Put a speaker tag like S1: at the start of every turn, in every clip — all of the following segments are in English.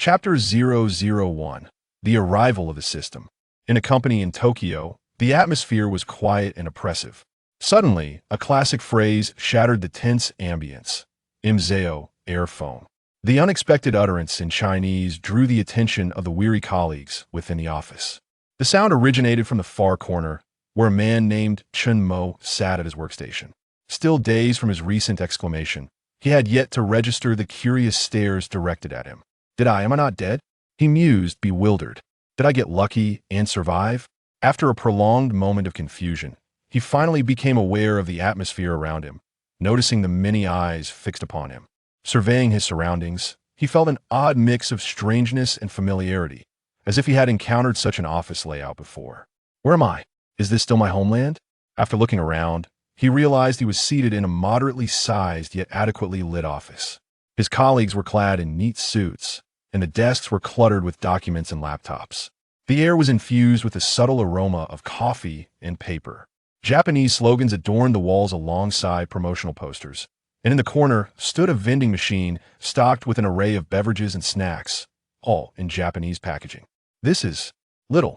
S1: Chapter 001: The Arrival of the System. In a company in Tokyo, the atmosphere was quiet and oppressive. Suddenly, a classic phrase shattered the tense ambience. Imzeo, airphone. The unexpected utterance in Chinese drew the attention of the weary colleagues within the office. The sound originated from the far corner, where a man named Chen Mo sat at his workstation. Still dazed from his recent exclamation, he had yet to register the curious stares directed at him. Am I not dead? He mused, bewildered. Did I get lucky and survive? After a prolonged moment of confusion, he finally became aware of the atmosphere around him, noticing the many eyes fixed upon him. Surveying his surroundings, he felt an odd mix of strangeness and familiarity, as if he had encountered such an office layout before. Where am I? Is this still my homeland? After looking around, he realized he was seated in a moderately sized yet adequately lit office. His colleagues were clad in neat suits, and the desks were cluttered with documents and laptops. The air was infused with a subtle aroma of coffee and paper. Japanese slogans adorned the walls alongside promotional posters, and in the corner stood a vending machine stocked with an array of beverages and snacks, all in Japanese packaging. This is little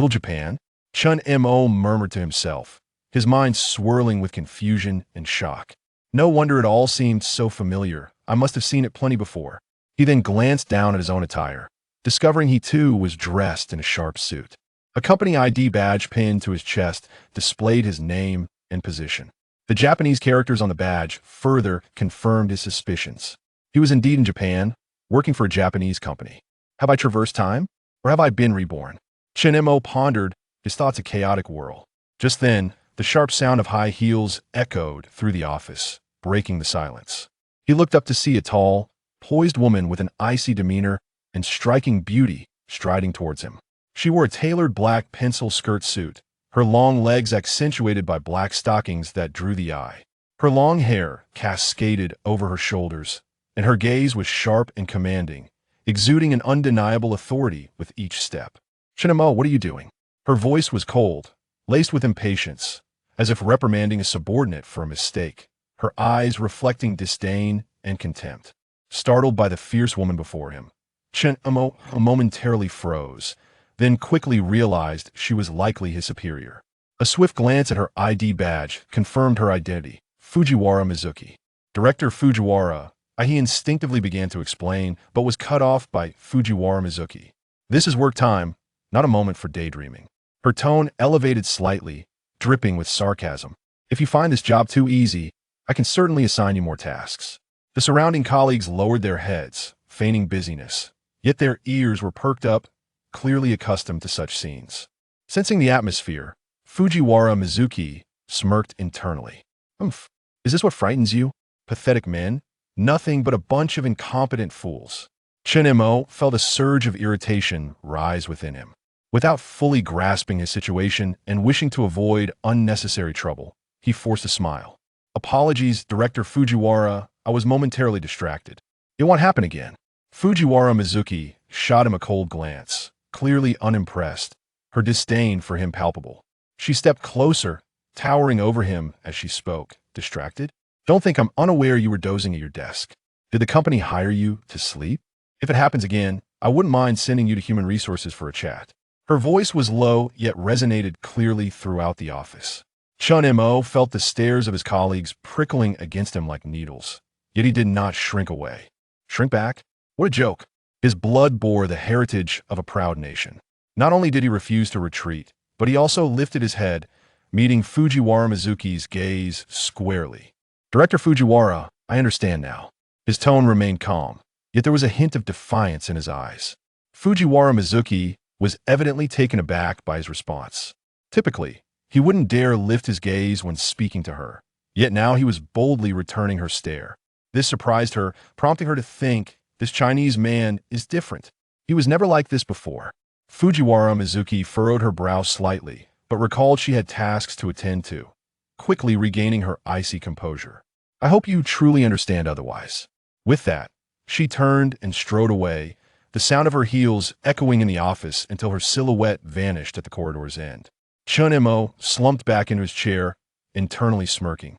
S1: Japan, Chen Mo murmured to himself, his mind swirling with confusion and shock. No wonder it all seemed so familiar. I must have seen it plenty before. He then glanced down at his own attire, discovering he too was dressed in a sharp suit. A company ID badge pinned to his chest displayed his name and position. The Japanese characters on the badge further confirmed his suspicions. He was indeed in Japan, working for a Japanese company. Have I traversed time? Or have I been reborn? Chen Mo pondered, his thoughts a chaotic whirl. Just then, the sharp sound of high heels echoed through the office, breaking the silence. He looked up to see a tall, poised woman with an icy demeanor and striking beauty striding towards him. She wore a tailored black pencil skirt suit, her long legs accentuated by black stockings that drew the eye. Her long hair cascaded over her shoulders, and her gaze was sharp and commanding, exuding an undeniable authority with each step. Chen Mo, what are you doing? Her voice was cold, laced with impatience, as if reprimanding a subordinate for a mistake, her eyes reflecting disdain and contempt. Startled by the fierce woman before him, Chen Mo momentarily froze, then quickly realized she was likely his superior. A swift glance at her ID badge confirmed her identity, Fujiwara Mizuki. Director Fujiwara, he instinctively began to explain, but was cut off by Fujiwara Mizuki. This is work time, not a moment for daydreaming. Her tone elevated slightly, dripping with sarcasm. If you find this job too easy, I can certainly assign you more tasks. The surrounding colleagues lowered their heads, feigning busyness, yet their ears were perked up, clearly accustomed to such scenes. Sensing the atmosphere, Fujiwara Mizuki smirked internally. Is this what frightens you? Pathetic men? Nothing but a bunch of incompetent fools. Chen Mo felt a surge of irritation rise within him. Without fully grasping his situation and wishing to avoid unnecessary trouble, he forced a smile. Apologies, Director Fujiwara, I was momentarily distracted. It won't happen again. Fujiwara Mizuki shot him a cold glance, clearly unimpressed, her disdain for him palpable. She stepped closer, towering over him as she spoke. Distracted? Don't think I'm unaware you were dozing at your desk. Did the company hire you to sleep? If it happens again, I wouldn't mind sending you to Human Resources for a chat. Her voice was low, yet resonated clearly throughout the office. Chen Mo felt the stares of his colleagues prickling against him like needles, yet he did not shrink away. Shrink back? What a joke. His blood bore the heritage of a proud nation. Not only did he refuse to retreat, but he also lifted his head, meeting Fujiwara Mizuki's gaze squarely. Director Fujiwara, I understand now. His tone remained calm, yet there was a hint of defiance in his eyes. Fujiwara Mizuki was evidently taken aback by his response. Typically, he wouldn't dare lift his gaze when speaking to her, yet now he was boldly returning her stare. This surprised her, prompting her to think, this Chinese man is different. He was never like this before. Fujiwara Mizuki furrowed her brow slightly, but recalled she had tasks to attend to, quickly regaining her icy composure. I hope you truly understand otherwise. With that, she turned and strode away, the sound of her heels echoing in the office until her silhouette vanished at the corridor's end. Chen Mo slumped back into his chair, internally smirking.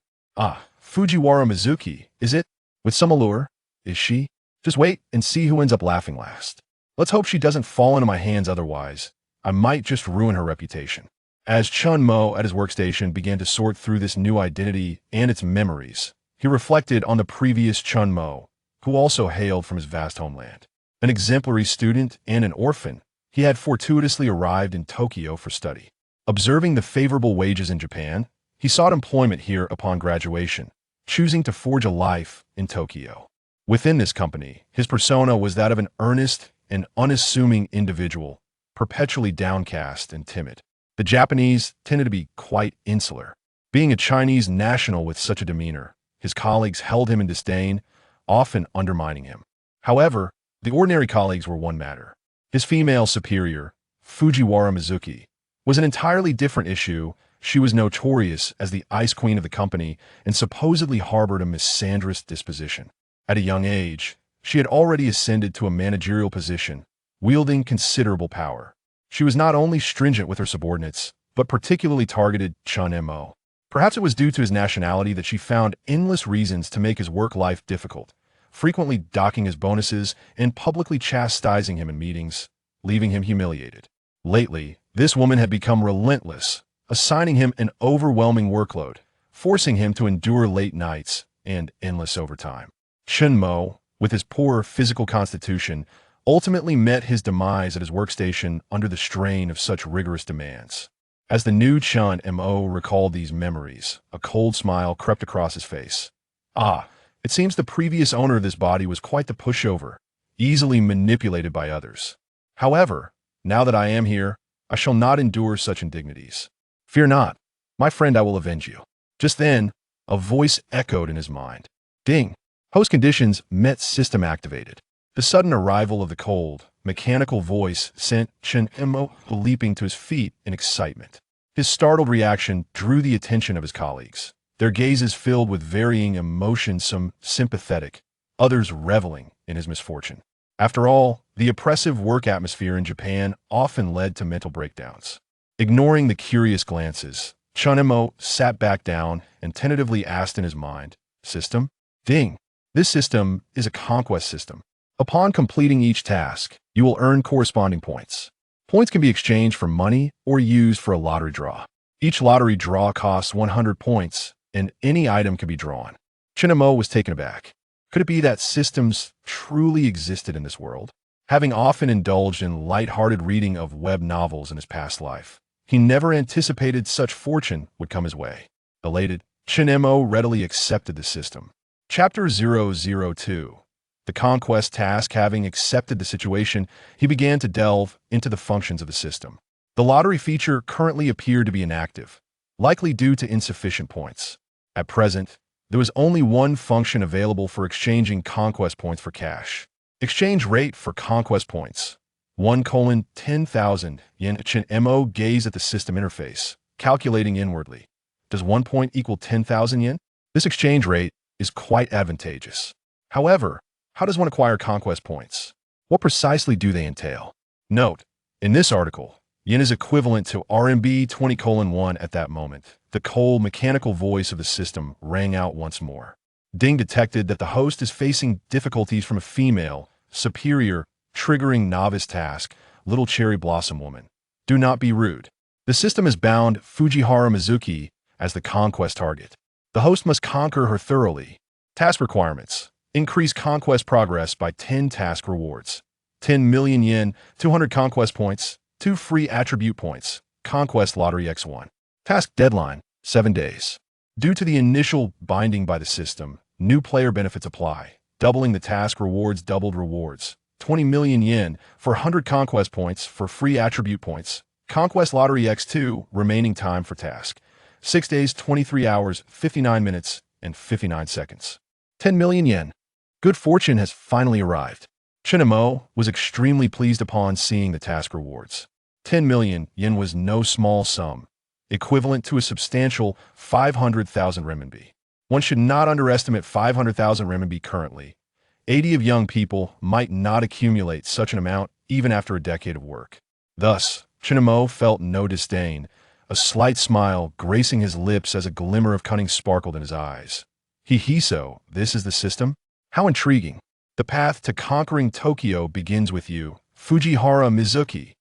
S1: Fujiwara Mizuki, is it? With some allure? Is she? Just wait and see who ends up laughing last. Let's hope she doesn't fall into my hands otherwise. I might just ruin her reputation. As Chen Mo at his workstation began to sort through this new identity and its memories, he reflected on the previous Chen Mo, who also hailed from his vast homeland. An exemplary student and an orphan, he had fortuitously arrived in Tokyo for study. Observing the favorable wages in Japan, he sought employment here upon graduation, choosing to forge a life in Tokyo. Within this company, his persona was that of an earnest and unassuming individual, perpetually downcast and timid. The Japanese tended to be quite insular. Being a Chinese national with such a demeanor, his colleagues held him in disdain, often undermining him. However, the ordinary colleagues were one matter. His female superior, Fujiwara Mizuki, was an entirely different issue. She was notorious as the ice queen of the company and supposedly harbored a misandrous disposition. At a young age, she had already ascended to a managerial position, wielding considerable power. She was not only stringent with her subordinates, but particularly targeted Chen Mo. Perhaps it was due to his nationality that she found endless reasons to make his work life difficult, frequently docking his bonuses and publicly chastising him in meetings, leaving him humiliated. Lately, this woman had become relentless, assigning him an overwhelming workload, forcing him to endure late nights and endless overtime. Chen Mo, with his poor physical constitution, ultimately met his demise at his workstation under the strain of such rigorous demands. As the new Chen Mo recalled these memories, a cold smile crept across his face. Ah, it seems the previous owner of this body was quite the pushover, easily manipulated by others. However, now that I am here, I shall not endure such indignities. Fear not, my friend, I will avenge you. Just then, a voice echoed in his mind. Ding! Host conditions met system activated. The sudden arrival of the cold, mechanical voice sent Chen Mo leaping to his feet in excitement. His startled reaction drew the attention of his colleagues, their gazes filled with varying emotions, some sympathetic, others reveling in his misfortune. After all, the oppressive work atmosphere in Japan often led to mental breakdowns. Ignoring the curious glances, Chen Mo sat back down and tentatively asked in his mind, System? Ding! This system is a conquest system. Upon completing each task, you will earn corresponding points. Points can be exchanged for money or used for a lottery draw. Each lottery draw costs 100 points, and any item can be drawn. Chen Mo was taken aback. Could it be that systems truly existed in this world? Having often indulged in light-hearted reading of web novels in his past life, he never anticipated such fortune would come his way. Elated, Chen Mo readily accepted the system. Chapter 002. The conquest task. Having accepted the situation, he began to delve into the functions of the system. The lottery feature currently appeared to be inactive, likely due to insufficient points. At present, there was only one function available for exchanging conquest points for cash. Exchange rate for conquest points. 1:10,000 yen. Chen Mo gazed at the system interface, calculating inwardly. Does 1 point equal 10,000 yen? This exchange rate is quite advantageous. However, how does one acquire conquest points? What precisely do they entail? Note, in this article, yen is equivalent to RMB 20:1 at that moment. The cold, mechanical voice of the system rang out once more. Ding detected that the host is facing difficulties from a female, superior, triggering novice task, little cherry blossom woman. Do not be rude. The system has bound Fujiwara Mizuki as the conquest target. The host must conquer her thoroughly. Task requirements. Increase conquest progress by 10 task rewards. 10 million yen, 200 conquest points, 2 free attribute points. Conquest Lottery X1. Task deadline, 7 days. Due to the initial binding by the system, new player benefits apply. Doubling the task rewards, doubled rewards. 20 million yen for 100 conquest points for free attribute points. Conquest Lottery X2, remaining time for task. 6 days, 23 hours, 59 minutes, and 59 seconds. 10 million yen. Good fortune has finally arrived. Chen Mo was extremely pleased upon seeing the task rewards. 10 million yen was no small sum, equivalent to a substantial 500,000 renminbi. One should not underestimate 500,000 renminbi currently. 80 of young people might not accumulate such an amount even after a decade of work. Thus, Chen Mo felt no disdain, a slight smile gracing his lips as a glimmer of cunning sparkled in his eyes. Hehehe, so this is the system? How intriguing. The path to conquering Tokyo begins with you, Fujihara Mizuki.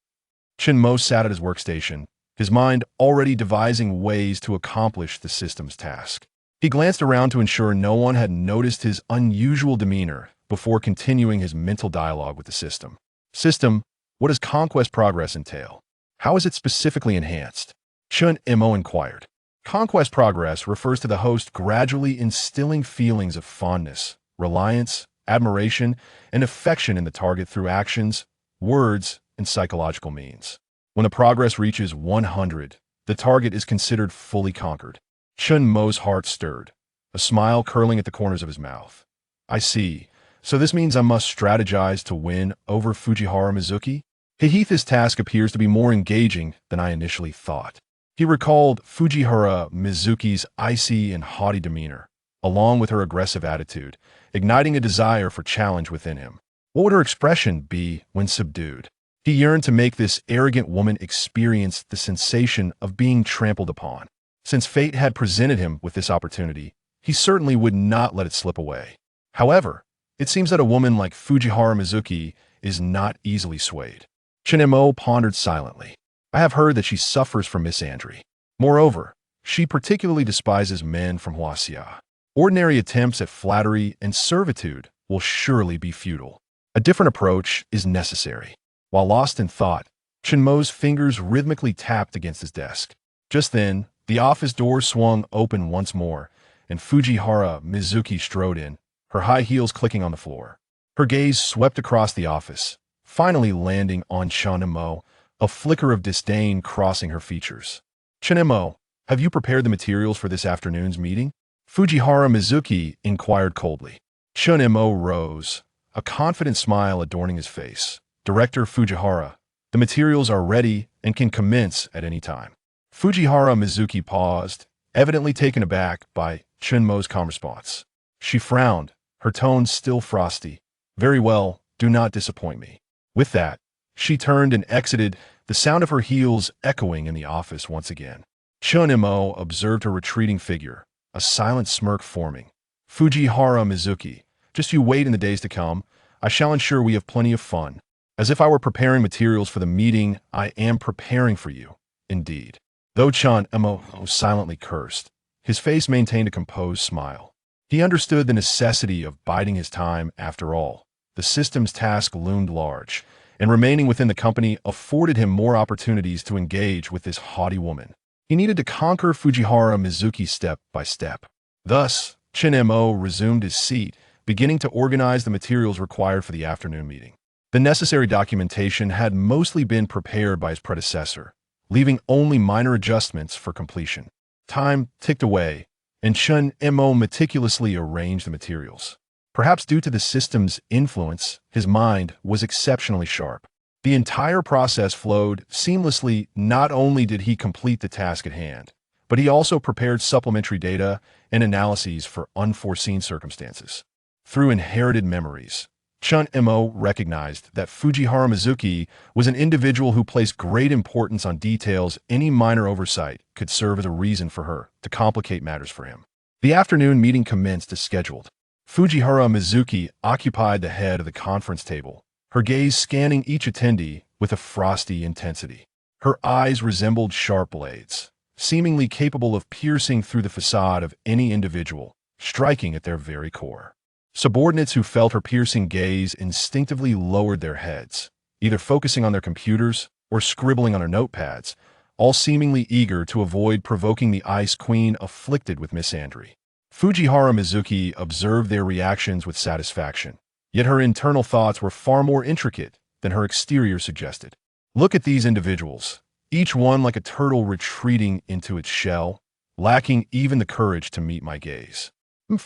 S1: Chen Mo sat at his workstation, his mind already devising ways to accomplish the system's task. He glanced around to ensure no one had noticed his unusual demeanor before continuing his mental dialogue with the system. System, what does conquest progress entail? How is it specifically enhanced? Chen Mo inquired. Conquest progress refers to the host gradually instilling feelings of fondness, reliance, admiration, and affection in the target through actions, words, and psychological means. When the progress reaches 100, the target is considered fully conquered. Chen Mo's heart stirred, a smile curling at the corners of his mouth. I see. So this means I must strategize to win over Fujihara Mizuki? Hehehe's task appears to be more engaging than I initially thought. He recalled Fujihara Mizuki's icy and haughty demeanor, along with her aggressive attitude, igniting a desire for challenge within him. What would her expression be when subdued? He yearned to make this arrogant woman experience the sensation of being trampled upon. Since fate had presented him with this opportunity, he certainly would not let it slip away. However, it seems that a woman like Fujihara Mizuki is not easily swayed. Chen Mo pondered silently. I have heard that she suffers from misandry. Moreover, she particularly despises men from Huaxia. Ordinary attempts at flattery and servitude will surely be futile. A different approach is necessary. While lost in thought, Chen Mo's fingers rhythmically tapped against his desk. Just then, the office door swung open once more, and Fujihara Mizuki strode in, her high heels clicking on the floor. Her gaze swept across the office, finally landing on Chen Mo, a flicker of disdain crossing her features. Chen Mo, have you prepared the materials for this afternoon's meeting? Fujihara Mizuki inquired coldly. Chen Mo rose, a confident smile adorning his face. Director Fujihara, the materials are ready and can commence at any time. Fujihara Mizuki paused, evidently taken aback by Chen Mo's calm response. She frowned, her tone still frosty. Very well, do not disappoint me. With that, she turned and exited, the sound of her heels echoing in the office once again. Chen Mo observed her retreating figure, a silent smirk forming. Fujihara Mizuki, just you wait in the days to come. I shall ensure we have plenty of fun. As if I were preparing materials for the meeting, I am preparing for you, indeed. Though Chen Mo silently cursed, his face maintained a composed smile. He understood the necessity of biding his time after all. The system's task loomed large, and remaining within the company afforded him more opportunities to engage with this haughty woman. He needed to conquer Fujihara Mizuki step by step. Thus, Chen Mo resumed his seat, beginning to organize the materials required for the afternoon meeting. The necessary documentation had mostly been prepared by his predecessor, leaving only minor adjustments for completion. Time ticked away, and Chen Mo meticulously arranged the materials. Perhaps due to the system's influence, his mind was exceptionally sharp. The entire process flowed seamlessly. Not only did he complete the task at hand, but he also prepared supplementary data and analyses for unforeseen circumstances. Through inherited memories, Chen Mo recognized that Fujihara Mizuki was an individual who placed great importance on details. Any minor oversight could serve as a reason for her to complicate matters for him. The afternoon meeting commenced as scheduled. Fujihara Mizuki occupied the head of the conference table, her gaze scanning each attendee with a frosty intensity. Her eyes resembled sharp blades, seemingly capable of piercing through the facade of any individual, striking at their very core. Subordinates who felt her piercing gaze instinctively lowered their heads, either focusing on their computers or scribbling on their notepads, all seemingly eager to avoid provoking the Ice Queen afflicted with misandry. Fujihara Mizuki observed their reactions with satisfaction, yet her internal thoughts were far more intricate than her exterior suggested. Look at these individuals, each one like a turtle retreating into its shell, lacking even the courage to meet my gaze.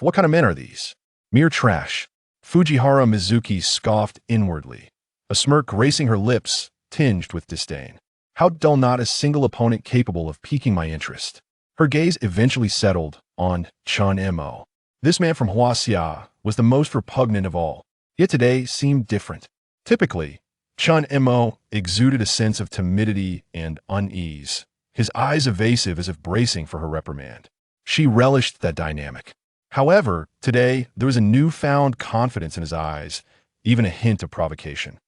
S1: What kind of men are these? Mere trash. Fujihara Mizuki scoffed inwardly, a smirk gracing her lips, tinged with disdain. How dull, not a single opponent capable of piquing my interest. Her gaze eventually settled on Chen Mo. This man from Huaxia was the most repugnant of all, yet today seemed different. Typically, Chen Mo exuded a sense of timidity and unease, his eyes evasive as if bracing for her reprimand. She relished that dynamic. However, today, there was a newfound confidence in his eyes, even a hint of provocation.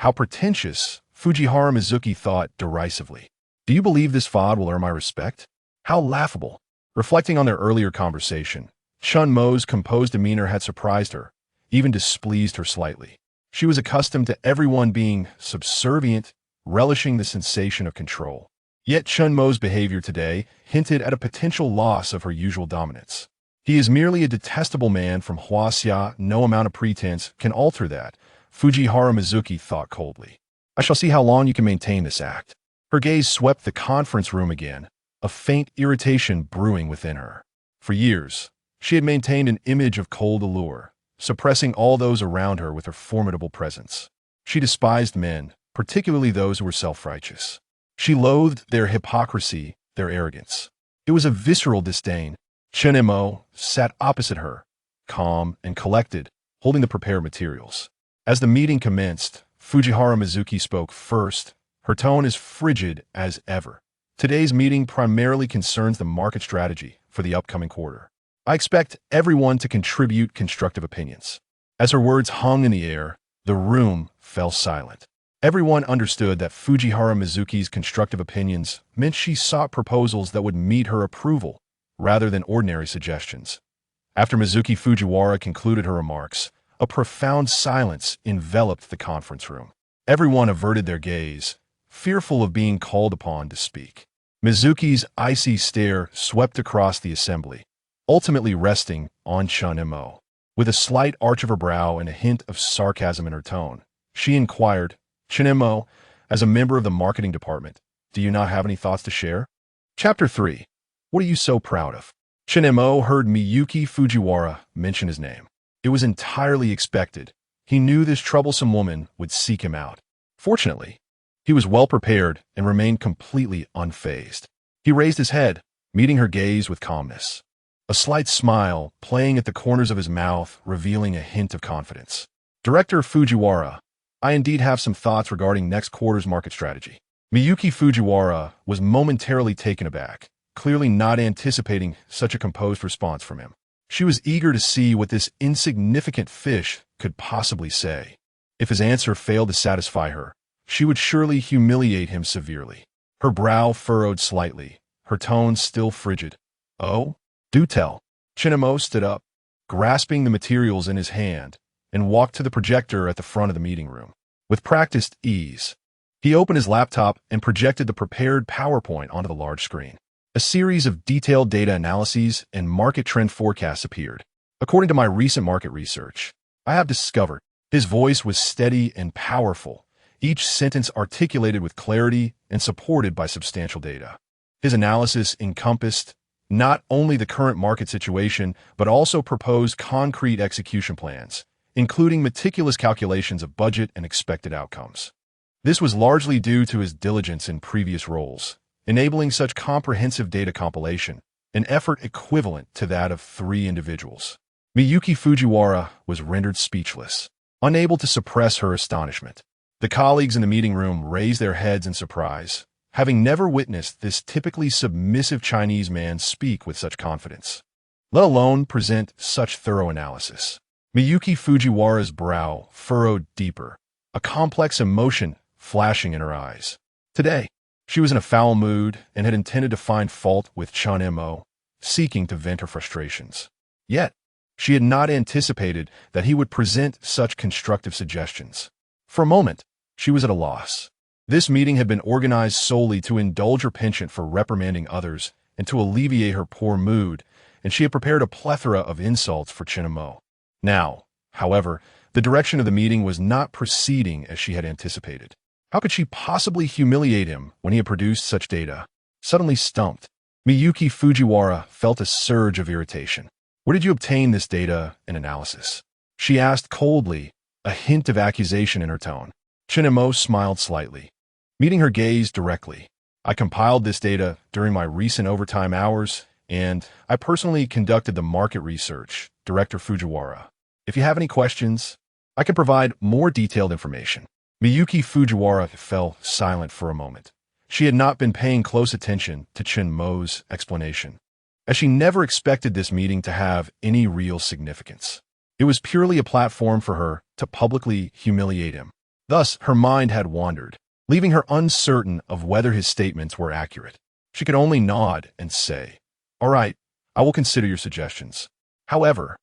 S1: How pretentious, Fujiwara Mizuki thought derisively. Do you believe this fad will earn my respect? How laughable. Reflecting on their earlier conversation, Chen Mo's composed demeanor had surprised her, even displeased her slightly. She was accustomed to everyone being subservient, relishing the sensation of control. Yet Chen Mo's behavior today hinted at a potential loss of her usual dominance. He is merely a detestable man from Huaxia. No amount of pretense can alter that, Fujiwara Mizuki thought coldly. I shall see how long you can maintain this act. Her gaze swept the conference room again, a faint irritation brewing within her. For years, she had maintained an image of cold allure, suppressing all those around her with her formidable presence. She despised men, particularly those who were self-righteous. She loathed their hypocrisy, their arrogance. It was a visceral disdain. Chen Mo sat opposite her, calm and collected, holding the prepared materials. As the meeting commenced, Fujiwara Mizuki spoke first. Her tone as frigid as ever. Today's meeting primarily concerns the market strategy for the upcoming quarter. I expect everyone to contribute constructive opinions. As her words hung in the air, the room fell silent. Everyone understood that Fujiwara Mizuki's constructive opinions meant she sought proposals that would meet her approval, rather than ordinary suggestions. After Mizuki Fujiwara concluded her remarks, a profound silence enveloped the conference room. Everyone averted their gaze, fearful of being called upon to speak. Mizuki's icy stare swept across the assembly, ultimately resting on Chen Mo. With a slight arch of her brow and a hint of sarcasm in her tone, she inquired, Chen Mo, as a member of the marketing department, do you not have any thoughts to share? Chapter 3. What are you so proud of? Chen Mo heard Miyuki Fujiwara mention his name. It was entirely expected. He knew this troublesome woman would seek him out. Fortunately, he was well prepared and remained completely unfazed. He raised his head, meeting her gaze with calmness. A slight smile playing at the corners of his mouth, revealing a hint of confidence. Director Fujiwara, I indeed have some thoughts regarding next quarter's market strategy. Miyuki Fujiwara was momentarily taken aback, clearly not anticipating such a composed response from him. She was eager to see what this insignificant fish could possibly say. If his answer failed to satisfy her, she would surely humiliate him severely. Her brow furrowed slightly, her tone still frigid. Oh? Do tell. Chen Mo stood up, grasping the materials in his hand, and walked to the projector at the front of the meeting room. With practiced ease, he opened his laptop and projected the prepared PowerPoint onto the large screen. A series of detailed data analyses and market trend forecasts appeared. According to my recent market research, I have discovered. His voice was steady and powerful, each sentence articulated with clarity and supported by substantial data. His analysis encompassed not only the current market situation, but also proposed concrete execution plans, including meticulous calculations of budget and expected outcomes. This was largely due to his diligence in previous roles, enabling such comprehensive data compilation, an effort equivalent to that of 3 individuals. Miyuki Fujiwara was rendered speechless, unable to suppress her astonishment. The colleagues in the meeting room raised their heads in surprise, having never witnessed this typically submissive Chinese man speak with such confidence, let alone present such thorough analysis. Miyuki Fujiwara's brow furrowed deeper, a complex emotion flashing in her eyes. Today, she was in a foul mood and had intended to find fault with Chen Mo, seeking to vent her frustrations. Yet, she had not anticipated that he would present such constructive suggestions. For a moment, she was at a loss. This meeting had been organized solely to indulge her penchant for reprimanding others and to alleviate her poor mood, and she had prepared a plethora of insults for Chen Mo. Now, however, the direction of the meeting was not proceeding as she had anticipated. How could she possibly humiliate him when he had produced such data? Suddenly stumped, Miyuki Fujiwara felt a surge of irritation. Where did you obtain this data and analysis? She asked coldly, a hint of accusation in her tone. Chen Mo smiled slightly, meeting her gaze directly. I compiled this data during my recent overtime hours, and I personally conducted the market research, Director Fujiwara. If you have any questions, I can provide more detailed information. Miyuki Fujiwara fell silent for a moment. She had not been paying close attention to Chen Mo's explanation, as she never expected this meeting to have any real significance. It was purely a platform for her to publicly humiliate him. Thus, her mind had wandered, leaving her uncertain of whether his statements were accurate. She could only nod and say, "All right, I will consider your suggestions. However,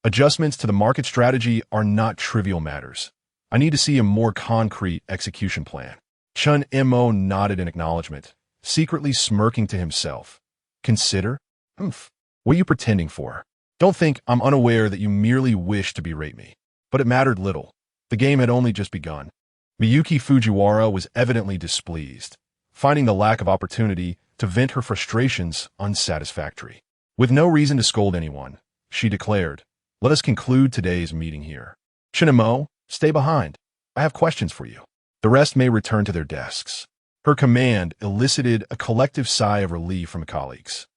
S1: adjustments to the market strategy are not trivial matters. I need to see a more concrete execution plan." Chen Mo nodded in acknowledgement, secretly smirking to himself. "Consider? Humph. What are you pretending for? Don't think I'm unaware that you merely wish to berate me." But it mattered little. The game had only just begun. Miyuki Fujiwara was evidently displeased, finding the lack of opportunity to vent her frustrations unsatisfactory. With no reason to scold anyone, she declared, "Let us conclude today's meeting here. Chen Mo, stay behind. I have questions for you." The rest may return to their desks. Her command elicited a collective sigh of relief from colleagues.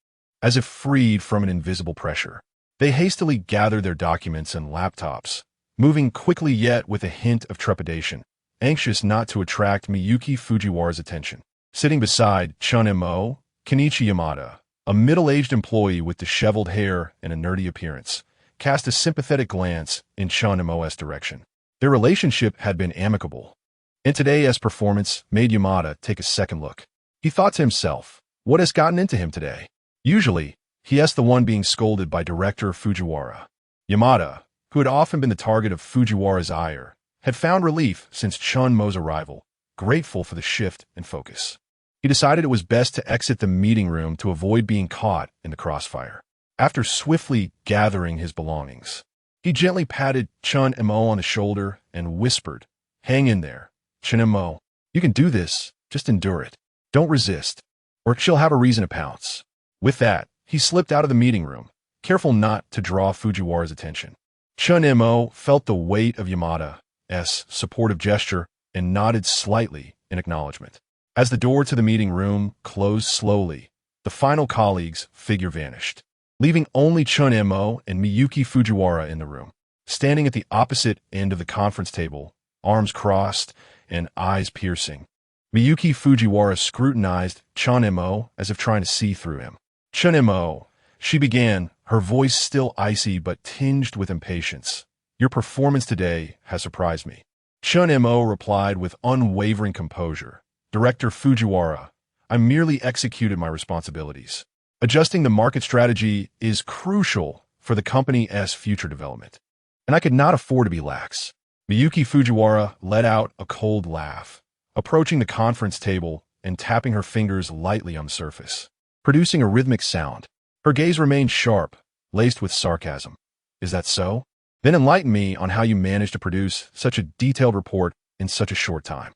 S1: As if freed from an invisible pressure, they hastily gathered their documents and laptops, moving quickly yet with a hint of trepidation, anxious not to attract Miyuki Fujiwara's attention. Sitting beside Chen Mo, Kenichi Yamada, a middle-aged employee with disheveled hair and a nerdy appearance, cast a sympathetic glance in Chen Mo's direction. Their relationship had been amicable, and today's performance made Yamada take a second look. He thought to himself, what has gotten into him today? Usually, he is the one being scolded by Director Fujiwara. Yamada, who had often been the target of Fujiwara's ire, had found relief since Chen Mo's arrival, grateful for the shift in focus. He decided it was best to exit the meeting room to avoid being caught in the crossfire. After swiftly gathering his belongings, he gently patted Chen Mo on the shoulder and whispered, "Hang in there, Chen Mo. You can do this, just endure it. Don't resist, or she'll have a reason to pounce." With that, he slipped out of the meeting room, careful not to draw Fujiwara's attention. Chen Mo felt the weight of Yamada's supportive gesture and nodded slightly in acknowledgement. As the door to the meeting room closed slowly, the final colleague's figure vanished, leaving only Chen Mo and Miyuki Fujiwara in the room. Standing at the opposite end of the conference table, arms crossed and eyes piercing, Miyuki Fujiwara scrutinized Chen Mo as if trying to see through him. "Chen Mo," she began, her voice still icy but tinged with impatience, "your performance today has surprised me." Chen Mo replied with unwavering composure, "Director Fujiwara, I merely executed my responsibilities. Adjusting the market strategy is crucial for the company's future development, and I could not afford to be lax." Miyuki Fujiwara let out a cold laugh, approaching the conference table and tapping her fingers lightly on the surface, producing a rhythmic sound. Her gaze remained sharp, laced with sarcasm. "Is that so? Then enlighten me on how you managed to produce such a detailed report in such a short time.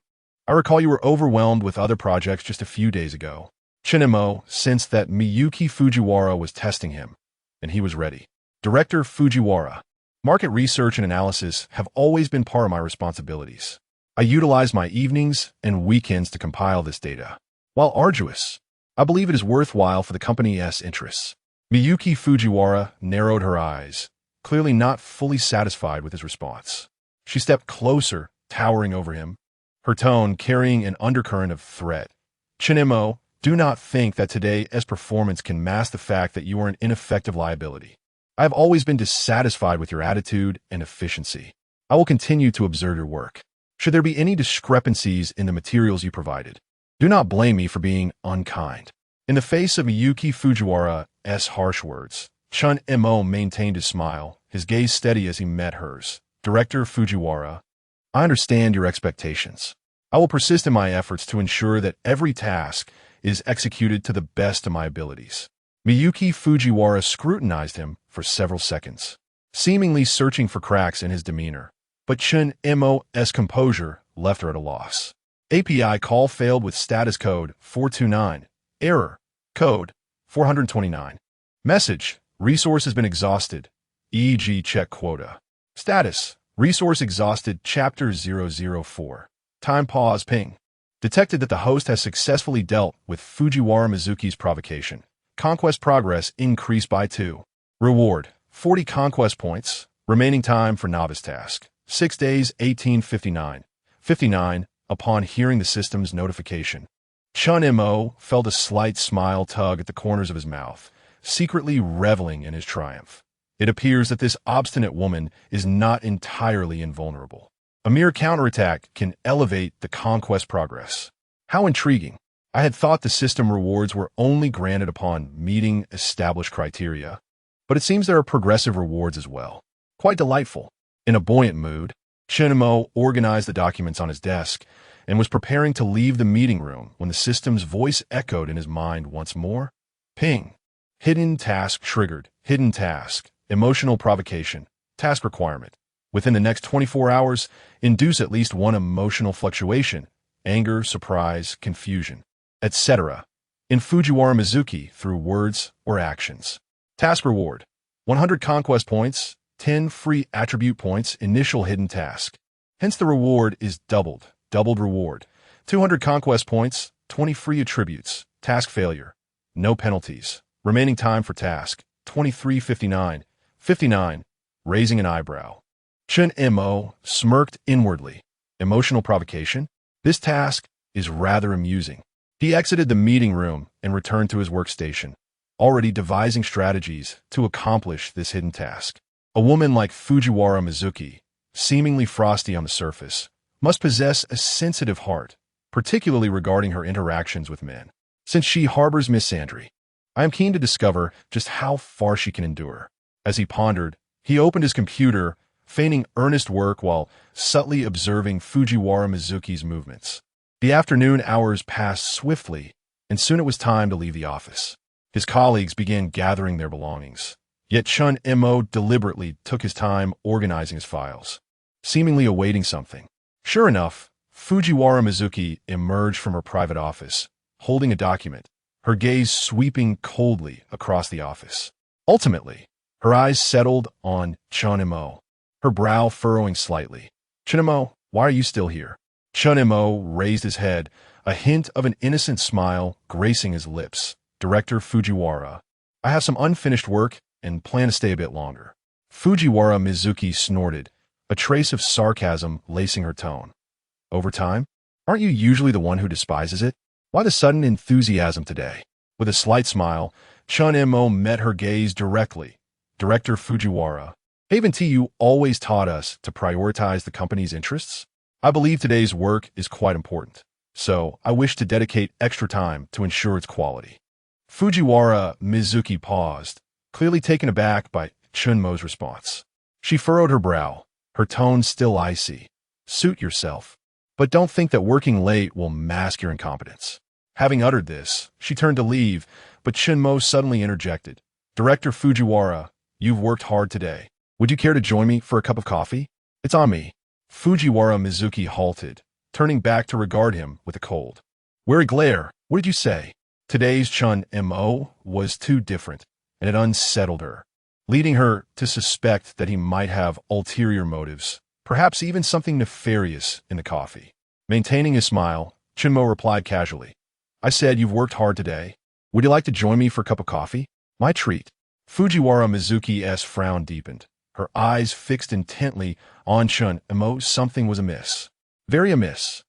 S1: I recall you were overwhelmed with other projects just a few days ago." Chen Mo sensed that Miyuki Fujiwara was testing him, and he was ready. "Director Fujiwara, market research and analysis have always been part of my responsibilities. I utilize my evenings and weekends to compile this data. While arduous, I believe it is worthwhile for the company's interests." Miyuki Fujiwara narrowed her eyes, clearly not fully satisfied with his response. She stepped closer, towering over him, her tone carrying an undercurrent of threat. "Chen Mo, do not think that today's performance can mask the fact that you are an ineffective liability. I have always been dissatisfied with your attitude and efficiency. I will continue to observe your work. Should there be any discrepancies in the materials you provided, do not blame me for being unkind." In the face of Miyuki Fujiwara's harsh words, Chen Mo maintained his smile, his gaze steady as he met hers. "Director Fujiwara, I understand your expectations. I will persist in my efforts to ensure that every task is executed to the best of my abilities." Miyuki Fujiwara scrutinized him for several seconds, seemingly searching for cracks in his demeanor. But Chen Mo's composure left her at a loss. "API call failed with status code 429. Error. Code 429. Message. Resource has been exhausted. E.g. check quota. Status. Resource exhausted. Chapter 004. Time pause ping. Detected that the host has successfully dealt with Fujiwara Mizuki's provocation. Conquest progress increased by 2. Reward. 40 conquest points. Remaining time for novice task. 6 days 1859. 59. Upon hearing the system's notification, Chen Mo felt a slight smile tug at the corners of his mouth, secretly reveling in his triumph. It appears that this obstinate woman is not entirely invulnerable. A mere counterattack can elevate the conquest progress. How intriguing. I had thought the system rewards were only granted upon meeting established criteria, but it seems there are progressive rewards as well. Quite delightful. In a buoyant mood, Chen Mo organized the documents on his desk and was preparing to leave the meeting room when the system's voice echoed in his mind once more. Ping. Hidden task triggered. Hidden task. Emotional provocation. Task requirement. Within the next 24 hours, induce at least one emotional fluctuation, anger, surprise, confusion, etc. in Fujiwara Mizuki through words or actions. Task reward. 100 conquest points, 10 free attribute points, initial hidden task. Hence the reward is doubled reward. 200 conquest points, 20 free attributes, task failure. No penalties. Remaining time for task, 23:59. 59. Raising an eyebrow. Chen Mo smirked inwardly. Emotional provocation? This task is rather amusing. He exited the meeting room and returned to his workstation, already devising strategies to accomplish this hidden task. A woman like Fujiwara Mizuki, seemingly frosty on the surface, must possess a sensitive heart, particularly regarding her interactions with men. Since she harbors misandry, I am keen to discover just how far she can endure. As he pondered, he opened his computer, feigning earnest work while subtly observing Fujiwara Mizuki's movements. The afternoon hours passed swiftly, and soon it was time to leave the office. His colleagues began gathering their belongings, yet Chen Mo deliberately took his time organizing his files, seemingly awaiting something. Sure enough, Fujiwara Mizuki emerged from her private office, holding a document, her gaze sweeping coldly across the office. Ultimately, her eyes settled on Chen Mo, her brow furrowing slightly. Chen Mo, why are you still here? Chen Mo raised his head, a hint of an innocent smile gracing his lips. Director Fujiwara, I have some unfinished work and plan to stay a bit longer. Fujiwara Mizuki snorted, a trace of sarcasm lacing her tone. Overtime? Aren't you usually the one who despises it? Why the sudden enthusiasm today? With a slight smile, Chen Mo met her gaze directly. Director Fujiwara, haven't you always taught us to prioritize the company's interests? I believe today's work is quite important, so I wish to dedicate extra time to ensure its quality. Fujiwara Mizuki paused, clearly taken aback by Chen Mo's response. She furrowed her brow, her tone still icy. Suit yourself, but don't think that working late will mask your incompetence. Having uttered this, she turned to leave, but Chen Mo suddenly interjected. Director Fujiwara, you've worked hard today. Would you care to join me for a cup of coffee? It's on me. Fujiwara Mizuki halted, turning back to regard him with a cold, wary glare. What did you say? Today's Chen Mo was too different, and it unsettled her, leading her to suspect that he might have ulterior motives, perhaps even something nefarious in the coffee. Maintaining his smile, Chen Mo replied casually, I said you've worked hard today. Would you like to join me for a cup of coffee? My treat. Fujiwara Mizuki's frown deepened, her eyes fixed intently on Chen Mo. Something was amiss. Very amiss.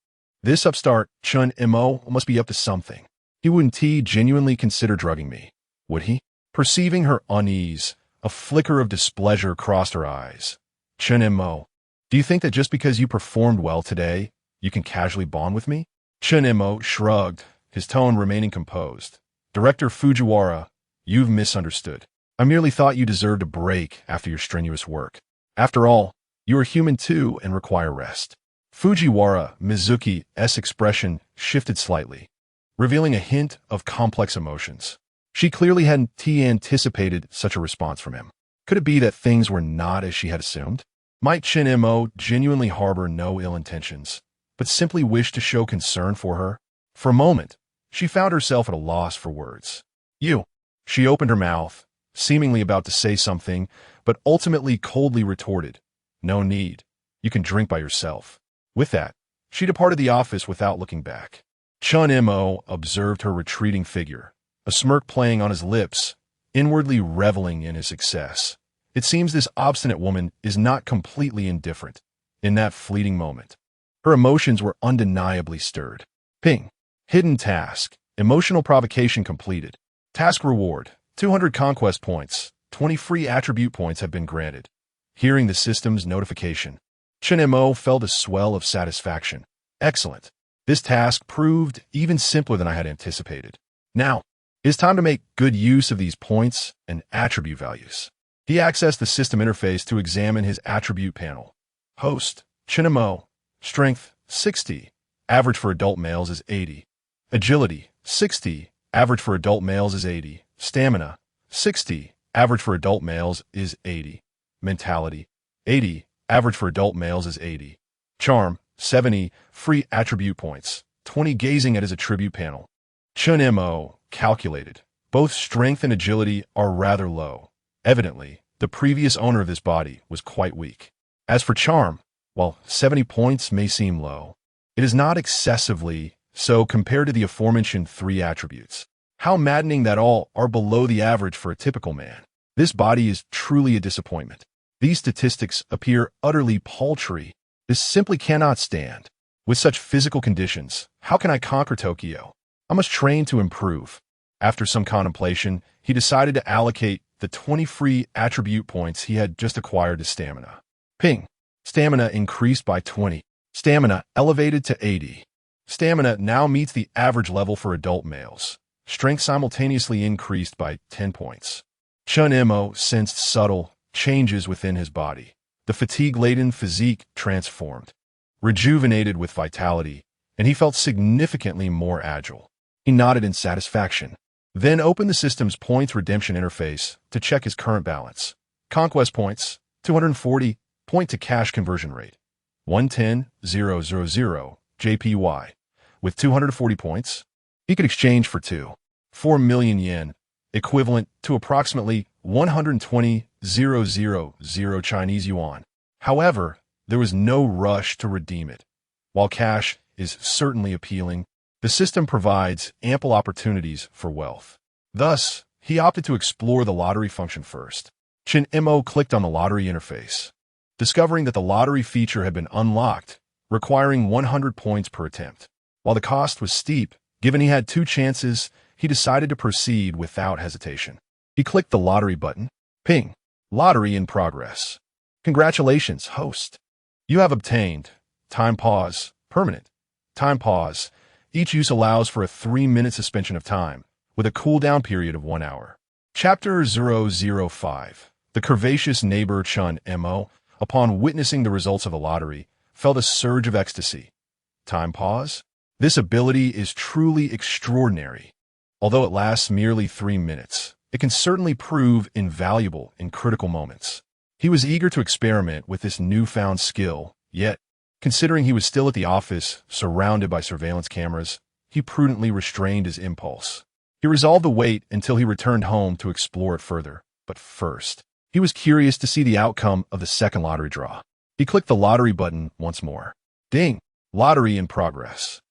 S1: This upstart Chen Mo must be up to something. He wouldn't genuinely consider drugging me, would he? Perceiving her unease, a flicker of displeasure crossed her eyes. Chen Mo, do you think that just because you performed well today, you can casually bond with me? Chen Mo shrugged, his tone remaining composed. Director Fujiwara, you've misunderstood. I merely thought you deserved a break after your strenuous work. After all, you are human too and require rest. Fujiwara Mizuki's expression shifted slightly, revealing a hint of complex emotions. She clearly hadn't anticipated such a response from him. Could it be that things were not as she had assumed? Might Chen Mo genuinely harbor no ill intentions, but simply wish to show concern for her? For a moment, she found herself at a loss for words. You. She opened her mouth, seemingly about to say something, but ultimately coldly retorted, no need. You can drink by yourself. With that, she departed the office without looking back. Chen Mo observed her retreating figure, a smirk playing on his lips, inwardly reveling in his success. It seems this obstinate woman is not completely indifferent. In that fleeting moment, her emotions were undeniably stirred. Ping. Hidden task. Emotional provocation completed. Task reward. 200 conquest points. 20 free attribute points have been granted. Hearing the system's notification, Chen Mo felt a swell of satisfaction. Excellent. This task proved even simpler than I had anticipated. Now, it's time to make good use of these points and attribute values. He accessed the system interface to examine his attribute panel. Host, Chen Mo, Strength, 60. Average for adult males is 80. Agility, 60. Average for adult males is 80. Stamina, 60. Average for adult males is 80. Mentality, 80. Average for adult males is 80. Charm, 70. Free attribute points, 20. Gazing at his attribute panel, Chen Mo calculated. Both strength and agility are rather low. Evidently, the previous owner of this body was quite weak. As for charm, while 70 points may seem low, it is not excessively so compared to the aforementioned 3 attributes. How maddening that all are below the average for a typical man. This body is truly a disappointment. These statistics appear utterly paltry. This simply cannot stand. With such physical conditions, how can I conquer Tokyo? I must train to improve. After some contemplation, he decided to allocate the 20 free attribute points he had just acquired to stamina. Ping. Stamina increased by 20. Stamina elevated to 80. Stamina now meets the average level for adult males. Strength simultaneously increased by 10 points. Chen Mo sensed subtle changes within his body. The fatigue-laden physique transformed, rejuvenated with vitality, and he felt significantly more agile. He nodded in satisfaction, then opened the system's points redemption interface to check his current balance. Conquest points, 240, point to cash conversion rate, 110,000 JPY. With 240 points, he could exchange for 4 million yen, equivalent to approximately 120,000 Chinese yuan. However, there was no rush to redeem it. While cash is certainly appealing, the system provides ample opportunities for wealth. Thus, he opted to explore the lottery function first. Chen Mo clicked on the lottery interface, discovering that the lottery feature had been unlocked, requiring 100 points per attempt. While the cost was steep, given he had 2 chances, he decided to proceed without hesitation. He clicked the lottery button. Ping. Lottery in progress. Congratulations, host. You have obtained time pause, permanent. Time pause. Each use allows for a 3-minute suspension of time, with a cooldown period of 1 hour. Chapter 005. The curvaceous neighbor Chen Mo, upon witnessing the results of the lottery, felt a surge of ecstasy. Time pause? This ability is truly extraordinary. Although it lasts merely 3 minutes, it can certainly prove invaluable in critical moments. He was eager to experiment with this newfound skill, yet, considering he was still at the office, surrounded by surveillance cameras, he prudently restrained his impulse. He resolved to wait until he returned home to explore it further. But first, he was curious to see the outcome of the second lottery draw. He clicked the lottery button once more. Ding! Lottery in progress.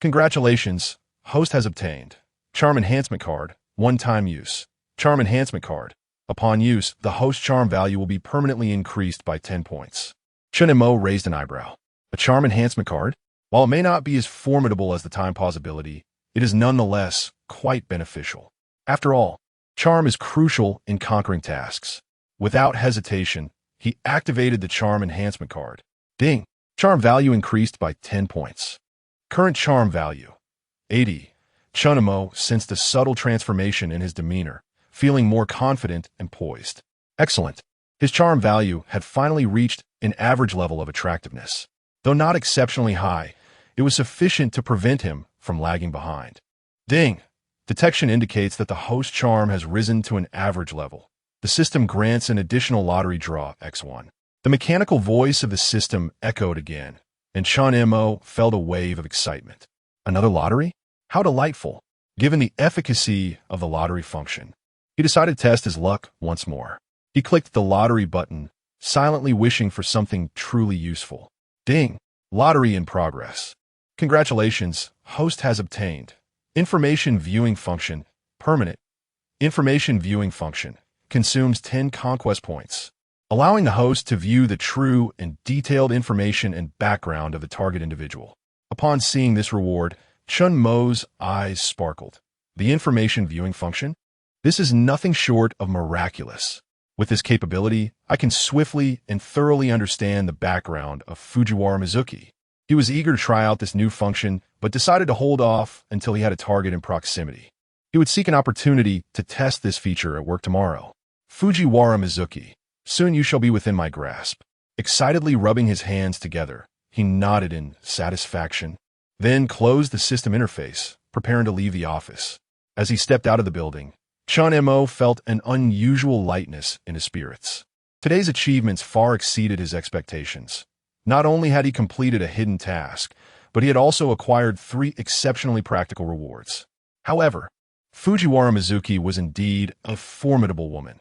S1: Congratulations, host has obtained Charm Enhancement Card, one-time use. Charm Enhancement Card. Upon use, the host charm value will be permanently increased by 10 points. Chen Mo raised an eyebrow. A charm enhancement card? While it may not be as formidable as the time pause ability, it is nonetheless quite beneficial. After all, charm is crucial in conquering tasks. Without hesitation, he activated the charm enhancement card. Ding! Charm value increased by 10 points. Current charm value, 80. Chen Mo sensed a subtle transformation in his demeanor, feeling more confident and poised. Excellent. His charm value had finally reached an average level of attractiveness. Though not exceptionally high, it was sufficient to prevent him from lagging behind. Ding! Detection indicates that the host charm has risen to an average level. The system grants an additional lottery draw, X1. The mechanical voice of the system echoed again, and Chen Mo felt a wave of excitement. Another lottery? How delightful! Given the efficacy of the lottery function, he decided to test his luck once more. He clicked the lottery button, silently wishing for something truly useful. Ding! Lottery in progress. Congratulations, host has obtained Information Viewing Function, permanent. Information Viewing Function consumes 10 conquest points, allowing the host to view the true and detailed information and background of the target individual. Upon seeing this reward, Chen Mo's eyes sparkled. The Information Viewing Function? This is nothing short of miraculous. With this capability, I can swiftly and thoroughly understand the background of Fujiwara Mizuki. He was eager to try out this new function, but decided to hold off until he had a target in proximity. He would seek an opportunity to test this feature at work tomorrow. Fujiwara Mizuki, soon you shall be within my grasp. Excitedly rubbing his hands together, he nodded in satisfaction, then closed the system interface, preparing to leave the office. As he stepped out of the building, Chen Mo felt an unusual lightness in his spirits. Today's achievements far exceeded his expectations. Not only had he completed a hidden task, but he had also acquired 3 exceptionally practical rewards. However, Fujiwara Mizuki was indeed a formidable woman.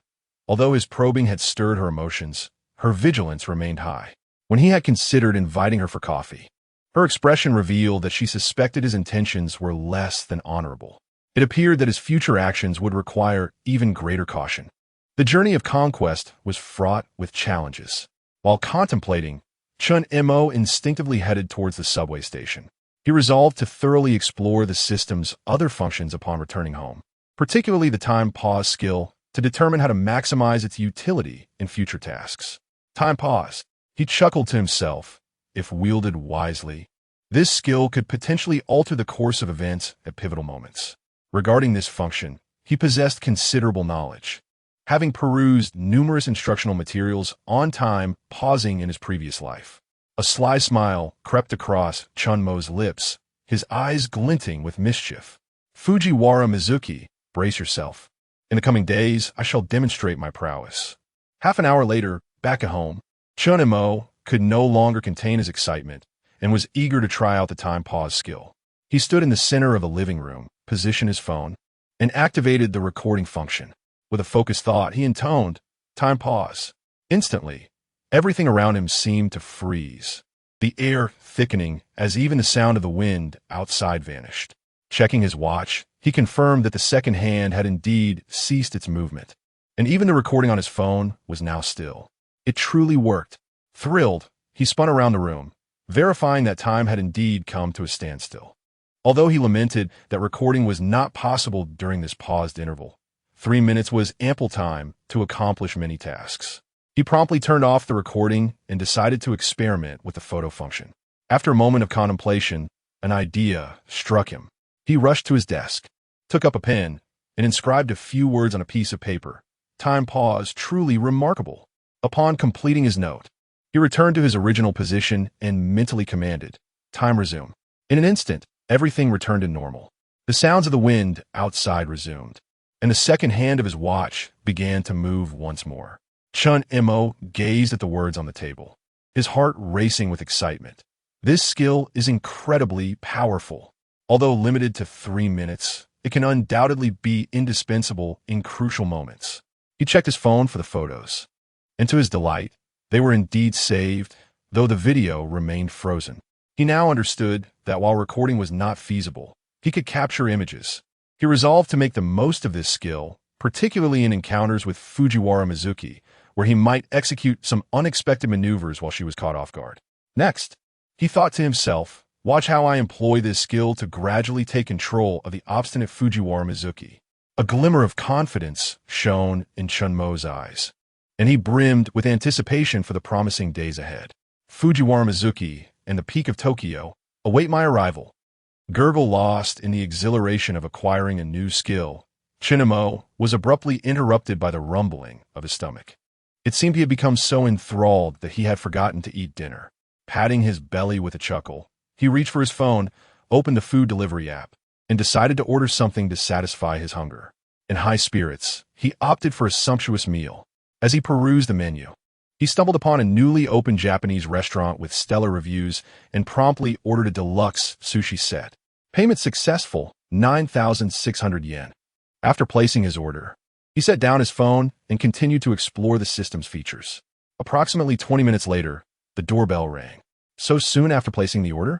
S1: Although his probing had stirred her emotions, her vigilance remained high. When he had considered inviting her for coffee, her expression revealed that she suspected his intentions were less than honorable. It appeared that his future actions would require even greater caution. The journey of conquest was fraught with challenges. While contemplating, Chen Mo instinctively headed towards the subway station. He resolved to thoroughly explore the system's other functions upon returning home, particularly the time pause skill, to determine how to maximize its utility in future tasks. Time pause. He chuckled to himself. If wielded wisely, this skill could potentially alter the course of events at pivotal moments. Regarding this function, he possessed considerable knowledge, having perused numerous instructional materials on time pausing in his previous life. A sly smile crept across Chen Mo's lips, his eyes glinting with mischief. Fujiwara Mizuki, brace yourself. In the coming days, I shall demonstrate my prowess. Half an hour later, back at home, Chen Mo could no longer contain his excitement and was eager to try out the time pause skill. He stood in the center of the living room, positioned his phone, and activated the recording function. With a focused thought, he intoned, "Time pause." Instantly, everything around him seemed to freeze, the air thickening as even the sound of the wind outside vanished. Checking his watch, he confirmed that the second hand had indeed ceased its movement, and even the recording on his phone was now still. It truly worked. Thrilled, he spun around the room, verifying that time had indeed come to a standstill. Although he lamented that recording was not possible during this paused interval, 3 minutes was ample time to accomplish many tasks. He promptly turned off the recording and decided to experiment with the photo function. After a moment of contemplation, an idea struck him. He rushed to his desk, took up a pen, and inscribed a few words on a piece of paper. Time pause, truly remarkable. Upon completing his note, he returned to his original position and mentally commanded, "Time resume." In an instant, everything returned to normal. The sounds of the wind outside resumed, and the second hand of his watch began to move once more. Chen Mo gazed at the words on the table, his heart racing with excitement. This skill is incredibly powerful. Although limited to 3 minutes, it can undoubtedly be indispensable in crucial moments. He checked his phone for the photos, and to his delight, they were indeed saved, though the video remained frozen. He now understood that while recording was not feasible, he could capture images. He resolved to make the most of this skill, particularly in encounters with Fujiwara Mizuki, where he might execute some unexpected maneuvers while she was caught off guard. Next, he thought to himself, watch how I employ this skill to gradually take control of the obstinate Fujiwara Mizuki. A glimmer of confidence shone in Chen Mo's eyes, and he brimmed with anticipation for the promising days ahead. Fujiwara Mizuki and the peak of Tokyo await my arrival. Gurgle lost in the exhilaration of acquiring a new skill, Chen Mo was abruptly interrupted by the rumbling of his stomach. It seemed he had become so enthralled that he had forgotten to eat dinner. Patting his belly with a chuckle, he reached for his phone, opened the food delivery app, and decided to order something to satisfy his hunger. In high spirits, he opted for a sumptuous meal. As he perused the menu, he stumbled upon a newly opened Japanese restaurant with stellar reviews and promptly ordered a deluxe sushi set. Payment successful, 9,600 yen. After placing his order, he set down his phone and continued to explore the system's features. Approximately 20 minutes later, the doorbell rang. So soon after placing the order?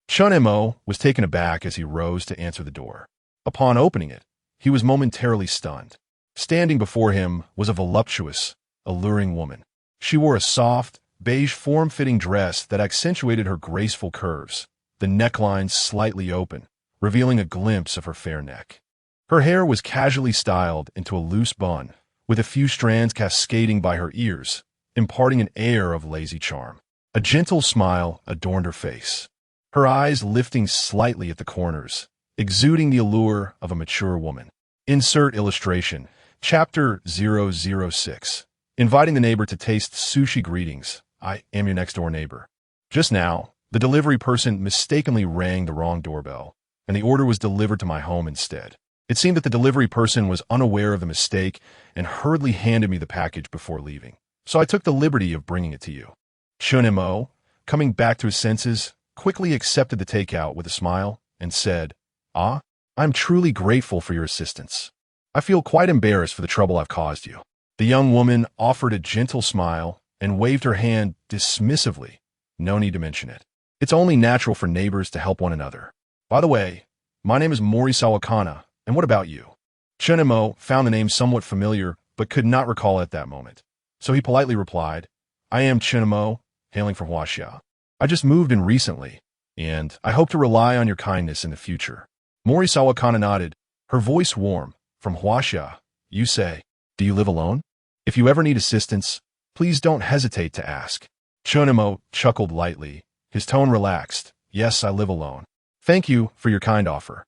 S1: Chen Mo was taken aback as he rose to answer the door. Upon opening it, he was momentarily stunned. Standing before him was a voluptuous, alluring woman. She wore a soft, beige form-fitting dress that accentuated her graceful curves, the neckline slightly open, revealing a glimpse of her fair neck. Her hair was casually styled into a loose bun, with a few strands cascading by her ears, imparting an air of lazy charm. A gentle smile adorned her face, her eyes lifting slightly at the corners, exuding the allure of a mature woman. Insert illustration. Chapter 006. Inviting the neighbor to taste sushi. Greetings, I am your next-door neighbor. Just now, the delivery person mistakenly rang the wrong doorbell, and the order was delivered to my home instead. It seemed that the delivery person was unaware of the mistake and hurriedly handed me the package before leaving, so I took the liberty of bringing it to you. Chen Mo, coming back to his senses, quickly accepted the takeout with a smile and said, I'm truly grateful for your assistance. I feel quite embarrassed for the trouble I've caused you. The young woman offered a gentle smile and waved her hand dismissively. No need to mention it. It's only natural for neighbors to help one another. By the way, my name is Mori Sawakana, and what about you? Chen Mo found the name somewhat familiar, but could not recall it at that moment. So he politely replied, I am Chen Mo, hailing from Huaxia. I just moved in recently, and I hope to rely on your kindness in the future. Mori Sawakana nodded, her voice warm. From Huaxia, you say, do you live alone? If you ever need assistance, please don't hesitate to ask. Chen Mo chuckled lightly, his tone relaxed. Yes, I live alone. Thank you for your kind offer.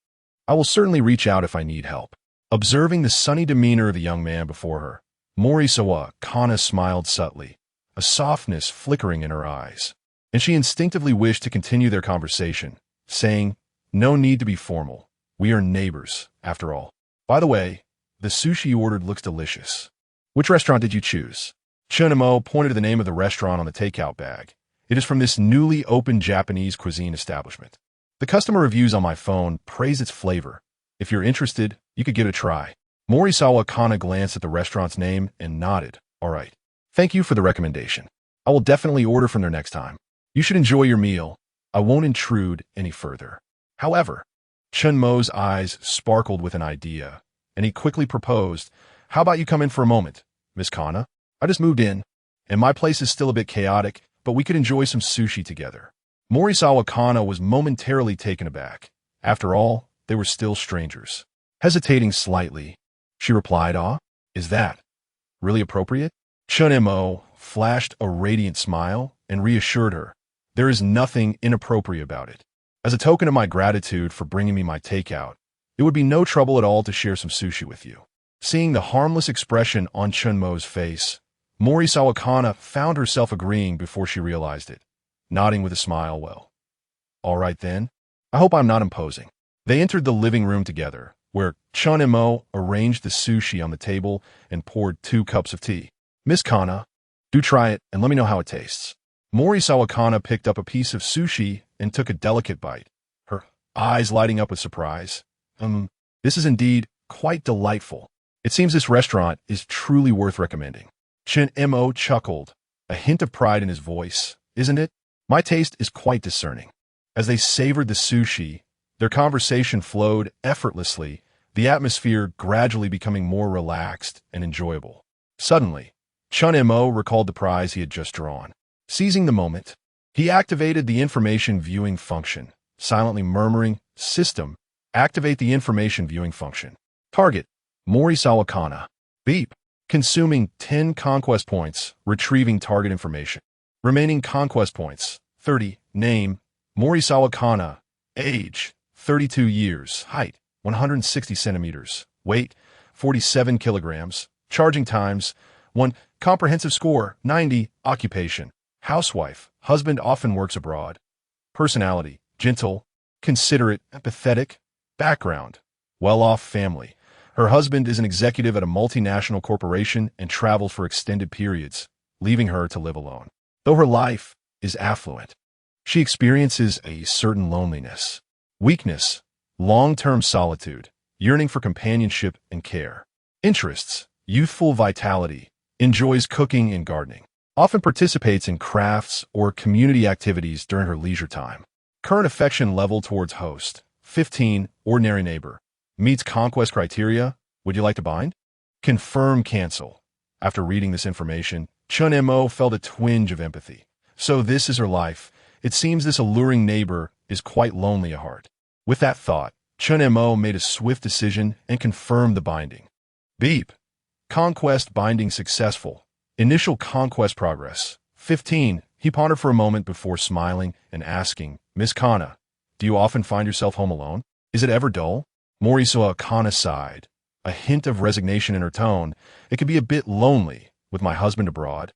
S1: I will certainly reach out if I need help. Observing the sunny demeanor of the young man before her, Mori Sawakana smiled subtly, a softness flickering in her eyes, and she instinctively wished to continue their conversation, saying, no need to be formal. We are neighbors, after all. By the way, the sushi you ordered looks delicious. Which restaurant did you choose? Chen Mo pointed to the name of the restaurant on the takeout bag. It is from this newly opened Japanese cuisine establishment. The customer reviews on my phone praise its flavor. If you're interested, you could give it a try. Mori Sawakana glanced at the restaurant's name and nodded. All right. Thank you for the recommendation. I will definitely order from there next time. You should enjoy your meal. I won't intrude any further. However, Chen Mo's eyes sparkled with an idea, and he quickly proposed, how about you come in for a moment, Miss Kana? I just moved in, and my place is still a bit chaotic, but we could enjoy some sushi together. Mori Sawakana was momentarily taken aback. After all, they were still strangers. Hesitating slightly, she replied, is that really appropriate? Chen Mo flashed a radiant smile and reassured her, there is nothing inappropriate about it. As a token of my gratitude for bringing me my takeout, it would be no trouble at all to share some sushi with you. Seeing the harmless expression on Chen Mo's face, Mori Sawakana found herself agreeing before she realized it, nodding with a smile. Well, all right then. I hope I'm not imposing. They entered the living room together, where Chen Mo arranged the sushi on the table and poured 2 cups of tea. Miss Kana, do try it and let me know how it tastes. Mori Sawakana picked up a piece of sushi and took a delicate bite, her eyes lighting up with surprise. This is indeed quite delightful. It seems this restaurant is truly worth recommending. Chen Mo chuckled, a hint of pride in his voice. Isn't it? My taste is quite discerning. As they savored the sushi, their conversation flowed effortlessly, the atmosphere gradually becoming more relaxed and enjoyable. Suddenly, Chen Mo recalled the prize he had just drawn. Seizing the moment, he activated the information viewing function, silently murmuring, System, activate the information viewing function. Target, Mori Sawakana. Beep. Consuming 10 conquest points, retrieving target information. Remaining conquest points, 30. Name, Mori Sawakana. Age, 32 years. Height, 160 centimeters. Weight, 47 kilograms. Charging times, 1. Comprehensive score, 90. Occupation, housewife. Husband often works abroad. Personality, gentle, considerate, empathetic. Background, well-off family. Her husband is an executive at a multinational corporation and travels for extended periods, leaving her to live alone. Though her life is affluent, she experiences a certain loneliness, weakness, long-term solitude, yearning for companionship and care. Interests, youthful vitality, enjoys cooking and gardening, often participates in crafts or community activities during her leisure time. Current affection level towards host, 15, ordinary neighbor. Meets conquest criteria. Would you like to bind? Confirm cancel. After reading this information, Chen Mo felt a twinge of empathy. So this is her life. It seems this alluring neighbor is quite lonely at heart. With that thought, Chen Mo made a swift decision and confirmed the binding. Beep. Conquest binding successful. Initial conquest progress. 15. He pondered for a moment before smiling and asking, Miss Kana, do you often find yourself home alone? Is it ever dull? Morisawa Kana sighed, a hint of resignation in her tone. It could be a bit lonely with my husband abroad.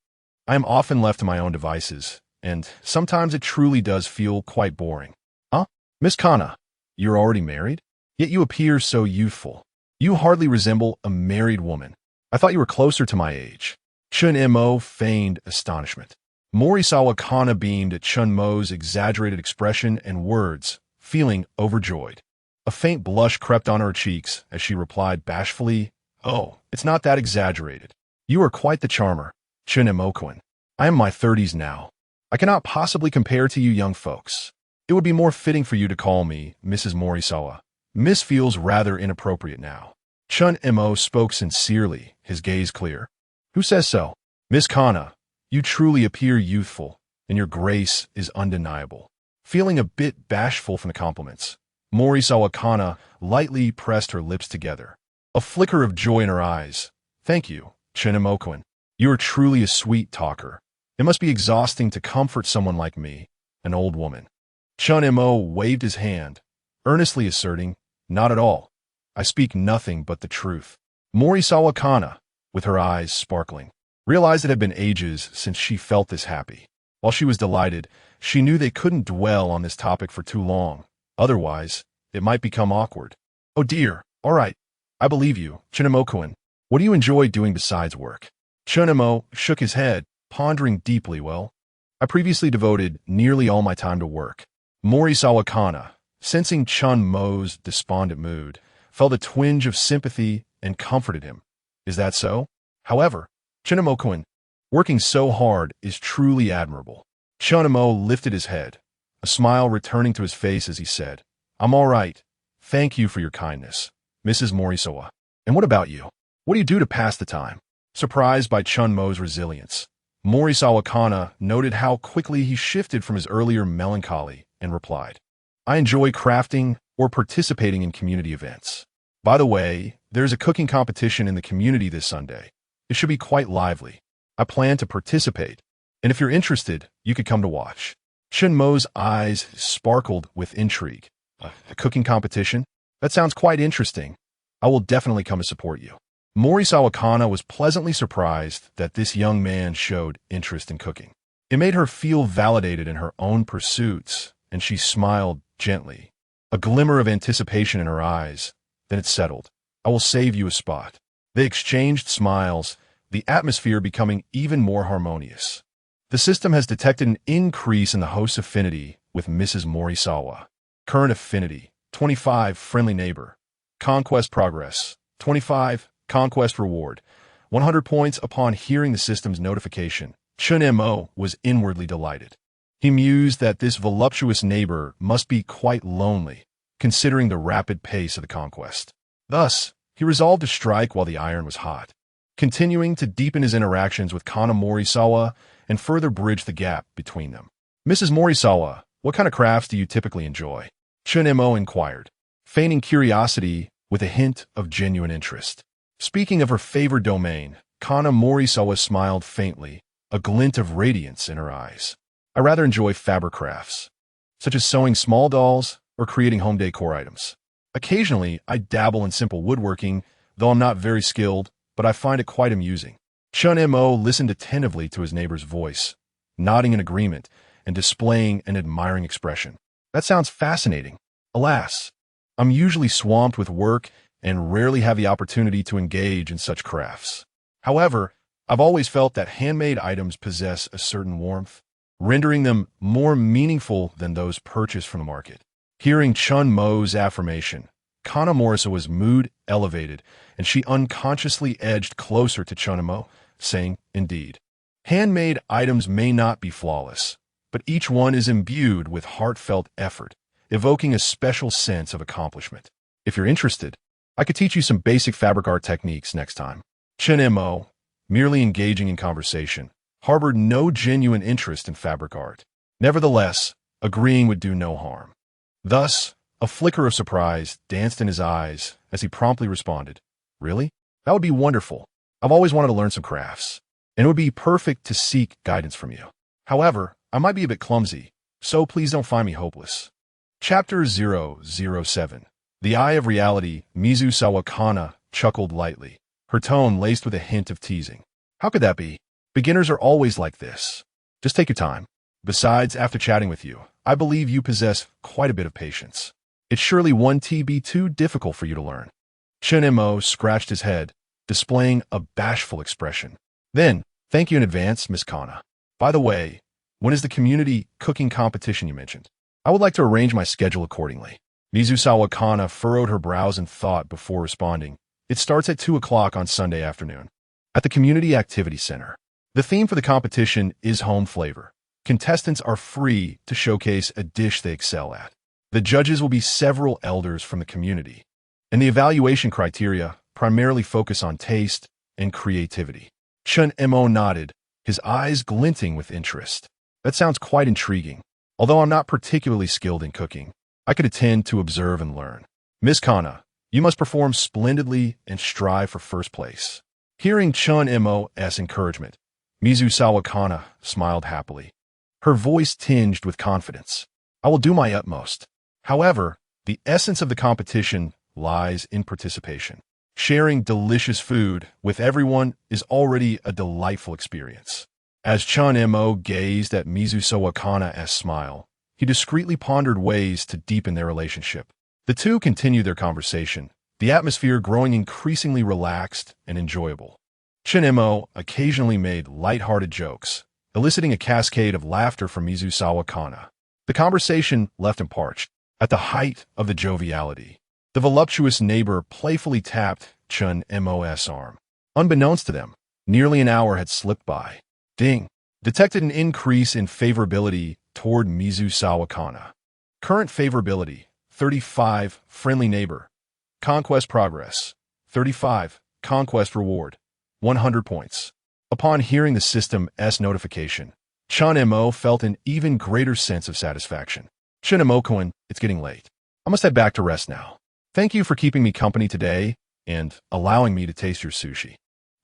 S1: I am often left to my own devices, and sometimes it truly does feel quite boring. Huh? Miss Kana, you're already married? Yet you appear so youthful. You hardly resemble a married woman. I thought you were closer to my age. Chen Mo feigned astonishment. Morisawa Kana beamed at Chen Mo's exaggerated expression and words, feeling overjoyed. A faint blush crept on her cheeks as she replied bashfully, Oh, it's not that exaggerated. You are quite the charmer, Chen Mo-kun. I am in my 30s now. I cannot possibly compare to you young folks. It would be more fitting for you to call me Mrs. Morisawa. Miss feels rather inappropriate now. Chen Mo spoke sincerely, his gaze clear. Who says so? Miss Kana, you truly appear youthful, and your grace is undeniable. Feeling a bit bashful from the compliments, Morisawa Kana lightly pressed her lips together. A flicker of joy in her eyes. Thank you, Chen Mo-kun. You are truly a sweet talker. It must be exhausting to comfort someone like me, an old woman. Chen Mo waved his hand, earnestly asserting, Not at all. I speak nothing but the truth. Morisawa Kana, with her eyes sparkling, realized it had been ages since she felt this happy. While she was delighted, she knew they couldn't dwell on this topic for too long. Otherwise, it might become awkward. Oh dear, all right. I believe you, Chen Mo-kun. What do you enjoy doing besides work? Chen Mo shook his head, pondering deeply. Well, I previously devoted nearly all my time to work. Morisawa Kana, sensing Chen Mo's despondent mood, felt a twinge of sympathy and comforted him. Is that so? However, Chen Mo-kun, working so hard is truly admirable. Chen Mo lifted his head, a smile returning to his face as he said, I'm all right. Thank you for your kindness, Mrs. Morisawa. And what about you? What do you do to pass the time? Surprised by Chen Mo's resilience, Morisawa Kana noted how quickly he shifted from his earlier melancholy and replied, I enjoy crafting or participating in community events. By the way, there's a cooking competition in the community this Sunday. It should be quite lively. I plan to participate, and if you're interested, you could come to watch. Chen Mo's eyes sparkled with intrigue. A cooking competition? That sounds quite interesting. I will definitely come to support you. Morisawa Kana was pleasantly surprised that this young man showed interest in cooking. It made her feel validated in her own pursuits, and she smiled gently, a glimmer of anticipation in her eyes. Then it settled. I will save you a spot. They exchanged smiles, the atmosphere becoming even more harmonious. The system has detected an increase in the host's affinity with Mrs. Morisawa. Current affinity, 25, friendly neighbor. Conquest progress, 25, conquest reward. 100 points upon hearing the system's notification. Chen Mo was inwardly delighted. He mused that this voluptuous neighbor must be quite lonely, considering the rapid pace of the conquest. Thus, he resolved to strike while the iron was hot, continuing to deepen his interactions with Kana Morisawa and further bridge the gap between them. Mrs. Morisawa, what kind of crafts do you typically enjoy? Chen Mo inquired, feigning curiosity with a hint of genuine interest. Speaking of her favored domain, Kana Morisawa smiled faintly, a glint of radiance in her eyes. I rather enjoy fabric crafts, such as sewing small dolls or creating home decor items. Occasionally, I dabble in simple woodworking, though I'm not very skilled, but I find it quite amusing. Chen Mo listened attentively to his neighbor's voice, nodding in agreement and displaying an admiring expression. That sounds fascinating. Alas, I'm usually swamped with work and rarely have the opportunity to engage in such crafts. However, I've always felt that handmade items possess a certain warmth, rendering them more meaningful than those purchased from the market. Hearing Chen Mo's affirmation, Kana Morisawa's mood elevated, and she unconsciously edged closer to Chen Mo, saying, Indeed, handmade items may not be flawless, but each one is imbued with heartfelt effort, evoking a special sense of accomplishment. If you're interested, I could teach you some basic fabric art techniques next time. Chen Mo, merely engaging in conversation, harbored no genuine interest in fabric art. Nevertheless, agreeing would do no harm. Thus, a flicker of surprise danced in his eyes as he promptly responded, Really? That would be wonderful. I've always wanted to learn some crafts, and it would be perfect to seek guidance from you. However, I might be a bit clumsy, so please don't find me hopeless. Chapter 007. The Eye of Reality. Mizusawa Kana chuckled lightly, her tone laced with a hint of teasing. How could that be? Beginners are always like this. Just take your time. Besides, after chatting with you, I believe you possess quite a bit of patience. It surely won't be too difficult for you to learn. Chen Mo scratched his head, displaying a bashful expression. Then, thank you in advance, Miss Kana. By the way, when is the community cooking competition you mentioned? I would like to arrange my schedule accordingly. Mizusawa Kana furrowed her brows in thought before responding. It starts at 2 o'clock on Sunday afternoon. At the Community Activity Center. The theme for the competition is home flavor. Contestants are free to showcase a dish they excel at. The judges will be several elders from the community, and the evaluation criteria primarily focus on taste and creativity. Chen Mo nodded, his eyes glinting with interest. That sounds quite intriguing. Although I'm not particularly skilled in cooking, I could attend to observe and learn. Miss Kana, you must perform splendidly and strive for first place. Hearing Chen Mo's encouragement, Mizusawa Kana smiled happily, her voice tinged with confidence. I will do my utmost. However, the essence of the competition lies in participation. Sharing delicious food with everyone is already a delightful experience. As Chen Mo gazed at Mizusawa Kana's smile, he discreetly pondered ways to deepen their relationship. The two continued their conversation, the atmosphere growing increasingly relaxed and enjoyable. Chen Mo occasionally made light-hearted jokes, eliciting a cascade of laughter from Mizusawa Kana. The conversation left him parched. At the height of the joviality, the voluptuous neighbor playfully tapped Chen Mo's arm. Unbeknownst to them, nearly an hour had slipped by. Ding! Detected an increase in favorability toward Mizusawa Kana. Current favorability, 35, friendly neighbor. Conquest progress, 35, conquest reward, 100 points. Upon hearing the system's notification, Chen Mo felt an even greater sense of satisfaction. Chen Mo-kun, it's getting late. I must head back to rest now. Thank you for keeping me company today and allowing me to taste your sushi.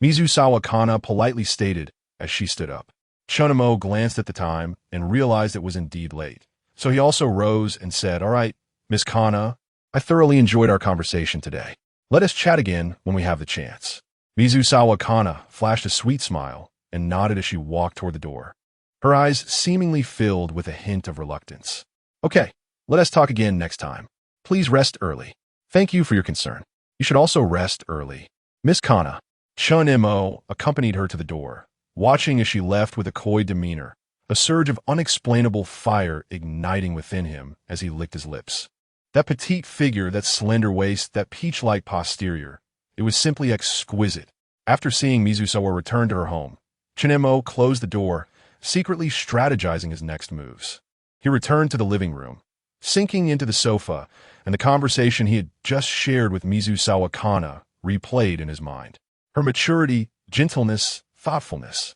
S1: Mizusawa Kana politely stated as she stood up. Chen Mo glanced at the time and realized it was indeed late. So he also rose and said, "All right, Miss Kana, I thoroughly enjoyed our conversation today. Let us chat again when we have the chance." Mizusawa Kana flashed a sweet smile and nodded as she walked toward the door. Her eyes seemingly filled with a hint of reluctance. "Okay, let us talk again next time. Please rest early. Thank you for your concern. You should also rest early." Miss Kana. Chen Mo accompanied her to the door, watching as she left with a coy demeanor, a surge of unexplainable fire igniting within him as he licked his lips. That petite figure, that slender waist, that peach-like posterior, it was simply exquisite. After seeing Mizusawa return to her home, Chen Mo closed the door, secretly strategizing his next moves. He returned to the living room, sinking into the sofa, and the conversation he had just shared with Mizusawa Kana replayed in his mind. Her maturity, gentleness, thoughtfulness,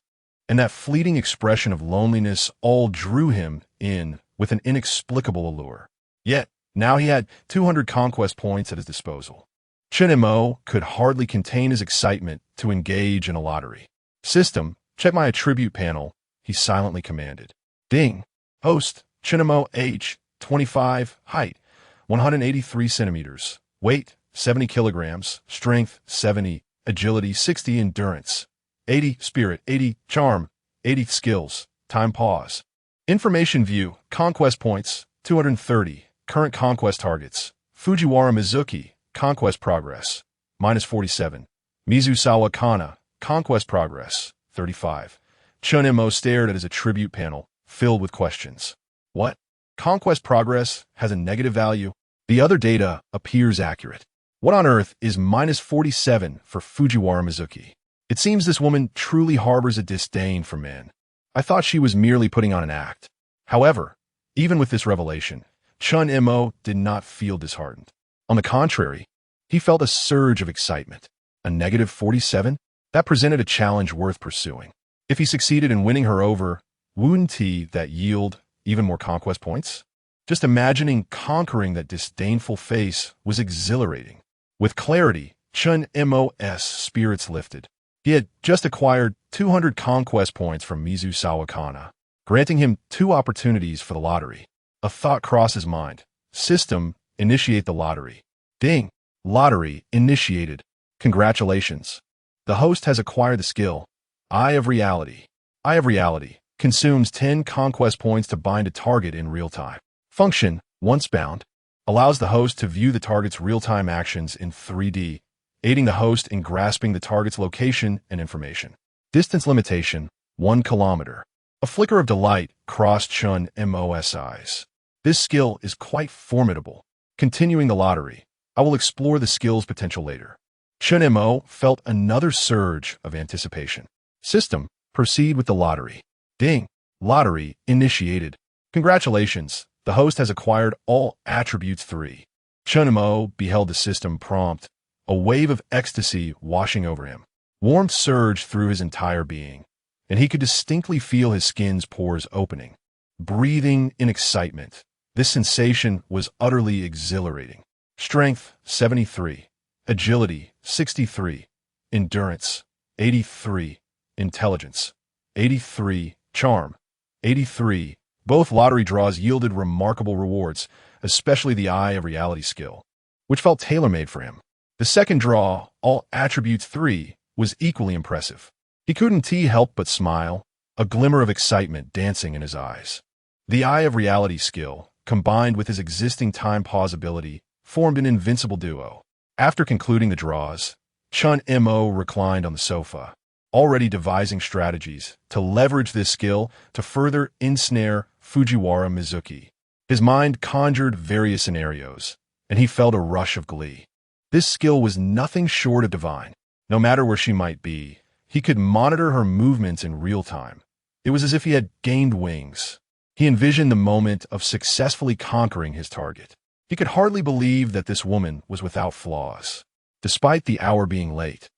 S1: and that fleeting expression of loneliness all drew him in with an inexplicable allure. Yet, now he had 200 conquest points at his disposal. Chen Mo could hardly contain his excitement to engage in a lottery. "System, check my attribute panel," he silently commanded. Ding! Host, Chen Mo, age, 25, height, 183 centimeters, weight, 70 kilograms, strength, 70, agility, 60, endurance, 80, spirit, 80, charm, 80, skills, time pause. Information view, conquest points, 230, current conquest targets, Fujiwara Mizuki, conquest progress, minus 47, Mizusawa Kana, conquest progress, 35. Chen Mo stared at his attribute panel, filled with questions. What? Conquest progress has a negative value? The other data appears accurate. What on earth is minus 47 for Fujiwara Mizuki? It seems this woman truly harbors a disdain for men. I thought she was merely putting on an act. However, even with this revelation, Chen Mo did not feel disheartened. On the contrary, he felt a surge of excitement. A negative 47? That presented a challenge worth pursuing. If he succeeded in winning her over, wouldn't that yield even more conquest points? Just imagining conquering that disdainful face was exhilarating. With clarity, Chen Mo's spirits lifted. He had just acquired 200 conquest points from Mizu Sawakana, granting him 2 opportunities for the lottery. A thought crossed his mind. System, initiate the lottery. Ding! Lottery initiated. Congratulations. The host has acquired the skill. Eye of Reality. Eye of Reality consumes 10 conquest points to bind a target in real time. Function, once bound, allows the host to view the target's real-time actions in 3D, aiding the host in grasping the target's location and information. Distance limitation, 1 kilometer. A flicker of delight crossed Chen Mo's eyes. This skill is quite formidable. Continuing the lottery, I will explore the skill's potential later. Chen Mo felt another surge of anticipation. System, proceed with the lottery. Ding! Lottery initiated. Congratulations, the host has acquired all attributes 3. Chen Mo beheld the system prompt, a wave of ecstasy washing over him. Warmth surged through his entire being, and he could distinctly feel his skin's pores opening. Breathing in excitement, this sensation was utterly exhilarating. Strength, 73. Agility, 63. Endurance, 83. Intelligence, 83. Charm, 83. Both lottery draws yielded remarkable rewards, especially the Eye of Reality skill, which felt tailor-made for him. The second draw, all attributes 3, was equally impressive. He couldn't help but smile, a glimmer of excitement dancing in his eyes. The Eye of Reality skill, combined with his existing time pause ability, formed an invincible duo. After concluding the draws, Chen Mo reclined on the sofa, already devising strategies to leverage this skill to further ensnare Fujiwara Mizuki. His mind conjured various scenarios, and he felt a rush of glee. This skill was nothing short of divine. No matter where she might be, he could monitor her movements in real time. It was as if he had gained wings. He envisioned the moment of successfully conquering his target. He could hardly believe that this woman was without flaws. Despite the hour being late,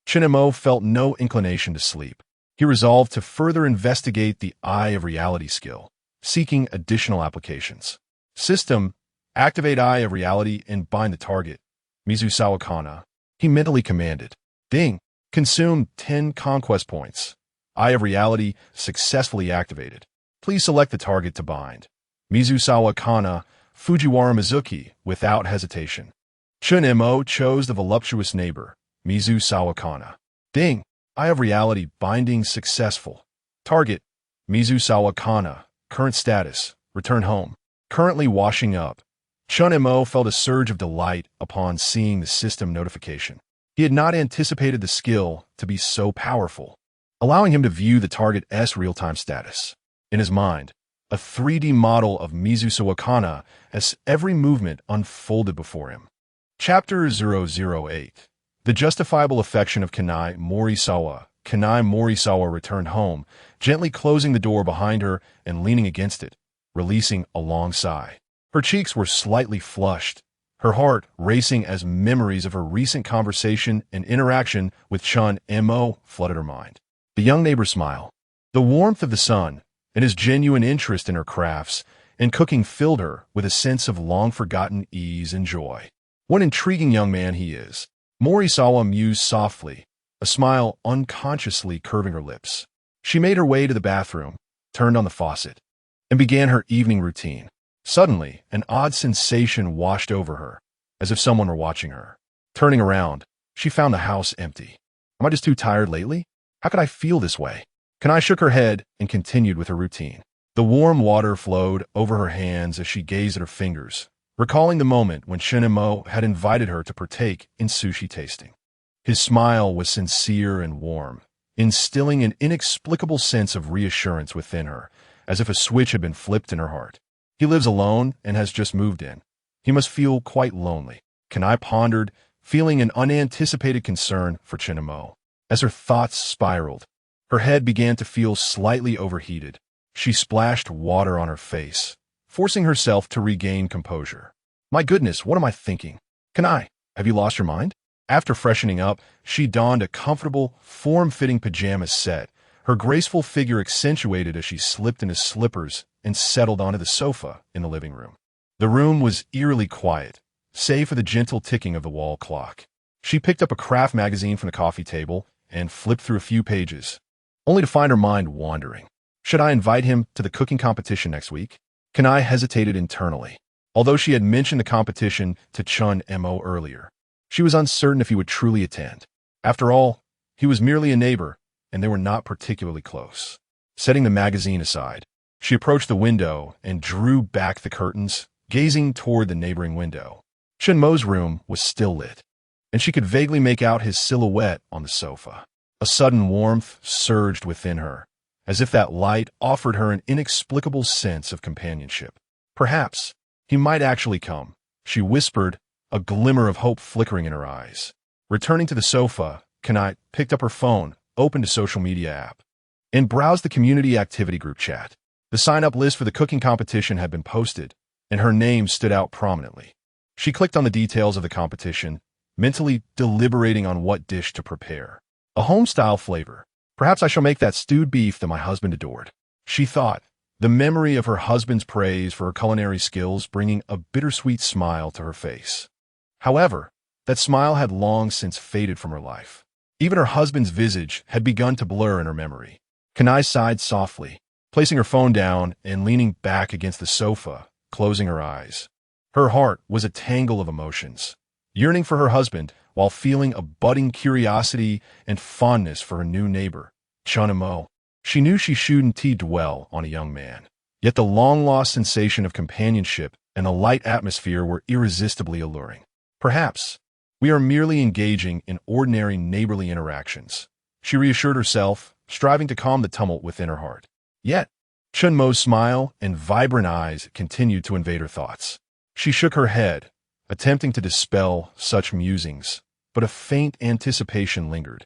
S1: Chen Mo felt no inclination to sleep. He resolved to further investigate the Eye of Reality skill, seeking additional applications. System, activate Eye of Reality and bind the target. Mizu Sawakana, he mentally commanded. Ding! Consume 10 conquest points. Eye of Reality successfully activated. Please select the target to bind. Mizu Sawakana, Fujiwara Mizuki, without hesitation. Chen Mo chose the voluptuous neighbor, Mizu Sawakana. Ding! Eye of Reality binding successful. Target, Mizu Sawakana. Current status, return home. Currently washing up. Chen Mo felt a surge of delight upon seeing the system notification. He had not anticipated the skill to be so powerful, allowing him to view the target's real-time status. In his mind, a 3D model of Mizu Sawakana as every movement unfolded before him. Chapter 008. The justifiable affection of Kanai Morisawa. Kanai Morisawa returned home, gently closing the door behind her and leaning against it, releasing a long sigh. Her cheeks were slightly flushed, her heart racing as memories of her recent conversation and interaction with Chen Mo flooded her mind. The young neighbor smiled. The warmth of the sun and his genuine interest in her crafts and cooking filled her with a sense of long-forgotten ease and joy. What an intriguing young man he is. Morisawa mused softly, a smile unconsciously curving her lips. She made her way to the bathroom, turned on the faucet, and began her evening routine. Suddenly, an odd sensation washed over her, as if someone were watching her. Turning around, she found the house empty. Am I just too tired lately? How could I feel this way? Kanai shook her head and continued with her routine. The warm water flowed over her hands as she gazed at her fingers, recalling the moment when Chen Mo had invited her to partake in sushi tasting. His smile was sincere and warm, instilling an inexplicable sense of reassurance within her, as if a switch had been flipped in her heart. He lives alone and has just moved in. He must feel quite lonely. Kanai pondered, feeling an unanticipated concern for Chen Mo. As her thoughts spiraled, her head began to feel slightly overheated. She splashed water on her face, forcing herself to regain composure. My goodness, what am I thinking? Kanai, have you lost your mind? After freshening up, she donned a comfortable, form-fitting pajama set, her graceful figure accentuated as she slipped into slippers and settled onto the sofa in the living room. The room was eerily quiet, save for the gentle ticking of the wall clock. She picked up a craft magazine from the coffee table and flipped through a few pages, only to find her mind wandering. Should I invite him to the cooking competition next week? Kanai hesitated internally. Although she had mentioned the competition to Chen Mo earlier, she was uncertain if he would truly attend. After all, he was merely a neighbor, and they were not particularly close. Setting the magazine aside, she approached the window and drew back the curtains, gazing toward the neighboring window. Chen Mo's room was still lit, and she could vaguely make out his silhouette on the sofa. A sudden warmth surged within her, as if that light offered her an inexplicable sense of companionship. Perhaps he might actually come, she whispered, a glimmer of hope flickering in her eyes. Returning to the sofa, Kanai picked up her phone, opened a social media app, and browsed the community activity group chat. The sign-up list for the cooking competition had been posted, and her name stood out prominently. She clicked on the details of the competition, mentally deliberating on what dish to prepare. A home-style flavor. Perhaps I shall make that stewed beef that my husband adored, she thought, the memory of her husband's praise for her culinary skills bringing a bittersweet smile to her face. However, that smile had long since faded from her life. Even her husband's visage had begun to blur in her memory. Kanai sighed softly, placing her phone down and leaning back against the sofa, closing her eyes. Her heart was a tangle of emotions, yearning for her husband while feeling a budding curiosity and fondness for her new neighbor, Chen Mo. She knew she shouldn't dwell on a young man, yet the long-lost sensation of companionship and the light atmosphere were irresistibly alluring. Perhaps we are merely engaging in ordinary neighborly interactions, she reassured herself, striving to calm the tumult within her heart. Yet, Chen Mo's smile and vibrant eyes continued to invade her thoughts. She shook her head, attempting to dispel such musings, but a faint anticipation lingered,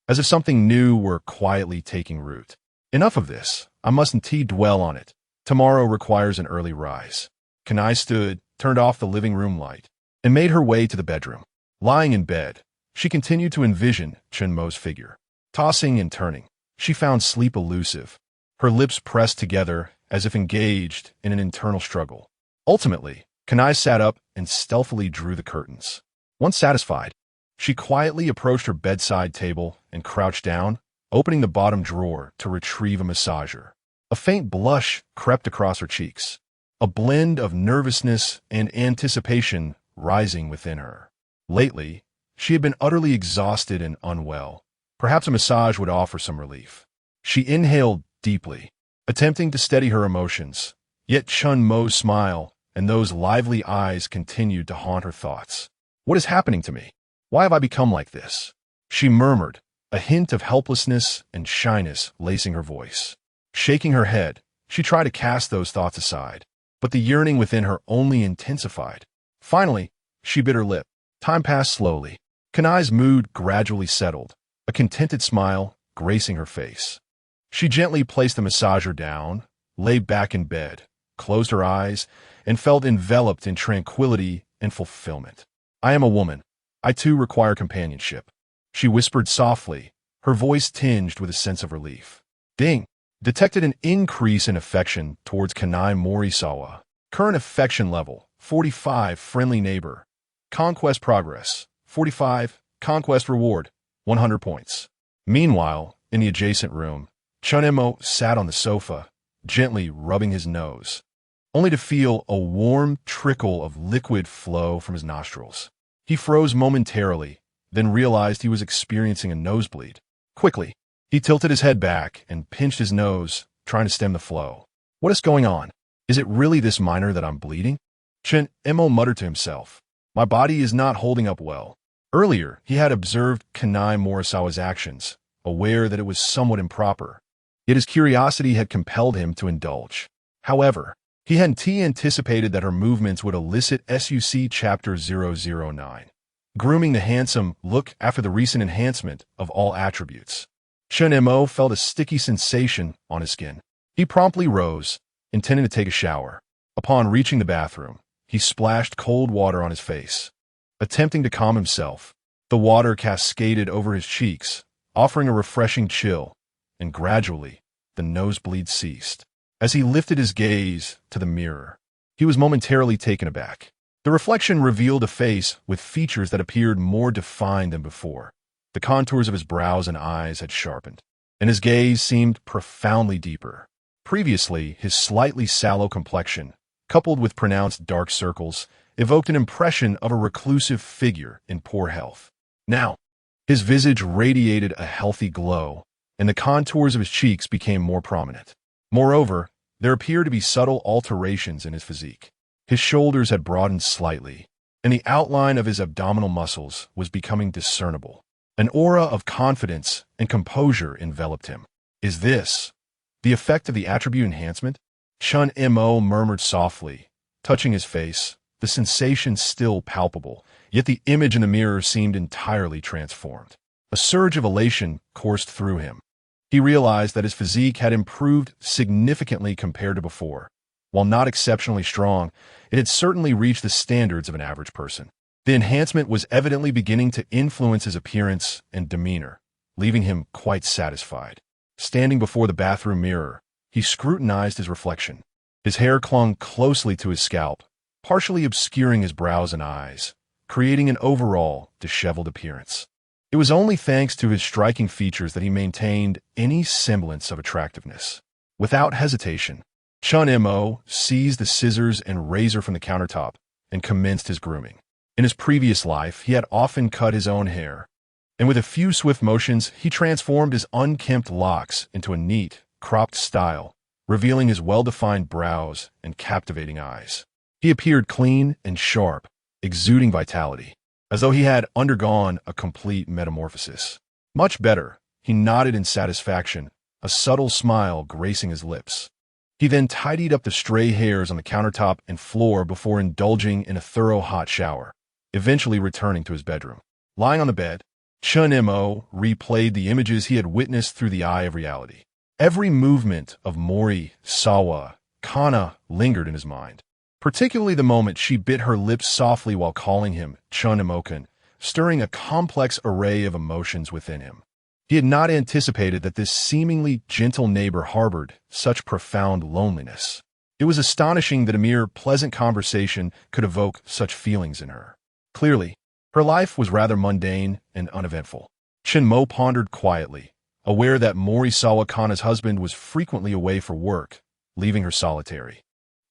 S1: as if something new were quietly taking root. Enough of this. I mustn't dwell on it. Tomorrow requires an early rise. Kanai stood, turned off the living room light, and made her way to the bedroom. Lying in bed, she continued to envision Chen Mo's figure. Tossing and turning, she found sleep elusive, her lips pressed together as if engaged in an internal struggle. Ultimately, Kanai sat up and stealthily drew the curtains. Once satisfied, she quietly approached her bedside table and crouched down, opening the bottom drawer to retrieve a massager. A faint blush crept across her cheeks, a blend of nervousness and anticipation rising within her. Lately, she had been utterly exhausted and unwell. Perhaps a massage would offer some relief. She inhaled deeply, attempting to steady her emotions, yet Chen Mo's smile and those lively eyes continued to haunt her thoughts. What is happening to me? Why have I become like this? She murmured, a hint of helplessness and shyness lacing her voice. Shaking her head, she tried to cast those thoughts aside, but the yearning within her only intensified. Finally, she bit her lip. Time passed slowly. Kanai's mood gradually settled, a contented smile gracing her face. She gently placed the massager down, lay back in bed, closed her eyes, and felt enveloped in tranquility and fulfillment. I am a woman. I too require companionship, she whispered softly, her voice tinged with a sense of relief. Ding! Detected an increase in affection towards Kanai Morisawa. Current affection level, 45, friendly neighbor. Conquest progress, 45, conquest reward, 100 points. Meanwhile, in the adjacent room, Chen Mo sat on the sofa, gently rubbing his nose, only to feel a warm trickle of liquid flow from his nostrils. He froze momentarily, then realized he was experiencing a nosebleed. Quickly, he tilted his head back and pinched his nose, trying to stem the flow. What is going on? Is it really this minor that I'm bleeding? Chen Mo muttered to himself. My body is not holding up well. Earlier, he had observed Kanai Morisawa's actions, aware that it was somewhat improper. Yet his curiosity had compelled him to indulge. However, he hadn't anticipated that her movements would elicit SUC Chapter 009. Grooming the handsome look after the recent enhancement of all attributes. Chen Mo felt a sticky sensation on his skin. He promptly rose, intending to take a shower. Upon reaching the bathroom, he splashed cold water on his face. Attempting to calm himself, the water cascaded over his cheeks, offering a refreshing chill, and gradually, the nosebleed ceased. As he lifted his gaze to the mirror, he was momentarily taken aback. The reflection revealed a face with features that appeared more defined than before. The contours of his brows and eyes had sharpened, and his gaze seemed profoundly deeper. Previously, his slightly sallow complexion, coupled with pronounced dark circles, evoked an impression of a reclusive figure in poor health. Now, his visage radiated a healthy glow, and the contours of his cheeks became more prominent. Moreover, there appeared to be subtle alterations in his physique. His shoulders had broadened slightly, and the outline of his abdominal muscles was becoming discernible. An aura of confidence and composure enveloped him. Is this the effect of the attribute enhancement? Chen Mo murmured softly, touching his face, the sensation still palpable, yet the image in the mirror seemed entirely transformed. A surge of elation coursed through him. He realized that his physique had improved significantly compared to before. While not exceptionally strong, it had certainly reached the standards of an average person. The enhancement was evidently beginning to influence his appearance and demeanor, leaving him quite satisfied. Standing before the bathroom mirror, he scrutinized his reflection. His hair clung closely to his scalp, partially obscuring his brows and eyes, creating an overall disheveled appearance. It was only thanks to his striking features that he maintained any semblance of attractiveness. Without hesitation, Chen Mo seized the scissors and razor from the countertop and commenced his grooming. In his previous life, he had often cut his own hair, and with a few swift motions, he transformed his unkempt locks into a neat, cropped style, revealing his well-defined brows and captivating eyes. He appeared clean and sharp, exuding vitality, as though he had undergone a complete metamorphosis. Much better, he nodded in satisfaction, a subtle smile gracing his lips. He then tidied up the stray hairs on the countertop and floor before indulging in a thorough hot shower, eventually returning to his bedroom. Lying on the bed, Chen Mo replayed the images he had witnessed through the eye of reality. Every movement of Mori Sawa Kana lingered in his mind, particularly the moment she bit her lips softly while calling him Chen Mo-kun, stirring a complex array of emotions within him. He had not anticipated that this seemingly gentle neighbor harbored such profound loneliness. It was astonishing that a mere pleasant conversation could evoke such feelings in her. Clearly, her life was rather mundane and uneventful. Chen Mo pondered quietly, aware that Morisawa Kana's husband was frequently away for work, leaving her solitary.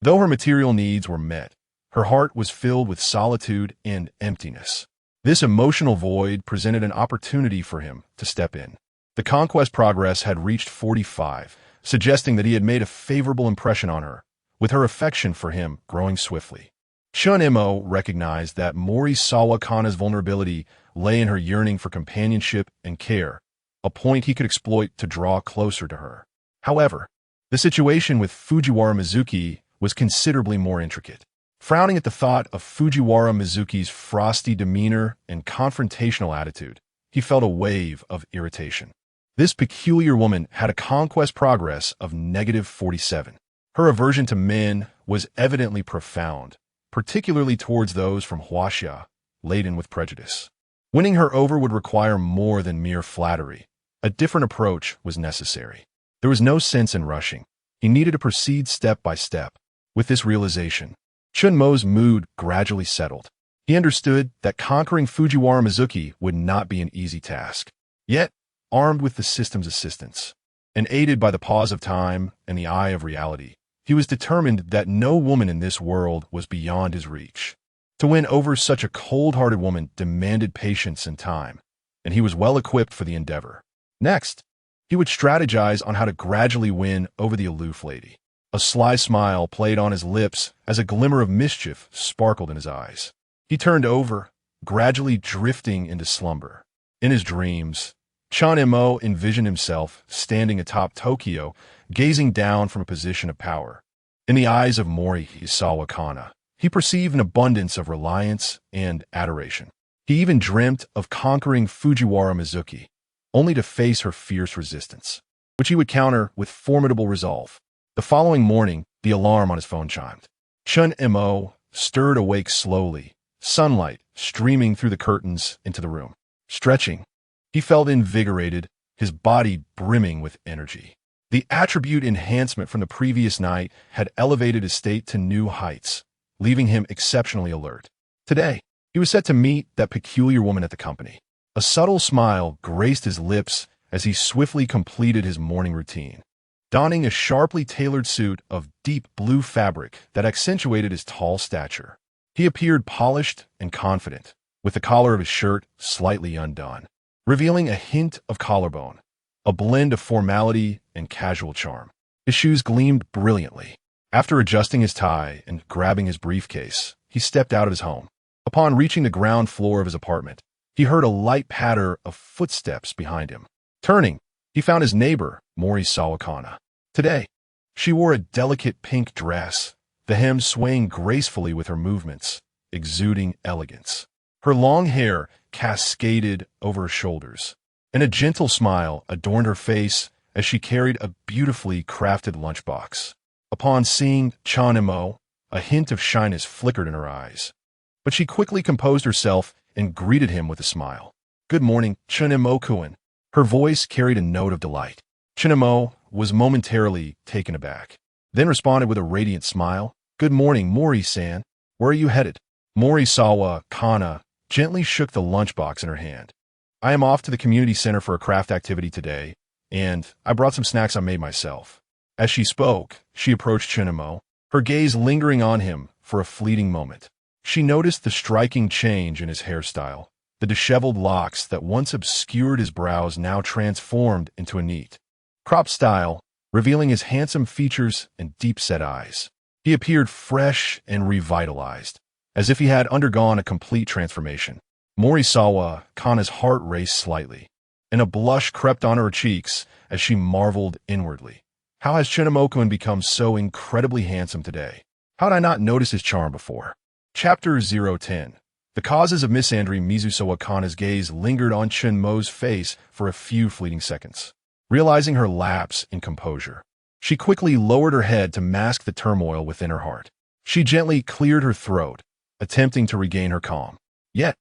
S1: Though her material needs were met, her heart was filled with solitude and emptiness. This emotional void presented an opportunity for him to step in. The conquest progress had reached 45, suggesting that he had made a favorable impression on her, with her affection for him growing swiftly. Chen Mo recognized that Morisawa Kana's vulnerability lay in her yearning for companionship and care, a point he could exploit to draw closer to her. However, the situation with Fujiwara Mizuki was considerably more intricate. Frowning at the thought of Fujiwara Mizuki's frosty demeanor and confrontational attitude, he felt a wave of irritation. This peculiar woman had a conquest progress of -47. Her aversion to men was evidently profound, particularly towards those from Huaxia, laden with prejudice. Winning her over would require more than mere flattery. A different approach was necessary. There was no sense in rushing. He needed to proceed step by step. With this realization, Chen Mo's mood gradually settled. He understood that conquering Fujiwara Mizuki would not be an easy task. Yet, armed with the system's assistance, and aided by the pause of time and the eye of reality, he was determined that no woman in this world was beyond his reach. To win over such a cold-hearted woman demanded patience and time, and he was well equipped for the endeavor. Next, he would strategize on how to gradually win over the aloof lady. A sly smile played on his lips as a glimmer of mischief sparkled in his eyes. He turned over, gradually drifting into slumber. In his dreams, Chen Mo envisioned himself standing atop Tokyo, gazing down from a position of power. In the eyes of Morisawa Kana, he perceived an abundance of reliance and adoration. He even dreamt of conquering Fujiwara Mizuki, only to face her fierce resistance, which he would counter with formidable resolve. The following morning, the alarm on his phone chimed. Chen Mo stirred awake slowly, sunlight streaming through the curtains into the room. Stretching, he felt invigorated, his body brimming with energy. The attribute enhancement from the previous night had elevated his state to new heights, leaving him exceptionally alert. Today, he was set to meet that peculiar woman at the company. A subtle smile graced his lips as he swiftly completed his morning routine. Donning a sharply tailored suit of deep blue fabric that accentuated his tall stature, he appeared polished and confident, with the collar of his shirt slightly undone, revealing a hint of collarbone, a blend of formality and casual charm. His shoes gleamed brilliantly. After adjusting his tie and grabbing his briefcase, he stepped out of his home. Upon reaching the ground floor of his apartment, he heard a light patter of footsteps behind him. Turning, he found his neighbor, Mori Sawakana. Today, she wore a delicate pink dress, the hem swaying gracefully with her movements, exuding elegance. Her long hair cascaded over her shoulders, and a gentle smile adorned her face as she carried a beautifully crafted lunchbox. Upon seeing Chen Mo, a hint of shyness flickered in her eyes, but she quickly composed herself and greeted him with a smile. "Good morning, Chen Mo-kun." Her voice carried a note of delight. Chen Mo was momentarily taken aback, then responded with a radiant smile. "Good morning, Mori-san. Where are you headed?" Morisawa Kana gently shook the lunchbox in her hand. "I am off to the community center for a craft activity today, and I brought some snacks I made myself." As she spoke, she approached Chen Mo, her gaze lingering on him for a fleeting moment. She noticed the striking change in his hairstyle. The disheveled locks that once obscured his brows now transformed into a neat, cropped style, revealing his handsome features and deep-set eyes. He appeared fresh and revitalized, as if he had undergone a complete transformation. Morisawa Kana's heart raced slightly, and a blush crept onto her cheeks as she marveled inwardly. How has Chen-mo-kun become so incredibly handsome today? How did I not notice his charm before? Chapter 010. The causes of misandry. Mizusawa Kana's gaze lingered on Chen Mo's face for a few fleeting seconds. Realizing her lapse in composure, she quickly lowered her head to mask the turmoil within her heart. She gently cleared her throat, attempting to regain her calm. Yet,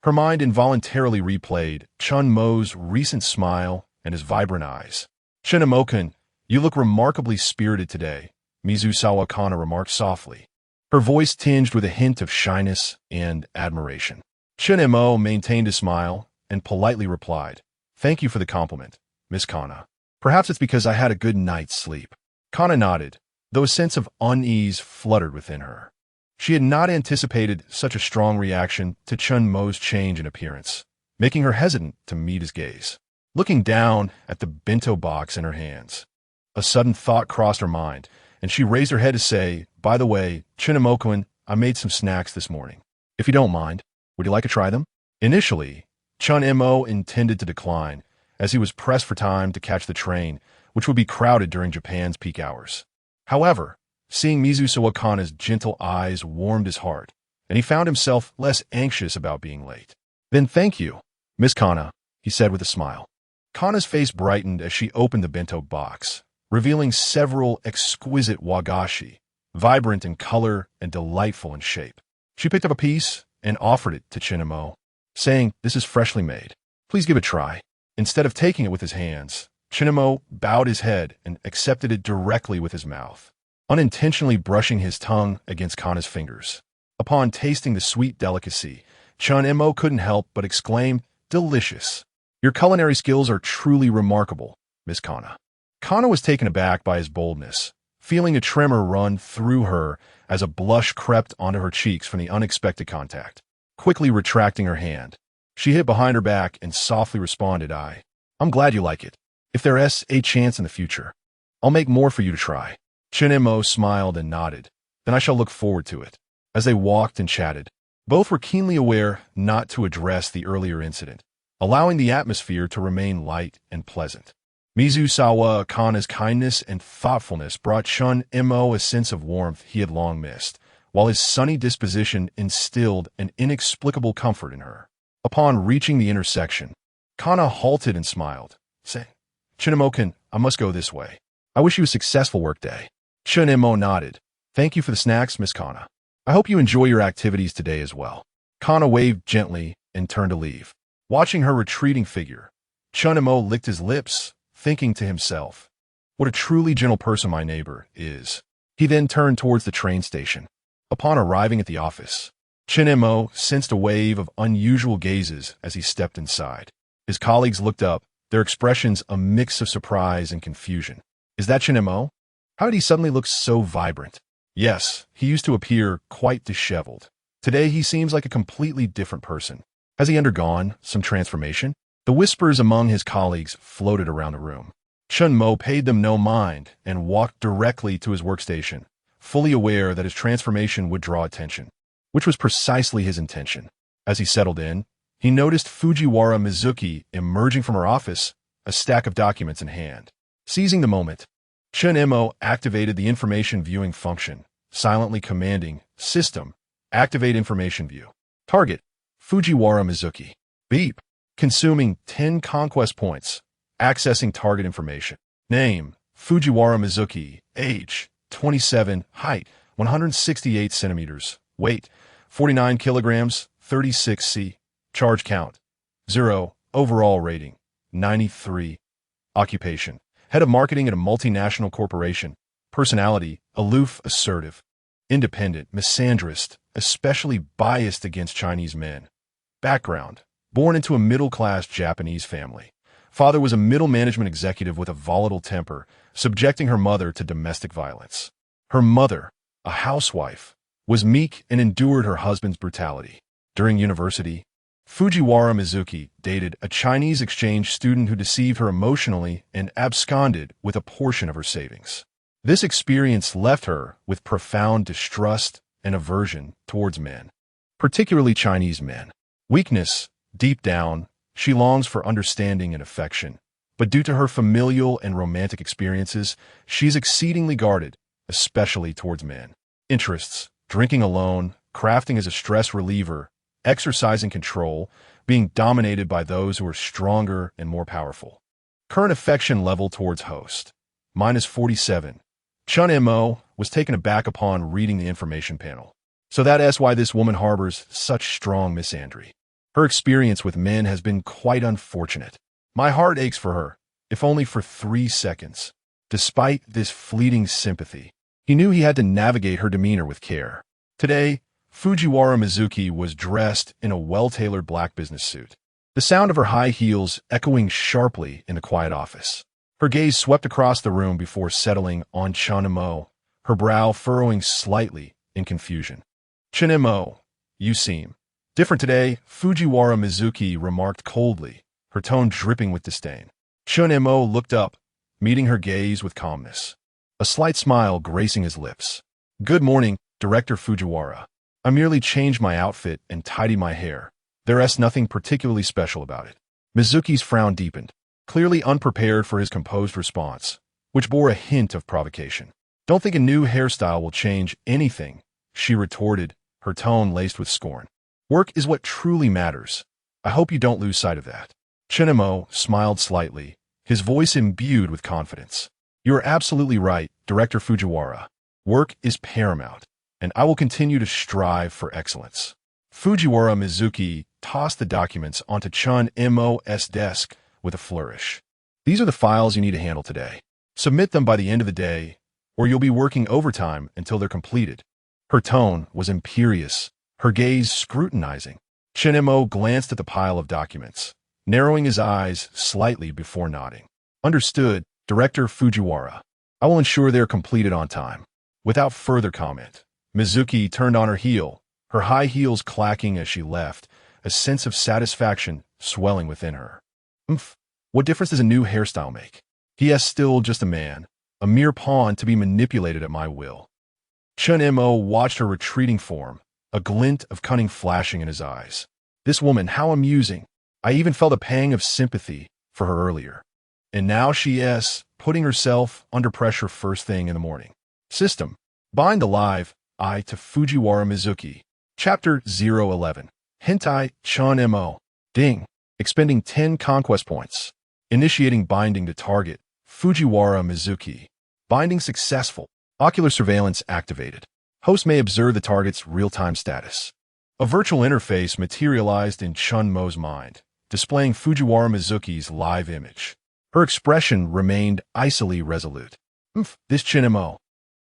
S1: her mind involuntarily replayed Chen Mo's recent smile and his vibrant eyes. "Chen-mo-kun, you look remarkably spirited today," Mizusawa Kana remarked softly, her voice tinged with a hint of shyness and admiration. Chen Mo maintained a smile and politely replied, "Thank you for the compliment, Miss Kana. Perhaps it's because I had a good night's sleep." Kana nodded, though a sense of unease fluttered within her. She had not anticipated such a strong reaction to Chen Mo's change in appearance, making her hesitant to meet his gaze. Looking down at the bento box in her hands, a sudden thought crossed her mind, and she raised her head to say, "By the way, Chen-mo-kun, I made some snacks this morning. If you don't mind, would you like to try them?" Initially, Chen Mo intended to decline, as he was pressed for time to catch the train, which would be crowded during Japan's peak hours. However, seeing Mizusawa Kana's gentle eyes warmed his heart, and he found himself less anxious about being late. "Then thank you, Miss Kana," he said with a smile. Kana's face brightened as she opened the bento box, revealing several exquisite wagashi, vibrant in color and delightful in shape. She picked up a piece and offered it to Chen Mo, saying, "This is freshly made. Please give it a try." Instead of taking it with his hands, Chen Mo bowed his head and accepted it directly with his mouth, unintentionally brushing his tongue against Kana's fingers. Upon tasting the sweet delicacy, Chen Mo couldn't help but exclaim, "Delicious. Your culinary skills are truly remarkable, Miss Kana." Kana was taken aback by his boldness, feeling a tremor run through her as a blush crept onto her cheeks from the unexpected contact. Quickly retracting her hand, she hid behind her back and softly responded, I'm glad you like it. If there's a chance in the future, I'll make more for you to try." Chen Mo smiled and nodded. "Then I shall look forward to it." As they walked and chatted, both were keenly aware not to address the earlier incident, allowing the atmosphere to remain light and pleasant. Mizusawa Kana's kindness and thoughtfulness brought Chen Mo a sense of warmth he had long missed, while his sunny disposition instilled an inexplicable comfort in her. Upon reaching the intersection, Kana halted and smiled, saying, "Chen-mo-kun, I must go this way. I wish you a successful workday." Chen Mo nodded. "Thank you for the snacks, Miss Kana. I hope you enjoy your activities today as well." Kana waved gently and turned to leave. Watching her retreating figure, Chen Mo licked his lips, thinking to himself, "What a truly gentle person my neighbor is." He then turned towards the train station. Upon arriving at the office, Chen Mo sensed a wave of unusual gazes as he stepped inside. His colleagues looked up, their expressions a mix of surprise and confusion. Is that Chen Mo? How did he suddenly look so vibrant? Yes, he used to appear quite disheveled. Today he seems like a completely different person. Has he undergone some transformation? The whispers among his colleagues floated around the room. Chen Mo paid them no mind and walked directly to his workstation, fully aware that his transformation would draw attention, which was precisely his intention. As he settled in, he noticed Fujiwara Mizuki emerging from her office, a stack of documents in hand. Seizing the moment, Chen Mo activated the information viewing function, silently commanding, System, activate information view. Target, Fujiwara Mizuki. Beep. Consuming 10 conquest points. Accessing target information. Name, Fujiwara Mizuki. Age, 27. Height, 168 centimeters. Weight, 49 kilograms, 36 c. Charge count, 0. Overall rating, 93. Occupation, head of marketing at a multinational corporation. Personality, aloof, assertive. Independent, misandrist, especially biased against Chinese men. Background, born into a middle-class Japanese family. Father was a middle management executive with a volatile temper, subjecting her mother to domestic violence. Her mother, a housewife, was meek and endured her husband's brutality. During university, Fujiwara Mizuki dated a Chinese exchange student who deceived her emotionally and absconded with a portion of her savings. This experience left her with profound distrust and aversion towards men, particularly Chinese men. Weakness, deep down, she longs for understanding and affection, but due to her familial and romantic experiences, she's exceedingly guarded, especially towards men. Interests, drinking alone, crafting as a stress reliever, exercising control, being dominated by those who are stronger and more powerful. Current affection level towards host, -47. Chen Mo was taken aback upon reading the information panel. So that's why this woman harbors such strong misandry. Her experience with men has been quite unfortunate. My heart aches for her, if only for 3 seconds. Despite this fleeting sympathy, he knew he had to navigate her demeanor with care. Today, Fujiwara Mizuki was dressed in a well-tailored black business suit, the sound of her high heels echoing sharply in the quiet office. Her gaze swept across the room before settling on Chen Mo, her brow furrowing slightly in confusion. Chen Mo, you seem different today, Fujiwara Mizuki remarked coldly, her tone dripping with disdain. Chen Mo looked up, meeting her gaze with calmness, a slight smile gracing his lips. Good morning, Director Fujiwara. I merely changed my outfit and tidied my hair. There's nothing particularly special about it. Mizuki's frown deepened, clearly unprepared for his composed response, which bore a hint of provocation. Don't think a new hairstyle will change anything, she retorted, her tone laced with scorn. Work is what truly matters. I hope you don't lose sight of that. Chen Mo smiled slightly, his voice imbued with confidence. You are absolutely right, Director Fujiwara. Work is paramount, and I will continue to strive for excellence. Fujiwara Mizuki tossed the documents onto Chen Mo's desk with a flourish. These are the files you need to handle today. Submit them by the end of the day, or you'll be working overtime until they're completed. Her tone was imperious, her gaze scrutinizing. Chen Mo glanced at the pile of documents, narrowing his eyes slightly before nodding. Understood, Director Fujiwara. I will ensure they are completed on time. Without further comment, Mizuki turned on her heel, her high heels clacking as she left, a sense of satisfaction swelling within her. What difference does a new hairstyle make? He is still just a man, a mere pawn to be manipulated at my will. Chen Mo watched her retreating form, a glint of cunning flashing in his eyes. This woman, how amusing. I even felt a pang of sympathy for her earlier. And now she is putting herself under pressure first thing in the morning. System. Bind alive, I to Fujiwara Mizuki. Chapter 011. Hentai Chen Mo. Ding. Expending 10 conquest points. Initiating binding to target. Fujiwara Mizuki. Binding successful. Ocular surveillance activated. Host may observe the target's real-time status. A virtual interface materialized in Chen Mo's mind, displaying Fujiwara Mizuki's live image. Her expression remained icily resolute. This Chen Mo.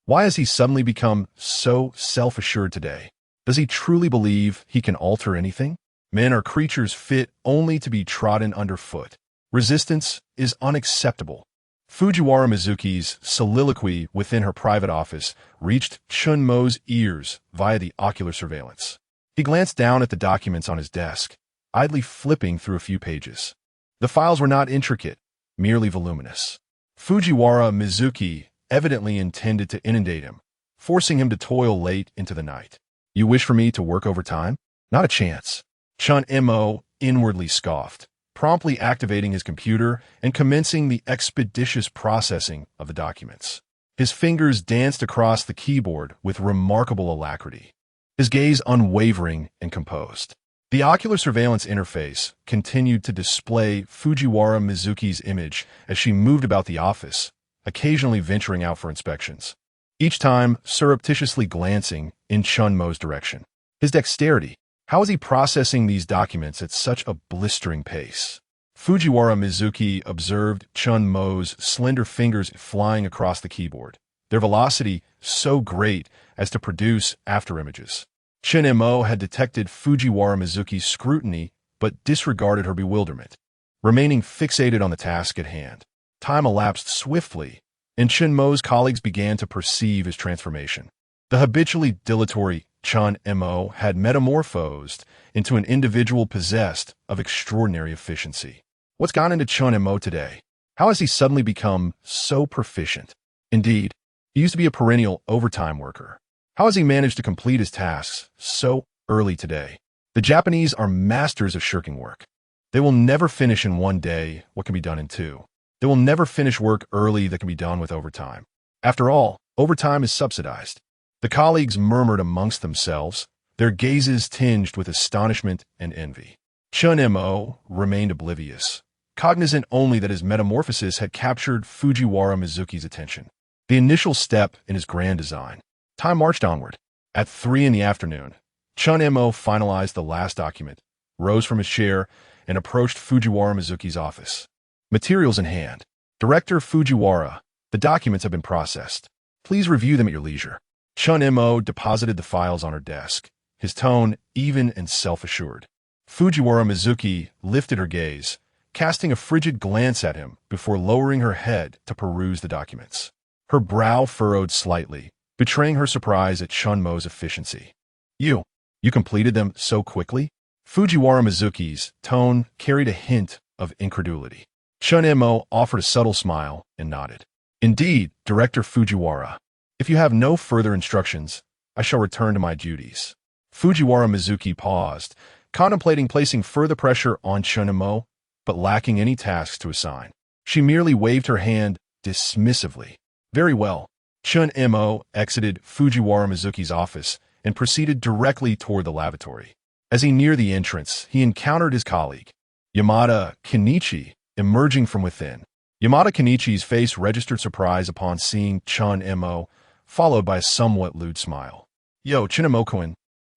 S1: Why has he suddenly become so self-assured today? Does he truly believe he can alter anything? Men are creatures fit only to be trodden underfoot. Resistance is unacceptable. Fujiwara Mizuki's soliloquy within her private office reached Chen Mo's ears via the ocular surveillance. He glanced down at the documents on his desk, idly flipping through a few pages. The files were not intricate, merely voluminous. Fujiwara Mizuki evidently intended to inundate him, forcing him to toil late into the night. You wish for me to work overtime? Not a chance. Chen Mo inwardly scoffed, promptly activating his computer and commencing the expeditious processing of the documents. His fingers danced across the keyboard with remarkable alacrity, his gaze unwavering and composed. The ocular surveillance interface continued to display Fujiwara Mizuki's image as she moved about the office, occasionally venturing out for inspections, each time surreptitiously glancing in Chen Mo's direction. His dexterity. How was he processing these documents at such a blistering pace? Fujiwara Mizuki observed Chen Mo's slender fingers flying across the keyboard, their velocity so great as to produce afterimages. Chen Mo had detected Fujiwara Mizuki's scrutiny but disregarded her bewilderment, remaining fixated on the task at hand. Time elapsed swiftly, and Chen Mo's colleagues began to perceive his transformation. The habitually dilatory Chen Mo had metamorphosed into an individual possessed of extraordinary efficiency. What's gone into Chen Mo today? How has he suddenly become so proficient? Indeed, he used to be a perennial overtime worker. How has he managed to complete his tasks so early today? The Japanese are masters of shirking work. They will never finish in one day what can be done in two. They will never finish work early that can be done with overtime. After all, overtime is subsidized. The colleagues murmured amongst themselves, their gazes tinged with astonishment and envy. Chen Mo remained oblivious, cognizant only that his metamorphosis had captured Fujiwara Mizuki's attention. The initial step in his grand design. Time marched onward. At 3 in the afternoon, Chen Mo finalized the last document, rose from his chair, and approached Fujiwara Mizuki's office. Materials in hand. Director Fujiwara, the documents have been processed. Please review them at your leisure. Chen Mo deposited the files on her desk, his tone even and self-assured. Fujiwara Mizuki lifted her gaze, casting a frigid glance at him before lowering her head to peruse the documents. Her brow furrowed slightly, betraying her surprise at Chen Mo's efficiency. You completed them so quickly? Fujiwara Mizuki's tone carried a hint of incredulity. Chen Mo offered a subtle smile and nodded. Indeed, Director Fujiwara. If you have no further instructions, I shall return to my duties. Fujiwara Mizuki paused, contemplating placing further pressure on Chen Mo, but lacking any tasks to assign. She merely waved her hand dismissively. Very well. Chen Mo exited Fujiwara Mizuki's office and proceeded directly toward the lavatory. As he neared the entrance, he encountered his colleague, Yamada Kenichi, emerging from within. Yamada Kenichi's face registered surprise upon seeing Chen Mo, followed by a somewhat lewd smile. Yo, Chen Mo-kun,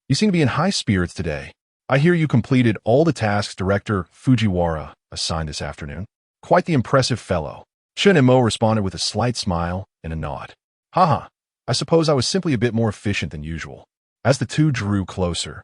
S1: you seem to be in high spirits today. I hear you completed all the tasks Director Fujiwara assigned this afternoon. Quite the impressive fellow. Chen Mo responded with a slight smile and a nod. Haha, I suppose I was simply a bit more efficient than usual. As the two drew closer,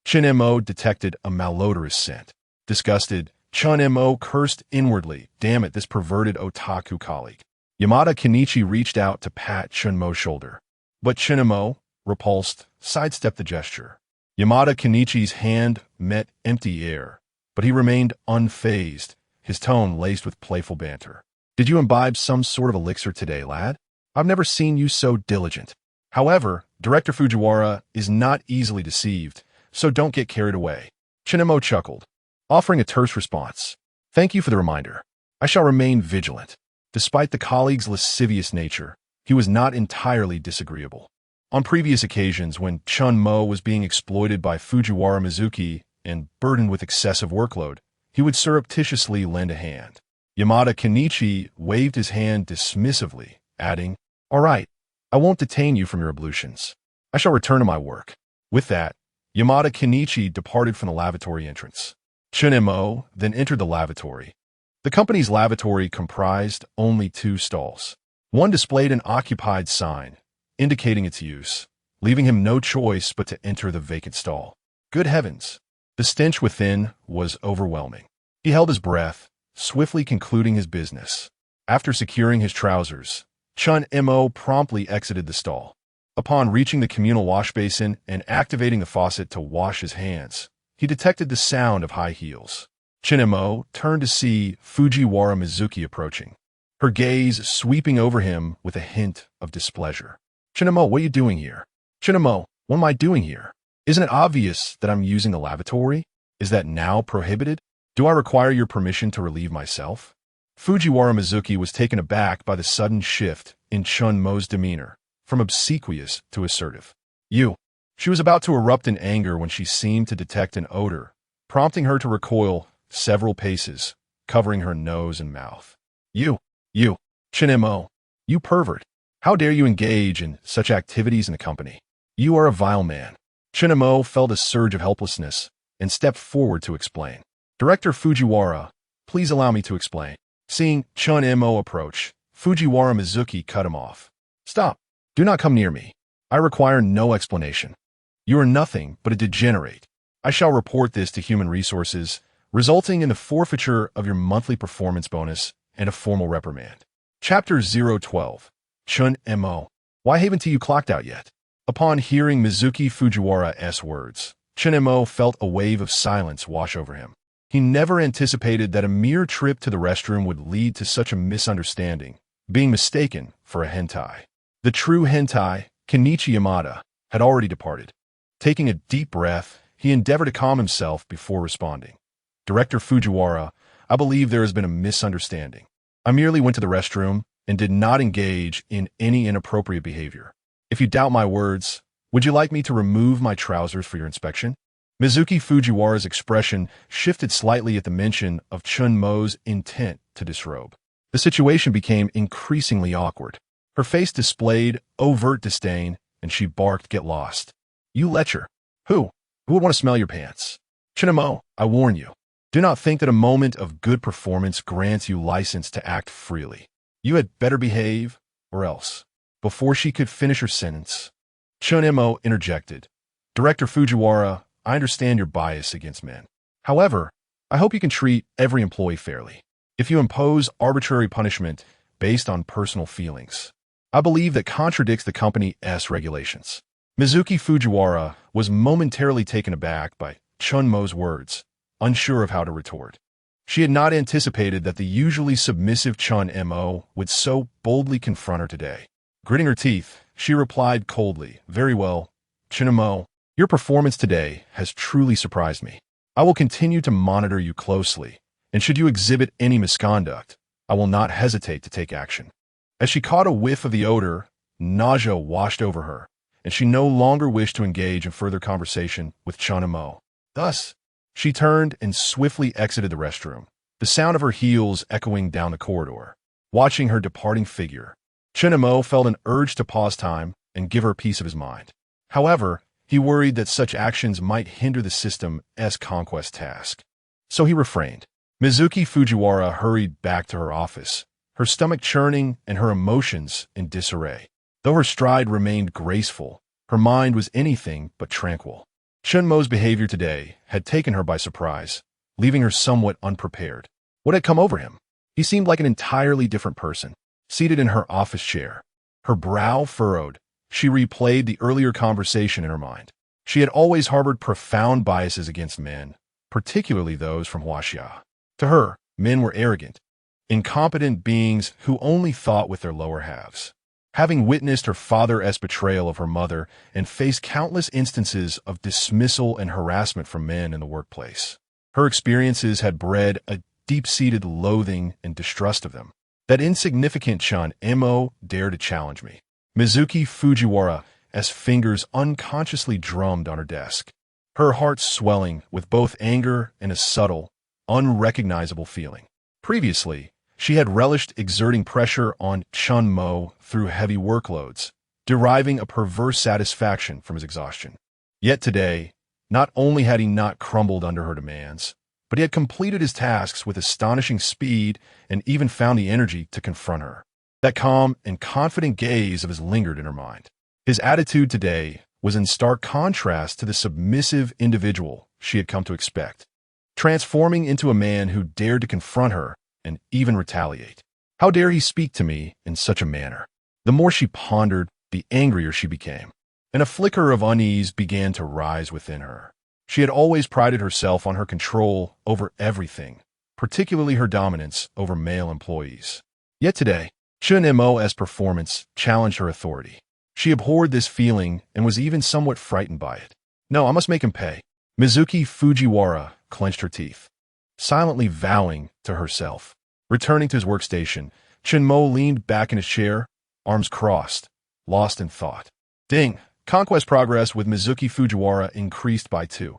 S1: Chen Mo detected a malodorous scent. Disgusted, Chen Mo cursed inwardly. Damn it, this perverted otaku colleague. Yamada Kenichi reached out to pat Chen Mo's shoulder, but Chen Mo, repulsed, sidestepped the gesture. Yamada Kenichi's hand met empty air, but he remained unfazed, his tone laced with playful banter. Did you imbibe some sort of elixir today, lad? I've never seen you so diligent. However, Director Fujiwara is not easily deceived, so don't get carried away. Chen Mo chuckled, offering a terse response. Thank you for the reminder. I shall remain vigilant. Despite the colleague's lascivious nature, he was not entirely disagreeable. On previous occasions when Chen Mo was being exploited by Fujiwara Mizuki and burdened with excessive workload, he would surreptitiously lend a hand. Yamada Kenichi waved his hand dismissively, adding, All right, I won't detain you from your ablutions. I shall return to my work. With that, Yamada Kenichi departed from the lavatory entrance. Chen Mo then entered the lavatory. The company's lavatory comprised only 2 stalls. One displayed an occupied sign, indicating its use. leaving him no choice but to enter the vacant stall. Good heavens! The stench within was overwhelming. He held his breath, swiftly concluding his business. After securing his trousers, Chen Mo promptly exited the stall. Upon reaching the communal wash basin and activating the faucet to wash his hands, he detected the sound of high heels. Chen Mo turned to see Fujiwara Mizuki approaching, her gaze sweeping over him with a hint of displeasure. Chen Mo, what are you doing here? Chen Mo, what am I doing here? Isn't it obvious that I'm using the lavatory? Is that now prohibited? Do I require your permission to relieve myself? Fujiwara Mizuki was taken aback by the sudden shift in Chen Mo's demeanor, from obsequious to assertive. You. She was about to erupt in anger when she seemed to detect an odor, prompting her to recoil several paces, covering her nose and mouth. You, Chen Mo, you pervert. How dare you engage in such activities in the company? You are a vile man. Chen Mo felt a surge of helplessness and stepped forward to explain. Director Fujiwara, please allow me to explain. Seeing Chen Mo approach, Fujiwara Mizuki cut him off. Stop. Do not come near me. I require no explanation. You are nothing but a degenerate. I shall report this to Human Resources, resulting in the forfeiture of your monthly performance bonus and a formal reprimand. Chapter 012. Chen Mo. Why haven't you clocked out yet? Upon hearing Mizuki Fujiwara's words, Chen Mo felt a wave of silence wash over him. He never anticipated that a mere trip to the restroom would lead to such a misunderstanding, being mistaken for a hentai. The true hentai, Kenichi Yamada, had already departed. Taking a deep breath, he endeavored to calm himself before responding. Director Fujiwara, I believe there has been a misunderstanding. I merely went to the restroom and did not engage in any inappropriate behavior. If you doubt my words, would you like me to remove my trousers for your inspection? Mizuki Fujiwara's expression shifted slightly at the mention of Chen Mo's intent to disrobe. The situation became increasingly awkward. Her face displayed overt disdain, and she barked, "Get lost. You lecher. Who would want to smell your pants? Chen Mo, I warn you. Do not think that a moment of good performance grants you license to act freely. You had better behave, or else." Before she could finish her sentence, Chen Mo interjected. Director Fujiwara, I understand your bias against men. However, I hope you can treat every employee fairly. If you impose arbitrary punishment based on personal feelings, I believe that contradicts the company's regulations. Mizuki Fujiwara was momentarily taken aback by Chen Mo's words, unsure of how to retort. She had not anticipated that the usually submissive Chen Mo would so boldly confront her today. Gritting her teeth, she replied coldly, Very well, Chen Mo, your performance today has truly surprised me. I will continue to monitor you closely, and should you exhibit any misconduct, I will not hesitate to take action. As she caught a whiff of the odor, nausea washed over her, and she no longer wished to engage in further conversation with Chen Mo. Thus, she turned and swiftly exited the restroom, the sound of her heels echoing down the corridor. Watching her departing figure, Chen Mo felt an urge to pause time and give her a piece of his mind. However, he worried that such actions might hinder the system's conquest task. So he refrained. Mizuki Fujiwara hurried back to her office, her stomach churning and her emotions in disarray. Though her stride remained graceful, her mind was anything but tranquil. Chen Mo's behavior today had taken her by surprise, leaving her somewhat unprepared. What had come over him? He seemed like an entirely different person. Seated in her office chair, her brow furrowed, she replayed the earlier conversation in her mind. She had always harbored profound biases against men, particularly those from Huaxia. To her, men were arrogant, incompetent beings who only thought with their lower halves. Having witnessed her father's betrayal of her mother and faced countless instances of dismissal and harassment from men in the workplace, her experiences had bred a deep-seated loathing and distrust of them. That insignificant Chen Mo dared to challenge me. Mizuki Fujiwara's fingers unconsciously drummed on her desk, her heart swelling with both anger and a subtle, unrecognizable feeling. Previously, she had relished exerting pressure on Chen Mo through heavy workloads, deriving a perverse satisfaction from his exhaustion. Yet today, not only had he not crumbled under her demands, but he had completed his tasks with astonishing speed and even found the energy to confront her. That calm and confident gaze of his lingered in her mind. His attitude today was in stark contrast to the submissive individual she had come to expect, transforming into a man who dared to confront her and even retaliate. How dare he speak to me in such a manner? The more she pondered, the angrier she became, and a flicker of unease began to rise within her. She had always prided herself on her control over everything, particularly her dominance over male employees. Yet today, Chen Mo's performance challenged her authority. She abhorred this feeling and was even somewhat frightened by it. No, I must make him pay. Mizuki Fujiwara clenched her teeth, silently vowing to herself. Returning to his workstation, Chen Mo leaned back in his chair, arms crossed, lost in thought. Ding! Conquest progress with Mizuki Fujiwara increased by 2.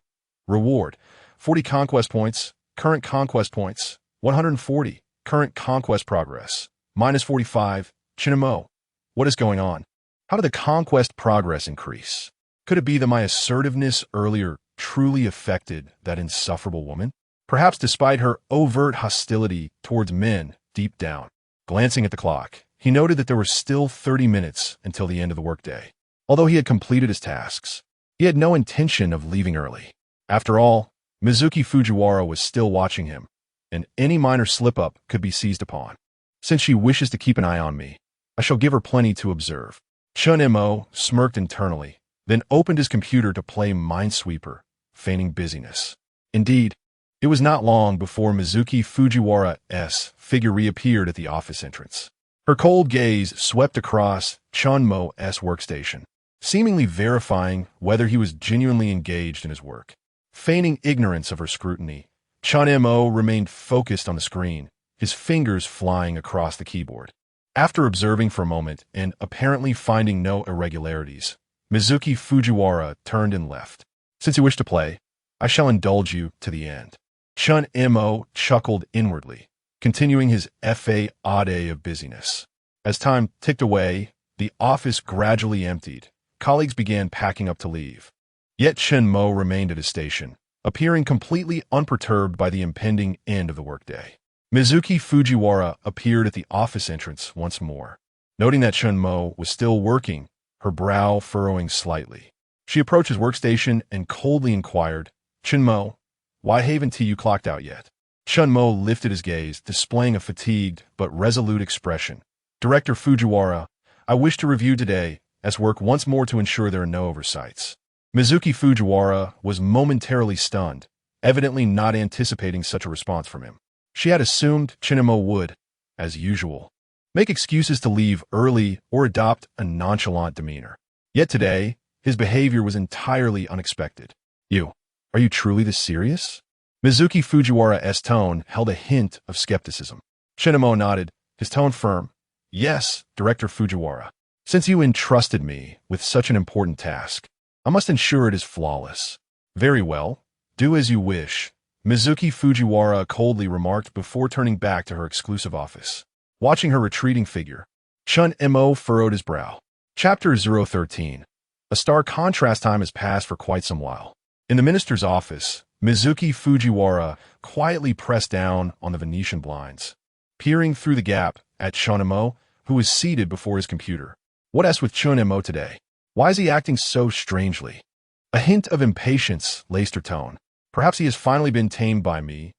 S1: Reward: 40 conquest points. Current conquest points: 140. Current conquest progress: minus 45. Chen Mo, what is going on? How did the conquest progress increase? Could it be that my assertiveness earlier truly affected that insufferable woman? Perhaps despite her overt hostility towards men deep down. Glancing at the clock, he noted that there were still 30 minutes until the end of the workday. Although he had completed his tasks, he had no intention of leaving early. After all, Mizuki Fujiwara was still watching him, and any minor slip-up could be seized upon. Since she wishes to keep an eye on me, I shall give her plenty to observe. Chen Mo smirked internally, then opened his computer to play Minesweeper, feigning busyness. Indeed, it was not long before Mizuki Fujiwara's figure reappeared at the office entrance. Her cold gaze swept across Chen Mo's workstation, seemingly verifying whether he was genuinely engaged in his work. Feigning ignorance of her scrutiny, Chen Mo remained focused on the screen, his fingers flying across the keyboard. After observing for a moment and apparently finding no irregularities, Mizuki Fujiwara turned and left. Since you wish to play, I shall indulge you to the end. Chen Mo chuckled inwardly, continuing his fa ade of busyness. As time ticked away, the office gradually emptied. Colleagues began packing up to leave. Yet Chen Mo remained at his station, appearing completely unperturbed by the impending end of the workday. Mizuki Fujiwara appeared at the office entrance once more. Noting that Chen Mo was still working, her brow furrowing slightly. She approached his workstation and coldly inquired, "Chen Mo, why haven't you clocked out yet?" Chen Mo lifted his gaze, displaying a fatigued but resolute expression. "Director Fujiwara, I wish to review today's work once more to ensure there are no oversights." Mizuki Fujiwara was momentarily stunned, evidently not anticipating such a response from him. She had assumed Chen Mo would, as usual, make excuses to leave early or adopt a nonchalant demeanor. Yet today, his behavior was entirely unexpected. Are you truly this serious?" Mizuki Fujiwara's tone held a hint of skepticism. Chen Mo nodded, his tone firm. "Yes, Director Fujiwara. Since you entrusted me with such an important task, I must ensure it is flawless." "Very well. Do as you wish," Mizuki Fujiwara coldly remarked before turning back to her exclusive office. Watching her retreating figure, Chen Mo furrowed his brow. Chapter 013. A stark contrast time has passed for quite some while. In the minister's office, Mizuki Fujiwara quietly pressed down on the Venetian blinds, peering through the gap at Chen Mo, who was seated before his computer. "What's with Chen Mo today? Why is he acting so strangely?" A hint of impatience laced her tone. Perhaps he has finally been tamed by me,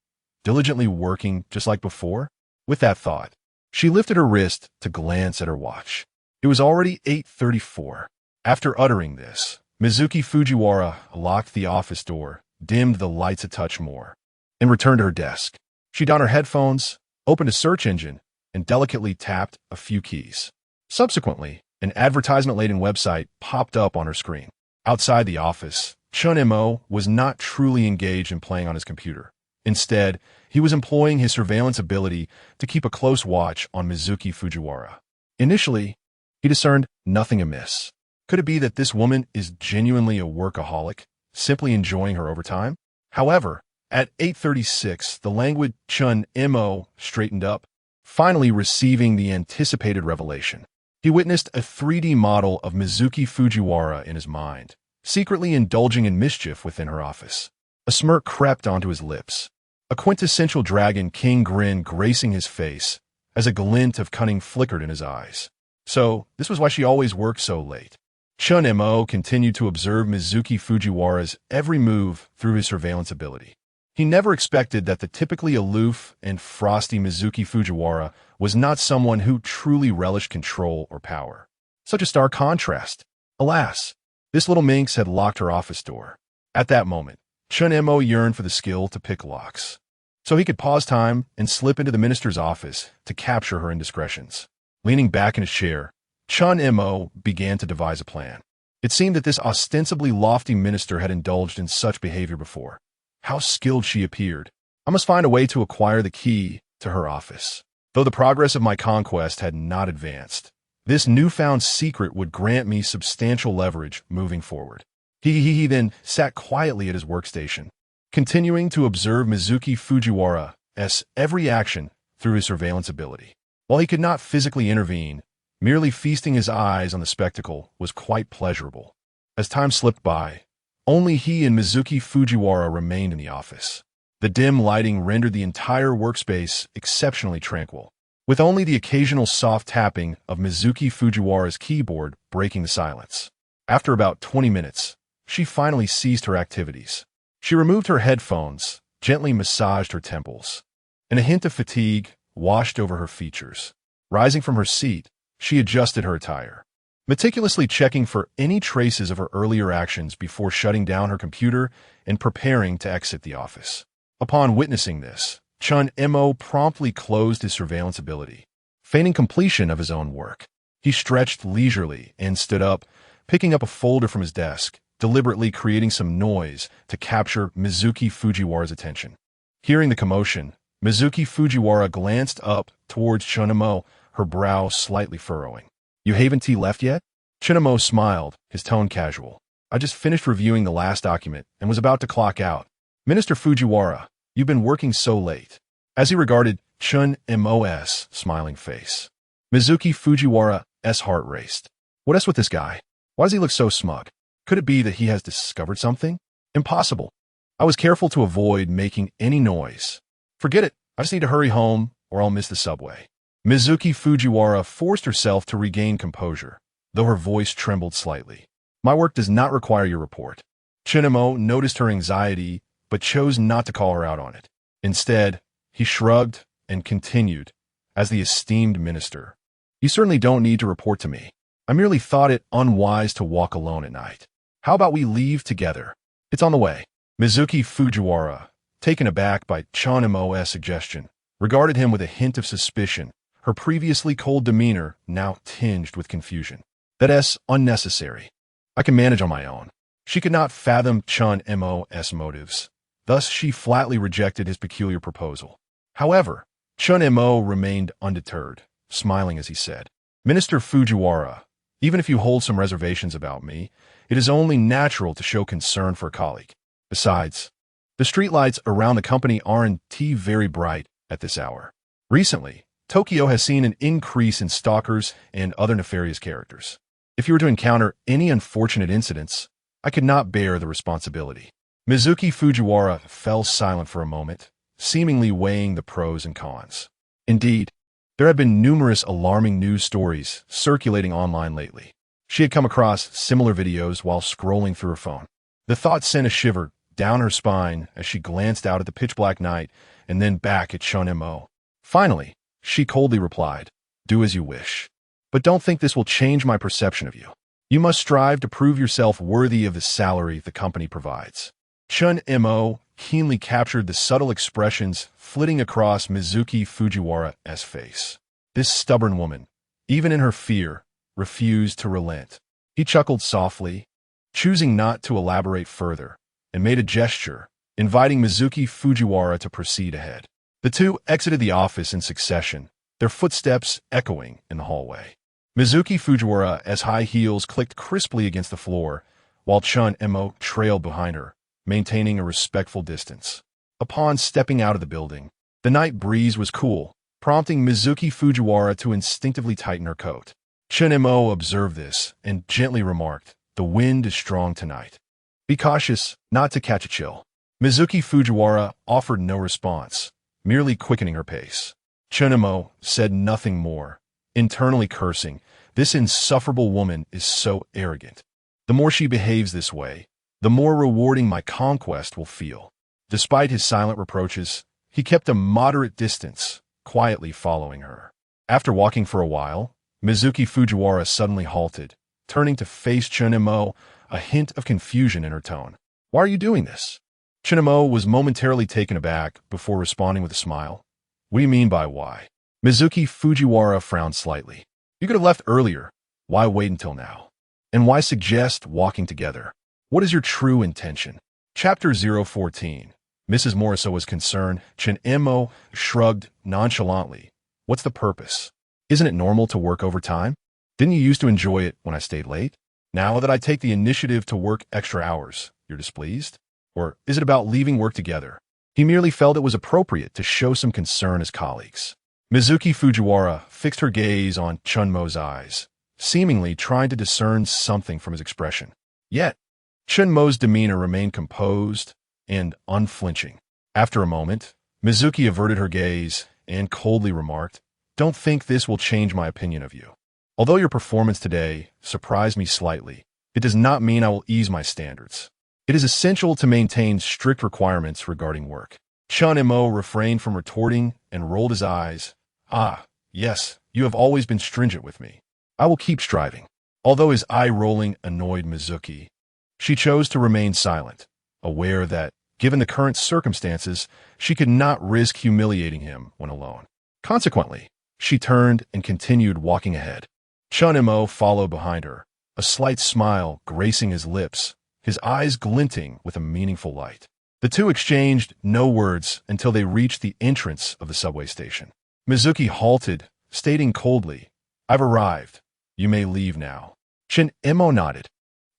S1: diligently working just like before? With that thought, she lifted her wrist to glance at her watch. It was already 8:34. After uttering this, Mizuki Fujiwara locked the office door, dimmed the lights a touch more, and returned to her desk. She donned her headphones, opened a search engine, and delicately tapped a few keys. Subsequently, an advertisement-laden website popped up on her screen. Outside the office, Chen Mo was not truly engaged in playing on his computer. Instead, he was employing his surveillance ability to keep a close watch on Mizuki Fujiwara. Initially, he discerned nothing amiss. Could it be that this woman is genuinely a workaholic, simply enjoying her overtime? However, at 8:36, the languid Chen Mo straightened up, finally receiving the anticipated revelation. He witnessed a 3D model of Mizuki Fujiwara in his mind, secretly indulging in mischief within her office. A smirk crept onto his lips, a quintessential dragon king grin gracing his face, as a glint of cunning flickered in his eyes. So, this was why she always worked so late. Chen Mo continued to observe Mizuki Fujiwara's every move through his surveillance ability. He never expected that the typically aloof and frosty Mizuki Fujiwara was not someone who truly relished control or power. Such a stark contrast. Alas, this little minx had locked her office door. At that moment, Chen Mo yearned for the skill to pick locks, so he could pause time and slip into the minister's office to capture her indiscretions. Leaning back in his chair, Chen Mo began to devise a plan. It seemed that this ostensibly lofty minister had indulged in such behavior before. How skilled she appeared. I must find a way to acquire the key to her office. Though the progress of my conquest had not advanced, this newfound secret would grant me substantial leverage moving forward. He then sat quietly at his workstation, continuing to observe Mizuki Fujiwara's every action through his surveillance ability. While he could not physically intervene, merely feasting his eyes on the spectacle was quite pleasurable. As time slipped by, only he and Mizuki Fujiwara remained in the office. The dim lighting rendered the entire workspace exceptionally tranquil, with only the occasional soft tapping of Mizuki Fujiwara's keyboard breaking the silence. After about 20 minutes, she finally ceased her activities. She removed her headphones, gently massaged her temples, and a hint of fatigue washed over her features. Rising from her seat, she adjusted her attire, meticulously checking for any traces of her earlier actions before shutting down her computer and preparing to exit the office. Upon witnessing this, Chen Mo promptly closed his surveillance ability, feigning completion of his own work. He stretched leisurely and stood up, picking up a folder from his desk, deliberately creating some noise to capture Mizuki Fujiwara's attention. Hearing the commotion, Mizuki Fujiwara glanced up towards Chen Mo, her brow slightly furrowing. "You haven't left yet?" Chen Mo smiled, his tone casual. "I just finished reviewing the last document and was about to clock out. Minister Fujiwara, you've been working so late." As he regarded Chen Mo's smiling face, Mizuki Fujiwara's heart raced. What is with this guy? Why does he look so smug? Could it be that he has discovered something? Impossible. I was careful to avoid making any noise. Forget it. I just need to hurry home or I'll miss the subway. Mizuki Fujiwara forced herself to regain composure, though her voice trembled slightly. "My work does not require your report." Chen Mo noticed her anxiety, but chose not to call her out on it. Instead, he shrugged and continued, as the esteemed minister. "You certainly don't need to report to me. I merely thought it unwise to walk alone at night. How about we leave together? It's on the way." Mizuki Fujiwara, taken aback by Chen Mo's suggestion, regarded him with a hint of suspicion, her previously cold demeanor now tinged with confusion. "That's unnecessary. I can manage on my own." She could not fathom Chen Mo's motives. Thus, she flatly rejected his peculiar proposal. However, Chen Mo remained undeterred, smiling as he said, "Minister Fujiwara, even if you hold some reservations about me, it is only natural to show concern for a colleague. Besides, the streetlights around the company aren't very bright at this hour. Recently, Tokyo has seen an increase in stalkers and other nefarious characters. If you were to encounter any unfortunate incidents, I could not bear the responsibility." Mizuki Fujiwara fell silent for a moment, seemingly weighing the pros and cons. Indeed, there had been numerous alarming news stories circulating online lately. She had come across similar videos while scrolling through her phone. The thought sent a shiver down her spine as she glanced out at the pitch-black night and then back at Chen Mo. Finally, she coldly replied, "Do as you wish. But don't think this will change my perception of you. You must strive to prove yourself worthy of the salary the company provides." Chen Mo keenly captured the subtle expressions flitting across Mizuki Fujiwara's face. This stubborn woman, even in her fear, refused to relent. He chuckled softly, choosing not to elaborate further, and made a gesture, inviting Mizuki Fujiwara to proceed ahead. The two exited the office in succession, their footsteps echoing in the hallway. Mizuki Fujiwara's high heels clicked crisply against the floor, while Chen Mo trailed behind her, maintaining a respectful distance. Upon stepping out of the building, the night breeze was cool, prompting Mizuki Fujiwara to instinctively tighten her coat. Chen Mo observed this and gently remarked, "The wind is strong tonight. Be cautious not to catch a chill." Mizuki Fujiwara offered no response, merely quickening her pace. Chen Mo said nothing more, internally cursing, "This insufferable woman is so arrogant." The more she behaves this way, the more rewarding my conquest will feel. Despite his silent reproaches, he kept a moderate distance, quietly following her. After walking for a while, Mizuki Fujiwara suddenly halted, turning to face Chen Mo, a hint of confusion in her tone. "Why are you doing this?" Chen Mo was momentarily taken aback before responding with a smile. "What do you mean by why?" Mizuki Fujiwara frowned slightly. "You could have left earlier. Why wait until now? And why suggest walking together? What is your true intention?" Chapter 014. Mrs. Morisawa's concern. Chen Mo shrugged nonchalantly. "What's the purpose? Isn't it normal to work overtime? Didn't you used to enjoy it when I stayed late? Now that I take the initiative to work extra hours, you're displeased? Or is it about leaving work together?" He merely felt it was appropriate to show some concern as colleagues. Mizuki Fujiwara fixed her gaze on Chen Mo's eyes, seemingly trying to discern something from his expression. Yet, Chen Mo's demeanor remained composed and unflinching. After a moment, Mizuki averted her gaze and coldly remarked, "Don't think this will change my opinion of you. Although your performance today surprised me slightly, it does not mean I will ease my standards. It is essential to maintain strict requirements regarding work." Chen Mo refrained from retorting and rolled his eyes. "Ah, yes, you have always been stringent with me. I will keep striving." Although his eye-rolling annoyed Mizuki, she chose to remain silent, aware that, given the current circumstances, she could not risk humiliating him when alone. Consequently, she turned and continued walking ahead. Chen Mo followed behind her, a slight smile gracing his lips, his eyes glinting with a meaningful light. The two exchanged no words until they reached the entrance of the subway station. Mizuki halted, stating coldly, "I've arrived. You may leave now." Chen Mo nodded,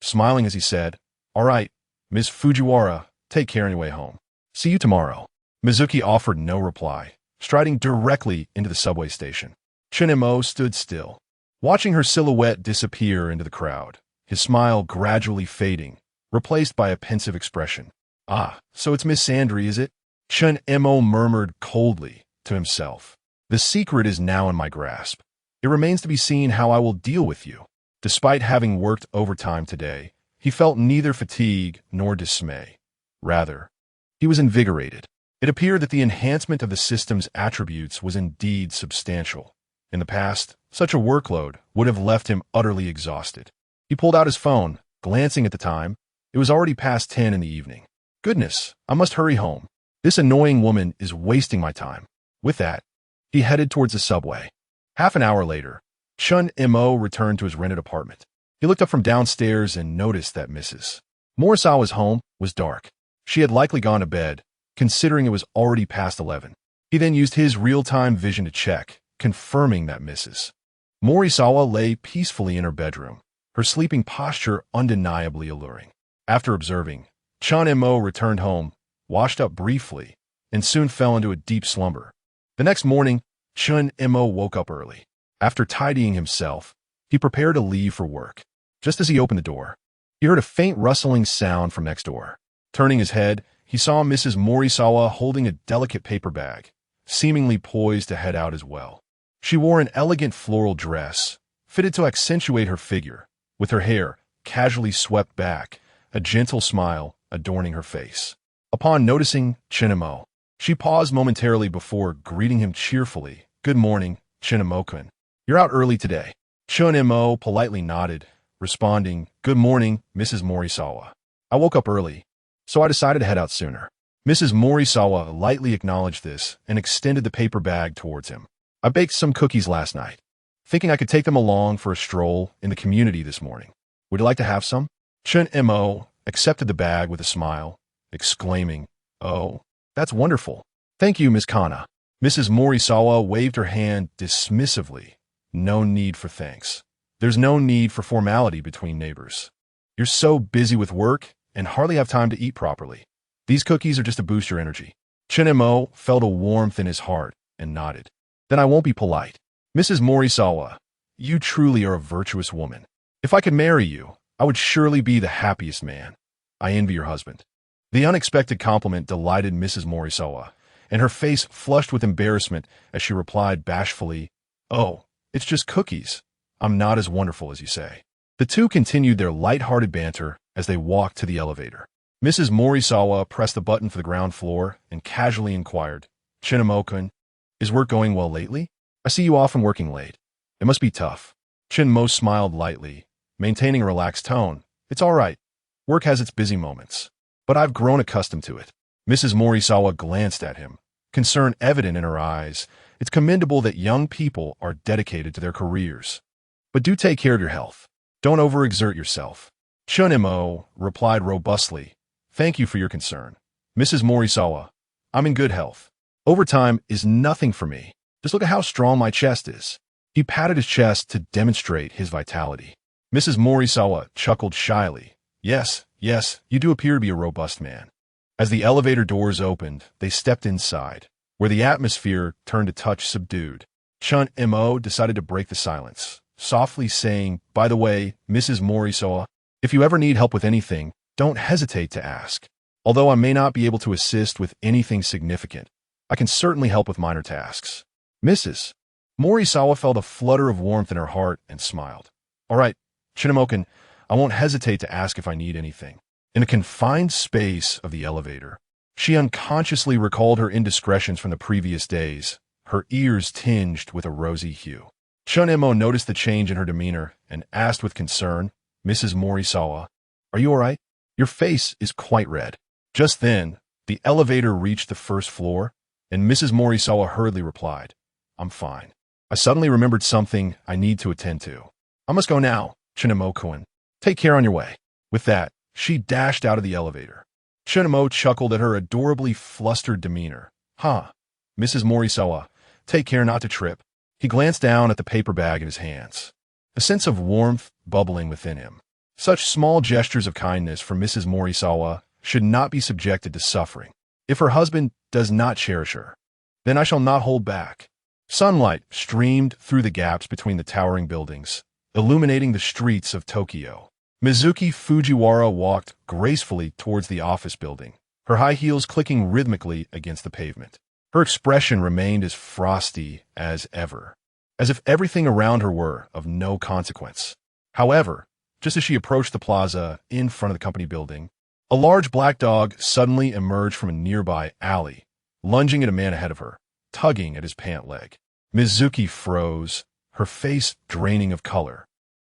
S1: smiling as he said, "All right, Miss Fujiwara, take care on your way home. See you tomorrow." Mizuki offered no reply, striding directly into the subway station. Chen Mo stood still, watching her silhouette disappear into the crowd, his smile gradually fading, replaced by a pensive expression. "Ah, so it's Miss Tsundere, is it?" Chen Mo murmured coldly to himself. "The secret is now in my grasp. It remains to be seen how I will deal with you." Despite having worked overtime today, he felt neither fatigue nor dismay. Rather, he was invigorated. It appeared that the enhancement of the system's attributes was indeed substantial. In the past, such a workload would have left him utterly exhausted. He pulled out his phone, glancing at the time. It was already past 10 in the evening. "Goodness, I must hurry home. This annoying woman is wasting my time." With that, he headed towards the subway. Half an hour later, Chen Mo returned to his rented apartment. He looked up from downstairs and noticed that Mrs. Morisawa's home was dark. She had likely gone to bed, considering it was already past 11. He then used his real-time vision to check, confirming that Mrs. Morisawa lay peacefully in her bedroom, her sleeping posture undeniably alluring. After observing, Chen Mo returned home, washed up briefly, and soon fell into a deep slumber. The next morning, Chen Mo woke up early. After tidying himself, he prepared to leave for work. Just as he opened the door, he heard a faint rustling sound from next door. Turning his head, he saw Mrs. Morisawa holding a delicate paper bag, seemingly poised to head out as well. She wore an elegant floral dress, fitted to accentuate her figure, with her hair casually swept back, a gentle smile adorning her face. Upon noticing Chen Mo, she paused momentarily before greeting him cheerfully. "Good morning, Chen Mo-kun. You're out early today." Chen Mo politely nodded, responding, "Good morning, Mrs. Morisawa. I woke up early, so I decided to head out sooner." Mrs. Morisawa lightly acknowledged this and extended the paper bag towards him. "I baked some cookies last night, thinking I could take them along for a stroll in the community this morning. Would you like to have some?" Chen Mo accepted the bag with a smile, exclaiming, "Oh, that's wonderful. Thank you, Miss Kana." Mrs. Morisawa waved her hand dismissively. "No need for thanks. There's no need for formality between neighbors. You're so busy with work and hardly have time to eat properly. These cookies are just to boost your energy." Chen Mo felt a warmth in his heart and nodded. "Then I won't be polite. Mrs. Morisawa, you truly are a virtuous woman. If I could marry you, I would surely be the happiest man. I envy your husband." The unexpected compliment delighted Mrs. Morisawa, and her face flushed with embarrassment as she replied bashfully, "Oh, it's just cookies. I'm not as wonderful as you say." The two continued their light-hearted banter as they walked to the elevator. Mrs. Morisawa pressed the button for the ground floor and casually inquired, "Chen Mo-kun, is work going well lately? I see you often working late. It must be tough." Chen Mo smiled lightly, maintaining a relaxed tone. "It's all right. Work has its busy moments, but I've grown accustomed to it." Mrs. Morisawa glanced at him, concern evident in her eyes. "It's commendable that young people are dedicated to their careers. But do take care of your health. Don't overexert yourself." Chen Mo replied robustly, "Thank you for your concern, Mrs. Morisawa. I'm in good health. Overtime is nothing for me. Just look at how strong my chest is." He patted his chest to demonstrate his vitality. Mrs. Morisawa chuckled shyly. Yes, you do appear to be a robust man." As the elevator doors opened, they stepped inside, where the atmosphere turned a touch subdued. Chen Mo decided to break the silence, softly saying, "By the way, Mrs. Morisawa, if you ever need help with anything, don't hesitate to ask. Although I may not be able to assist with anything significant, I can certainly help with minor tasks." Mrs. Morisawa felt a flutter of warmth in her heart and smiled. "All right, Chinamokan, I won't hesitate to ask if I need anything." In the confined space of the elevator, she unconsciously recalled her indiscretions from the previous days, her ears tinged with a rosy hue. Chen Mo noticed the change in her demeanor and asked with concern, "Mrs. Morisawa, are you all right? Your face is quite red." Just then, the elevator reached the first floor, and Mrs. Morisawa hurriedly replied, "I'm fine. I suddenly remembered something I need to attend to. I must go now, Chinamo-kun. Take care on your way." With that, she dashed out of the elevator. Chinamo chuckled at her adorably flustered demeanor. Mrs. Morisawa, take care not to trip." He glanced down at the paper bag in his hands, a sense of warmth bubbling within him. Such small gestures of kindness from Mrs. Morisawa should not be subjected to suffering. If her husband does not cherish her, then I shall not hold back. Sunlight streamed through the gaps between the towering buildings, illuminating the streets of Tokyo. Mizuki Fujiwara walked gracefully towards the office building, her high heels clicking rhythmically against the pavement. Her expression remained as frosty as ever, as if everything around her were of no consequence. However, just as she approached the plaza in front of the company building, a large black dog suddenly emerged from a nearby alley, lunging at a man ahead of her, tugging at his pant leg. Mizuki froze, her face draining of color.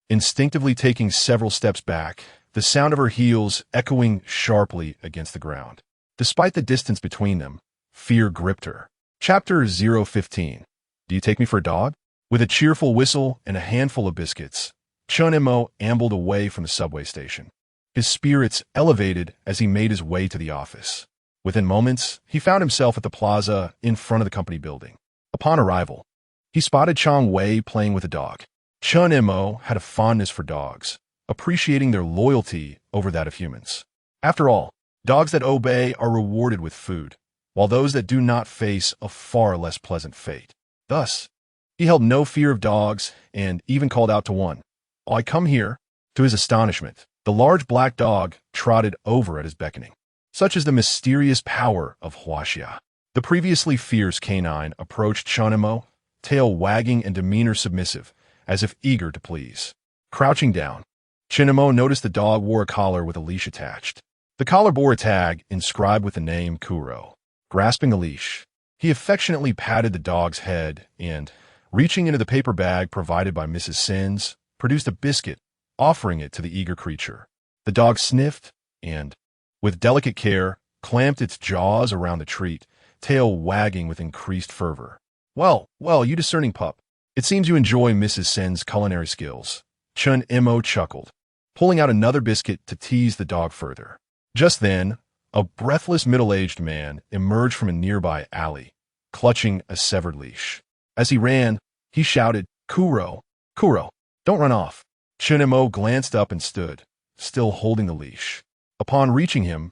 S1: Instinctively taking several steps back, the sound of her heels echoing sharply against the ground. Despite the distance between them, fear gripped her. Chapter 015. Do you take me for a dog? With a cheerful whistle and a handful of biscuits, Chen Mo ambled away from the subway station. His spirits elevated as he made his way to the office. Within moments, he found himself at the plaza in front of the company building. Upon arrival, he spotted Chang Wei playing with a dog. Chen Mo had a fondness for dogs, appreciating their loyalty over that of humans. After all, dogs that obey are rewarded with food, while those that do not face a far less pleasant fate. Thus, he held no fear of dogs and even called out to one. "I come here." To his astonishment, the large black dog trotted over at his beckoning. Such is the mysterious power of Huaxia. The previously fierce canine approached Chen Mo, tail wagging and demeanor submissive, as if eager to please. Crouching down, Chen Mo noticed the dog wore a collar with a leash attached. The collar bore a tag inscribed with the name Kuro. Grasping the leash, he affectionately patted the dog's head and, reaching into the paper bag provided by Mrs. Sins, produced a biscuit, offering it to the eager creature. The dog sniffed and, with delicate care, clamped its jaws around the treat, tail wagging with increased fervor. Well, you discerning pup. It seems you enjoy Mrs. Sen's culinary skills." Chen Mo chuckled, pulling out another biscuit to tease the dog further. Just then, a breathless middle-aged man emerged from a nearby alley, clutching a severed leash. As he ran, he shouted, Kuro, don't run off." Chen Mo glanced up and stood, still holding the leash. Upon reaching him,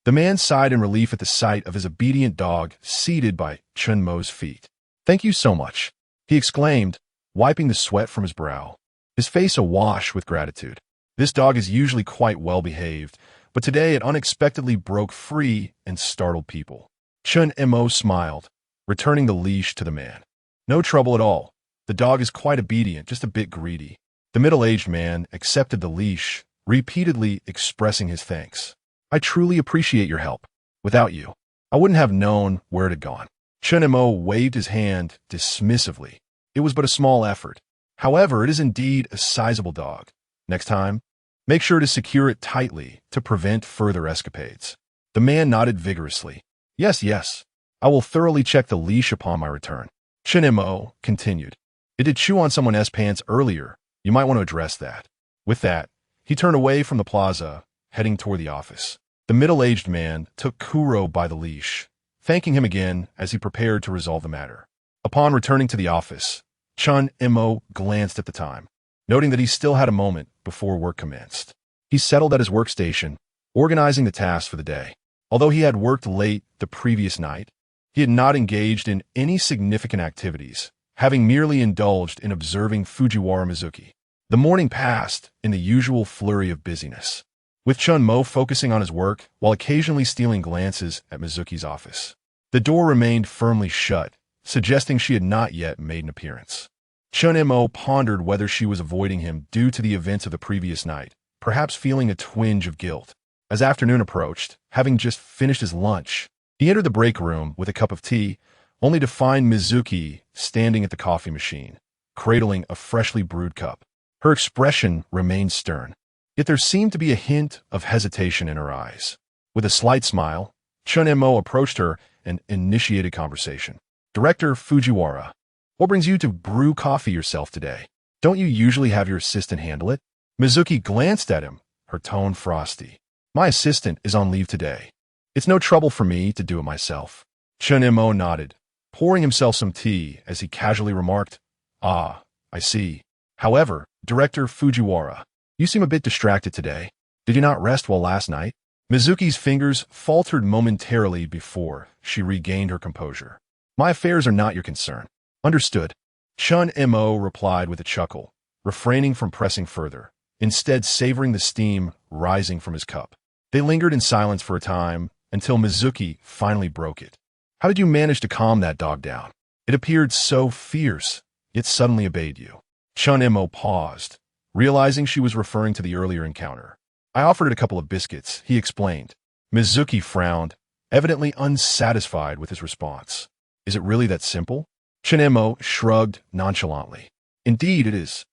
S1: the man sighed in relief at the sight of his obedient dog seated by Chen Mo's feet. "Thank you so much," he exclaimed, wiping the sweat from his brow, his face awash with gratitude. This dog is usually quite well behaved, but today it unexpectedly broke free and startled people. Chen Mo smiled, returning the leash to the man. "No trouble at all. The dog is quite obedient, just a bit greedy." The middle-aged man accepted the leash, repeatedly expressing his thanks. I truly appreciate your help. Without you, I wouldn't have known where it had gone. Chen Mo waved his hand dismissively. It was but a small effort. However, it is indeed a sizable dog. Next time, make sure to secure it tightly to prevent further escapades. The man nodded vigorously. Yes, yes. I will thoroughly check the leash upon my return. Chen Mo continued. It did chew on someone else's pants earlier. You might want to address that. With that, he turned away from the plaza, heading toward the office. The middle-aged man took Kuro by the leash, thanking him again as he prepared to resolve the matter. Upon returning to the office, Chen Mo glanced at the time, noting that he still had a moment before work commenced. He settled at his workstation, organizing the tasks for the day. Although he had worked late the previous night, he had not engaged in any significant activities, having merely indulged in observing Fujiwara Mizuki. The morning passed in the usual flurry of busyness, with Chen Mo focusing on his work while occasionally stealing glances at Mizuki's office. The door remained firmly shut, suggesting she had not yet made an appearance. Chen Mo pondered whether she was avoiding him due to the events of the previous night, perhaps feeling a twinge of guilt. As afternoon approached, having just finished his lunch, he entered the break room with a cup of tea, only to find Mizuki standing at the coffee machine, cradling a freshly brewed cup. Her expression remained stern, yet there seemed to be a hint of hesitation in her eyes. With a slight smile, Chen Mo approached her and initiated conversation. Director Fujiwara, what brings you to brew coffee yourself today? Don't you usually have your assistant handle it? Mizuki glanced at him, her tone frosty. My assistant is on leave today. It's no trouble for me to do it myself. Chen Mo nodded, pouring himself some tea as he casually remarked, Ah, I see. However, Director Fujiwara, you seem a bit distracted today. Did you not rest well last night? Mizuki's fingers faltered momentarily before she regained her composure. My affairs are not your concern. Understood. Chen Mo replied with a chuckle, refraining from pressing further, instead savoring the steam rising from his cup. They lingered in silence for a time until Mizuki finally broke it. How did you manage to calm that dog down? It appeared so fierce, yet suddenly obeyed you. Chen Mo paused, realizing she was referring to the earlier encounter. I offered it a couple of biscuits, he explained. Mizuki frowned, evidently unsatisfied with his response. Is it really that simple? Chen Mo shrugged nonchalantly. Indeed it is.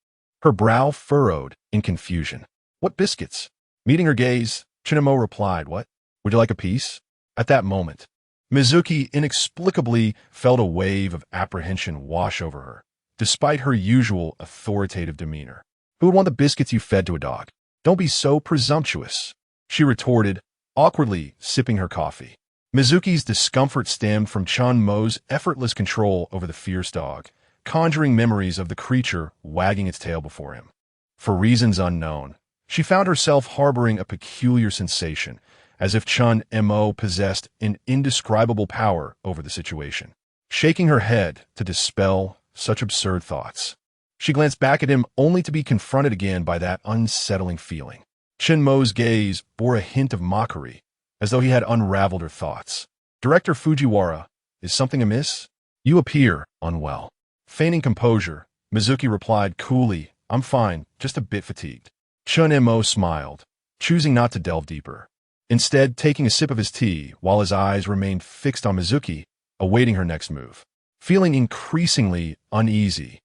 S1: Her brow furrowed in confusion. What biscuits? Meeting her gaze, Chen Mo replied, What? Would you like a piece? At that moment, Mizuki inexplicably felt a wave of apprehension wash over her, despite her usual authoritative demeanor. Who would want the biscuits you fed to a dog? Don't be so presumptuous, she retorted, awkwardly sipping her coffee. Mizuki's discomfort stemmed from Chen Mo's effortless control over the fierce dog, conjuring memories of the creature wagging its tail before him. For reasons unknown, she found herself harboring a peculiar sensation, as if Chen Mo possessed an indescribable power over the situation. Shaking her head to dispel such absurd thoughts, she glanced back at him only to be confronted again by that unsettling feeling. Chen Mo's gaze bore a hint of mockery, as though he had unraveled her thoughts. Director Fujiwara, is something amiss? You appear unwell. Feigning composure, Mizuki replied coolly, I'm fine, just a bit fatigued. Chen Mo smiled, choosing not to delve deeper. Instead, taking a sip of his tea while his eyes remained fixed on Mizuki, awaiting her next move. Feeling increasingly uneasy,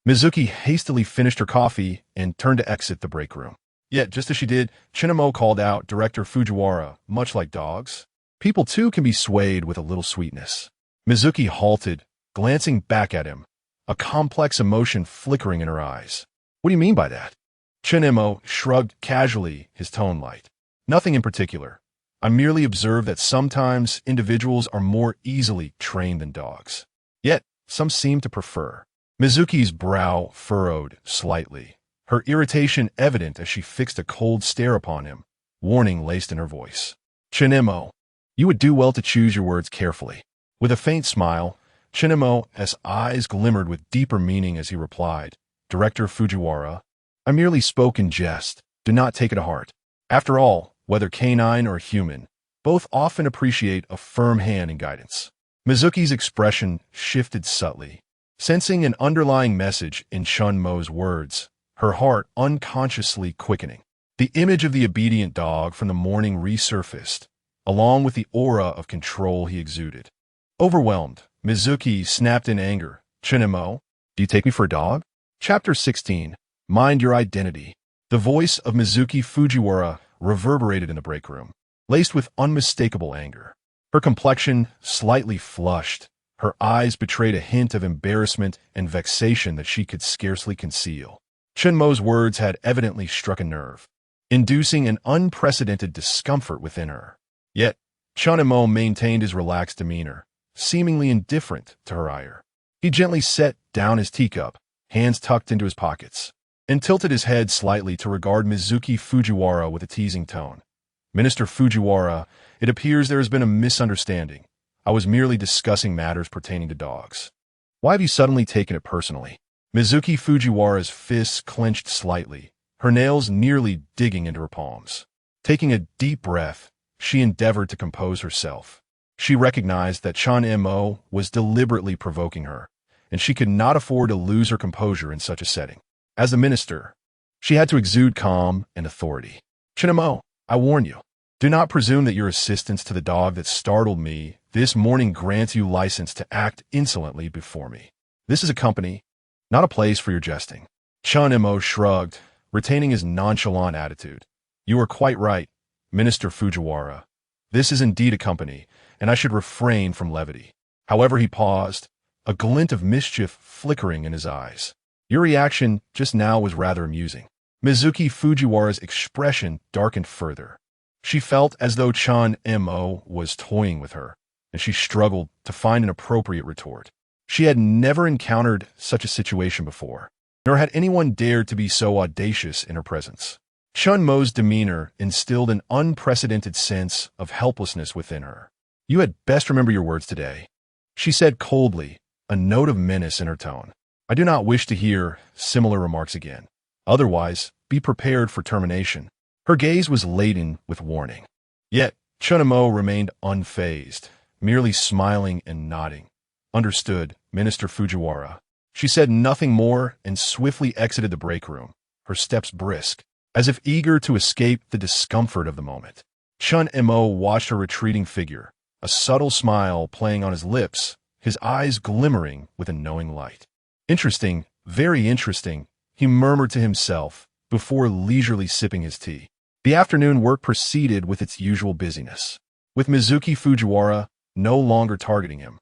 S1: Mizuki hastily finished her coffee and turned to exit the break room. Yet, just as she did, Chen Mo called out Director Fujiwara, much like dogs. People too can be swayed with a little sweetness. Mizuki halted, glancing back at him, a complex emotion flickering in her eyes. What do you mean by that? Chen Mo shrugged casually, his tone light. Nothing in particular. I merely observe that sometimes individuals are more easily trained than dogs. Yet, some seem to prefer. Mizuki's brow furrowed slightly, her irritation evident as she fixed a cold stare upon him, warning laced in her voice. Chen Mo, you would do well to choose your words carefully. With a faint smile, Chen Mo's eyes glimmered with deeper meaning as he replied, Director Fujiwara, I merely spoke in jest. Do not take it to heart. After all, whether canine or human, both often appreciate a firm hand and guidance. Mizuki's expression shifted subtly. Sensing an underlying message in Chen Mo's words, her heart unconsciously quickening. The image of the obedient dog from the morning resurfaced, along with the aura of control he exuded. Overwhelmed, Mizuki snapped in anger. Chen Mo, do you take me for a dog? Chapter 16. Mind Your Identity. The voice of Mizuki Fujiwara reverberated in the break room, laced with unmistakable anger. Her complexion slightly flushed. Her eyes betrayed a hint of embarrassment and vexation that she could scarcely conceal. Chen Mo's words had evidently struck a nerve, inducing an unprecedented discomfort within her. Yet, Chen Mo maintained his relaxed demeanor, seemingly indifferent to her ire. He gently set down his teacup, hands tucked into his pockets, and tilted his head slightly to regard Mizuki Fujiwara with a teasing tone. Minister Fujiwara, it appears there has been a misunderstanding. I was merely discussing matters pertaining to dogs. Why have you suddenly taken it personally? Mizuki Fujiwara's fists clenched slightly, her nails nearly digging into her palms. Taking a deep breath, she endeavored to compose herself. She recognized that Chen Mo was deliberately provoking her, and she could not afford to lose her composure in such a setting. As the minister, she had to exude calm and authority. Chen Mo, I warn you, do not presume that your assistance to the dog that startled me this morning grants you license to act insolently before me. This is a company, not a place for your jesting. Chen Mo shrugged, retaining his nonchalant attitude. You are quite right, Minister Fujiwara. This is indeed a company, and I should refrain from levity. However, he paused, a glint of mischief flickering in his eyes. Your reaction just now was rather amusing. Mizuki Fujiwara's expression darkened further. She felt as though Chen Mo was toying with her, and she struggled to find an appropriate retort. She had never encountered such a situation before, nor had anyone dared to be so audacious in her presence. Chen Mo's demeanor instilled an unprecedented sense of helplessness within her. You had best remember your words today, she said coldly, a note of menace in her tone. I do not wish to hear similar remarks again. Otherwise, be prepared for termination. Her gaze was laden with warning. Yet, Chen Mo remained unfazed, merely smiling and nodding. Understood, Minister Fujiwara. She said nothing more and swiftly exited the break room, her steps brisk, as if eager to escape the discomfort of the moment. Chen Mo watched her retreating figure, a subtle smile playing on his lips, his eyes glimmering with a knowing light. Interesting, very interesting, he murmured to himself before leisurely sipping his tea. The afternoon work proceeded with its usual busyness, with Mizuki Fujiwara no longer targeting him.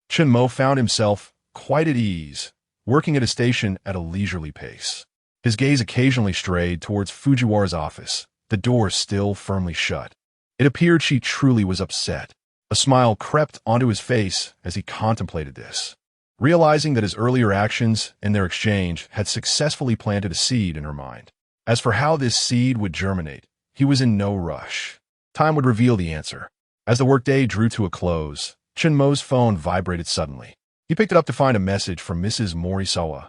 S1: Chen Mo found himself quite at ease, working at a station at a leisurely pace. His gaze occasionally strayed towards Fujiwara's office, the door still firmly shut. It appeared she truly was upset. A smile crept onto his face as he contemplated this, realizing that his earlier actions and their exchange had successfully planted a seed in her mind. As for how this seed would germinate, he was in no rush. Time would reveal the answer. As the workday drew to a close, Chen Mo's phone vibrated suddenly. He picked it up to find a message from Mrs. Morisawa.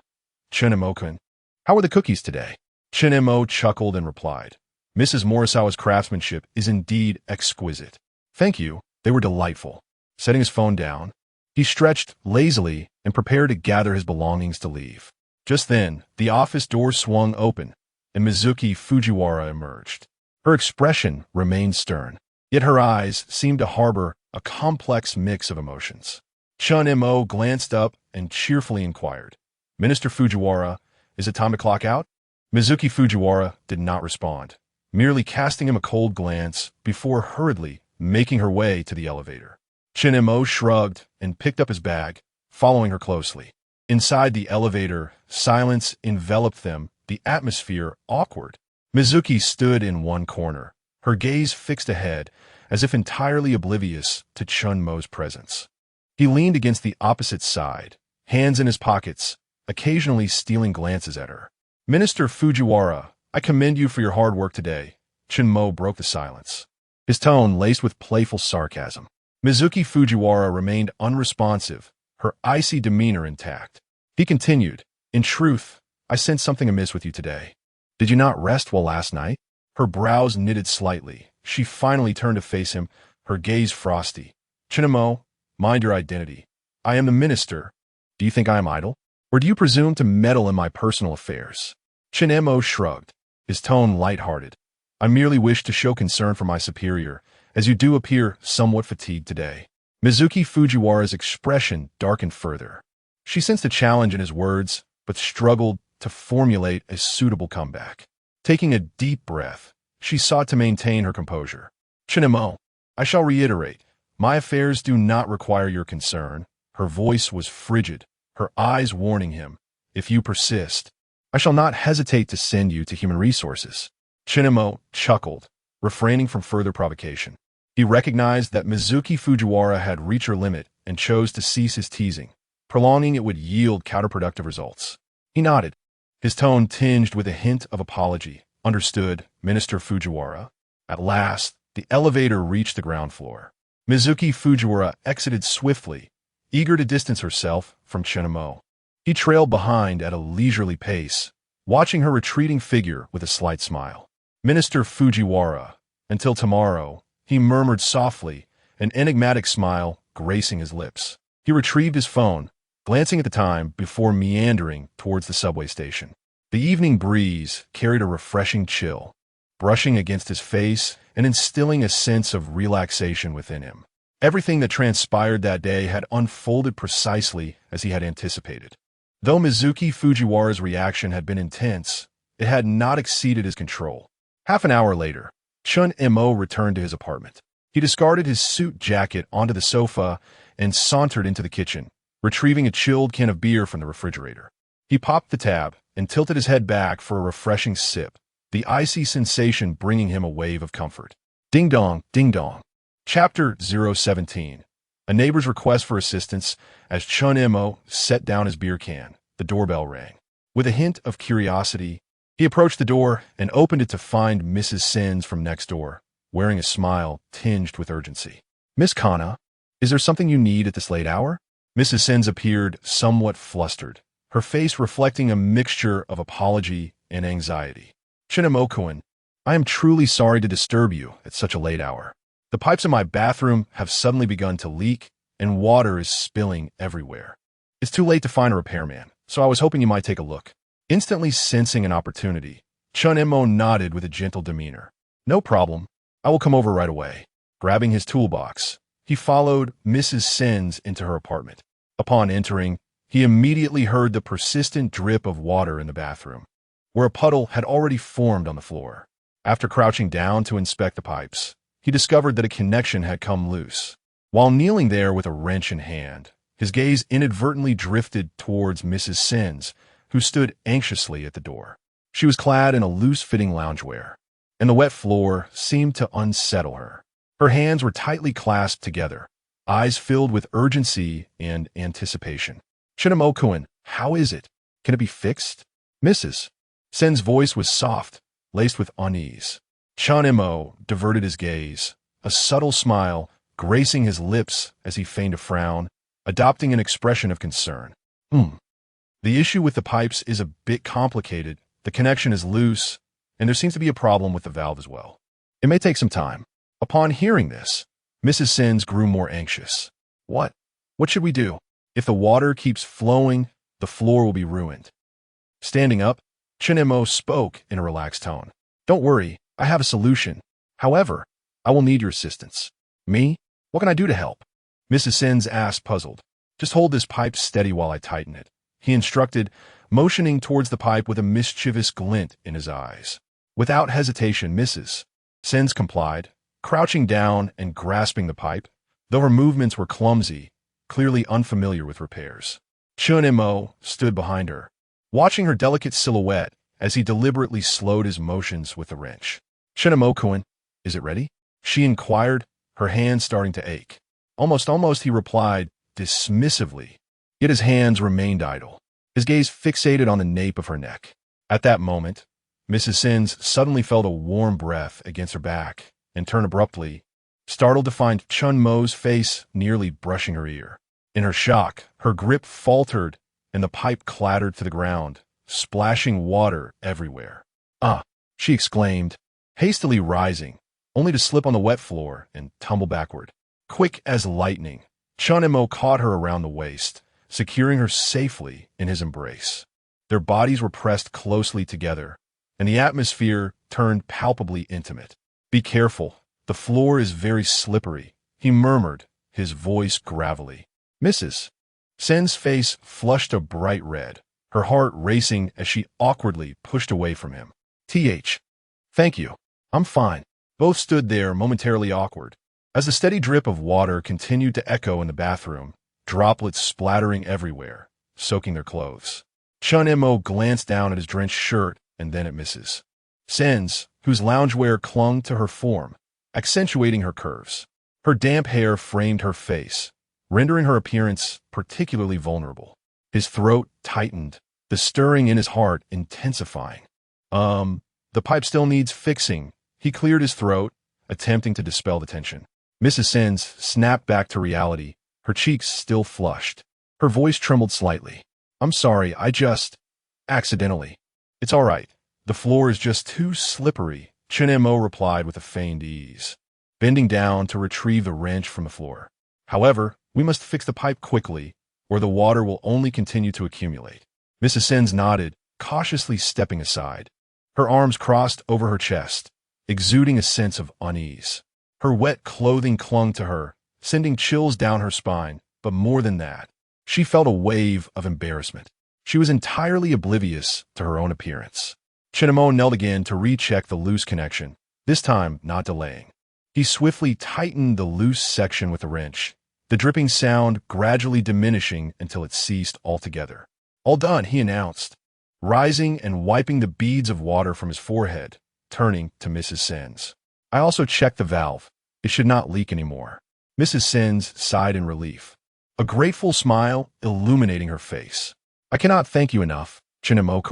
S1: Chen Mo-kun, how are the cookies today? Chen Mo chuckled and replied, Mrs. Morisawa's craftsmanship is indeed exquisite. Thank you, they were delightful. Setting his phone down, he stretched lazily and prepared to gather his belongings to leave. Just then, the office door swung open, and Mizuki Fujiwara emerged. Her expression remained stern, yet her eyes seemed to harbor a complex mix of emotions. Chen Mo glanced up and cheerfully inquired, Minister Fujiwara, is it time to clock out? Mizuki Fujiwara did not respond, merely casting him a cold glance before hurriedly making her way to the elevator. Chen Mo shrugged and picked up his bag, following her closely. Inside the elevator, silence enveloped them, the atmosphere awkward. Mizuki stood in one corner, her gaze fixed ahead, as if entirely oblivious to Chen Mo's presence. He leaned against the opposite side, hands in his pockets, occasionally stealing glances at her. Minister Fujiwara, I commend you for your hard work today. Chen Mo broke the silence, his tone laced with playful sarcasm. Mizuki Fujiwara remained unresponsive, her icy demeanor intact. He continued, in truth, I sense something amiss with you today. Did you not rest well last night? Her brows knitted slightly. She finally turned to face him, her gaze frosty. Chen Mo, mind your identity. I am the minister. Do you think I am idle? Or do you presume to meddle in my personal affairs? Chen Mo shrugged, his tone light-hearted. I merely wish to show concern for my superior, as you do appear somewhat fatigued today. Mizuki Fujiwara's expression darkened further. She sensed a challenge in his words, but struggled to formulate a suitable comeback. Taking a deep breath, she sought to maintain her composure. Chen Mo, I shall reiterate, my affairs do not require your concern. Her voice was frigid, her eyes warning him. If you persist, I shall not hesitate to send you to human resources. Chen Mo chuckled, refraining from further provocation. He recognized that Mizuki Fujiwara had reached her limit and chose to cease his teasing. Prolonging it would yield counterproductive results. He nodded, his tone tinged with a hint of apology. Understood, Minister Fujiwara. At last, the elevator reached the ground floor. Mizuki Fujiwara exited swiftly, eager to distance herself from Chen Mo. He trailed behind at a leisurely pace, watching her retreating figure with a slight smile. Minister Fujiwara, until tomorrow, he murmured softly, an enigmatic smile gracing his lips. He retrieved his phone, glancing at the time before meandering towards the subway station. The evening breeze carried a refreshing chill, brushing against his face and instilling a sense of relaxation within him. Everything that transpired that day had unfolded precisely as he had anticipated. Though Mizuki Fujiwara's reaction had been intense, it had not exceeded his control. Half an hour later, Chen Mo returned to his apartment. He discarded his suit jacket onto the sofa and sauntered into the kitchen, retrieving a chilled can of beer from the refrigerator. He popped the tab and tilted his head back for a refreshing sip, the icy sensation bringing him a wave of comfort. Ding dong, ding dong. Chapter 017. A neighbor's request for assistance. As Chen Mo set down his beer can, the doorbell rang. With a hint of curiosity, he approached the door and opened it to find Mrs. Sins from next door, wearing a smile tinged with urgency. Miss Kana, is there something you need at this late hour? Mrs. Sins appeared somewhat flustered, her face reflecting a mixture of apology and anxiety. Shinamo-kun, I am truly sorry to disturb you at such a late hour. The pipes in my bathroom have suddenly begun to leak, and water is spilling everywhere. It's too late to find a repairman, so I was hoping you might take a look. Instantly sensing an opportunity, Chen Mo nodded with a gentle demeanor. No problem. I will come over right away. Grabbing his toolbox, he followed Mrs. Sins into her apartment. Upon entering, he immediately heard the persistent drip of water in the bathroom, where a puddle had already formed on the floor. After crouching down to inspect the pipes, he discovered that a connection had come loose. While kneeling there with a wrench in hand, his gaze inadvertently drifted towards Mrs. Sins, who stood anxiously at the door. She was clad in a loose-fitting loungewear, and the wet floor seemed to unsettle her. Her hands were tightly clasped together, eyes filled with urgency and anticipation. Shinamo-kun, how is it? Can it be fixed? Mrs. Sen's voice was soft, laced with unease. Chen Mo diverted his gaze, a subtle smile gracing his lips as he feigned a frown, adopting an expression of concern. The issue with the pipes is a bit complicated. The connection is loose, and there seems to be a problem with the valve as well. It may take some time. Upon hearing this, Mrs. Sins grew more anxious. What? What should we do? If the water keeps flowing, the floor will be ruined. Standing up, Chen Mo spoke in a relaxed tone. Don't worry, I have a solution. However, I will need your assistance. Me? What can I do to help? Mrs. Sins asked, puzzled. Just hold this pipe steady while I tighten it, he instructed, motioning towards the pipe with a mischievous glint in his eyes. Without hesitation, Mrs. Sins complied, crouching down and grasping the pipe, though her movements were clumsy, clearly unfamiliar with repairs. Chen Mo stood behind her, watching her delicate silhouette as he deliberately slowed his motions with the wrench. Shinamo-kun, is it ready? She inquired, her hands starting to ache. Almost, he replied, dismissively. Yet his hands remained idle, his gaze fixated on the nape of her neck. At that moment, Mrs. Sins suddenly felt a warm breath against her back and turned abruptly, startled to find Chen Mo's face nearly brushing her ear. In her shock, her grip faltered and the pipe clattered to the ground, splashing water everywhere. Ah, she exclaimed, hastily rising, only to slip on the wet floor and tumble backward. Quick as lightning, Chen Mo caught her around the waist, securing her safely in his embrace. Their bodies were pressed closely together, and the atmosphere turned palpably intimate. "Be careful. The floor is very slippery," he murmured, his voice gravelly. Mrs. Sen's face flushed a bright red, her heart racing as she awkwardly pushed away from him. Thank you. I'm fine." Both stood there momentarily awkward. As the steady drip of water continued to echo in the bathroom, droplets splattering everywhere, soaking their clothes. Chen Mo glanced down at his drenched shirt and then at Mrs. Sen's, whose loungewear clung to her form, accentuating her curves. Her damp hair framed her face, rendering her appearance particularly vulnerable. His throat tightened, the stirring in his heart intensifying. The pipe still needs fixing." He cleared his throat, attempting to dispel the tension. Mrs. Sens snapped back to reality, her cheeks still flushed. Her voice trembled slightly. "I'm sorry, I just... accidentally." "It's all right. The floor is just too slippery," Chen Mo replied with a feigned ease, bending down to retrieve the wrench from the floor. "However, we must fix the pipe quickly, or the water will only continue to accumulate." Mrs. Sens nodded, cautiously stepping aside. Her arms crossed over her chest, exuding a sense of unease. Her wet clothing clung to her, sending chills down her spine, but more than that, she felt a wave of embarrassment. She was entirely oblivious to her own appearance. Chen Mo knelt again to recheck the loose connection, this time not delaying. He swiftly tightened the loose section with a wrench, the dripping sound gradually diminishing until it ceased altogether. "All done," he announced, rising and wiping the beads of water from his forehead, turning to Mrs. Sens. "I also checked the valve. It should not leak anymore." Mrs. Sens sighed in relief, a grateful smile illuminating her face. "I cannot thank you enough, Chen Mo.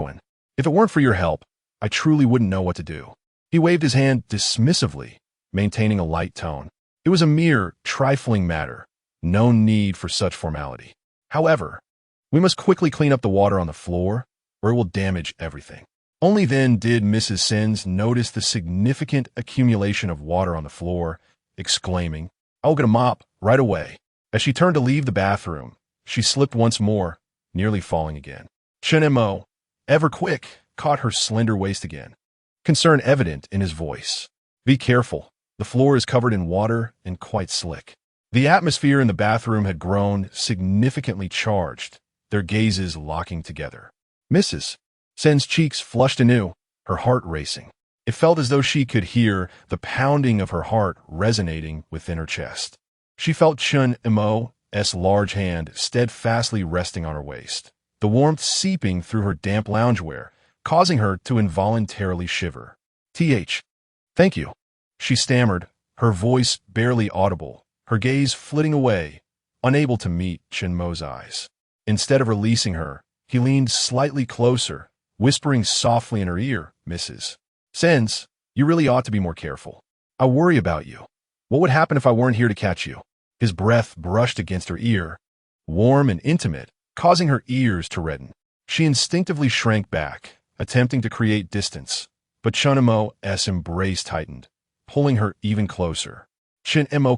S1: If it weren't for your help, I truly wouldn't know what to do." He waved his hand dismissively, maintaining a light tone. It was a mere, trifling matter, no need for such formality. "However, we must quickly clean up the water on the floor, or it will damage everything." Only then did Mrs. Sens notice the significant accumulation of water on the floor, exclaiming, "I'll get a mop right away." As she turned to leave the bathroom, she slipped once more, nearly falling again. Chen Mo, ever quick, caught her slender waist again, concern evident in his voice. "Be careful. The floor is covered in water and quite slick." The atmosphere in the bathroom had grown significantly charged, their gazes locking together. Mrs. Sen's cheeks flushed anew, her heart racing. It felt as though she could hear the pounding of her heart resonating within her chest. She felt Chen Mo's large hand steadfastly resting on her waist, the warmth seeping through her damp loungewear, causing her to involuntarily shiver. Thank you," she stammered, her voice barely audible, her gaze flitting away, unable to meet Chen Mo's eyes. Instead of releasing her, he leaned slightly closer, whispering softly in her ear, "Mrs. Sens, you really ought to be more careful. I worry about you. What would happen if I weren't here to catch you?" His breath brushed against her ear, warm and intimate, causing her ears to redden. She instinctively shrank back, attempting to create distance, but Chen Mo's embrace tightened, pulling her even closer. "Chen Mo.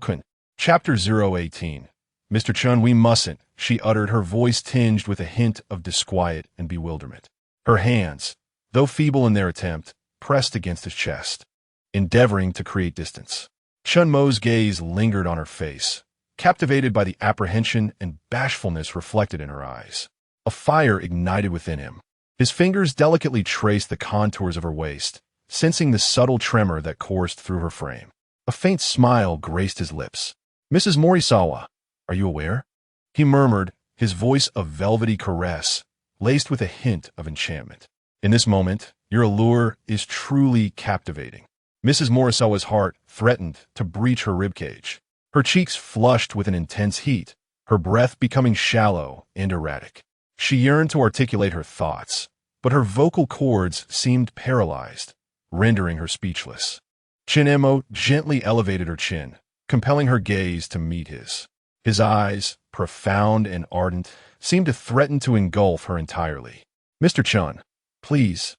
S1: Chapter 018. Mr. Chen, we mustn't," she uttered, her voice tinged with a hint of disquiet and bewilderment. Her hands, though feeble in their attempt, pressed against his chest, endeavoring to create distance. Chen Mo's gaze lingered on her face, captivated by the apprehension and bashfulness reflected in her eyes. A fire ignited within him. His fingers delicately traced the contours of her waist, sensing the subtle tremor that coursed through her frame. A faint smile graced his lips. "Mrs. Morisawa, are you aware?" he murmured, his voice a velvety caress, laced with a hint of enchantment. "In this moment, your allure is truly captivating." Mrs. Morisawa's heart threatened to breach her ribcage. Her cheeks flushed with an intense heat, her breath becoming shallow and erratic. She yearned to articulate her thoughts, but her vocal cords seemed paralyzed, rendering her speechless. Chen Mo gently elevated her chin, compelling her gaze to meet his. His eyes, profound and ardent, seemed to threaten to engulf her entirely. "Mr. Chen, please.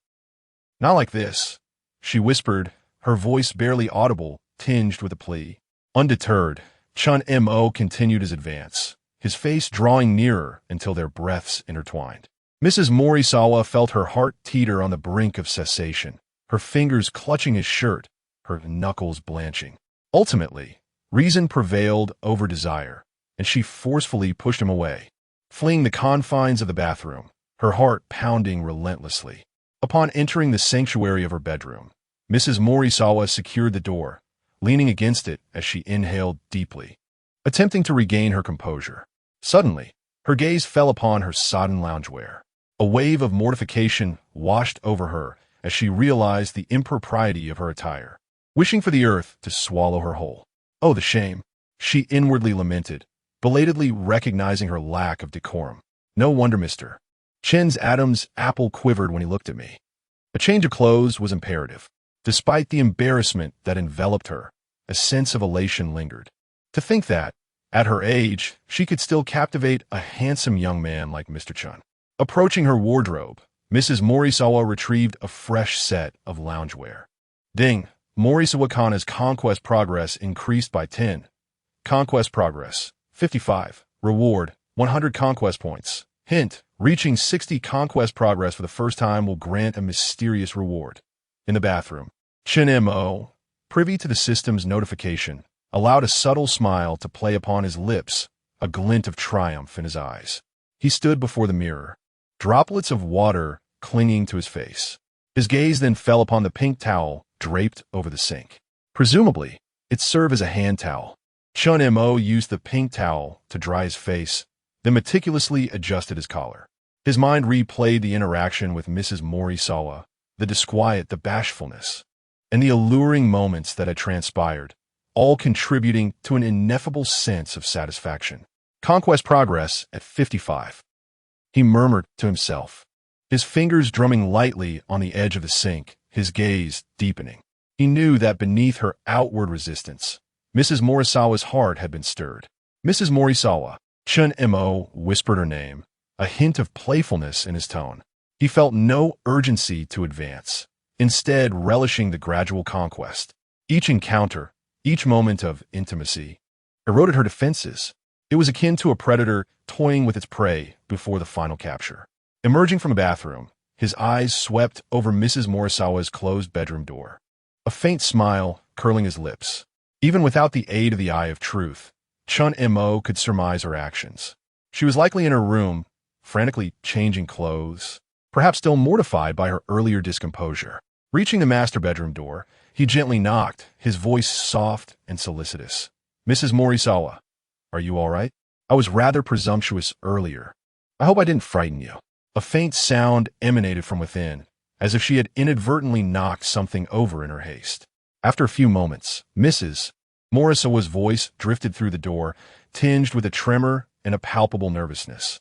S1: Not like this," she whispered, her voice barely audible, tinged with a plea. Undeterred, Chen Mo continued his advance, his face drawing nearer until their breaths intertwined. Mrs. Morisawa felt her heart teeter on the brink of cessation, her fingers clutching his shirt, her knuckles blanching. Ultimately, reason prevailed over desire, and she forcefully pushed him away, fleeing the confines of the bathroom, her heart pounding relentlessly. Upon entering the sanctuary of her bedroom, Mrs. Morisawa secured the door, leaning against it as she inhaled deeply, attempting to regain her composure. Suddenly, her gaze fell upon her sodden loungewear. A wave of mortification washed over her as she realized the impropriety of her attire, wishing for the earth to swallow her whole. Oh, the shame! She inwardly lamented, belatedly recognizing her lack of decorum. No wonder Mr. Chen's Adam's apple quivered when he looked at me. A change of clothes was imperative. Despite the embarrassment that enveloped her, a sense of elation lingered. To think that, at her age, she could still captivate a handsome young man like Mr. Chen. Approaching her wardrobe, Mrs. Morisawa retrieved a fresh set of loungewear. Ding! Morisawa-kana's conquest progress increased by 10. Conquest progress, 55. Reward, 100 conquest points. Hint, reaching 60 conquest progress for the first time will grant a mysterious reward. In the bathroom, Chen Mo, privy to the system's notification, allowed a subtle smile to play upon his lips, a glint of triumph in his eyes. He stood before the mirror, droplets of water clinging to his face. His gaze then fell upon the pink towel draped over the sink. Presumably, it served as a hand towel. Chen Mo used the pink towel to dry his face, then meticulously adjusted his collar. His mind replayed the interaction with Mrs. Morisawa, the disquiet, the bashfulness, and the alluring moments that had transpired, all contributing to an ineffable sense of satisfaction. Conquest progress at 55. He murmured to himself, his fingers drumming lightly on the edge of the sink, his gaze deepening. He knew that beneath her outward resistance, Mrs. Morisawa's heart had been stirred. Mrs. Morisawa, Chen Mo whispered her name, a hint of playfulness in his tone. He felt no urgency to advance, instead relishing the gradual conquest. Each encounter, each moment of intimacy, eroded her defenses. It was akin to a predator toying with its prey before the final capture. Emerging from a bathroom, his eyes swept over Mrs. Morisawa's closed bedroom door, a faint smile curling his lips. Even without the aid of the eye of truth, Chen Mo could surmise her actions. She was likely in her room, frantically changing clothes, perhaps still mortified by her earlier discomposure. Reaching the master bedroom door, he gently knocked, his voice soft and solicitous. Mrs. Morisawa, are you all right? I was rather presumptuous earlier. I hope I didn't frighten you. A faint sound emanated from within, as if she had inadvertently knocked something over in her haste. After a few moments, Mrs. Morisawa's voice drifted through the door, tinged with a tremor and a palpable nervousness.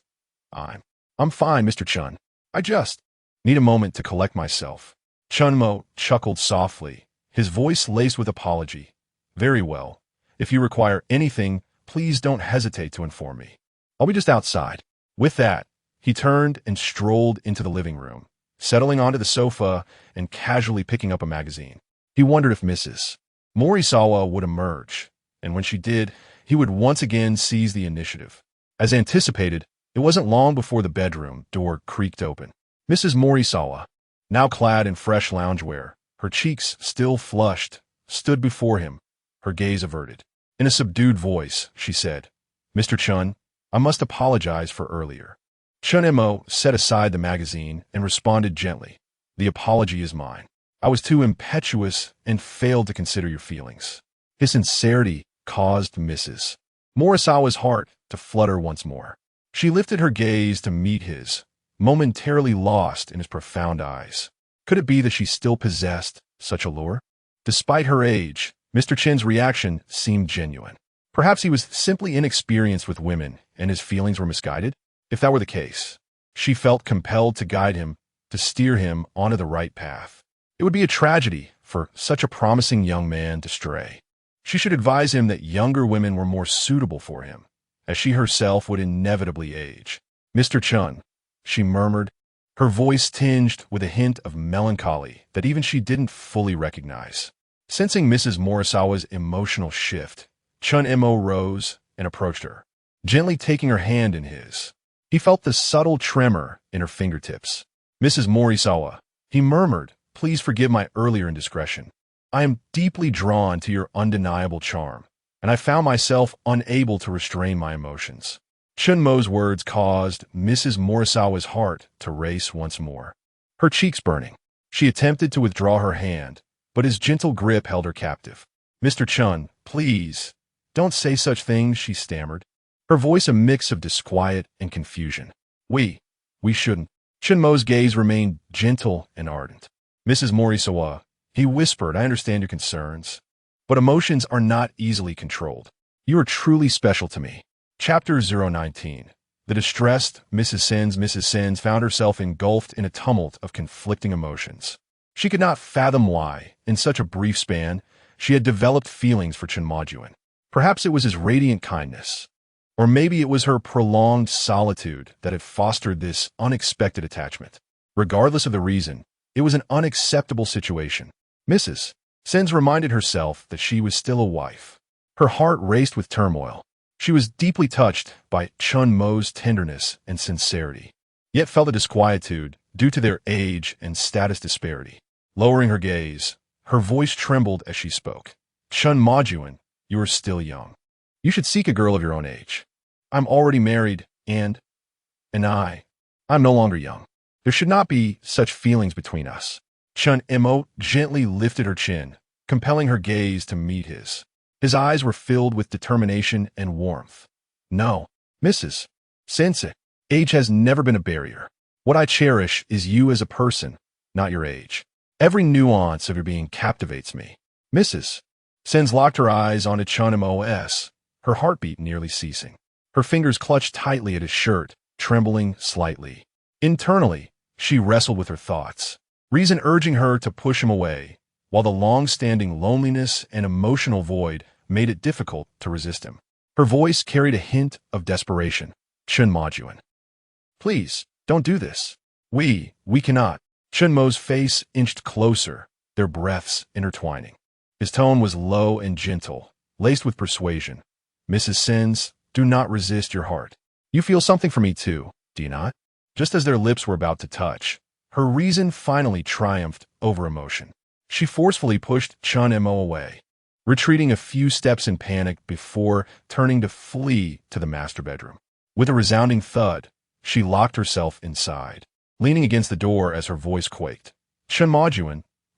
S1: I'm fine, Mr. Chen. I just need a moment to collect myself. Chen Mo chuckled softly, his voice laced with apology. Very well. If you require anything, please don't hesitate to inform me. I'll be just outside. With that, he turned and strolled into the living room, settling onto the sofa and casually picking up a magazine. He wondered if Mrs. Morisawa would emerge, and when she did, he would once again seize the initiative. As anticipated, it wasn't long before the bedroom door creaked open. Mrs. Morisawa, now clad in fresh loungewear, her cheeks still flushed, stood before him, her gaze averted. In a subdued voice, she said, Mr. Chen, I must apologize for earlier. Chen Mo set aside the magazine and responded gently, the apology is mine. I was too impetuous and failed to consider your feelings. His sincerity caused Mrs. Morisawa's heart to flutter once more. She lifted her gaze to meet his, momentarily lost in his profound eyes. Could it be that she still possessed such allure? Despite her age, Mr. Chen's reaction seemed genuine. Perhaps he was simply inexperienced with women and his feelings were misguided? If that were the case, she felt compelled to guide him, to steer him onto the right path. It would be a tragedy for such a promising young man to stray. She should advise him that younger women were more suitable for him, as she herself would inevitably age. Mr. Chen, she murmured, her voice tinged with a hint of melancholy that even she didn't fully recognize. Sensing Mrs. Morisawa's emotional shift, Chen Mo rose and approached her, gently taking her hand in his. He felt the subtle tremor in her fingertips. Mrs. Morisawa, he murmured, please forgive my earlier indiscretion. I am deeply drawn to your undeniable charm, and I found myself unable to restrain my emotions. Chen Mo's words caused Mrs. Morisawa's heart to race once more. Her cheeks burning. She attempted to withdraw her hand, but his gentle grip held her captive. Mr. Chen, please, don't say such things, she stammered, her voice a mix of disquiet and confusion. We shouldn't. Chen Mo's gaze remained gentle and ardent. Mrs. Morisawa, he whispered, I understand your concerns, but emotions are not easily controlled. You are truly special to me. Chapter 019. The distressed Mrs. Sins found herself engulfed in a tumult of conflicting emotions. She could not fathom why, in such a brief span, she had developed feelings for Chen Mo. Perhaps it was his radiant kindness, or maybe it was her prolonged solitude that had fostered this unexpected attachment. Regardless of the reason, it was an unacceptable situation. Mrs. Sins reminded herself that she was still a wife. Her heart raced with turmoil. She was deeply touched by Chen Mo's tenderness and sincerity, yet felt a disquietude due to their age and status disparity. Lowering her gaze, her voice trembled as she spoke. Chen Mo, you are still young. You should seek a girl of your own age. I'm already married, and I'm no longer young. There should not be such feelings between us. Chen Mo gently lifted her chin, compelling her gaze to meet his. His eyes were filled with determination and warmth. No, Mrs. Sensei, age has never been a barrier. What I cherish is you as a person, not your age. Every nuance of your being captivates me. Mrs. Sins locked her eyes onto Chen Mo's, her heartbeat nearly ceasing. Her fingers clutched tightly at his shirt, trembling slightly. Internally, she wrestled with her thoughts, reason urging her to push him away, while the long-standing loneliness and emotional void made it difficult to resist him. Her voice carried a hint of desperation. Chen Mo, please, don't do this. We cannot. Chen Mo's face inched closer, their breaths intertwining. His tone was low and gentle, laced with persuasion. Mrs. Sins, do not resist your heart. You feel something for me too, do you not? Just as their lips were about to touch, her reason finally triumphed over emotion. She forcefully pushed Chen Mo away, retreating a few steps in panic before turning to flee to the master bedroom. With a resounding thud, she locked herself inside, leaning against the door as her voice quaked. Chen Mo,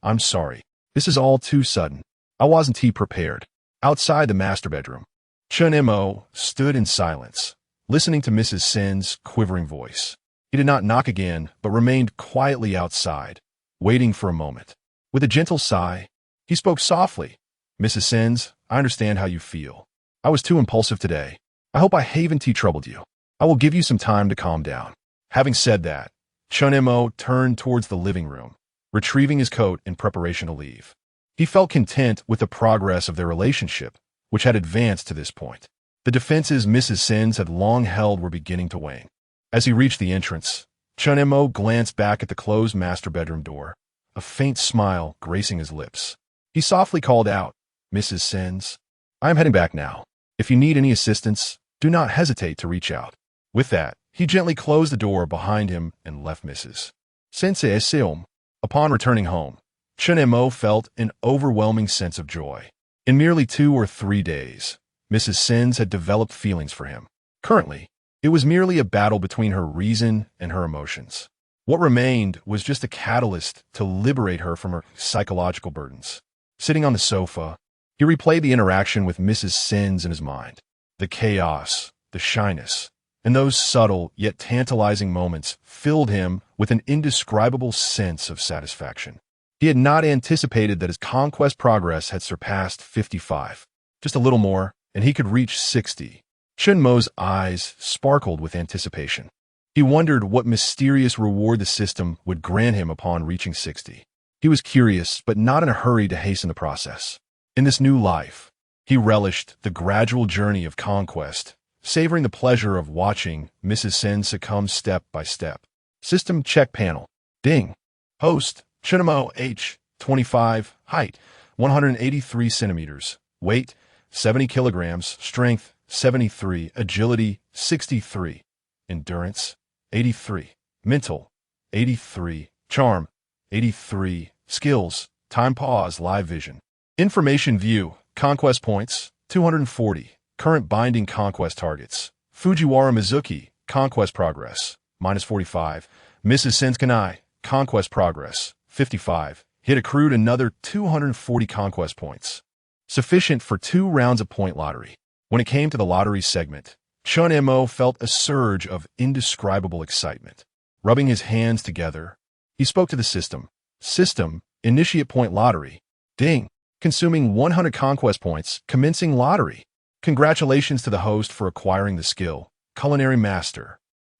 S1: I'm sorry. This is all too sudden. I wasn't prepared. Outside the master bedroom, Chen Mo stood in silence, listening to Mrs. Sins' quivering voice. He did not knock again, but remained quietly outside, waiting for a moment. With a gentle sigh, he spoke softly. Mrs. Sins, I understand how you feel. I was too impulsive today. I hope I haven't troubled you. I will give you some time to calm down. Having said that, Chen Mo turned towards the living room, retrieving his coat in preparation to leave. He felt content with the progress of their relationship, which had advanced to this point. The defenses Mrs. Sins had long held were beginning to wane. As he reached the entrance, Chen Mo glanced back at the closed master bedroom door, a faint smile gracing his lips. He softly called out, Mrs. Sins, I am heading back now. If you need any assistance, do not hesitate to reach out. With that, he gently closed the door behind him and left Mrs. Sensei's home. Upon returning home, Chen Mo felt an overwhelming sense of joy. In merely 2 or 3 days, Mrs. Sins had developed feelings for him. Currently, it was merely a battle between her reason and her emotions. What remained was just a catalyst to liberate her from her psychological burdens. Sitting on the sofa, he replayed the interaction with Mrs. Sins in his mind. The chaos, the shyness, and those subtle yet tantalizing moments filled him with an indescribable sense of satisfaction. He had not anticipated that his conquest progress had surpassed 55. Just a little more, and he could reach 60. Chen Mo's eyes sparkled with anticipation. He wondered what mysterious reward the system would grant him upon reaching 60. He was curious, but not in a hurry to hasten the process. In this new life, he relished the gradual journey of conquest, savoring the pleasure of watching Mrs. Sen succumb step by step. System check panel. Ding. Host, Chen Mo, age, 25, height, 183 centimeters, weight, 70 kilograms, strength, 73, agility, 63, endurance, 83, mental, 83, charm, 83, skills, time pause, live vision. Information view, conquest points, 240, current binding conquest targets. Fujiwara Mizuki, conquest progress, -45. Mrs. Senkanai, conquest progress, 55. Hit accrued another 240 conquest points. Sufficient for 2 rounds of point lottery. When it came to the lottery segment, Chen Mo felt a surge of indescribable excitement. Rubbing his hands together, he spoke to the system. System, initiate point lottery. Ding. Consuming 100 conquest points, commencing lottery. Congratulations to the host for acquiring the skill. Culinary master.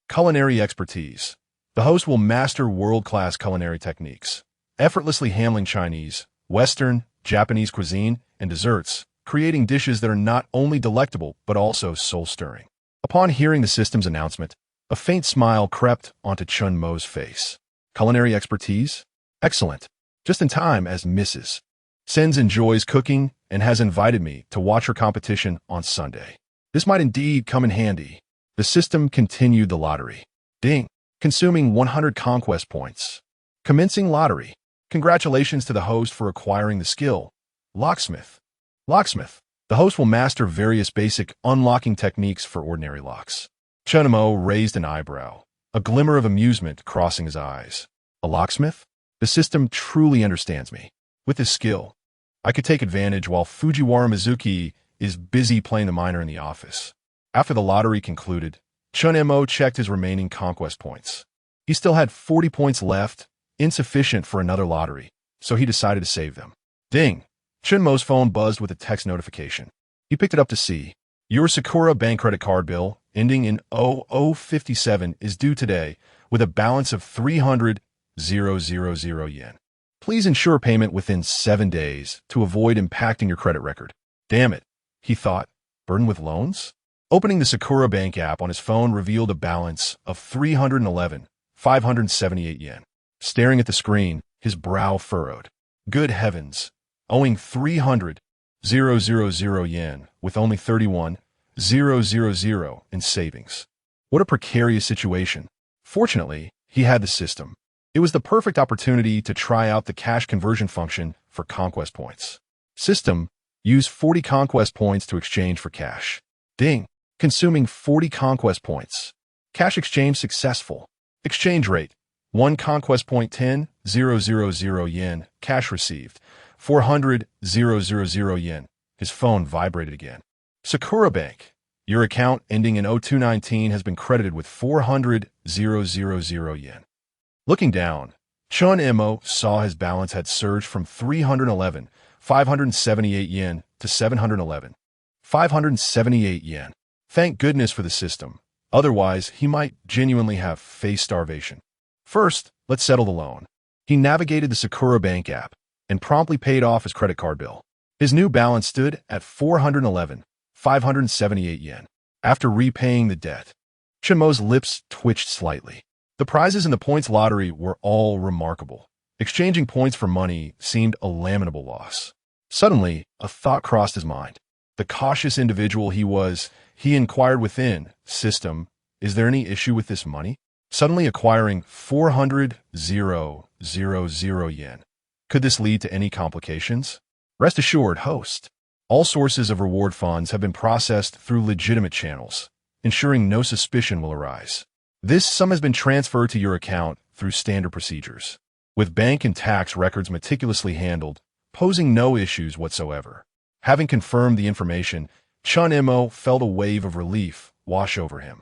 S1: Culinary expertise. The host will master world-class culinary techniques, effortlessly handling Chinese, Western, Japanese cuisine, and desserts, creating dishes that are not only delectable but also soul-stirring. Upon hearing the system's announcement, a faint smile crept onto Chen Mo's face. Culinary expertise? Excellent. Just in time, as Mrs. Sens enjoys cooking and has invited me to watch her competition on Sunday. This might indeed come in handy. The system continued the lottery. Ding. Consuming 100 conquest points. Commencing lottery. Congratulations to the host for acquiring the skill. Locksmith. Locksmith. The host will master various basic unlocking techniques for ordinary locks. Chen Mo raised an eyebrow, a glimmer of amusement crossing his eyes. A locksmith? The system truly understands me. With this skill, I could take advantage while Fujiwara Mizuki is busy playing the miner in the office. After the lottery concluded, Chen Mo checked his remaining conquest points. He still had 40 points left, insufficient for another lottery, so he decided to save them. Ding! Chen Mo's phone buzzed with a text notification. He picked it up to see. Your Sakura Bank credit card bill, ending in 0057, is due today with a balance of 300,000 yen. Please ensure payment within 7 days to avoid impacting your credit record. Damn it, he thought, burdened with loans? Opening the Sakura Bank app on his phone revealed a balance of 311,578 yen. Staring at the screen, his brow furrowed. Good heavens, owing 300,000 yen with only 31,000 in savings. What a precarious situation. Fortunately, he had the system. It was the perfect opportunity to try out the cash conversion function for conquest points. System, use 40 conquest points to exchange for cash. Ding, consuming 40 conquest points. Cash exchange successful. Exchange rate, 1 conquest point 10,000 yen. Cash received, 400,000 yen. His phone vibrated again. Sakura Bank, your account ending in 0219 has been credited with 400,000 yen. Looking down, Chen Mo saw his balance had surged from 311,578 yen to 711,578 yen. Thank goodness for the system. Otherwise, he might genuinely have faced starvation. First, let's settle the loan. He navigated the Sakura Bank app and promptly paid off his credit card bill. His new balance stood at 411,578 yen. After repaying the debt, Chen Mo's lips twitched slightly. The prizes in the points lottery were all remarkable. Exchanging points for money seemed a lamentable loss. Suddenly, a thought crossed his mind. The cautious individual he was, he inquired within, system, is there any issue with this money? Suddenly acquiring 400,000 yen. Could this lead to any complications? Rest assured, host. All sources of reward funds have been processed through legitimate channels, ensuring no suspicion will arise. This sum has been transferred to your account through standard procedures, with bank and tax records meticulously handled, posing no issues whatsoever. Having confirmed the information, Chen Mo felt a wave of relief wash over him.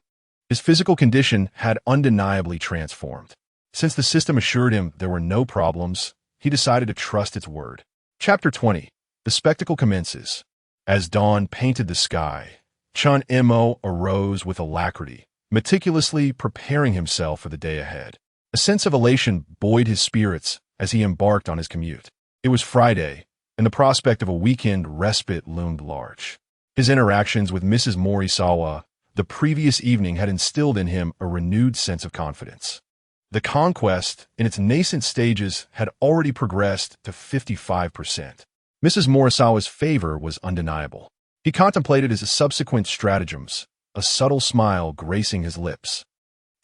S1: His physical condition had undeniably transformed. Since the system assured him there were no problems, he decided to trust its word. Chapter 20. The spectacle commences. As dawn painted the sky, Chen Mo arose with alacrity, meticulously preparing himself for the day ahead. A sense of elation buoyed his spirits as he embarked on his commute. It was Friday, and the prospect of a weekend respite loomed large. His interactions with Mrs. Morisawa the previous evening had instilled in him a renewed sense of confidence. The conquest, in its nascent stages, had already progressed to 55%. Mrs. Morisawa's favor was undeniable. He contemplated his subsequent stratagems, a subtle smile gracing his lips.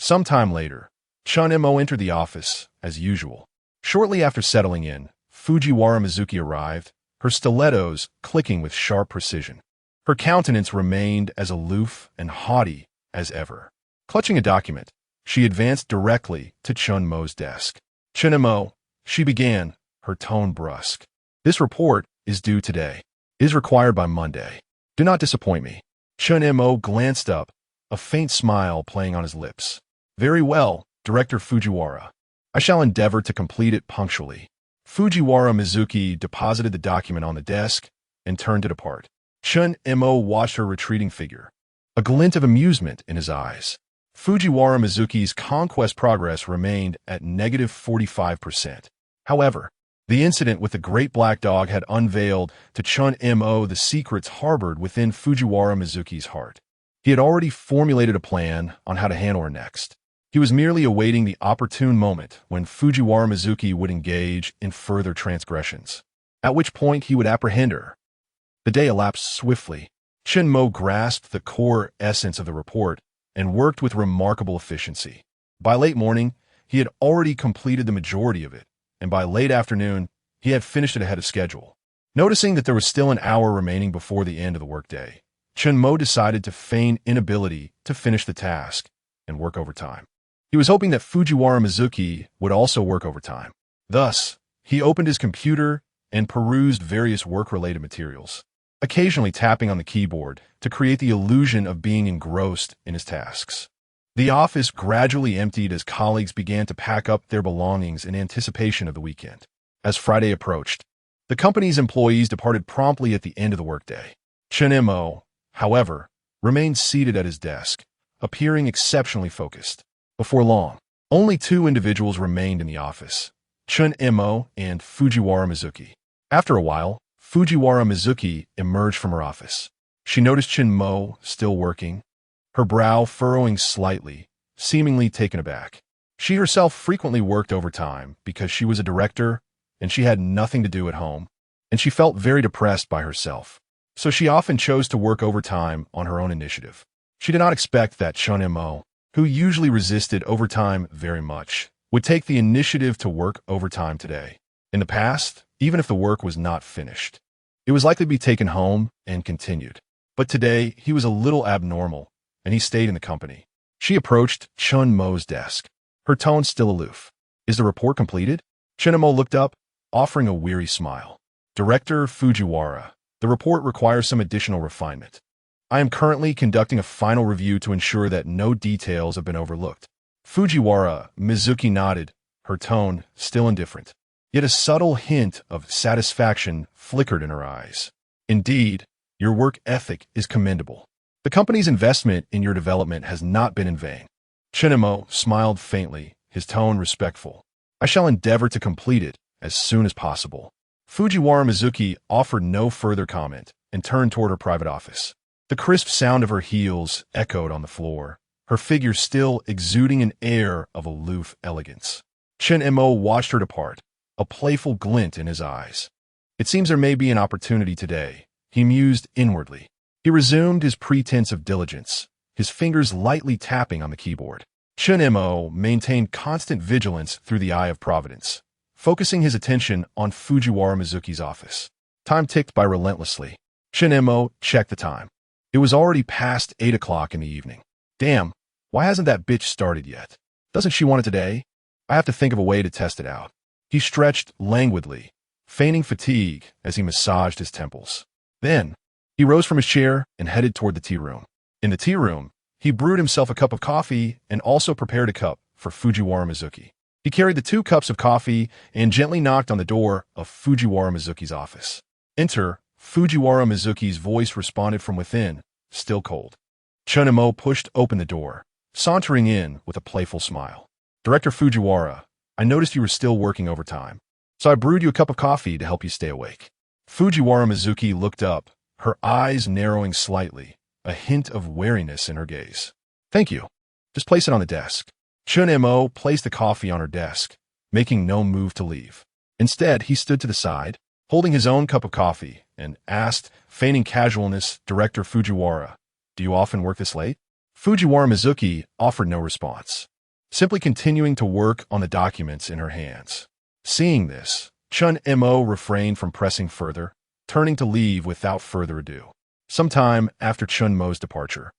S1: Some time later, Chen Mo entered the office, as usual. Shortly after settling in, Fujiwara Mizuki arrived, her stilettos clicking with sharp precision. Her countenance remained as aloof and haughty as ever. Clutching a document, she advanced directly to Chen Mo's desk. "Chen Mo," she began, her tone brusque. "This report is due today. It is required by Monday. Do not disappoint me." Chen Mo glanced up, a faint smile playing on his lips. "Very well, Director Fujiwara. I shall endeavor to complete it punctually." Fujiwara Mizuki deposited the document on the desk and turned to depart. Chen Mo watched her retreating figure, a glint of amusement in his eyes. Fujiwara Mizuki's conquest progress remained at negative 45%. However, the incident with the great black dog had unveiled to Chen Mo the secrets harbored within Fujiwara Mizuki's heart. He had already formulated a plan on how to handle her next. He was merely awaiting the opportune moment when Fujiwara Mizuki would engage in further transgressions, at which point he would apprehend her. The day elapsed swiftly. Chen Mo grasped the core essence of the report and worked with remarkable efficiency. By late morning, he had already completed the majority of it, and by late afternoon, he had finished it ahead of schedule. Noticing that there was still an hour remaining before the end of the workday, Chen Mo decided to feign inability to finish the task and work overtime. He was hoping that Fujiwara Mizuki would also work overtime. Thus, he opened his computer and perused various work-related materials, occasionally tapping on the keyboard to create the illusion of being engrossed in his tasks. The office gradually emptied as colleagues began to pack up their belongings in anticipation of the weekend. As Friday approached, the company's employees departed promptly at the end of the workday. Chen Mo, however, remained seated at his desk, appearing exceptionally focused. Before long, only two individuals remained in the office, Chen Mo and Fujiwara Mizuki. After a while, Fujiwara Mizuki emerged from her office. She noticed Chen Mo still working, her brow furrowing slightly, seemingly taken aback. She herself frequently worked overtime because she was a director and she had nothing to do at home, and she felt very depressed by herself. So she often chose to work overtime on her own initiative. She did not expect that Chen Mo, who usually resisted overtime very much, would take the initiative to work overtime today. In the past, even if the work was not finished, it was likely to be taken home and continued. But today, he was a little abnormal, and he stayed in the company. She approached Chen Mo's desk, her tone still aloof. "Is the report completed?" Chen Mo looked up, offering a weary smile. "Director Fujiwara, the report requires some additional refinement. I am currently conducting a final review to ensure that no details have been overlooked." Fujiwara Mizuki nodded, her tone still indifferent. Yet a subtle hint of satisfaction flickered in her eyes. "Indeed, your work ethic is commendable. The company's investment in your development has not been in vain." Chen Mo smiled faintly, his tone respectful. "I shall endeavor to complete it as soon as possible." Fujiwara Mizuki offered no further comment and turned toward her private office. The crisp sound of her heels echoed on the floor, her figure still exuding an air of aloof elegance. Chen Mo watched her depart, a playful glint in his eyes. "It seems there may be an opportunity today," he mused inwardly. He resumed his pretense of diligence, his fingers lightly tapping on the keyboard. Chen Mo maintained constant vigilance through the eye of providence, focusing his attention on Fujiwara Mizuki's office. Time ticked by relentlessly. Chen Mo checked the time. It was already past 8 o'clock in the evening. "Damn, why hasn't that bitch started yet? Doesn't she want it today? I have to think of a way to test it out." He stretched languidly, feigning fatigue as he massaged his temples. Then, he rose from his chair and headed toward the tea room. In the tea room, he brewed himself a cup of coffee and also prepared a cup for Fujiwara Mizuki. He carried the 2 cups of coffee and gently knocked on the door of Fujiwara Mizuki's office. "Enter." Fujiwara Mizuki's voice responded from within, still cold. Chen Mo pushed open the door, sauntering in with a playful smile. "Director Fujiwara, I noticed you were still working overtime, so I brewed you a cup of coffee to help you stay awake." Fujiwara Mizuki looked up, her eyes narrowing slightly, a hint of wariness in her gaze. "Thank you. Just place it on the desk." Chen Mo placed the coffee on her desk, making no move to leave. Instead, he stood to the side, holding his own cup of coffee, and asked, feigning casualness, "Director Fujiwara, do you often work this late?" Fujiwara Mizuki offered no response. simply continuing to work on the documents in her hands. Seeing this, Chen Mo refrained from pressing further, turning to leave without further ado. Sometime after Chen Mo's departure,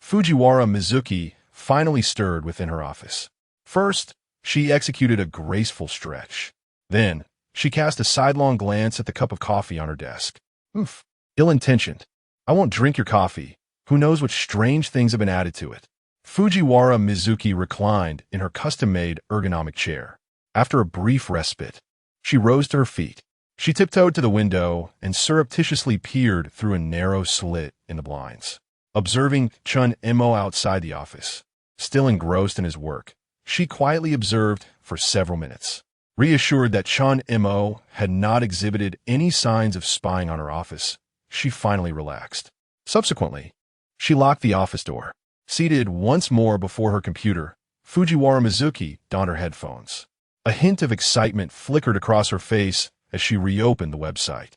S1: Fujiwara Mizuki finally stirred within her office. First, she executed a graceful stretch. Then, she cast a sidelong glance at the cup of coffee on her desk. Oof, ill-intentioned. I won't drink your coffee. Who knows what strange things have been added to it. Fujiwara Mizuki reclined in her custom-made ergonomic chair. After a brief respite, she rose to her feet. She tiptoed to the window and surreptitiously peered through a narrow slit in the blinds. Observing Chen Mo outside the office, still engrossed in his work, she quietly observed for several minutes. Reassured that Chen Mo had not exhibited any signs of spying on her office, she finally relaxed. Subsequently, she locked the office door. Seated once more before her computer, Fujiwara Mizuki donned her headphones. A hint of excitement flickered across her face as she reopened the website.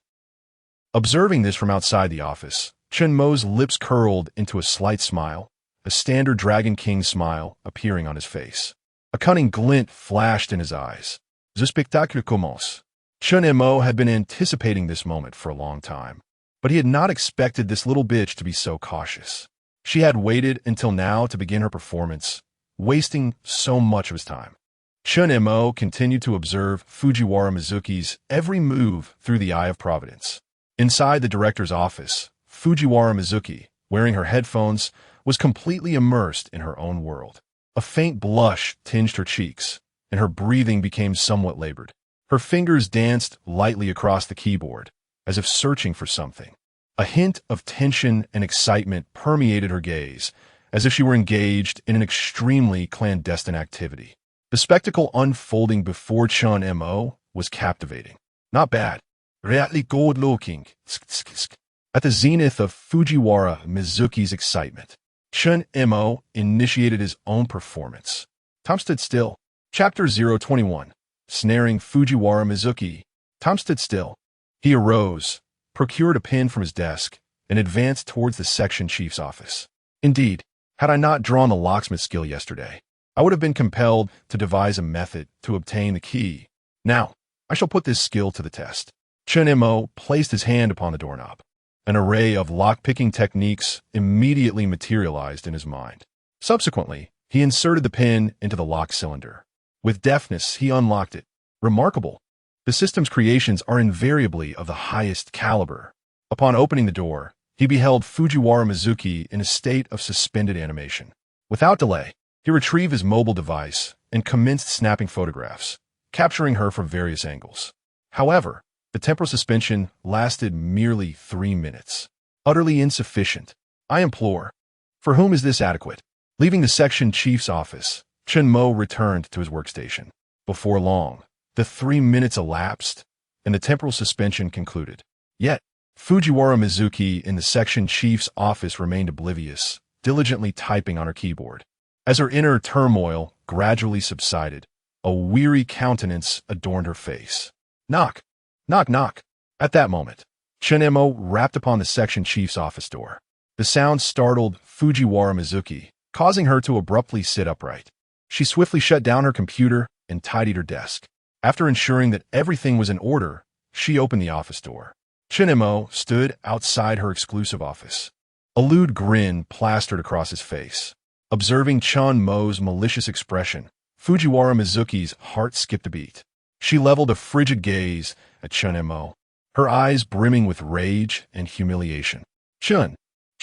S1: Observing this from outside the office, Chen Mo's lips curled into a slight smile, a standard Dragon King smile appearing on his face. A cunning glint flashed in his eyes. The spectacle commence. Chen Mo had been anticipating this moment for a long time, but he had not expected this little bitch to be so cautious. She had waited until now to begin her performance, wasting so much of his time. Chen Mo continued to observe Fujiwara Mizuki's every move through the eye of providence. Inside the director's office, Fujiwara Mizuki, wearing her headphones, was completely immersed in her own world. A faint blush tinged her cheeks, and her breathing became somewhat labored. Her fingers danced lightly across the keyboard, as if searching for something. A hint of tension and excitement permeated her gaze, as if she were engaged in an extremely clandestine activity. The spectacle unfolding before Chen Mo was captivating. Not bad. Really good-looking. At the zenith of Fujiwara Mizuki's excitement, Chen Mo initiated his own performance. Tom stood still. Chapter 021. Snaring Fujiwara Mizuki. Tom stood still. He arose, procured a pen from his desk, and advanced towards the section chief's office. Indeed, had I not drawn the locksmith skill yesterday, I would have been compelled to devise a method to obtain the key. Now, I shall put this skill to the test. Chen Mo placed his hand upon the doorknob. An array of lock-picking techniques immediately materialized in his mind. Subsequently, he inserted the pin into the lock cylinder. With deftness, he unlocked it. Remarkable. The system's creations are invariably of the highest caliber. Upon opening the door, he beheld Fujiwara Mizuki in a state of suspended animation. Without delay, he retrieved his mobile device and commenced snapping photographs, capturing her from various angles. However, the temporal suspension lasted merely 3 minutes. Utterly insufficient. I implore. For whom is this adequate? Leaving the section chief's office, Chen Mo returned to his workstation. Before long, the 3 minutes elapsed, and the temporal suspension concluded. Yet, Fujiwara Mizuki in the section chief's office remained oblivious, diligently typing on her keyboard. As her inner turmoil gradually subsided, a weary countenance adorned her face. Knock! Knock, knock! At that moment, Chen Mo rapped upon the section chief's office door. The sound startled Fujiwara Mizuki, causing her to abruptly sit upright. She swiftly shut down her computer and tidied her desk. After ensuring that everything was in order, she opened the office door. Chen Mo stood outside her exclusive office. A lewd grin plastered across his face. Observing Chen Mo's malicious expression, Fujiwara Mizuki's heart skipped a beat. She leveled a frigid gaze at Chen Mo, her eyes brimming with rage and humiliation. Chen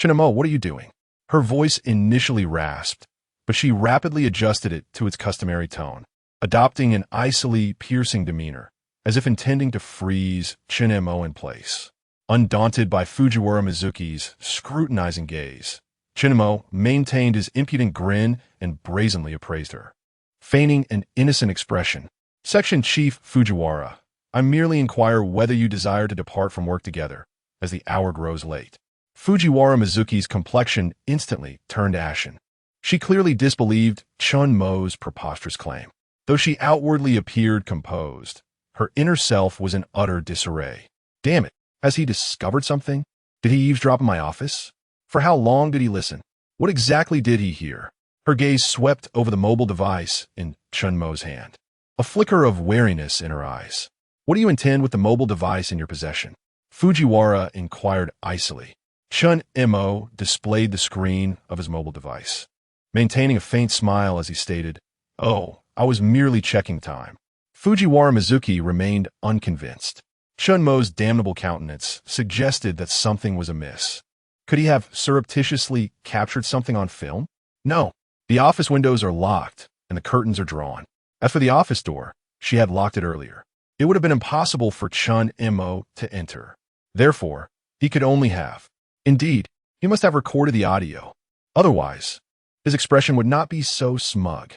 S1: Mo, what are you doing? Her voice initially rasped, but she rapidly adjusted it to its customary tone, adopting an icily piercing demeanor, as if intending to freeze Chen Mo in place. Undaunted by Fujiwara Mizuki's scrutinizing gaze, Chen Mo maintained his impudent grin and brazenly appraised her. Feigning an innocent expression, Section Chief Fujiwara, I merely inquire whether you desire to depart from work together, as the hour grows late. Fujiwara Mizuki's complexion instantly turned ashen. She clearly disbelieved Chen Mo's preposterous claim. Though she outwardly appeared composed, her inner self was in utter disarray. Damn it, has he discovered something? Did he eavesdrop in my office? For how long did he listen? What exactly did he hear? Her gaze swept over the mobile device in Chen Mo's hand, a flicker of wariness in her eyes. What do you intend with the mobile device in your possession? Fujiwara inquired icily. Chen Mo displayed the screen of his mobile device, maintaining a faint smile as he stated, "Oh, I was merely checking time." Fujiwara Mizuki remained unconvinced. Chen Mo's damnable countenance suggested that something was amiss. Could he have surreptitiously captured something on film? No. The office windows are locked, and the curtains are drawn. As for the office door, she had locked it earlier. It would have been impossible for Chen Mo to enter. Therefore, he could only have. Indeed, he must have recorded the audio. Otherwise, his expression would not be so smug.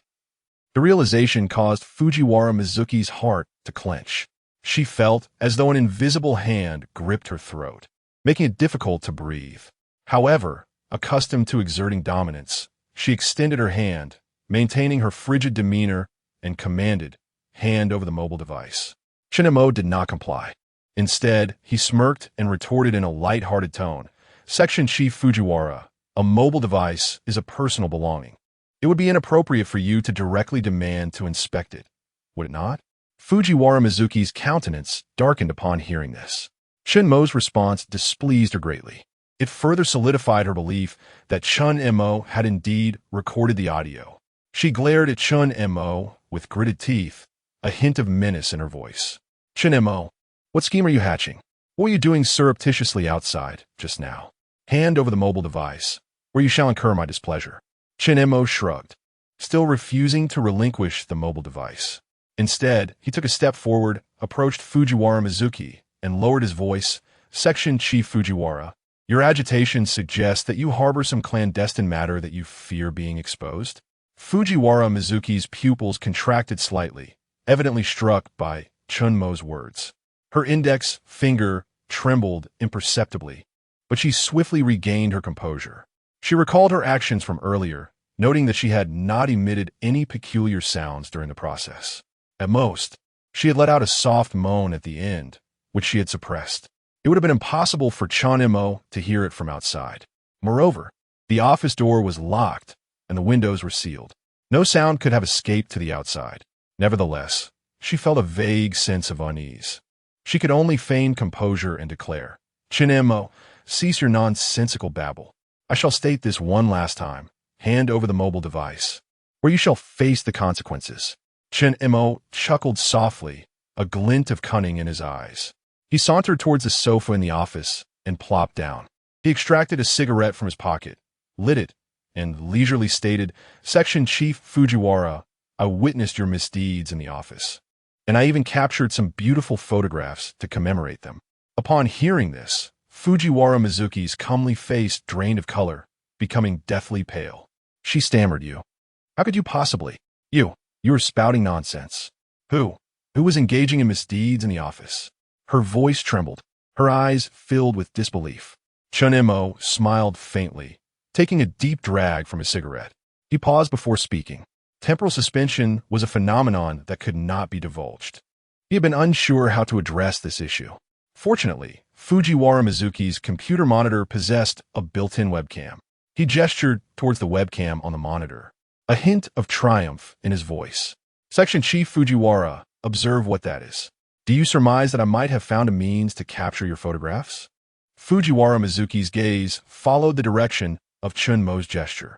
S1: The realization caused Fujiwara Mizuki's heart to clench. She felt as though an invisible hand gripped her throat, making it difficult to breathe. However, accustomed to exerting dominance, she extended her hand, maintaining her frigid demeanor, and commanded, "Hand over the mobile device." Chen Mo did not comply. Instead, he smirked and retorted in a light-hearted tone, "Section Chief Fujiwara, a mobile device is a personal belonging. It would be inappropriate for you to directly demand to inspect it, would it not?" Fujiwara Mizuki's countenance darkened upon hearing this. Chen Mo's response displeased her greatly. It further solidified her belief that Chen Mo had indeed recorded the audio. She glared at Chen Mo with gritted teeth, a hint of menace in her voice. "Chen Mo, what scheme are you hatching? What were you doing surreptitiously outside just now? Hand over the mobile device, or you shall incur my displeasure." Chen Mo shrugged, still refusing to relinquish the mobile device. Instead, he took a step forward, approached Fujiwara Mizuki, and lowered his voice, "Section Chief Fujiwara, your agitation suggests that you harbor some clandestine matter that you fear being exposed." Fujiwara Mizuki's pupils contracted slightly, evidently struck by Chen Mo's words. Her index finger trembled imperceptibly, but she swiftly regained her composure. She recalled her actions from earlier, noting that she had not emitted any peculiar sounds during the process. At most, she had let out a soft moan at the end, which she had suppressed. It would have been impossible for Chen Mo to hear it from outside. Moreover, the office door was locked and the windows were sealed. No sound could have escaped to the outside. Nevertheless, she felt a vague sense of unease. She could only feign composure and declare, "Chen Mo, cease your nonsensical babble. I shall state this one last time. Hand over the mobile device, or you shall face the consequences." Chen Mo chuckled softly, a glint of cunning in his eyes. He sauntered towards the sofa in the office and plopped down. He extracted a cigarette from his pocket, lit it, and leisurely stated, "Section Chief Fujiwara, I witnessed your misdeeds in the office, and I even captured some beautiful photographs to commemorate them." Upon hearing this, Fujiwara Mizuki's comely face drained of color, becoming deathly pale. She stammered, How could you possibly? You were spouting nonsense. Who was engaging in misdeeds in the office?" Her voice trembled, her eyes filled with disbelief. Chen Mo smiled faintly, taking a deep drag from his cigarette. He paused before speaking. Temporal suspension was a phenomenon that could not be divulged. He had been unsure how to address this issue. Fortunately, Fujiwara Mizuki's computer monitor possessed a built-in webcam. He gestured towards the webcam on the monitor, a hint of triumph in his voice. "Section Chief Fujiwara, observe what that is. Do you surmise that I might have found a means to capture your photographs?" Fujiwara Mizuki's gaze followed the direction of Chen Mo's gesture.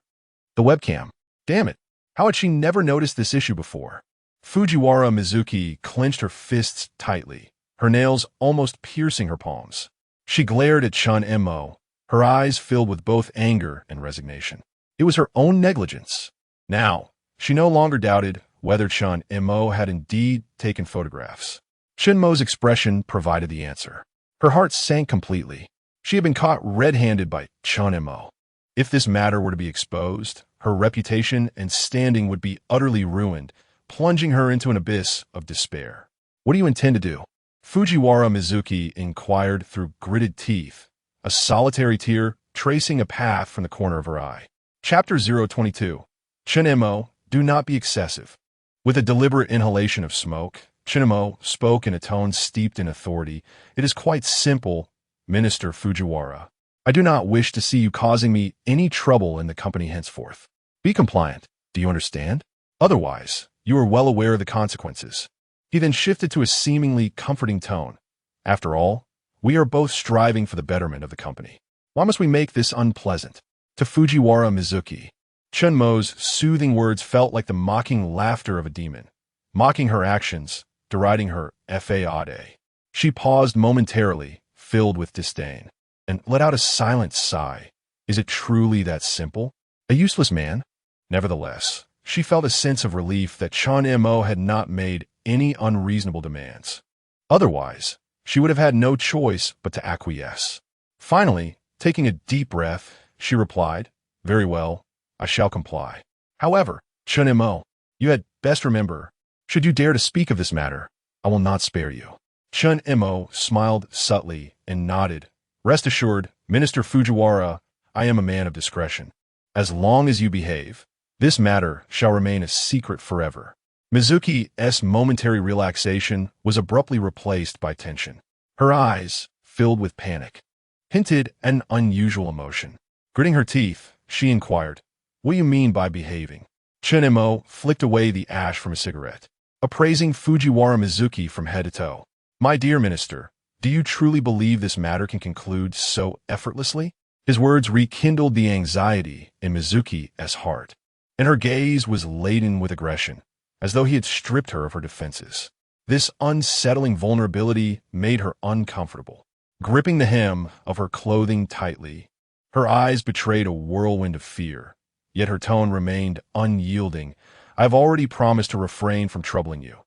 S1: The webcam. Damn it. How had she never noticed this issue before? Fujiwara Mizuki clenched her fists tightly, her nails almost piercing her palms. She glared at Chen Mo, her eyes filled with both anger and resignation. It was her own negligence. Now, she no longer doubted whether Chen Mo had indeed taken photographs. Chen Mo's expression provided the answer. Her heart sank completely. She had been caught red-handed by Chen Mo. If this matter were to be exposed, her reputation and standing would be utterly ruined, plunging her into an abyss of despair. "What do you intend to do?" Fujiwara Mizuki inquired through gritted teeth, a solitary tear tracing a path from the corner of her eye. Chapter 022. Chen Mo, do not be excessive. With a deliberate inhalation of smoke, Chen Mo spoke in a tone steeped in authority. "It is quite simple, Minister Fujiwara. I do not wish to see you causing me any trouble in the company henceforth. Be compliant. Do you understand? Otherwise, you are well aware of the consequences. He then shifted to a seemingly comforting tone. After all, we are both striving for the betterment of the company. Why must we make this unpleasant? To Fujiwara Mizuki, Chen Mo's soothing words felt like the mocking laughter of a demon, mocking her actions, deriding her fade. She paused momentarily, filled with disdain, and let out a silent sigh. Is it truly that simple? A useless man? Nevertheless, she felt a sense of relief that Chen Mo had not made any unreasonable demands. Otherwise, she would have had no choice but to acquiesce. Finally, taking a deep breath, she replied, "Very well, I shall comply. However, Chen Mo, you had best remember, should you dare to speak of this matter, I will not spare you." Chen Mo smiled subtly and nodded. "Rest assured, Minister Fujiwara, I am a man of discretion. As long as you behave, this matter shall remain a secret forever." Mizuki's momentary relaxation was abruptly replaced by tension. Her eyes, filled with panic, hinted at an unusual emotion. Gritting her teeth, she inquired, "What do you mean by behaving?" Chen Mo flicked away the ash from a cigarette, appraising Fujiwara Mizuki from head to toe. "My dear minister, do you truly believe this matter can conclude so effortlessly?" His words rekindled the anxiety in Mizuki's heart, and her gaze was laden with aggression, as though he had stripped her of her defenses. This unsettling vulnerability made her uncomfortable. Gripping the hem of her clothing tightly, her eyes betrayed a whirlwind of fear, yet her tone remained unyielding. "I have already promised to refrain from troubling you.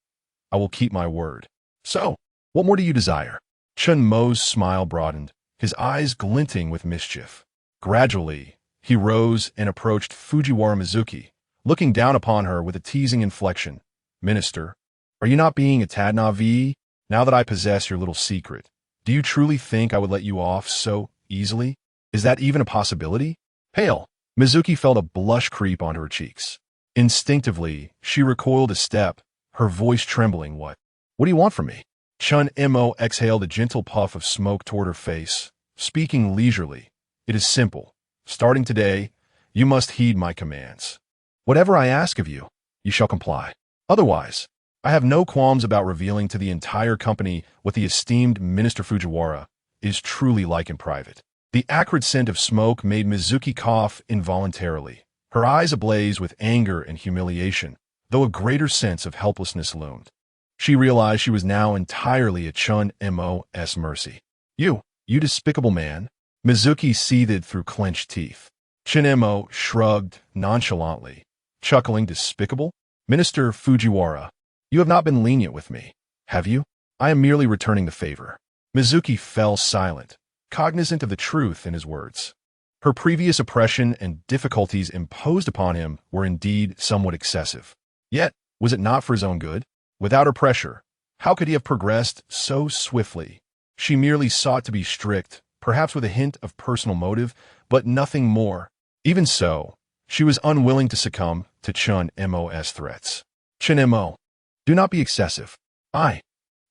S1: I will keep my word. So, what more do you desire?" Chen Mo's smile broadened, his eyes glinting with mischief. Gradually, he rose and approached Fujiwara Mizuki, looking down upon her with a teasing inflection. "Minister, are you not being a tad naïve? Now that I possess your little secret, do you truly think I would let you off so easily? Is that even a possibility?" Pale, Mizuki felt a blush creep onto her cheeks. Instinctively, she recoiled a step, her voice trembling. What do you want from me?" Chen Mo exhaled a gentle puff of smoke toward her face, speaking leisurely. "It is simple. Starting today, you must heed my commands. Whatever I ask of you, you shall comply. Otherwise, I have no qualms about revealing to the entire company what the esteemed Minister Fujiwara is truly like in private." The acrid scent of smoke made Mizuki cough involuntarily, her eyes ablaze with anger and humiliation, though a greater sense of helplessness loomed. She realized she was now entirely at Chen Mo's mercy. You despicable man." Mizuki seethed through clenched teeth. Chen Mo shrugged nonchalantly, chuckling. "Despicable? Minister Fujiwara, you have not been lenient with me, have you? I am merely returning the favor." Mizuki fell silent, cognizant of the truth in his words. Her previous oppression and difficulties imposed upon him were indeed somewhat excessive. Yet, was it not for his own good? Without her pressure, how could he have progressed so swiftly? She merely sought to be strict, perhaps with a hint of personal motive, but nothing more. Even so, she was unwilling to succumb to Chen Mo's threats. "Chen Mo, do not be excessive. I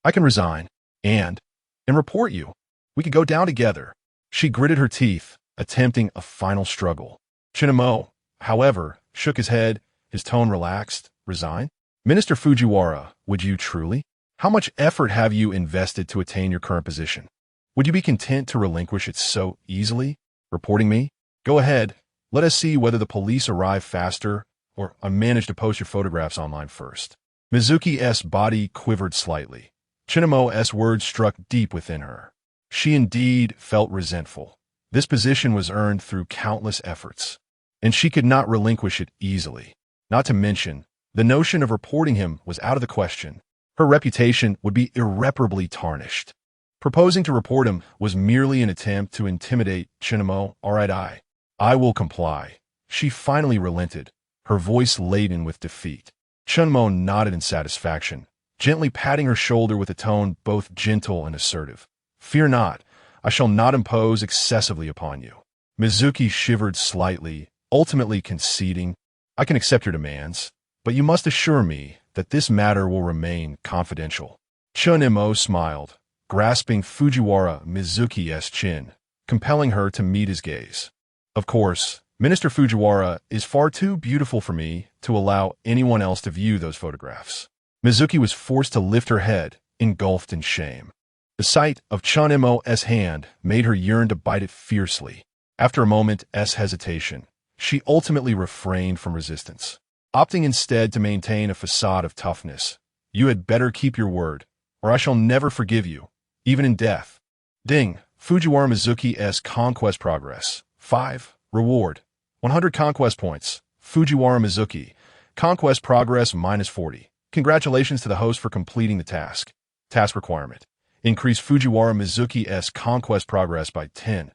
S1: can resign, and report you. We could go down together." She gritted her teeth, attempting a final struggle. Chen Mo, however, shook his head, his tone relaxed. "Resign? Minister Fujiwara, would you truly? How much effort have you invested to attain your current position? Would you be content to relinquish it so easily? Reporting me? Go ahead. Let us see whether the police arrive faster or I manage to post your photographs online first." Mizuki's body quivered slightly. Chen Mo's words struck deep within her. She indeed felt resentful. This position was earned through countless efforts, and she could not relinquish it easily. Not to mention, the notion of reporting him was out of the question. Her reputation would be irreparably tarnished. Proposing to report him was merely an attempt to intimidate Chen Mo. "All right, I will comply." She finally relented, her voice laden with defeat. Chen Mo nodded in satisfaction, gently patting her shoulder with a tone both gentle and assertive. "Fear not, I shall not impose excessively upon you." Mizuki shivered slightly, ultimately conceding, "I can accept your demands, but you must assure me that this matter will remain confidential." Chen Mo smiled, grasping Fujiwara Mizuki's chin, compelling her to meet his gaze. "Of course, Minister Fujiwara is far too beautiful for me to allow anyone else to view those photographs. Mizuki was forced to lift her head, engulfed in shame. The sight of Chen Mo's hand made her yearn to bite it fiercely. After a moment's hesitation, she ultimately refrained from resistance, opting instead to maintain a facade of toughness. You had better keep your word, or I shall never forgive you, even in death. Ding. Fujiwara Mizuki's Conquest Progress. 5. Reward. 100 Conquest Points. Fujiwara Mizuki. Conquest Progress -40. Congratulations to the host for completing the task. Task requirement. Increase Fujiwara Mizuki's Conquest Progress by 10.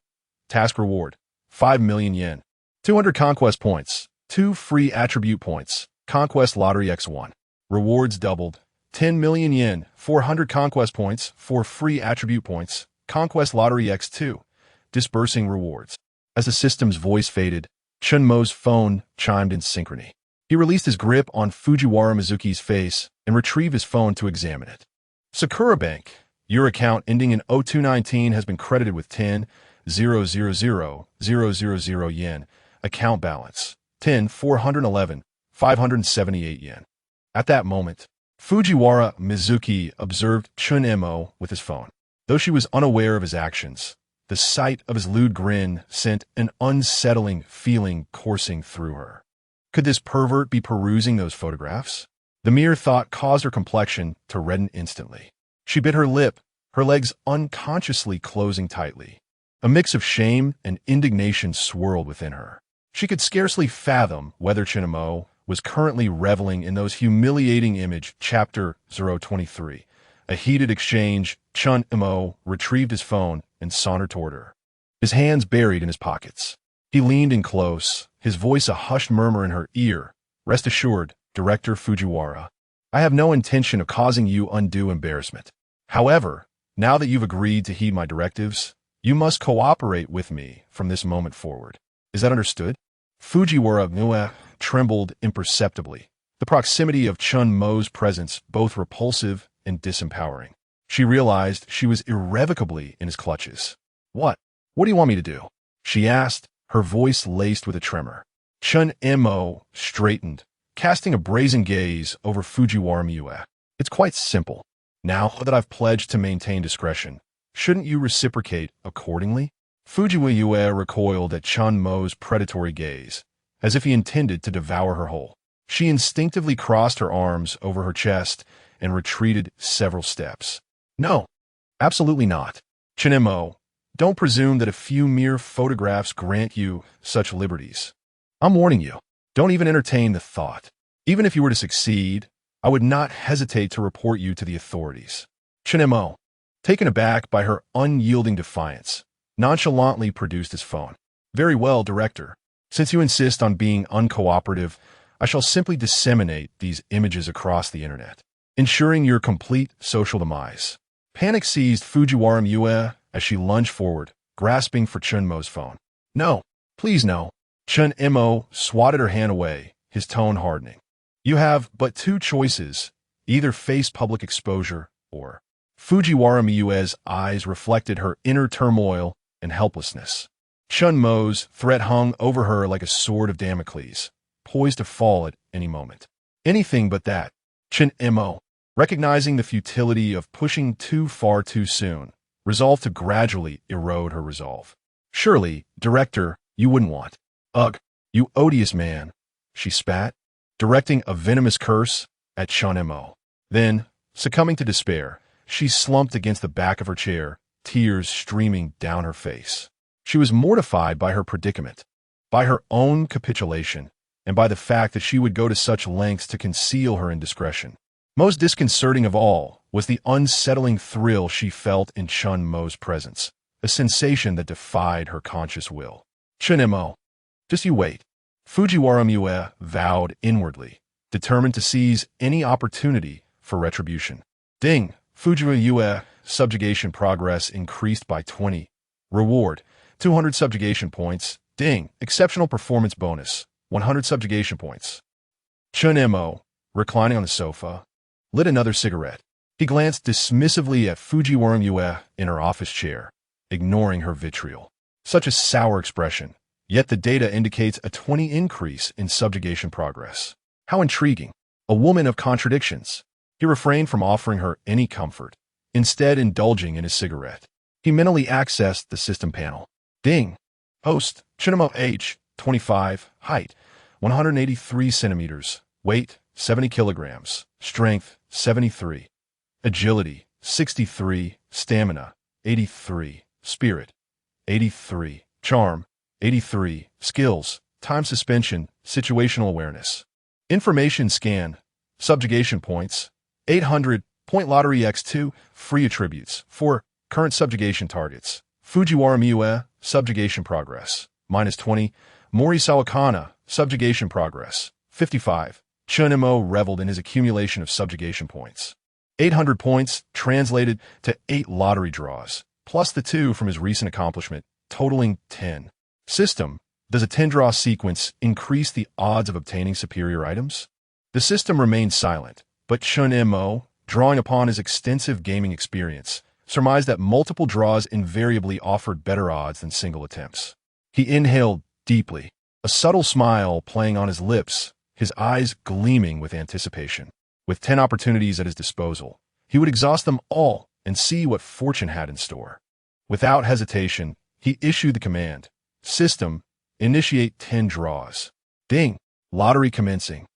S1: Task reward. 5 million yen. 200 Conquest Points. 2 free attribute points. Conquest Lottery X1. Rewards doubled. 10 million yen. 400 Conquest Points. 4 free attribute points. Conquest Lottery X2. Dispersing rewards. As the system's voice faded, Chen Mo's phone chimed in synchrony. He released his grip on Fujiwara Mizuki's face and retrieved his phone to examine it. Sakura Bank. Your account ending in 0219 has been credited with 10,000,000 yen. Account balance. 10,411,578 yen. At that moment, Fujiwara Mizuki observed Chen Mo with his phone. Though she was unaware of his actions, the sight of his lewd grin sent an unsettling feeling coursing through her. Could this pervert be perusing those photographs? The mere thought caused her complexion to redden instantly. She bit her lip, her legs unconsciously closing tightly. A mix of shame and indignation swirled within her. She could scarcely fathom whether Chen Mo was currently reveling in those humiliating images. Chapter 023. A heated exchange. Chen Mo retrieved his phone and sauntered toward her, his hands buried in his pockets. He leaned in close, his voice a hushed murmur in her ear. Rest assured, Director Fujiwara, I have no intention of causing you undue embarrassment. However, now that you've agreed to heed my directives, you must cooperate with me from this moment forward. Is that understood? Fujiwara trembled imperceptibly, the proximity of Chen Mo's presence both repulsive and disempowering. She realized she was irrevocably in his clutches. What do you want me to do? She asked, her voice laced with a tremor. Chen Mo straightened, casting a brazen gaze over Fujiwara Mizuki. It's quite simple. Now that I've pledged to maintain discretion, shouldn't you reciprocate accordingly? Fujiwara recoiled at Chen Mo's predatory gaze, as if he intended to devour her whole. She instinctively crossed her arms over her chest and retreated several steps. No, absolutely not. Chen Mo, don't presume that a few mere photographs grant you such liberties. I'm warning you, don't even entertain the thought. Even if you were to succeed, I would not hesitate to report you to the authorities. Chen Mo, taken aback by her unyielding defiance, nonchalantly produced his phone. Very well, Director. Since you insist on being uncooperative, I shall simply disseminate these images across the internet, ensuring your complete social demise. Panic seized Fujiwara Mizuki as she lunged forward, grasping for Chen Mo's phone. No, please no. Chen Mo swatted her hand away, his tone hardening. You have but two choices, either face public exposure or... Fujiwara Mizuki's eyes reflected her inner turmoil and helplessness. Chen Mo's threat hung over her like a sword of Damocles, poised to fall at any moment. Anything but that. Chen Mo, recognizing the futility of pushing too far too soon, resolved to gradually erode her resolve. Surely, Director, you wouldn't want. Ugh, you odious man, she spat, directing a venomous curse at Chen Mo. Then, succumbing to despair, she slumped against the back of her chair, tears streaming down her face. She was mortified by her predicament, by her own capitulation, and by the fact that she would go to such lengths to conceal her indiscretion. Most disconcerting of all was the unsettling thrill she felt in Chen Mo's presence, a sensation that defied her conscious will. Chen Mo, just you wait. Fujiwara Mizuki vowed inwardly, determined to seize any opportunity for retribution. Ding! Fujiwara Mizuki subjugation progress increased by 20. Reward, 200 subjugation points. Ding! Exceptional performance bonus, 100 subjugation points. Chen Mo, reclining on the sofa, lit another cigarette. He glanced dismissively at Fujiwara Mizuki in her office chair, ignoring her vitriol. Such a sour expression, Yet the data indicates a 20 increase in subjugation progress. How intriguing. A woman of contradictions. He refrained from offering her any comfort, instead indulging in his cigarette. He mentally accessed the system panel. Ding. Host, Chen Mo, age, 25, height, 183 centimeters, weight, 70 kilograms, strength, 73, agility, 63, stamina, 83, spirit, 83, charm, 83, skills, time suspension, situational awareness. Information scan, subjugation points, 800, point lottery x2, free attributes, 4, current subjugation targets, Fujiwara Miue, subjugation progress, minus 20, Mori Sawakana, subjugation progress, 55. Chen Mo reveled in his accumulation of subjugation points. 800 points translated to 8 lottery draws, plus the 2 from his recent accomplishment, totaling 10. System, does a 10-draw sequence increase the odds of obtaining superior items? The system remained silent, but Chen Mo, drawing upon his extensive gaming experience, surmised that multiple draws invariably offered better odds than single attempts. He inhaled deeply, a subtle smile playing on his lips, his eyes gleaming with anticipation. With 10 opportunities at his disposal, he would exhaust them all and see what fortune had in store. Without hesitation, he issued the command, System, initiate 10 draws. Ding, lottery commencing.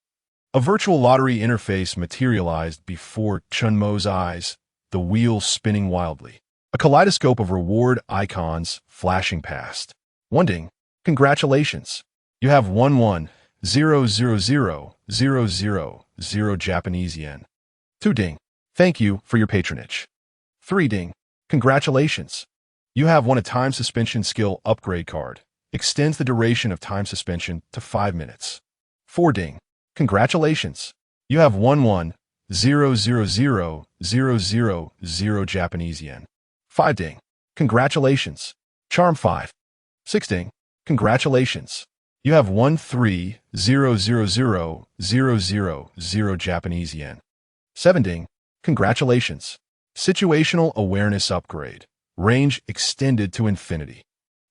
S1: A virtual lottery interface materialized before Chen Mo's eyes, the wheel spinning wildly. A kaleidoscope of reward icons flashing past. 1 ding, congratulations. You have won 1,000,000 Japanese yen. 2 ding, thank you for your patronage. 3 ding, congratulations. You have won a time suspension skill upgrade card. Extends the duration of time suspension to 5 minutes. 4 ding, congratulations. You have won 1,000,000 Japanese yen. 5 ding, congratulations. Charm 5. 6 ding, congratulations. You have won 3,000,000 Japanese yen. 7 ding, congratulations. Situational awareness upgrade. Range extended to infinity.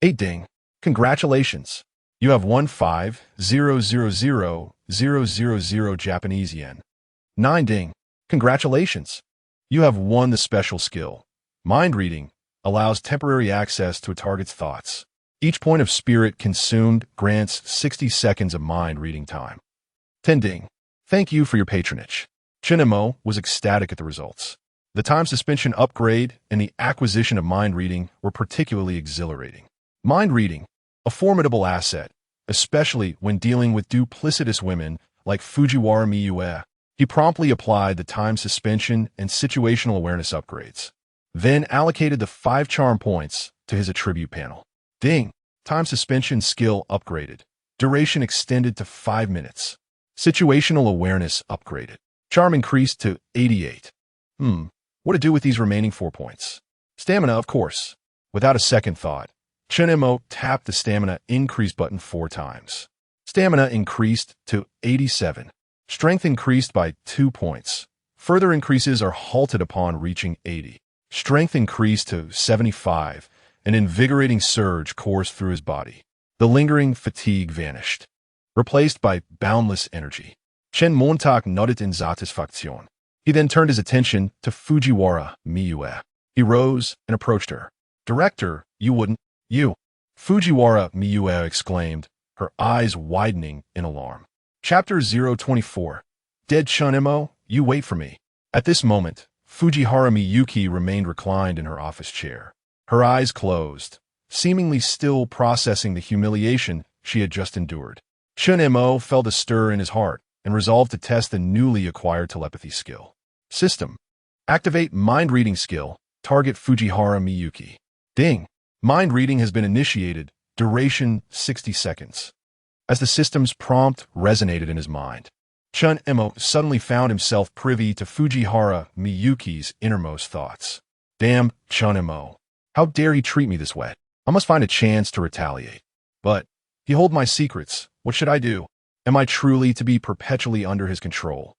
S1: 8 ding, congratulations. You have won 5,000,000 Japanese yen. 9 ding, congratulations. You have won the special skill. Mind reading allows temporary access to a target's thoughts. Each point of spirit consumed grants 60 seconds of mind reading time. 10 ding, thank you for your patronage. Chen Mo was ecstatic at the results. The time suspension upgrade and the acquisition of mind reading were particularly exhilarating. Mind reading, a formidable asset, especially when dealing with duplicitous women like Fujiwara Miue. He promptly applied the time suspension and situational awareness upgrades, then allocated the 5 charm points to his attribute panel. Ding, time suspension skill upgraded. Duration extended to 5 minutes. Situational awareness upgraded. Charm increased to 88. What to do with these remaining 4 points? Stamina, of course. Without a second thought, Chen Mo tapped the stamina increase button 4 times. Stamina increased to 87. Strength increased by 2 points. Further increases are halted upon reaching 80. Strength increased to 75. An invigorating surge coursed through his body. The lingering fatigue vanished, replaced by boundless energy. Chen Montak nodded in satisfaction. He then turned his attention to Fujiwara Miue. He rose and approached her. Director, you wouldn't. You. Fujiwara Miue exclaimed, her eyes widening in alarm. Chapter 024. Dead Chen Mo, you wait for me. At this moment, Fujiwara Miyuki remained reclined in her office chair. Her eyes closed, seemingly still processing the humiliation she had just endured. Chen Mo felt a stir in his heart and resolved to test the newly acquired telepathy skill. System. Activate mind reading skill. Target Fujiwara Miyuki. Ding. Mind reading has been initiated. Duration 60 seconds. As the system's prompt resonated in his mind, Chen Mo suddenly found himself privy to Fujiwara Miyuki's innermost thoughts. Damn Chen Mo. How dare he treat me this way? I must find a chance to retaliate. But he holds my secrets. What should I do? Am I truly to be perpetually under his control?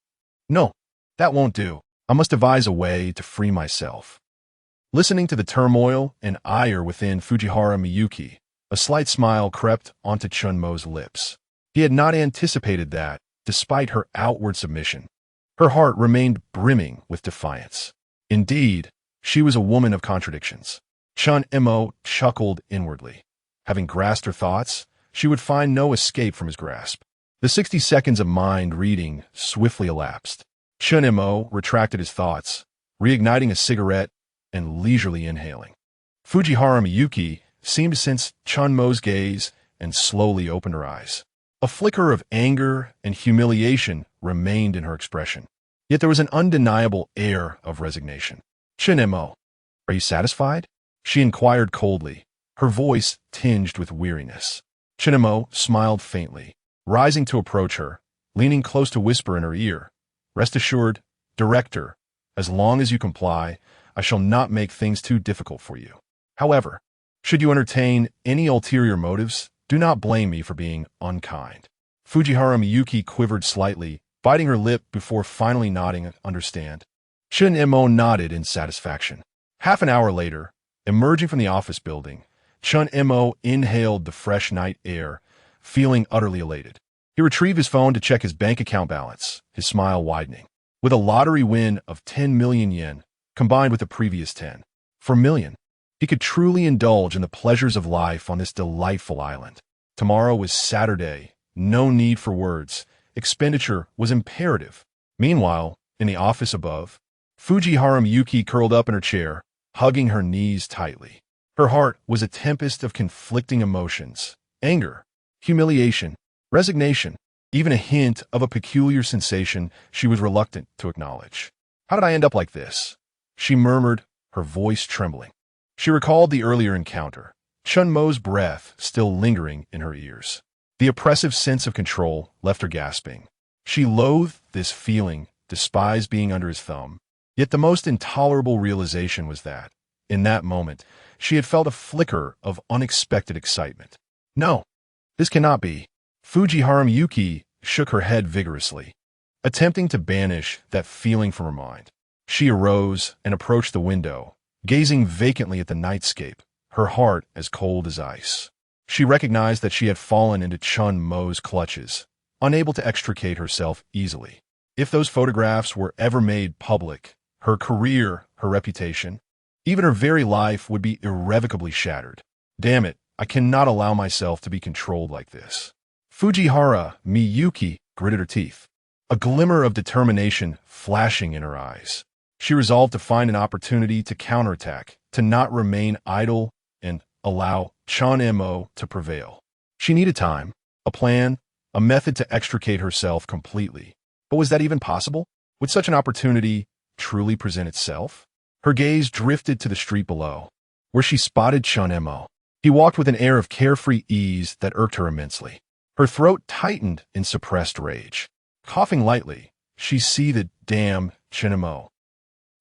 S1: No, that won't do. I must devise a way to free myself. Listening to the turmoil and ire within Fujiwara Miyuki, A slight smile crept onto Chen Mo's lips. He had not anticipated that, despite her outward submission. Her heart remained brimming with defiance. Indeed, she was a woman of contradictions. Chen Mo chuckled inwardly. Having grasped her thoughts, she would find no escape from his grasp. The 60 seconds of mind reading swiftly elapsed. Chen Mo retracted his thoughts, reigniting a cigarette and leisurely inhaling. Fujiwara Miyuki seemed to sense Chen Mo's gaze and slowly opened her eyes. A flicker of anger and humiliation remained in her expression. Yet there was an undeniable air of resignation. Chen Mo, are you satisfied? She inquired coldly, her voice tinged with weariness. Chen Mo smiled faintly, rising to approach her, leaning close to whisper in her ear. Rest assured, Director, as long as you comply, I shall not make things too difficult for you. However, should you entertain any ulterior motives, do not blame me for being unkind. Fujiwara Miyuki quivered slightly, biting her lip before finally nodding understand. Chen Mo nodded in satisfaction. Half an hour later, emerging from the office building, Chen Mo inhaled the fresh night air, feeling utterly elated. He retrieved his phone to check his bank account balance, his smile widening. With a lottery win of 10 million yen, combined with the previous 10 for million, he could truly indulge in the pleasures of life on this delightful island. Tomorrow was Saturday, no need for words. Expenditure was imperative. Meanwhile, in the office above, Fujiwara Miyuki curled up in her chair, hugging her knees tightly. Her heart was a tempest of conflicting emotions: anger, humiliation, resignation, even a hint of a peculiar sensation she was reluctant to acknowledge. How did I end up like this? She murmured, her voice trembling. She recalled the earlier encounter, Chen Mo's breath still lingering in her ears. The oppressive sense of control left her gasping. She loathed this feeling, despised being under his thumb. Yet the most intolerable realization was that, in that moment, she had felt a flicker of unexpected excitement. No, this cannot be. Fujiwara Miyuki shook her head vigorously, attempting to banish that feeling from her mind. She arose and approached the window, gazing vacantly at the nightscape, her heart as cold as ice. She recognized that she had fallen into Chen Mo's clutches, unable to extricate herself easily. If those photographs were ever made public, her career, her reputation, even her very life would be irrevocably shattered. Damn it, I cannot allow myself to be controlled like this. Fujiwara Miyuki gritted her teeth, a glimmer of determination flashing in her eyes. She resolved to find an opportunity to counterattack, to not remain idle and allow Chen Mo to prevail. She needed time, a plan, a method to extricate herself completely. But was that even possible? Would such an opportunity truly present itself? Her gaze drifted to the street below, where she spotted Chen Mo. He walked with an air of carefree ease that irked her immensely. Her throat tightened in suppressed rage. Coughing lightly, she seethed, "Damn, Chen Mo.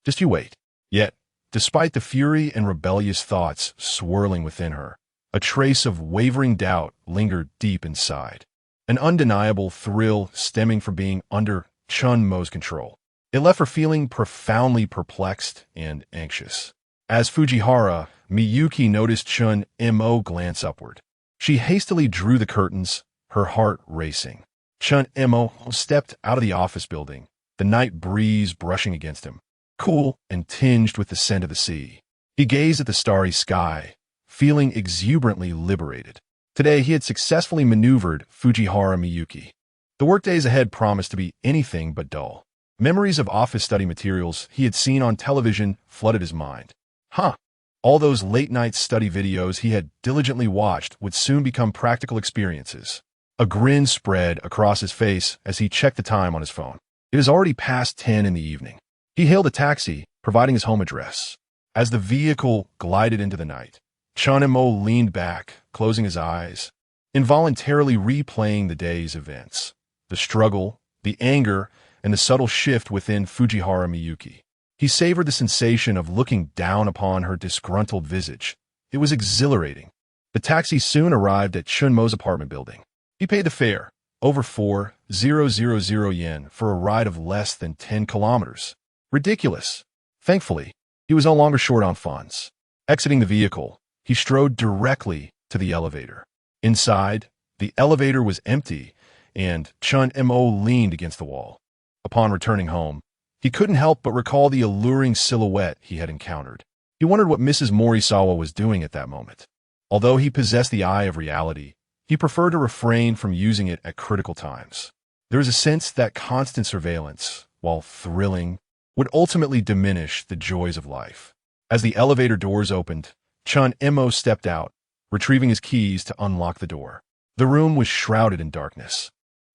S1: Just you wait." Yet, despite the fury and rebellious thoughts swirling within her, a trace of wavering doubt lingered deep inside. An undeniable thrill stemming from being under Chen Mo's control. It left her feeling profoundly perplexed and anxious. As Fujiwara Miyuki noticed Chen Mo glance upward, she hastily drew the curtains, her heart racing. Chen Mo stepped out of the office building, the night breeze brushing against him, cool and tinged with the scent of the sea. He gazed at the starry sky, feeling exuberantly liberated. Today he had successfully maneuvered Fujiwara Miyuki. The workdays ahead promised to be anything but dull. Memories of office study materials he had seen on television flooded his mind. All those late-night study videos he had diligently watched would soon become practical experiences. A grin spread across his face as he checked the time on his phone. It is already past 10 in the evening. He hailed a taxi, providing his home address. As the vehicle glided into the night, Chen Mo leaned back, closing his eyes, involuntarily replaying the day's events. The struggle, the anger, and the subtle shift within Fujiwara Miyuki. He savored the sensation of looking down upon her disgruntled visage. It was exhilarating. The taxi soon arrived at Chen Mo's apartment building. He paid the fare, over 4,000 yen, for a ride of less than 10 kilometers. Ridiculous. Thankfully, he was no longer short on funds. Exiting the vehicle, he strode directly to the elevator. Inside, the elevator was empty, and Chen Mo leaned against the wall. Upon returning home, he couldn't help but recall the alluring silhouette he had encountered. He wondered what Mrs. Morisawa was doing at that moment. Although he possessed the eye of reality, he preferred to refrain from using it at critical times. There was a sense that constant surveillance, while thrilling, would ultimately diminish the joys of life. As the elevator doors opened, Chen Mo stepped out, retrieving his keys to unlock the door. The room was shrouded in darkness.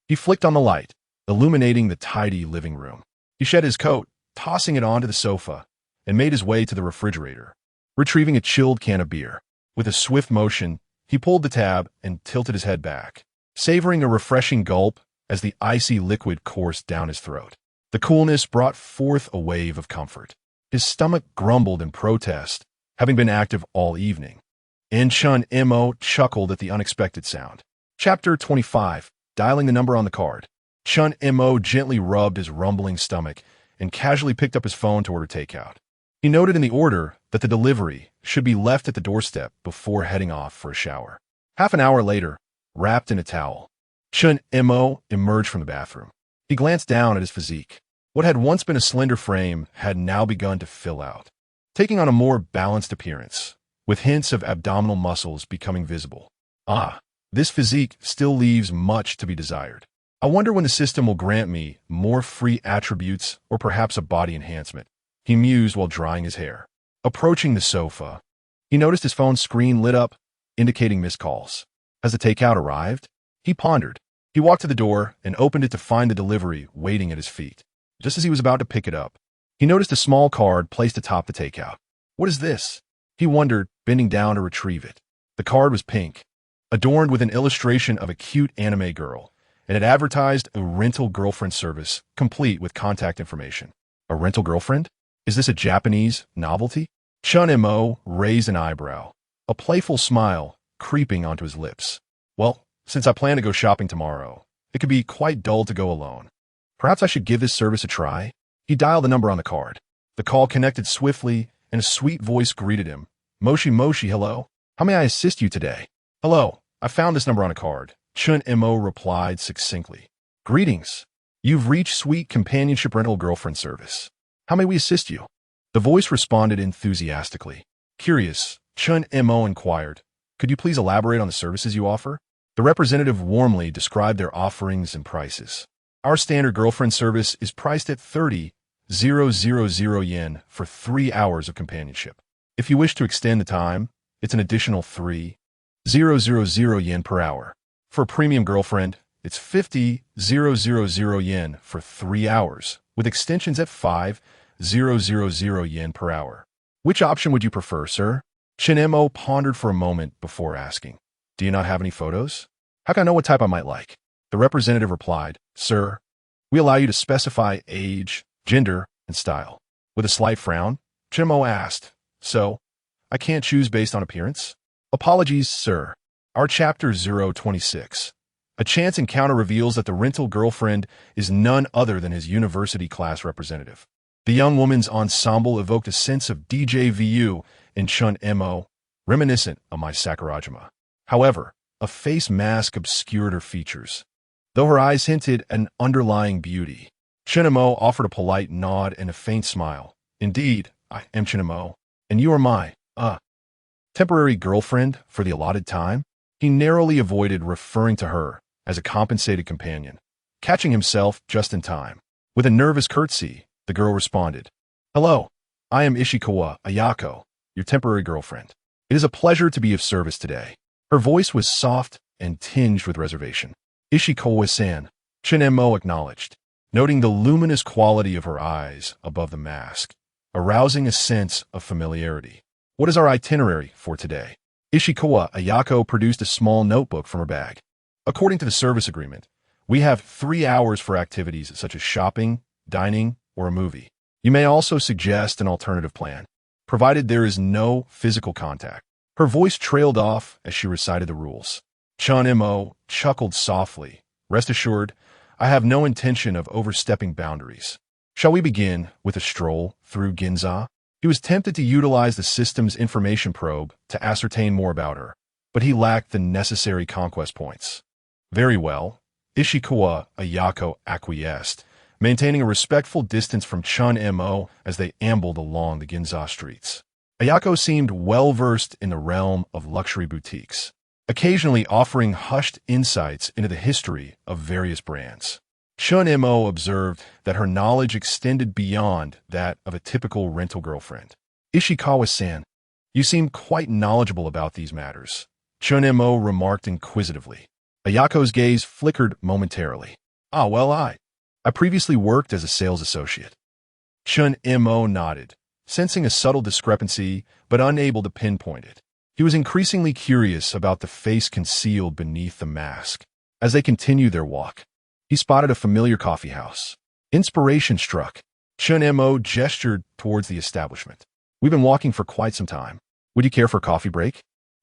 S1: He flicked on the light, illuminating the tidy living room. He shed his coat, tossing it onto the sofa, and made his way to the refrigerator, retrieving a chilled can of beer. With a swift motion, he pulled the tab and tilted his head back, savoring a refreshing gulp as the icy liquid coursed down his throat. The coolness brought forth a wave of comfort. His stomach grumbled in protest, having been active all evening. And Chen Mo chuckled at the unexpected sound. Chapter 25. Dialing the number on the card. Chen Mo gently rubbed his rumbling stomach and casually picked up his phone to order takeout. He noted in the order that the delivery should be left at the doorstep before heading off for a shower. Half an hour later, wrapped in a towel, Chen Mo emerged from the bathroom. He glanced down at his physique. What had once been a slender frame had now begun to fill out, taking on a more balanced appearance, with hints of abdominal muscles becoming visible. This physique still leaves much to be desired. I wonder when the system will grant me more free attributes or perhaps a body enhancement, he mused while drying his hair. Approaching the sofa, he noticed his phone screen lit up, indicating missed calls. Has the takeout arrived? He pondered. He walked to the door and opened it to find the delivery waiting at his feet. Just as he was about to pick it up, he noticed a small card placed atop the takeout. What is this? He wondered, bending down to retrieve it. The card was pink, adorned with an illustration of a cute anime girl, and it advertised a rental girlfriend service, complete with contact information. A rental girlfriend? Is this a Japanese novelty? Chen Mo raised an eyebrow, a playful smile creeping onto his lips. Well, since I plan to go shopping tomorrow, it could be quite dull to go alone. Perhaps I should give this service a try? He dialed the number on the card. The call connected swiftly, and a sweet voice greeted him. Moshi Moshi, hello. How may I assist you today? Hello, I found this number on a card. Chen Mo replied succinctly. Greetings. You've reached Sweet Companionship Rental Girlfriend Service. How may we assist you? The voice responded enthusiastically. Curious, Chen Mo inquired. Could you please elaborate on the services you offer? The representative warmly described their offerings and prices. Our standard girlfriend service is priced at 30,000 yen for 3 hours of companionship. If you wish to extend the time, it's an additional 3,000 yen per hour. For a premium girlfriend, it's 50,000 yen for 3 hours, with extensions at 5,000 yen per hour. Which option would you prefer, sir? Chen Mo pondered for a moment before asking. Do you not have any photos? How can I know what type I might like? The representative replied, Sir, we allow you to specify age, gender, and style. With a slight frown, Chen Mo asked, So, I can't choose based on appearance? Apologies, sir. Our Chapter 026. A chance encounter reveals that the rental girlfriend is none other than his university class representative. The young woman's ensemble evoked a sense of DJVU in Chen Mo, reminiscent of my Sakurajima. However, a face mask obscured her features, though her eyes hinted an underlying beauty. Chen Mo offered a polite nod and a faint smile. Indeed, I am Chen Mo, and you are my, temporary girlfriend for the allotted time. He narrowly avoided referring to her as a compensated companion, catching himself just in time. With a nervous curtsy, the girl responded, Hello, I am Ishikawa Ayako, your temporary girlfriend. It is a pleasure to be of service today. Her voice was soft and tinged with reservation. Ishikawa-san, Chen Mo acknowledged, noting the luminous quality of her eyes above the mask, arousing a sense of familiarity. What is our itinerary for today? Ishikawa Ayako produced a small notebook from her bag. According to the service agreement, we have 3 hours for activities such as shopping, dining, or a movie. You may also suggest an alternative plan, provided there is no physical contact. Her voice trailed off as she recited the rules. Chen Mo chuckled softly. Rest assured, I have no intention of overstepping boundaries. Shall we begin with a stroll through Ginza? He was tempted to utilize the system's information probe to ascertain more about her, but he lacked the necessary conquest points. Very well, Ishikawa Ayako acquiesced, maintaining a respectful distance from Chen Mo as they ambled along the Ginza streets. Ayako seemed well-versed in the realm of luxury boutiques, occasionally offering hushed insights into the history of various brands. Chen Mo observed that her knowledge extended beyond that of a typical rental girlfriend. Ishikawa-san, you seem quite knowledgeable about these matters, Chen Mo remarked inquisitively. Ayako's gaze flickered momentarily. Ah, well, I previously worked as a sales associate. Chen Mo nodded, sensing a subtle discrepancy but unable to pinpoint it. He was increasingly curious about the face concealed beneath the mask. As they continued their walk, he spotted a familiar coffee house. Inspiration struck. Chen Mo gestured towards the establishment. We've been walking for quite some time. Would you care for a coffee break?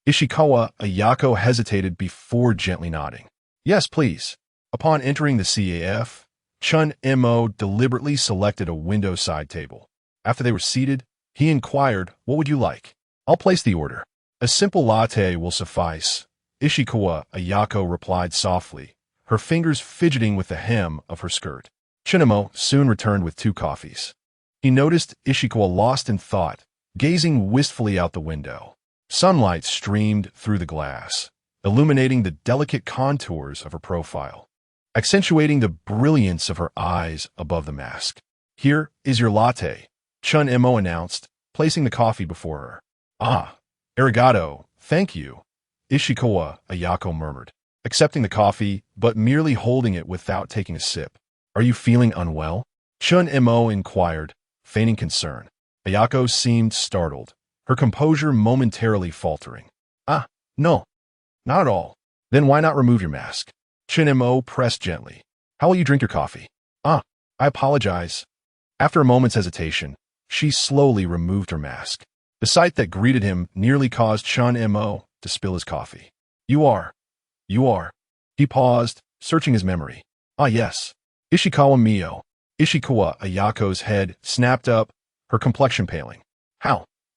S1: Ishikawa Ayako hesitated before gently nodding. Yes, please. Upon entering the CAF, Chen Mo deliberately selected a window-side table. After they were seated, he inquired, "What would you like?" "I'll place the order." "A simple latte will suffice," Ishikawa Ayako replied softly, her fingers fidgeting with the hem of her skirt. Chen Mo soon returned with 2 coffees. He noticed Ishikawa lost in thought, gazing wistfully out the window. Sunlight streamed through the glass, illuminating the delicate contours of her profile, accentuating the brilliance of her eyes above the mask. "Here is your latte," Chen Mo announced, placing the coffee before her. "Ah, arigato, thank you," Ishikawa Ayako murmured, accepting the coffee but merely holding it without taking a sip. "Are you feeling unwell?" Chen Mo inquired, feigning concern. Ayako seemed startled, her composure momentarily faltering. "Ah, no, not at all." "Then why not remove your mask?" Chen Mo pressed gently. "How will you drink your coffee?" "Ah, I apologize." After a moment's hesitation, she slowly removed her mask. The sight that greeted him nearly caused Chen Mo to spill his coffee. You are. He paused, searching his memory. "Ah, yes. Ishikawa Mio." Ishikawa Ayako's head snapped up, her complexion paling.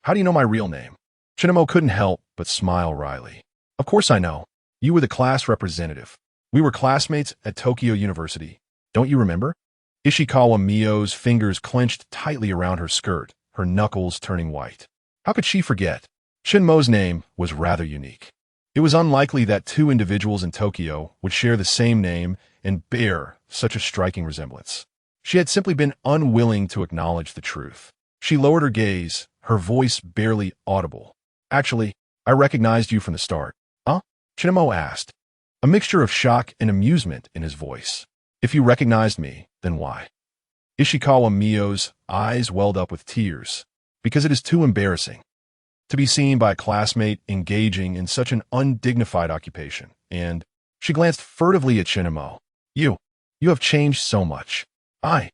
S1: How do you know my real name?" Chen Mo couldn't help but smile wryly. "Of course I know. You were the class representative. We were classmates at Tokyo University. Don't you remember?" Ishikawa Mio's fingers clenched tightly around her skirt, her knuckles turning white. How could she forget? Chen Mo's name was rather unique. It was unlikely that 2 individuals in Tokyo would share the same name and bear such a striking resemblance. She had simply been unwilling to acknowledge the truth. She lowered her gaze, her voice barely audible. "Actually, I recognized you from the start." "Huh?" Chen Mo asked, a mixture of shock and amusement in his voice. "If you recognized me, then why?" Ishikawa Mio's eyes welled up with tears. "Because it is too embarrassing to be seen by a classmate engaging in such an undignified occupation." And she glanced furtively at Chen Mo. You have changed so much." I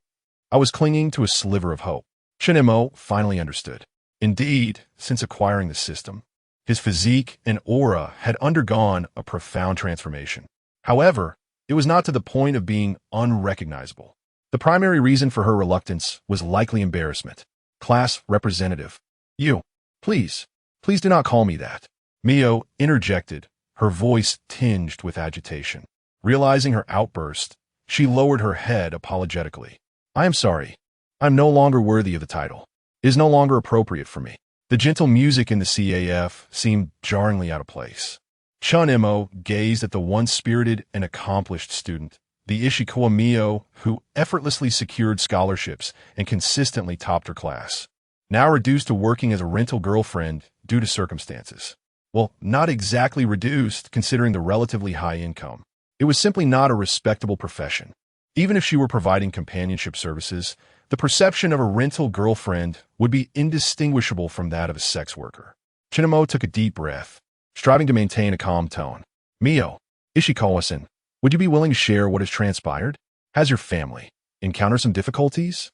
S1: was clinging to a sliver of hope. Chen Mo finally understood. Indeed, since acquiring the system, his physique and aura had undergone a profound transformation. However, it was not to the point of being unrecognizable. The primary reason for her reluctance was likely embarrassment. "Class representative. You. Please do not call me that." Mio interjected, her voice tinged with agitation. Realizing her outburst, she lowered her head apologetically. "I am sorry. I'm no longer worthy of the title. It is no longer appropriate for me." The gentle music in the CAF seemed jarringly out of place. Chen Mo gazed at the once spirited and accomplished student, the Ishikawa Mio who effortlessly secured scholarships and consistently topped her class, now reduced to working as a rental girlfriend due to circumstances. Well, not exactly reduced considering the relatively high income. It was simply not a respectable profession. Even if she were providing companionship services, the perception of a rental girlfriend would be indistinguishable from that of a sex worker. Chen Mo took a deep breath, striving to maintain a calm tone. "Mio, Ishikawa-san, would you be willing to share what has transpired? Has your family encountered some difficulties?"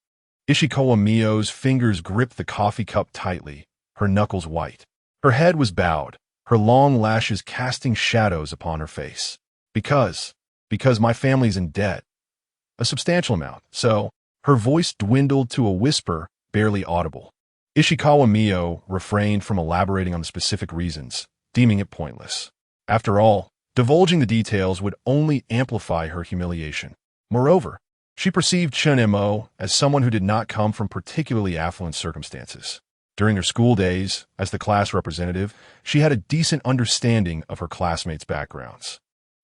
S1: Ishikawa Mio's fingers gripped the coffee cup tightly, her knuckles white. Her head was bowed, her long lashes casting shadows upon her face. Because my family's in debt. A substantial amount, so..." Her voice dwindled to a whisper, barely audible. Ishikawa Mio refrained from elaborating on the specific reasons, deeming it pointless. After all, divulging the details would only amplify her humiliation. Moreover, she perceived Chen Mo as someone who did not come from particularly affluent circumstances. During her school days, as the class representative, she had a decent understanding of her classmates' backgrounds.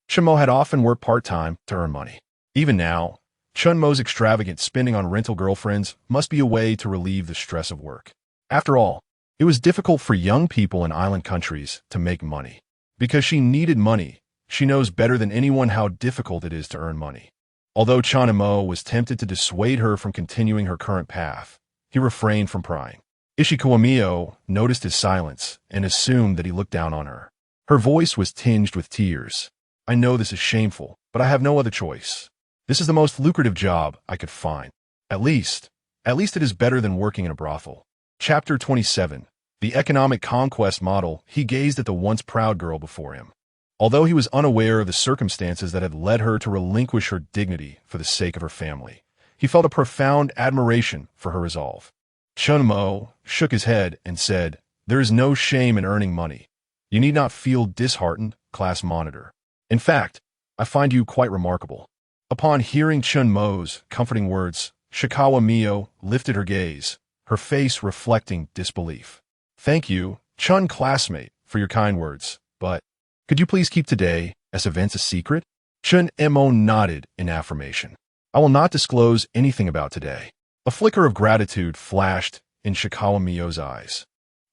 S1: Chen Mo had often worked part-time to earn money. Even now, Chen Mo's extravagant spending on rental girlfriends must be a way to relieve the stress of work. After all, it was difficult for young people in island countries to make money. Because she needed money, she knows better than anyone how difficult it is to earn money. Although Chen Mo was tempted to dissuade her from continuing her current path, he refrained from prying. Ishikawa noticed his silence and assumed that he looked down on her. Her voice was tinged with tears. I know this is shameful, but I have no other choice. This is the most lucrative job I could find. At least it is better than working in a brothel. Chapter 27. The Economic Conquest Model. He gazed at the once proud girl before him. Although he was unaware of the circumstances that had led her to relinquish her dignity for the sake of her family, he felt a profound admiration for her resolve. Chen Mo shook his head and said, "There is no shame in earning money. You need not feel disheartened, class monitor. In fact, I find you quite remarkable." Upon hearing Chen Mo's comforting words, Shikawa Mio lifted her gaze, her face reflecting disbelief. "Thank you, Chen classmate, for your kind words, but could you please keep today as events a secret?" Chen Mo nodded in affirmation. "I will not disclose anything about today." A flicker of gratitude flashed in Shikawa Mio's eyes.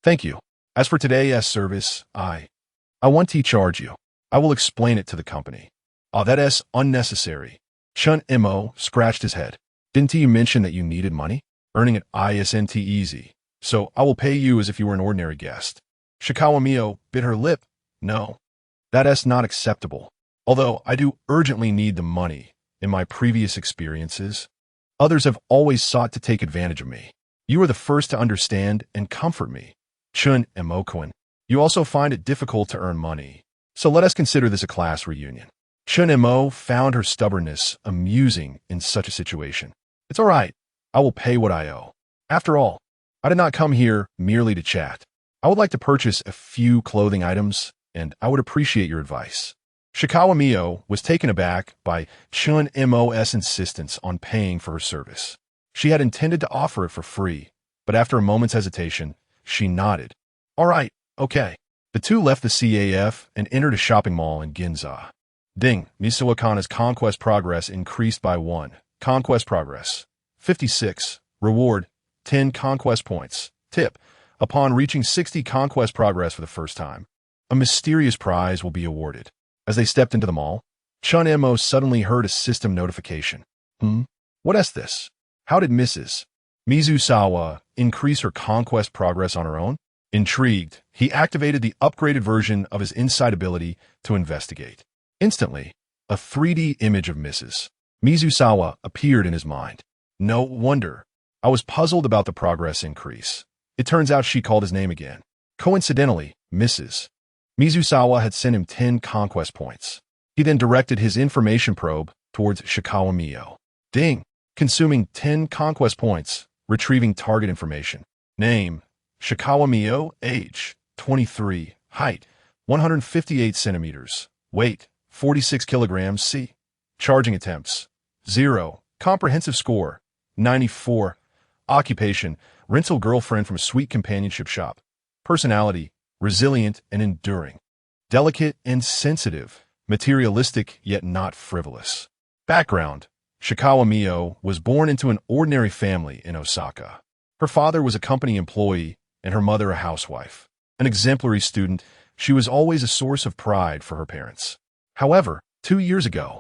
S1: "Thank you. As for today's service, I want to charge you. I will explain it to the company." "Ah, that is unnecessary." Chen Mo scratched his head. "Didn't you mention that you needed money? Earning it isn't easy, so I will pay you as if you were an ordinary guest." Shikawa Mio bit her lip. "No, that is not acceptable. Although I do urgently need the money, in my previous experiences, others have always sought to take advantage of me. You are the first to understand and comfort me. Chen Mo-kun, you also find it difficult to earn money, so let us consider this a class reunion." Chen Mo found her stubbornness amusing in such a situation. "It's all right. I will pay what I owe. After all, I did not come here merely to chat. I would like to purchase a few clothing items, and I would appreciate your advice." Shikawa Mio was taken aback by Chen Mo's insistence on paying for her service. She had intended to offer it for free, but after a moment's hesitation, she nodded. "All right, okay." The two left the CAF and entered a shopping mall in Ginza. Ding, Misawakana's conquest progress increased by 1. Conquest progress. 56. Reward, 10 conquest points. Tip, upon reaching 60 conquest progress for the first time, a mysterious prize will be awarded. As they stepped into the mall, Chen Mo suddenly heard a system notification. What is this? How did Mrs. Mizusawa increase her conquest progress on her own? Intrigued, he activated the upgraded version of his insight ability to investigate. Instantly, a 3D image of Mrs. Mizusawa appeared in his mind. No wonder. I was puzzled about the progress increase. It turns out she called his name again. Coincidentally, Mrs. Mizusawa had sent him 10 conquest points. He then directed his information probe towards Shikawa Mio. Ding! Consuming 10 conquest points, retrieving target information. Name, Shikawa Mio, age, 23, height, 158 centimeters, weight, 46 kilograms c. Charging attempts, 0. Comprehensive score, 94. Occupation, rental girlfriend from a sweet companionship shop. Personality, resilient and enduring. Delicate and sensitive, materialistic yet not frivolous. Background, Shikawa Mio was born into an ordinary family in Osaka. Her father was a company employee and her mother a housewife. An exemplary student, she was always a source of pride for her parents. However, 2 years ago,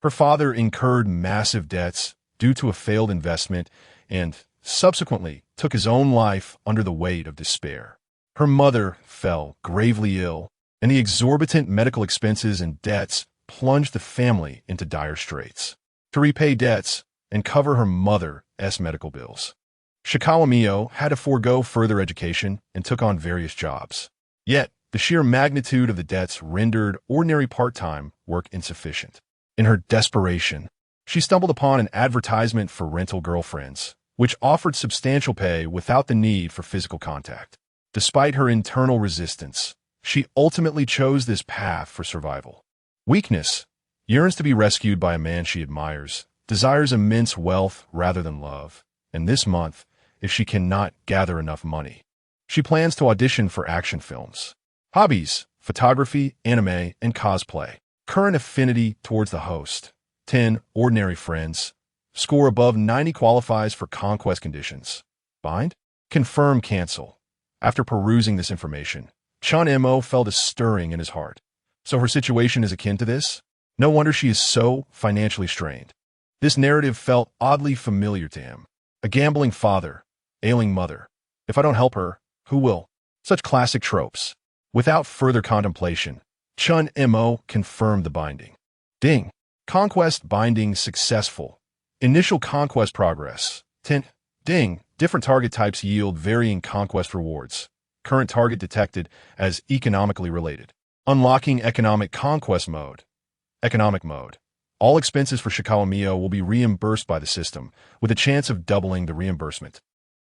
S1: her father incurred massive debts due to a failed investment and, subsequently, took his own life under the weight of despair. Her mother fell gravely ill, and the exorbitant medical expenses and debts plunged the family into dire straits. To repay debts and cover her mother's medical bills, Shikawa Mio had to forego further education and took on various jobs. Yet, the sheer magnitude of the debts rendered ordinary part-time work insufficient. In her desperation, she stumbled upon an advertisement for rental girlfriends, which offered substantial pay without the need for physical contact. Despite her internal resistance, She ultimately chose this path for survival. Weakness. Yearns to be rescued by a man she admires, desires immense wealth rather than love, and this month, if she cannot gather enough money, she plans to audition for action films. Hobbies: photography, anime, and cosplay. Current affinity towards the host: 10. Ordinary friends. Score above 90 qualifies for conquest conditions. Bind? Confirm cancel. After perusing this information, Chen Mo felt a stirring in his heart. So her situation is akin to this? No wonder she is so financially strained. This narrative felt oddly familiar to him. A gambling father, ailing mother. If I don't help her, who will? Such classic tropes. Without further contemplation, Chen Mo confirmed the binding. Ding. Conquest binding successful. Initial conquest progress. 10. Ding. Different target types yield varying conquest rewards. Current target detected as economically related. Unlocking economic conquest mode. Economic mode. All expenses for Shikawa Mio will be reimbursed by the system, with a chance of doubling the reimbursement.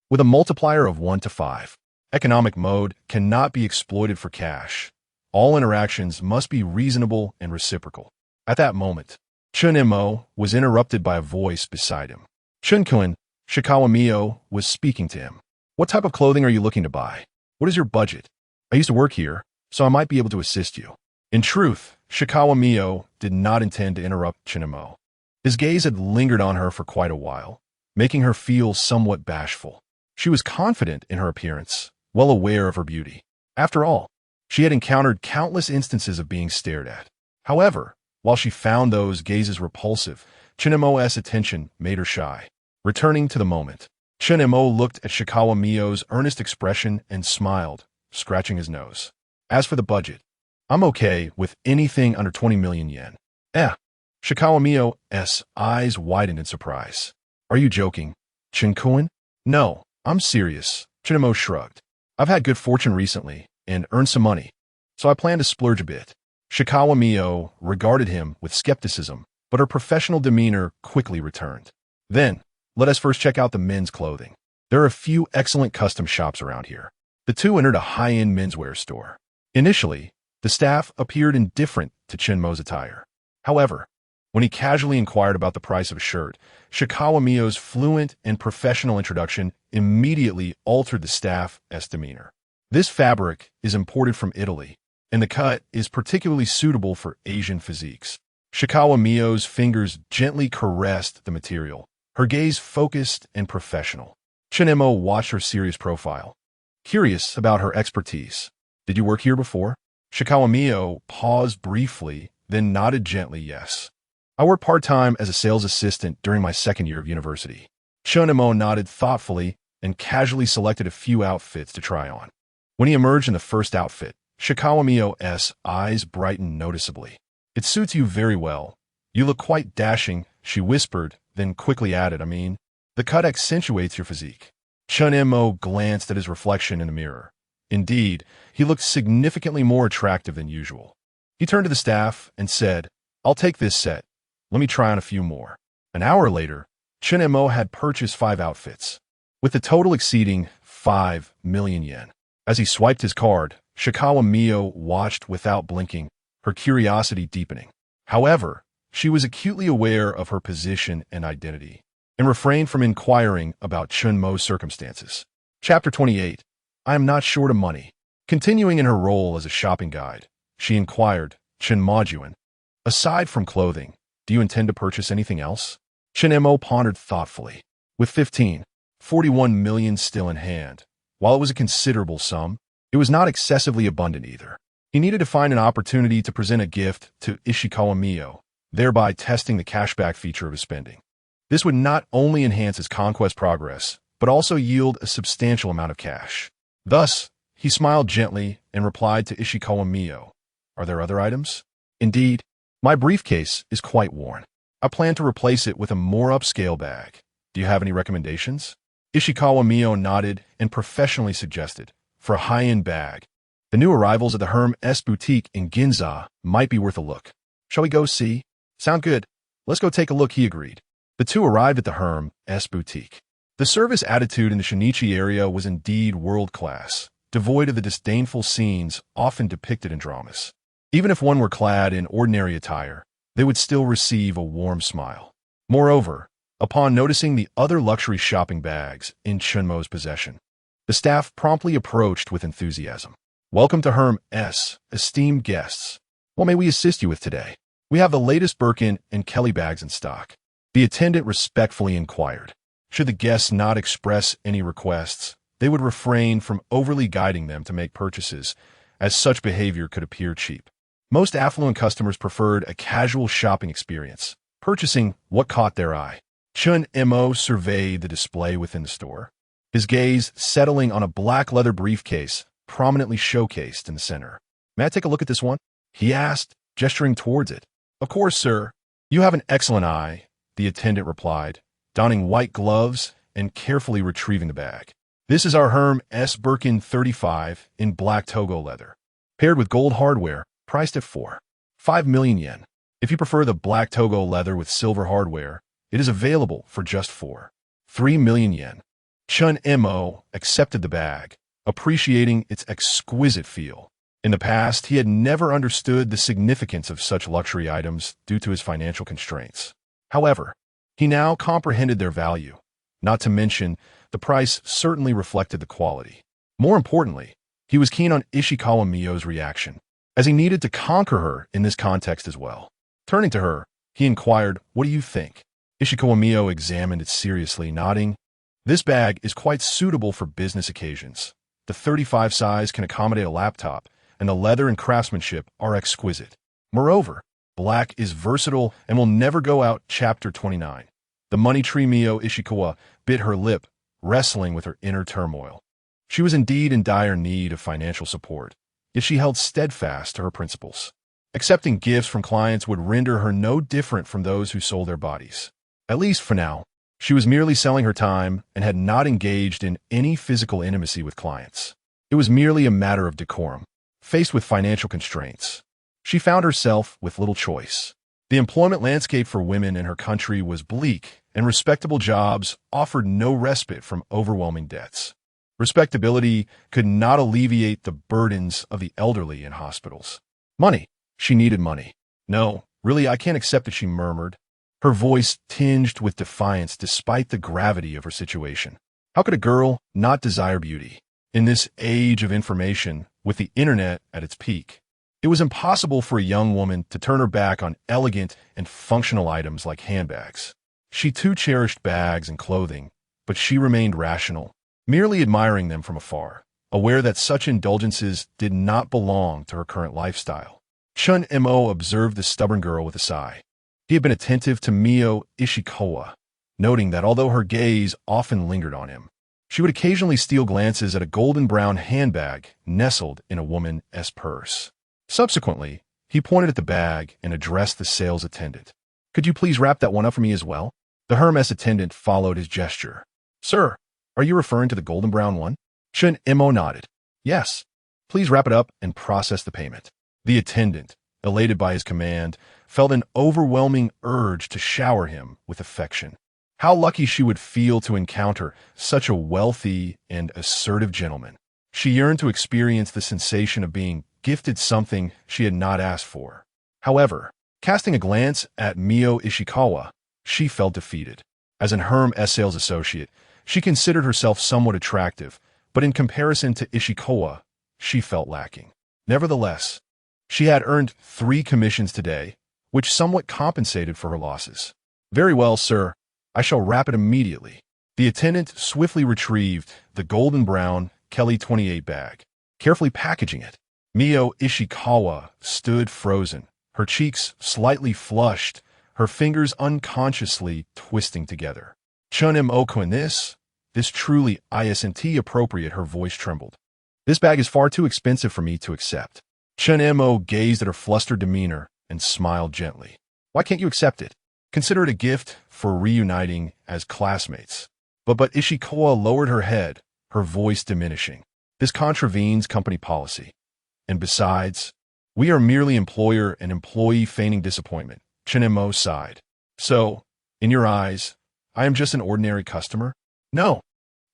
S1: With a multiplier of 1 to 5. Economic mode cannot be exploited for cash. All interactions must be reasonable and reciprocal. At that moment, Chen Mo was interrupted by a voice beside him. Chun-kun, Shikawa Mio was speaking to him. What type of clothing are you looking to buy? What is your budget? I used to work here, so I might be able to assist you. In truth, Shikawa Mio did not intend to interrupt Chen Mo. His gaze had lingered on her for quite a while, making her feel somewhat bashful. She was confident in her appearance, well aware of her beauty. After all, she had encountered countless instances of being stared at. However, while she found those gazes repulsive, Chen Mo's attention made her shy. Returning to the moment, Chen Mo looked at Shikawa Mio's earnest expression and smiled, scratching his nose. As for the budget, I'm okay with anything under 20 million yen. Shikawa Mio's eyes widened in surprise. Are you joking, Chen-kun? No, I'm serious, Chen Mo shrugged. I've had good fortune recently and earned some money, so I plan to splurge a bit. Shikawa Mio regarded him with skepticism, but her professional demeanor quickly returned. Then, let us first check out the men's clothing. There are a few excellent custom shops around here. The two entered a high-end menswear store. Initially, the staff appeared indifferent to Chen Mo's attire. However, when he casually inquired about the price of a shirt, Shikawa Mio's fluent and professional introduction immediately altered the staff's demeanor. This fabric is imported from Italy, and the cut is particularly suitable for Asian physiques. Shikawa Mio's fingers gently caressed the material, her gaze focused and professional. Chen Mo watched her serious profile, curious about her expertise. Did you work here before? Shikawa Mio paused briefly, then nodded gently yes. I worked part-time as a sales assistant during my second year of university. Chen Mo nodded thoughtfully and casually selected a few outfits to try on. When he emerged in the first outfit, Shikawa Mio's eyes brightened noticeably. It suits you very well. You look quite dashing, she whispered, then quickly added, the cut accentuates your physique. Chen Mo glanced at his reflection in the mirror. Indeed, he looked significantly more attractive than usual. He turned to the staff and said, I'll take this set. Let me try on a few more. An hour later, Chen Mo had purchased 5 outfits, with the total exceeding 5 million yen. As he swiped his card, Shikawa Mio watched without blinking, her curiosity deepening. However, she was acutely aware of her position and identity, and refrained from inquiring about Chen Mo's circumstances. Chapter 28. I am not short of money. Continuing in her role as a shopping guide, she inquired, Chen Mojuan, aside from clothing, do you intend to purchase anything else? Chen Mo pondered thoughtfully. With 41 million still in hand, while it was a considerable sum, it was not excessively abundant either. He needed to find an opportunity to present a gift to Ishikawa Mio, thereby testing the cashback feature of his spending. This would not only enhance his conquest progress, but also yield a substantial amount of cash. Thus, he smiled gently and replied to Ishikawa Mio, Are there other items? Indeed, my briefcase is quite worn. I plan to replace it with a more upscale bag. Do you have any recommendations? Ishikawa Mio nodded and professionally suggested, for a high-end bag, the new arrivals at the Hermes boutique in Ginza might be worth a look. Shall we go see? Sound good. Let's go take a look, he agreed. The two arrived at the Hermes boutique. The service attitude in the Shinichi area was indeed world-class, devoid of the disdainful scenes often depicted in dramas. Even if one were clad in ordinary attire, they would still receive a warm smile. Moreover, upon noticing the other luxury shopping bags in Chen Mo's possession, the staff promptly approached with enthusiasm. "Welcome to Herm's, esteemed guests. What may we assist you with today? We have the latest Birkin and Kelly bags in stock." The attendant respectfully inquired. Should the guests not express any requests, they would refrain from overly guiding them to make purchases, as such behavior could appear cheap. Most affluent customers preferred a casual shopping experience, purchasing what caught their eye. Chen Mo surveyed the display within the store, his gaze settling on a black leather briefcase prominently showcased in the center. "May I take a look at this one?" he asked, gesturing towards it. "Of course, sir. You have an excellent eye," the attendant replied, donning white gloves and carefully retrieving the bag. "This is our Herm's Birkin 35 in black Togo leather, paired with gold hardware, priced at 5 million yen. If you prefer the black Togo leather with silver hardware, it is available for just 3 million yen. Chen Mo accepted the bag, appreciating its exquisite feel. In the past, he had never understood the significance of such luxury items due to his financial constraints. However, he now comprehended their value. Not to mention, the price certainly reflected the quality. More importantly, he was keen on Ishikawa Miyo's reaction, as he needed to conquer her in this context as well. Turning to her, he inquired, "What do you think?" Ishikawa Miyo examined it seriously, nodding. "This bag is quite suitable for business occasions. The 35 size can accommodate a laptop, and the leather and craftsmanship are exquisite. Moreover, black is versatile and will never go out." Chapter 29. The money tree Miyo Ishikawa bit her lip, wrestling with her inner turmoil. She was indeed in dire need of financial support, yet she held steadfast to her principles. Accepting gifts from clients would render her no different from those who sold their bodies. At least for now, she was merely selling her time and had not engaged in any physical intimacy with clients. It was merely a matter of decorum. Faced with financial constraints, she found herself with little choice. The employment landscape for women in her country was bleak, and respectable jobs offered no respite from overwhelming debts. Respectability could not alleviate the burdens of the elderly in hospitals. Money. She needed money. "No, really, I can't accept it," she murmured, her voice tinged with defiance despite the gravity of her situation. How could a girl not desire beauty? In this age of information, with the internet at its peak, it was impossible for a young woman to turn her back on elegant and functional items like handbags. She too cherished bags and clothing, but she remained rational, merely admiring them from afar, aware that such indulgences did not belong to her current lifestyle. Chen Mo observed the stubborn girl with a sigh. He had been attentive to Miyo Ishikawa, noting that although her gaze often lingered on him, she would occasionally steal glances at a golden brown handbag nestled in a woman's purse. Subsequently, he pointed at the bag and addressed the sales attendant. "Could you please wrap that one up for me as well?" The Hermes attendant followed his gesture. "Sir, are you referring to the golden brown one?" Chen Mo nodded. "Yes. Please wrap it up and process the payment." The attendant, elated by his command, felt an overwhelming urge to shower him with affection. How lucky she would feel to encounter such a wealthy and assertive gentleman. She yearned to experience the sensation of being gifted something she had not asked for. However, casting a glance at Miyo Ishikawa, she felt defeated. As an Hermes sales associate, she considered herself somewhat attractive, but in comparison to Ishikawa, she felt lacking. Nevertheless, she had earned 3 commissions today, which somewhat compensated for her losses. "Very well, sir. I shall wrap it immediately." The attendant swiftly retrieved the golden brown Kelly 28 bag, carefully packaging it. Miyo Ishikawa stood frozen, her cheeks slightly flushed, her fingers unconsciously twisting together. "Chen Mo, this truly isn't appropriate," her voice trembled. "This bag is far too expensive for me to accept." Chen Mo gazed at her flustered demeanor and smiled gently. "Why can't you accept it? Consider it a gift for reuniting as classmates." But Ishikawa lowered her head, her voice diminishing. "This contravenes company policy. And besides, we are merely employer and employee feigning disappointment." Chen Mo sighed. "So, in your eyes, I am just an ordinary customer?" "No,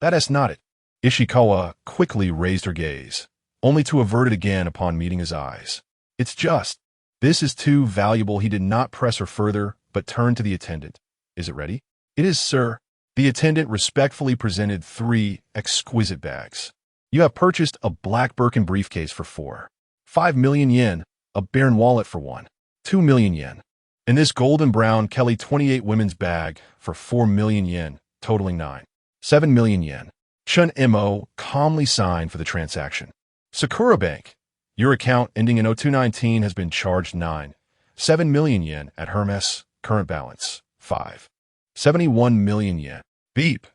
S1: that is not it. Ishikawa quickly raised her gaze, only to avert it again upon meeting his eyes. It's just. This is too valuable. He did not press her further, but turned to the attendant. Is it ready? It is, sir. The attendant respectfully presented 3 exquisite bags. You have purchased a black Birkin briefcase for 5 million yen, a Baron wallet for 2 million yen, and this golden brown Kelly 28 women's bag for 4 million yen, totaling 7 million yen. Chen Mo calmly signed for the transaction. Sakura Bank. Your account ending in 0219 has been charged 7 million yen at Hermes. Current balance 71 million yen. Beep.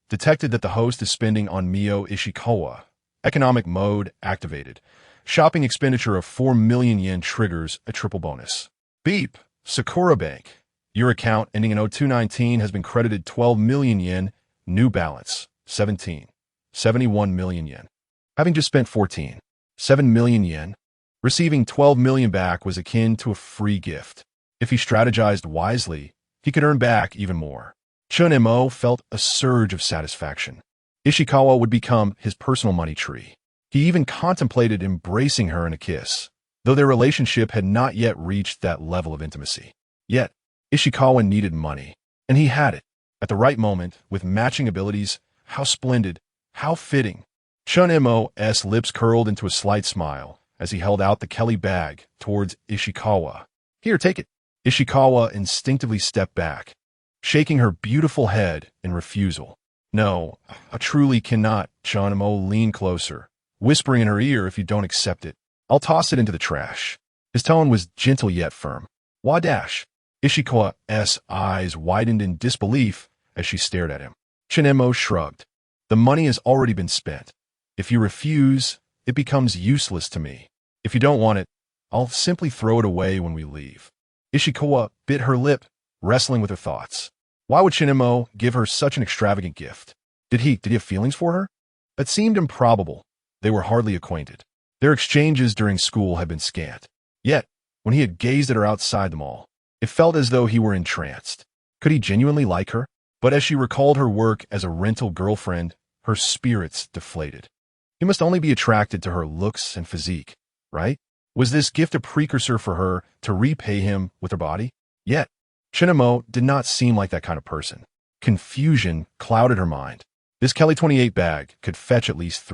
S1: Detected that the host is spending on Mio Ishikawa. Economic mode activated. Shopping expenditure of 4 million yen triggers a triple bonus. Beep. Sakura Bank. Your account ending in 0219 has been credited 12 million yen. New balance 71 million yen. Having just spent 7 million yen, receiving 12 million back was akin to a free gift. If he strategized wisely, he could earn back even more. Chen Mo felt a surge of satisfaction. Ishikawa would become his personal money tree. He even contemplated embracing her in a kiss, though their relationship had not yet reached that level of intimacy. Yet, Ishikawa needed money, and he had it. At the right moment, with matching abilities, how splendid, how fitting. Chen Mo's lips curled into a slight smile as he held out the Kelly bag towards Ishikawa. Here, take it. Ishikawa instinctively stepped back, shaking her beautiful head in refusal. No, I truly cannot. Chen Mo leaned closer, whispering in her ear, if you don't accept it, I'll toss it into the trash. His tone was gentle yet firm. Why dash? Ishikawa's eyes widened in disbelief as she stared at him. Chen Mo shrugged. The money has already been spent. If you refuse, it becomes useless to me. If you don't want it, I'll simply throw it away when we leave. Ishikawa bit her lip, wrestling with her thoughts. Why would Chen Mo give her such an extravagant gift? Did he have feelings for her? That seemed improbable. They were hardly acquainted. Their exchanges during school had been scant. Yet, when he had gazed at her outside the mall, it felt as though he were entranced. Could he genuinely like her? But as she recalled her work as a rental girlfriend, her spirits deflated. He must only be attracted to her looks and physique, right? Was this gift a precursor for her to repay him with her body? Yet, Chen Mo did not seem like that kind of person. Confusion clouded her mind. This Kelly 28 bag could fetch at least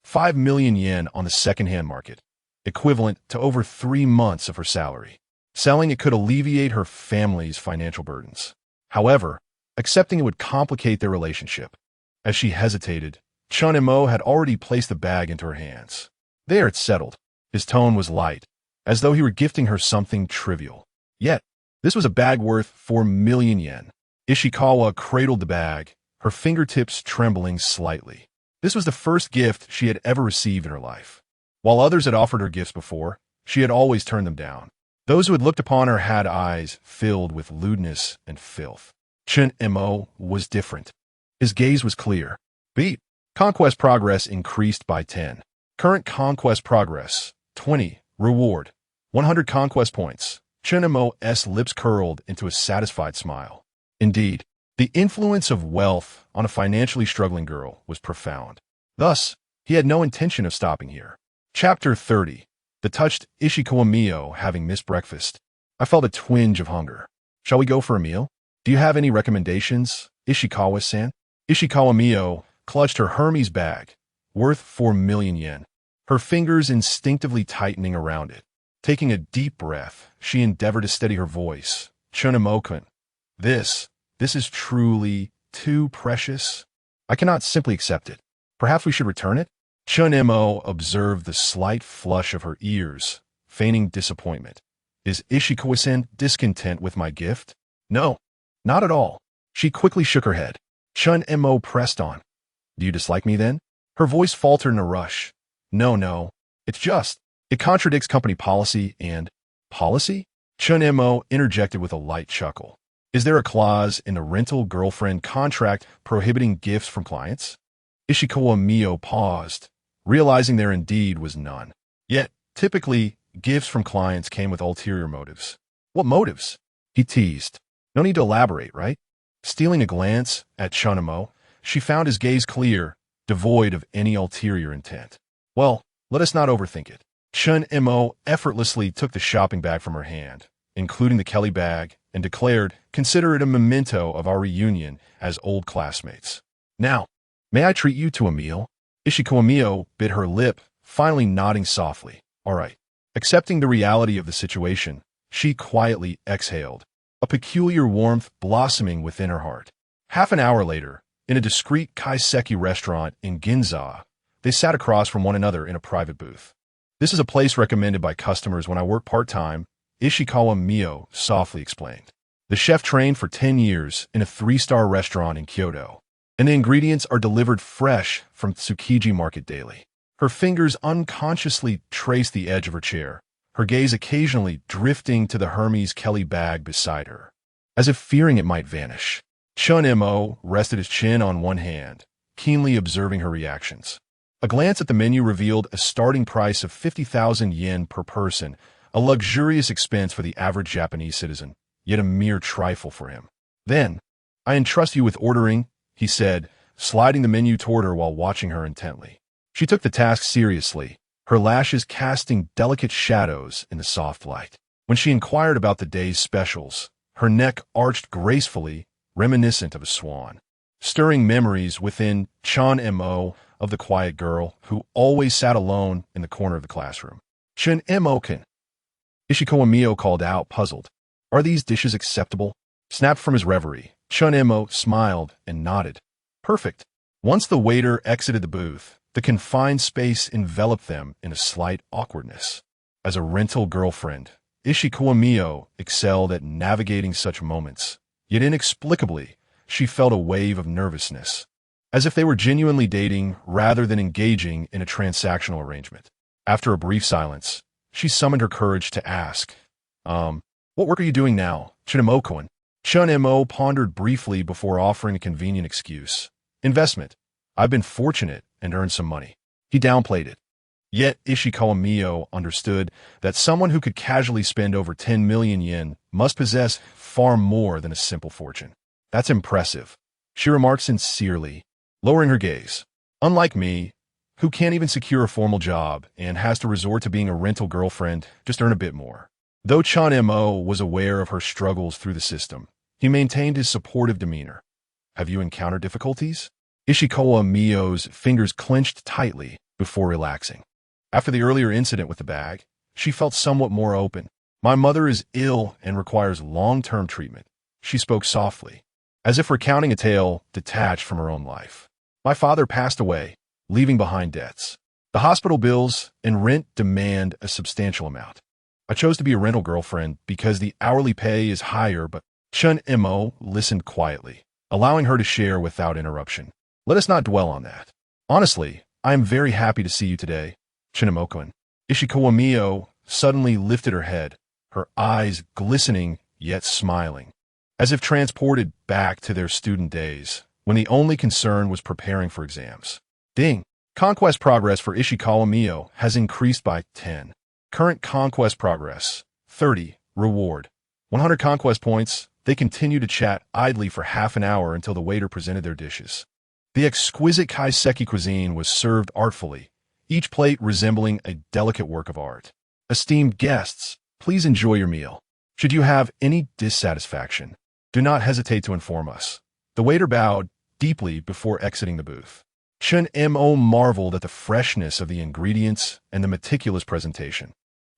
S1: 5 million yen on the second-hand market, equivalent to over 3 months of her salary. Selling it could alleviate her family's financial burdens. However, accepting it would complicate their relationship. As she hesitated, Chen Mo had already placed the bag into her hands. There it settled. His tone was light, as though he were gifting her something trivial. Yet, this was a bag worth 4 million yen. Ishikawa cradled the bag, her fingertips trembling slightly. This was the first gift she had ever received in her life. While others had offered her gifts before, she had always turned them down. Those who had looked upon her had eyes filled with lewdness and filth. Chen Mo was different. His gaze was clear. Beep. Conquest progress increased by 10. Current conquest progress, 20. Reward, 100 conquest points. Chen Mo's lips curled into a satisfied smile. Indeed, the influence of wealth on a financially struggling girl was profound. Thus, he had no intention of stopping here. Chapter 30. The touched Ishikawa Mio having missed breakfast. I felt a twinge of hunger. Shall we go for a meal? Do you have any recommendations, Ishikawa-san? Ishikawa Mio clutched her Hermes bag, worth 4 million yen, her fingers instinctively tightening around it. Taking a deep breath, she endeavored to steady her voice. Chen Mo-kun, this is truly too precious. I cannot simply accept it. Perhaps we should return it? Chen Mo observed the slight flush of her ears, feigning disappointment. Is Ishikawa-san discontent with my gift? No, not at all. She quickly shook her head. Chen Mo pressed on. Do you dislike me then? Her voice faltered in a rush. No, it's just, it contradicts company policy and... Policy? Chen Mo interjected with a light chuckle. Is there a clause in the rental girlfriend contract prohibiting gifts from clients? Ishikawa Mio paused, realizing there indeed was none. Yet, typically, gifts from clients came with ulterior motives. What motives? He teased. No need to elaborate, right? Stealing a glance at Chen Mo, she found his gaze clear, devoid of any ulterior intent. Well, let us not overthink it. Chen Mo effortlessly took the shopping bag from her hand, including the Kelly bag, and declared, "Consider it a memento of our reunion as old classmates. Now, may I treat you to a meal?" Ishikawa bit her lip, finally nodding softly. All right. Accepting the reality of the situation, she quietly exhaled, a peculiar warmth blossoming within her heart. Half an hour later, in a discreet kaiseki restaurant in Ginza, they sat across from one another in a private booth. "This is a place recommended by customers when I work part-time," Ishikawa softly explained. "The chef trained for 10 years in a 3-star restaurant in Kyoto, and the ingredients are delivered fresh from Tsukiji Market daily." Her fingers unconsciously traced the edge of her chair, her gaze occasionally drifting to the Hermes Kelly bag beside her, as if fearing it might vanish. Chen Mo rested his chin on one hand, keenly observing her reactions. A glance at the menu revealed a starting price of 50,000 yen per person, a luxurious expense for the average Japanese citizen, yet a mere trifle for him. "Then, I entrust you with ordering," he said, sliding the menu toward her while watching her intently. She took the task seriously, her lashes casting delicate shadows in the soft light. When she inquired about the day's specials, her neck arched gracefully, reminiscent of a swan, stirring memories within Chen Mo of the quiet girl who always sat alone in the corner of the classroom. "Chen Mo-kun," Ishikawa called out, puzzled. "Are these dishes acceptable?" Snapped from his reverie, Chen Mo smiled and nodded. "Perfect." Once the waiter exited the booth, the confined space enveloped them in a slight awkwardness. As a rental girlfriend, Ishikawa excelled at navigating such moments, yet inexplicably, she felt a wave of nervousness, as if they were genuinely dating rather than engaging in a transactional arrangement. After a brief silence, she summoned her courage to ask, What work are you doing now, Chen Mo-kun?" Chen Mo pondered briefly before offering a convenient excuse. "Investment. I've been fortunate and earned some money." He downplayed it. Yet Ishikawa understood that someone who could casually spend over 10 million yen must possess far more than a simple fortune. "That's impressive," she remarked sincerely, lowering her gaze. "Unlike me, who can't even secure a formal job and has to resort to being a rental girlfriend just to earn a bit more." Though Chen Mo was aware of her struggles through the system, he maintained his supportive demeanor. "Have you encountered difficulties?" Ishikawa fingers clenched tightly before relaxing. After the earlier incident with the bag, she felt somewhat more open. "My mother is ill and requires long-term treatment," she spoke softly, as if recounting a tale detached from her own life. "My father passed away, leaving behind debts. The hospital bills and rent demand a substantial amount. I chose to be a rental girlfriend because the hourly pay is higher, but..." Chen Mo listened quietly, allowing her to share without interruption. "Let us not dwell on that. Honestly, I am very happy to see you today, Chen Mo-kun." Ishikawa suddenly lifted her head, her eyes glistening yet smiling, as if transported back to their student days, when the only concern was preparing for exams. Ding! Conquest progress for Ishikawa has increased by 10. Current conquest progress, 30. Reward, 100 conquest points. They continued to chat idly for half an hour until the waiter presented their dishes. The exquisite kaiseki cuisine was served artfully, each plate resembling a delicate work of art. "Esteemed guests, please enjoy your meal. Should you have any dissatisfaction, do not hesitate to inform us." The waiter bowed deeply before exiting the booth. Chen Mo marveled at the freshness of the ingredients and the meticulous presentation,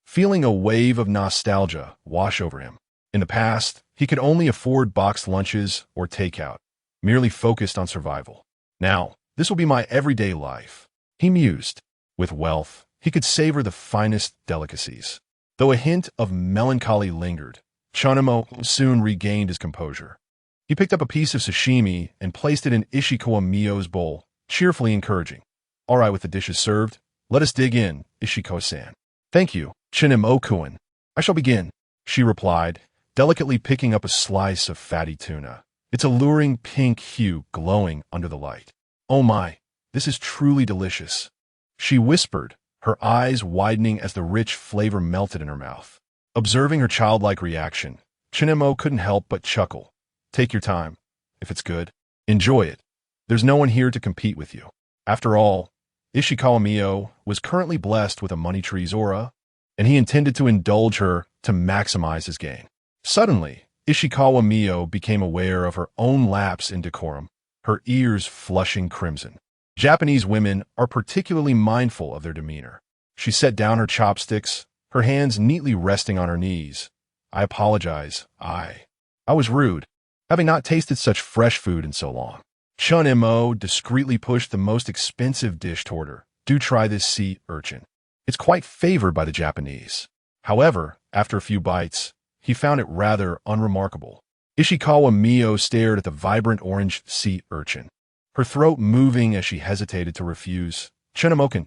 S1: feeling a wave of nostalgia wash over him. In the past, he could only afford boxed lunches or takeout, merely focused on survival. "Now, this will be my everyday life," he mused. With wealth, he could savor the finest delicacies. Though a hint of melancholy lingered, Chen Mo soon regained his composure. He picked up a piece of sashimi and placed it in Ishikawa bowl, cheerfully encouraging. "All right with the dishes served, let us dig in, Ishikawa-san." "Thank you, Chen Mo-kun. I shall begin," she replied, delicately picking up a slice of fatty tuna, its alluring pink hue glowing under the light. "Oh my, this is truly delicious," she whispered, her eyes widening as the rich flavor melted in her mouth. Observing her childlike reaction, Chen Mo couldn't help but chuckle. "Take your time. If it's good, enjoy it. There's no one here to compete with you." After all, Ishikawa Mio was currently blessed with a money tree's aura, and he intended to indulge her to maximize his gain. Suddenly, Ishikawa Mio became aware of her own lapse in decorum, her ears flushing crimson. Japanese women are particularly mindful of their demeanor. She set down her chopsticks, her hands neatly resting on her knees. I apologize. I was rude, having not tasted such fresh food in so long. Chen Mo discreetly pushed the most expensive dish toward her. Do try this sea urchin. It's quite favored by the Japanese. However, after a few bites, he found it rather unremarkable. Ishikawa Mio stared at the vibrant orange sea urchin, her throat moving as she hesitated to refuse. Chen-mo-kun,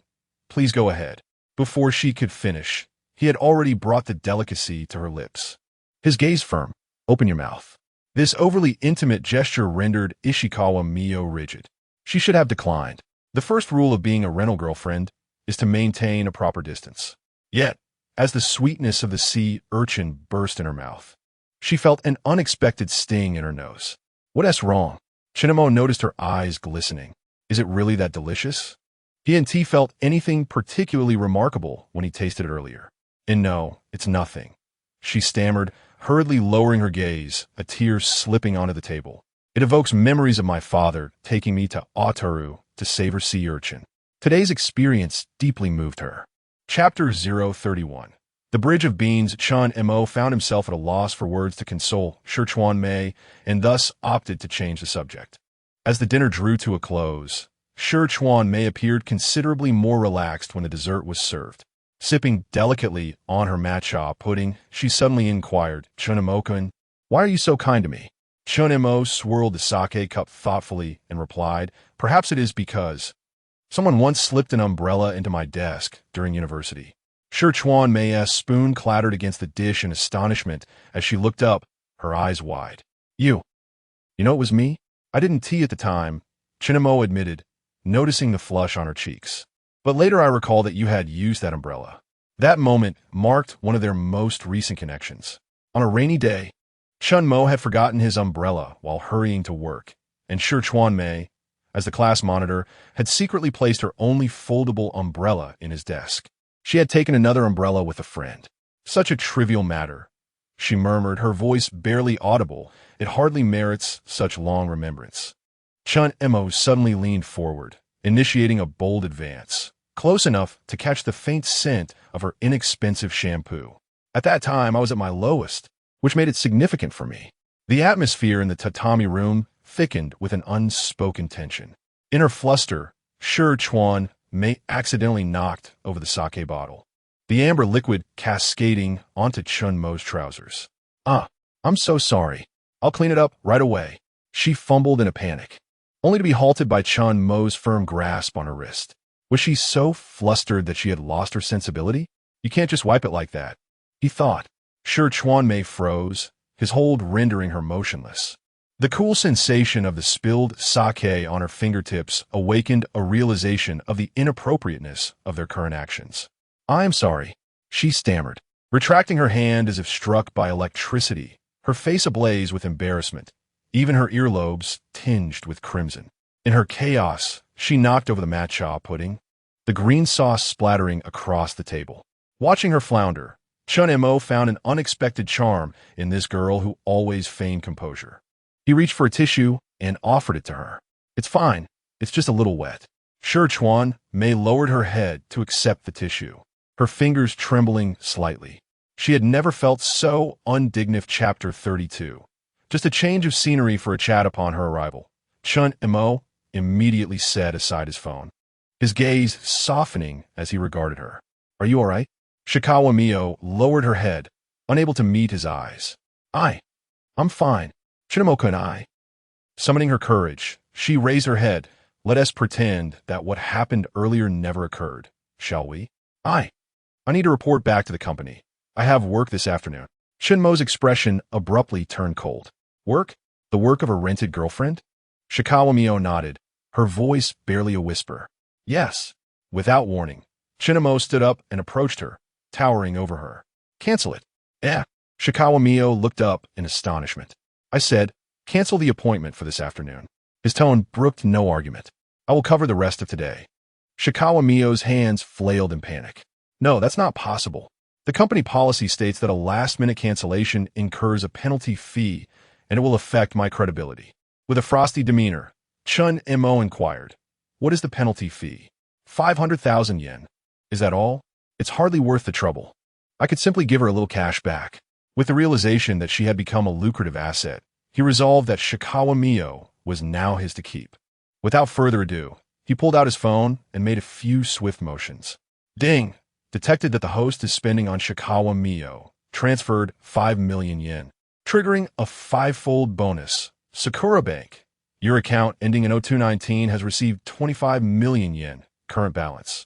S1: please go ahead. Before she could finish, he had already brought the delicacy to her lips. His gaze firm. Open your mouth. This overly intimate gesture rendered Ishikawa Mio rigid. She should have declined. The first rule of being a rental girlfriend is to maintain a proper distance. Yet, as the sweetness of the sea urchin burst in her mouth, she felt an unexpected sting in her nose. What's wrong? Chen Mo noticed her eyes glistening. Is it really that delicious? He and T felt anything particularly remarkable when he tasted it earlier. And no, it's nothing. She stammered, hurriedly lowering her gaze, a tear slipping onto the table. It evokes memories of my father taking me to Otaru to savor sea urchin. Today's experience deeply moved her. Chapter 031. The Bridge of Beans. Chen Mo found himself at a loss for words to console Chuan Mei, and thus opted to change the subject. As the dinner drew to a close, Chuan Mei appeared considerably more relaxed when the dessert was served. Sipping delicately on her matcha pudding, she suddenly inquired, Chen Mo-kun, why are you so kind to me? Chen Mo swirled the sake cup thoughtfully and replied, perhaps it is because someone once slipped an umbrella into my desk during university. Chuan Mei's spoon clattered against the dish in astonishment as she looked up, her eyes wide. You know it was me? I didn't tea at the time, Chen Mo admitted, noticing the flush on her cheeks. But later I recall that you had used that umbrella. That moment marked one of their most recent connections. On a rainy day, Chen Mo had forgotten his umbrella while hurrying to work, and Chuan Mei, as the class monitor, had secretly placed her only foldable umbrella in his desk. She had taken another umbrella with a friend. Such a trivial matter, she murmured, her voice barely audible. It hardly merits such long remembrance. Chen Mo suddenly leaned forward, initiating a bold advance, close enough to catch the faint scent of her inexpensive shampoo. At that time, I was at my lowest, which made it significant for me. The atmosphere in the tatami room thickened with an unspoken tension. In her fluster, Chuan Mei accidentally knocked over the sake bottle, the amber liquid cascading onto Chen Mo's trousers. I'm so sorry. I'll clean it up right away. She fumbled in a panic, only to be halted by Chen Mo's firm grasp on her wrist. Was she so flustered that she had lost her sensibility? You can't just wipe it like that, he thought. Chuan Mei froze, his hold rendering her motionless. The cool sensation of the spilled sake on her fingertips awakened a realization of the inappropriateness of their current actions. I am sorry, she stammered, retracting her hand as if struck by electricity, her face ablaze with embarrassment, even her earlobes tinged with crimson. In her chaos, she knocked over the matcha pudding, the green sauce splattering across the table. Watching her flounder, Chen Mo found an unexpected charm in this girl who always feigned composure. He reached for a tissue and offered it to her. It's fine. It's just a little wet. Chuan Mei lowered her head to accept the tissue, her fingers trembling slightly. She had never felt so undignified. Chapter 32. Just a change of scenery for a chat upon her arrival. Chen Mo immediately set aside his phone, his gaze softening as he regarded her. Are you all right? Ishikawa Mio lowered her head, unable to meet his eyes. I'm fine. Chen-mo-kun, Summoning her courage, she raised her head. Let us pretend that what happened earlier never occurred, shall we? I need to report back to the company. I have work this afternoon. Chen Mo's expression abruptly turned cold. Work? The work of a rented girlfriend? Ishikawa Mio nodded, her voice barely a whisper. Yes. Without warning, Chen Mo stood up and approached her, towering over her. Cancel it. Ishikawa Mio looked up in astonishment. I said, cancel the appointment for this afternoon. His tone brooked no argument. I will cover the rest of today. Shikawa Miyo's hands flailed in panic. No, that's not possible. The company policy states that a last-minute cancellation incurs a penalty fee, and it will affect my credibility. With a frosty demeanor, Chen Mo inquired, "What is the penalty fee?" 500,000 yen. Is that all? It's hardly worth the trouble. I could simply give her a little cash back. With the realization that she had become a lucrative asset, he resolved that Shikawa Miyo was now his to keep. Without further ado, he pulled out his phone and made a few swift motions. Ding! Detected that the host is spending on Shikawa Miyo. Transferred 5 million yen. Triggering a 5-fold bonus. Sakura Bank. Your account ending in 0219 has received 25 million yen. Current balance.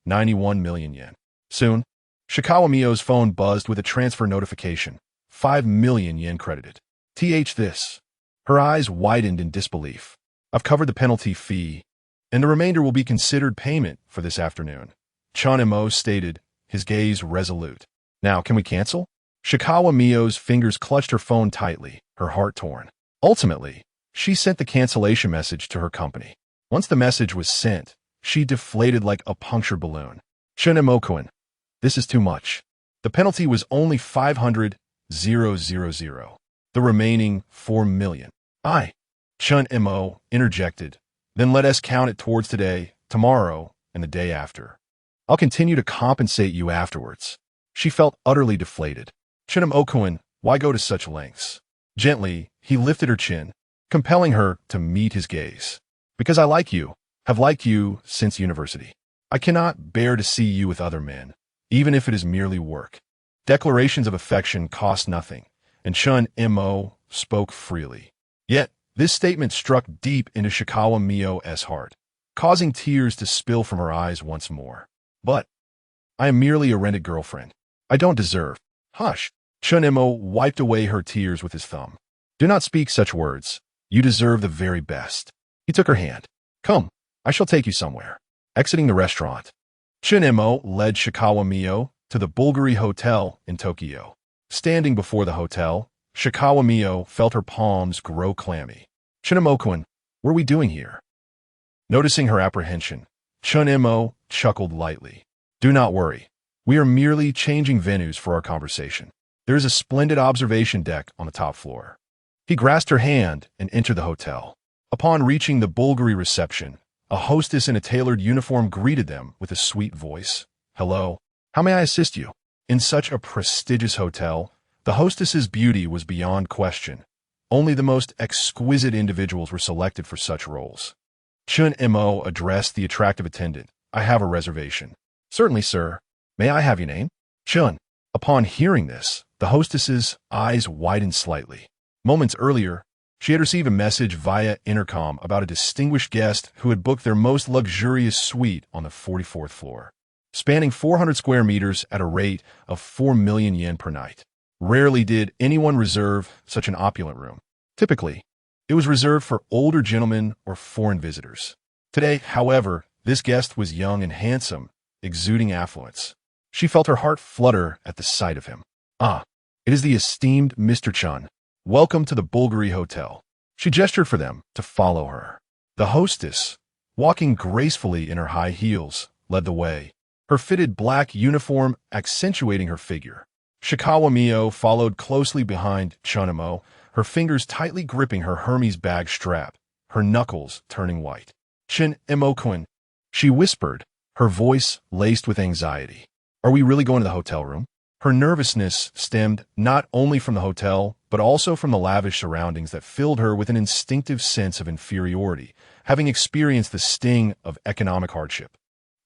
S1: 91 million yen. Soon, Shikawa Miyo's phone buzzed with a transfer notification. 5 million yen credited. This. Her eyes widened in disbelief. I've covered the penalty fee, and the remainder will be considered payment for this afternoon. Chen Mo stated, his gaze resolute. Now, can we cancel? Shikawa Miyo's fingers clutched her phone tightly, her heart torn. Ultimately, she sent the cancellation message to her company. Once the message was sent, she deflated like a punctured balloon. Chen Mo-kun, this is too much. The penalty was only 500,000. The remaining 4 million. Chen Mo interjected. Then let us count it towards today, tomorrow, and the day after. I'll continue to compensate you afterwards. She felt utterly deflated. Chen Mo-kun, why go to such lengths? Gently, he lifted her chin, compelling her to meet his gaze. Because I like you, have liked you since university. I cannot bear to see you with other men, even if it is merely work. Declarations of affection cost nothing, and Chen Mo spoke freely. Yet, this statement struck deep into Shikawa Miyo's heart, causing tears to spill from her eyes once more. But, I am merely a rented girlfriend. I don't deserve. Hush. Chen Mo wiped away her tears with his thumb. Do not speak such words. You deserve the very best. He took her hand. Come, I shall take you somewhere. Exiting the restaurant, Chen Mo led Shikawa Miyo to the Bulgari Hotel in Tokyo. Standing before the hotel, Shikawa Miyo felt her palms grow clammy. Chen Mo-kun, what are we doing here? Noticing her apprehension, Chen Mo chuckled lightly. Do not worry. We are merely changing venues for our conversation. There is a splendid observation deck on the top floor. He grasped her hand and entered the hotel. Upon reaching the Bulgari reception, a hostess in a tailored uniform greeted them with a sweet voice. Hello, how may I assist you? In such a prestigious hotel, the hostess's beauty was beyond question. Only the most exquisite individuals were selected for such roles. Chen Mo addressed the attractive attendant. I have a reservation. Certainly, sir. May I have your name? Chen. Upon hearing this, the hostess's eyes widened slightly. Moments earlier, she had received a message via intercom about a distinguished guest who had booked their most luxurious suite on the 44th floor, spanning 400 square meters at a rate of 4 million yen per night. Rarely did anyone reserve such an opulent room. Typically, it was reserved for older gentlemen or foreign visitors. Today, however, this guest was young and handsome, exuding affluence. She felt her heart flutter at the sight of him. It is the esteemed Mr. Chen. Welcome to the Bulgari Hotel. She gestured for them to follow her. The hostess, walking gracefully in her high heels, led the way, her fitted black uniform accentuating her figure. Shikawa Miyo followed closely behind Chen Mo, her fingers tightly gripping her Hermes bag strap, her knuckles turning white. Chen Mo-kun, she whispered, her voice laced with anxiety. Are we really going to the hotel room? Her nervousness stemmed not only from the hotel, but also from the lavish surroundings that filled her with an instinctive sense of inferiority, having experienced the sting of economic hardship.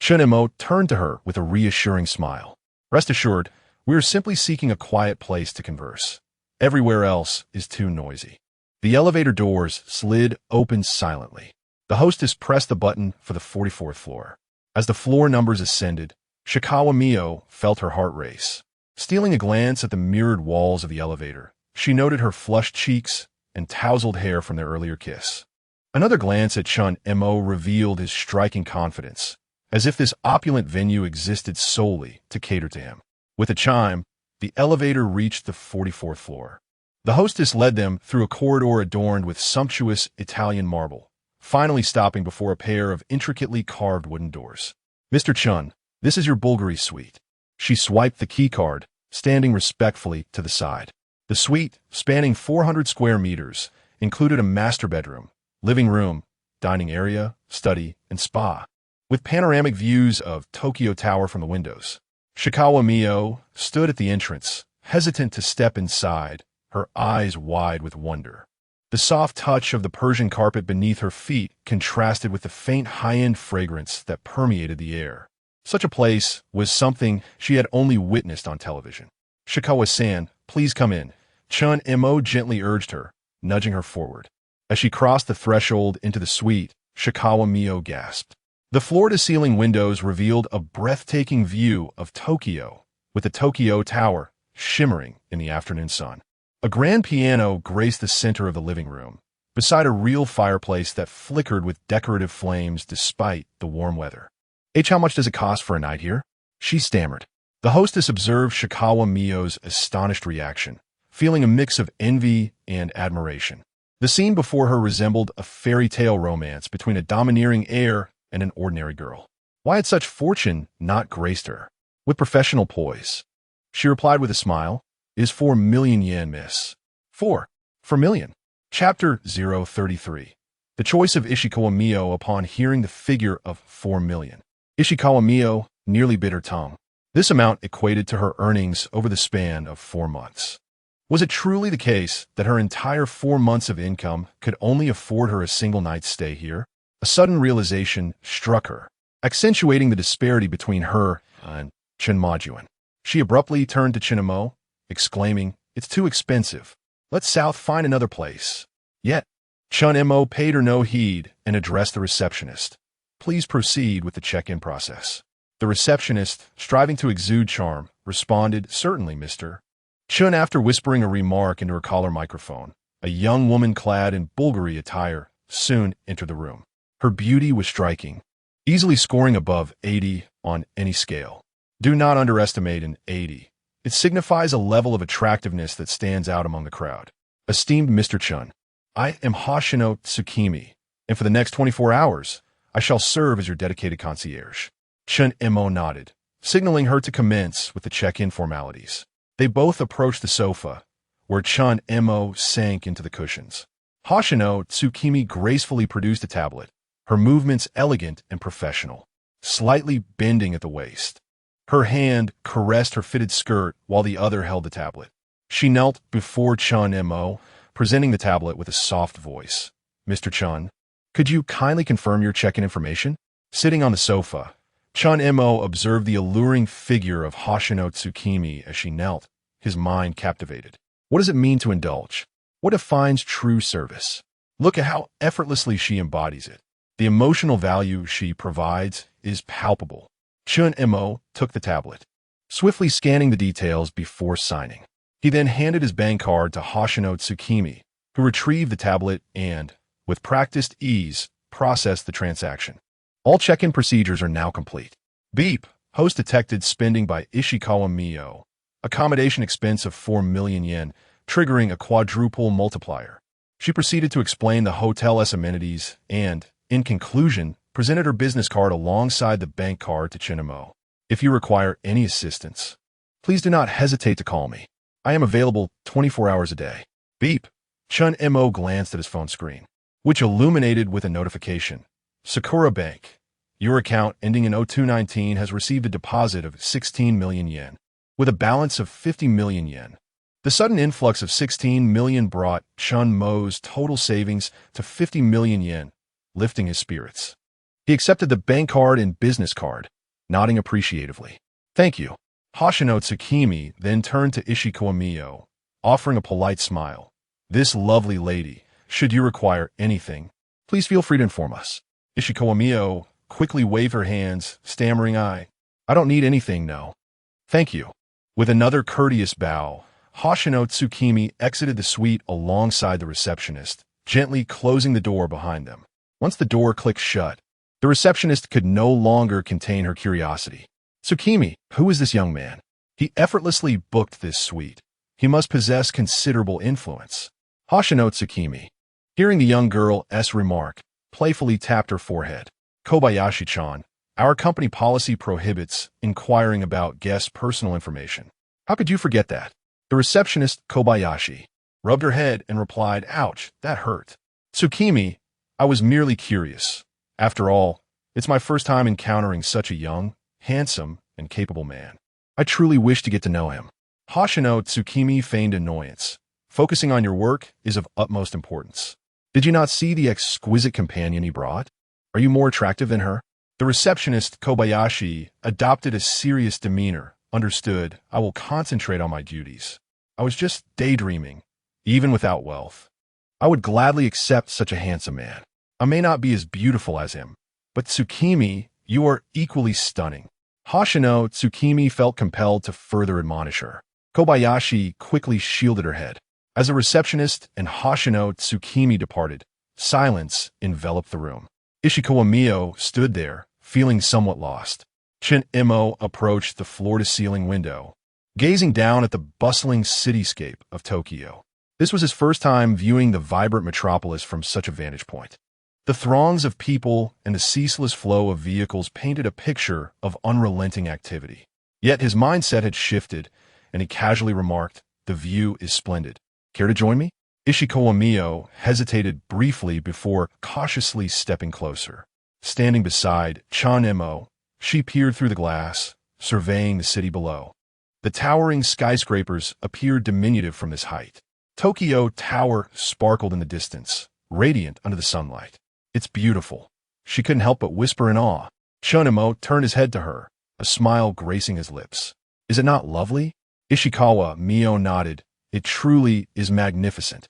S1: Chen Mo turned to her with a reassuring smile. Rest assured, we are simply seeking a quiet place to converse. Everywhere else is too noisy. The elevator doors slid open silently. The hostess pressed the button for the 44th floor. As the floor numbers ascended, Shikawa Miyo felt her heart race. Stealing a glance at the mirrored walls of the elevator, she noted her flushed cheeks and tousled hair from their earlier kiss. Another glance at Chen Mo revealed his striking confidence, as if this opulent venue existed solely to cater to him. With a chime, the elevator reached the 44th floor. The hostess led them through a corridor adorned with sumptuous Italian marble, finally stopping before a pair of intricately carved wooden doors. "Mr. Chun, this is your Bulgari suite." She swiped the keycard, standing respectfully to the side. The suite, spanning 400 square meters, included a master bedroom, living room, dining area, study, and spa, with panoramic views of Tokyo Tower from the windows. Shikawa Mio stood at the entrance, hesitant to step inside, her eyes wide with wonder. The soft touch of the Persian carpet beneath her feet contrasted with the faint high-end fragrance that permeated the air. Such a place was something she had only witnessed on television. "Shikawa-san, please come in," Chen Mo gently urged her, nudging her forward. As she crossed the threshold into the suite, Shikawa Mio gasped. The floor-to-ceiling windows revealed a breathtaking view of Tokyo, with the Tokyo Tower shimmering in the afternoon sun. A grand piano graced the center of the living room, beside a real fireplace that flickered with decorative flames despite the warm weather. "How much does it cost for a night here?" she stammered. The hostess observed Shikawa Mio's astonished reaction, feeling a mix of envy and admiration. The scene before her resembled a fairy tale romance between a domineering heir and an ordinary girl. Why had such fortune not graced her? With professional poise, she replied with a smile, "Is 4 million yen, miss." 4 million. Chapter 033. The choice of Ishikawa Mio upon hearing the figure of 4 million. Ishikawa Mio nearly bit her tongue. This amount equated to her earnings over the span of 4 months. Was it truly the case that her entire 4 months of income could only afford her a single night's stay here? A sudden realization struck her, accentuating the disparity between her and Chen Mo. She abruptly turned to Chen Mo, exclaiming, "It's too expensive. Let's find another place." Yet, Chen Mo paid her no heed and addressed the receptionist. "Please proceed with the check-in process." The receptionist, striving to exude charm, responded, "Certainly, Mr. Chun." After whispering a remark into her collar microphone, a young woman clad in Bulgari attire soon entered the room. Her beauty was striking, easily scoring above 80 on any scale. Do not underestimate an 80. It signifies a level of attractiveness that stands out among the crowd. "Esteemed Mr. Chun, I am Hoshino Tsukimi, and for the next 24 hours, I shall serve as your dedicated concierge." Chen Mo nodded, signaling her to commence with the check-in formalities. They both approached the sofa, where Chen Mo sank into the cushions. Hoshino Tsukimi gracefully produced a tablet, her movements elegant and professional, slightly bending at the waist. Her hand caressed her fitted skirt while the other held the tablet. She knelt before Chen Mo, presenting the tablet with a soft voice. "Mr. Chun, could you kindly confirm your check-in information?" Sitting on the sofa, Chen Mo observed the alluring figure of Hoshino Tsukimi as she knelt, his mind captivated. What does it mean to indulge? What defines true service? Look at how effortlessly she embodies it. The emotional value she provides is palpable. Chen Mo took the tablet, swiftly scanning the details before signing. He then handed his bank card to Hoshino Tsukimi, who retrieved the tablet and, with practiced ease, processed the transaction. All check-in procedures are now complete. Beep. Host detected spending by Ishikawa Mio. Accommodation expense of 4 million yen, triggering a quadruple multiplier. She proceeded to explain the hotel's amenities and, in conclusion, presented her business card alongside the bank card to Chen Mo. "If you require any assistance, please do not hesitate to call me. I am available 24 hours a day." Beep. Chen Mo glanced at his phone screen, which illuminated with a notification. "Sakura Bank. Your account ending in 0219 has received a deposit of 16 million yen, with a balance of 50 million yen. The sudden influx of 16 million brought Chen Mo's total savings to 50 million yen, lifting his spirits. He accepted the bank card and business card, nodding appreciatively. "Thank you." Hoshino Tsukimi then turned to Ishikawa Mio, offering a polite smile. "This lovely lady, should you require anything, please feel free to inform us." Ishikawa Mio quickly waved her hands, stammering, I don't need anything, no. "Thank you." With another courteous bow, Hoshino Tsukimi exited the suite alongside the receptionist, gently closing the door behind them. Once the door clicked shut, the receptionist could no longer contain her curiosity. "Tsukimi, who is this young man? He effortlessly booked this suite. He must possess considerable influence." Hoshino Tsukimi, hearing the young girl's remark, playfully tapped her forehead. Kobayashi-chan, our company policy prohibits inquiring about guests' personal information. How could you forget that? The receptionist, Kobayashi, rubbed her head and replied, ouch, that hurt. Tsukimi, I was merely curious. After all, it's my first time encountering such a young, handsome, and capable man. I truly wish to get to know him. Hoshino Tsukimi feigned annoyance. Focusing on your work is of utmost importance. Did you not see the exquisite companion he brought? Are you more attractive than her? The receptionist, Kobayashi, adopted a serious demeanor. Understood, I will concentrate on my duties. I was just daydreaming, even without wealth. I would gladly accept such a handsome man. I may not be as beautiful as him, but Tsukimi, you are equally stunning. Hoshino Tsukimi felt compelled to further admonish her. Kobayashi quickly shielded her head. As the receptionist and Hoshino Tsukimi departed, silence enveloped the room. Ishikawa Mio stood there, feeling somewhat lost. Chen Mo approached the floor-to-ceiling window, gazing down at the bustling cityscape of Tokyo. This was his first time viewing the vibrant metropolis from such a vantage point. The throngs of people and the ceaseless flow of vehicles painted a picture of unrelenting activity. Yet his mindset had shifted, and he casually remarked, the view is splendid. Care to join me? Ishikawa Mio hesitated briefly before cautiously stepping closer. Standing beside Chen Mo, she peered through the glass, surveying the city below. The towering skyscrapers appeared diminutive from this height. Tokyo Tower sparkled in the distance, radiant under the sunlight. It's beautiful. She couldn't help but whisper in awe. Chen Mo turned his head to her, a smile gracing his lips. Is it not lovely? Ishikawa Mio nodded. It truly is magnificent.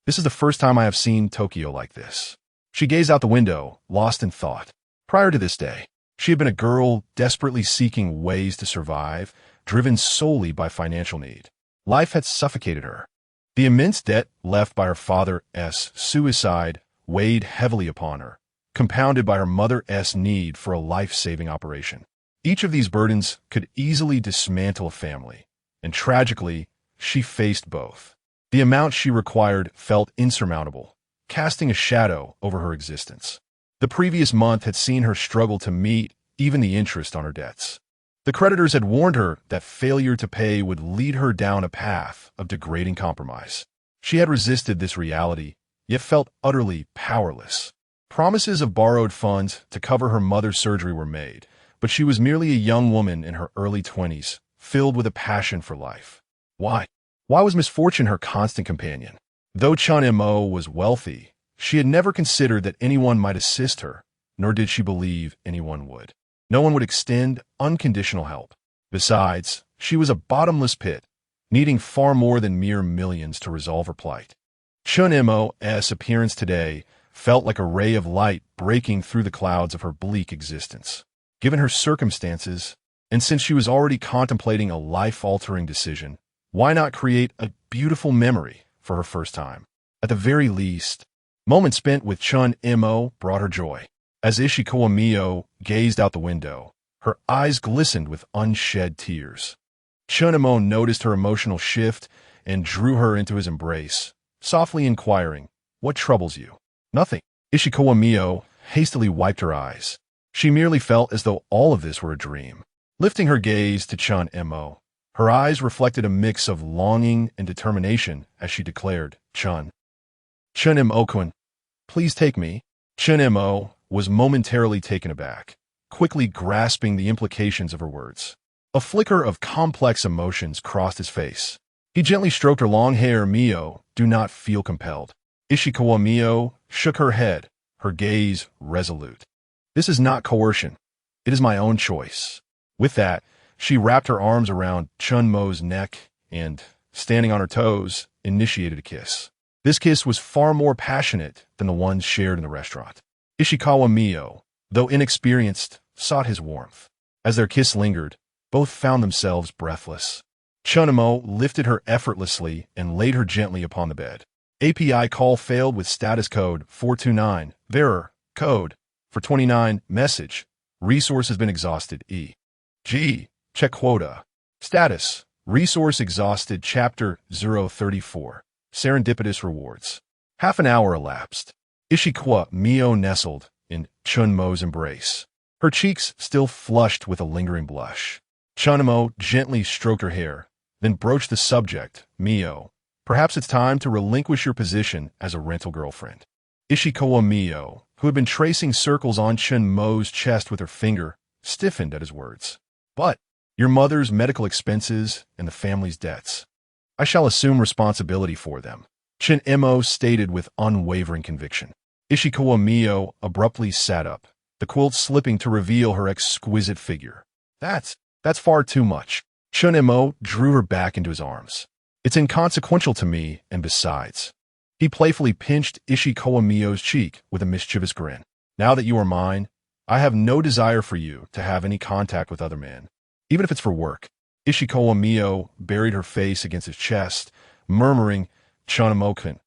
S1: This is the first time I have seen Tokyo like this. She gazed out the window, lost in thought. Prior to this day, she had been a girl desperately seeking ways to survive, driven solely by financial need. Life had suffocated her. The immense debt left by her father's suicide weighed heavily upon her, compounded by her mother's need for a life-saving operation. Each of these burdens could easily dismantle a family, and tragically, she faced both. The amount she required felt insurmountable, casting a shadow over her existence. The previous month had seen her struggle to meet even the interest on her debts. The creditors had warned her that failure to pay would lead her down a path of degrading compromise. She had resisted this reality, yet felt utterly powerless. Promises of borrowed funds to cover her mother's surgery were made, but she was merely a young woman in her early 20s, filled with a passion for life. Why? Why was misfortune her constant companion? Though Chen Mo was wealthy, she had never considered that anyone might assist her, nor did she believe anyone would. No one would extend unconditional help. Besides, she was a bottomless pit, needing far more than mere millions to resolve her plight. Chen Mo's appearance today felt like a ray of light breaking through the clouds of her bleak existence. Given her circumstances, and since she was already contemplating a life-altering decision, why not create a beautiful memory for her first time? At the very least, moments spent with Chen Mo brought her joy. As Ishikawa Mio gazed out the window, her eyes glistened with unshed tears. Chen Mo noticed her emotional shift and drew her into his embrace, softly inquiring, "What troubles you?" "Nothing." Ishikawa Mio hastily wiped her eyes. She merely felt as though all of this were a dream. Lifting her gaze to Chen Mo, her eyes reflected a mix of longing and determination as she declared, Chen Mo-kun, please take me." Chen Mo was momentarily taken aback, quickly grasping the implications of her words. A flicker of complex emotions crossed his face. He gently stroked her long hair. "Mio, do not feel compelled." Ishikawa Mio shook her head, her gaze resolute. "This is not coercion. It is my own choice." With that, she wrapped her arms around Chen Mo's neck and, standing on her toes, initiated a kiss. This kiss was far more passionate than the ones shared in the restaurant. Ishikawa Mio, though inexperienced, sought his warmth. As their kiss lingered, both found themselves breathless. Chen Mo lifted her effortlessly and laid her gently upon the bed. API call failed with status code 429. Error. Code. For 29. Message. Resource has been exhausted. E.G. Check quota. Status. Resource exhausted. Chapter 034. Serendipitous rewards. Half an hour elapsed. Ishikawa Mio nestled in Chen Mo's embrace, her cheeks still flushed with a lingering blush. Chen Mo gently stroked her hair, then broached the subject. Mio, perhaps it's time to relinquish your position as a rental girlfriend. Ishikawa Mio, who had been tracing circles on Chen Mo's chest with her finger, stiffened at his words. But your mother's medical expenses and the family's debts. I shall assume responsibility for them, Chen Mo stated with unwavering conviction. Ishikawa Mio abruptly sat up, the quilt slipping to reveal her exquisite figure. That's far too much. Chen Mo drew her back into his arms. It's inconsequential to me, and besides. He playfully pinched Ishikawa Mio's cheek with a mischievous grin. Now that you are mine, I have no desire for you to have any contact with other men, even if it's for work. Ishikawa Mio buried her face against his chest, murmuring, Chen Mo-kun,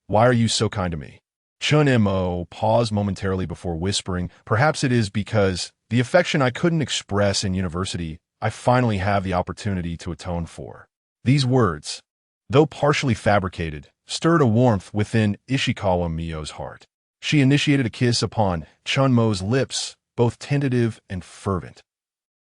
S1: why are you so kind to me? Chen Mo paused momentarily before whispering, perhaps it is because the affection I couldn't express in university, I finally have the opportunity to atone for. These words, though partially fabricated, stirred a warmth within Ishikawa Mio's heart. She initiated a kiss upon Chen Mo's lips, both tentative and fervent.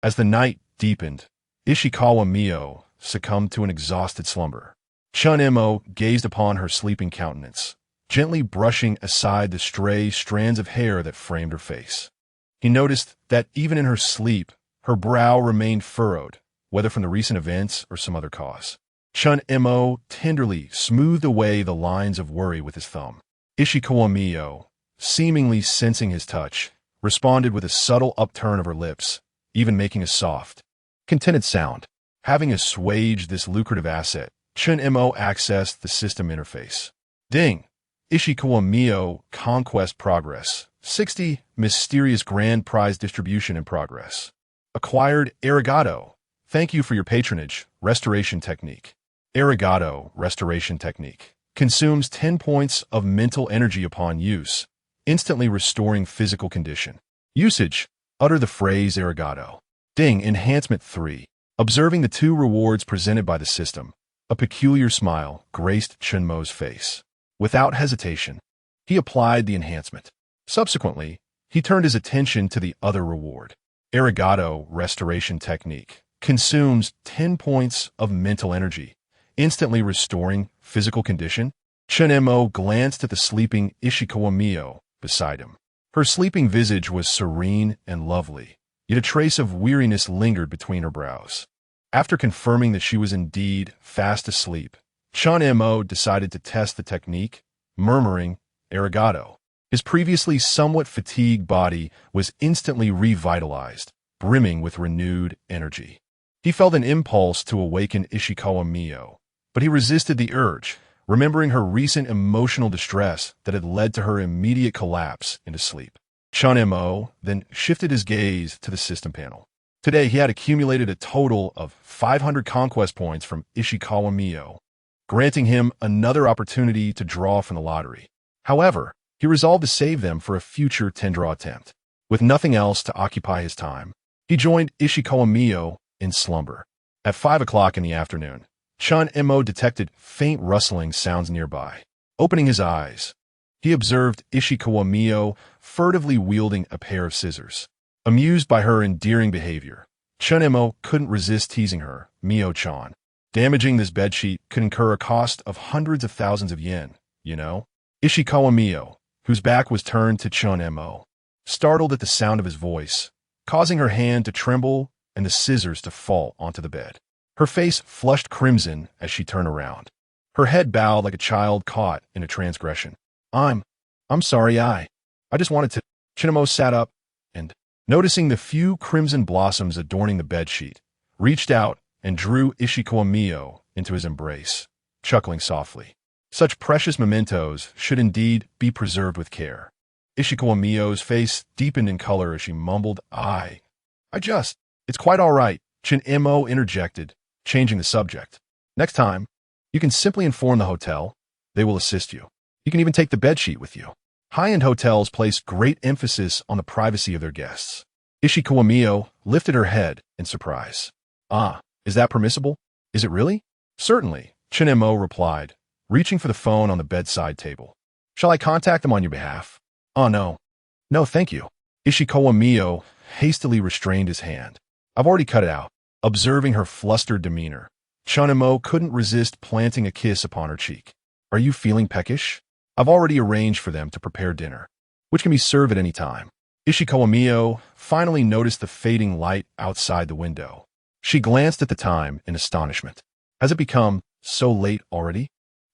S1: As the night deepened, Ishikawa Mio succumbed to an exhausted slumber. Chen Mo gazed upon her sleeping countenance, gently brushing aside the stray strands of hair that framed her face. He noticed that even in her sleep, her brow remained furrowed, whether from the recent events or some other cause. Chen Mo tenderly smoothed away the lines of worry with his thumb. Ishikawa Mio, seemingly sensing his touch, responded with a subtle upturn of her lips, even making a soft, contented sound. Having assuaged this lucrative asset, Chen Mo accessed the system interface. Ding! Ishikawa Mio Conquest Progress. 60 Mysterious Grand Prize Distribution in progress. Acquired Arigato. Thank you for your patronage. Restoration Technique. Arigato Restoration Technique. Consumes 10 points of mental energy upon use, instantly restoring physical condition. Usage. Utter the phrase arigato. Ding! Enhancement 3. Observing the two rewards presented by the system, a peculiar smile graced Chen Mo's face. Without hesitation, he applied the enhancement. Subsequently, he turned his attention to the other reward. Arigato Restoration Technique. Consumes 10 points of mental energy, instantly restoring physical condition. Chen Mo glanced at the sleeping Ishikawa Mio beside him. Her sleeping visage was serene and lovely, yet a trace of weariness lingered between her brows. After confirming that she was indeed fast asleep, Chen Mo decided to test the technique, murmuring, arigato. His previously somewhat fatigued body was instantly revitalized, brimming with renewed energy. He felt an impulse to awaken Ishikawa Mio, but he resisted the urge, remembering her recent emotional distress that had led to her immediate collapse into sleep. Chen Mo then shifted his gaze to the system panel. Today, he had accumulated a total of 500 conquest points from Ishikawa Mio, granting him another opportunity to draw from the lottery. However, he resolved to save them for a future 10-draw attempt. With nothing else to occupy his time, he joined Ishikawa Mio in slumber. At 5 o'clock in the afternoon, Chen Mo detected faint rustling sounds nearby. Opening his eyes, he observed Ishikawa Mio furtively wielding a pair of scissors. Amused by her endearing behavior, Chen Mo couldn't resist teasing her, Mio-chan. Damaging this bedsheet could incur a cost of hundreds of thousands of yen, you know? Ishikawa Mio, whose back was turned to Chen Mo, startled at the sound of his voice, causing her hand to tremble and the scissors to fall onto the bed. Her face flushed crimson as she turned around. Her head bowed like a child caught in a transgression. I'm sorry, I just wanted to. Chen Mo sat up and, noticing the few crimson blossoms adorning the bedsheet, reached out and drew Ishikawa Mio into his embrace, chuckling softly. Such precious mementos should indeed be preserved with care. Ishikawa Mio's face deepened in color as she mumbled, it's quite all right, Chen Mo interjected, changing the subject. Next time, you can simply inform the hotel. They will assist you. You can even take the bedsheet with you. High-end hotels place great emphasis on the privacy of their guests. Ishikawa Mio lifted her head in surprise. Is that permissible? Is it really? Certainly, Chen Mo replied, reaching for the phone on the bedside table. Shall I contact them on your behalf? Oh, no. No, thank you. Ishikawa Mio hastily restrained his hand. I've already cut it out. Observing her flustered demeanor, Chen Mo couldn't resist planting a kiss upon her cheek. Are you feeling peckish? I've already arranged for them to prepare dinner, which can be served at any time. Ishikawa Mio finally noticed the fading light outside the window. She glanced at the time in astonishment. Has it become so late already?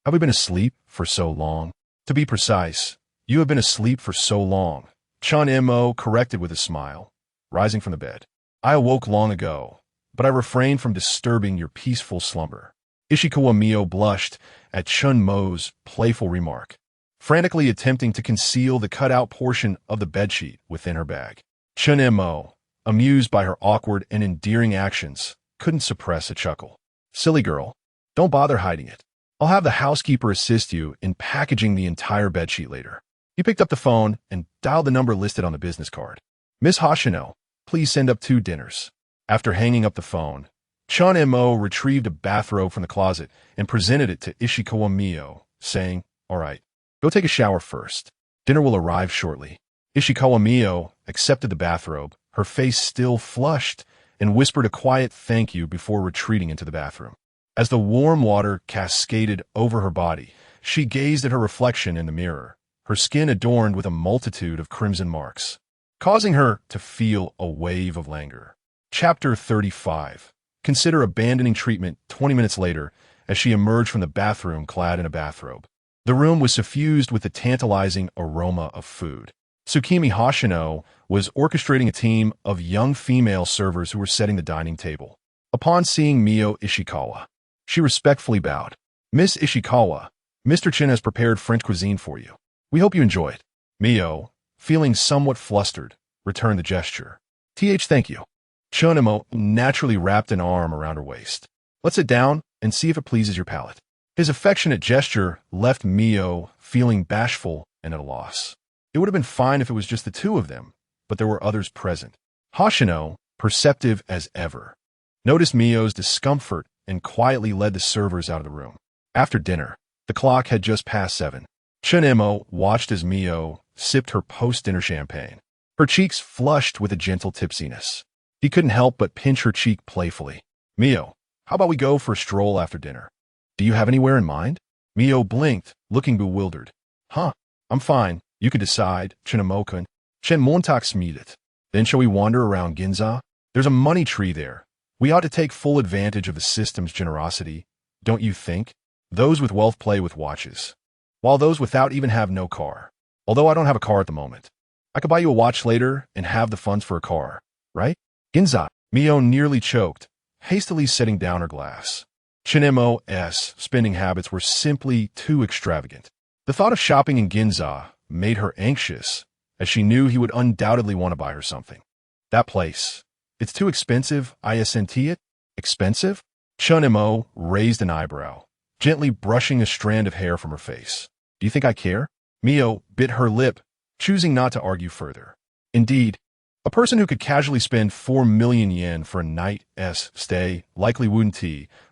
S1: Have we been asleep for so long? To be precise, you have been asleep for so long, Chen Mo corrected with a smile, rising from the bed. I awoke long ago, but I refrained from disturbing your peaceful slumber. Ishikawa Mio blushed at Chen Mo's playful remark, frantically attempting to conceal the cut-out portion of the bedsheet within her bag. Chen Mo, amused by her awkward and endearing actions, couldn't suppress a chuckle. Silly girl, don't bother hiding it. I'll have the housekeeper assist you in packaging the entire bedsheet later. He picked up the phone and dialed the number listed on the business card. Miss Hoshino, please send up 2 dinners. After hanging up the phone, Chen Mo retrieved a bathrobe from the closet and presented it to Ishikawa Mio, saying, All right, go take a shower first. Dinner will arrive shortly. Ishikawa Mio accepted the bathrobe, her face still flushed, and whispered a quiet thank you before retreating into the bathroom. As the warm water cascaded over her body, she gazed at her reflection in the mirror, her skin adorned with a multitude of crimson marks, causing her to feel a wave of languor. Chapter 35. Consider abandoning treatment 20 minutes later as she emerged from the bathroom clad in a bathrobe. The room was suffused with the tantalizing aroma of food. Tsukimi Hoshino was orchestrating a team of young female servers who were setting the dining table. Upon seeing Mio Ishikawa, she respectfully bowed. Miss Ishikawa, Mr. Chen has prepared French cuisine for you. We hope you enjoy it. Mio, feeling somewhat flustered, returned the gesture. Thank you. Chen Mo naturally wrapped an arm around her waist. Let's sit down and see if it pleases your palate. His affectionate gesture left Mio feeling bashful and at a loss. It would have been fine if it was just the 2 of them, but there were others present. Hoshino, perceptive as ever, noticed Mio's discomfort and quietly led the servers out of the room. After dinner, the clock had just passed 7. Chen Mo watched as Mio sipped her post-dinner champagne. Her cheeks flushed with a gentle tipsiness. He couldn't help but pinch her cheek playfully. Mio, how about we go for a stroll after dinner? Do you have anywhere in mind? Mio blinked, looking bewildered. Huh, I'm fine. You could decide, Chen-mo-kun. Chen Montak smedet. Then shall we wander around Ginza? There's a money tree there. We ought to take full advantage of the system's generosity, don't you think? Those with wealth play with watches, while those without even have no car. Although I don't have a car at the moment. I could buy you a watch later and have the funds for a car, right? Ginza. Mio nearly choked, hastily setting down her glass. Chen Mo's spending habits were simply too extravagant. The thought of shopping in Ginza made her anxious, as she knew he would undoubtedly want to buy her something. That place. It's too expensive, isn't it? Expensive? Chen Mo raised an eyebrow, gently brushing a strand of hair from her face. Do you think I care? Mio bit her lip, choosing not to argue further. Indeed, a person who could casually spend 4 million yen for a night's stay likely wouldn't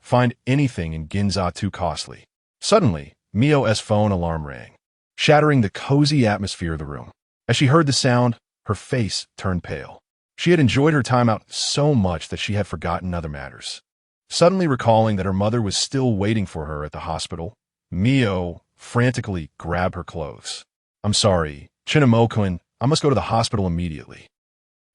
S1: find anything in Ginza too costly. Suddenly, Mio's phone alarm rang, shattering the cozy atmosphere of the room. As she heard the sound, her face turned pale. She had enjoyed her time out so much that she had forgotten other matters. Suddenly recalling that her mother was still waiting for her at the hospital, Mio frantically grabbed her clothes. I'm sorry, Chen-mo-kun, I must go to the hospital immediately.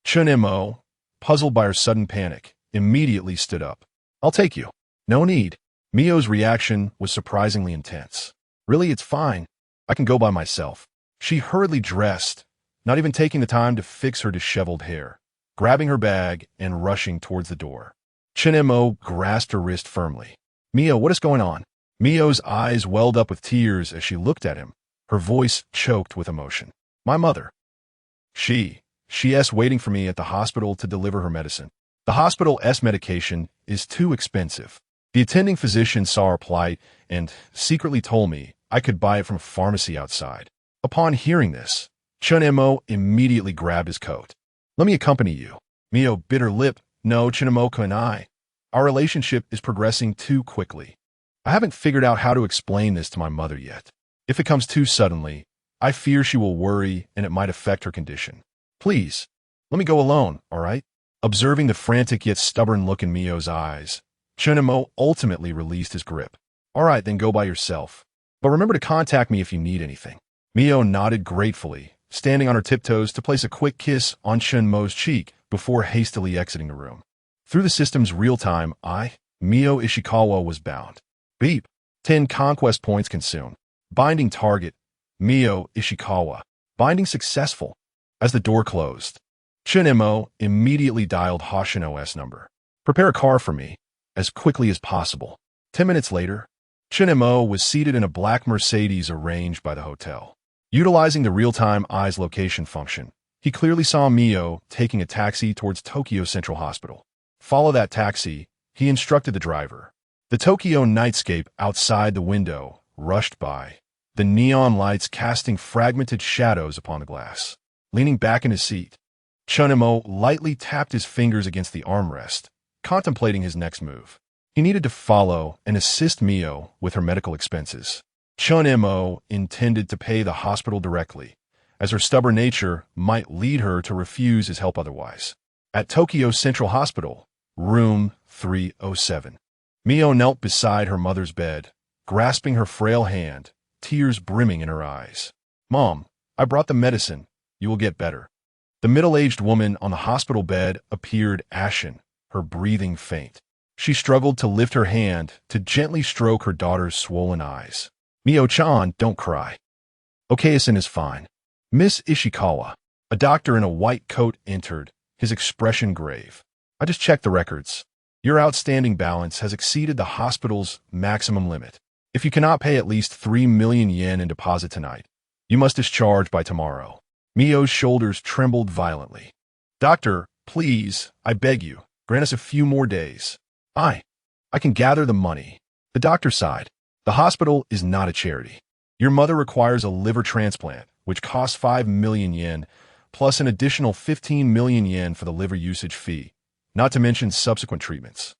S1: Chen Mo, puzzled by her sudden panic, immediately stood up. I'll take you. No need. Mio's reaction was surprisingly intense. Really, it's fine. I can go by myself. She hurriedly dressed, not even taking the time to fix her disheveled hair, grabbing her bag and rushing towards the door. Chen Mo grasped her wrist firmly. Mio, what is going on? Mio's eyes welled up with tears as she looked at him, her voice choked with emotion. My mother. She's waiting for me at the hospital to deliver her medicine. The hospital's medication is too expensive. The attending physician saw our plight and secretly told me I could buy it from a pharmacy outside. Upon hearing this, Chen Mo immediately grabbed his coat. Let me accompany you. Mio bit her lip. No, Chen-mo-kun and I. Our relationship is progressing too quickly. I haven't figured out how to explain this to my mother yet. If it comes too suddenly, I fear she will worry and it might affect her condition. Please, let me go alone, all right? Observing the frantic yet stubborn look in Mio's eyes, Chen Mo ultimately released his grip. All right, then go by yourself. But remember to contact me if you need anything. Mio nodded gratefully, standing on her tiptoes to place a quick kiss on Chen Mo's cheek before hastily exiting the room. Through the system's real-time eye, Mio Ishikawa was bound. Beep. 10 conquest points consumed. Binding target, Mio Ishikawa. Binding successful. As the door closed, Chen Mo immediately dialed Hoshino's number. Prepare a car for me, as quickly as possible. 10 minutes later, Chen Mo was seated in a black Mercedes arranged by the hotel. Utilizing the real-time eyes location function, he clearly saw Mio taking a taxi towards Tokyo Central Hospital. Follow that taxi, he instructed the driver. The Tokyo nightscape outside the window rushed by, the neon lights casting fragmented shadows upon the glass. Leaning back in his seat, Chen Mo lightly tapped his fingers against the armrest, contemplating his next move. He needed to follow and assist Mio with her medical expenses. Chen Mo intended to pay the hospital directly, as her stubborn nature might lead her to refuse his help otherwise. At Tokyo Central Hospital, room 307, Mio knelt beside her mother's bed, grasping her frail hand, tears brimming in her eyes. Mom, I brought the medicine. You will get better. The middle-aged woman on the hospital bed appeared ashen, her breathing faint. She struggled to lift her hand to gently stroke her daughter's swollen eyes. Mio-chan, don't cry. Okayasen is fine. Miss Ishikawa, a doctor in a white coat, entered, his expression grave. I just checked the records. Your outstanding balance has exceeded the hospital's maximum limit. If you cannot pay at least 3 million yen in deposit tonight, you must discharge by tomorrow. Mio's shoulders trembled violently. Doctor, please, I beg you, grant us a few more days. I can gather the money. The doctor sighed. The hospital is not a charity. Your mother requires a liver transplant, which costs 5 million yen, plus an additional 15 million yen for the liver usage fee, not to mention subsequent treatments.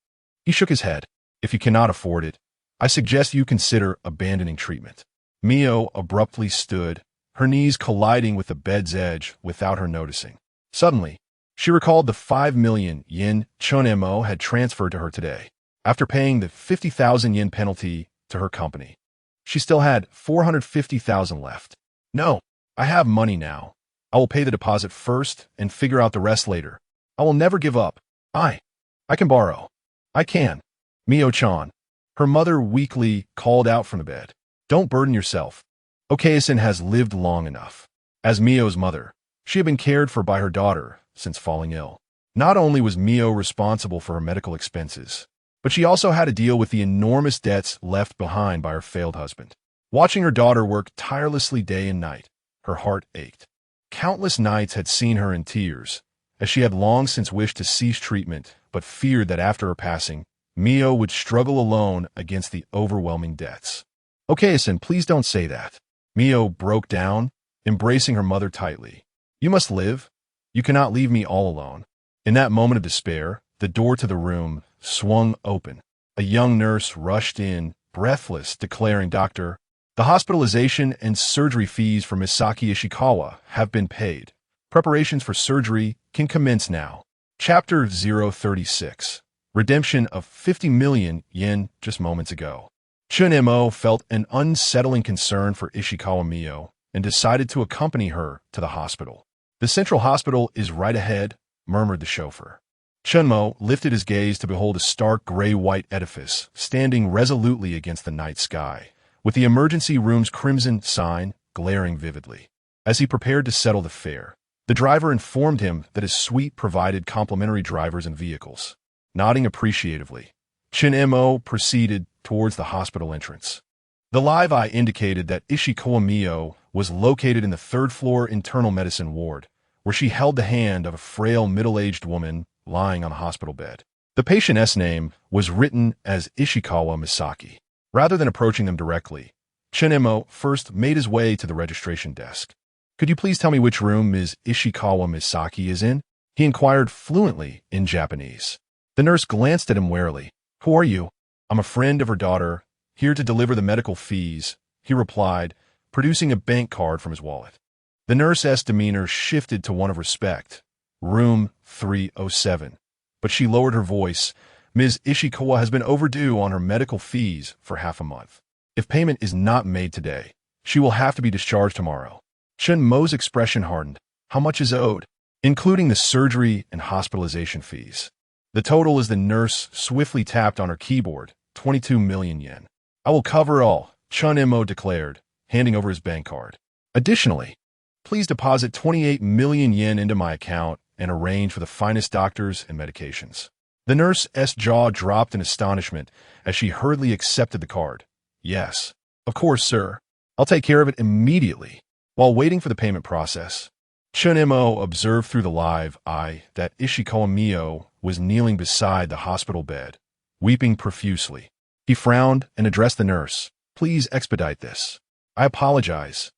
S1: He shook his head. If you cannot afford it, I suggest you consider abandoning treatment. Mio abruptly stood, her knees colliding with the bed's edge without her noticing. Suddenly, she recalled the 5 million yen Chen Mo had transferred to her today. After paying the 50,000 yen penalty to her company, she still had 450,000 left. No, I have money now. I will pay the deposit first and figure out the rest later. I will never give up. I can borrow. I can. Mio-chan. Her mother weakly called out from the bed. Don't burden yourself. Okayasen has lived long enough. As Mio's mother, she had been cared for by her daughter since falling ill. Not only was Mio responsible for her medical expenses, but she also had to deal with the enormous debts left behind by her failed husband. Watching her daughter work tirelessly day and night, her heart ached. Countless nights had seen her in tears, as she had long since wished to cease treatment, but feared that after her passing, Mio would struggle alone against the overwhelming debts. Okayasen, please don't say that. Mio broke down, embracing her mother tightly. You must live. You cannot leave me all alone. In that moment of despair, the door to the room swung open. A young nurse rushed in, breathless, declaring, Doctor, the hospitalization and surgery fees for Misaki Ishikawa have been paid. Preparations for surgery can commence now. Chapter 036. Redemption of 50 million yen just moments ago. Chen Mo felt an unsettling concern for Ishikawa Mio and decided to accompany her to the hospital. The central hospital is right ahead, murmured the chauffeur. Chen Mo lifted his gaze to behold a stark gray-white edifice standing resolutely against the night sky, with the emergency room's crimson sign glaring vividly. As he prepared to settle the fare, the driver informed him that his suite provided complimentary drivers and vehicles. Nodding appreciatively, Chen Mo proceeded towards the hospital entrance. The live eye indicated that Ishikawa Mio was located in the third-floor internal medicine ward, where she held the hand of a frail middle-aged woman lying on a hospital bed. The patient's name was written as Ishikawa Misaki. Rather than approaching them directly, Chen Mo first made his way to the registration desk. Could you please tell me which room Ms. Ishikawa Misaki is in? He inquired fluently in Japanese. The nurse glanced at him warily. Who are you? I'm a friend of her daughter, here to deliver the medical fees, he replied, producing a bank card from his wallet. The nurse's demeanor shifted to one of respect. Room 307. But she lowered her voice. Ms. Ishikawa has been overdue on her medical fees for half a month. If payment is not made today, she will have to be discharged tomorrow. Chen Mo's expression hardened. How much is owed? Including the surgery and hospitalization fees. The total, as the nurse swiftly tapped on her keyboard, 22 million yen. I will cover all, Chen Mo declared, handing over his bank card. Additionally, please deposit 28 million yen into my account and arrange for the finest doctors and medications. The nurse's jaw dropped in astonishment as she hurriedly accepted the card. Yes, of course, sir. I'll take care of it immediately. While waiting for the payment process, Chen Mo observed through the live eye that Ishikawa Mio was kneeling beside the hospital bed, weeping profusely. He frowned and addressed the nurse. Please expedite this. I apologize.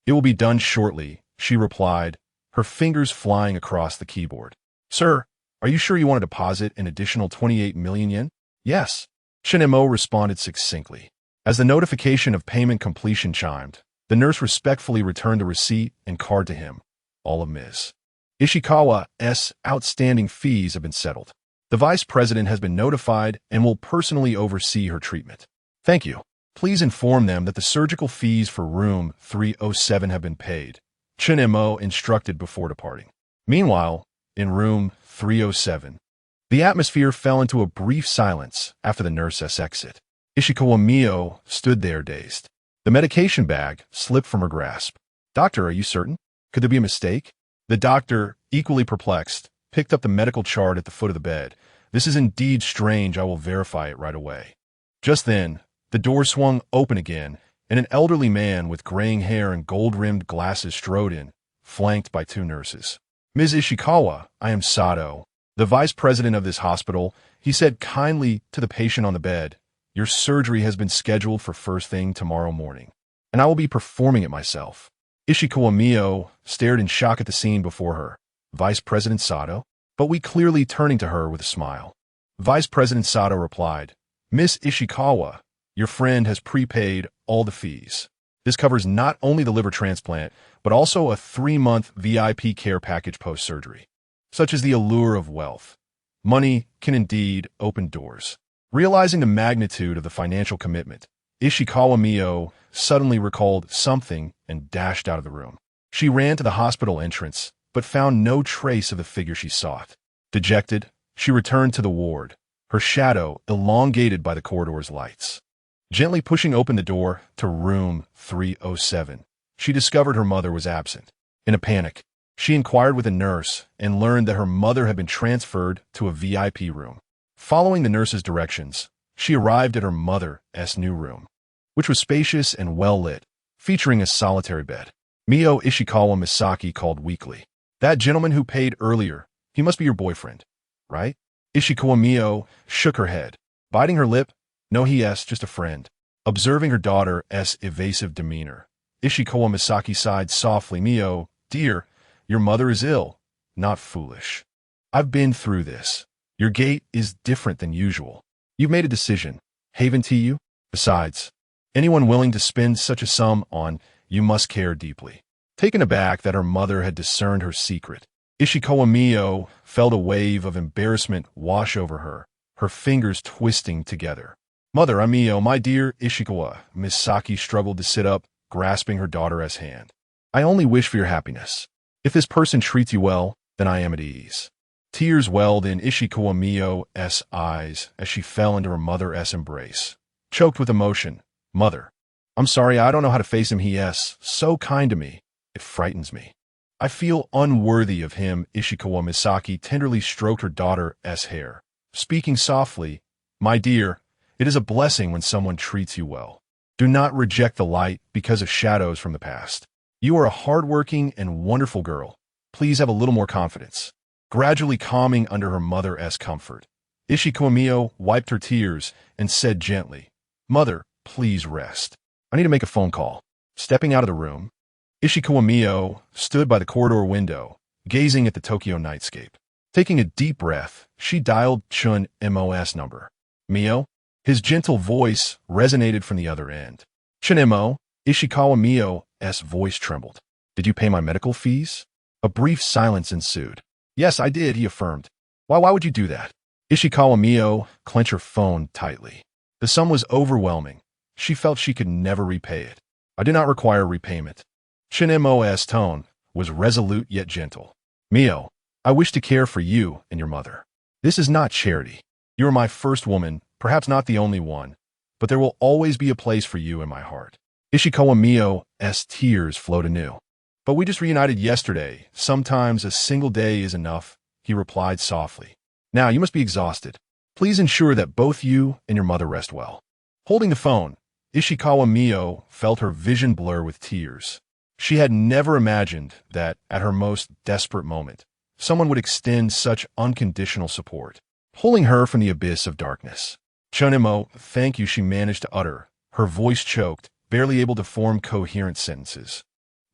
S1: It will be done shortly, she replied, her fingers flying across the keyboard. Sir, are you sure you want to deposit an additional 28 million yen? Yes. Chen Mo responded succinctly. As the notification of payment completion chimed, the nurse respectfully returned the receipt and card to him. All of Ms. Ishikawa's outstanding fees have been settled. The vice president has been notified and will personally oversee her treatment. Thank you. Please inform them that the surgical fees for room 307 have been paid, Chen Mo instructed before departing. Meanwhile, in room 307, the atmosphere fell into a brief silence after the nurse's exit. Ishikawa Mio stood there dazed. The medication bag slipped from her grasp. Doctor, are you certain? Could there be a mistake? The doctor, equally perplexed, picked up the medical chart at the foot of the bed. This is indeed strange. I will verify it right away. Just then, the door swung open again, and an elderly man with graying hair and gold-rimmed glasses strode in, flanked by two nurses. Ms. Ishikawa, I am Sato, the vice president of this hospital, he said kindly to the patient on the bed. Your surgery has been scheduled for first thing tomorrow morning, and I will be performing it myself. Ishikawa Mio stared in shock at the scene before her. Vice President Sato? But we clearly turning to her with a smile. Vice President Sato replied, Miss Ishikawa, your friend has prepaid all the fees. This covers not only the liver transplant, but also a 3-month VIP care package post-surgery. Such is the allure of wealth. Money can indeed open doors. Realizing the magnitude of the financial commitment, Ishikawa Mio suddenly recalled something and dashed out of the room. She ran to the hospital entrance, but found no trace of the figure she sought. Dejected, she returned to the ward, her shadow elongated by the corridor's lights. Gently pushing open the door to room 307, she discovered her mother was absent. In a panic, she inquired with a nurse and learned that her mother had been transferred to a VIP room. Following the nurse's directions, she arrived at her mother's new room, which was spacious and well-lit, featuring a solitary bed. Mio Ishikawa Misaki called weakly. That gentleman who paid earlier, he must be your boyfriend, right? Ishikawa Mio shook her head, biting her lip. No, he's just a friend. Observing her daughter's evasive demeanor, Ishikawa Misaki sighed softly. Mio, dear, your mother is ill, not foolish. I've been through this. Your gait is different than usual. You've made a decision, haven't you? Besides, anyone willing to spend such a sum on you must care deeply. Taken aback that her mother had discerned her secret, Ishikawa Mio felt a wave of embarrassment wash over her, her fingers twisting together. Mother, I'm Mio, my dear Ishikawa. Misaki struggled to sit up, grasping her daughter's hand. I only wish for your happiness. If this person treats you well, then I am at ease. Tears welled in Ishikawa Mio's eyes as she fell into her mother's embrace. Choked with emotion, Mother, I'm sorry, I don't know how to face him. He is so kind to me. It frightens me. I feel unworthy of him. Ishikawa Misaki tenderly stroked her daughter's hair, speaking softly, My dear, it is a blessing when someone treats you well. Do not reject the light because of shadows from the past. You are a hardworking and wonderful girl. Please have a little more confidence. Gradually calming under her mother's comfort, Ishikawa Mio wiped her tears and said gently, Mother, please rest. I need to make a phone call. Stepping out of the room, Ishikawa Mio stood by the corridor window, gazing at the Tokyo nightscape. Taking a deep breath, she dialed Chen Mo's number. Mio? His gentle voice resonated from the other end. Chen Mo, Ishikawa Mo's voice trembled. Did you pay my medical fees? A brief silence ensued. Yes, I did, he affirmed. Why would you do that? Ishikawa Mio clenched her phone tightly. The sum was overwhelming. She felt she could never repay it. I do not require repayment. Chen Mo's tone was resolute yet gentle. Mio, I wish to care for you and your mother. This is not charity. You are my first woman, perhaps not the only one, but there will always be a place for you in my heart. Ishikawa Mio's tears flowed anew. But we just reunited yesterday. Sometimes a single day is enough, he replied softly. Now you must be exhausted. Please ensure that both you and your mother rest well. Holding the phone, Ishikawa Mio felt her vision blur with tears. She had never imagined that, at her most desperate moment, someone would extend such unconditional support, pulling her from the abyss of darkness. Chen Mo, thank you, she managed to utter, her voice choked, barely able to form coherent sentences.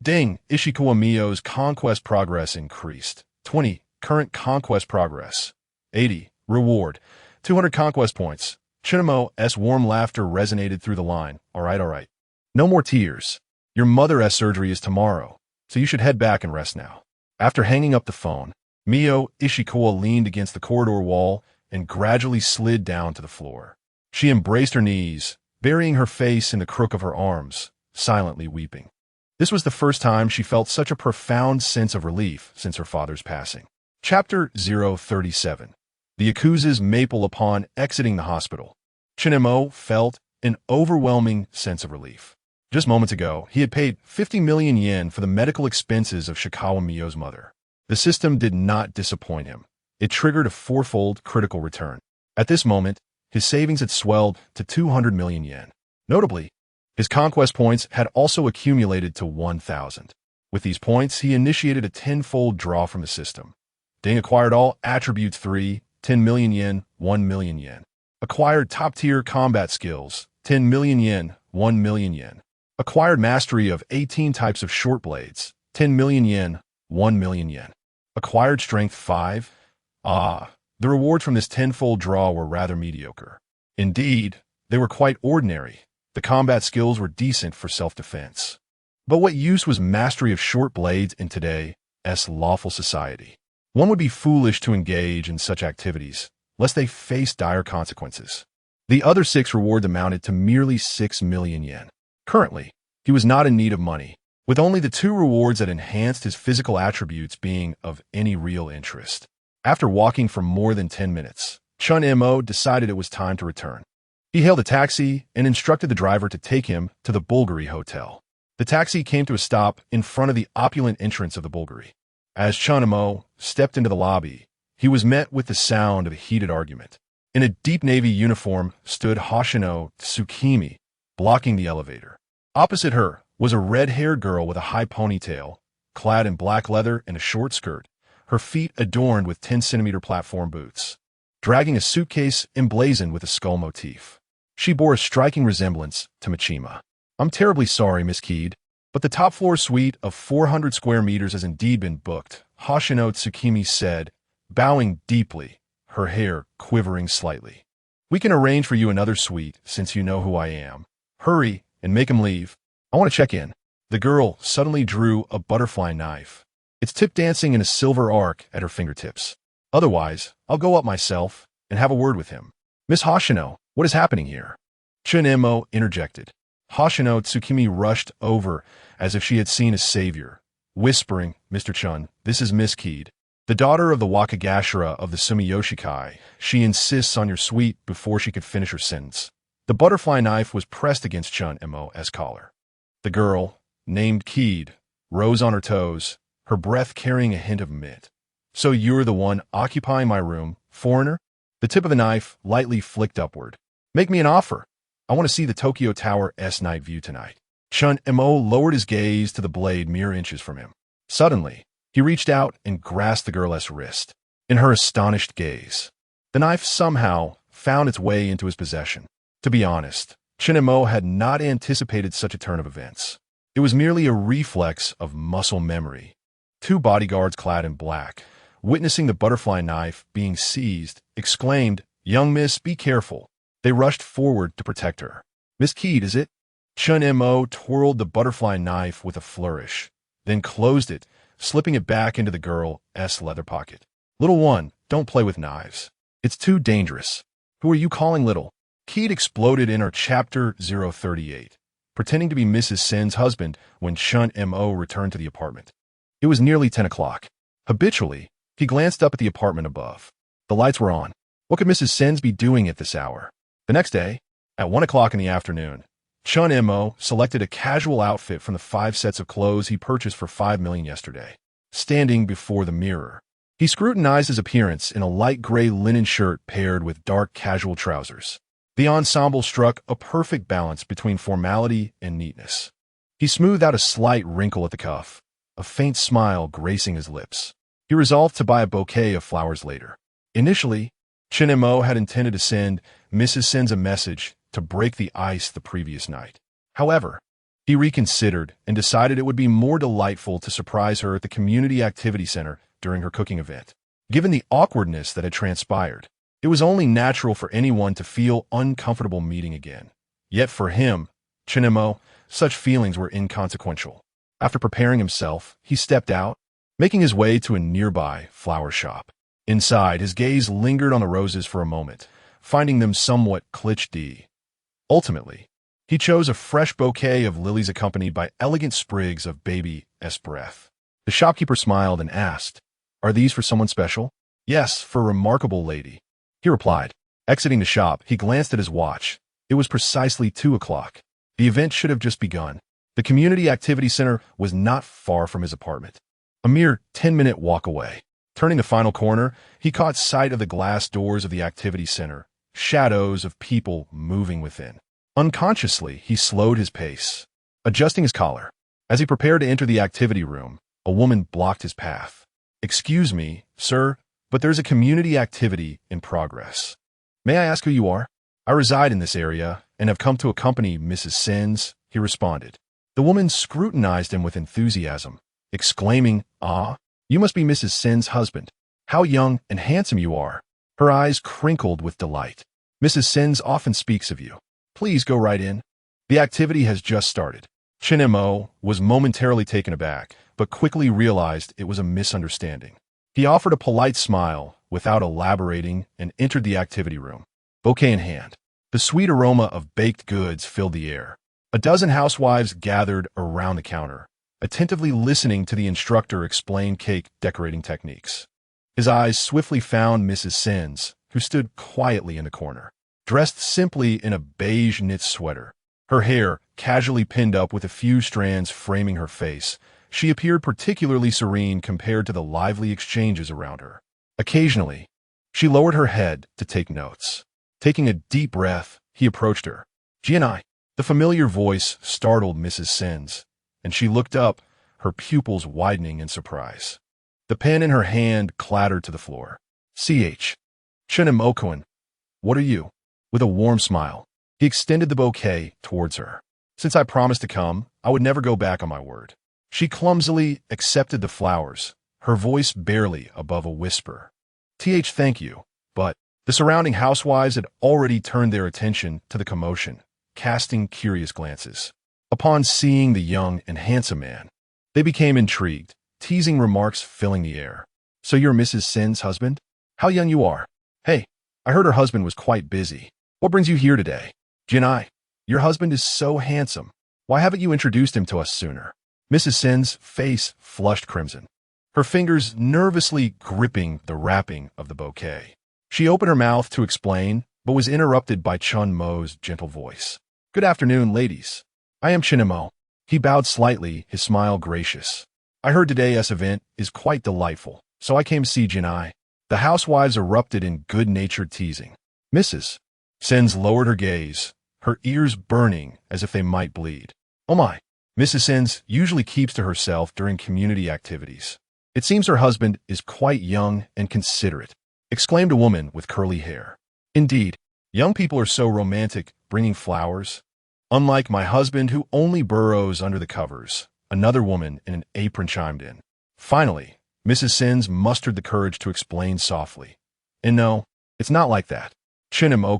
S1: Ding! Ishikawa Mio's conquest progress increased. 20. Current conquest progress. 80. Reward. 200 conquest points. Chen Mo's warm laughter resonated through the line. All right. No more tears. Your mother's surgery is tomorrow, so you should head back and rest now. After hanging up the phone, Mio Ishikawa leaned against the corridor wall and gradually slid down to the floor. She embraced her knees, burying her face in the crook of her arms, silently weeping. This was the first time she felt such a profound sense of relief since her father's passing. Chapter 037. The Yakuza's Maple. Upon exiting the hospital, Chen Mo felt an overwhelming sense of relief. Just moments ago, he had paid 50 million yen for the medical expenses of Ishikawa Mio's mother. The system did not disappoint him. It triggered a fourfold critical return. At this moment, his savings had swelled to 200 million yen. Notably, his conquest points had also accumulated to 1,000. With these points, he initiated a 10-fold draw from the system. Ding acquired all attributes 3, 10 million yen, 1 million yen. Acquired top-tier combat skills, 10 million yen, 1 million yen. Acquired mastery of 18 types of short blades, 10 million yen, 1 million yen. Acquired strength 5. The rewards from this 10-fold draw were rather mediocre. Indeed, they were quite ordinary. The combat skills were decent for self-defense. But what use was mastery of short blades in today's lawful society? One would be foolish to engage in such activities, lest they face dire consequences. The other 6 rewards amounted to merely 6 million yen. Currently, he was not in need of money, with only the 2 rewards that enhanced his physical attributes being of any real interest. After walking for more than 10 minutes, Chen Mo decided it was time to return. He hailed a taxi and instructed the driver to take him to the Bulgari Hotel. The taxi came to a stop in front of the opulent entrance of the Bulgari. As Chen Mo stepped into the lobby, he was met with the sound of a heated argument. In a deep navy uniform stood Hoshino Tsukimi, blocking the elevator. Opposite her was a red-haired girl with a high ponytail, clad in black leather and a short skirt, her feet adorned with 10-centimeter platform boots, dragging a suitcase emblazoned with a skull motif. She bore a striking resemblance to Machima. I'm terribly sorry, Miss Keed, but the top-floor suite of 400 square meters has indeed been booked, Hoshino Tsukimi said, bowing deeply, her hair quivering slightly. We can arrange for you another suite, since you know who I am. Hurry and make him leave. I want to check in. The girl suddenly drew a butterfly knife, its tip dancing in a silver arc at her fingertips. Otherwise, I'll go up myself and have a word with him. Miss Hoshino, what is happening here? Chen Mo interjected. Hoshino Tsukimi rushed over as if she had seen a savior, whispering, Mr. Chun, this is Miss Keed, the daughter of the Wakagashira of the Sumiyoshikai. She insists on your suite before she could finish her sentence. The butterfly knife was pressed against Chen Mo's collar. The girl, named Keed, rose on her toes, her breath carrying a hint of mint. So you're the one occupying my room, foreigner? The tip of the knife lightly flicked upward. Make me an offer. I want to see the Tokyo Tower's night view tonight. Chen Mo lowered his gaze to the blade mere inches from him. Suddenly, he reached out and grasped the girl's wrist. In her astonished gaze, the knife somehow found its way into his possession. To be honest, Chen Mo had not anticipated such a turn of events. It was merely a reflex of muscle memory. 2 bodyguards clad in black, witnessing the butterfly knife being seized, exclaimed, Young miss, be careful. They rushed forward to protect her. Miss Keed, is it? Chen Mo twirled the butterfly knife with a flourish, then closed it, slipping it back into the girl's leather pocket. Little one, don't play with knives. It's too dangerous. Who are you calling little? Keat exploded in her chapter 038, pretending to be Mrs. Sen's husband when Chen Mo returned to the apartment. It was nearly 10 o'clock. Habitually, he glanced up at the apartment above. The lights were on. What could Mrs. Sens be doing at this hour? The next day, at 1 o'clock in the afternoon, Chen Mo selected a casual outfit from the 5 sets of clothes he purchased for 5 million yesterday. Standing before the mirror, he scrutinized his appearance in a light gray linen shirt paired with dark casual trousers. The ensemble struck a perfect balance between formality and neatness. He smoothed out a slight wrinkle at the cuff, a faint smile gracing his lips. He resolved to buy a bouquet of flowers later. Initially, Chen Mo had intended to send Mrs. Sens a message to break the ice the previous night. However, he reconsidered and decided it would be more delightful to surprise her at the community activity center during her cooking event. Given the awkwardness that had transpired, it was only natural for anyone to feel uncomfortable meeting again. Yet for him, Chen Mo, such feelings were inconsequential. After preparing himself, he stepped out, making his way to a nearby flower shop. Inside, his gaze lingered on the roses for a moment, finding them somewhat cliché. Ultimately, he chose a fresh bouquet of lilies accompanied by elegant sprigs of baby's breath. The shopkeeper smiled and asked, "Are these for someone special?" "Yes, for a remarkable lady," he replied. Exiting the shop, he glanced at his watch. It was precisely 2 o'clock. The event should have just begun. The community activity center was not far from his apartment, a mere 10-minute walk away. Turning the final corner, he caught sight of the glass doors of the activity center, shadows of people moving within. Unconsciously, he slowed his pace, adjusting his collar. As he prepared to enter the activity room, a woman blocked his path. "Excuse me, sir, but there's a community activity in progress. May I ask who you are?" "I reside in this area and have come to accompany Mrs. Sens," he responded. The woman scrutinized him with enthusiasm, exclaiming, "Ah, you must be Mrs. Sen's husband. How young and handsome you are." Her eyes crinkled with delight. "Mrs. Sens often speaks of you. Please go right in. The activity has just started." Chen Mo was momentarily taken aback, but quickly realized it was a misunderstanding. He offered a polite smile without elaborating and entered the activity room, bouquet in hand. The sweet aroma of baked goods filled the air. A dozen housewives gathered around the counter, attentively listening to the instructor explain cake decorating techniques. His eyes swiftly found Mrs. Sens, who stood quietly in the corner, dressed simply in a beige knit sweater. Her hair casually pinned up with a few strands framing her face, she appeared particularly serene compared to the lively exchanges around her. Occasionally, she lowered her head to take notes. Taking a deep breath, he approached her. "Jianai." The familiar voice startled Mrs. Sens, and she looked up, her pupils widening in surprise. The pen in her hand clattered to the floor. "Ch. Chen Mo. What are you?" With a warm smile, he extended the bouquet towards her. "Since I promised to come, I would never go back on my word." She clumsily accepted the flowers, her voice barely above a whisper. Thank you," but the surrounding housewives had already turned their attention to the commotion, casting curious glances. Upon seeing the young and handsome man, they became intrigued, teasing remarks filling the air. "So you're Mrs. Sen's husband? How young you are. Hey, I heard her husband was quite busy. What brings you here today?" "Jianai, your husband is so handsome. Why haven't you introduced him to us sooner?" Mrs. Sen's face flushed crimson, her fingers nervously gripping the wrapping of the bouquet. She opened her mouth to explain, but was interrupted by Chen Mo's gentle voice. "Good afternoon, ladies. I am Chen Mo." He bowed slightly, his smile gracious. "I heard today's event is quite delightful, so I came to see Jianai." The housewives erupted in good-natured teasing. Mrs. Sens lowered her gaze, her ears burning as if they might bleed. "Oh my, Mrs. Sens usually keeps to herself during community activities. It seems her husband is quite young and considerate," exclaimed a woman with curly hair. "Indeed, young people are so romantic, bringing flowers. Unlike my husband who only burrows under the covers," another woman in an apron chimed in. Finally, Mrs. Sens mustered the courage to explain softly. "And no, it's not like that. Chen Mo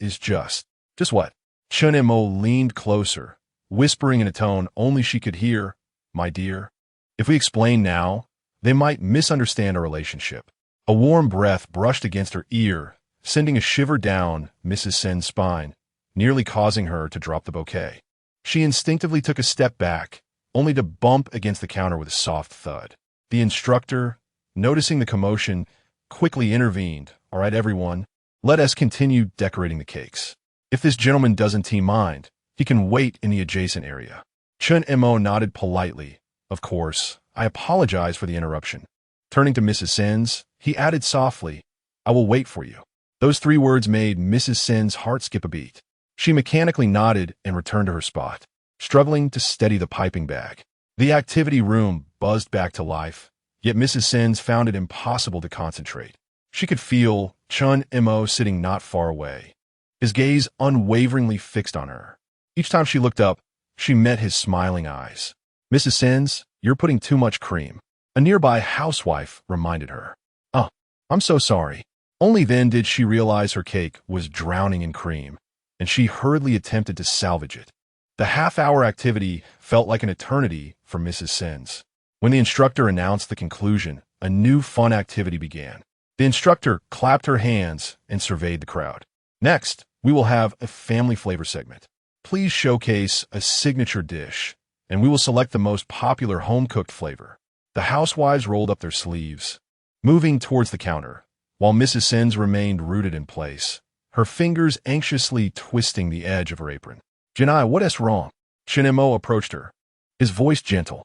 S1: is just what?" Chen Mo leaned closer, whispering in a tone only she could hear, "My dear, if we explain now, they might misunderstand our relationship." A warm breath brushed against her ear, sending a shiver down Mrs. Sen's spine, nearly causing her to drop the bouquet. She instinctively took a step back, only to bump against the counter with a soft thud. The instructor, noticing the commotion, quickly intervened. "All right, everyone, let us continue decorating the cakes. If this gentleman doesn't mind, he can wait in the adjacent area." Chen Mo nodded politely. "Of course, I apologize for the interruption." Turning to Mrs. Sens, he added softly, "I will wait for you." Those 3 words made Mrs. Sens' heart skip a beat. She mechanically nodded and returned to her spot, struggling to steady the piping bag. The activity room buzzed back to life, yet Mrs. Sens found it impossible to concentrate. She could feel Chen Mo sitting not far away, his gaze unwaveringly fixed on her. Each time she looked up, she met his smiling eyes. "Mrs. Sens, you're putting too much cream," a nearby housewife reminded her. "Oh, I'm so sorry." Only then did she realize her cake was drowning in cream, and she hurriedly attempted to salvage it. The half-hour activity felt like an eternity for Mrs. Sens. When the instructor announced the conclusion, a new fun activity began. The instructor clapped her hands and surveyed the crowd. "Next, we will have a family flavor segment. Please showcase a signature dish, and we will select the most popular home-cooked flavor." The housewives rolled up their sleeves, moving towards the counter, while Mrs. Sens remained rooted in place, her fingers anxiously twisting the edge of her apron. "Janai, what is wrong?" Chen Mo approached her, his voice gentle.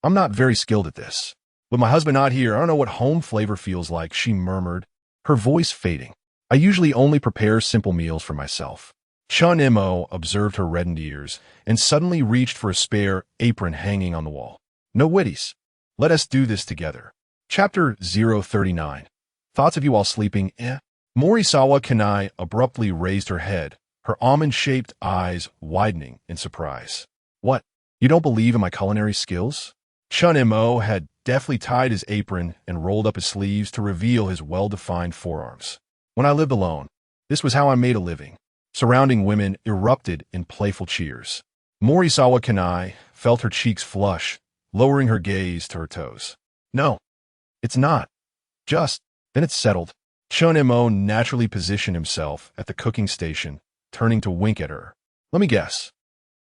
S1: I'm not very skilled at this. With my husband not here, I don't know what home flavor feels like," she murmured, her voice fading. "I usually only prepare simple meals for myself." Chen Mo observed her reddened ears and suddenly reached for a spare apron hanging on the wall. "No witties. Let us do this together." Chapter 039. Thoughts of you while sleeping, Morisawa Kanai abruptly raised her head, her almond-shaped eyes widening in surprise. "What? You don't believe in my culinary skills?" Chen Mo had deftly tied his apron and rolled up his sleeves to reveal his well-defined forearms. "When I lived alone, this was how I made a living." Surrounding women erupted in playful cheers. Morisawa Kanai felt her cheeks flush, lowering her gaze to her toes. "No, it's not. Just, then it's settled." Chen Mo naturally positioned himself at the cooking station, turning to wink at her. "Let me guess.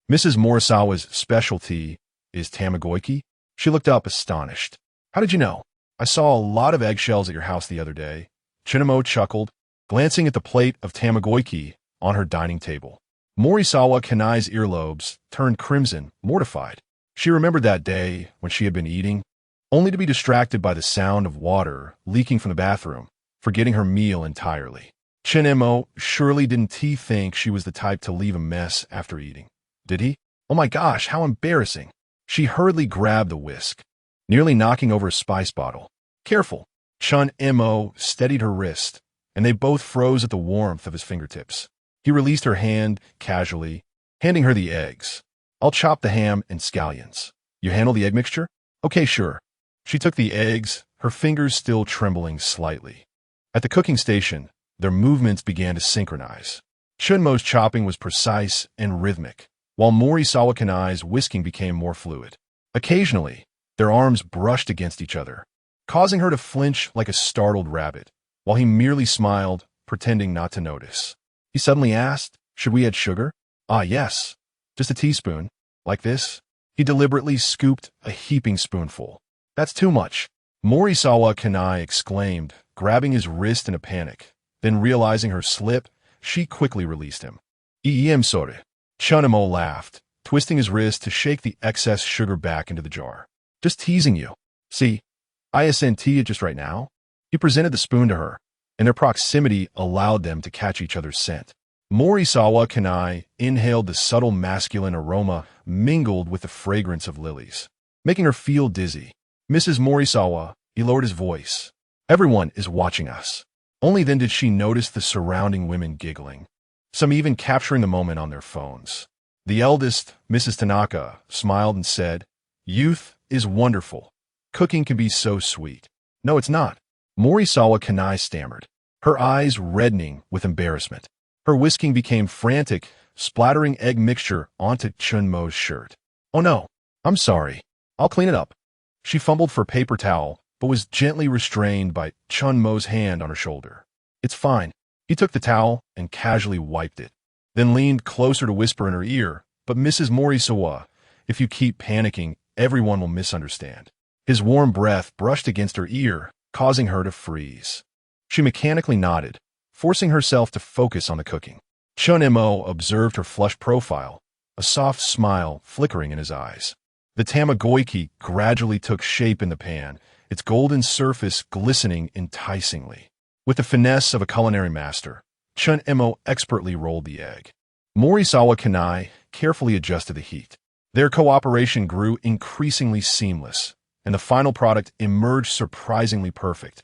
S1: Mrs. Morisawa's specialty is tamagoyaki?" She looked up astonished. "How did you know?" "I saw a lot of eggshells at your house the other day." Chen Mo chuckled, glancing at the plate of tamagoyaki on her dining table. Morisawa Kanai's earlobes turned crimson, mortified. She remembered that day when she had been eating, only to be distracted by the sound of water leaking from the bathroom, forgetting her meal entirely. Chen Mo surely didn't he think she was the type to leave a mess after eating. Did he? Oh my gosh, how embarrassing. She hurriedly grabbed the whisk, nearly knocking over a spice bottle. "Careful." Chen Mo steadied her wrist, and they both froze at the warmth of his fingertips. He released her hand casually, handing her the eggs. "I'll chop the ham and scallions. You handle the egg mixture?" "Okay, sure." She took the eggs, her fingers still trembling slightly. At the cooking station, their movements began to synchronize. Chen Mo's chopping was precise and rhythmic, while Morisawa Kanai's whisking became more fluid. Occasionally, their arms brushed against each other, causing her to flinch like a startled rabbit, while he merely smiled, pretending not to notice. He suddenly asked, "Should we add sugar?" "Ah, yes. Just a teaspoon. Like this?" He deliberately scooped a heaping spoonful. "That's too much," Morisawa Kanai exclaimed, grabbing his wrist in a panic. Then realizing her slip, she quickly released him. "I'm sorry." Chen Mo laughed, twisting his wrist to shake the excess sugar back into the jar. "Just teasing you. See, I sent it just right now." He presented the spoon to her, and their proximity allowed them to catch each other's scent. Morisawa Kanai inhaled the subtle masculine aroma mingled with the fragrance of lilies, making her feel dizzy. "Mrs. Morisawa," he lowered his voice. "Everyone is watching us." Only then did she notice the surrounding women giggling, some even capturing the moment on their phones. The eldest, Mrs. Tanaka, smiled and said, "Youth is wonderful. Cooking can be so sweet." "No, it's not," Morisawa Kanai stammered, her eyes reddening with embarrassment. Her whisking became frantic, splattering egg mixture onto Chen Mo's shirt. "Oh no, I'm sorry. I'll clean it up." She fumbled for a paper towel, but was gently restrained by Chen Mo's hand on her shoulder. "It's fine." He took the towel and casually wiped it, then leaned closer to whisper in her ear, "But Mrs. Morisawa, if you keep panicking, everyone will misunderstand." His warm breath brushed against her ear, causing her to freeze. She mechanically nodded, forcing herself to focus on the cooking. Chen Mo observed her flushed profile, a soft smile flickering in his eyes. The tamagoyaki gradually took shape in the pan, its golden surface glistening enticingly. With the finesse of a culinary master, Chen Mo expertly rolled the egg. Morisawa Kanai carefully adjusted the heat. Their cooperation grew increasingly seamless, and the final product emerged surprisingly perfect,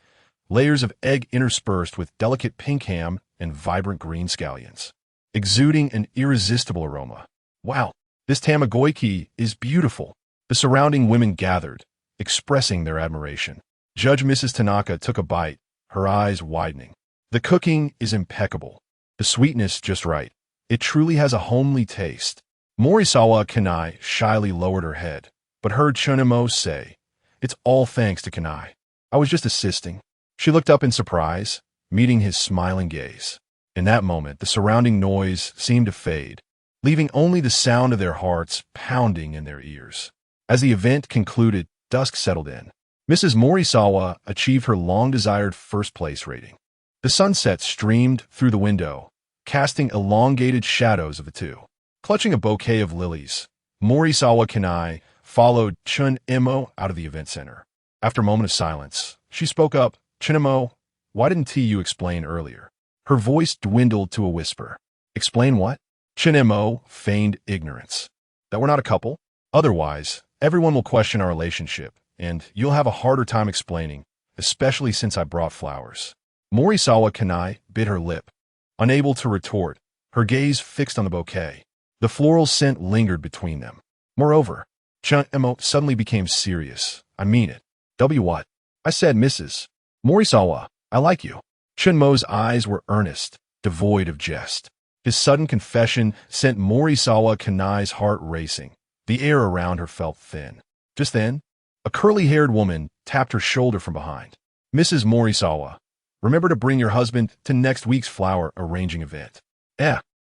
S1: layers of egg interspersed with delicate pink ham and vibrant green scallions, exuding an irresistible aroma. "Wow, this tamagoyaki is beautiful." The surrounding women gathered, expressing their admiration. Judge Mrs. Tanaka took a bite, her eyes widening. "The cooking is impeccable. The sweetness just right. It truly has a homely taste." Morisawa Kanai shyly lowered her head, but heard Chunemo say, "It's all thanks to Kanai. I was just assisting." She looked up in surprise, meeting his smiling gaze. In that moment, the surrounding noise seemed to fade, leaving only the sound of their hearts pounding in their ears. As the event concluded, dusk settled in. Mrs. Morisawa achieved her long-desired first-place rating. The sunset streamed through the window, casting elongated shadows of the two. Clutching a bouquet of lilies, Morisawa Kanai followed Chun Imo out of the event center. After a moment of silence, she spoke up, "Chunimo, why didn't you explain earlier?" Her voice dwindled to a whisper. "Explain what?" Chunimo feigned ignorance. "That we're not a couple. Otherwise, everyone will question our relationship, and you'll have a harder time explaining, especially since I brought flowers." Morisawa Kanai bit her lip, unable to retort, her gaze fixed on the bouquet. The floral scent lingered between them. Moreover, Chun Emo suddenly became serious. "I mean it." What?" "I said, Mrs. Morisawa, I like you." Chen Mo's eyes were earnest, devoid of jest. His sudden confession sent Morisawa Kanai's heart racing. The air around her felt thin. Just then, a curly-haired woman tapped her shoulder from behind. "Mrs. Morisawa, remember to bring your husband to next week's flower arranging event."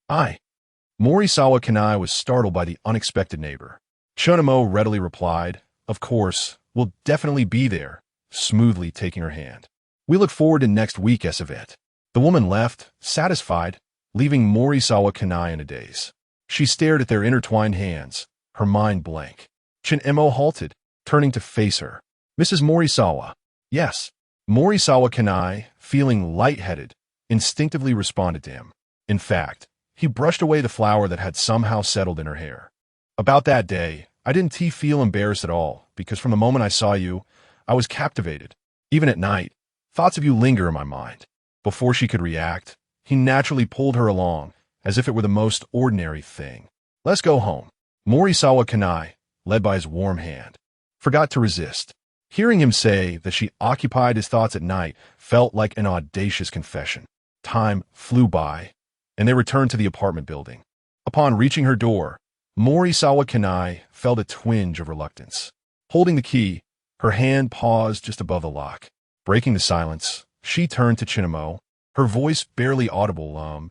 S1: I. Morisawa Kanai was startled by the unexpected neighbor. Chunamo readily replied, "Of course, we'll definitely be there," smoothly taking her hand. "We look forward to next week's event." The woman left, satisfied, leaving Morisawa Kanai in a daze. She stared at their intertwined hands, her mind blank. Chen Mo halted, turning to face her. "Mrs. Morisawa." "Yes." Morisawa Kanai, feeling lightheaded, instinctively responded to him. In fact, he brushed away the flower that had somehow settled in her hair. "About that day, I didn't feel embarrassed at all, because from the moment I saw you, I was captivated. Even at night, thoughts of you linger in my mind." Before she could react, he naturally pulled her along, as if it were the most ordinary thing. "Let's go home." Morisawa Kanai, led by his warm hand, forgot to resist. Hearing him say that she occupied his thoughts at night felt like an audacious confession. Time flew by, and they returned to the apartment building. Upon reaching her door, Morisawa Kanai felt a twinge of reluctance. Holding the key, her hand paused just above the lock. Breaking the silence, she turned to Chinamo, her voice barely audible.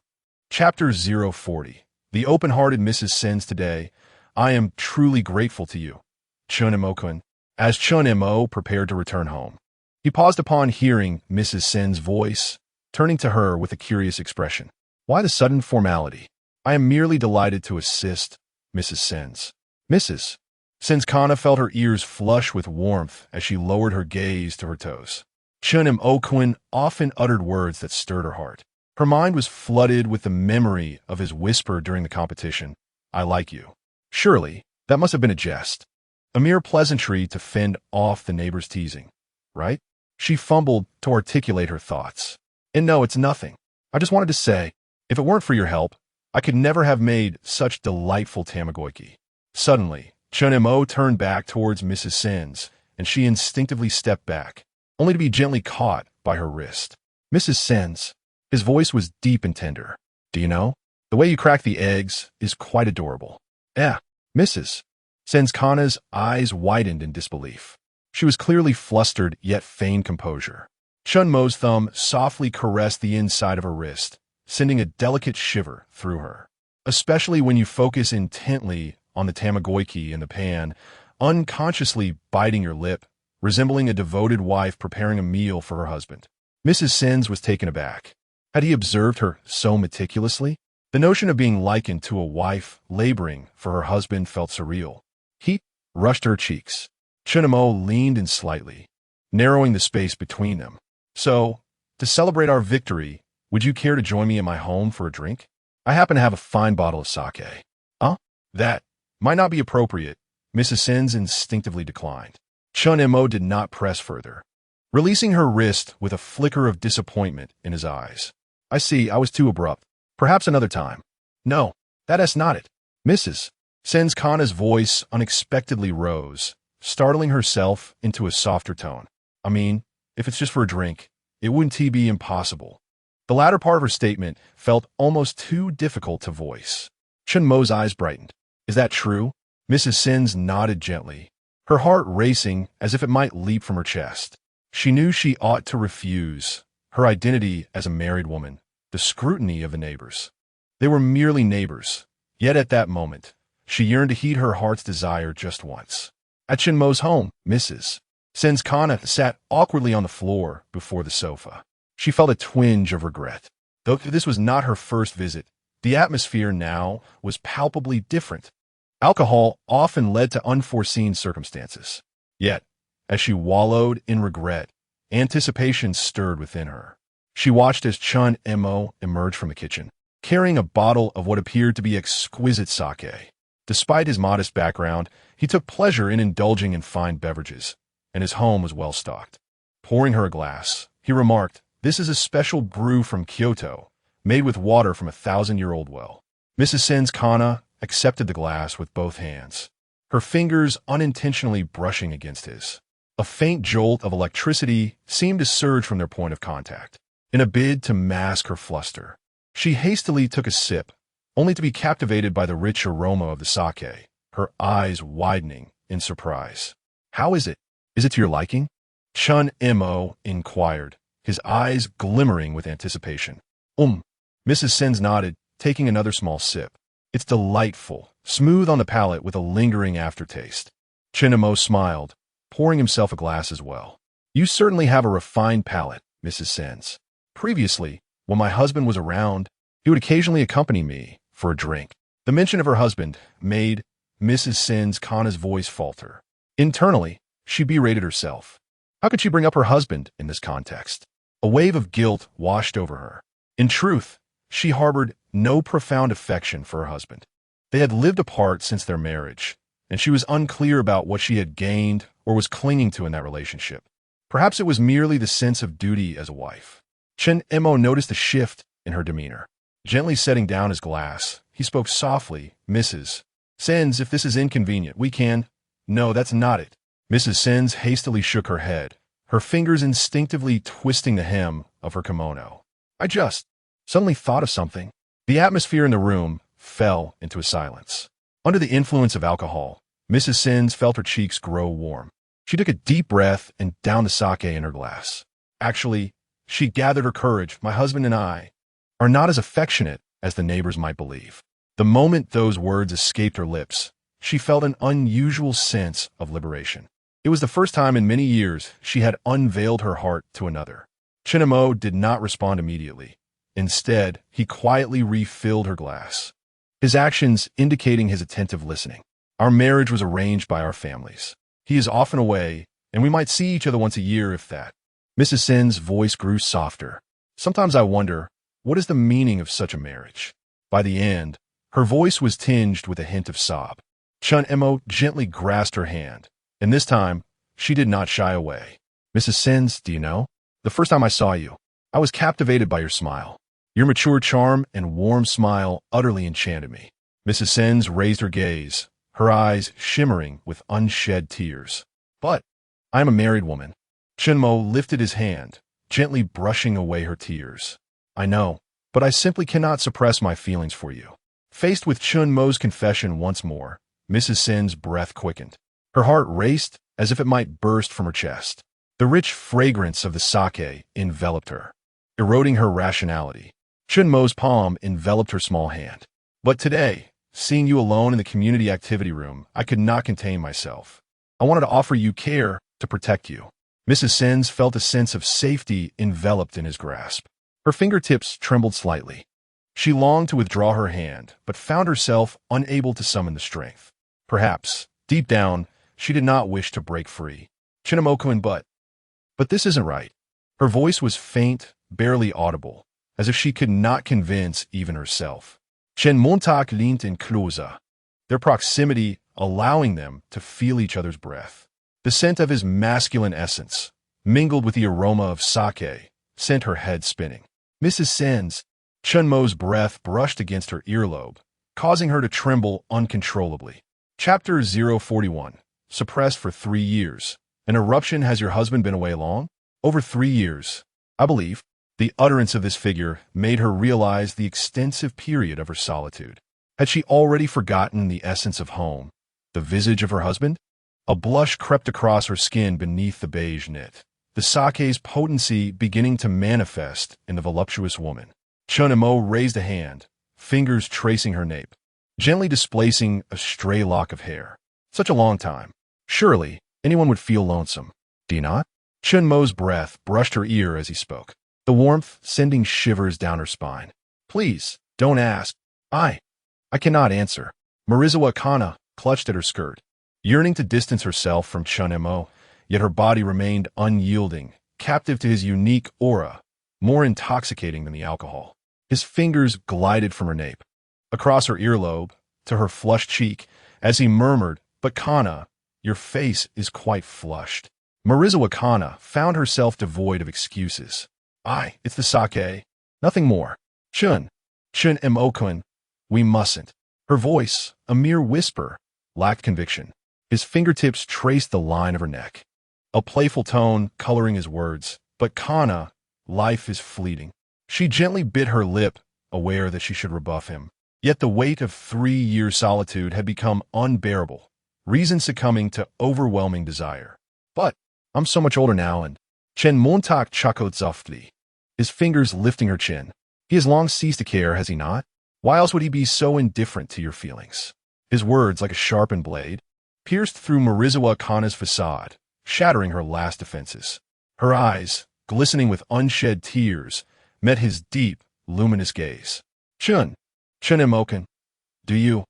S1: Chapter 040. The open-hearted Mrs. Sens today. "I am truly grateful to you, Chunimo-kun." As Chunimo prepared to return home, he paused upon hearing Mrs. Sen's voice, turning to her with a curious expression. "Why the sudden formality?" "I am merely delighted to assist, Mrs. Sens." Mrs. Sens Kana felt her ears flush with warmth as she lowered her gaze to her toes. Chunim Okuin often uttered words that stirred her heart. Her mind was flooded with the memory of his whisper during the competition, "I like you." Surely, that must have been a jest. A mere pleasantry to fend off the neighbor's teasing, right? She fumbled to articulate her thoughts. "And no, it's nothing. I just wanted to say, if it weren't for your help, I could never have made such delightful tamagoyaki." Suddenly, Chunimo turned back towards Mrs. Sens, and she instinctively stepped back, only to be gently caught by her wrist. "Mrs. Sens." His voice was deep and tender. "Do you know? The way you crack the eggs is quite adorable. Eh, Mrs. Sen's eyes widened in disbelief. She was clearly flustered, yet feigned composure. Chen Mo's thumb softly caressed the inside of her wrist, sending a delicate shiver through her. Especially when you focus intently on the tamagoyaki in the pan, unconsciously biting your lip, resembling a devoted wife preparing a meal for her husband. Mrs. Sens was taken aback. Had he observed her so meticulously? The notion of being likened to a wife laboring for her husband felt surreal. Heat rushed her cheeks. Chen Mo leaned in slightly, narrowing the space between them. So, to celebrate our victory, would you care to join me in my home for a drink? I happen to have a fine bottle of sake. That might not be appropriate, Mrs. Sens instinctively declined. Chen Mo did not press further, releasing her wrist with a flicker of disappointment in his eyes. I see, I was too abrupt. Perhaps another time. No, that's not it. Mrs. Sen's voice unexpectedly rose, startling herself into a softer tone. I mean, if it's just for a drink, it wouldn't be impossible. The latter part of her statement felt almost too difficult to voice. Chen Mo's eyes brightened. Is that true? Mrs. Sens nodded gently, her heart racing as if it might leap from her chest. She knew she ought to refuse her identity as a married woman, the scrutiny of the neighbors. They were merely neighbors, yet at that moment, she yearned to heed her heart's desire just once. At Chen Mo's home, Mrs. Sen's sat awkwardly on the floor before the sofa. She felt a twinge of regret. Though this was not her first visit, the atmosphere now was palpably different. Alcohol often led to unforeseen circumstances. Yet, as she wallowed in regret, anticipation stirred within her. She watched as Chen Mo emerged from the kitchen, carrying a bottle of what appeared to be exquisite sake. Despite his modest background, he took pleasure in indulging in fine beverages, and his home was well stocked. Pouring her a glass, he remarked, "This is a special brew from Kyoto, made with water from a 1,000-year-old well." Mrs. Sen's accepted the glass with both hands, her fingers unintentionally brushing against his. A faint jolt of electricity seemed to surge from their point of contact. In a bid to mask her fluster, she hastily took a sip, only to be captivated by the rich aroma of the sake, her eyes widening in surprise. "How is it? Is it to your liking?" Chen Mo inquired, his eyes glimmering with anticipation. Mrs. Sens nodded, taking another small sip. "It's delightful, smooth on the palate with a lingering aftertaste." Chen Mo smiled, pouring himself a glass as well. "You certainly have a refined palate, Mrs. Sens. Previously, when my husband was around, he would occasionally accompany me for a drink." The mention of her husband made Mrs. Sen's voice falter. Internally, she berated herself. How could she bring up her husband in this context? A wave of guilt washed over her. In truth, she harbored no profound affection for her husband. They had lived apart since their marriage, and she was unclear about what she had gained or was clinging to in that relationship. Perhaps it was merely the sense of duty as a wife. Chen Mo noticed a shift in her demeanor. Gently setting down his glass, he spoke softly, "Mrs. Sens, if this is inconvenient, we can—" "No, that's not it." Mrs. Sens hastily shook her head, her fingers instinctively twisting the hem of her kimono. "I just suddenly thought of something." The atmosphere in the room fell into a silence. Under the influence of alcohol, Mrs. Sens felt her cheeks grow warm. She took a deep breath and downed the sake in her glass. Actually, she gathered her courage. "My husband and I are not as affectionate as the neighbors might believe." The moment those words escaped her lips, she felt an unusual sense of liberation. It was the first time in many years she had unveiled her heart to another. Chen Mo did not respond immediately. Instead, he quietly refilled her glass, his actions indicating his attentive listening. "Our marriage was arranged by our families. He is often away, and we might see each other once a year if that." Mrs. Sen's voice grew softer. "Sometimes I wonder, what is the meaning of such a marriage?" By the end, her voice was tinged with a hint of sob. Chen Mo gently grasped her hand, and this time, she did not shy away. "Mrs. Sens, do you know? The first time I saw you, I was captivated by your smile. Your mature charm and warm smile utterly enchanted me." Mrs. Sens raised her gaze, her eyes shimmering with unshed tears. "But I am a married woman." Chen Mo lifted his hand, gently brushing away her tears. "I know, but I simply cannot suppress my feelings for you. Faced with Chen Mo's confession once more, Mrs. Sin's breath quickened. Her heart raced as if it might burst from her chest. The rich fragrance of the sake enveloped her, eroding her rationality. Chen Mo's palm enveloped her small hand. But today, seeing you alone in the community activity room, I could not contain myself. I wanted to offer you care, to protect you. Mrs. Sins felt a sense of safety enveloped in his grasp. Her fingertips trembled slightly. She longed to withdraw her hand, but found herself unable to summon the strength. Perhaps, deep down, she did not wish to break free. Chinamokuin, but this isn't right. Her voice was faint, barely audible, as if she could not convince even herself. Chen Montag leaned in closer, their proximity allowing them to feel each other's breath. The scent of his masculine essence, mingled with the aroma of sake, sent her head spinning. Mrs. Sins, Chen Mo's breath brushed against her earlobe, causing her to tremble uncontrollably. Chapter 041. Suppressed for 3 years. An eruption. Has your husband been away long? Over 3 years, I believe. The utterance of this figure made her realize the extensive period of her solitude. Had she already forgotten the essence of home, the visage of her husband? A blush crept across her skin beneath the beige knit, the sake's potency beginning to manifest in the voluptuous woman. Chen Mo raised a hand, fingers tracing her nape, gently displacing a stray lock of hair. Such a long time. Surely, anyone would feel lonesome. Do you not? Chen Mo's breath brushed her ear as he spoke, the warmth sending shivers down her spine. Please, don't ask. I cannot answer. Marizawa Kana clutched at her skirt, yearning to distance herself from Chen Mo, yet her body remained unyielding, captive to his unique aura, more intoxicating than the alcohol. His fingers glided from her nape, across her earlobe, to her flushed cheek, as he murmured, "But Kana, your face is quite flushed." Marizawa Kana found herself devoid of excuses. It's the sake. Nothing more. Chen Mo-kun, we mustn't. Her voice, a mere whisper, lacked conviction. His fingertips traced the line of her neck, a playful tone coloring his words. But Kana, life is fleeting. She gently bit her lip, aware that she should rebuff him. Yet the weight of 3 years' solitude had become unbearable, reason succumbing to overwhelming desire. But I'm so much older now, and Chen Montag chuckled softly, his fingers lifting her chin. He has long ceased to care, has he not? Why else would he be so indifferent to your feelings? His words, like a sharpened blade, pierced through Marizawa Kana's facade, shattering her last defenses. Her eyes, glistening with unshed tears, met his deep, luminous gaze. Chen Mo-kun, do you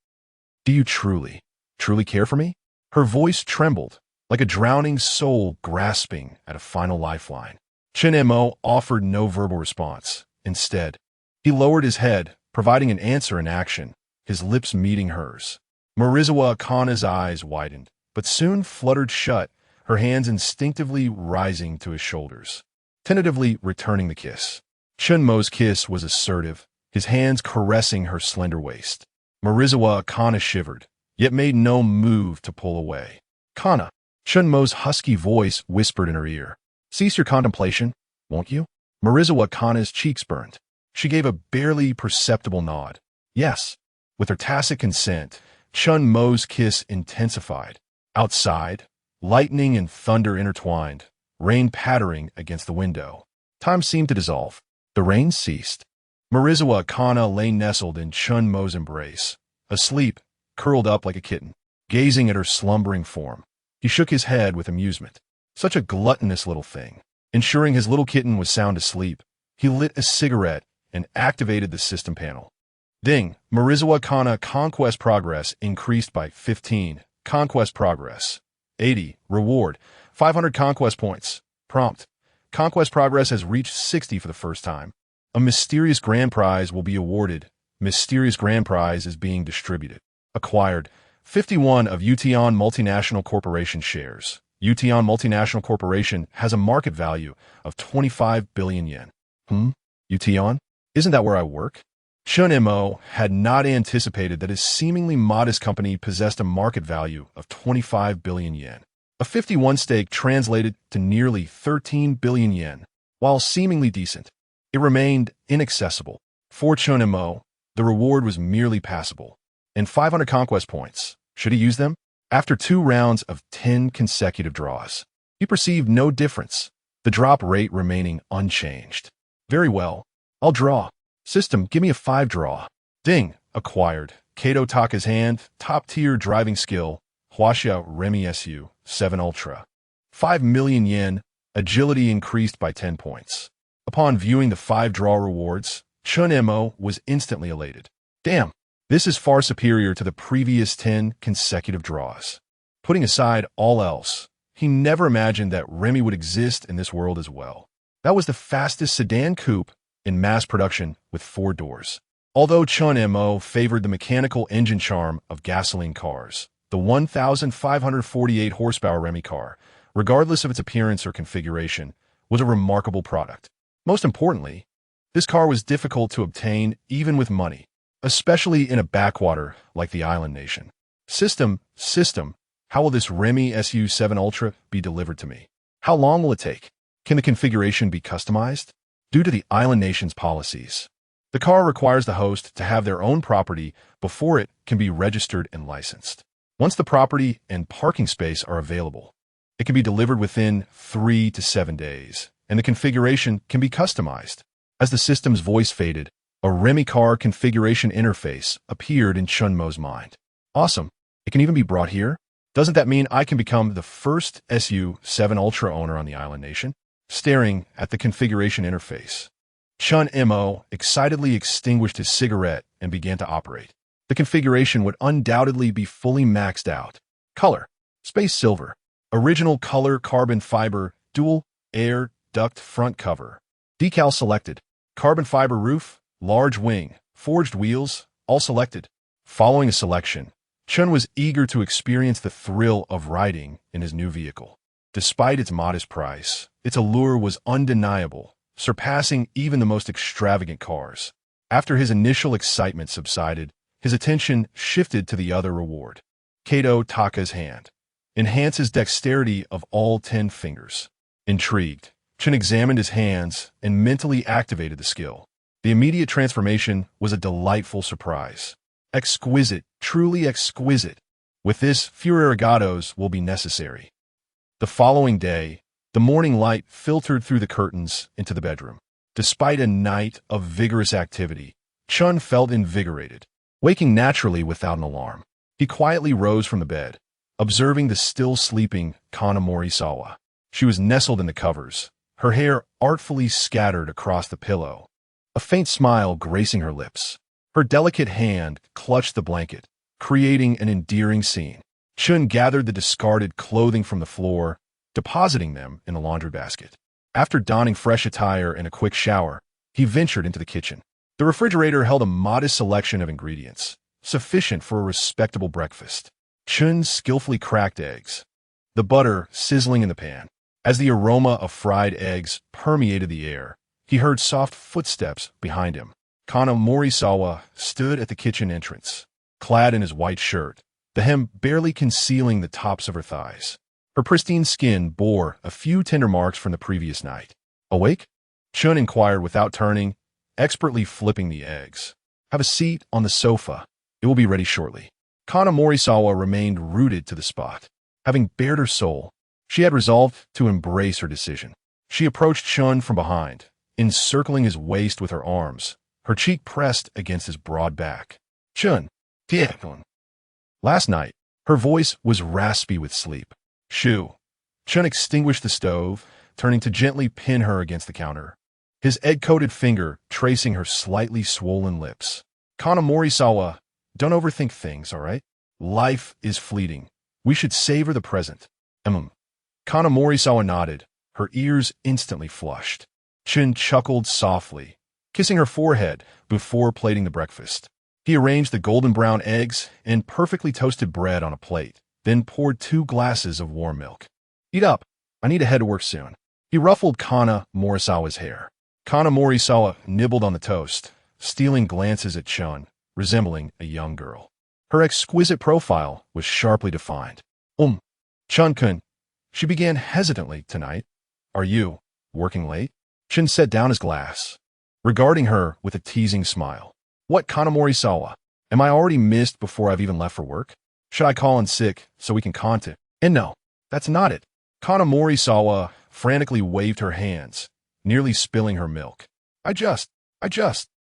S1: truly care for me? Her voice trembled, like a drowning soul grasping at a final lifeline. Chen Mo offered no verbal response. Instead, he lowered his head, providing an answer in action, his lips meeting hers. Marizawa Kana's eyes widened, but soon fluttered shut, her hands instinctively rising to his shoulders, tentatively returning the kiss. Chen Mo's kiss was assertive, his hands caressing her slender waist. Marizawa Kana shivered, yet made no move to pull away. Kana, Chen Mo's husky voice whispered in her ear. Cease your contemplation, won't you? Marizawa Kana's cheeks burned. She gave a barely perceptible nod. Yes. With her tacit consent, Chen Mo's kiss intensified. Outside, lightning and thunder intertwined, rain pattering against the window. Time seemed to dissolve. The rain ceased. Marizawa Kana lay nestled in Chen Mo's embrace, asleep, curled up like a kitten, gazing at her slumbering form. He shook his head with amusement. Such a gluttonous little thing. Ensuring his little kitten was sound asleep, he lit a cigarette and activated the system panel. Ding! Marizawa Kana Conquest Progress increased by 15. Conquest Progress. 80. Reward. 500 Conquest Points. Prompt. Conquest Progress has reached 60 for the first time. A mysterious grand prize will be awarded. Mysterious grand prize is being distributed. Acquired. 51 of Ution Multinational Corporation shares. Ution Multinational Corporation has a market value of 25 billion yen. Ution? Isn't that where I work? Chen Mo had not anticipated that his seemingly modest company possessed a market value of 25 billion yen. A 51 stake translated to nearly 13 billion yen. While seemingly decent, it remained inaccessible. For Chen Mo, the reward was merely passable. And 500 conquest points. Should he use them? After 2 rounds of 10 consecutive draws, he perceived no difference, the drop rate remaining unchanged. Very well. I'll draw. System, give me a 5 draw. Ding. Acquired. Kato Taka's hand, top-tier driving skill, Huaxia Remy SU, 7 Ultra. 5 million yen, agility increased by 10 points. Upon viewing the 5 draw rewards, Chen Mo was instantly elated. Damn, this is far superior to the previous 10 consecutive draws. Putting aside all else, he never imagined that Remy would exist in this world as well. That was the fastest sedan coupe in mass production with 4 doors. Although Chen Mo favored the mechanical engine charm of gasoline cars, the 1,548 horsepower Remy car, regardless of its appearance or configuration, was a remarkable product. Most importantly, this car was difficult to obtain even with money, especially in a backwater like the island nation. System, how will this Remy SU7 Ultra be delivered to me? How long will it take? Can the configuration be customized? Due to the island nation's policies, the car requires the host to have their own property before it can be registered and licensed. Once the property and parking space are available, it can be delivered within 3 to 7 days, and the configuration can be customized. As the system's voice faded, a Remy car configuration interface appeared in Chen Mo's mind. Awesome. It can even be brought here? Doesn't that mean I can become the first SU7 Ultra owner on the island nation? Staring at the configuration interface, Chen Mo excitedly extinguished his cigarette and began to operate. The configuration would undoubtedly be fully maxed out. Color: Space Silver. Original color carbon fiber, dual air duct front cover. Decal selected. Carbon fiber roof, large wing, forged wheels, all selected. Following a selection, Chen was eager to experience the thrill of riding in his new vehicle. Despite its modest price, its allure was undeniable, surpassing even the most extravagant cars. After his initial excitement subsided, his attention shifted to the other reward. Kato Taka's hand enhances dexterity of all 10 fingers. Intrigued, Chen examined his hands and mentally activated the skill. The immediate transformation was a delightful surprise. Exquisite, truly exquisite. With this, fewer arigatos will be necessary. The following day, the morning light filtered through the curtains into the bedroom. Despite a night of vigorous activity, Chen felt invigorated. Waking naturally without an alarm, he quietly rose from the bed, observing the still sleeping Kana Morisawa. She was nestled in the covers, her hair artfully scattered across the pillow, a faint smile gracing her lips. Her delicate hand clutched the blanket, creating an endearing scene. Chen gathered the discarded clothing from the floor, depositing them in the laundry basket. After donning fresh attire and a quick shower, he ventured into the kitchen. The refrigerator held a modest selection of ingredients, sufficient for a respectable breakfast. Chen skillfully cracked eggs, the butter sizzling in the pan. As the aroma of fried eggs permeated the air, he heard soft footsteps behind him. Kana Morisawa stood at the kitchen entrance, clad in his white shirt, the hem barely concealing the tops of her thighs. Her pristine skin bore a few tender marks from the previous night. Awake? Chen inquired without turning, expertly flipping the eggs. Have a seat on the sofa. It will be ready shortly. Kana Morisawa remained rooted to the spot. Having bared her soul, she had resolved to embrace her decision. She approached Chen from behind, encircling his waist with her arms, her cheek pressed against his broad back. Chen, last night, her voice was raspy with sleep. Shoo. Chen extinguished the stove, turning to gently pin her against the counter, his egg-coated finger tracing her slightly swollen lips. Kana Morisawa, don't overthink things, all right? Life is fleeting. We should savor the present. Kana Morisawa nodded, her ears instantly flushed. Chen chuckled softly, kissing her forehead before plating the breakfast. He arranged the golden brown eggs and perfectly toasted bread on a plate, then poured 2 glasses of warm milk. Eat up. I need to head to work soon. He ruffled Kana Morisawa's hair. Kana Morisawa nibbled on the toast, stealing glances at Chen, resembling a young girl. Her exquisite profile was sharply defined. Chen-kun, she began hesitantly tonight. Are you working late? Chen set down his glass, regarding her with a teasing smile. What, Kanamori-sawa? Am I already missed before I've even left for work? Should I call in sick so we can contact? And no, that's not it. Kanamori-sawa frantically waved her hands, nearly spilling her milk. I just.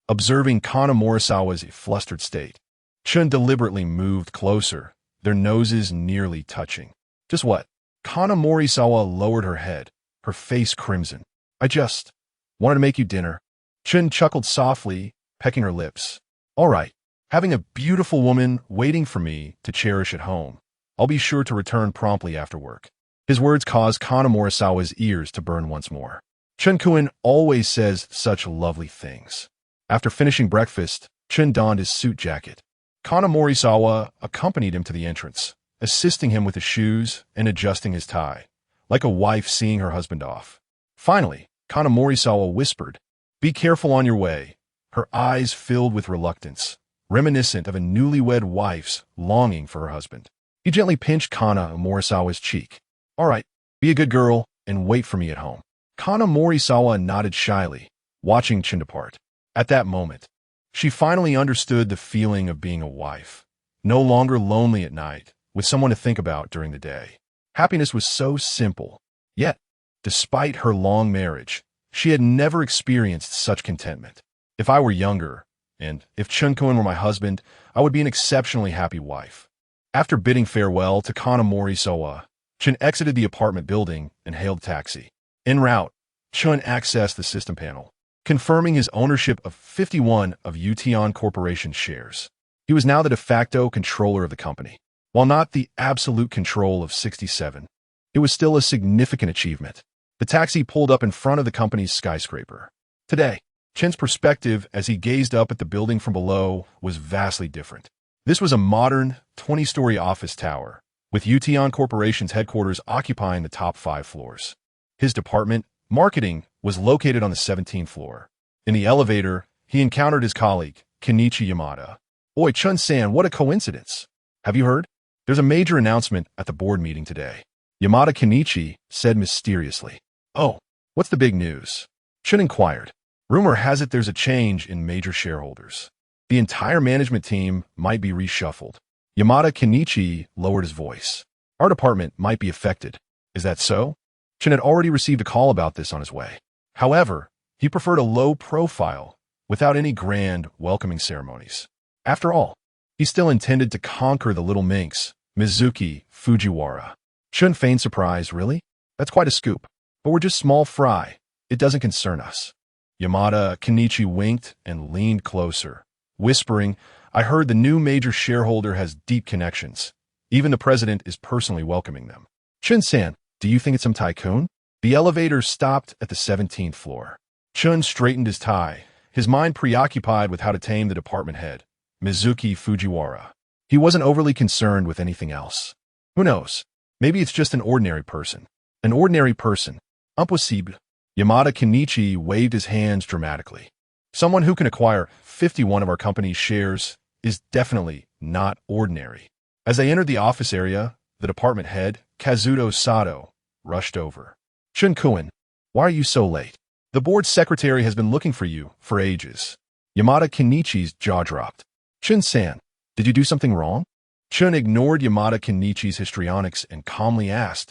S1: Observing Kanamori-sawa's flustered state, Chen deliberately moved closer, their noses nearly touching. Just what? Kanamori-sawa lowered her head, her face crimson. I just wanted to make you dinner. Chen chuckled softly, pecking her lips. All right, having a beautiful woman waiting for me to cherish at home. I'll be sure to return promptly after work. His words caused Kanamori-sawa's ears to burn once more. Chen-kun always says such lovely things. After finishing breakfast, Chen donned his suit jacket. Kanamori-sawa accompanied him to the entrance, assisting him with his shoes and adjusting his tie, like a wife seeing her husband off. Finally, Kanamori-sawa whispered, "Be careful on your way," her eyes filled with reluctance, reminiscent of a newlywed wife's longing for her husband. He gently pinched Kanamori-sawa's cheek. All right, be a good girl and wait for me at home. Kanamori-sawa nodded shyly, watching Chen depart. At that moment, she finally understood the feeling of being a wife, no longer lonely at night, with someone to think about during the day. Happiness was so simple, yet, despite her long marriage, she had never experienced such contentment. If I were younger, and if Chen-kun were my husband, I would be an exceptionally happy wife. After bidding farewell to Kanamori-sawa, Chen exited the apartment building and hailed a taxi. En route, Chen accessed the system panel, confirming his ownership of 51 of Ution Corporation's shares. He was now the de facto controller of the company. While not the absolute control of 67, it was still a significant achievement. The taxi pulled up in front of the company's skyscraper. Today, Chen's perspective as he gazed up at the building from below was vastly different. This was a modern, 20-story office tower, with Ution Corporation's headquarters occupying the top 5 floors. His department, marketing, was located on the 17th floor. In the elevator, he encountered his colleague, Kenichi Yamada. Oi, Chun-san, what a coincidence. Have you heard? There's a major announcement at the board meeting today. Yamada Kenichi said mysteriously. Oh, what's the big news? Chun inquired. Rumor has it there's a change in major shareholders. The entire management team might be reshuffled. Yamada Kenichi lowered his voice. Our department might be affected. Is that so? Chen had already received a call about this on his way. However, he preferred a low profile, without any grand welcoming ceremonies. After all, he still intended to conquer the little minx, Mizuki Fujiwara. Chen feigned surprise. Really? That's quite a scoop. But we're just small fry. It doesn't concern us. Yamada Kenichi winked and leaned closer, whispering, I heard the new major shareholder has deep connections. Even the president is personally welcoming them. Chun-san, do you think it's some tycoon? The elevator stopped at the 17th floor. Chun straightened his tie, his mind preoccupied with how to tame the department head, Mizuki Fujiwara. He wasn't overly concerned with anything else. Who knows? Maybe it's just an ordinary person. An ordinary person. Impossible. Yamada Kenichi waved his hands dramatically. Someone who can acquire 51 of our company's shares is definitely not ordinary. As they entered the office area, the department head, Kazuto Sato, rushed over. Chen-kun, why are you so late? The board secretary has been looking for you for ages. Yamada Kenichi's jaw dropped. Chen-san, did you do something wrong? Chen ignored Yamada Kenichi's histrionics and calmly asked,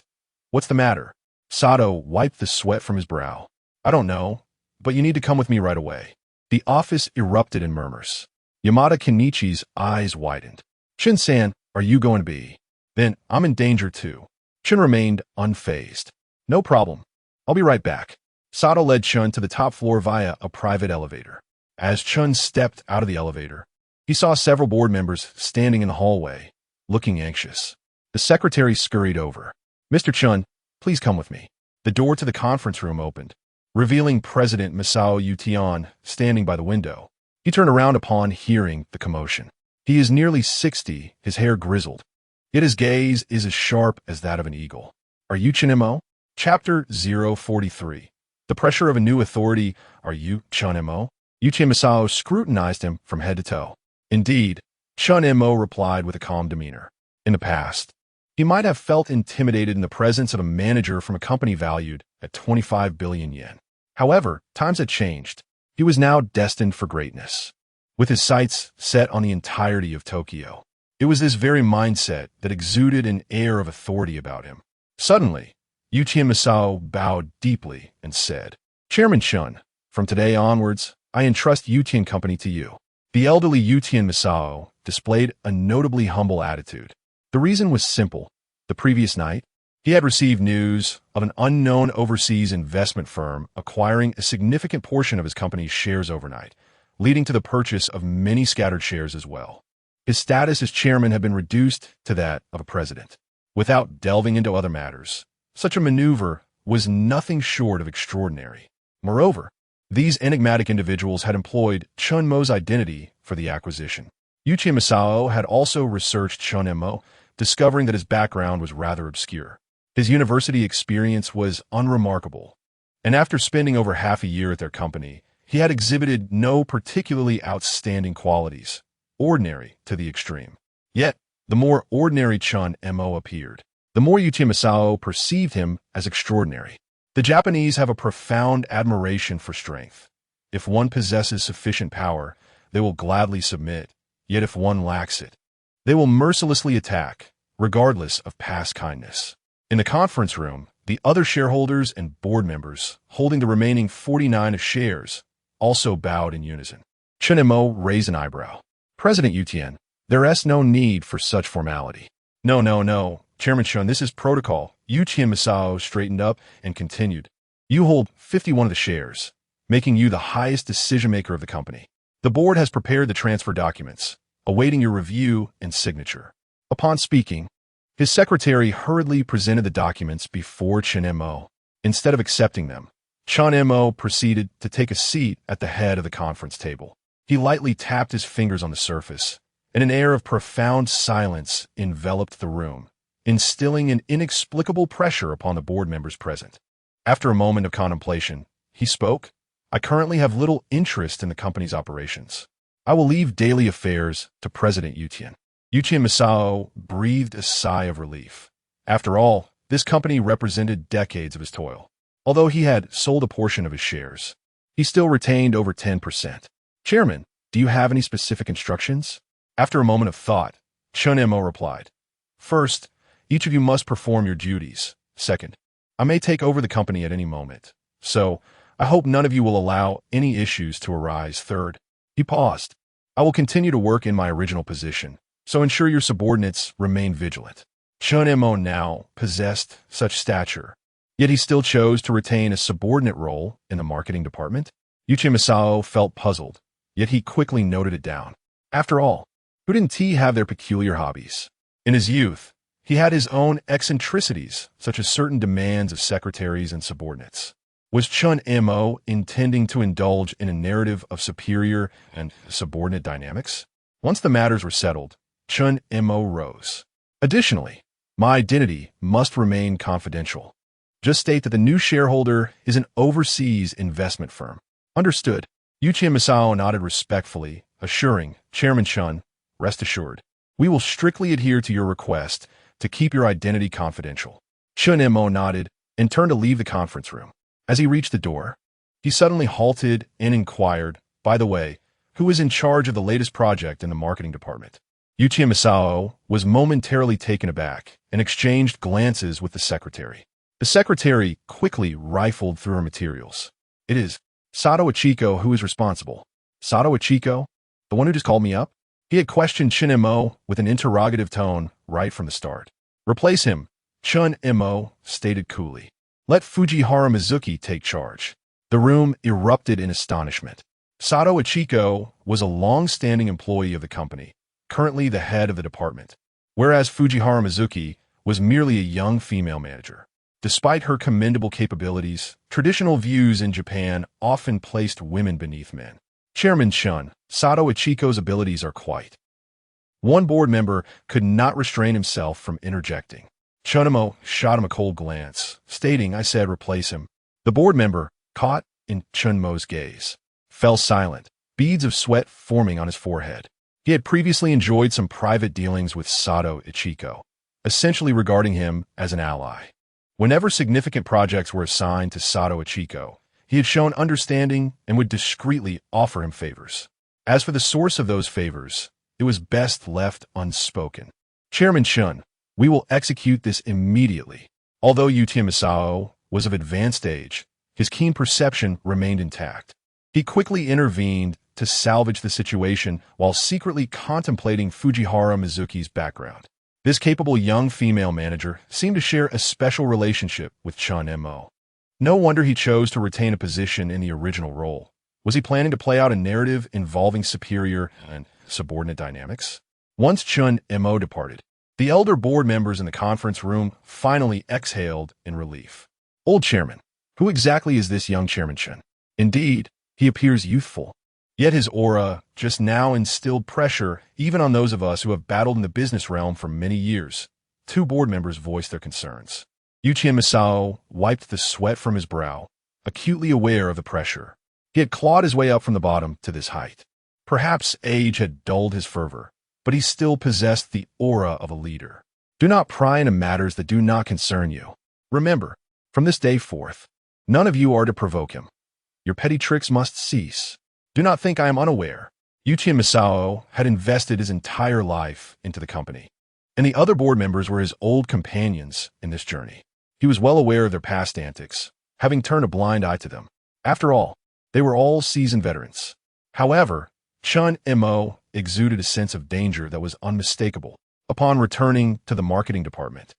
S1: What's the matter? Sato wiped the sweat from his brow. I don't know, but you need to come with me right away. The office erupted in murmurs. Yamada Kenichi's eyes widened. Chen-san, are you going to be? Then I'm in danger too. Chen remained unfazed. No problem. I'll be right back. Sato led Chen to the top floor via a private elevator. As Chen stepped out of the elevator, he saw several board members standing in the hallway, looking anxious. The secretary scurried over. Mr. Chen, please come with me. The door to the conference room opened, revealing President Masao Ution standing by the window. He turned around upon hearing the commotion. He is nearly 60, his hair grizzled. Yet his gaze is as sharp as that of an eagle. Are you Chen Mo? Chapter 043. The pressure of a new authority. Are you Chen Mo? Uchiha Masao scrutinized him from head to toe. Indeed, Chen Mo replied with a calm demeanor. In the past, he might have felt intimidated in the presence of a manager from a company valued at 25 billion yen. However, times had changed. He was now destined for greatness, with his sights set on the entirety of Tokyo. It was this very mindset that exuded an air of authority about him. Suddenly, Uchiha Masao bowed deeply and said, "Chairman Chen, from today onwards, I entrust Uchiha Company to you." The elderly Uchiha Masao displayed a notably humble attitude. The reason was simple. The previous night, he had received news of an unknown overseas investment firm acquiring a significant portion of his company's shares overnight, leading to the purchase of many scattered shares as well. His status as chairman had been reduced to that of a president. Without delving into other matters, such a maneuver was nothing short of extraordinary. Moreover, these enigmatic individuals had employed Chen Mo's identity for the acquisition. Uchiha Masao had also researched Chen Mo, discovering that his background was rather obscure. His university experience was unremarkable, and after spending over half a year at their company, he had exhibited no particularly outstanding qualities, ordinary to the extreme. Yet, the more ordinary Chen Mo appeared, the more Uchiha Masao perceived him as extraordinary. The Japanese have a profound admiration for strength. If one possesses sufficient power, they will gladly submit, yet if one lacks it, they will mercilessly attack, regardless of past kindness. In the conference room, the other shareholders and board members, holding the remaining 49 of shares, also bowed in unison. Chen Mo raised an eyebrow. "President Utian, there is no need for such formality." No, Chairman Chen, this is protocol." Uchiha Masao straightened up and continued. "You hold 51 of the shares, making you the highest decision-maker of the company. The board has prepared the transfer documents, awaiting your review and signature." Upon speaking, his secretary hurriedly presented the documents before Chen Mo. Instead of accepting them, Chen Mo proceeded to take a seat at the head of the conference table. He lightly tapped his fingers on the surface, and an air of profound silence enveloped the room, instilling an inexplicable pressure upon the board members present. After a moment of contemplation, he spoke. "I currently have little interest in the company's operations. I will leave daily affairs to President Utian." Uchiha Masao breathed a sigh of relief. After all, this company represented decades of his toil. Although he had sold a portion of his shares, he still retained over 10%. "Chairman, do you have any specific instructions?" After a moment of thought, Chen Mo replied, "First, each of you must perform your duties. Second, I may take over the company at any moment, so I hope none of you will allow any issues to arise. Third," he paused, "I will continue to work in my original position, so ensure your subordinates remain vigilant." Chen Mo now possessed such stature, yet he still chose to retain a subordinate role in the marketing department. Uchiha Masao felt puzzled, yet he quickly noted it down. After all, who didn't he have their peculiar hobbies? In his youth, he had his own eccentricities, such as certain demands of secretaries and subordinates. Was Chen Mo intending to indulge in a narrative of superior and subordinate dynamics? Once the matters were settled, Chen Mo rose. "Additionally, my identity must remain confidential. Just state that the new shareholder is an overseas investment firm." "Understood." Uchiha Masao nodded respectfully, assuring Chairman Chen, "Rest assured, we will strictly adhere to your request to keep your identity confidential." Chen Mo nodded and turned to leave the conference room. As he reached the door, he suddenly halted and inquired, "By the way, who is in charge of the latest project in the marketing department?" Uchiha Masao was momentarily taken aback and exchanged glances with the secretary. The secretary quickly rifled through her materials. "It is Sato Ichiko who is responsible." "Sato Ichiko? The one who just called me up?" He had questioned Chen Mo with an interrogative tone right from the start. "Replace him," Chen Mo stated coolly. "Let Fujihara Mizuki take charge." The room erupted in astonishment. Sato Ichiko was a long-standing employee of the company, currently the head of the department, whereas Fujihara Mizuki was merely a young female manager. Despite her commendable capabilities, traditional views in Japan often placed women beneath men. "Chairman Chen, Sato Ichiko's abilities are quite..." One board member could not restrain himself from interjecting. Chen Mo shot him a cold glance, stating, "I said replace him." The board member, caught in Chen Mo's gaze, fell silent, beads of sweat forming on his forehead. He had previously enjoyed some private dealings with Sato Ichiko, essentially regarding him as an ally. Whenever significant projects were assigned to Sato Ichiko, he had shown understanding and would discreetly offer him favors. As for the source of those favors, it was best left unspoken. Chairman Chen, we will execute this immediately. Although Uchiha Masao was of advanced age, his keen perception remained intact. He quickly intervened to salvage the situation while secretly contemplating Fujihara Mizuki's background. This capable young female manager seemed to share a special relationship with Chen Mo. No wonder he chose to retain a position in the original role. Was he planning to play out a narrative involving superior and subordinate dynamics? Once Chen Mo departed, the elder board members in the conference room finally exhaled in relief. Old chairman, who exactly is this young Chairman Chen? Indeed, he appears youthful. Yet his aura just now instilled pressure even on those of us who have battled in the business realm for many years. Two board members voiced their concerns. Uchiha Masao wiped the sweat from his brow, acutely aware of the pressure. He had clawed his way up from the bottom to this height. Perhaps age had dulled his fervor, but he still possessed the aura of a leader. Do not pry into matters that do not concern you. Remember, from this day forth, none of you are to provoke him. Your petty tricks must cease. Do not think I am unaware. Uchiha Masao had invested his entire life into the company, and the other board members were his old companions in this journey. He was well aware of their past antics, having turned a blind eye to them. After all, they were all seasoned veterans. However, Chen Mo exuded a sense of danger that was unmistakable. Upon returning to the marketing department,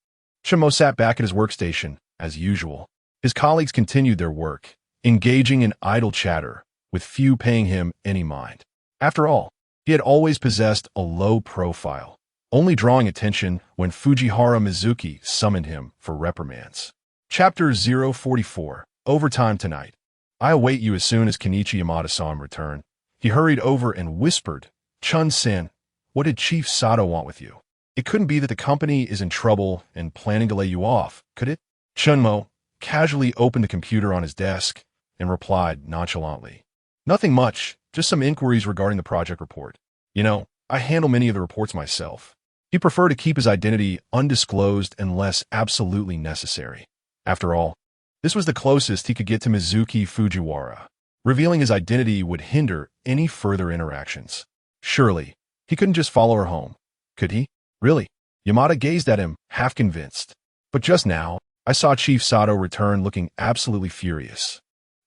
S1: Chen Mo sat back at his workstation as usual. His colleagues continued their work, engaging in idle chatter, with few paying him any mind. After all, he had always possessed a low profile, only drawing attention when Fujihara Mizuki summoned him for reprimands. Chapter 044, Overtime Tonight. I await you as soon as Kenichi Yamada saw him return. He hurried over and whispered, Chun-sen, what did Chief Sato want with you? It couldn't be that the company is in trouble and planning to lay you off, could it? Chen Mo casually opened the computer on his desk and replied nonchalantly. Nothing much, just some inquiries regarding the project report. You know, I handle many of the reports myself. He'd prefer to keep his identity undisclosed unless absolutely necessary. After all, this was the closest he could get to Mizuki Fujiwara. Revealing his identity would hinder any further interactions. Surely, he couldn't just follow her home, could he? Really? Yamada gazed at him, half convinced. But just now, I saw Chief Sato return looking absolutely furious.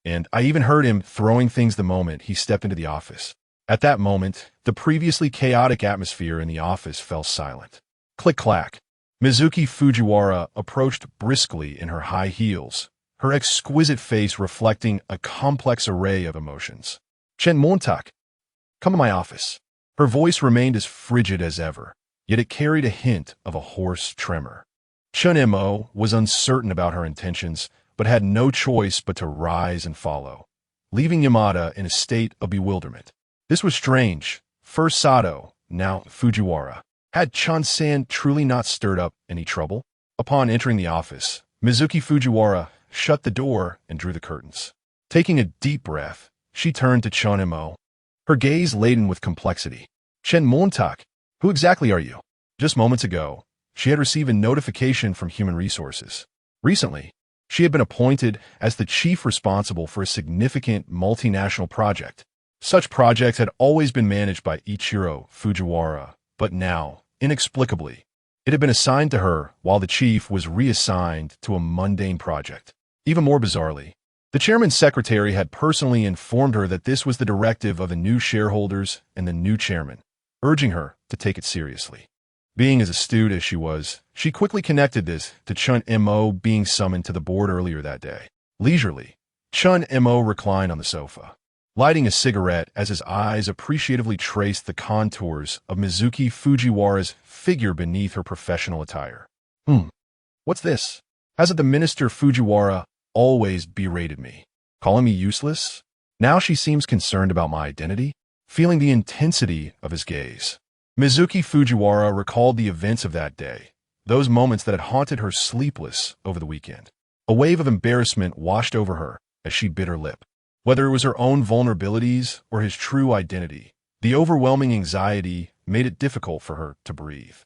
S1: And I even heard him throwing things the moment he stepped into the office. At that moment, the previously chaotic atmosphere in the office fell silent. Click-clack. Mizuki Fujiwara approached briskly in her high heels, her exquisite face reflecting a complex array of emotions. Chen Montak, come to my office. Her voice remained as frigid as ever, yet it carried a hint of a hoarse tremor. Chen Mo was uncertain about her intentions, but had no choice but to rise and follow, leaving Yamada in a state of bewilderment. This was strange. First Sato, now Fujiwara. Had Chun-san truly not stirred up any trouble? Upon entering the office, Mizuki Fujiwara shut the door and drew the curtains. Taking a deep breath, she turned to Chen Mo, her gaze laden with complexity. Chen Montak, who exactly are you? Just moments ago, she had received a notification from Human Resources. Recently, she had been appointed as the chief responsible for a significant multinational project. Such projects had always been managed by Ichiro Fujiwara, but now, inexplicably, it had been assigned to her while the chief was reassigned to a mundane project. Even more bizarrely, the chairman's secretary had personally informed her that this was the directive of the new shareholders and the new chairman, urging her to take it seriously. Being as astute as she was, she quickly connected this to Chen Mo being summoned to the board earlier that day. Leisurely, Chen Mo reclined on the sofa, lighting a cigarette as his eyes appreciatively traced the contours of Mizuki Fujiwara's figure beneath her professional attire. What's this? Hasn't the minister Fujiwara always berated me, calling me useless? Now she seems concerned about my identity, feeling the intensity of his gaze. Mizuki Fujiwara recalled the events of that day, those moments that had haunted her sleepless over the weekend. A wave of embarrassment washed over her as she bit her lip. Whether it was her own vulnerabilities or his true identity, the overwhelming anxiety made it difficult for her to breathe.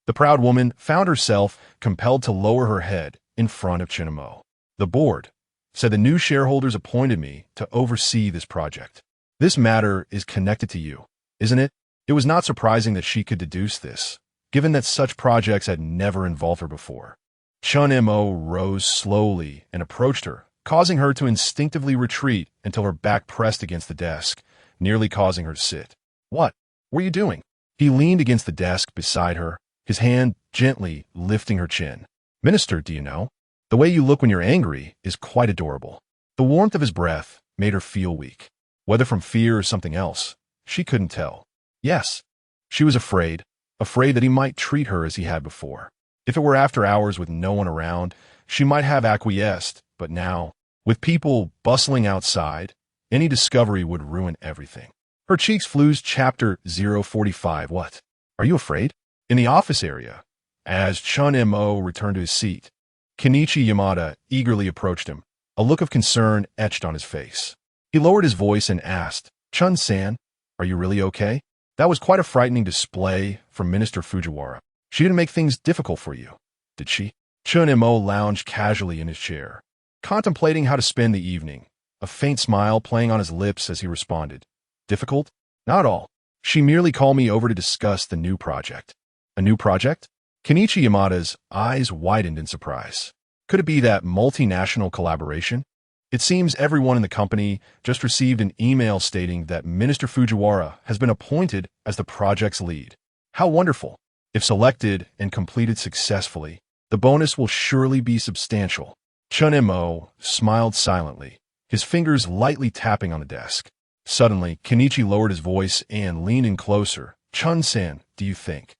S1: The proud woman found herself compelled to lower her head in front of Chen Mo. The board, said the new shareholders appointed me to oversee this project. This matter is connected to you, isn't it? It was not surprising that she could deduce this, given that such projects had never involved her before. Chen Mo rose slowly and approached her, causing her to instinctively retreat until her back pressed against the desk, nearly causing her to sit. What were you doing? He leaned against the desk beside her, his hand gently lifting her chin. Minister, do you know? The way you look when you're angry is quite adorable. The warmth of his breath made her feel weak. Whether from fear or something else, she couldn't tell. Yes, she was afraid that he might treat her as he had before. If it were after hours with no one around, she might have acquiesced, but now, with people bustling outside, any discovery would ruin everything. Her cheeks flused. Chapter 045. What? Are you afraid? In the office area, as Chen Mo returned to his seat, Kenichi Yamada eagerly approached him, a look of concern etched on his face. He lowered his voice and asked, Chun-san, are you really okay? That was quite a frightening display from Minister Fujiwara. She didn't make things difficult for you, did she? Chen Mo lounged casually in his chair, contemplating how to spend the evening, a faint smile playing on his lips as he responded. Difficult? Not at all. She merely called me over to discuss the new project. A new project? Kenichi Yamada's eyes widened in surprise. Could it be that multinational collaboration? It seems everyone in the company just received an email stating that Minister Fujiwara has been appointed as the project's lead. How wonderful! If selected and completed successfully, the bonus will surely be substantial. Chen Mo smiled silently, his fingers lightly tapping on the desk. Suddenly, Kenichi lowered his voice and leaned in closer. Chun-san, do you think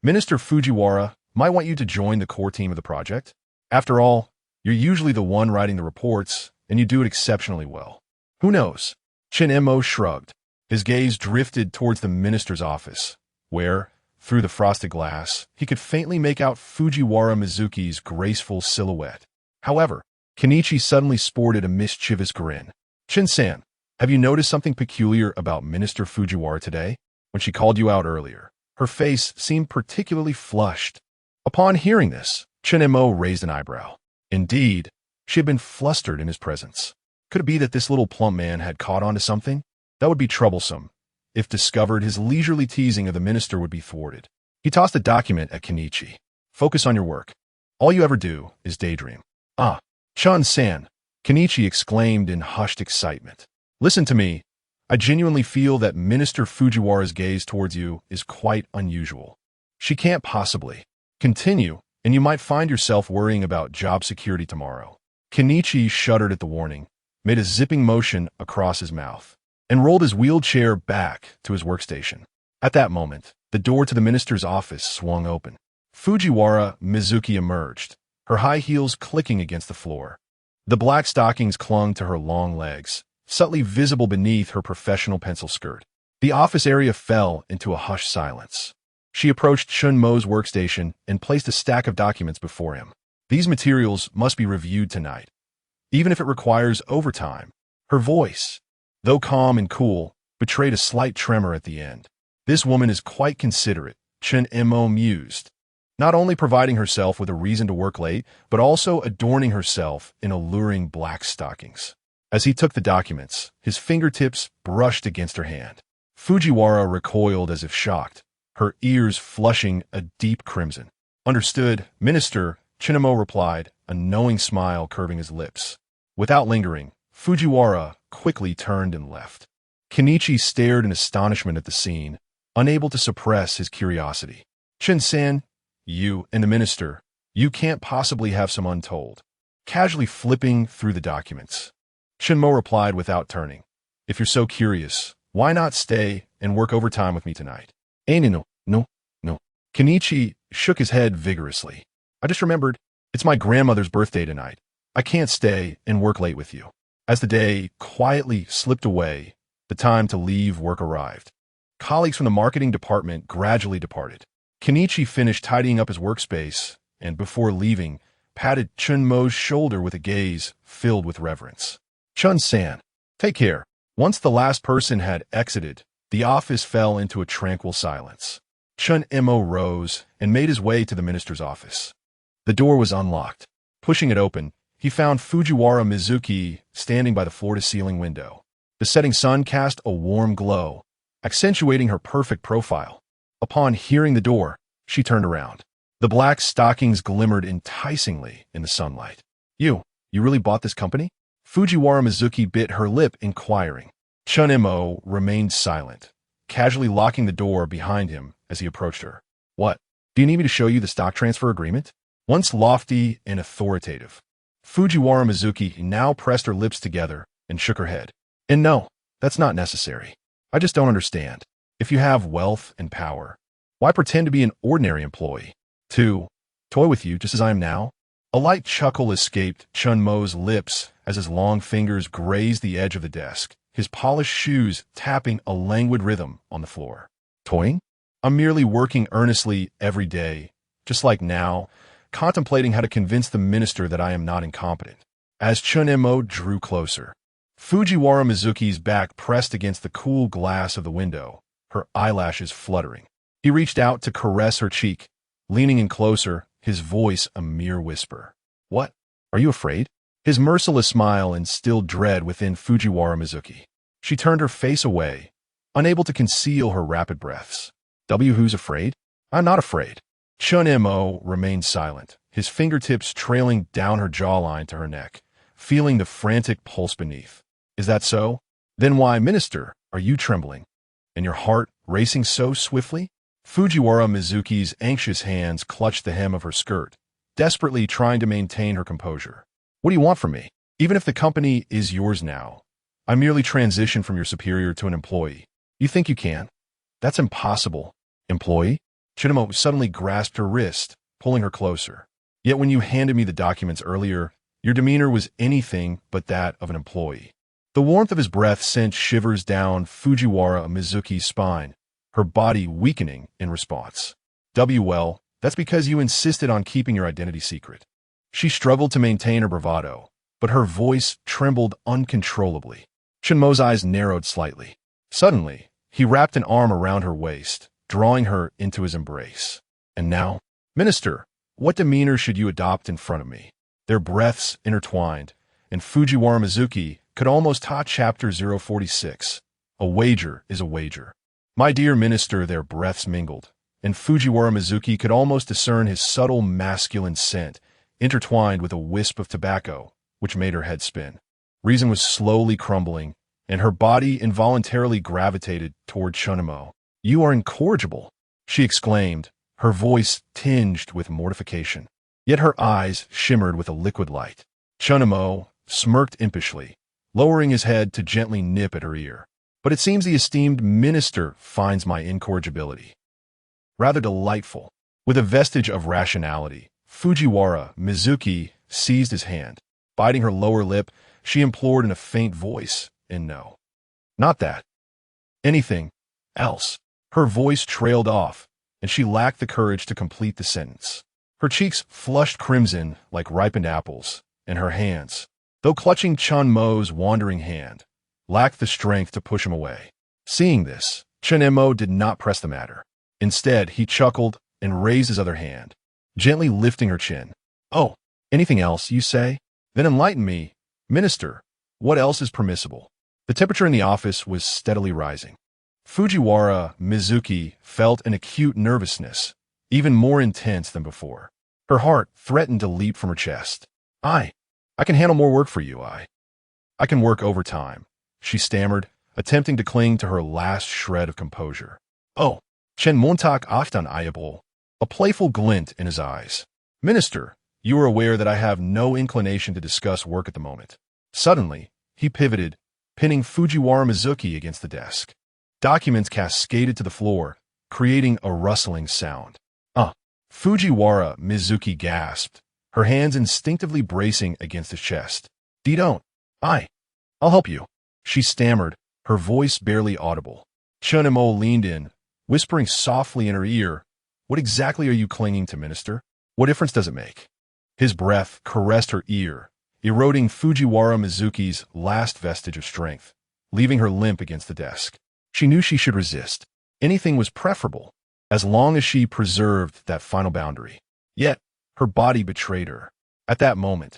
S1: Minister Fujiwara might want you to join the core team of the project? After all, you're usually the one writing the reports, and you do it exceptionally well. Who knows? Chen Mo shrugged. His gaze drifted towards the minister's office, where, through the frosted glass, he could faintly make out Fujiwara Mizuki's graceful silhouette. However, Kenichi suddenly sported a mischievous grin. Shin-san, have you noticed something peculiar about Minister Fujiwara today? When she called you out earlier, her face seemed particularly flushed. Upon hearing this, Chen Mo raised an eyebrow. Indeed, she had been flustered in his presence. Could it be that this little plump man had caught on to something? That would be troublesome. If discovered, his leisurely teasing of the minister would be thwarted. He tossed a document at Kenichi. Focus on your work. All you ever do is daydream. Ah, Chun-san, Kenichi exclaimed in hushed excitement. Listen to me. I genuinely feel that Minister Fujiwara's gaze towards you is quite unusual. She can't possibly continue, and you might find yourself worrying about job security tomorrow. Kenichi shuddered at the warning, made a zipping motion across his mouth, and rolled his wheelchair back to his workstation. At that moment, the door to the minister's office swung open. Fujiwara Mizuki emerged, her high heels clicking against the floor. The black stockings clung to her long legs, subtly visible beneath her professional pencil skirt. The office area fell into a hushed silence. She approached Chen Mo's workstation and placed a stack of documents before him. These materials must be reviewed tonight, even if it requires overtime. Her voice, though calm and cool, betrayed a slight tremor at the end. This woman is quite considerate, Chen Mo mused, not only providing herself with a reason to work late, but also adorning herself in alluring black stockings. As he took the documents, his fingertips brushed against her hand. Fujiwara recoiled as if shocked, her ears flushing a deep crimson. Understood, Minister, Chen Mo replied, a knowing smile curving his lips. Without lingering, Fujiwara quickly turned and left. Kenichi stared in astonishment at the scene, unable to suppress his curiosity. Chen-san, you and the minister, you can't possibly have some untold. Casually flipping through the documents, Chen Mo replied without turning. If you're so curious, why not stay and work overtime with me tonight? No. Kenichi shook his head vigorously. I just remembered, it's my grandmother's birthday tonight. I can't stay and work late with you. As the day quietly slipped away, the time to leave work arrived. Colleagues from the marketing department gradually departed. Kenichi finished tidying up his workspace and, before leaving, patted Chen Mo's shoulder with a gaze filled with reverence. Chun-san, take care. Once the last person had exited, the office fell into a tranquil silence. Chen Mo rose and made his way to the minister's office. The door was unlocked. Pushing it open, he found Fujiwara Mizuki standing by the floor-to-ceiling window. The setting sun cast a warm glow, accentuating her perfect profile. Upon hearing the door, she turned around. The black stockings glimmered enticingly in the sunlight. You really bought this company? Fujiwara Mizuki bit her lip, inquiring. Chen Mo remained silent, casually locking the door behind him as he approached her. What? Do you need me to show you the stock transfer agreement? Once lofty and authoritative, Fujiwara Mizuki now pressed her lips together and shook her head. And no, that's not necessary. I just don't understand. If you have wealth and power, why pretend to be an ordinary employee? To toy with you just as I am now? A light chuckle escaped Chen Mo's lips as his long fingers grazed the edge of the desk, his polished shoes tapping a languid rhythm on the floor. Toying? I'm merely working earnestly every day, just like now, contemplating how to convince the minister that I am not incompetent. As Chen Mo drew closer, Fujiwara Mizuki's back pressed against the cool glass of the window, her eyelashes fluttering. He reached out to caress her cheek, leaning in closer, his voice a mere whisper. What? Are you afraid? His merciless smile instilled dread within Fujiwara Mizuki. She turned her face away, unable to conceal her rapid breaths. Who's afraid? I'm not afraid. Chen Mo remained silent, his fingertips trailing down her jawline to her neck, feeling the frantic pulse beneath. Is that so? Then why, minister, are you trembling? And your heart racing so swiftly? Fujiwara Mizuki's anxious hands clutched the hem of her skirt, desperately trying to maintain her composure. What do you want from me? Even if the company is yours now, I merely transitioned from your superior to an employee. You think you can? That's impossible. Employee? Chen Mo suddenly grasped her wrist, pulling her closer. Yet when you handed me the documents earlier, your demeanor was anything but that of an employee. The warmth of his breath sent shivers down Fujiwara Mizuki's spine, her body weakening in response. Well, that's because you insisted on keeping your identity secret. She struggled to maintain her bravado, but her voice trembled uncontrollably. Chen Mo's eyes narrowed slightly. Suddenly, he wrapped an arm around her waist, drawing her into his embrace. And now, minister, what demeanor should you adopt in front of me? Their breaths intertwined, and Fujiwara Mizuki could almost touch chapter 046. A wager is a wager. My dear minister, their breaths mingled, and Fujiwara Mizuki could almost discern his subtle masculine scent, intertwined with a wisp of tobacco, which made her head spin. Reason was slowly crumbling, and her body involuntarily gravitated toward Chen Mo. You are incorrigible, she exclaimed, her voice tinged with mortification. Yet her eyes shimmered with a liquid light. Chen Mo smirked impishly, lowering his head to gently nip at her ear. But it seems the esteemed minister finds my incorrigibility rather delightful. With a vestige of rationality, Fujiwara Mizuki seized his hand. Biting her lower lip, she implored in a faint voice, and no. Not that. Anything else. Her voice trailed off, and she lacked the courage to complete the sentence. Her cheeks flushed crimson like ripened apples, and her hands, though clutching Chen Mo's wandering hand, lacked the strength to push him away. Seeing this, Chen Mo did not press the matter. Instead, he chuckled and raised his other hand, gently lifting her chin. Oh, anything else, you say? Then enlighten me, minister. What else is permissible? The temperature in the office was steadily rising. Fujiwara Mizuki felt an acute nervousness, even more intense than before. Her heart threatened to leap from her chest. I can handle more work for you, I can work overtime, she stammered, attempting to cling to her last shred of composure. Oh, Chen Montak Aftan Ayable, a playful glint in his eyes. Minister, you are aware that I have no inclination to discuss work at the moment. Suddenly, he pivoted, pinning Fujiwara Mizuki against the desk. Documents cascaded to the floor, creating a rustling sound. Fujiwara Mizuki gasped, her hands instinctively bracing against his chest. Don't. I'll help you, she stammered, her voice barely audible. Chen Mo leaned in, whispering softly in her ear, What exactly are you clinging to, minister? What difference does it make? His breath caressed her ear, eroding Fujiwara Mizuki's last vestige of strength, leaving her limp against the desk. She knew she should resist. Anything was preferable, as long as she preserved that final boundary. Yet, her body betrayed her. At that moment,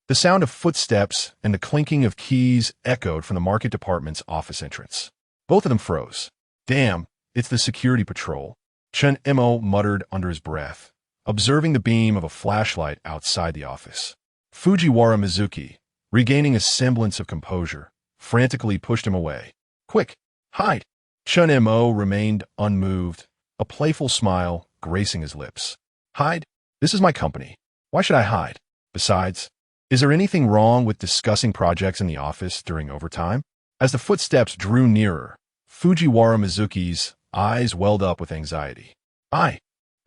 S1: The sound of footsteps and the clinking of keys echoed from the market department's office entrance. Both of them froze. Damn, it's the security patrol, Chen Mo muttered under his breath, observing the beam of a flashlight outside the office. Fujiwara Mizuki, regaining a semblance of composure, frantically pushed him away. Quick, hide! Chen Mo remained unmoved, a playful smile gracing his lips. Hide? This is my company. Why should I hide? Besides, is there anything wrong with discussing projects in the office during overtime? As the footsteps drew nearer, Fujiwara Mizuki's eyes welled up with anxiety. I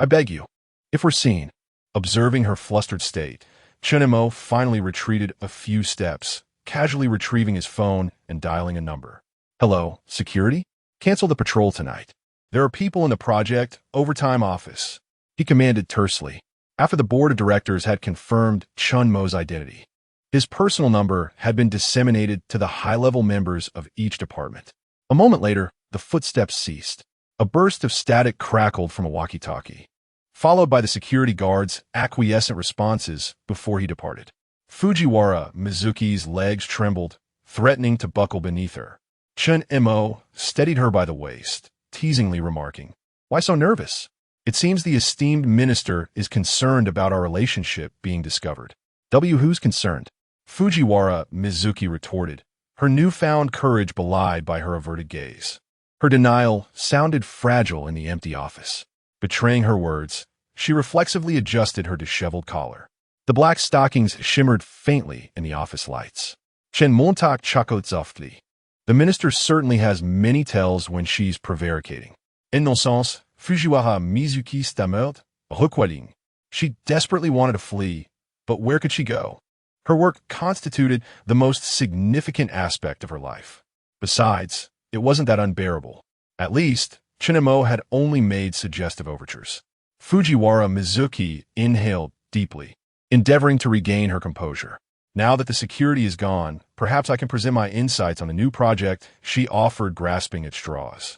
S1: beg you. If we're seen. Observing her flustered state, Chen Mo finally retreated a few steps, casually retrieving his phone and dialing a number. Hello, security? Cancel the patrol tonight. There are people in the project overtime office, he commanded tersely, after the board of directors had confirmed Chen Mo's identity. His personal number had been disseminated to the high-level members of each department. A moment later, the footsteps ceased. A burst of static crackled from a walkie-talkie, followed by the security guard's acquiescent responses before he departed. Fujiwara Mizuki's legs trembled, threatening to buckle beneath her. Chen Mo steadied her by the waist, teasingly remarking, "Why so nervous? It seems the esteemed minister is concerned about our relationship being discovered." Who's concerned? Fujiwara Mizuki retorted, her newfound courage belied by her averted gaze. Her denial sounded fragile in the empty office. Betraying her words, she reflexively adjusted her disheveled collar. The black stockings shimmered faintly in the office lights. Chen Montak chuckled softly. The minister certainly has many tells when she's prevaricating. In no sens, Fujiwara Mizuki stammered, recoiling. She desperately wanted to flee, but where could she go? Her work constituted the most significant aspect of her life. Besides, it wasn't that unbearable. At least, Chen Mo had only made suggestive overtures. Fujiwara Mizuki inhaled deeply, endeavoring to regain her composure. Now that the security is gone, perhaps I can present my insights on the new project, she offered, grasping at straws.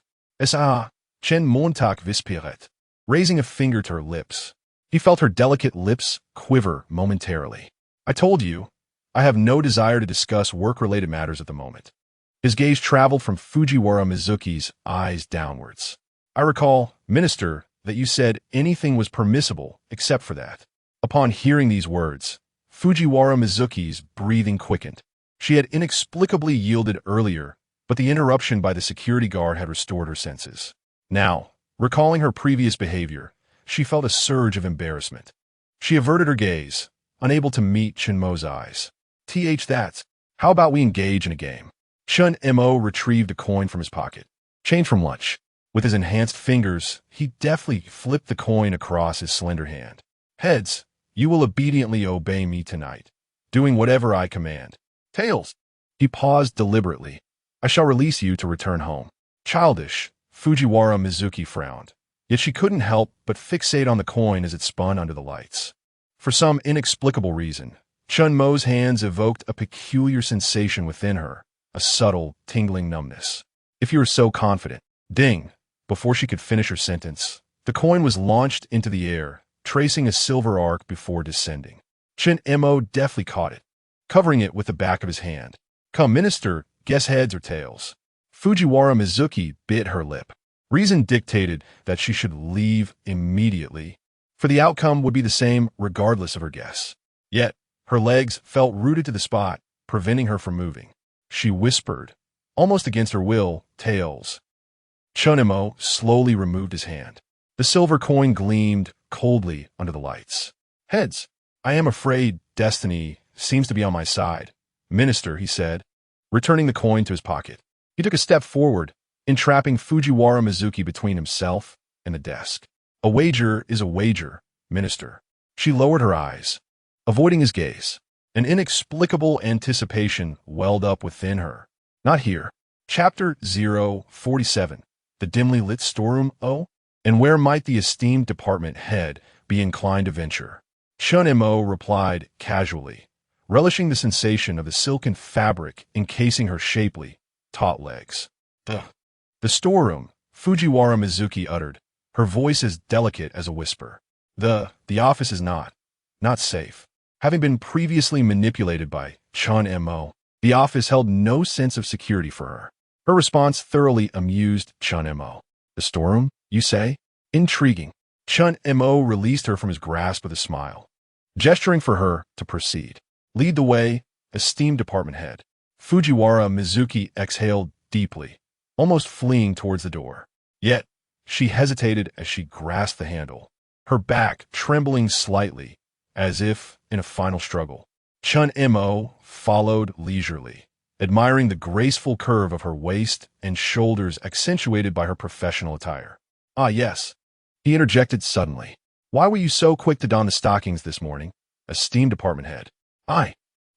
S1: Chen Montak vispiret, raising a finger to her lips. He felt her delicate lips quiver momentarily. I told you, I have no desire to discuss work-related matters at the moment. His gaze traveled from Fujiwara Mizuki's eyes downwards. I recall, Minister, that you said anything was permissible except for that. Upon hearing these words, Fujiwara Mizuki's breathing quickened. She had inexplicably yielded earlier, but the interruption by the security guard had restored her senses. Now, recalling her previous behavior, she felt a surge of embarrassment. She averted her gaze, unable to meet Chen Mo's eyes. That. How about we engage in a game? Chen Mo retrieved a coin from his pocket. Change from lunch. With his enhanced fingers, he deftly flipped the coin across his slender hand. Heads, you will obediently obey me tonight, doing whatever I command. Tails. He paused deliberately. I shall release you to return home. Childish, Fujiwara Mizuki frowned. Yet she couldn't help but fixate on the coin as it spun under the lights. For some inexplicable reason, Chen Mo's hands evoked a peculiar sensation within her, a subtle, tingling numbness. If you are so confident. Ding! Before she could finish her sentence, the coin was launched into the air, tracing a silver arc before descending. Chen Mo deftly caught it, covering it with the back of his hand. Come, Minister, guess heads or tails. Fujiwara Mizuki bit her lip. Reason dictated that she should leave immediately, for the outcome would be the same regardless of her guess. Yet, her legs felt rooted to the spot, preventing her from moving. She whispered, almost against her will, tails. Chen Mo slowly removed his hand. The silver coin gleamed coldly under the lights. Heads. I am afraid destiny seems to be on my side. Minister, he said, returning the coin to his pocket. He took a step forward, entrapping Fujiwara Mizuki between himself and the desk. A wager is a wager, Minister. She lowered her eyes, avoiding his gaze. An inexplicable anticipation welled up within her. Not here. Chapter 047. The dimly lit storeroom, oh? And where might the esteemed department head be inclined to venture? Chen Mo replied casually, relishing the sensation of the silken fabric encasing her shapely, taut legs. The storeroom, Fujiwara Mizuki uttered, her voice as delicate as a whisper. The office is not safe. Having been previously manipulated by Chen Mo, the office held no sense of security for her. Her response thoroughly amused Chen Mo. The storeroom, you say? Intriguing. Chen Mo released her from his grasp with a smile, gesturing for her to proceed. Lead the way, esteemed department head. Fujiwara Mizuki exhaled deeply, almost fleeing towards the door. Yet, she hesitated as she grasped the handle, her back trembling slightly, as if in a final struggle. Chen Mo followed leisurely, admiring the graceful curve of her waist and shoulders accentuated by her professional attire. Ah, yes. He interjected suddenly. Why were you so quick to don the stockings this morning, esteemed department head? I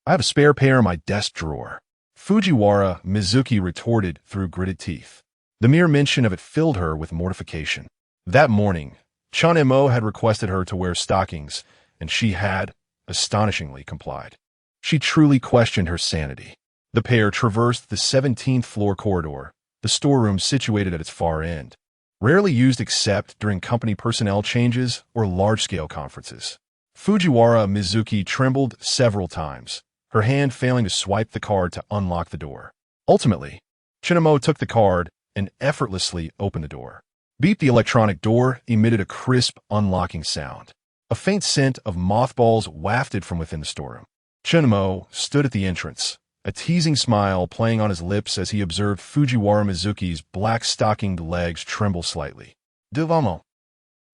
S1: have a spare pair in my desk drawer. Fujiwara Mizuki retorted through gritted teeth. The mere mention of it filled her with mortification. That morning, Chen Mo had requested her to wear stockings, and she had, astonishingly, complied. She truly questioned her sanity. The pair traversed the 17th floor corridor, the storeroom situated at its far end, rarely used except during company personnel changes or large-scale conferences. Fujiwara Mizuki trembled several times, her hand failing to swipe the card to unlock the door. Ultimately, Chen Mo took the card and effortlessly opened the door. Beep! The electronic door emitted a crisp, unlocking sound. A faint scent of mothballs wafted from within the storeroom. Chen Mo stood at the entrance, a teasing smile playing on his lips as he observed Fujiwara Mizuki's black-stockinged legs tremble slightly. Devamo.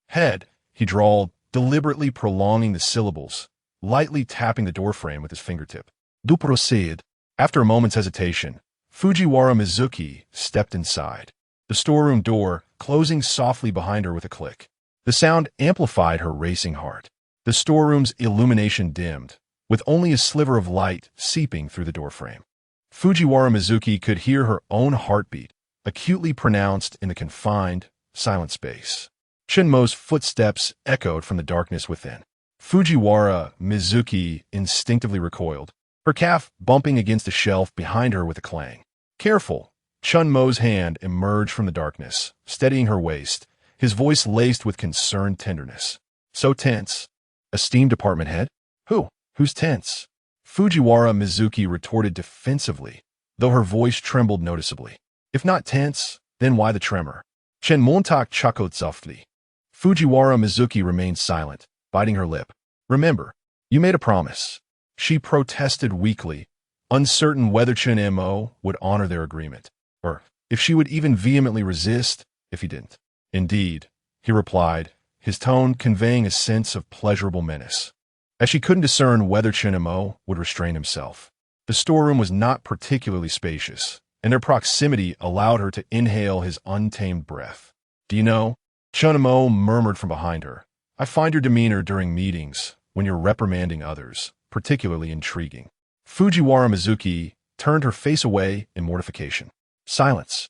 S1: Head, he drawled, deliberately prolonging the syllables, lightly tapping the doorframe with his fingertip. Du proceed. After a moment's hesitation, Fujiwara Mizuki stepped inside, the storeroom door closing softly behind her with a click. The sound amplified her racing heart. The storeroom's illumination dimmed, with only a sliver of light seeping through the doorframe. Fujiwara Mizuki could hear her own heartbeat, acutely pronounced in the confined, silent space. Chen Mo's footsteps echoed from the darkness within. Fujiwara Mizuki instinctively recoiled, her calf bumping against a shelf behind her with a clang. Careful, Chen Mo's hand emerged from the darkness, steadying her waist, his voice laced with concerned tenderness. So tense. Esteemed department head? Who's tense? Fujiwara Mizuki retorted defensively, though her voice trembled noticeably. If not tense, then why the tremor? Chen Montak chuckled softly. Fujiwara Mizuki remained silent, biting her lip. Remember, you made a promise. She protested weakly, uncertain whether Chen Mo would honor their agreement, or if she would even vehemently resist if he didn't. Indeed, he replied, his tone conveying a sense of pleasurable menace. As she couldn't discern whether Chen Mo would restrain himself. The storeroom was not particularly spacious, and their proximity allowed her to inhale his untamed breath. Do you know? Chen Mo murmured from behind her. I find your demeanor during meetings, when you're reprimanding others, particularly intriguing. Fujiwara Mizuki turned her face away in mortification. Silence.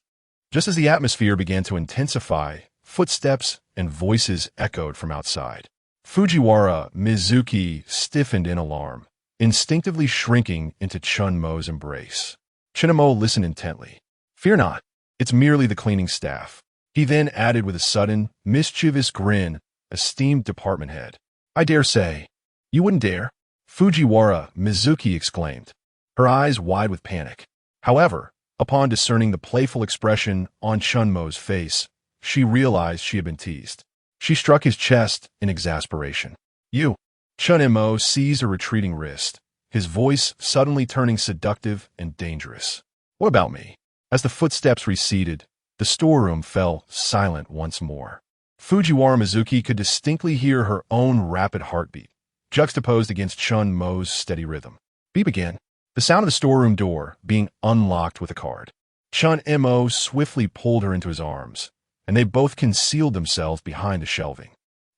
S1: Just as the atmosphere began to intensify, footsteps and voices echoed from outside. Fujiwara Mizuki stiffened in alarm, instinctively shrinking into Chen Mo's embrace. Chen Mo listened intently. Fear not, it's merely the cleaning staff. He then added with a sudden, mischievous grin, esteemed department head. I dare say. You wouldn't dare? Fujiwara Mizuki exclaimed, her eyes wide with panic. However, upon discerning the playful expression on Chen Mo's face, she realized she had been teased. She struck his chest in exasperation. You! Chen Mo seized a retreating wrist, his voice suddenly turning seductive and dangerous. What about me? As the footsteps receded, the storeroom fell silent once more. Fujiwara Mizuki could distinctly hear her own rapid heartbeat, juxtaposed against Chen Mo's steady rhythm. Beep again. The sound of the storeroom door being unlocked with a card. Chen Mo swiftly pulled her into his arms, and they both concealed themselves behind the shelving.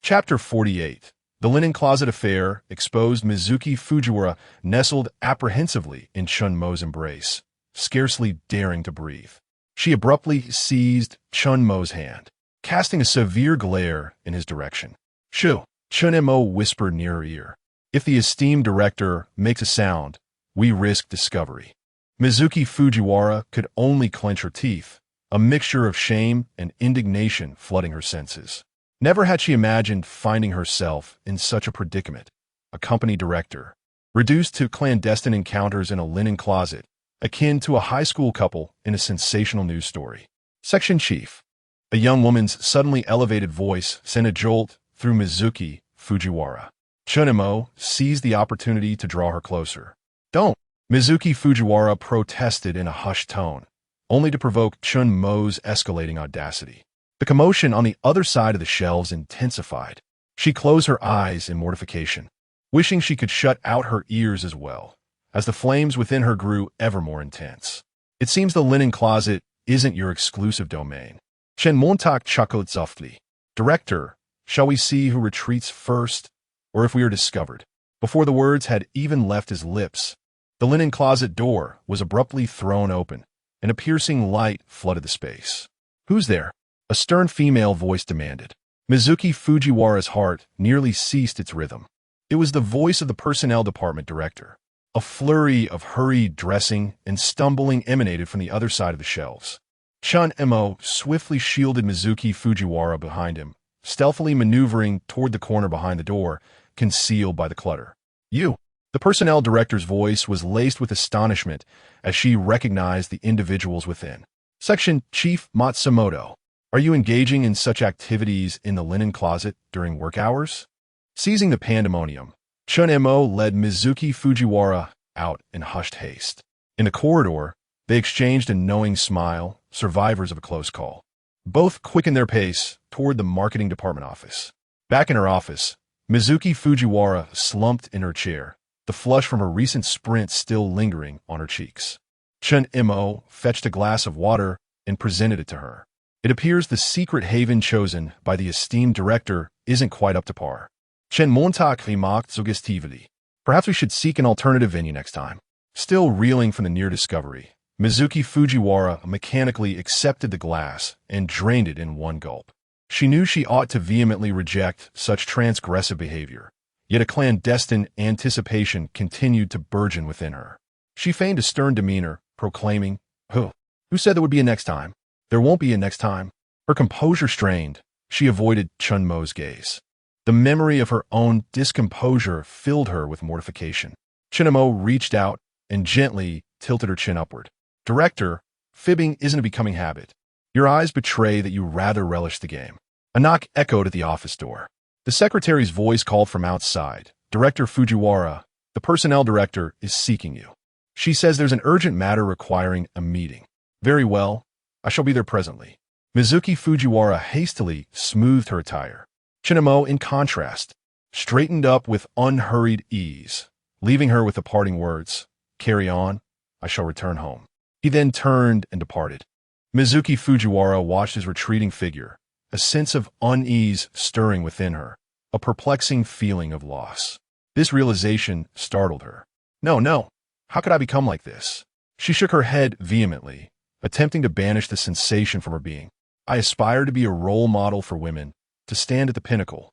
S1: Chapter 48. The linen closet affair exposed Mizuki Fujiwara nestled apprehensively in Chen Mo's embrace, scarcely daring to breathe. She abruptly seized Chen Mo's hand, casting a severe glare in his direction. Shoo! Chen Mo whispered near her ear. If the esteemed director makes a sound, we risk discovery. Mizuki Fujiwara could only clench her teeth, a mixture of shame and indignation flooding her senses. Never had she imagined finding herself in such a predicament. a company director, reduced to clandestine encounters in a linen closet, akin to a high school couple in a sensational news story. Section Chief. A young woman's suddenly elevated voice sent a jolt through Mizuki Fujiwara. Chen Mo seized the opportunity to draw her closer. Don't! Mizuki Fujiwara protested in a hushed tone, only to provoke Chen Mo's escalating audacity. The commotion on the other side of the shelves intensified. She closed her eyes in mortification, wishing she could shut out her ears as well, as the flames within her grew ever more intense. It seems the linen closet isn't your exclusive domain. Chen Mo chuckled softly. Director, shall we see who retreats first, or if we are discovered? Before the words had even left his lips, the linen closet door was abruptly thrown open, and a piercing light flooded the space. Who's there? A stern female voice demanded. Mizuki Fujiwara's heart nearly ceased its rhythm. It was the voice of the personnel department director. A flurry of hurried dressing and stumbling emanated from the other side of the shelves. Chen Mo swiftly shielded Mizuki Fujiwara behind him, stealthily maneuvering toward the corner behind the door, concealed by the clutter. You! The personnel director's voice was laced with astonishment as she recognized the individuals within. Section Chief Matsumoto. Are you engaging in such activities in the linen closet during work hours? Seizing the pandemonium, Chen Mo led Mizuki Fujiwara out in hushed haste. In the corridor, they exchanged a knowing smile, survivors of a close call. Both quickened their pace toward the marketing department office. Back in her office, Mizuki Fujiwara slumped in her chair, the flush from her recent sprint still lingering on her cheeks. Chen Mo fetched a glass of water and presented it to her. It appears the secret haven chosen by the esteemed director isn't quite up to par. Chen Montak remarked suggestively. Perhaps we should seek an alternative venue next time. Still reeling from the near discovery, Mizuki Fujiwara mechanically accepted the glass and drained it in one gulp. She knew she ought to vehemently reject such transgressive behavior, yet a clandestine anticipation continued to burgeon within her. She feigned a stern demeanor, proclaiming, Who said there would be a next time? There won't be a next time. Her composure strained, she avoided Chen Mo's gaze. The memory of her own discomposure filled her with mortification. Chen Mo reached out and gently tilted her chin upward. Director, fibbing isn't a becoming habit. Your eyes betray that you rather relish the game. A knock echoed at the office door. The secretary's voice called from outside. Director Fujiwara, the personnel director, is seeking you. She says there's an urgent matter requiring a meeting. Very well. I shall be there presently. Mizuki Fujiwara hastily smoothed her attire. Chen Mo, in contrast, straightened up with unhurried ease, leaving her with the parting words, Carry on, I shall return home. He then turned and departed. Mizuki Fujiwara watched his retreating figure, a sense of unease stirring within her, a perplexing feeling of loss. This realization startled her. No, how could I become like this? She shook her head vehemently, attempting to banish the sensation from her being. I aspire to be a role model for women, to stand at the pinnacle.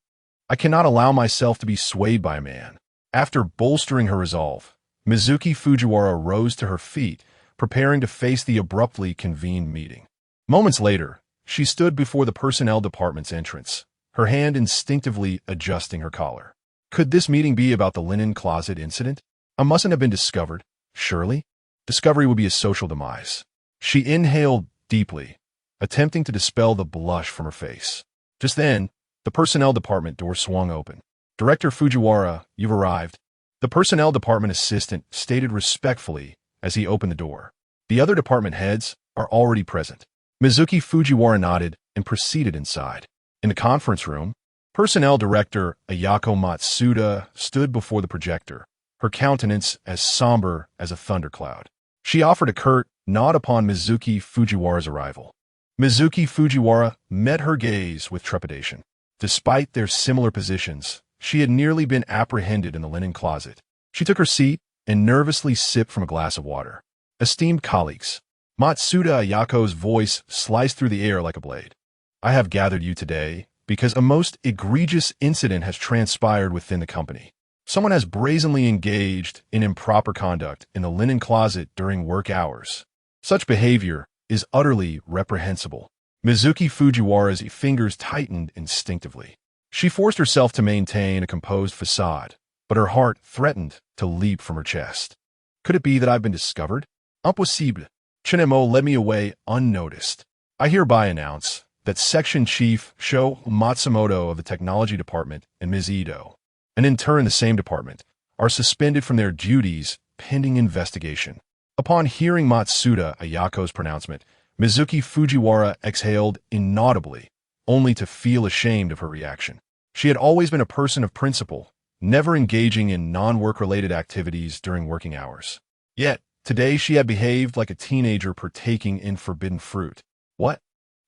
S1: I cannot allow myself to be swayed by a man. After bolstering her resolve, Mizuki Fujiwara rose to her feet, preparing to face the abruptly convened meeting. Moments later, she stood before the personnel department's entrance, her hand instinctively adjusting her collar. Could this meeting be about the linen closet incident? I mustn't have been discovered, surely? Discovery would be a social demise. She inhaled deeply, attempting to dispel the blush from her face. Just then, the personnel department door swung open. Director Fujiwara, you've arrived. The personnel department assistant stated respectfully as he opened the door. The other department heads are already present. Mizuki Fujiwara nodded and proceeded inside. In the conference room, personnel director Ayako Matsuda stood before the projector, her countenance as somber as a thundercloud. She offered a curt nod upon Mizuki Fujiwara's arrival. Mizuki Fujiwara met her gaze with trepidation. Despite their similar positions, she had nearly been apprehended in the linen closet. She took her seat and nervously sipped from a glass of water. Esteemed colleagues, Matsuda Ayako's voice sliced through the air like a blade. I have gathered you today because a most egregious incident has transpired within the company. Someone has brazenly engaged in improper conduct in the linen closet during work hours. Such behavior is utterly reprehensible. Mizuki Fujiwara's fingers tightened instinctively. She forced herself to maintain a composed facade, but her heart threatened to leap from her chest. Could it be that I've been discovered? Impossible. Chen Mo led me away unnoticed. I hereby announce that Section Chief Sho Matsumoto of the Technology Department and Ms. Ito, an intern in the same department, are suspended from their duties pending investigation. Upon hearing Matsuda Ayako's pronouncement, Mizuki Fujiwara exhaled inaudibly, only to feel ashamed of her reaction. She had always been a person of principle, never engaging in non-work-related activities during working hours. Yet, today she had behaved like a teenager partaking in forbidden fruit. What?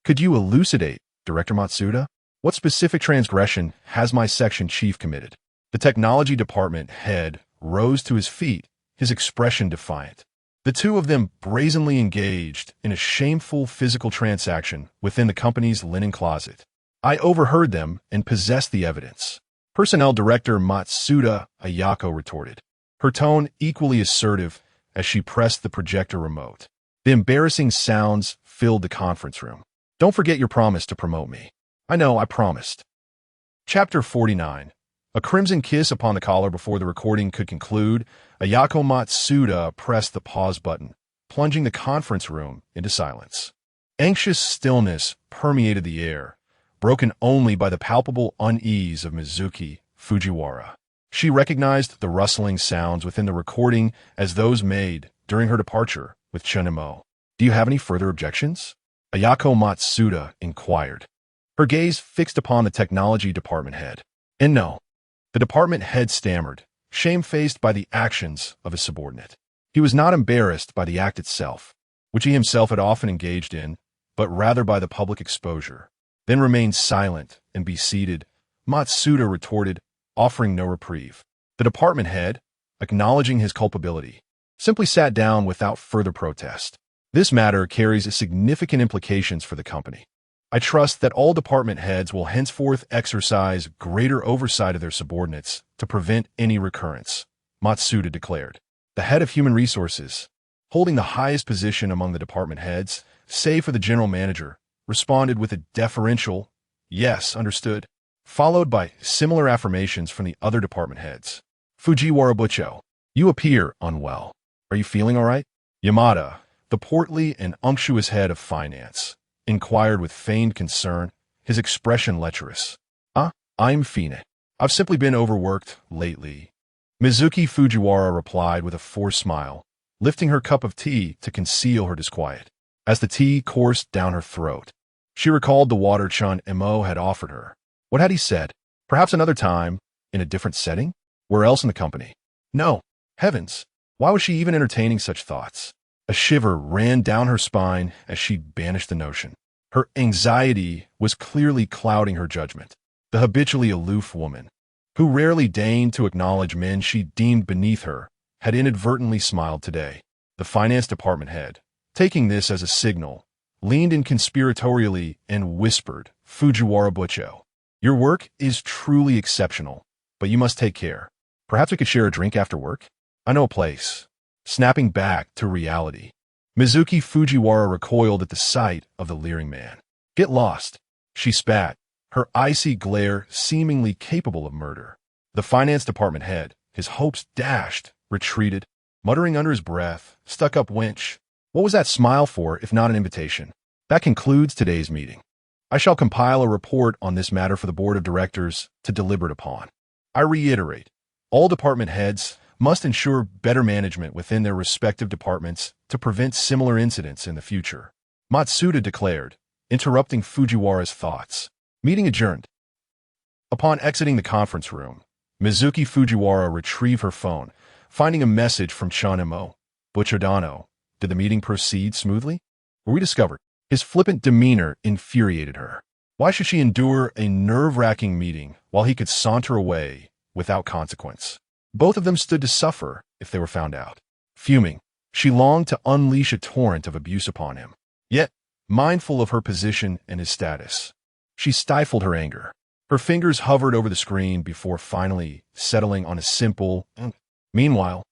S1: Could you elucidate, Director Matsuda? What specific transgression has my section chief committed? The technology department head rose to his feet, his expression defiant. The two of them brazenly engaged in a shameful physical transaction within the company's linen closet. I overheard them and possessed the evidence. Personnel Director Matsuda Ayako retorted, her tone equally assertive as she pressed the projector remote. The embarrassing sounds filled the conference room. Don't forget your promise to promote me. I know, I promised. Chapter 49. A crimson kiss upon the collar before the recording could conclude, Ayako Matsuda pressed the pause button, plunging the conference room into silence. Anxious stillness permeated the air, broken only by the palpable unease of Mizuki Fujiwara. She recognized the rustling sounds within the recording as those made during her departure with Chen Mo. Do you have any further objections? Ayako Matsuda inquired, her gaze fixed upon the technology department head. And no. The department head stammered, shamefaced by the actions of his subordinate. He was not embarrassed by the act itself, which he himself had often engaged in, but rather by the public exposure. Then remained silent and be seated, Matsuda retorted, offering no reprieve. The department head, acknowledging his culpability, simply sat down without further protest. This matter carries significant implications for the company. I trust that all department heads will henceforth exercise greater oversight of their subordinates to prevent any recurrence, Matsuda declared. The head of human resources, holding the highest position among the department heads, save for the general manager, responded with a deferential, yes, understood, followed by similar affirmations from the other department heads. Fujiwara Bucho, you appear unwell. Are you feeling all right? Yamada, the portly and unctuous head of finance, inquired with feigned concern, his expression lecherous. I'm fine. I've simply been overworked lately. Mizuki Fujiwara replied with a forced smile, lifting her cup of tea to conceal her disquiet. As the tea coursed down her throat, she recalled the water Chen Mo had offered her. What had he said? Perhaps another time, in a different setting? Where else in the company? No. Heavens! Why was she even entertaining such thoughts? A shiver ran down her spine as she banished the notion. Her anxiety was clearly clouding her judgment. The habitually aloof woman, who rarely deigned to acknowledge men she deemed beneath her, had inadvertently smiled today. The finance department head, taking this as a signal, leaned in conspiratorially and whispered, Fujiwara Bucho, your work is truly exceptional, but you must take care. Perhaps we could share a drink after work? I know a place. Snapping back to reality, Mizuki Fujiwara recoiled at the sight of the leering man. Get lost, she spat, her icy glare seemingly capable of murder. The finance department head, his hopes dashed, retreated, muttering under his breath, stuck-up wench. What was that smile for if not an invitation? That concludes today's meeting. I shall compile a report on this matter for the board of directors to deliberate upon. I reiterate, all department heads must ensure better management within their respective departments to prevent similar incidents in the future. Matsuda declared, interrupting Fujiwara's thoughts. Meeting adjourned. Upon exiting the conference room, Mizuki Fujiwara retrieved her phone, finding a message from Chen Mo. Buchodano, did the meeting proceed smoothly? Were we discovered? His flippant demeanor infuriated her. Why should she endure a nerve-wracking meeting while he could saunter away without consequence? Both of them stood to suffer if they were found out. Fuming, she longed to unleash a torrent of abuse upon him. Yet, mindful of her position and his status, she stifled her anger. Her fingers hovered over the screen before finally settling on a simple Meanwhile,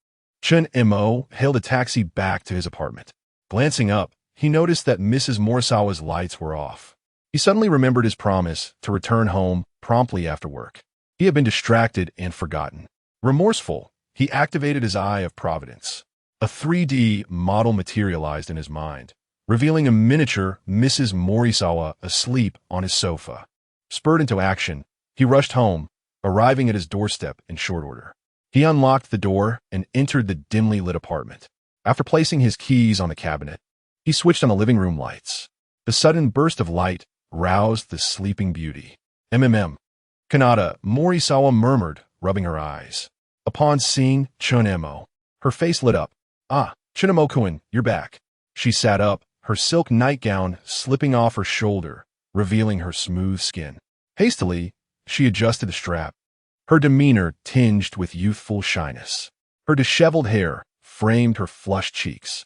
S1: Chen Mo hailed a taxi back to his apartment. Glancing up, he noticed that Mrs. Morisawa's lights were off. He suddenly remembered his promise to return home promptly after work. He had been distracted and forgotten. Remorseful, he activated his eye of providence. A 3D model materialized in his mind, revealing a miniature Mrs. Morisawa asleep on his sofa. Spurred into action, he rushed home, arriving at his doorstep in short order. He unlocked the door and entered the dimly lit apartment. After placing his keys on the cabinet, he switched on the living room lights. The sudden burst of light roused the sleeping beauty. Kanata, Morisawa murmured, rubbing her eyes. Upon seeing Chen Mo, her face lit up. Ah, Chen Mo-kun, you're back. She sat up, her silk nightgown slipping off her shoulder, revealing her smooth skin. Hastily, she adjusted the strap, her demeanor tinged with youthful shyness. Her disheveled hair framed her flushed cheeks.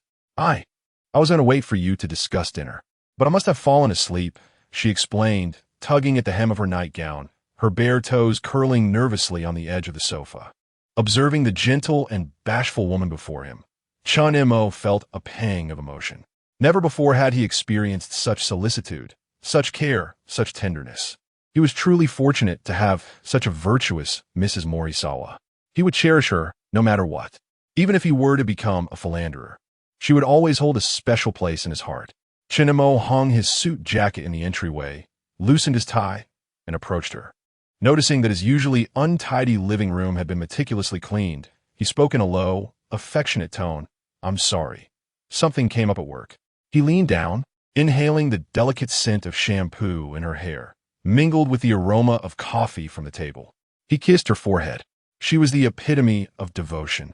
S1: I was going to wait for you to discuss dinner, but I must have fallen asleep, she explained, tugging at the hem of her nightgown, her bare toes curling nervously on the edge of the sofa. Observing the gentle and bashful woman before him, Chen Mo felt a pang of emotion. Never before had he experienced such solicitude, such care, such tenderness. He was truly fortunate to have such a virtuous Mrs. Morisawa. He would cherish her no matter what. Even if he were to become a philanderer, she would always hold a special place in his heart. Chen Mo hung his suit jacket in the entryway, loosened his tie, and approached her. Noticing that his usually untidy living room had been meticulously cleaned, he spoke in a low, affectionate tone. I'm sorry. Something came up at work. He leaned down, inhaling the delicate scent of shampoo in her hair, mingled with the aroma of coffee from the table. He kissed her forehead. She was the epitome of devotion.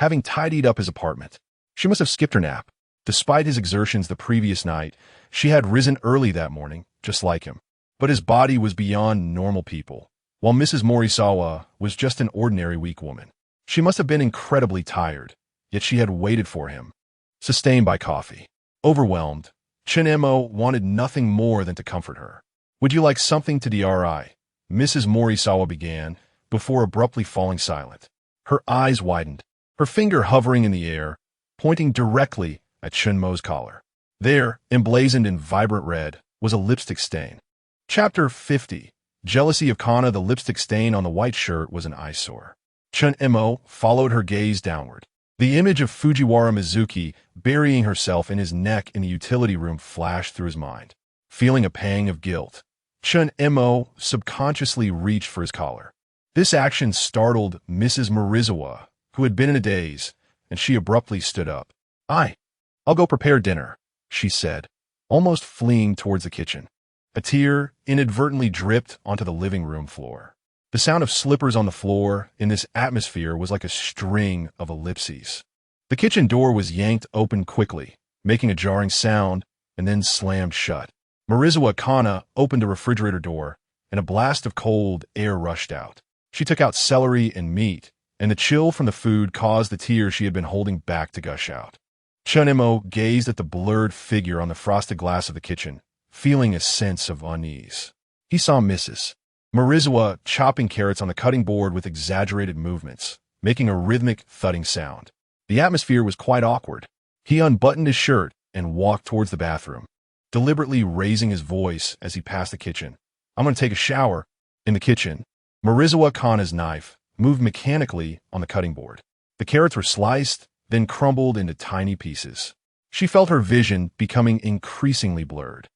S1: Having tidied up his apartment, she must have skipped her nap. Despite his exertions the previous night, she had risen early that morning, just like him. But his body was beyond normal people, while Mrs. Morisawa was just an ordinary weak woman. She must have been incredibly tired, yet she had waited for him, sustained by coffee. Overwhelmed, Chen Mo wanted nothing more than to comfort her. Would you like something to DRI? Mrs. Morisawa began, before abruptly falling silent. Her eyes widened, her finger hovering in the air, pointing directly at Chen Mo's collar. There, emblazoned in vibrant red, was a lipstick stain. Chapter 50. Jealousy of Kana. The lipstick stain on the white shirt was an eyesore. Chen Mo followed her gaze downward. The image of Fujiwara Mizuki burying herself in his neck in the utility room flashed through his mind. Feeling a pang of guilt, Chen Mo subconsciously reached for his collar. This action startled Mrs. Morisawa, who had been in a daze, and she abruptly stood up. I'll go prepare dinner, she said, almost fleeing towards the kitchen. A tear inadvertently dripped onto the living room floor. The sound of slippers on the floor in this atmosphere was like a string of ellipses. The kitchen door was yanked open quickly, making a jarring sound, and then slammed shut. Morisawa Kana opened the refrigerator door, and a blast of cold air rushed out. She took out celery and meat, and the chill from the food caused the tears she had been holding back to gush out. Chen Mo gazed at the blurred figure on the frosted glass of the kitchen, feeling a sense of unease. He saw Mrs. Morisawa chopping carrots on the cutting board with exaggerated movements, making a rhythmic thudding sound. The atmosphere was quite awkward. He unbuttoned his shirt and walked towards the bathroom, deliberately raising his voice as he passed the kitchen. I'm going to take a shower. In the kitchen, Morisawa Kana's knife moved mechanically on the cutting board. The carrots were sliced, then crumbled into tiny pieces. She felt her vision becoming increasingly blurred.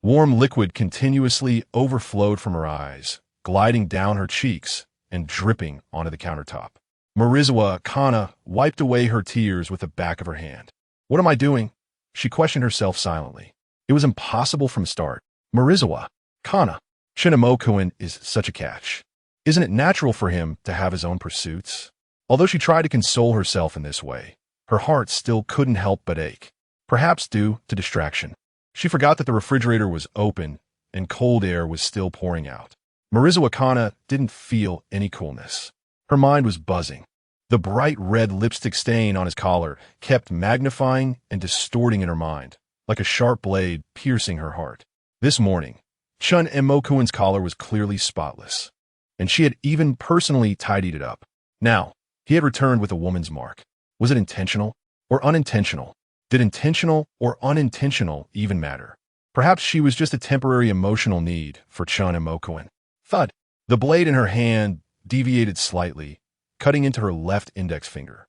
S1: Warm liquid continuously overflowed from her eyes, gliding down her cheeks and dripping onto the countertop. Morisawa Kana wiped away her tears with the back of her hand. What am I doing? She questioned herself silently. It was impossible from the start. Morisawa Kana. Chen Mo-kun is such a catch. Isn't it natural for him to have his own pursuits? Although she tried to console herself in this way, her heart still couldn't help but ache, perhaps due to distraction. She forgot that the refrigerator was open and cold air was still pouring out. Morisawa Kana didn't feel any coolness. Her mind was buzzing. The bright red lipstick stain on his collar kept magnifying and distorting in her mind, like a sharp blade piercing her heart. This morning, Chen Mo-kun's collar was clearly spotless, and she had even personally tidied it up. Now, he had returned with a woman's mark. Was it intentional or unintentional? Did intentional or unintentional even matter? Perhaps she was just a temporary emotional need for Chen Mo-kun. Thud. The blade in her hand deviated slightly, cutting into her left index finger.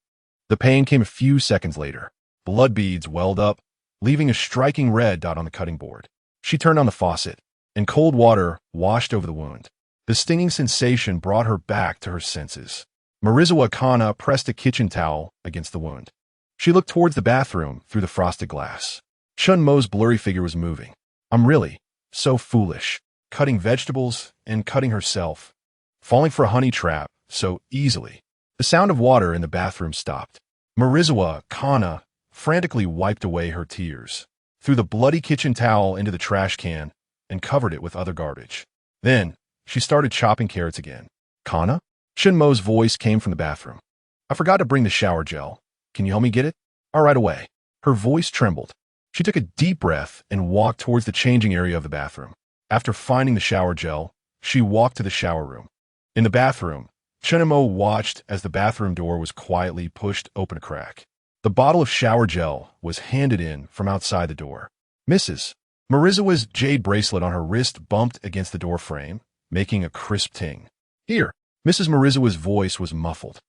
S1: The pain came a few seconds later. Blood beads welled up, leaving a striking red dot on the cutting board. She turned on the faucet, and cold water washed over the wound. The stinging sensation brought her back to her senses. Marizawa Kana pressed a kitchen towel against the wound. She looked towards the bathroom through the frosted glass. Chen Mo's blurry figure was moving. I'm really so foolish. Cutting vegetables and cutting herself. Falling for a honey trap so easily. The sound of water in the bathroom stopped. Marizawa Kana frantically wiped away her tears, threw the bloody kitchen towel into the trash can, and covered it with other garbage. Then, she started chopping carrots again. Kana? Chen Mo's voice came from the bathroom. I forgot to bring the shower gel. Can you help me get it? All right away. Her voice trembled. She took a deep breath and walked towards the changing area of the bathroom. After finding the shower gel, she walked to the shower room. In the bathroom, Chen Mo watched as the bathroom door was quietly pushed open a crack. The bottle of shower gel was handed in from outside the door. Mrs. Marizawa's jade bracelet on her wrist bumped against the door frame, making a crisp ting. Here. Mrs. Marizawa's voice was muffled.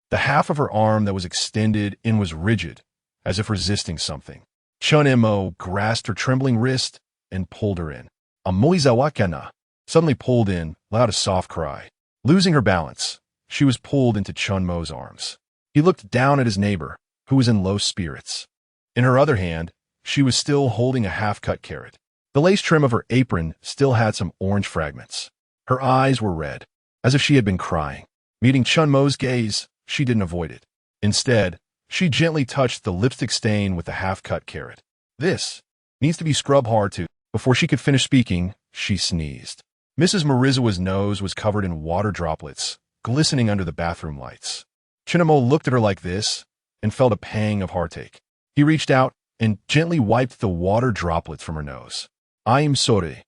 S1: The half of her arm that was extended in was rigid, as if resisting something. Chen Mo grasped her trembling wrist and pulled her in. Amoizawa kana suddenly pulled in, let out a soft cry. Losing her balance, she was pulled into Chen Mo's arms. He looked down at his neighbor, who was in low spirits. In her other hand, she was still holding a half-cut carrot. The lace trim of her apron still had some orange fragments. Her eyes were red, as if she had been crying. Meeting Chen Mo's gaze, she didn't avoid it. Instead, she gently touched the lipstick stain with the half-cut carrot. This needs to be scrubbed hard to. Before she could finish speaking, she sneezed. Mrs. Marizawa's nose was covered in water droplets, glistening under the bathroom lights. Chen Mo looked at her like this and felt a pang of heartache. He reached out and gently wiped the water droplets from her nose. I'm sorry,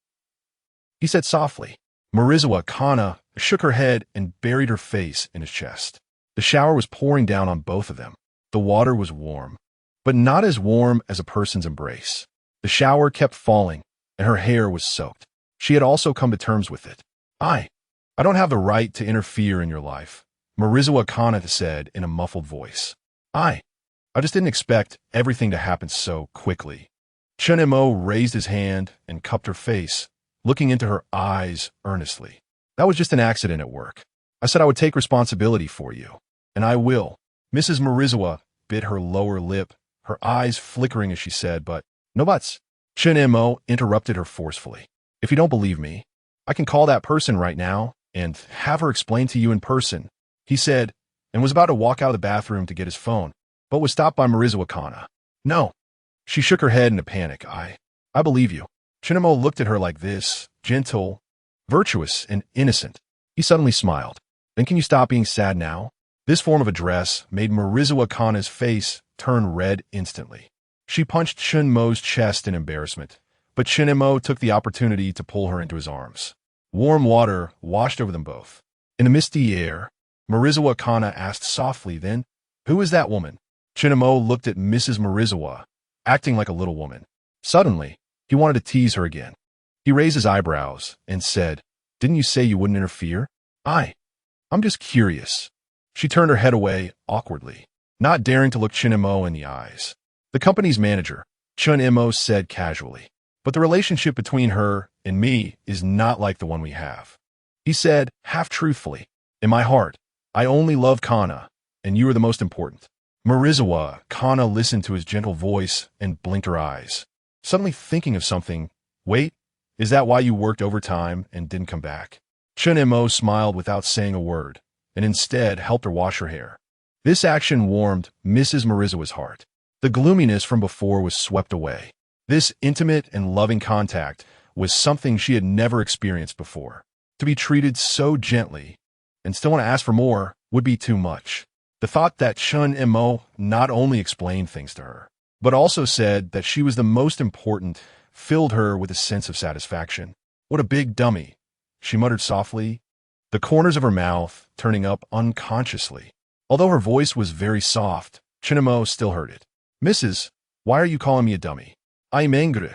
S1: he said softly. Marizawa Kana shook her head and buried her face in his chest. The shower was pouring down on both of them. The water was warm, but not as warm as a person's embrace. The shower kept falling, and her hair was soaked. She had also come to terms with it. I don't have the right to interfere in your life, Marizawa Kana said in a muffled voice. I just didn't expect everything to happen so quickly. Chen Mo raised his hand and cupped her face, looking into her eyes earnestly. That was just an accident at work. I said I would take responsibility for you, and I will. Mrs. Marizawa bit her lower lip, her eyes flickering as she said, but no buts. Chen Mo interrupted her forcefully. If you don't believe me, I can call that person right now and have her explain to you in person, he said, and was about to walk out of the bathroom to get his phone, but was stopped by Marizawa Kana. No. She shook her head in a panic. I believe you. Chen Mo looked at her like this, gentle, virtuous, and innocent. He suddenly smiled. Then can you stop being sad now? This form of address made Marizawa Kana's face turn red instantly. She punched Chen Mo's chest in embarrassment, but Chen Mo took the opportunity to pull her into his arms. Warm water washed over them both. In the misty air, Marizawa Kana asked softly then, who is that woman? Chen Mo looked at Mrs. Marizawa, acting like a little woman. Suddenly, he wanted to tease her again. He raised his eyebrows and said, didn't you say you wouldn't interfere? I'm just curious. She turned her head away awkwardly, not daring to look Chen Mo in the eyes. The company's manager, Chen Mo said casually, but the relationship between her and me is not like the one we have. He said, half truthfully, in my heart, I only love Kana, and you are the most important. Marizawa Kana listened to his gentle voice and blinked her eyes, suddenly thinking of something. Wait, is that why you worked overtime and didn't come back? Chen Mo smiled without saying a word, and instead helped her wash her hair. This action warmed Mrs. Marizawa's heart. The gloominess from before was swept away. This intimate and loving contact was something she had never experienced before. To be treated so gently and still want to ask for more would be too much. The thought that Chen Mo not only explained things to her, but also said that she was the most important filled her with a sense of satisfaction. What a big dummy, she muttered softly, the corners of her mouth turning up unconsciously. Although her voice was very soft, Chen Mo still heard it. Mrs., why are you calling me a dummy? I'm angry.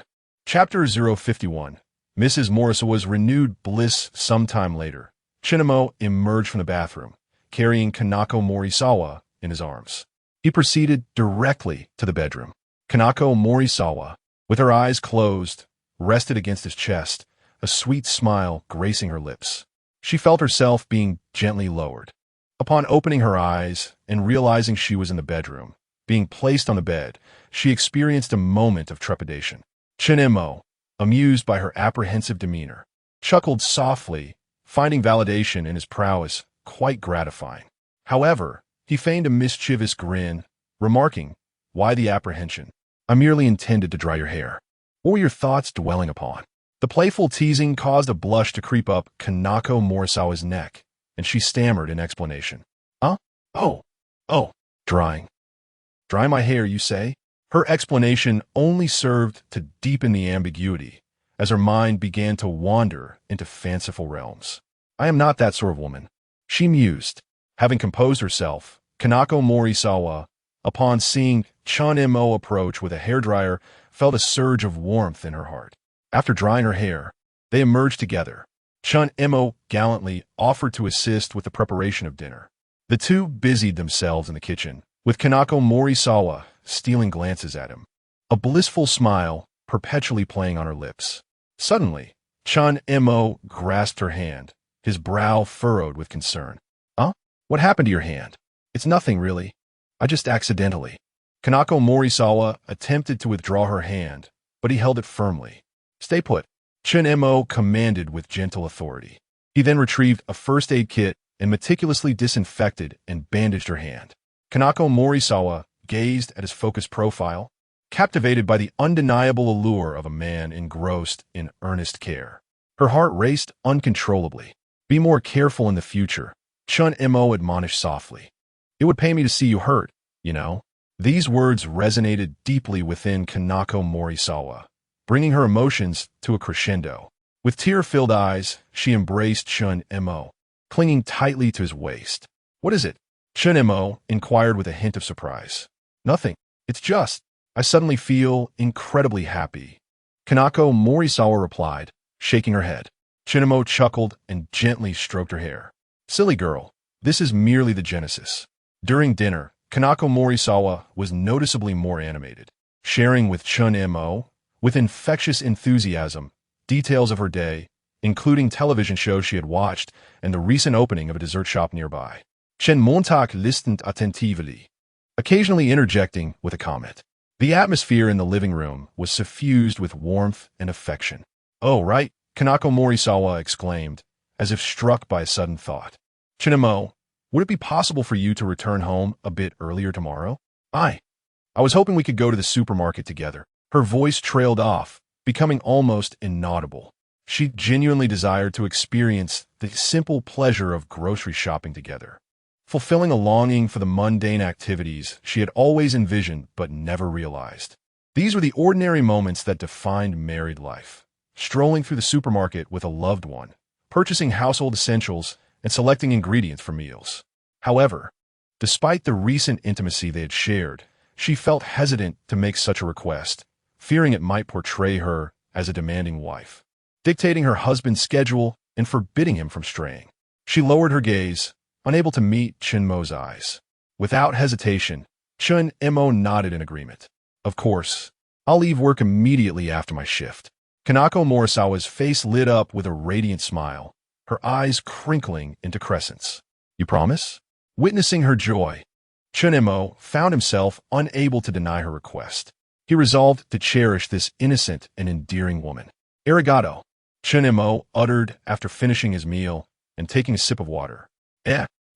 S1: Chapter 051. Mrs. Marizawa's renewed bliss sometime later. Chen Mo emerged from the bathroom, carrying Kanako Morisawa in his arms. He proceeded directly to the bedroom. Kanako Morisawa, with her eyes closed, rested against his chest, a sweet smile gracing her lips. She felt herself being gently lowered. Upon opening her eyes and realizing she was in the bedroom, being placed on the bed, she experienced a moment of trepidation. Chen Mo, amused by her apprehensive demeanor, chuckled softly, finding validation in his prowess quite gratifying. However, he feigned a mischievous grin, remarking, "Why the apprehension? I merely intended to dry your hair. What were your thoughts dwelling upon?" The playful teasing caused a blush to creep up Kanako Morisawa's neck, and she stammered in explanation. "Huh? Oh, drying. Dry my hair, you say?" Her explanation only served to deepen the ambiguity, as her mind began to wander into fanciful realms. "I am not that sort of woman," she mused. Having composed herself, Kanako Morisawa, upon seeing Chen Mo approach with a hairdryer, felt a surge of warmth in her heart. After drying her hair, they emerged together. Chen Mo gallantly offered to assist with the preparation of dinner. The two busied themselves in the kitchen, with Kanako Morisawa stealing glances at him, a blissful smile perpetually playing on her lips. Suddenly, Chen Mo grasped her hand, his brow furrowed with concern. "Huh? What happened to your hand?" "It's nothing, really. I just accidentally." Kanako Morisawa attempted to withdraw her hand, but he held it firmly. "Stay put," Chen Mo commanded with gentle authority. He then retrieved a first aid kit and meticulously disinfected and bandaged her hand. Kanako Morisawa gazed at his focused profile, captivated by the undeniable allure of a man engrossed in earnest care. Her heart raced uncontrollably. "Be more careful in the future," Chen Mo admonished softly. "It would pain me to see you hurt, you know." These words resonated deeply within Kanako Morisawa, bringing her emotions to a crescendo. With tear-filled eyes, she embraced Chen Mo, clinging tightly to his waist. "What is it?" Chen Mo inquired with a hint of surprise. "Nothing. It's just, I suddenly feel incredibly happy," Kanako Morisawa replied, shaking her head. Chen Mo chuckled and gently stroked her hair. "Silly girl, this is merely the genesis." During dinner, Kanako Morisawa was noticeably more animated, sharing with Chen Mo, with infectious enthusiasm, details of her day, including television shows she had watched and the recent opening of a dessert shop nearby. Chen Montag listened attentively, occasionally interjecting with a comment. The atmosphere in the living room was suffused with warmth and affection. "Oh, right," Kanako Morisawa exclaimed, as if struck by a sudden thought. "Chen Mo, would it be possible for you to return home a bit earlier tomorrow?" I was hoping we could go to the supermarket together." Her voice trailed off, becoming almost inaudible. She genuinely desired to experience the simple pleasure of grocery shopping together, fulfilling a longing for the mundane activities she had always envisioned but never realized. These were the ordinary moments that defined married life. Strolling through the supermarket with a loved one, purchasing household essentials, and selecting ingredients for meals. However, despite the recent intimacy they had shared, she felt hesitant to make such a request, fearing it might portray her as a demanding wife, dictating her husband's schedule and forbidding him from straying. She lowered her gaze, unable to meet Chen Mo's eyes. Without hesitation, Chen Mo nodded in agreement. "Of course, I'll leave work immediately after my shift." Kanako Morisawa's face lit up with a radiant smile, her eyes crinkling into crescents. "You promise?" Witnessing her joy, Chen Mo found himself unable to deny her request. He resolved to cherish this innocent and endearing woman. "Arigato," Chen Mo uttered after finishing his meal and taking a sip of water.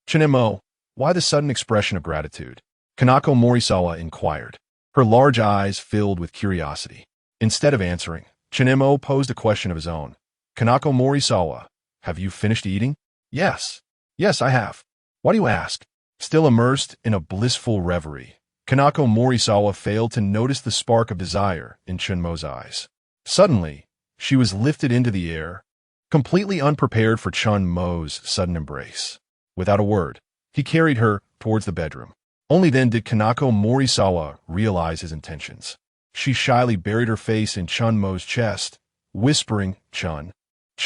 S1: Chen Mo, why the sudden expression of gratitude?" Kanako Morisawa inquired. Her large eyes filled with curiosity. Instead of answering, Chen Mo posed a question of his own. "Kanako Morisawa, have you finished eating?" Yes, I have." "Why do you ask?" Still immersed in a blissful reverie, Kanako Morisawa failed to notice the spark of desire in Chen Mo's eyes. Suddenly, she was lifted into the air, completely unprepared for Chen Mo's sudden embrace. Without a word, he carried her towards the bedroom. Only then did Kanako Morisawa realize his intentions. She shyly buried her face in Chen Mo's chest, whispering, Chen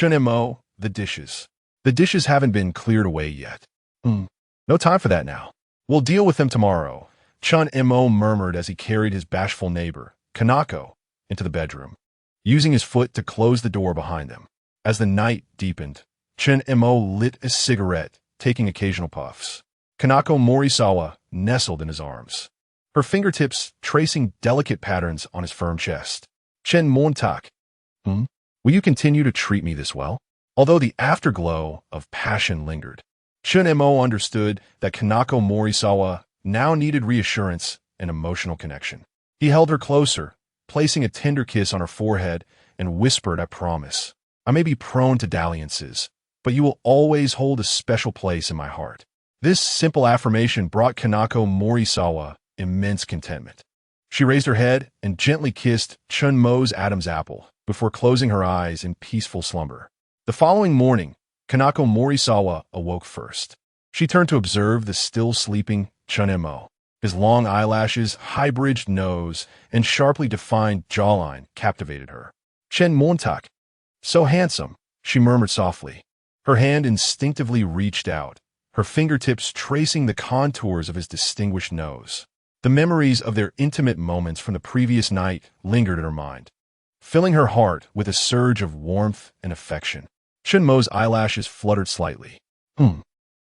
S1: Mo, the dishes. The dishes haven't been cleared away yet." No time for that now. We'll deal with them tomorrow, Chen Mo murmured as he carried his bashful neighbor, Kanako, into the bedroom, using his foot to close the door behind them. As the night deepened, Chen Mo lit a cigarette, taking occasional puffs. Kanako Morisawa nestled in his arms, her fingertips tracing delicate patterns on his firm chest. Chen Montak, will you continue to treat me this well? Although the afterglow of passion lingered, Chen Mo understood that Kanako Morisawa now needed reassurance and emotional connection. He held her closer, placing a tender kiss on her forehead, and whispered, "I promise. I may be prone to dalliances, but you will always hold a special place in my heart." This simple affirmation brought Kanako Morisawa immense contentment. She raised her head and gently kissed Chen Mo's Adam's apple before closing her eyes in peaceful slumber. The following morning, Kanako Morisawa awoke first. She turned to observe the still sleeping Chen Mo. His long eyelashes, high-bridged nose, and sharply defined jawline captivated her. "Chen Montak, so handsome," she murmured softly. Her hand instinctively reached out, her fingertips tracing the contours of his distinguished nose. The memories of their intimate moments from the previous night lingered in her mind, filling her heart with a surge of warmth and affection. Chen Mo's eyelashes fluttered slightly.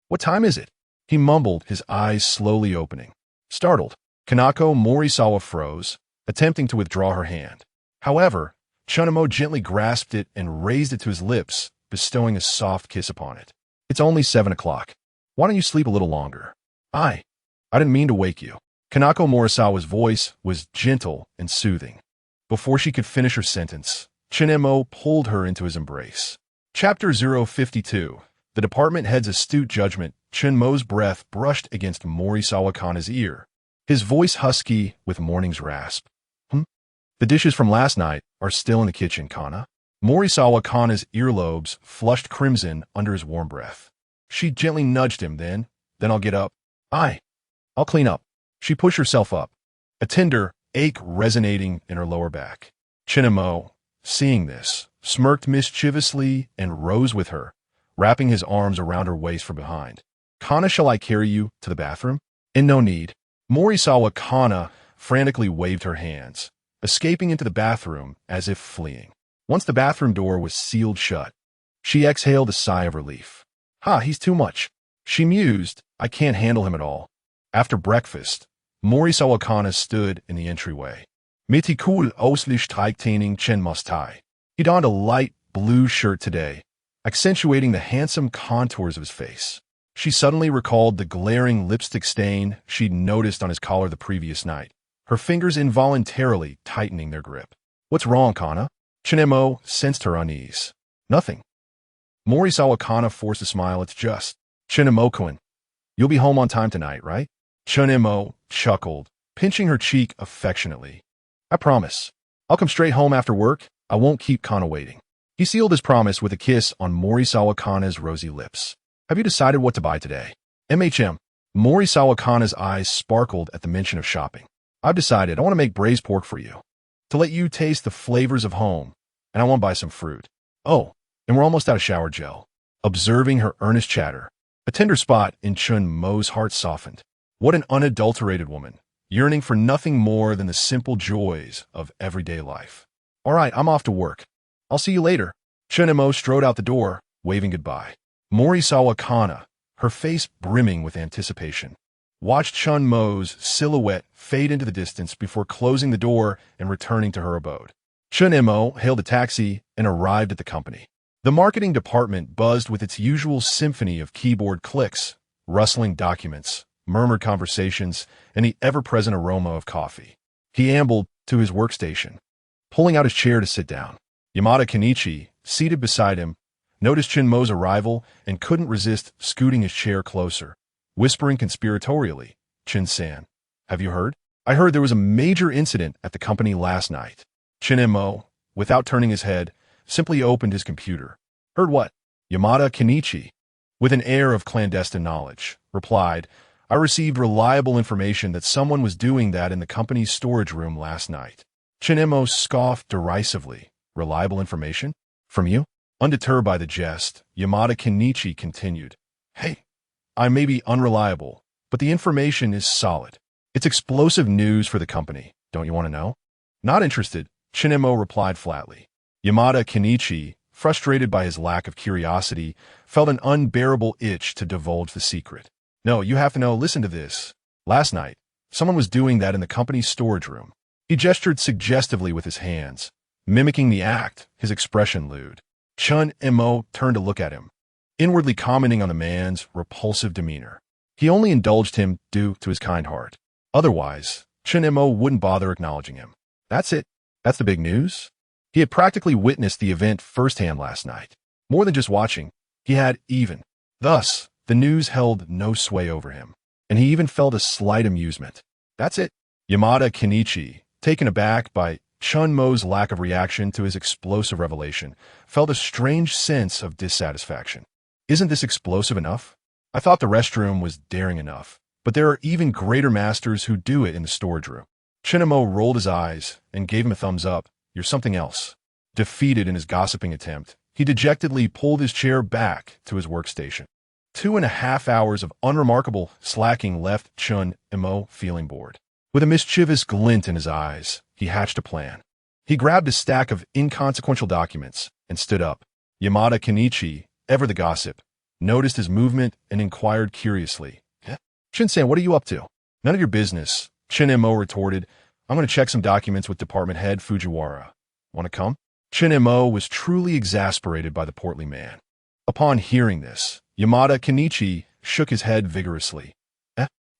S1: What time is it?" he mumbled, his eyes slowly opening. Startled, Kanako Morisawa froze, attempting to withdraw her hand. However, Chen Mo gently grasped it and raised it to his lips, bestowing a soft kiss upon it. "It's only 7 o'clock. Why don't you sleep a little longer?" I didn't mean to wake you." Kanako Morisawa's voice was gentle and soothing. Before she could finish her sentence, Chen Mo pulled her into his embrace. Chapter 052. The department head's astute judgment. Chen Mo's breath brushed against Morisawa Kana's ear, his voice husky with morning's rasp. "The dishes from last night are still in the kitchen, Kana." Morisawa Kana's earlobes flushed crimson under his warm breath. She gently nudged him, then I'll get up. I'll clean up." She pushed herself up, a tender ache resonating in her lower back. Chen Mo, seeing this, smirked mischievously and rose with her, wrapping his arms around her waist from behind. "Kana, shall I carry you to the bathroom?" "And no need." Morisawa Kana frantically waved her hands, escaping into the bathroom as if fleeing. Once the bathroom door was sealed shut, she exhaled a sigh of relief. He's too much," she mused. "I can't handle him at all." After breakfast, Morisawa Kana stood in the entryway. Mit cool Auslichtreichtaining Chen Mostai. He donned a light blue shirt today, accentuating the handsome contours of his face. She suddenly recalled the glaring lipstick stain she'd noticed on his collar the previous night, her fingers involuntarily tightening their grip. "What's wrong, Kana?" Chen Mo sensed her unease. "Nothing." Morisawa Kana forced a smile. "It's just." "Chen Mo-kun, you'll be home on time tonight, right?" Chen Mo chuckled, pinching her cheek affectionately. "I promise. I'll come straight home after work. I won't keep Kana waiting." He sealed his promise with a kiss on Morisawa Kana's rosy lips. "Have you decided what to buy today?" Morisawa Kana's eyes sparkled at the mention of shopping. "I've decided I want to make braised pork for you, to let you taste the flavors of home, and I want to buy some fruit. Oh, and we're almost out of shower gel." Observing her earnest chatter, a tender spot in Chen Mo's heart softened. What an unadulterated woman, yearning for nothing more than the simple joys of everyday life. "All right, I'm off to work. I'll see you later." Chen Mo strode out the door, waving goodbye. Morisawa Kana, her face brimming with anticipation, watched Chen Mo's silhouette fade into the distance before closing the door and returning to her abode. Chen Mo hailed a taxi and arrived at the company. The marketing department buzzed with its usual symphony of keyboard clicks, rustling documents, murmured conversations, and the ever-present aroma of coffee. He ambled to his workstation, pulling out his chair to sit down. Yamada Kenichi, seated beside him, noticed Chen Mo's arrival and couldn't resist scooting his chair closer, whispering conspiratorially, "Chen-san, have you heard? I heard there was a major incident at the company last night." Chen Mo, without turning his head, simply opened his computer. "Heard what?" Yamada Kenichi, with an air of clandestine knowledge, replied, "I received reliable information that someone was doing that in the company's storage room last night." Chen Mo scoffed derisively. "Reliable information? From you?" Undeterred by the jest, Yamada Kenichi continued, "Hey, I may be unreliable, but the information is solid. It's explosive news for the company. Don't you want to know? Not interested, Chen Mo replied flatly. Yamada Kenichi, frustrated by his lack of curiosity, felt an unbearable itch to divulge the secret. No, you have to know, listen to this. Last night, someone was doing that in the company's storage room. He gestured suggestively with his hands. Mimicking the act, his expression lewd. Chen Mo turned to look at him, inwardly commenting on the man's repulsive demeanor. He only indulged him due to his kind heart. Otherwise, Chen Mo wouldn't bother acknowledging him. That's it. That's the big news. He had practically witnessed the event firsthand last night. More than just watching, he had even. Thus, the news held no sway over him, and he even felt a slight amusement. That's it. Yamada Kenichi, taken aback by Chen Mo's lack of reaction to his explosive revelation, felt a strange sense of dissatisfaction. Isn't this explosive enough? I thought the restroom was daring enough, but there are even greater masters who do it in the storage room. Chen Mo rolled his eyes and gave him a thumbs up. You're something else. Defeated in his gossiping attempt, he dejectedly pulled his chair back to his workstation. 2.5 hours of unremarkable slacking left Chen Mo feeling bored. With a mischievous glint in his eyes, he hatched a plan. He grabbed a stack of inconsequential documents and stood up. Yamada Kenichi, ever the gossip, noticed his movement and inquired curiously. Shin-san, what are you up to? None of your business, Chen Mo retorted. I'm going to check some documents with Department Head Fujiwara. Want to come? Chen Mo was truly exasperated by the portly man. Upon hearing this, Yamada Kenichi shook his head vigorously.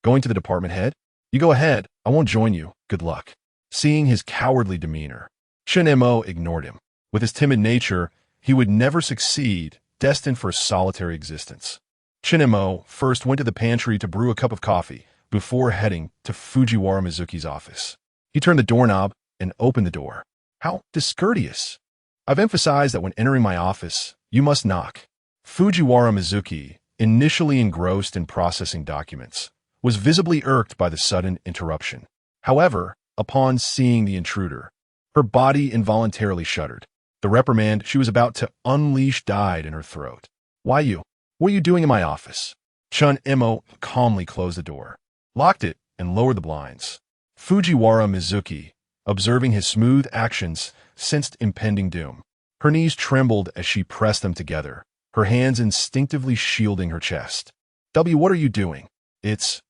S1: Going to the department head? You go ahead. I won't join you. Good luck. Seeing his cowardly demeanor, Chen Mo ignored him. With his timid nature, he would never succeed, destined for a solitary existence. Chen Mo first went to the pantry to brew a cup of coffee before heading to Fujiwara Mizuki's office. He turned the doorknob and opened the door. How discourteous. I've emphasized that when entering my office, you must knock. Fujiwara Mizuki, initially engrossed in processing documents, was visibly irked by the sudden interruption. However, upon seeing the intruder, her body involuntarily shuddered. The reprimand she was about to unleash died in her throat. Why you? What are you doing in my office? Chen Mo calmly closed the door, locked it, and lowered the blinds. Fujiwara Mizuki, observing his smooth actions, sensed impending doom. Her knees trembled as she pressed them together, her hands instinctively shielding her chest. What are you doing? It's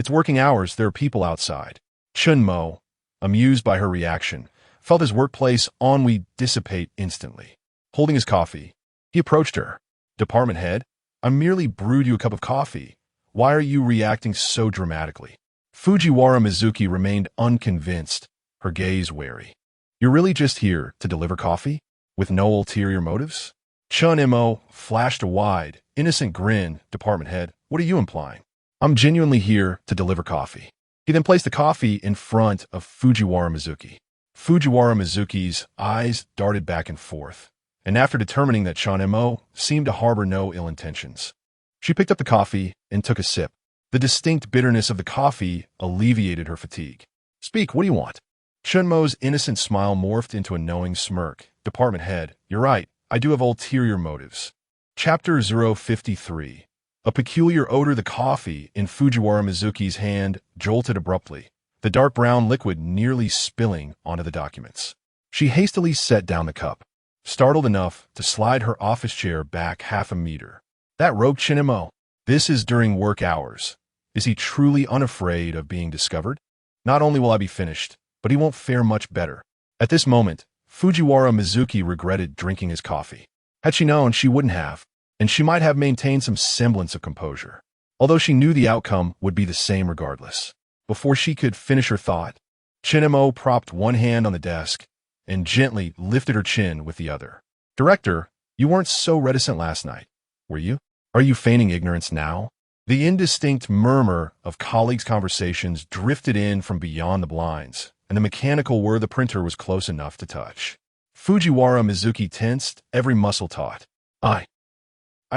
S1: working hours. There are people outside. Chen Mo, amused by her reaction, felt his workplace ennui dissipate instantly. Holding his coffee, he approached her. Department head, I merely brewed you a cup of coffee. Why are you reacting so dramatically? Fujiwara Mizuki remained unconvinced, her gaze wary. You're really just here to deliver coffee? With no ulterior motives? Chen Mo flashed a wide, innocent grin. Department head, what are you implying? I'm genuinely here to deliver coffee. He then placed the coffee in front of Fujiwara Mizuki. Fujiwara Mizuki's eyes darted back and forth, and after determining that Chen Mo seemed to harbor no ill intentions, she picked up the coffee and took a sip. The distinct bitterness of the coffee alleviated her fatigue. Speak, what do you want? Chen Mo's innocent smile morphed into a knowing smirk. Department head, you're right, I do have ulterior motives. Chapter 053. A peculiar odor. The coffee in Fujiwara Mizuki's hand jolted abruptly, the dark brown liquid nearly spilling onto the documents. She hastily set down the cup, startled enough to slide her office chair back half a meter. That rogue Chen Mo. This is during work hours. Is he truly unafraid of being discovered? Not only will I be finished, but he won't fare much better. At this moment, Fujiwara Mizuki regretted drinking his coffee. Had she known, she wouldn't have, and she might have maintained some semblance of composure, although she knew the outcome would be the same regardless. Before she could finish her thought, Chen Mo propped one hand on the desk and gently lifted her chin with the other. Director, you weren't so reticent last night, were you? Are you feigning ignorance now? The indistinct murmur of colleagues' conversations drifted in from beyond the blinds, and the mechanical whir the printer was close enough to touch. Fujiwara Mizuki tensed, every muscle taut. I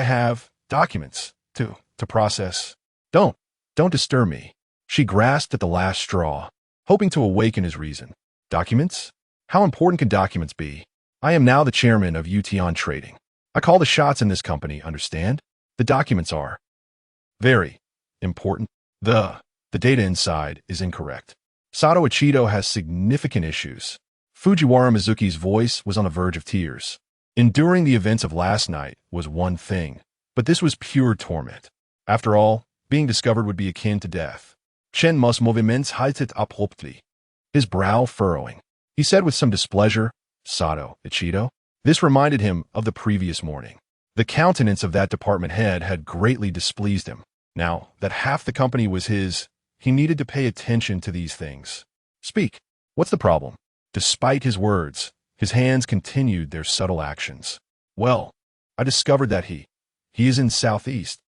S1: have documents to process. Don't disturb me. She grasped at the last straw, hoping to awaken his reason. Documents? How important can documents be? I am now the chairman of Ution Trading. I call the shots in this company, understand? The documents are. Very important. The data inside is incorrect. Sato Ichido has significant issues. Fujiwara Mizuki's voice was on the verge of tears. Enduring the events of last night was one thing, but this was pure torment. After all, being discovered would be akin to death. Chen Mo's movements halted abruptly, his brow furrowing. He said with some displeasure, Sato Ichido? This reminded him of the previous morning. The countenance of that department head had greatly displeased him. Now that half the company was his, he needed to pay attention to these things. Speak. What's the problem? Despite his words, his hands continued their subtle actions. Well, I discovered that he is in Southeast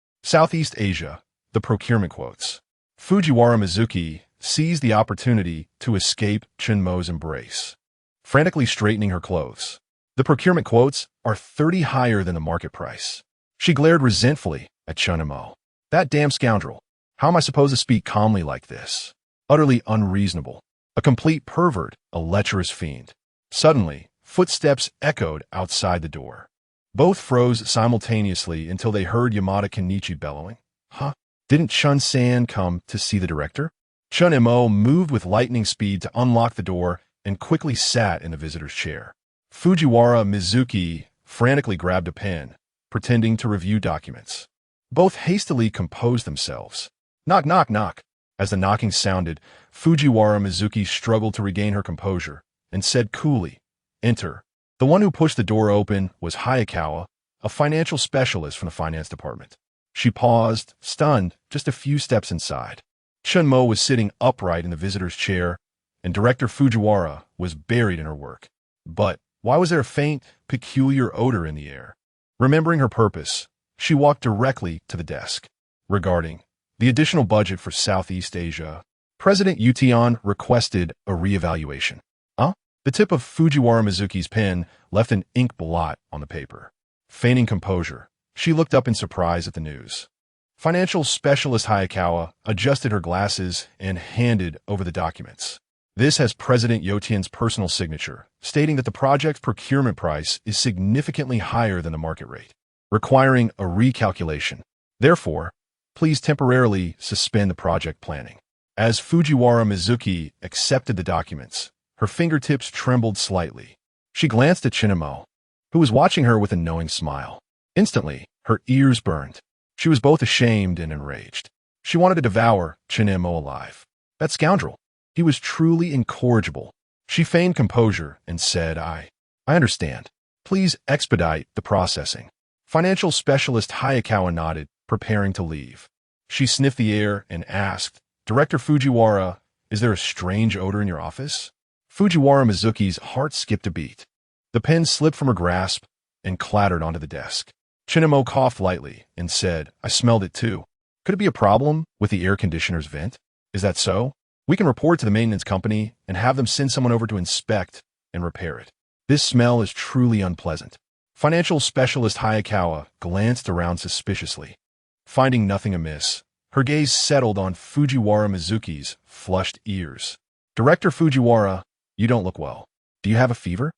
S1: Asia, the procurement quotes. Fujiwara Mizuki seized the opportunity to escape Chen Mo's embrace, frantically straightening her clothes. The procurement quotes are 30 higher than the market price. She glared resentfully at Chen Mo. That damn scoundrel. How am I supposed to speak calmly like this? Utterly unreasonable. A complete pervert, a lecherous fiend. Suddenly, footsteps echoed outside the door. Both froze simultaneously until they heard Yamada Kenichi bellowing. Huh? Didn't Chun-san come to see the director? Chen Mo moved with lightning speed to unlock the door and quickly sat in the visitor's chair. Fujiwara Mizuki frantically grabbed a pen, pretending to review documents. Both hastily composed themselves. Knock, knock, knock. As the knocking sounded, Fujiwara Mizuki struggled to regain her composure and said coolly, Enter. The one who pushed the door open was Hayakawa, a financial specialist from the finance department. She paused, stunned, just a few steps inside. Chen Mo was sitting upright in the visitor's chair, and Director Fujiwara was buried in her work. But why was there a faint, peculiar odor in the air? Remembering her purpose, she walked directly to the desk. Regarding the additional budget for Southeast Asia, President Yution requested a reevaluation. The tip of Fujiwara Mizuki's pen left an ink blot on the paper. Feigning composure, she looked up in surprise at the news. Financial specialist Hayakawa adjusted her glasses and handed over the documents. This has President Yotian's personal signature, stating that the project's procurement price is significantly higher than the market rate, requiring a recalculation. Therefore, please temporarily suspend the project planning. As Fujiwara Mizuki accepted the documents, her fingertips trembled slightly. She glanced at Chen Mo, who was watching her with a knowing smile. Instantly, her ears burned. She was both ashamed and enraged. She wanted to devour Chen Mo alive. That scoundrel. He was truly incorrigible. She feigned composure and said, I understand. Please expedite the processing. Financial specialist Hayakawa nodded, preparing to leave. She sniffed the air and asked, Director Fujiwara, is there a strange odor in your office? Fujiwara Mizuki's heart skipped a beat. The pen slipped from her grasp and clattered onto the desk. Chen Mo coughed lightly and said, I smelled it too. Could it be a problem with the air conditioner's vent? Is that so? We can report to the maintenance company and have them send someone over to inspect and repair it. This smell is truly unpleasant. Financial specialist Hayakawa glanced around suspiciously. Finding nothing amiss, her gaze settled on Fujiwara Mizuki's flushed ears. Director Fujiwara, you don't look well. Do you have a fever?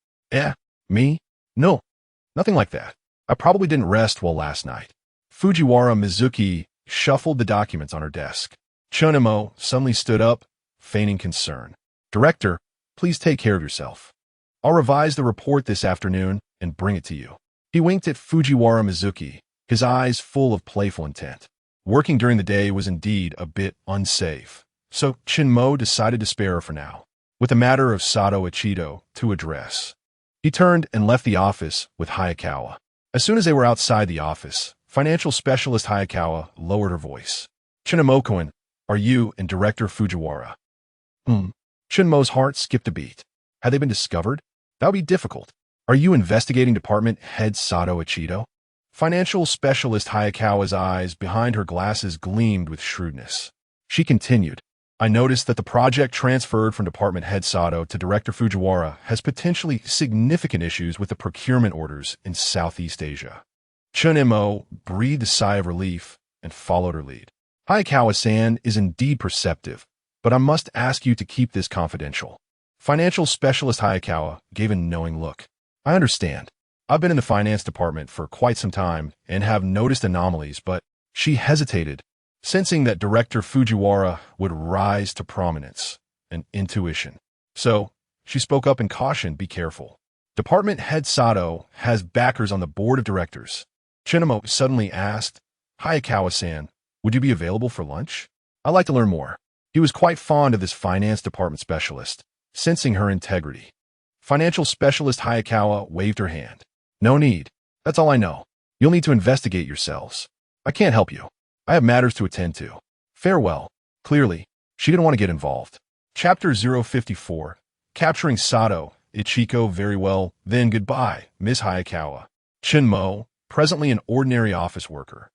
S1: Me? No, nothing like that. I probably didn't rest well last night. Fujiwara Mizuki shuffled the documents on her desk. Chen Mo suddenly stood up, feigning concern. Director, please take care of yourself. I'll revise the report this afternoon and bring it to you. He winked at Fujiwara Mizuki, his eyes full of playful intent. Working during the day was indeed a bit unsafe, so Chen Mo decided to spare her for now, with the matter of Sato Ichido to address. He turned and left the office with Hayakawa. As soon as they were outside the office, financial specialist Hayakawa lowered her voice. Chen Mo-kun, are you and Director Fujiwara? Chen Mo's heart skipped a beat. Had they been discovered? That would be difficult. Are you investigating department head Sato Ichido? Financial specialist Hayakawa's eyes behind her glasses gleamed with shrewdness. She continued, I noticed that the project transferred from department head Sato to Director Fujiwara has potentially significant issues with the procurement orders in Southeast Asia. Chen Mo breathed a sigh of relief and followed her lead. Hayakawa-san is indeed perceptive, but I must ask you to keep this confidential. Financial specialist Hayakawa gave a knowing look. I understand. I've been in the finance department for quite some time and have noticed anomalies, but she hesitated, sensing that Director Fujiwara would rise to prominence and intuition. So, she spoke up and cautioned, be careful. Department Head Sato has backers on the board of directors. Chen Mo suddenly asked, Hayakawa-san, would you be available for lunch? I'd like to learn more. He was quite fond of this finance department specialist, sensing her integrity. Financial specialist Hayakawa waved her hand. No need. That's all I know. You'll need to investigate yourselves. I can't help you. I have matters to attend to. Farewell. Clearly, she didn't want to get involved. Chapter 054. Capturing Sato. Ichiko, very well, then goodbye, Ms. Hayakawa. Chen Mo, presently an ordinary office worker,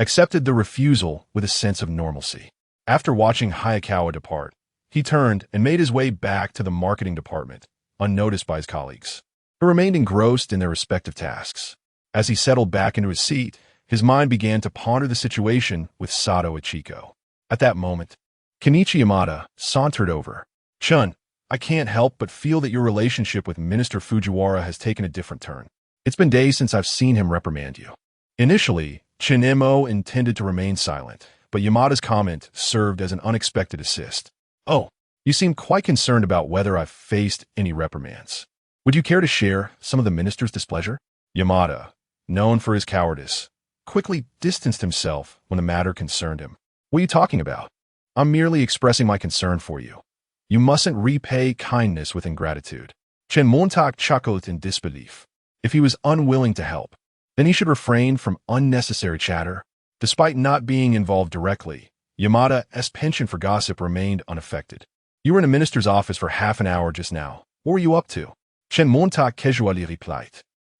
S1: accepted the refusal with a sense of normalcy. After watching Hayakawa depart, he turned and made his way back to the marketing department, unnoticed by his colleagues, who remained engrossed in their respective tasks. As he settled back into his seat, his mind began to ponder the situation with Sato Ichiko. At that moment, Kenichi Yamada sauntered over. Chun, I can't help but feel that your relationship with Minister Fujiwara has taken a different turn. It's been days since I've seen him reprimand you. Initially, Chen Mo intended to remain silent, but Yamada's comment served as an unexpected assist. Oh, you seem quite concerned about whether I've faced any reprimands. Would you care to share some of the minister's displeasure? Yamada, known for his cowardice, quickly distanced himself when the matter concerned him. What are you talking about? I'm merely expressing my concern for you. You mustn't repay kindness with ingratitude. Chen Montauk chuckled in disbelief. If he was unwilling to help, then he should refrain from unnecessary chatter. Despite not being involved directly, Yamada's penchant for gossip remained unaffected. You were in a minister's office for half an hour just now. What were you up to? Chen Montauk casually replied.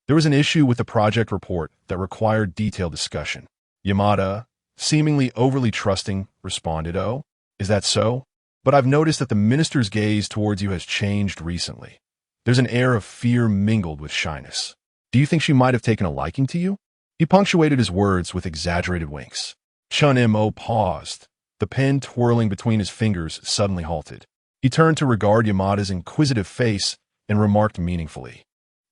S1: There was an issue with the project report that required detailed discussion. Yamada, seemingly overly trusting, responded, Oh, is that so? But I've noticed that the minister's gaze towards you has changed recently. There's an air of fear mingled with shyness. Do you think she might have taken a liking to you? He punctuated his words with exaggerated winks. Chen Mo paused. The pen twirling between his fingers suddenly halted. He turned to regard Yamada's inquisitive face and remarked meaningfully.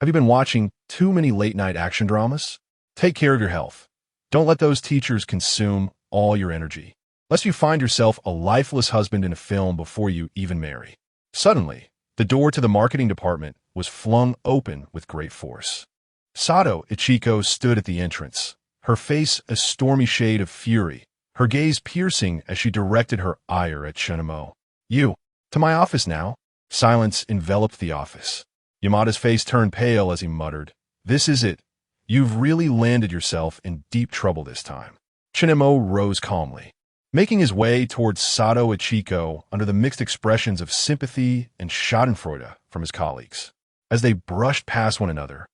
S1: Have you been watching too many late-night action dramas? Take care of your health. Don't let those teachers consume all your energy, lest you find yourself a lifeless husband in a film before you even marry. Suddenly, the door to the marketing department was flung open with great force. Sato Ichiko stood at the entrance, her face a stormy shade of fury, her gaze piercing as she directed her ire at Chen Mo. You, to my office now. Silence enveloped the office. Yamada's face turned pale as he muttered, This is it. You've really landed yourself in deep trouble this time. Chen Mo rose calmly, making his way towards Sato Ichiko under the mixed expressions of sympathy and schadenfreude from his colleagues. As they brushed past one another,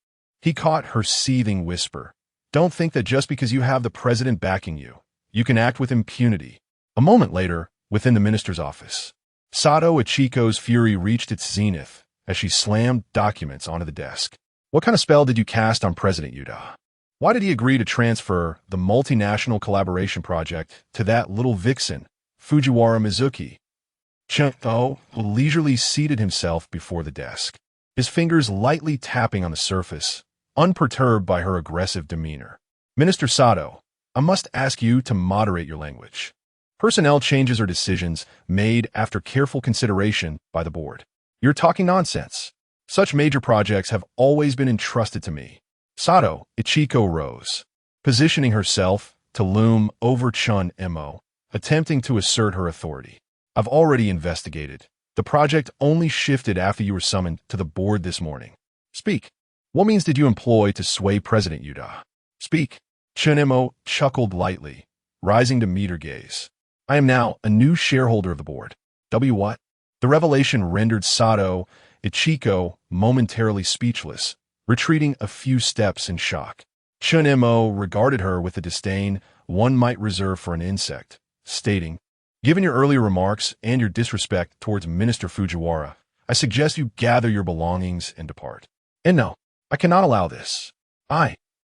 S1: he caught her seething whisper, Don't think that just because you have the president backing you, you can act with impunity. A moment later, within the minister's office, Sato Ichiko's fury reached its zenith as she slammed documents onto the desk. What kind of spell did you cast on President Yuda? Why did he agree to transfer the multinational collaboration project to that little vixen, Fujiwara Mizuki? Chen Mo leisurely seated himself before the desk, his fingers lightly tapping on the surface, unperturbed by her aggressive demeanor. Minister Sato, I must ask you to moderate your language. Personnel changes are decisions made after careful consideration by the board. You're talking nonsense. Such major projects have always been entrusted to me. Sato Ichiko rose, positioning herself to loom over Chen Mo, attempting to assert her authority. I've already investigated. The project only shifted after you were summoned to the board this morning. Speak. What means did you employ to sway President Yuda? Speak. Chen Mo chuckled lightly, rising to meet her gaze. I am now a new shareholder of the board. What? The revelation rendered Sato Ichiko momentarily speechless, retreating a few steps in shock. Chen Mo regarded her with the disdain one might reserve for an insect, stating, Given your earlier remarks and your disrespect towards Minister Fujiwara, I suggest you gather your belongings and depart. And no, I cannot allow this. I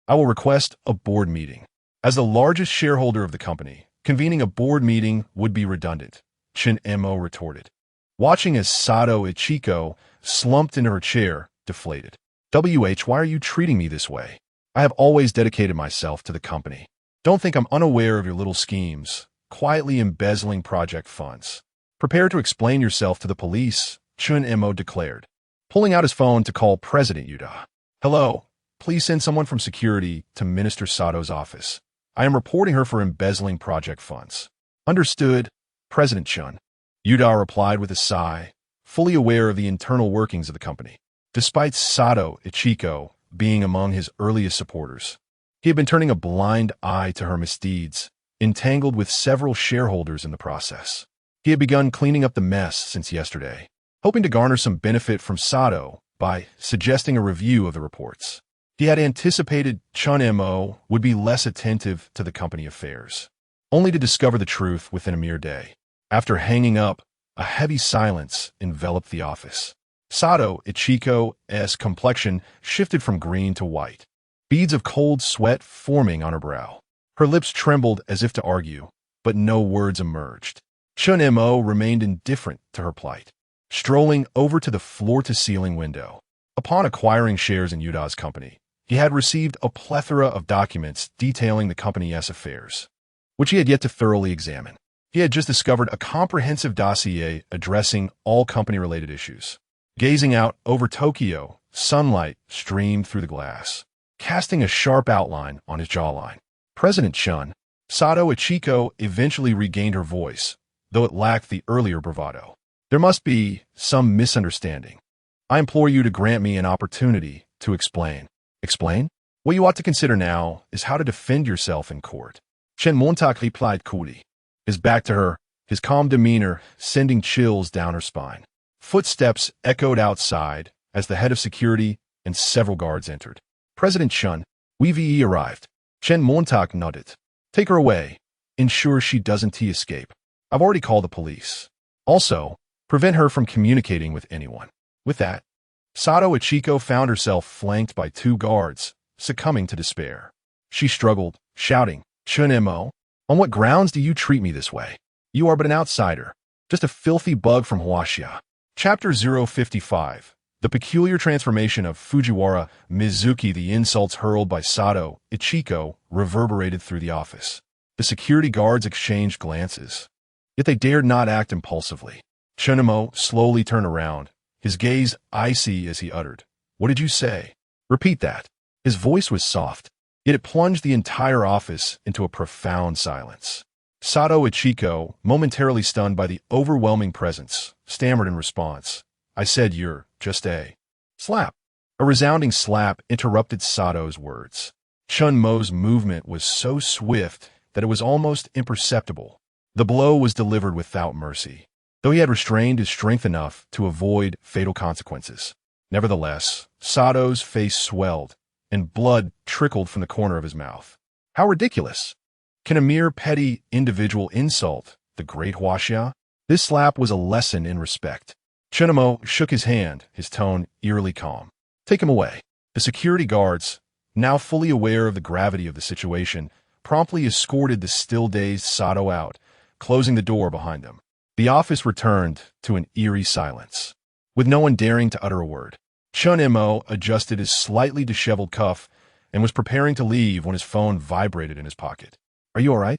S1: will request a board meeting. As the largest shareholder of the company, convening a board meeting would be redundant, Chen Mo retorted, watching as Sato Ichiko slumped into her chair, deflated. Why are you treating me this way? I have always dedicated myself to the company. Don't think I'm unaware of your little schemes. quietly embezzling project funds. Prepare to explain yourself to the police, Chen Mo declared, pulling out his phone to call President Yuda. Hello, please send someone from security to Minister Sato's office. I am reporting her for embezzling project funds. Understood, President Chen. Yuda replied with a sigh, fully aware of the internal workings of the company. Despite Sato Ichiko being among his earliest supporters, he had been turning a blind eye to her misdeeds, entangled with several shareholders in the process. He had begun cleaning up the mess since yesterday, hoping to garner some benefit from Sato by suggesting a review of the reports. He had anticipated Chen Mo would be less attentive to the company affairs, only to discover the truth within a mere day. After hanging up, a heavy silence enveloped the office. Sato Ichiko's complexion shifted from green to white, beads of cold sweat forming on her brow. Her lips trembled as if to argue, but no words emerged. Chen Mo remained indifferent to her plight, strolling over to the floor-to-ceiling window. Upon acquiring shares in Yuda's company, he had received a plethora of documents detailing the company's affairs, which he had yet to thoroughly examine. He had just discovered a comprehensive dossier addressing all company-related issues. Gazing out over Tokyo, sunlight streamed through the glass, casting a sharp outline on his jawline. President Chen, Sato Ichiko eventually regained her voice, though it lacked the earlier bravado. There must be some misunderstanding. I implore you to grant me an opportunity to explain. Explain? What you ought to consider now is how to defend yourself in court. Chen Mo replied coolly, his back to her, his calm demeanor sending chills down her spine. Footsteps echoed outside as the head of security and several guards entered. President Chen, we've arrived. Chen Mo nodded. Take her away. Ensure she doesn't escape. I've already called the police. Also, prevent her from communicating with anyone. With that, Sato Ichiko found herself flanked by two guards, succumbing to despair. She struggled, shouting, Chen Mo, on what grounds do you treat me this way? You are but an outsider, just a filthy bug from Huaxia. Chapter 055. The peculiar transformation of Fujiwara Mizuki. The insults hurled by Sato Ichiko reverberated through the office. The security guards exchanged glances, yet they dared not act impulsively. Chen Mo slowly turned around, his gaze icy as he uttered, What did you say? Repeat that. His voice was soft, yet it plunged the entire office into a profound silence. Sato Ichiko, momentarily stunned by the overwhelming presence, stammered in response. I said you're just a slap. A resounding slap interrupted Sato's words. Chen Mo's movement was so swift that it was almost imperceptible. The blow was delivered without mercy, though he had restrained his strength enough to avoid fatal consequences. Nevertheless, Sato's face swelled, and blood trickled from the corner of his mouth. How ridiculous! Can a mere petty individual insult the great Huaxia? This slap was a lesson in respect. Chen Mo shook his hand, his tone eerily calm. Take him away. The security guards, now fully aware of the gravity of the situation, promptly escorted the still-dazed Sato out, closing the door behind them. The office returned to an eerie silence, with no one daring to utter a word. Chen Mo adjusted his slightly disheveled cuff and was preparing to leave when his phone vibrated in his pocket. Are you all right?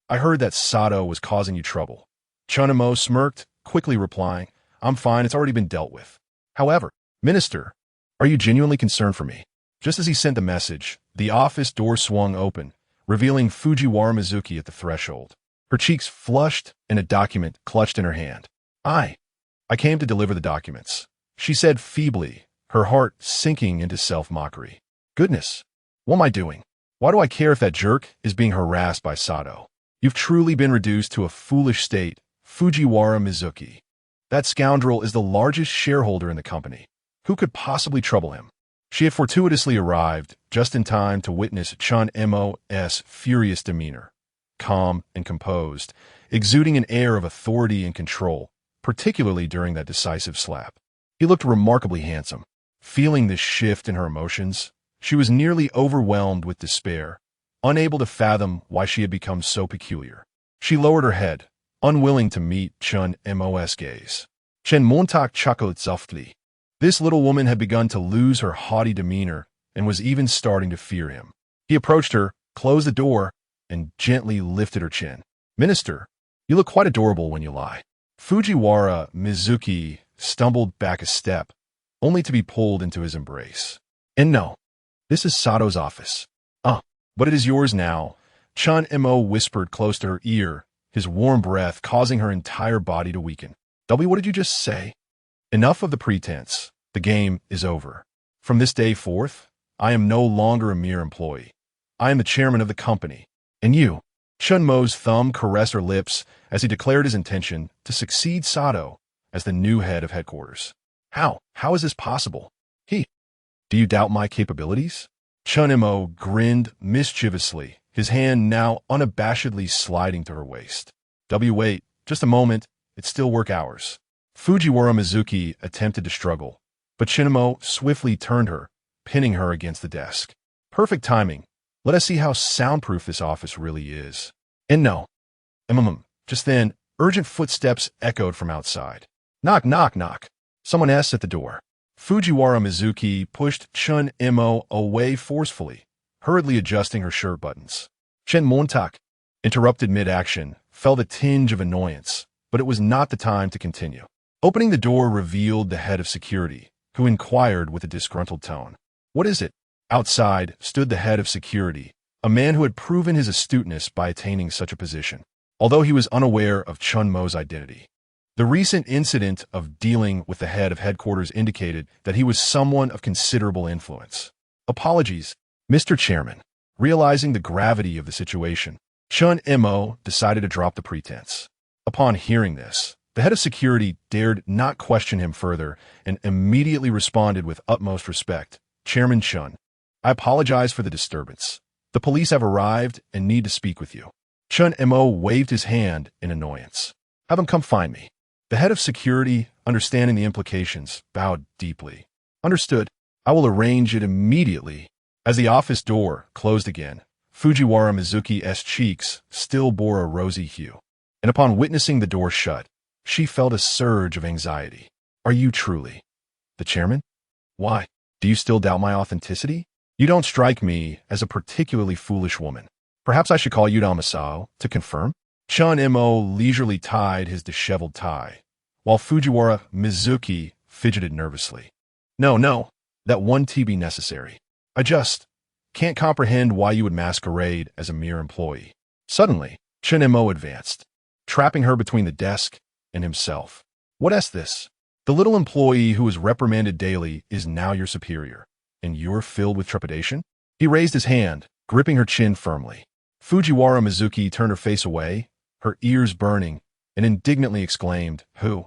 S1: I heard that Sato was causing you trouble. Chen Mo smirked, quickly replying, I'm fine, it's already been dealt with. However, Minister, are you genuinely concerned for me? Just as he sent the message, the office door swung open, revealing Fujiwara Mizuki at the threshold. Her cheeks flushed and a document clutched in her hand. I came to deliver the documents, she said feebly, her heart sinking into self-mockery. Goodness, what am I doing? Why do I care if that jerk is being harassed by Sato? You've truly been reduced to a foolish state, Fujiwara Mizuki. That scoundrel is the largest shareholder in the company. Who could possibly trouble him? She had fortuitously arrived just in time to witness Chen Mo's furious demeanor, calm and composed, exuding an air of authority and control, particularly during that decisive slap. He looked remarkably handsome. Feeling this shift in her emotions, she was nearly overwhelmed with despair, unable to fathom why she had become so peculiar. She lowered her head, unwilling to meet Chen Mo's gaze. Chen Mo chuckled softly. This little woman had begun to lose her haughty demeanor and was even starting to fear him. He approached her, closed the door, and gently lifted her chin. Minister, you look quite adorable when you lie. Fujiwara Mizuki stumbled back a step, only to be pulled into his embrace. And no, this is Sato's office. But it is yours now, Chen Mo whispered close to her ear, his warm breath causing her entire body to weaken. W, what did you just say? Enough of the pretense. The game is over. From this day forth, I am no longer a mere employee. I am the chairman of the company. And you? Chen Mo's thumb caressed her lips as he declared his intention to succeed Sato as the new head of headquarters. How? How is this possible? Do you doubt my capabilities? Chen Mo grinned mischievously, his hand now unabashedly sliding to her waist. Wait, just a moment, it's still work hours. Fujiwara Mizuki attempted to struggle, but Chen Mo swiftly turned her, pinning her against the desk. Perfect timing. Let us see how soundproof this office really is. And no. Just then, urgent footsteps echoed from outside. Knock, knock, knock. Someone asked at the door. Fujiwara Mizuki pushed Chen Mo away forcefully, hurriedly adjusting her shirt buttons. Chen Montak, interrupted mid-action, felt a tinge of annoyance, but it was not the time to continue. Opening the door revealed the head of security, who inquired with a disgruntled tone. What is it? Outside stood the head of security, a man who had proven his astuteness by attaining such a position, although he was unaware of Chen Mo's identity. The recent incident of dealing with the head of headquarters indicated that he was someone of considerable influence. Apologies, Mr. Chairman. Realizing the gravity of the situation, Chen Mo decided to drop the pretense. Upon hearing this, the head of security dared not question him further and immediately responded with utmost respect. Chairman Chen, I apologize for the disturbance. The police have arrived and need to speak with you. Chen Mo waved his hand in annoyance. Have them come find me. The head of security, understanding the implications, bowed deeply. Understood. I will arrange it immediately. As the office door closed again, Fujiwara Mizuki's cheeks still bore a rosy hue, and upon witnessing the door shut, she felt a surge of anxiety. Are you truly the chairman? Why? Do you still doubt my authenticity? You don't strike me as a particularly foolish woman. Perhaps I should call you Damasao to confirm? Chen Mo leisurely tied his disheveled tie, while Fujiwara Mizuki fidgeted nervously. No, that won't be necessary. I just can't comprehend why you would masquerade as a mere employee. Suddenly, Chen Mo advanced, trapping her between the desk and himself. What is this? The little employee who was reprimanded daily is now your superior, and you're filled with trepidation? He raised his hand, gripping her chin firmly. Fujiwara Mizuki turned her face away, her ears burning, and indignantly exclaimed, Who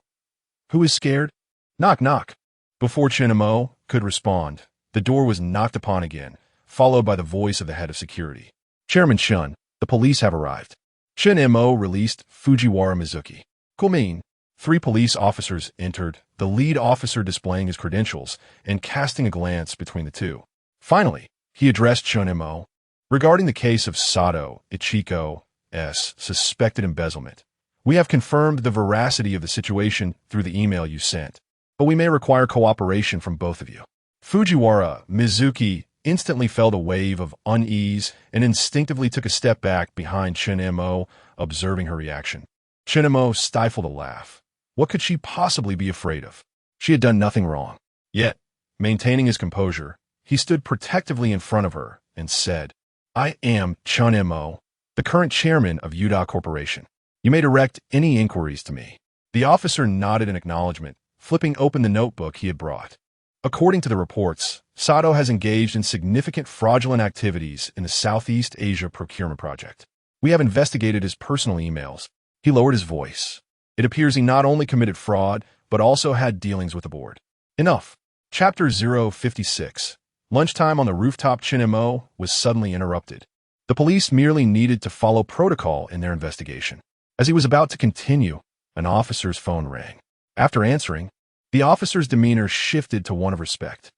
S1: is scared? Knock, knock. Before Chen Mo could respond, the door was knocked upon again, followed by the voice of the head of security. Chairman Chen, the police have arrived. Chen Mo released Fujiwara Mizuki. Kumin. 3 police officers entered, the lead officer displaying his credentials and casting a glance between the two. Finally, he addressed Chen Mo. Regarding the case of Sato Ichiko's suspected embezzlement, we have confirmed the veracity of the situation through the email you sent, but we may require cooperation from both of you. Fujiwara Mizuki instantly felt a wave of unease and instinctively took a step back behind Chen Mo, observing her reaction. Chen Mo stifled a laugh. What could she possibly be afraid of? She had done nothing wrong. Yet, maintaining his composure, he stood protectively in front of her and said, I am Chen Mo, the current chairman of Yuda Corporation. You may direct any inquiries to me. The officer nodded in acknowledgement, flipping open the notebook he had brought. According to the reports, Sato has engaged in significant fraudulent activities in the Southeast Asia procurement project. We have investigated his personal emails. He lowered his voice. It appears he not only committed fraud, but also had dealings with the board. Enough. Chapter 056. Lunchtime on the rooftop. Chen Mo was suddenly interrupted. The police merely needed to follow protocol in their investigation. As he was about to continue, an officer's phone rang. After answering, the officer's demeanor shifted to one of respect.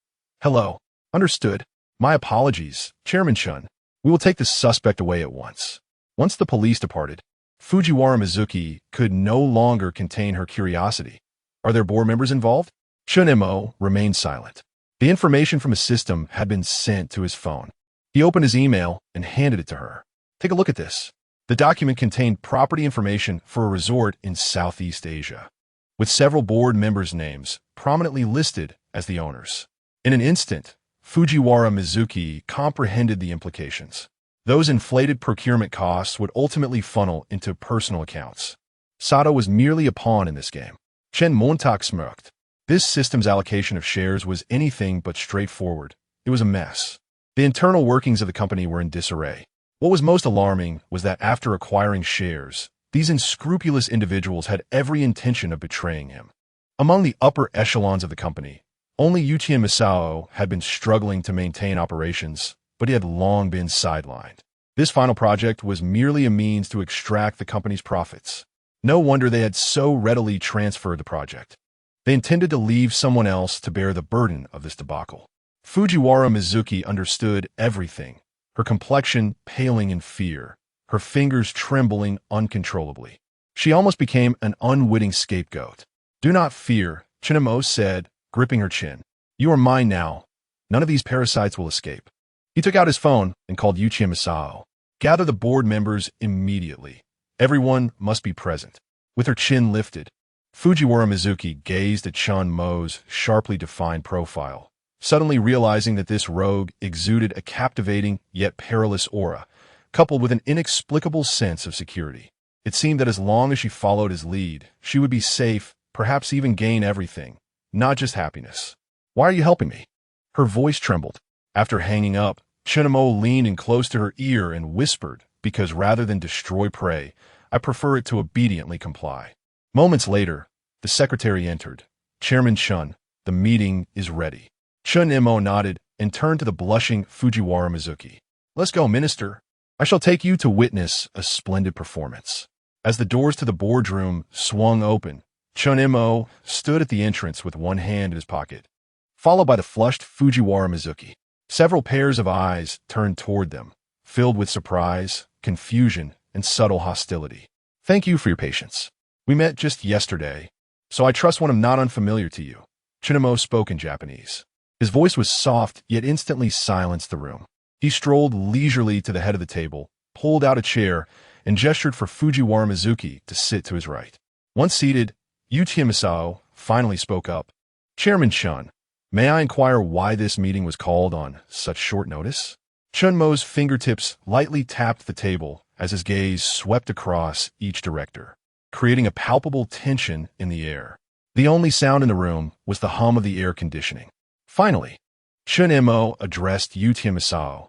S1: Hello. Understood. My apologies, Chairman Chen. We will take the suspect away at once. Once the police departed, Fujiwara Mizuki could no longer contain her curiosity. Are there board members involved? Chen Mo remained silent. The information from his system had been sent to his phone. He opened his email and handed it to her. Take a look at this. The document contained property information for a resort in Southeast Asia, with several board members' names prominently listed as the owners. In an instant, Fujiwara Mizuki comprehended the implications. Those inflated procurement costs would ultimately funnel into personal accounts. Sato was merely a pawn in this game. Chen Mo smirked. This system's allocation of shares was anything but straightforward. It was a mess. The internal workings of the company were in disarray. What was most alarming was that after acquiring shares, these unscrupulous individuals had every intention of betraying him. Among the upper echelons of the company, only Yuichiro Misao had been struggling to maintain operations, but he had long been sidelined. This final project was merely a means to extract the company's profits. No wonder they had so readily transferred the project. They intended to leave someone else to bear the burden of this debacle. Fujiwara Mizuki understood everything, her complexion paling in fear, her fingers trembling uncontrollably. She almost became an unwitting scapegoat. "Do not fear," Chen Mo said, gripping her chin. "You are mine now. None of these parasites will escape." He took out his phone and called Yuichiro Misao. "Gather the board members immediately. Everyone must be present." With her chin lifted, Fujiwara Mizuki gazed at Chen Mo's sharply defined profile, suddenly realizing that this rogue exuded a captivating yet perilous aura, coupled with an inexplicable sense of security. It seemed that as long as she followed his lead, she would be safe, perhaps even gain everything, not just happiness. "Why are you helping me?" Her voice trembled. After hanging up, Chen Mo leaned in close to her ear and whispered, "Because rather than destroy prey, I prefer it to obediently comply." Moments later, the secretary entered. "Chairman Chen, the meeting is ready." Chen Mo nodded and turned to the blushing Fujiwara Mizuki. "Let's go, minister. I shall take you to witness a splendid performance." As the doors to the boardroom swung open, Chen Mo stood at the entrance with one hand in his pocket, followed by the flushed Fujiwara Mizuki. Several pairs of eyes turned toward them, filled with surprise, confusion, and subtle hostility. "Thank you for your patience. We met just yesterday, so I trust one am not unfamiliar to you." Chen Mo spoke in Japanese. His voice was soft, yet instantly silenced the room. He strolled leisurely to the head of the table, pulled out a chair, and gestured for Fujiwara Mizuki to sit to his right. Once seated, Yuichiro Misao finally spoke up. "Chairman Chen, may I inquire why this meeting was called on such short notice?" Chen Mo's fingertips lightly tapped the table as his gaze swept across each director, creating a palpable tension in the air. The only sound in the room was the hum of the air conditioning. Finally, Chen Mo addressed Yuichiro Misao.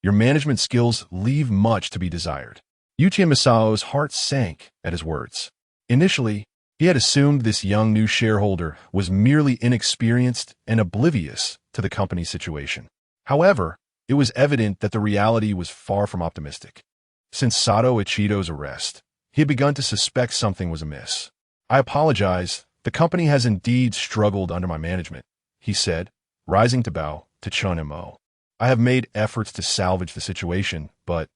S1: "Your management skills leave much to be desired." Yuichiro Misao's heart sank at his words. Initially, he had assumed this young new shareholder was merely inexperienced and oblivious to the company's situation. However, it was evident that the reality was far from optimistic. Since Sato Ichido's arrest, he had begun to suspect something was amiss. "I apologize. The company has indeed struggled under my management," he said, rising to bow to Chen Mo. "I have made efforts to salvage the situation, but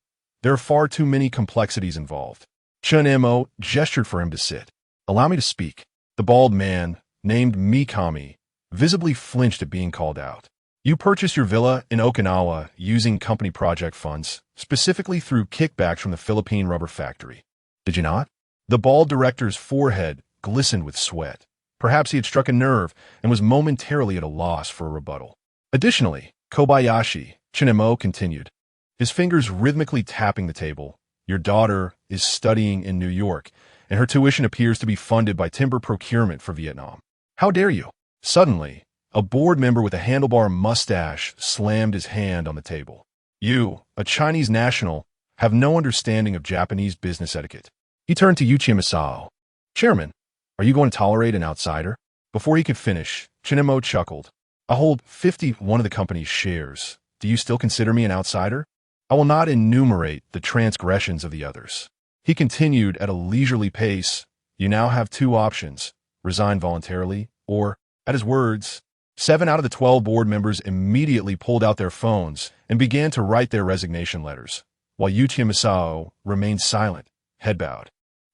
S1: there are far too many complexities involved." Chen Mo gestured for him to sit. "Allow me to speak." The bald man, named Mikami, visibly flinched at being called out. "You purchased your villa in Okinawa using company project funds, specifically through kickbacks from the Philippine rubber factory. Did you not?" The bald director's forehead glistened with sweat. Perhaps he had struck a nerve and was momentarily at a loss for a rebuttal. "Additionally, Kobayashi," Chen Mo continued, his fingers rhythmically tapping the table, "your daughter is studying in New York, and her tuition appears to be funded by timber procurement for Vietnam. How dare you?" Suddenly, a board member with a handlebar mustache slammed his hand on the table. "You, a Chinese national, have no understanding of Japanese business etiquette." He turned to Yuichiro Misao. "Chairman, are you going to tolerate an outsider?" Before he could finish, Chen Mo chuckled. "I hold 51 of the company's shares. Do you still consider me an outsider? I will not enumerate the transgressions of the others." He continued at a leisurely pace. "You now have two options: resign voluntarily, or," at his words, 7 out of the 12 board members immediately pulled out their phones and began to write their resignation letters, while Yuichiro Misao remained silent, head bowed.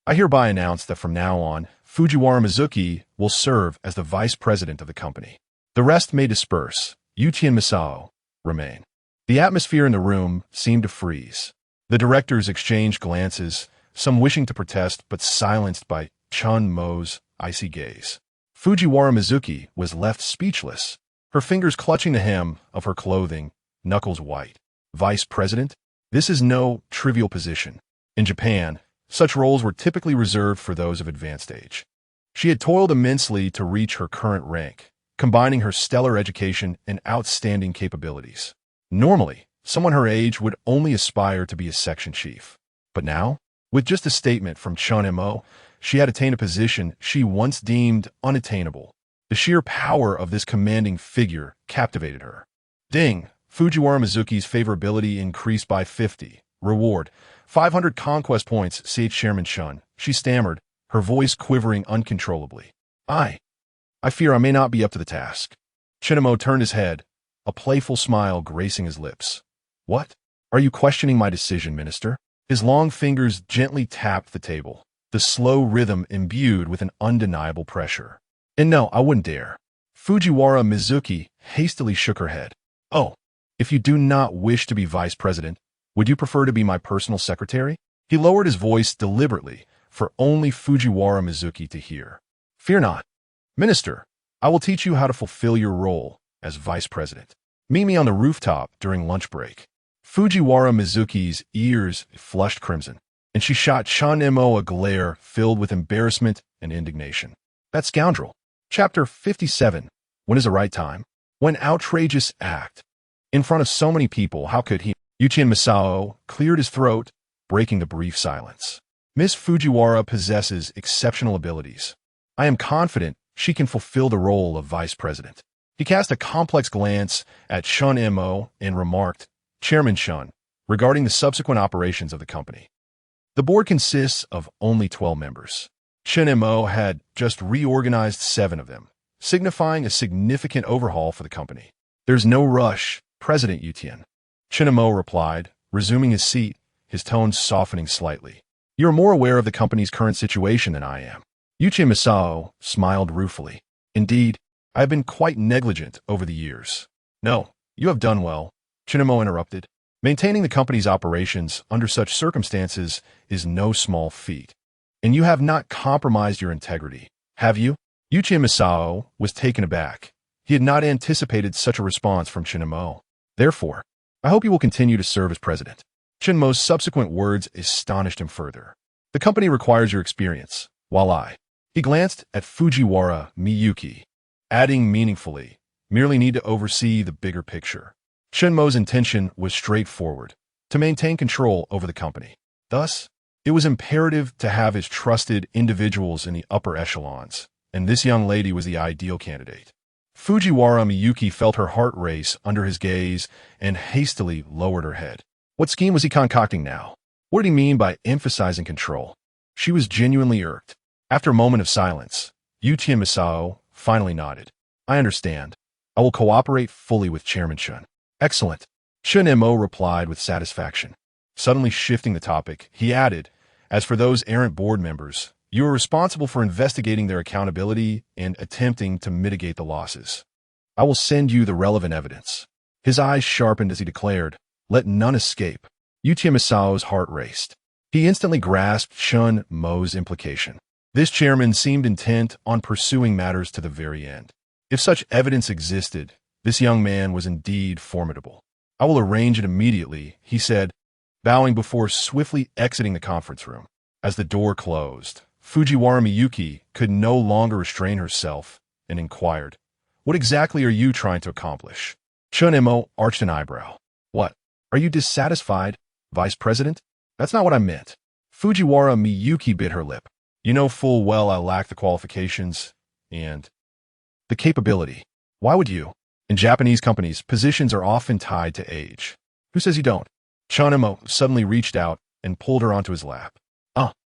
S1: "I hereby announce that from now on, Fujiwara Mizuki will serve as the vice president of the company. The rest may disperse. Yuichiro Misao remain." The atmosphere in the room seemed to freeze. The directors exchanged glances, some wishing to protest but silenced by Chen Mo's icy gaze. Fujiwara Mizuki was left speechless, her fingers clutching the hem of her clothing, knuckles white. Vice President? This is no trivial position. In Japan, such roles were typically reserved for those of advanced age. She had toiled immensely to reach her current rank, combining her stellar education and outstanding capabilities. Normally, someone her age would only aspire to be a section chief. But now, with just a statement from Chen Mo, she had attained a position she once deemed unattainable. The sheer power of this commanding figure captivated her. Ding! Fujiwara Mizuki's favorability increased by 50. Reward: 500 conquest points, said Chairman Chen. She stammered, her voice quivering uncontrollably. I fear I may not be up to the task. Chen Mo turned his head, a playful smile gracing his lips. What? Are you questioning my decision, Minister? His long fingers gently tapped the table, the slow rhythm imbued with an undeniable pressure. And no, I wouldn't dare. Fujiwara Mizuki hastily shook her head. Oh, if you do not wish to be vice president, would you prefer to be my personal secretary? He lowered his voice deliberately, for only Fujiwara Mizuki to hear. Fear not. Minister, I will teach you how to fulfill your role as vice president. Meet me on the rooftop during lunch break. Fujiwara Mizuki's ears flushed crimson, and she shot Chen Mo a glare filled with embarrassment and indignation. That scoundrel. Chapter 57. When is the right time? When outrageous act. In front of so many people, how could he? Yuchin Masao cleared his throat, breaking the brief silence. Miss Fujiwara possesses exceptional abilities. I am confident she can fulfill the role of vice president. He cast a complex glance at Chen Mo and remarked, Chairman Chen, regarding the subsequent operations of the company. The board consists of only 12 members. Chen Mo had just reorganized 7 of them, signifying a significant overhaul for the company. There's no rush, President Yutian. Chen Mo replied, resuming his seat, his tone softening slightly. You're more aware of the company's current situation than I am. Yuchi Masao smiled ruefully. Indeed, I have been quite negligent over the years. No, you have done well, Chen Mo interrupted. Maintaining the company's operations under such circumstances is no small feat. And you have not compromised your integrity, have you? Yuchi Masao was taken aback. He had not anticipated such a response from Chen Mo. Therefore, I hope you will continue to serve as president. Chen Mo's subsequent words astonished him further. The company requires your experience, while He glanced at Fujiwara Miyuki, adding meaningfully, merely need to oversee the bigger picture. Chen Mo's intention was straightforward, to maintain control over the company. Thus, it was imperative to have his trusted individuals in the upper echelons, and this young lady was the ideal candidate. Fujiwara Miyuki felt her heart race under his gaze and hastily lowered her head. What scheme was he concocting now? What did he mean by emphasizing control? She was genuinely irked. After a moment of silence, Yuchi Masao finally nodded. I understand. I will cooperate fully with Chairman Chen. Excellent. Chen Mo replied with satisfaction. Suddenly shifting the topic, he added, as for those errant board members, you are responsible for investigating their accountability and attempting to mitigate the losses. I will send you the relevant evidence. His eyes sharpened as he declared, let none escape. Yuchi Masao's heart raced. He instantly grasped Chen Mo's implication. This chairman seemed intent on pursuing matters to the very end. If such evidence existed, this young man was indeed formidable. I will arrange it immediately, he said, bowing before swiftly exiting the conference room. As the door closed, Fujiwara Miyuki could no longer restrain herself and inquired, what exactly are you trying to accomplish? Chen Mo arched an eyebrow. What? Are you dissatisfied, Vice President? That's not what I meant. Fujiwara Miyuki bit her lip. You know full well I lack the qualifications and the capability. Why would you? In Japanese companies, positions are often tied to age. Who says you don't? Chen Mo suddenly reached out and pulled her onto his lap.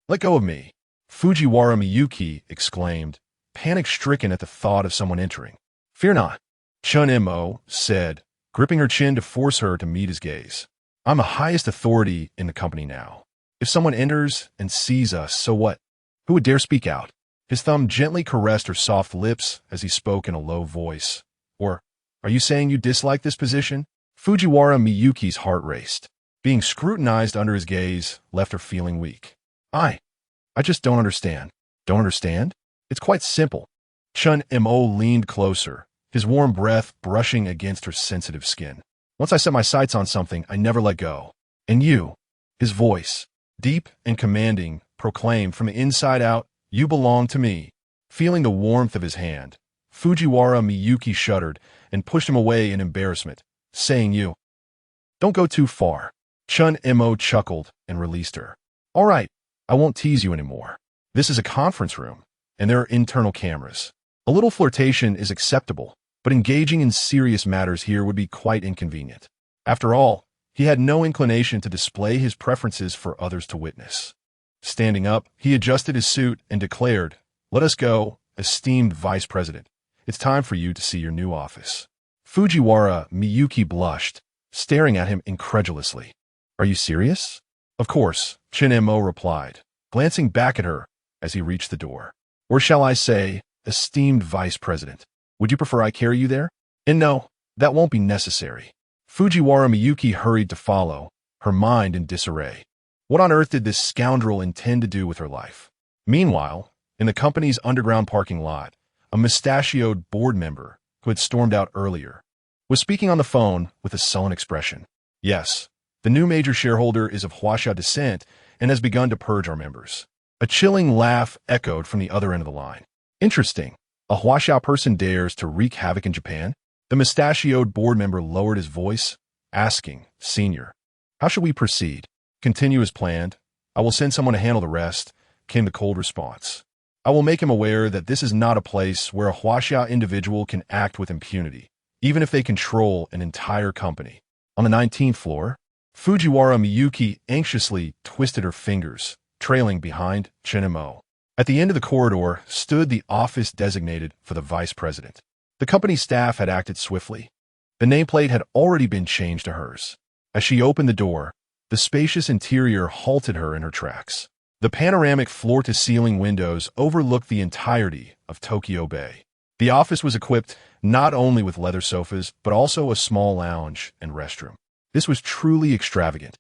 S1: Let go of me. Fujiwara Miyuki exclaimed, panic-stricken at the thought of someone entering. Fear not, Chen Mo said, gripping her chin to force her to meet his gaze. I'm the highest authority in the company now. If someone enters and sees us, so what? Who would dare speak out? His thumb gently caressed her soft lips as he spoke in a low voice. Or, are you saying you dislike this position? Fujiwara Miyuki's heart raced. Being scrutinized under his gaze left her feeling weak. I just don't understand. Don't understand? It's quite simple. Chen Mo leaned closer, his warm breath brushing against her sensitive skin. Once I set my sights on something, I never let go. And you, his voice, deep and commanding, proclaimed from the inside out, you belong to me. Feeling the warmth of his hand, Fujiwara Miyuki shuddered and pushed him away in embarrassment, saying you. Don't go too far. Chen Mo chuckled and released her. All right, I won't tease you anymore. This is a conference room, and there are internal cameras. A little flirtation is acceptable, but engaging in serious matters here would be quite inconvenient. After all, he had no inclination to display his preferences for others to witness. Standing up, he adjusted his suit and declared, Let us go, esteemed Vice President. It's time for you to see your new office. Fujiwara Miyuki blushed, staring at him incredulously. Are you serious? Of course, Chen Mo replied, glancing back at her as he reached the door. Or shall I say, esteemed Vice President, would you prefer I carry you there? And no, that won't be necessary. Fujiwara Miyuki hurried to follow, her mind in disarray. What on earth did this scoundrel intend to do with her life? Meanwhile, in the company's underground parking lot, a mustachioed board member, who had stormed out earlier, was speaking on the phone with a sullen expression. Yes, the new major shareholder is of Huaxia descent and has begun to purge our members. A chilling laugh echoed from the other end of the line. Interesting. A Huaxia person dares to wreak havoc in Japan? The mustachioed board member lowered his voice, asking, Senior, how should we proceed? Continue as planned. I will send someone to handle the rest, came the cold response. I will make him aware that this is not a place where a Huaxia individual can act with impunity, even if they control an entire company. On the 19th floor, Fujiwara Miyuki anxiously twisted her fingers, trailing behind Chen Mo. At the end of the corridor stood the office designated for the vice president. The company staff had acted swiftly. The nameplate had already been changed to hers. As she opened the door, the spacious interior halted her in her tracks. The panoramic floor-to-ceiling windows overlooked the entirety of Tokyo Bay. The office was equipped not only with leather sofas, but also a small lounge and restroom. This was truly extravagant.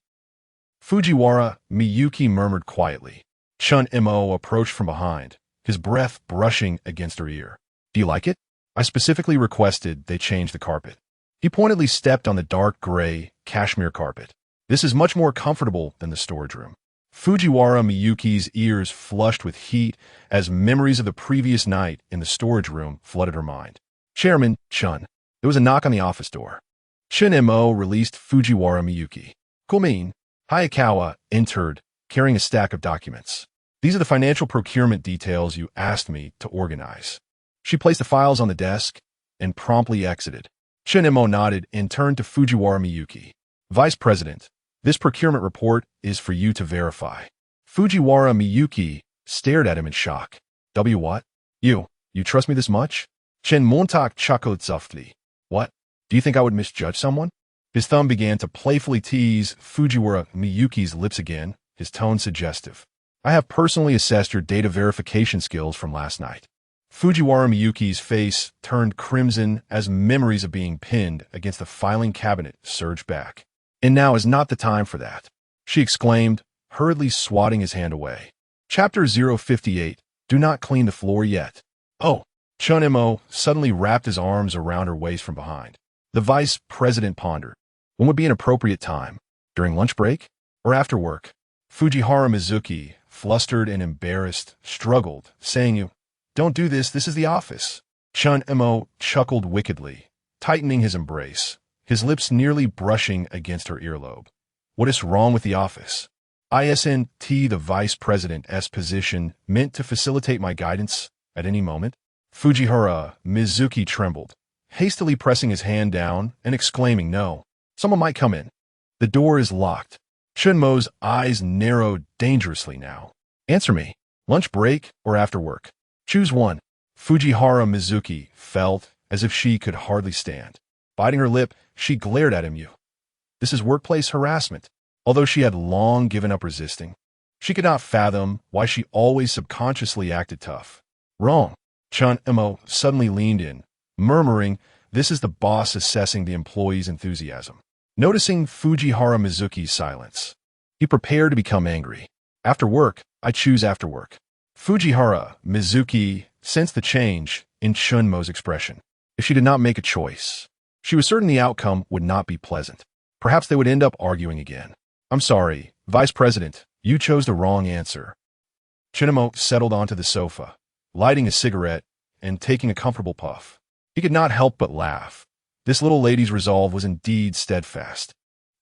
S1: Fujiwara Miyuki murmured quietly. Chen Mo approached from behind, his breath brushing against her ear. Do you like it? I specifically requested they change the carpet. He pointedly stepped on the dark gray cashmere carpet. This is much more comfortable than the storage room. Fujiwara Miyuki's ears flushed with heat as memories of the previous night in the storage room flooded her mind. Chairman Chun. There was a knock on the office door. Chen Mo released Fujiwara Miyuki. Komin Hayakawa entered, carrying a stack of documents. These are the financial procurement details you asked me to organize. She placed the files on the desk and promptly exited. Chen Mo nodded and turned to Fujiwara Miyuki. Vice President, this procurement report is for you to verify. Fujiwara Miyuki stared at him in shock. What? You trust me this much? Chen Montak chuckled softly. What? Do you think I would misjudge someone? His thumb began to playfully tease Fujiwara Miyuki's lips again, his tone suggestive. I have personally assessed your data verification skills from last night. Fujiwara Miyuki's face turned crimson as memories of being pinned against the filing cabinet surged back. And now is not the time for that, she exclaimed, hurriedly swatting his hand away. Chapter 058, Do Not Clean the Floor Yet. Oh, Chen Mo suddenly wrapped his arms around her waist from behind. The vice president pondered. When would be an appropriate time? During lunch break? Or after work? Fujiwara Mizuki, flustered and embarrassed, struggled, saying, You don't do this is the office. Chen Mo chuckled wickedly, tightening his embrace, his lips nearly brushing against her earlobe. What is wrong with the office? Isn't the vice president's position meant to facilitate my guidance at any moment? Fujiwara Mizuki trembled, hastily pressing his hand down and exclaiming, No, someone might come in. The door is locked. Chen Mo's eyes narrowed dangerously now. Answer me, lunch break or after work? Choose one. Fujiwara Mizuki felt as if she could hardly stand. Biting her lip, she glared at him. This is workplace harassment. Although she had long given up resisting, she could not fathom why she always subconsciously acted tough. Wrong. Chen Mo suddenly leaned in, murmuring, This is the boss assessing the employee's enthusiasm. Noticing Fujihara Mizuki's silence, he prepared to become angry. After work, I choose after work. Fujihara Mizuki sensed the change in Chen Mo's expression. If she did not make a choice, she was certain the outcome would not be pleasant. Perhaps they would end up arguing again. I'm sorry, Vice President, you chose the wrong answer. Chen Mo settled onto the sofa, lighting a cigarette and taking a comfortable puff. He could not help but laugh. This little lady's resolve was indeed steadfast.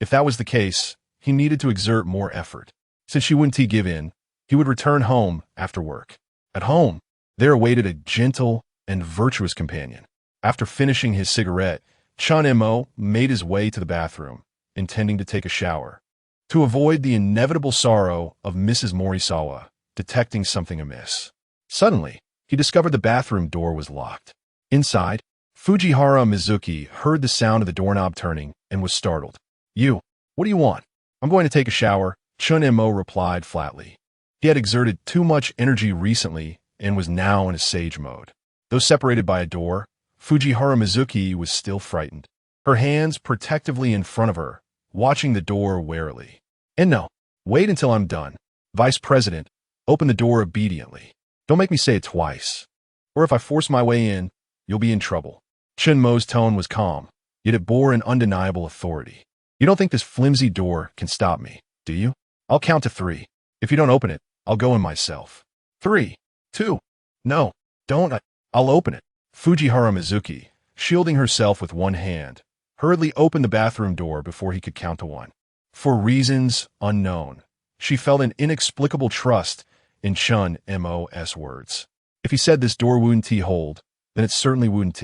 S1: If that was the case, he needed to exert more effort. Since she wouldn't give in, he would return home after work. At home, there awaited a gentle and virtuous companion. After finishing his cigarette, Chen Mo made his way to the bathroom, intending to take a shower. To avoid the inevitable sorrow of Mrs. Morisawa detecting something amiss. Suddenly, he discovered the bathroom door was locked. Inside, Fujihara Mizuki heard the sound of the doorknob turning and was startled. You, what do you want? I'm going to take a shower, Chen Mo replied flatly. He had exerted too much energy recently and was now in a sage mode. Though separated by a door, Fujihara Mizuki was still frightened, her hands protectively in front of her, watching the door warily. And no, wait until I'm done. Vice President, open the door obediently. Don't make me say it twice. Or if I force my way in, you'll be in trouble. Chen Mo's tone was calm, yet it bore an undeniable authority. You don't think this flimsy door can stop me, do you? I'll count to 3. If you don't open it, I'll go in myself. 3, 2. No, don't. I'll open it. Fujihara Mizuki, shielding herself with one hand, hurriedly opened the bathroom door before he could count to 1. For reasons unknown, she felt an inexplicable trust in Chen Mo's words. If he said this door wouldn't hold, then it certainly wouldn't.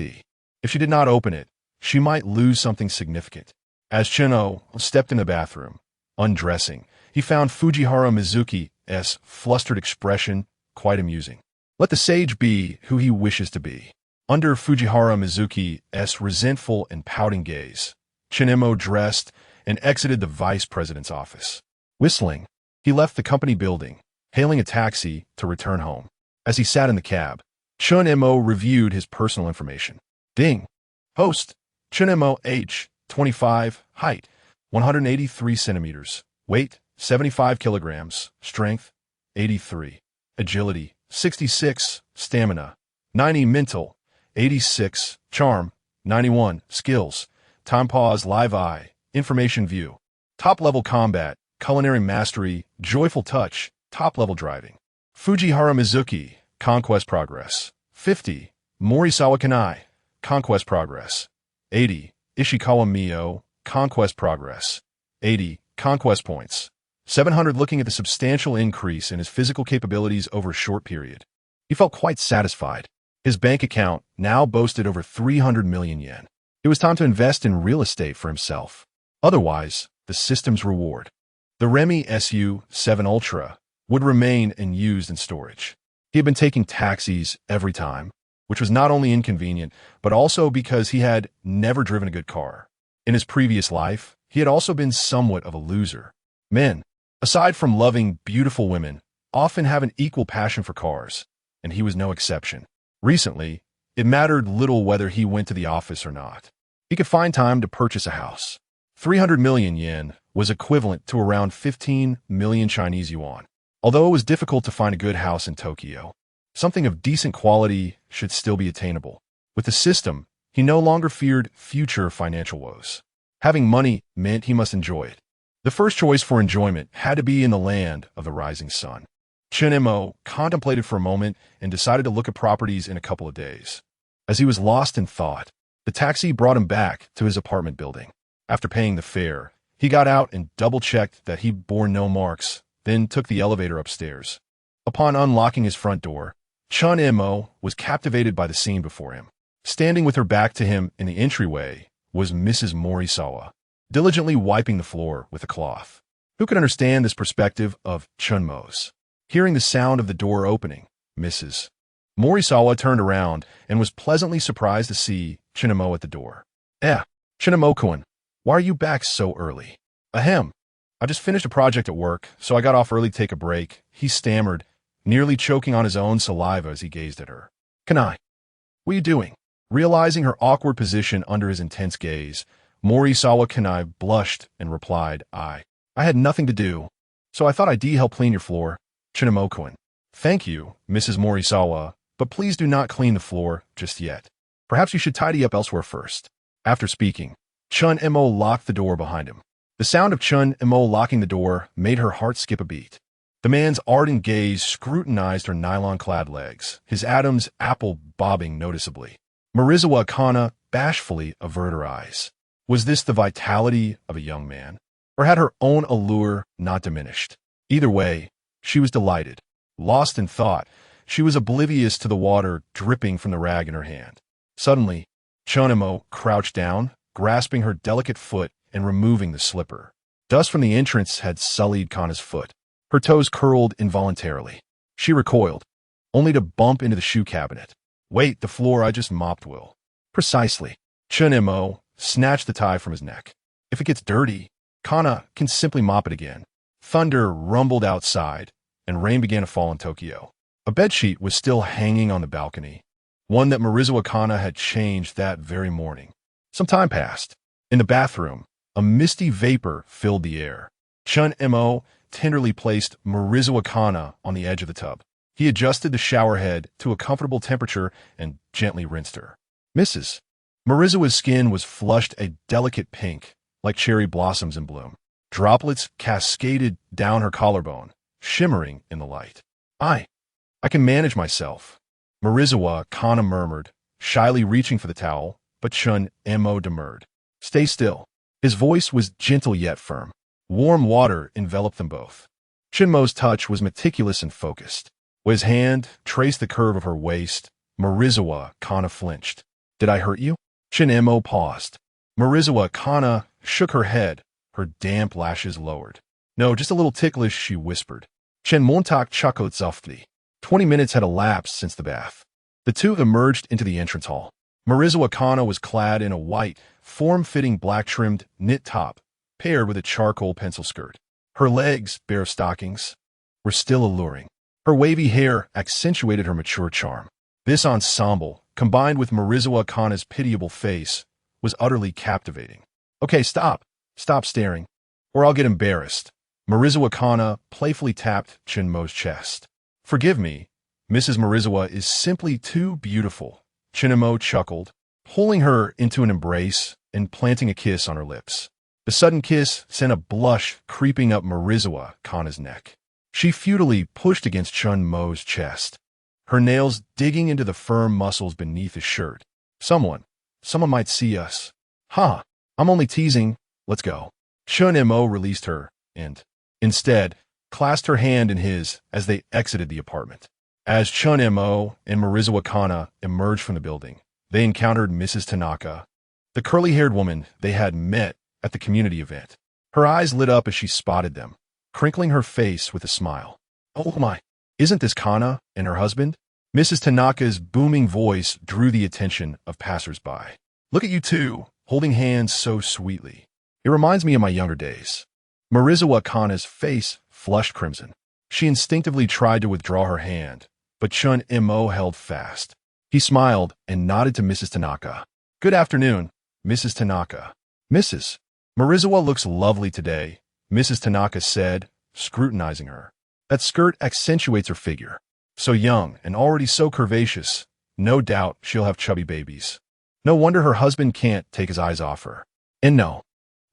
S1: If she did not open it, she might lose something significant. As Chen Mo stepped in the bathroom, undressing, he found Fujihara Mizuki's flustered expression quite amusing. Let the sage be who he wishes to be. Under Fujihara Mizuki's resentful and pouting gaze, Chen Mo dressed and exited the vice president's office. Whistling, he left the company building, hailing a taxi to return home. As he sat in the cab, Chen Mo reviewed his personal information. Ding. Host, Chen Mo, age, 25, height, 183 centimeters, weight, 75 kilograms, strength, 83, agility, 66, stamina, 90 mental, 86, charm, 91, skills, time pause, live eye, information view, top-level combat, culinary mastery, joyful touch, top-level driving. Fujihara Mizuki, conquest progress, 50, Morisawa Kanai, conquest progress, 80, Ishikawa Mio, conquest progress, 80, conquest points, 700. Looking at the substantial increase in his physical capabilities over a short period, he felt quite satisfied. His bank account now boasted over 300 million yen. It was time to invest in real estate for himself. Otherwise, the system's reward, the Remy SU-7 Ultra, would remain unused in storage. He had been taking taxis every time, which was not only inconvenient, but also because he had never driven a good car. In his previous life, he had also been somewhat of a loser. Men, aside from loving beautiful women, often have an equal passion for cars, and he was no exception. Recently, it mattered little whether he went to the office or not. He could find time to purchase a house. 300 million yen was equivalent to around 15 million Chinese yuan. Although it was difficult to find a good house in Tokyo, something of decent quality should still be attainable. With the system, he no longer feared future financial woes. Having money meant he must enjoy it. The first choice for enjoyment had to be in the land of the rising sun. Chen Mo contemplated for a moment and decided to look at properties in a couple of days. As he was lost in thought, the taxi brought him back to his apartment building. After paying the fare, he got out and double-checked that he bore no marks, then took the elevator upstairs. Upon unlocking his front door, Chen Mo was captivated by the scene before him. Standing with her back to him in the entryway was Mrs. Morisawa, diligently wiping the floor with a cloth. Who could understand this perspective of Chen Mo's? Hearing the sound of the door opening, Mrs. Morisawa turned around and was pleasantly surprised to see Chen Mo at the door. Chen Mo-kun, why are you back so early? Ahem. I just finished a project at work, so I got off early to take a break, he stammered, nearly choking on his own saliva as he gazed at her. Kanai, what are you doing? Realizing her awkward position under his intense gaze, Morisawa Kanai blushed and replied, I had nothing to do, so I thought I'd help clean your floor. Chen Mo. Thank you, Mrs. Morisawa, but please do not clean the floor just yet. Perhaps you should tidy up elsewhere first. After speaking, Chen Mo locked the door behind him. The sound of Chen Mo locking the door made her heart skip a beat. The man's ardent gaze scrutinized her nylon-clad legs, his Adam's apple bobbing noticeably. Marizawa Kana bashfully averted her eyes. Was this the vitality of a young man? Or had her own allure not diminished? Either way, she was delighted. Lost in thought, she was oblivious to the water dripping from the rag in her hand. Suddenly, Chen Mo crouched down, grasping her delicate foot and removing the slipper. Dust from the entrance had sullied Kana's foot. Her toes curled involuntarily. She recoiled, only to bump into the shoe cabinet. Wait, the floor I just mopped will. Precisely. Chen Mo snatched the tie from his neck. If it gets dirty, Kana can simply mop it again. Thunder rumbled outside, and rain began to fall in Tokyo. A bedsheet was still hanging on the balcony, one that Marizawa Kana had changed that very morning. Some time passed. In the bathroom, a misty vapor filled the air. Chen Mo tenderly placed Marizawa Kana on the edge of the tub. He adjusted the shower head to a comfortable temperature and gently rinsed her. Mrs. Marizawa's skin was flushed a delicate pink, like cherry blossoms in bloom. Droplets cascaded down her collarbone, shimmering in the light. I can manage myself, Marizawa Kana murmured, shyly reaching for the towel, but Chen Mo demurred. Stay still. His voice was gentle yet firm. Warm water enveloped them both. Chen Mo's touch was meticulous and focused. When his hand traced the curve of her waist, Marizawa Kana flinched. Did I hurt you? Chen Mo paused. Marizawa Kana shook her head, her damp lashes lowered. No, just a little ticklish, she whispered. Chen Montak chuckled softly. 20 minutes had elapsed since the bath. The two emerged into the entrance hall. Marizawa Kana was clad in a white, form-fitting black-trimmed knit top, paired with a charcoal pencil skirt. Her legs, bare of stockings, were still alluring. Her wavy hair accentuated her mature charm. This ensemble, combined with Marizawa Kana's pitiable face, was utterly captivating. Okay, stop staring, or I'll get embarrassed. Marizawa Kana playfully tapped Chen Mo's chest. Forgive me, Mrs. Marizawa is simply too beautiful. Chen Mo chuckled, pulling her into an embrace and planting a kiss on her lips. The sudden kiss sent a blush creeping up Marizawa Kana's neck. She futilely pushed against Chen Mo's chest, her nails digging into the firm muscles beneath his shirt. Someone might see us. Ha, I'm only teasing. Let's go. Chen Mo released her and, instead, clasped her hand in his as they exited the apartment. As Chen Mo and Marizawa Kana emerged from the building, they encountered Mrs. Tanaka, the curly-haired woman they had met at the community event. Her eyes lit up as she spotted them, crinkling her face with a smile. Oh my, isn't this Kana and her husband? Mrs. Tanaka's booming voice drew the attention of passers-by. Look at you two, holding hands so sweetly. It reminds me of my younger days. Marizawa Kana's face flushed crimson. She instinctively tried to withdraw her hand, but Chen Mo held fast. He smiled and nodded to Mrs. Tanaka. Good afternoon, Mrs. Tanaka. Mrs. Marizawa looks lovely today, Mrs. Tanaka said, scrutinizing her. That skirt accentuates her figure. So young and already so curvaceous, no doubt she'll have chubby babies. No wonder her husband can't take his eyes off her. And no,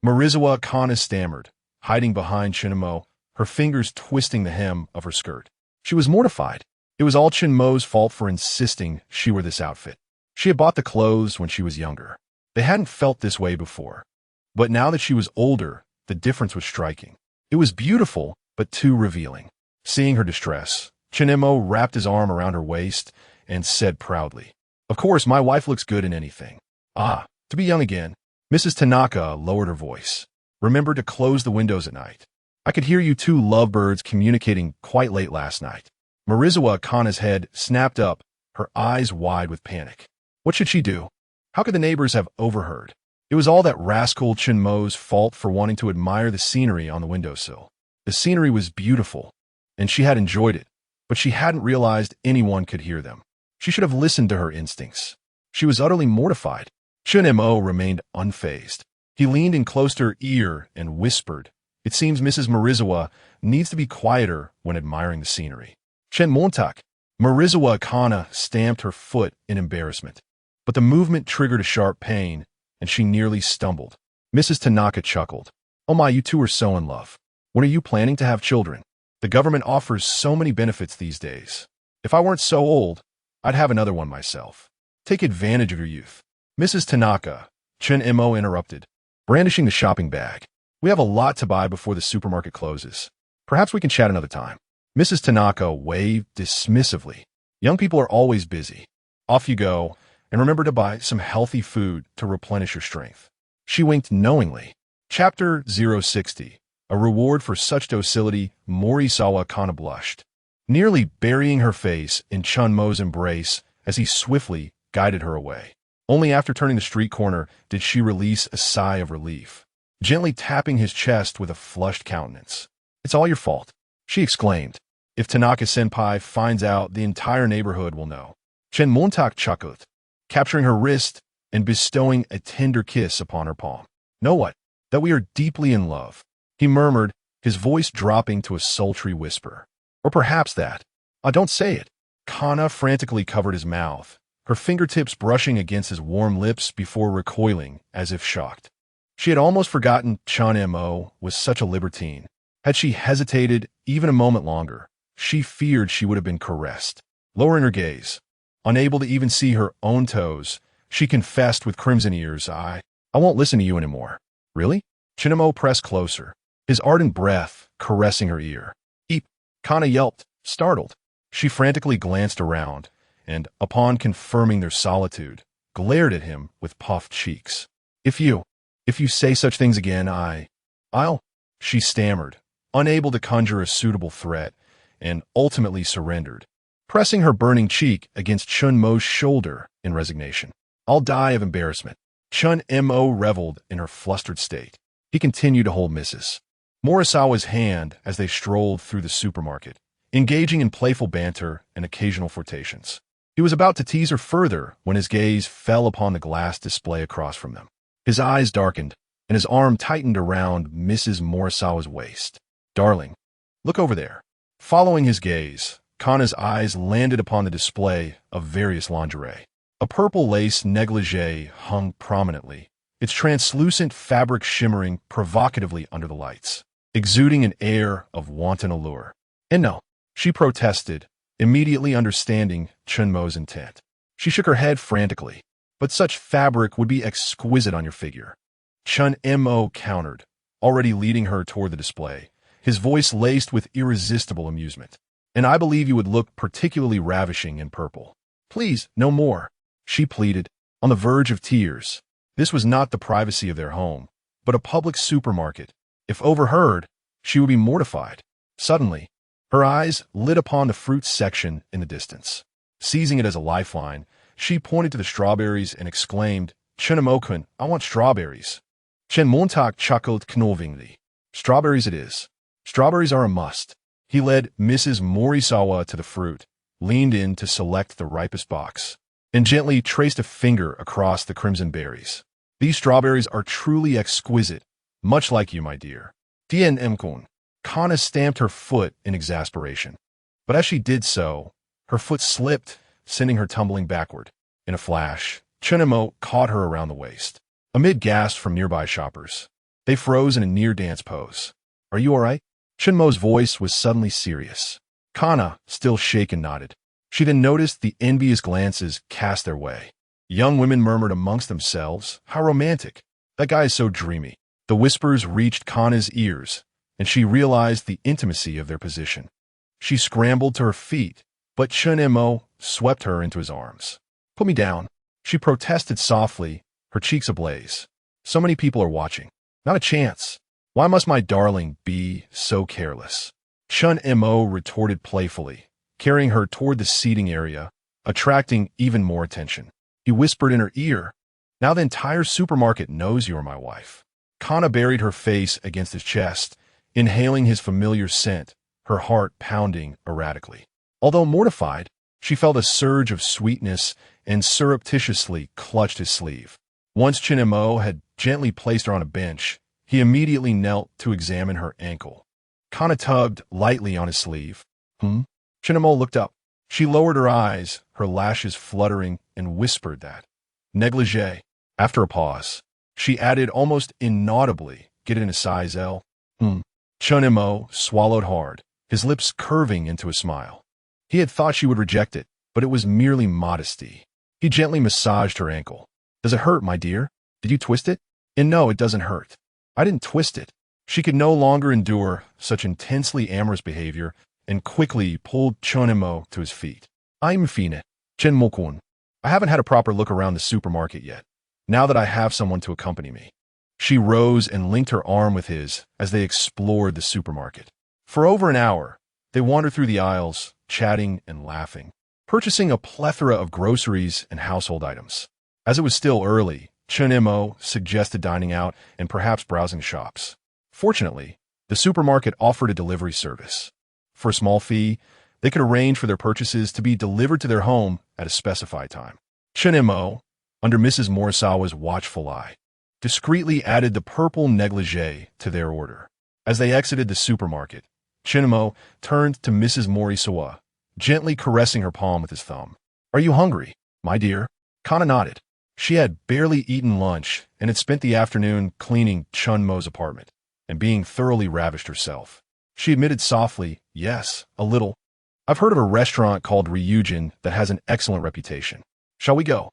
S1: Marizawa Kana stammered, hiding behind Chen Mo, her fingers twisting the hem of her skirt. She was mortified. It was all Chen Mo's fault for insisting she wear this outfit. She had bought the clothes when she was younger. They hadn't felt this way before. But now that she was older, the difference was striking. It was beautiful, but too revealing. Seeing her distress, Chen Mo wrapped his arm around her waist and said proudly, Of course, my wife looks good in anything. Ah, to be young again. Mrs. Tanaka lowered her voice. Remember to close the windows at night. I could hear you two lovebirds communicating quite late last night. Marizawa Kana's head snapped up, her eyes wide with panic. What should she do? How could the neighbors have overheard? It was all that rascal Chen Mo's fault for wanting to admire the scenery on the windowsill. The scenery was beautiful, and she had enjoyed it, but she hadn't realized anyone could hear them. She should have listened to her instincts. She was utterly mortified. Chen Mo remained unfazed. He leaned in close to her ear and whispered, "It seems Mrs. Morizawa needs to be quieter when admiring the scenery." Chen Mo. Morizawa Kana stamped her foot in embarrassment, but the movement triggered a sharp pain, and she nearly stumbled. Mrs. Tanaka chuckled. "Oh my, you two are so in love. When are you planning to have children? The government offers so many benefits these days. If I weren't so old, I'd have another one myself. Take advantage of your youth." Mrs. Tanaka, Chen Mo interrupted, brandishing the shopping bag. "We have a lot to buy before the supermarket closes. Perhaps we can chat another time." Mrs. Tanaka waved dismissively. "Young people are always busy. Off you go, and remember to buy some healthy food to replenish your strength." She winked knowingly. Chapter 060. A reward for such docility. Morisawa Kana blushed, nearly burying her face in Chen Mo's embrace as he swiftly guided her away. Only after turning the street corner did she release a sigh of relief, gently tapping his chest with a flushed countenance. "It's all your fault," she exclaimed. "If Tanaka-senpai finds out, the entire neighborhood will know." Chen Montak chuckled, capturing her wrist and bestowing a tender kiss upon her palm. "Know what? That we are deeply in love," he murmured, his voice dropping to a sultry whisper. "Or perhaps that." Don't say it." Kana frantically covered his mouth, her fingertips brushing against his warm lips before recoiling as if shocked. She had almost forgotten Chen Mo was such a libertine. Had she hesitated even a moment longer, she feared she would have been caressed. Lowering her gaze, unable to even see her own toes, she confessed with crimson ears, I won't listen to you anymore." "Really?" Chen Mo pressed closer, his ardent breath caressing her ear. "Eep!" Kana yelped, startled. She frantically glanced around, and, upon confirming their solitude, glared at him with puffed cheeks. If you say such things again, I'll," she stammered, unable to conjure a suitable threat, and ultimately surrendered, pressing her burning cheek against Chen Mo's shoulder in resignation. "I'll die of embarrassment." Chen Mo reveled in her flustered state. He continued to hold Mrs. Morisawa's hand as they strolled through the supermarket, engaging in playful banter and occasional flirtations. He was about to tease her further when his gaze fell upon the glass display across from them. His eyes darkened, and his arm tightened around Mrs. Morisawa's waist. "Darling, look over there." Following his gaze, Kana's eyes landed upon the display of various lingerie. A purple lace negligee hung prominently, its translucent fabric shimmering provocatively under the lights, exuding an air of wanton allure. "And no," she protested, immediately understanding Chen Mo's intent. She shook her head frantically. "But such fabric would be exquisite on your figure." Chen Mo countered, already leading her toward the display, his voice laced with irresistible amusement. "And I believe you would look particularly ravishing in purple." "Please, no more," she pleaded, on the verge of tears. This was not the privacy of their home, but a public supermarket. If overheard, she would be mortified. Suddenly, her eyes lit upon the fruit section in the distance. Seizing it as a lifeline, she pointed to the strawberries and exclaimed, "Chen-mo-kun, I want strawberries." Chen Montak chuckled knowingly. "Strawberries it is. Strawberries are a must." He led Mrs. Morisawa to the fruit, leaned in to select the ripest box, and gently traced a finger across the crimson berries. "These strawberries are truly exquisite, much like you, my dear." Tien Mkun. Kana stamped her foot in exasperation. But as she did so, her foot slipped, sending her tumbling backward. In a flash, Chen Mo caught her around the waist. Amid gasps from nearby shoppers, they froze in a near-dance pose. "Are you all right?" Chen Mo's voice was suddenly serious. Kana, still shaken, nodded. She then noticed the envious glances cast their way. Young women murmured amongst themselves, "How romantic! That guy is so dreamy." The whispers reached Kana's ears, and she realized the intimacy of their position. She scrambled to her feet, but Chen Mo swept her into his arms. "Put me down," she protested softly, her cheeks ablaze. "So many people are watching. Not a chance. Why must my darling be so careless?" Chen Mo retorted playfully, carrying her toward the seating area, attracting even more attention. He whispered in her ear, "Now the entire supermarket knows you are my wife." Kana buried her face against his chest, inhaling his familiar scent, her heart pounding erratically. Although mortified, she felt a surge of sweetness and surreptitiously clutched his sleeve. Once Chen Mo had gently placed her on a bench. He immediately knelt to examine her ankle. Kana tugged lightly on his sleeve. Chen Mo looked up. She lowered her eyes, her lashes fluttering, and whispered that. Negligee. After a pause, she added almost inaudibly, get it in a size L. Chen Mo swallowed hard, his lips curving into a smile. He had thought she would reject it, but it was merely modesty. He gently massaged her ankle. Does it hurt, my dear? Did you twist it? And no, it doesn't hurt. I didn't twist it. She could no longer endure such intensely amorous behavior and quickly pulled Chen Mo to his feet. I'm fine, Chen Mo-kun. I haven't had a proper look around the supermarket yet, now that I have someone to accompany me. She rose and linked her arm with his as they explored the supermarket. For over an hour, they wandered through the aisles, chatting and laughing, purchasing a plethora of groceries and household items. As it was still early, Chen Mo suggested dining out and perhaps browsing shops. Fortunately, the supermarket offered a delivery service. For a small fee, they could arrange for their purchases to be delivered to their home at a specified time. Chen Mo, under Mrs. Morisawa's watchful eye, discreetly added the purple negligee to their order. As they exited the supermarket, Chen Mo turned to Mrs. Morisawa, gently caressing her palm with his thumb. Are you hungry, my dear? Kana nodded. She had barely eaten lunch and had spent the afternoon cleaning Chen Mo's apartment and being thoroughly ravished herself. She admitted softly, yes, a little. I've heard of a restaurant called Ryujin that has an excellent reputation. Shall we go?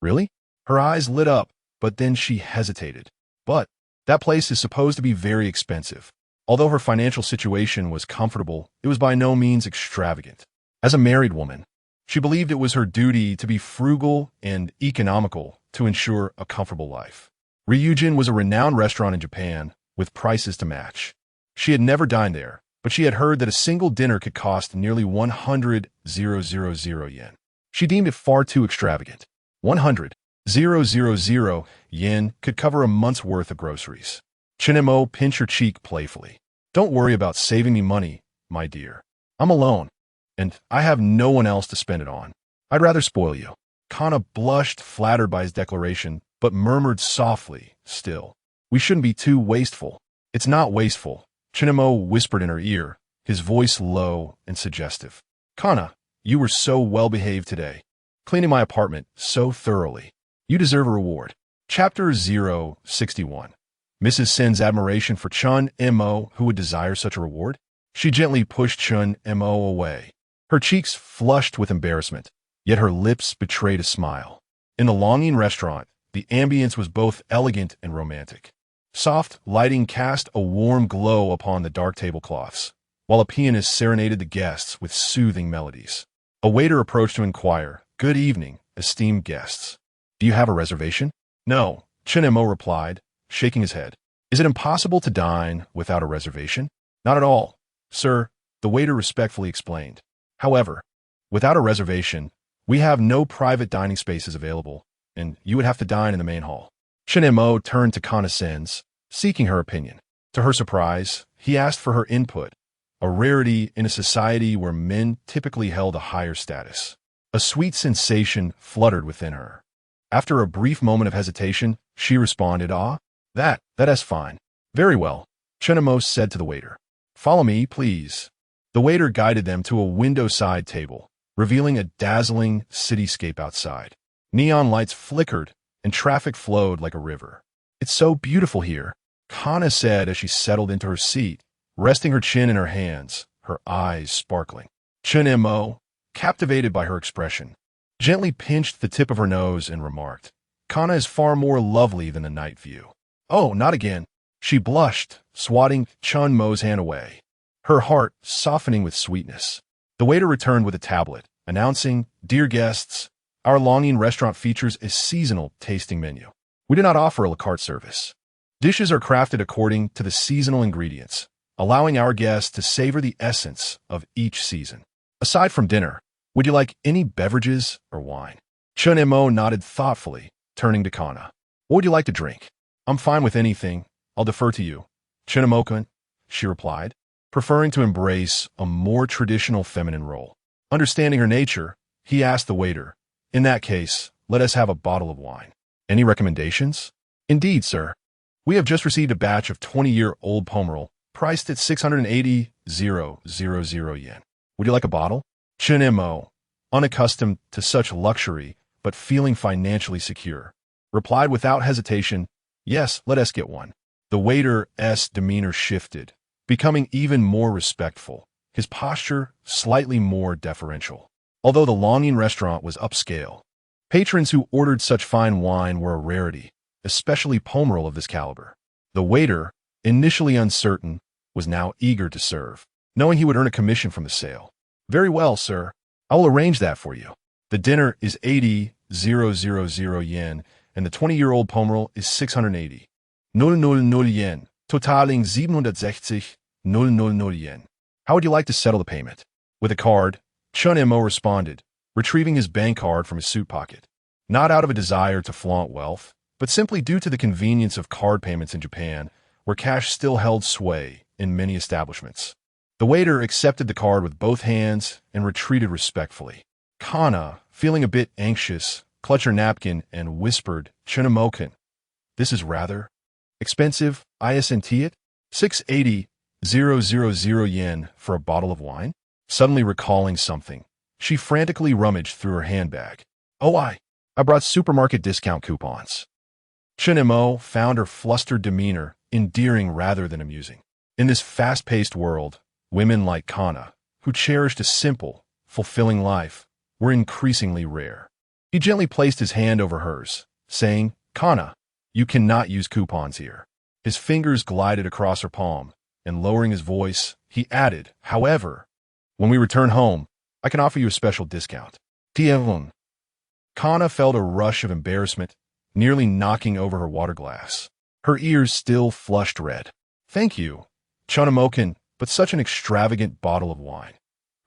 S1: Really? Her eyes lit up, but then she hesitated. But that place is supposed to be very expensive. Although her financial situation was comfortable, it was by no means extravagant. As a married woman, she believed it was her duty to be frugal and economical to ensure a comfortable life. Ryujin was a renowned restaurant in Japan with prices to match. She had never dined there, but she had heard that a single dinner could cost nearly 100,000 yen. She deemed it far too extravagant. 100,000 yen could cover a month's worth of groceries. Chen Mo pinched her cheek playfully. Don't worry about saving me money, my dear. I'm alone, and I have no one else to spend it on. I'd rather spoil you. Kana blushed, flattered by his declaration, but murmured softly, still. We shouldn't be too wasteful. It's not wasteful, Chen Mo whispered in her ear, his voice low and suggestive. Kana, you were so well-behaved today, cleaning my apartment so thoroughly. You deserve a reward. Chapter 061. Mrs. Sen's admiration for Chen Mo, who would desire such a reward? She gently pushed Chen Mo away. Her cheeks flushed with embarrassment, yet her lips betrayed a smile. In the longing restaurant, the ambience was both elegant and romantic. Soft lighting cast a warm glow upon the dark tablecloths, while a pianist serenaded the guests with soothing melodies. A waiter approached to inquire, Good evening, esteemed guests. Do you have a reservation? No, Chen Mo replied, shaking his head. Is it impossible to dine without a reservation? Not at all, sir, the waiter respectfully explained. However, without a reservation, we have no private dining spaces available, and you would have to dine in the main hall. Chen Mo turned to Kana Sen's, seeking her opinion. To her surprise, he asked for her input, a rarity in a society where men typically held a higher status. A sweet sensation fluttered within her. After a brief moment of hesitation, she responded, that's fine. Very well, Chen Mo said to the waiter. Follow me, please. The waiter guided them to a window-side table, revealing a dazzling cityscape outside. Neon lights flickered, and traffic flowed like a river. It's so beautiful here, Kana said as she settled into her seat, resting her chin in her hands, her eyes sparkling. Chen Mo, captivated by her expression, gently pinched the tip of her nose and remarked, Kana is far more lovely than the night view. Oh, not again. She blushed, swatting Chen Mo's hand away, her heart softening with sweetness. The waiter returned with a tablet, announcing, Dear guests, our longing restaurant features a seasonal tasting menu. We do not offer a la carte service. Dishes are crafted according to the seasonal ingredients, allowing our guests to savor the essence of each season. Aside from dinner, would you like any beverages or wine? Chen Mo nodded thoughtfully, turning to Kana. What would you like to drink? I'm fine with anything. I'll defer to you. Chen Mo-kun, she replied, preferring to embrace a more traditional feminine role. Understanding her nature, he asked the waiter, In that case, let us have a bottle of wine. Any recommendations? Indeed, sir. We have just received a batch of 20-year-old Pomerol, priced at 680,000 yen. Would you like a bottle? Chen Mo, unaccustomed to such luxury, but feeling financially secure, replied without hesitation, "Yes, let us get one." The waiter's demeanor shifted, becoming even more respectful, his posture slightly more deferential. Although the longing restaurant was upscale, patrons who ordered such fine wine were a rarity, especially Pomerol of this caliber. The waiter, initially uncertain, was now eager to serve, knowing he would earn a commission from the sale. "Very well, sir. I will arrange that for you. The dinner is 80,000 yen, and the 20-year-old Pomerol is 680,000 yen, totaling 760,000 yen. How would you like to settle the payment?" With a card, Chen Mo responded, retrieving his bank card from his suit pocket. Not out of a desire to flaunt wealth, but simply due to the convenience of card payments in Japan, where cash still held sway in many establishments. The waiter accepted the card with both hands and retreated respectfully. Kana, feeling a bit anxious, clutched her napkin and whispered, "Chen-mo-kun, this is rather expensive, isn't it? 680,000 yen for a bottle of wine?" Suddenly recalling something, she frantically rummaged through her handbag. "Oh, I brought supermarket discount coupons." Chen Mo found her flustered demeanor endearing rather than amusing. In this fast-paced world, women like Kana, who cherished a simple, fulfilling life, were increasingly rare. He gently placed his hand over hers, saying, "Kana, you cannot use coupons here." His fingers glided across her palm, and lowering his voice, he added, "However, when we return home, I can offer you a special discount." Tievun. Kana felt a rush of embarrassment, nearly knocking over her water glass. Her ears still flushed red. "Thank you, Chen-mo-kun, but such an extravagant bottle of wine.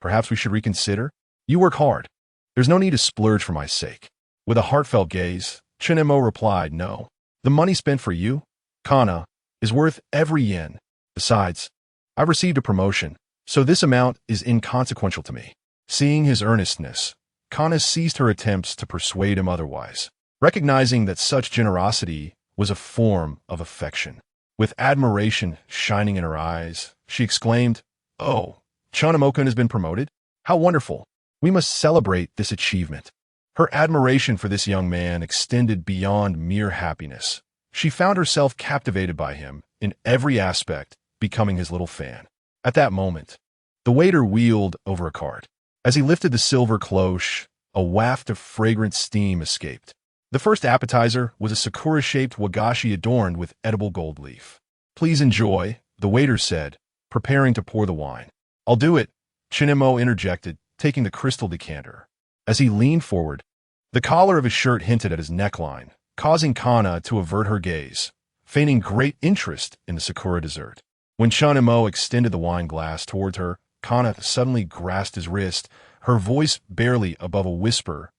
S1: Perhaps we should reconsider? You work hard. There's no need to splurge for my sake." With a heartfelt gaze, Chen Mo replied, "No. The money spent for you, Kana, is worth every yen. Besides, I've received a promotion, so this amount is inconsequential to me." Seeing his earnestness, Kana ceased her attempts to persuade him otherwise, recognizing that such generosity was a form of affection. With admiration shining in her eyes, she exclaimed, "Oh, Chen-mo-kun has been promoted? How wonderful! We must celebrate this achievement." Her admiration for this young man extended beyond mere happiness. She found herself captivated by him in every aspect, becoming his little fan. At that moment, the waiter wheeled over a cart. As he lifted the silver cloche, a waft of fragrant steam escaped. The first appetizer was a sakura-shaped wagashi adorned with edible gold leaf. "Please enjoy," the waiter said, preparing to pour the wine. "I'll do it," Chen Mo interjected, taking the crystal decanter. As he leaned forward, the collar of his shirt hinted at his neckline, causing Kana to avert her gaze, feigning great interest in the sakura dessert. When Chen Mo extended the wine glass towards her, Kana suddenly grasped his wrist, her voice barely above a whisper,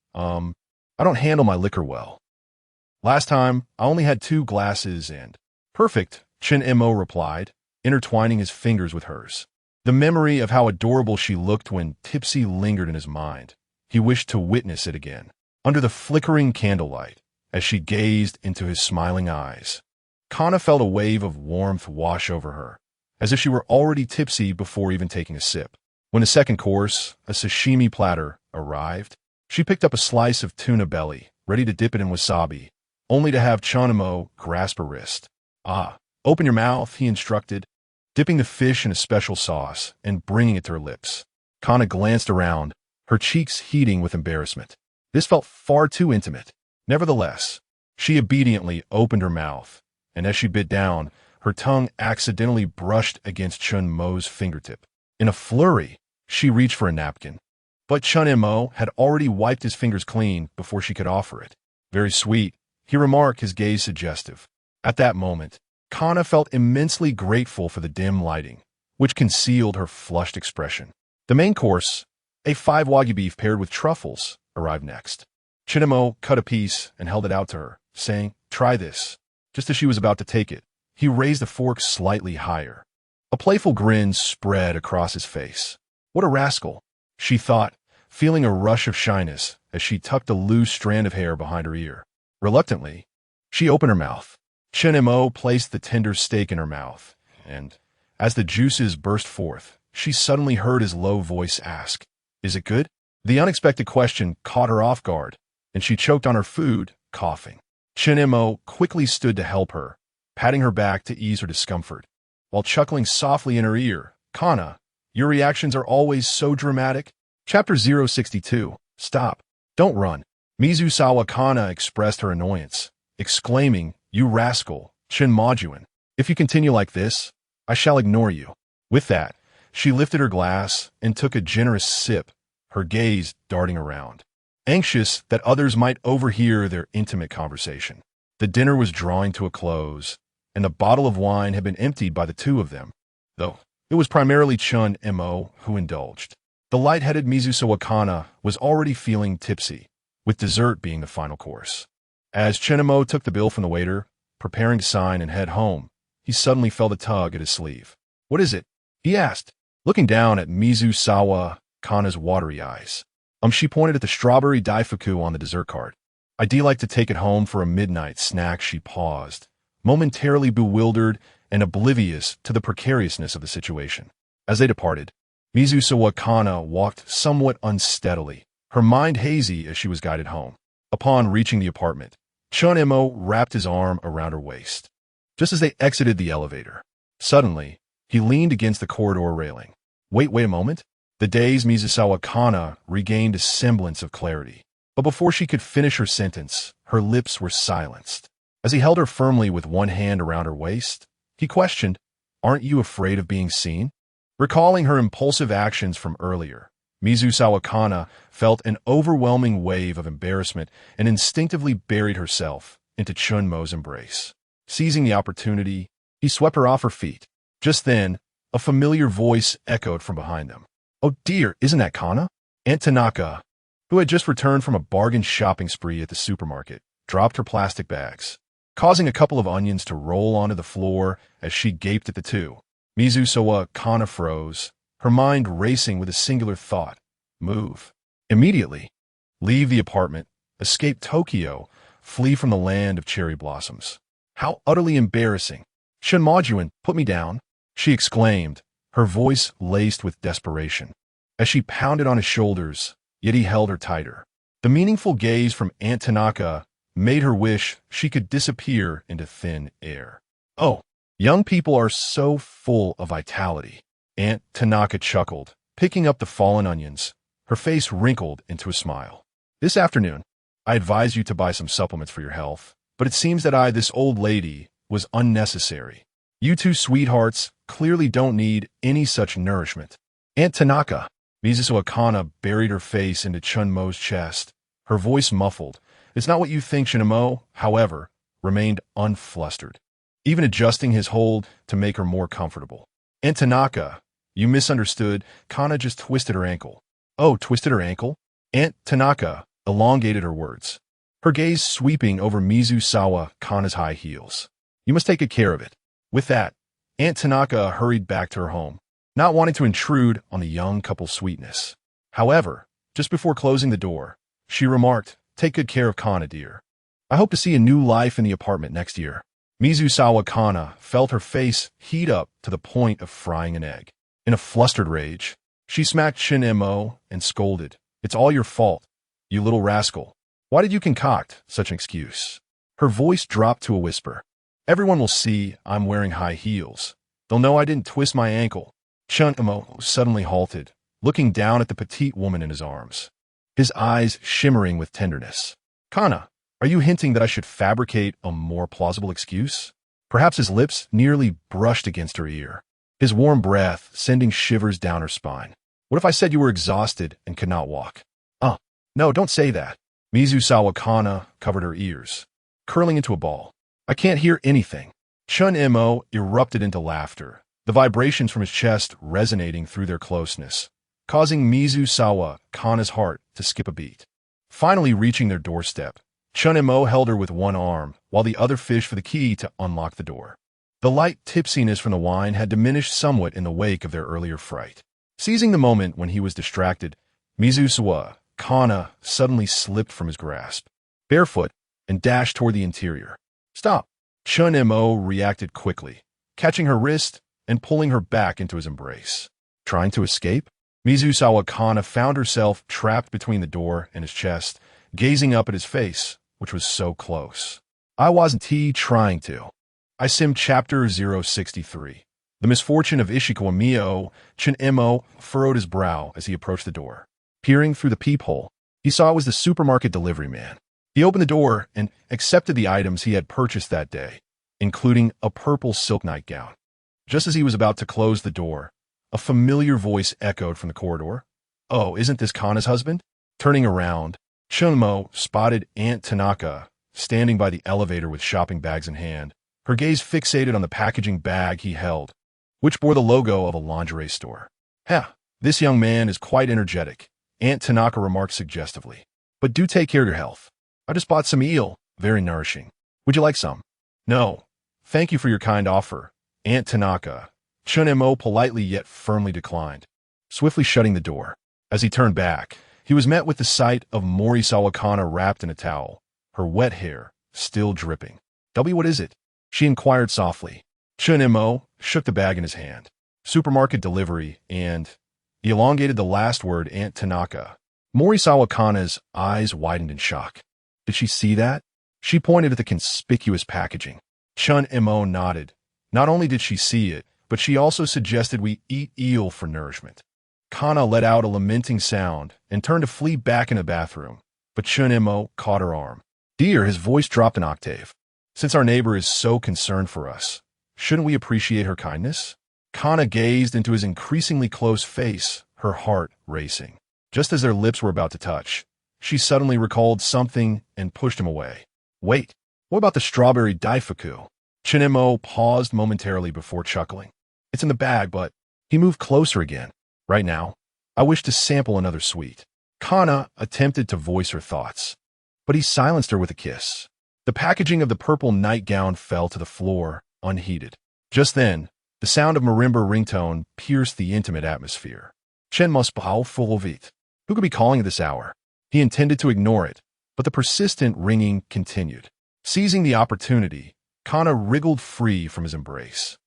S1: "I don't handle my liquor well. Last time, I only had 2 glasses and—" "Perfect," Chen Mo replied, intertwining his fingers with hers. The memory of how adorable she looked when tipsy lingered in his mind. He wished to witness it again, under the flickering candlelight, as she gazed into his smiling eyes. Kana felt a wave of warmth wash over her, as if she were already tipsy before even taking a sip. When the second course, a sashimi platter, arrived, she picked up a slice of tuna belly, ready to dip it in wasabi, only to have Chen Mo grasp her wrist. "Ah, open your mouth," he instructed, dipping the fish in a special sauce and bringing it to her lips. Kana glanced around, her cheeks heating with embarrassment. This felt far too intimate. Nevertheless, she obediently opened her mouth, and as she bit down, her tongue accidentally brushed against Chen Mo's fingertip. In a flurry, she reached for a napkin, but Chen Mo had already wiped his fingers clean before she could offer it. "Very sweet," he remarked, his gaze suggestive. At that moment, Kana felt immensely grateful for the dim lighting, which concealed her flushed expression. The main course, a 5 wagyu beef paired with truffles, arrived next. Chen Mo cut a piece and held it out to her, saying, "Try this." Just as she was about to take it, he raised the fork slightly higher. A playful grin spread across his face. "What a rascal," she thought, feeling a rush of shyness as she tucked a loose strand of hair behind her ear. Reluctantly, she opened her mouth. Chen Mo placed the tender steak in her mouth, and, as the juices burst forth, she suddenly heard his low voice ask, "Is it good?" The unexpected question caught her off guard, and she choked on her food, coughing. Chen Mo quickly stood to help her, patting her back to ease her discomfort, while chuckling softly in her ear, "Kana, your reactions are always so dramatic." Chapter 062. Stop. Don't run. Mizusawa Kana expressed her annoyance, exclaiming, "You rascal, Chen Mojuan. If you continue like this, I shall ignore you." With that, she lifted her glass and took a generous sip, her gaze darting around, anxious that others might overhear their intimate conversation. The dinner was drawing to a close, and the bottle of wine had been emptied by the two of them, though it was primarily Chen Mo who indulged. The light-headed Mizusawa Kana was already feeling tipsy, with dessert being the final course. As Chen Mo took the bill from the waiter, preparing to sign and head home, he suddenly felt a tug at his sleeve. "What is it?" he asked, looking down at Mizusawa Kana's watery eyes. She pointed at the strawberry daifuku on the dessert cart. "I'd like to take it home for a midnight snack." She paused, momentarily bewildered and oblivious to the precariousness of the situation. As they departed, Mizusawa Kana walked somewhat unsteadily, her mind hazy as she was guided home. Upon reaching the apartment, Chen Mo wrapped his arm around her waist. Just as they exited the elevator, suddenly, he leaned against the corridor railing. Wait a moment." The dazed Mizusawa Kana regained a semblance of clarity. But before she could finish her sentence, her lips were silenced. As he held her firmly with one hand around her waist, he questioned, "Aren't you afraid of being seen?" Recalling her impulsive actions from earlier, Mizusawa Kana felt an overwhelming wave of embarrassment and instinctively buried herself into Chen Mo's embrace. Seizing the opportunity, he swept her off her feet. Just then, a familiar voice echoed from behind them. "Oh dear, isn't that Kana?" Aunt Tanaka, who had just returned from a bargain shopping spree at the supermarket, dropped her plastic bags, causing a couple of onions to roll onto the floor as she gaped at the two. Mizusawa Kana froze, her mind racing with a singular thought: move. Immediately. Leave the apartment, escape Tokyo, flee from the land of cherry blossoms. How utterly embarrassing. "Chen Mojuan, put me down," she exclaimed, her voice laced with desperation. As she pounded on his shoulders, yet he held her tighter. The meaningful gaze from Aunt Tanaka made her wish she could disappear into thin air. "Oh, young people are so full of vitality." Aunt Tanaka chuckled, picking up the fallen onions, her face wrinkled into a smile. "This afternoon, I advise you to buy some supplements for your health, but it seems that this old lady, was unnecessary. You two sweethearts clearly don't need any such nourishment." "Aunt Tanaka." Mizusawa Kana buried her face into Chen Mo's chest, her voice muffled. "It's not what you think." Chen Mo, however, remained unflustered, even adjusting his hold to make her more comfortable. "Aunt Tanaka, you misunderstood." Kana just twisted her ankle. "Oh, twisted her ankle?" Aunt Tanaka elongated her words, her gaze sweeping over Mizusawa Kana's high heels. "You must take good care of it." With that, Aunt Tanaka hurried back to her home, not wanting to intrude on the young couple's sweetness. However, just before closing the door, she remarked, "Take good care of Kana, dear. I hope to see a new life in the apartment next year." Mizusawa Kana felt her face heat up to the point of frying an egg. In a flustered rage, she smacked Chen Mo and scolded, "It's all your fault, you little rascal. Why did you concoct such an excuse?" Her voice dropped to a whisper. "Everyone will see I'm wearing high heels. They'll know I didn't twist my ankle." Chen Mo suddenly halted, looking down at the petite woman in his arms, his eyes shimmering with tenderness. "Kana, are you hinting that I should fabricate a more plausible excuse?" Perhaps his lips nearly brushed against her ear, his warm breath sending shivers down her spine. "What if I said you were exhausted and could not walk?" No, don't say that." Mizusawa Kana covered her ears, curling into a ball. "I can't hear anything." Chen Mo erupted into laughter, the vibrations from his chest resonating through their closeness, causing Mizusawa Kana's heart to skip a beat. Finally reaching their doorstep, Chen Mo held her with one arm, while the other fished for the key to unlock the door. The light tipsiness from the wine had diminished somewhat in the wake of their earlier fright. Seizing the moment when he was distracted, Mizusawa Kana suddenly slipped from his grasp, barefoot, and dashed toward the interior. "Stop! Chen Mo reacted quickly, catching her wrist and pulling her back into his embrace. Trying to escape? Mizusawa Kana found herself trapped between the door and his chest, gazing up at his face, which was so close. I wasn't trying to. I Sim Chapter 063. The misfortune of Ishikawa Mio. Chen Mo furrowed his brow as he approached the door. Peering through the peephole, he saw it was the supermarket delivery man. He opened the door and accepted the items he had purchased that day, including a purple silk nightgown. Just as he was about to close the door, a familiar voice echoed from the corridor. "Oh, isn't this Kana's husband?" Turning around, Chen Mo spotted Aunt Tanaka standing by the elevator with shopping bags in hand, her gaze fixated on the packaging bag he held, which bore the logo of a lingerie store. This young man is quite energetic," Aunt Tanaka remarked suggestively. "But do take care of your health. I just bought some eel, very nourishing. Would you like some?" "No, thank you for your kind offer, Aunt Tanaka." Chen Mo politely yet firmly declined, swiftly shutting the door. As he turned back, he was met with the sight of Morisawa Kana wrapped in a towel, her wet hair still dripping. "What is it?" she inquired softly. Chen Mo shook the bag in his hand. "Supermarket delivery," and he elongated the last word, Aunt Tanaka. Morisawa Kana's eyes widened in shock. Did she see that? She pointed at the conspicuous packaging. Chen Mo nodded. Not only did she see it, but she also suggested we eat eel for nourishment. Kana let out a lamenting sound and turned to flee back in the bathroom, but Chen Mo caught her arm. "Dear," his voice dropped an octave. "Since our neighbor is so concerned for us, shouldn't we appreciate her kindness?" Kana gazed into his increasingly close face, her heart racing. Just as their lips were about to touch, she suddenly recalled something and pushed him away. "Wait, what about the strawberry daifuku?" Chen Mo paused momentarily before chuckling. "It's in the bag, but..." He moved closer again. "Right now, I wish to sample another sweet." Kana attempted to voice her thoughts, but he silenced her with a kiss. The packaging of the purple nightgown fell to the floor, unheeded. Just then, the sound of marimba ringtone pierced the intimate atmosphere. Chen must full of it. Who could be calling at this hour? He intended to ignore it, but the persistent ringing continued. Seizing the opportunity, Kana wriggled free from his embrace,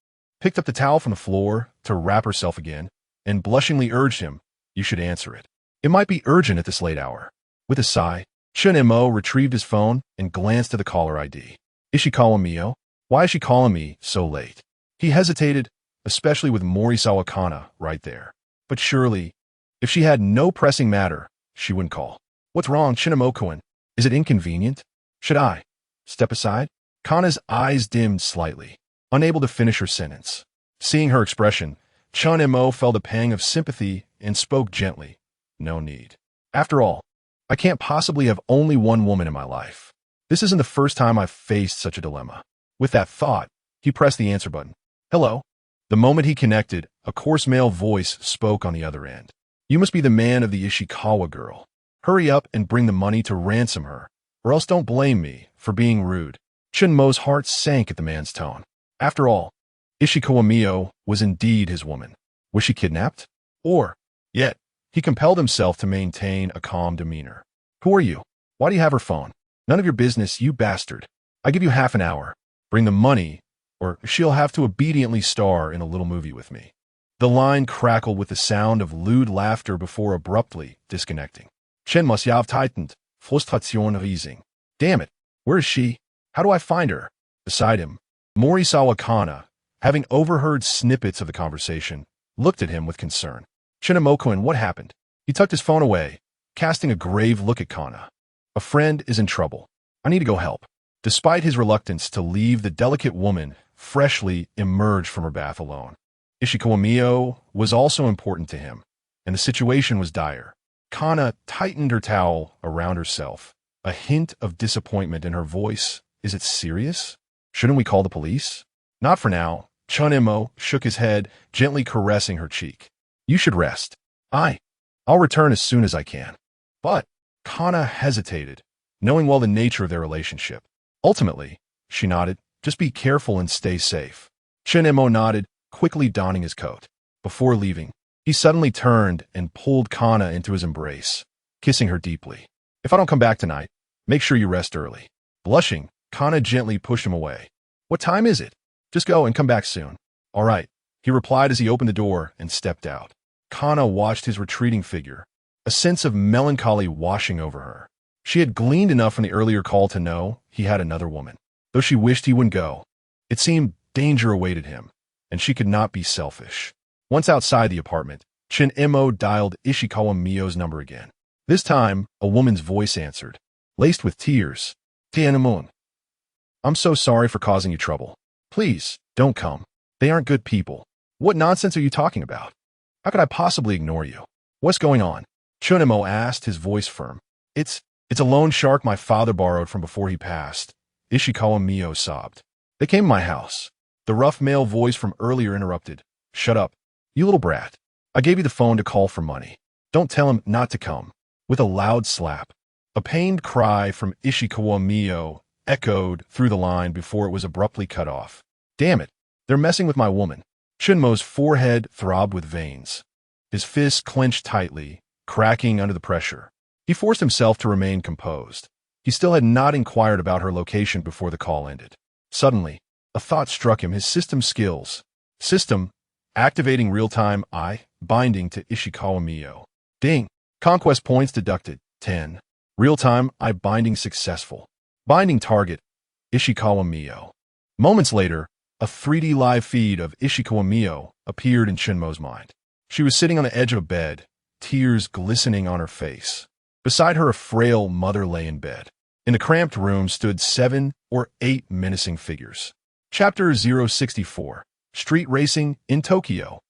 S1: picked up the towel from the floor to wrap herself again, and blushingly urged him, "You should answer it. It might be urgent at this late hour." With a sigh, Chen Mo retrieved his phone and glanced at the caller ID. "Ishikawa Mio? Why is she calling me so late?" He hesitated, especially with Morisawa Kana right there. But surely, if she had no pressing matter, she wouldn't call. "What's wrong, Shinamo-kun? Is it inconvenient? Should I step aside?" Kana's eyes dimmed slightly, unable to finish her sentence. Seeing her expression, Chen Mo felt a pang of sympathy and spoke gently. "No need. After all, I can't possibly have only one woman in my life. This isn't the first time I've faced such a dilemma." With that thought, he pressed the answer button. "Hello." The moment he connected, a coarse male voice spoke on the other end. "You must be the man of the Ishikawa girl. Hurry up and bring the money to ransom her, or else don't blame me for being rude." Chen Mo's heart sank at the man's tone. After all, Ishikawa Mio was indeed his woman. Was she kidnapped? Yet, he compelled himself to maintain a calm demeanor. "Who are you? Why do you have her phone?" "None of your business, you bastard. I give you half an hour. Bring the money, or she'll have to obediently star in a little movie with me." The line crackled with the sound of lewd laughter before abruptly disconnecting. Chen muss ja tightened, Frustration riesing. "Damn it, where is she? How do I find her?" Beside him, Morisawa Kana, having overheard snippets of the conversation, looked at him with concern. "Shinamo-kun, what happened?" He tucked his phone away, casting a grave look at Kana. "A friend is in trouble. I need to go help." Despite his reluctance to leave the delicate woman freshly emerged from her bath alone. Ishikawa Mio was also important to him, and the situation was dire. Kana tightened her towel around herself, a hint of disappointment in her voice. "Is it serious? Shouldn't we call the police?" "Not for now." Chen Mo shook his head, gently caressing her cheek. "You should rest. I'll return as soon as I can." But Kana hesitated, knowing well the nature of their relationship. Ultimately, she nodded, "Just be careful and stay safe." Chen Mo nodded, quickly donning his coat. Before leaving, he suddenly turned and pulled Kana into his embrace, kissing her deeply. "If I don't come back tonight, make sure you rest early." Blushing, Kana gently pushed him away. What time is it? Just go and come back soon. All right, he replied as he opened the door and stepped out. Kana watched his retreating figure, a sense of melancholy washing over her. She had gleaned enough from the earlier call to know he had another woman. Though she wished he wouldn't go, it seemed danger awaited him, and she could not be selfish. Once outside the apartment, Chen Mo dialed Ishikawa Miyo's number again. This time, a woman's voice answered, laced with tears. Tianamon. I'm so sorry for causing you trouble. Please, don't come. They aren't good people. What nonsense are you talking about? How could I possibly ignore you? What's going on? Chen Mo asked, his voice firm. It's a loan shark my father borrowed from before he passed. Ishikawa Miyo sobbed. They came to my house. The rough male voice from earlier interrupted. Shut up, you little brat. I gave you the phone to call for money. Don't tell him not to come. With a loud slap, a pained cry from Ishikawa Miyo echoed through the line before it was abruptly cut off. Damn it, they're messing with my woman. Chen Mo's forehead throbbed with veins. His fists clenched tightly, cracking under the pressure. He forced himself to remain composed. He still had not inquired about her location before the call ended. Suddenly, a thought struck him, his system skills. System, activating real-time eye, binding to Ishikawa Miyo. Ding. Conquest points deducted, 10. Real-time eye binding successful. Binding target, Ishikawa Miyo. Moments later, a 3D live feed of Ishikawa Miyo appeared in Chen Mo's mind. She was sitting on the edge of a bed, tears glistening on her face. Beside her, a frail mother lay in bed. In the cramped room stood 7 or 8 menacing figures. Chapter 064, Street Racing in Tokyo.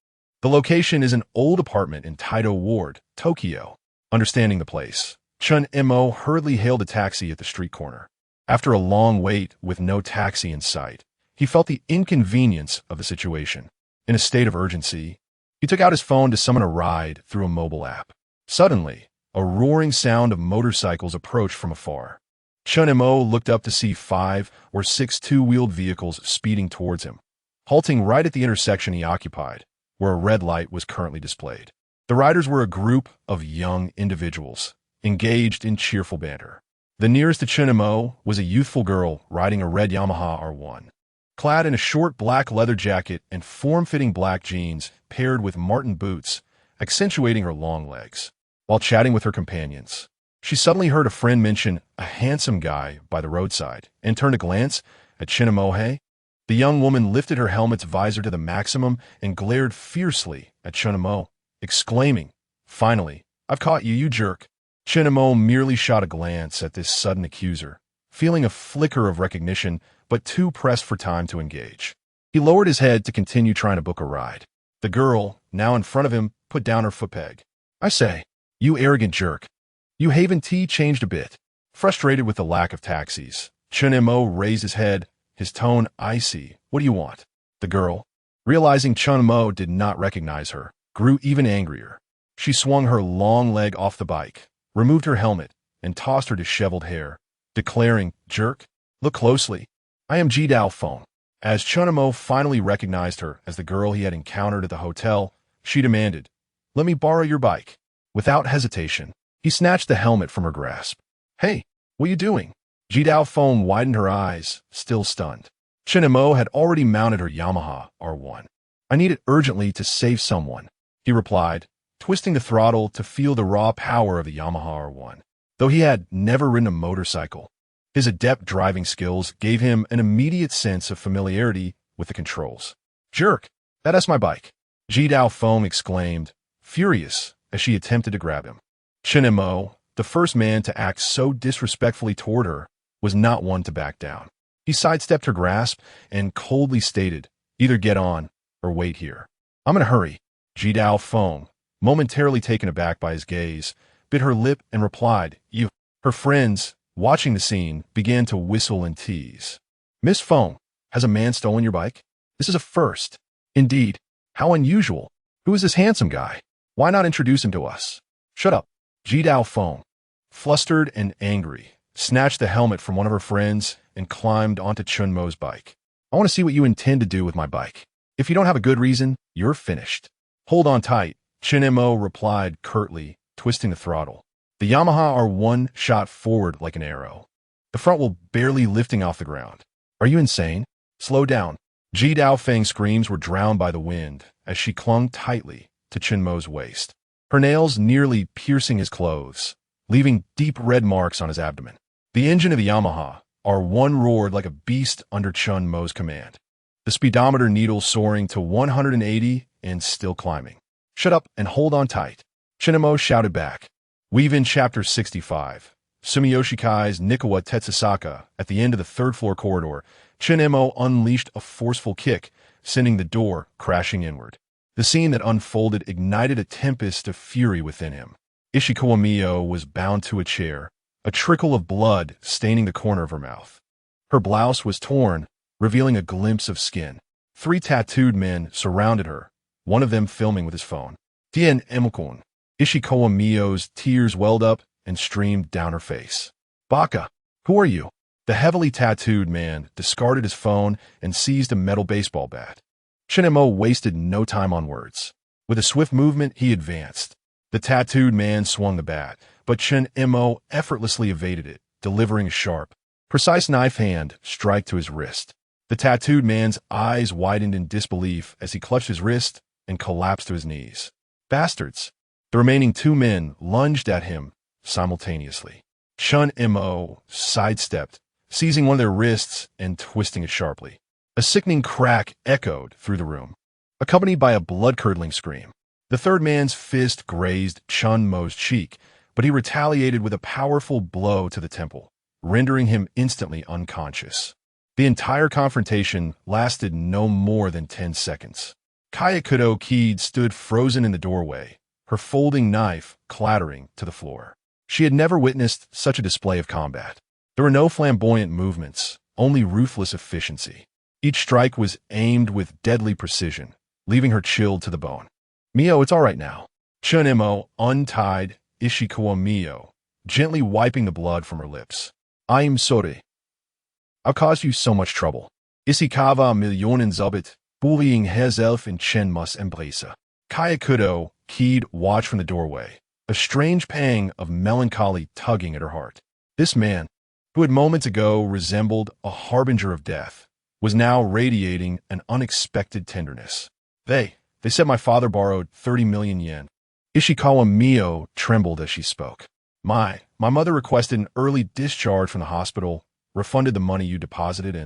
S1: The location is an old apartment in Taito Ward, Tokyo. Understanding the place, Chen Mo hurriedly hailed a taxi at the street corner. After a long wait with no taxi in sight, he felt the inconvenience of the situation. In a state of urgency, he took out his phone to summon a ride through a mobile app. Suddenly, a roaring sound of motorcycles approached from afar. Chen Mo looked up to see 5 or 6 two-wheeled vehicles speeding towards him, halting right at the intersection he occupied, where a red light was currently displayed. The riders were a group of young individuals, engaged in cheerful banter. The nearest to Chen Mo was a youthful girl riding a red Yamaha R1. Clad in a short black leather jacket and form-fitting black jeans paired with Martin boots, accentuating her long legs. While chatting with her companions, she suddenly heard a friend mention a handsome guy by the roadside and turned a glance at Chen Mo. The young woman lifted her helmet's visor to the maximum and glared fiercely at Chen Mo, exclaiming, Finally, I've caught you, you jerk. Chen Mo merely shot a glance at this sudden accuser, feeling a flicker of recognition but too pressed for time to engage. He lowered his head to continue trying to book a ride. The girl, now in front of him, put down her footpeg. I say, you arrogant jerk. You haven't changed a bit. Frustrated with the lack of taxis, Chen Mo raised his head, his tone icy. What do you want? The girl, realizing Chen Mo did not recognize her, grew even angrier. She swung her long leg off the bike, removed her helmet, and tossed her disheveled hair, declaring, Jerk, look closely. I am Jidao Feng. As Chen Mo finally recognized her as the girl he had encountered at the hotel, she demanded, Let me borrow your bike. Without hesitation, he snatched the helmet from her grasp. Hey, what are you doing? Jidao Feng widened her eyes, still stunned. Chen Mo had already mounted her Yamaha R1. I need it urgently to save someone, he replied, twisting the throttle to feel the raw power of the Yamaha R1. Though he had never ridden a motorcycle, his adept driving skills gave him an immediate sense of familiarity with the controls. Jerk, that's my bike, Jidao Feng exclaimed, furious as she attempted to grab him. Chen Mo, the first man to act so disrespectfully toward her, was not one to back down. He sidestepped her grasp and coldly stated, Either get on or wait here. I'm in a hurry. Jidao Feng, momentarily taken aback by his gaze, bit her lip and replied, You. Her friends, watching the scene, began to whistle and tease. Miss Feng, has a man stolen your bike? This is a first. Indeed. How unusual. Who is this handsome guy? Why not introduce him to us? Shut up. Jidao Feng, flustered and angry, snatched the helmet from one of her friends and climbed onto Chen Mo's bike. I want to see what you intend to do with my bike. If you don't have a good reason, you're finished. Hold on tight, Chen Mo replied curtly, twisting the throttle. The Yamaha R1 shot forward like an arrow, the front wheel barely lifting off the ground. Are you insane? Slow down. Ji Daofeng's screams were drowned by the wind as she clung tightly to Chen Mo's waist, her nails nearly piercing his clothes, leaving deep red marks on his abdomen. The engine of the Yamaha R1 roared like a beast under Chen Mo's command, the speedometer needle soaring to 180 and still climbing. Shut up and hold on tight, Chen Mo shouted back. Weave in Chapter 65. Sumiyoshikai's Nikawa Tetsusaka. At the end of the third-floor corridor, Chen Mo unleashed a forceful kick, sending the door crashing inward. The scene that unfolded ignited a tempest of fury within him. Ishikawa Mio was bound to a chair, a trickle of blood staining the corner of her mouth. Her blouse was torn, revealing a glimpse of skin. 3 tattooed men surrounded her, one of them filming with his phone. Tien Emokun. Ishikawa Mio's tears welled up and streamed down her face. Baka, who are you? The heavily tattooed man discarded his phone and seized a metal baseball bat. Chen Mo wasted no time on words. With a swift movement, he advanced. The tattooed man swung the bat, but Chen Mo effortlessly evaded it, delivering a sharp, precise knife hand strike to his wrist. The tattooed man's eyes widened in disbelief as he clutched his wrist and collapsed to his knees. Bastards! The remaining 2 men lunged at him simultaneously. Chen Mo sidestepped, seizing one of their wrists and twisting it sharply. A sickening crack echoed through the room, accompanied by a blood-curdling scream. The third man's fist grazed Chen Mo's cheek, but he retaliated with a powerful blow to the temple, rendering him instantly unconscious. The entire confrontation lasted no more than 10 seconds. Kayakuro Keed stood frozen in the doorway, her folding knife clattering to the floor. She had never witnessed such a display of combat. There were no flamboyant movements, only ruthless efficiency. Each strike was aimed with deadly precision, leaving her chilled to the bone. Mio, it's all right now. Chen Mo untied Ishikawa Mio, gently wiping the blood from her lips. I'm sorry. I've caused you so much trouble. Ishikawa Millionen Zubit, bullying Hezelf and Chen Mus Embrace. Kayakuro Keed watched from the doorway, a strange pang of melancholy tugging at her heart. This man, who had moments ago resembled a harbinger of death, was now radiating an unexpected tenderness. They said my father borrowed 30 million yen. Ishikawa Mio trembled as she spoke. My mother requested an early discharge from the hospital, refunded the money you deposited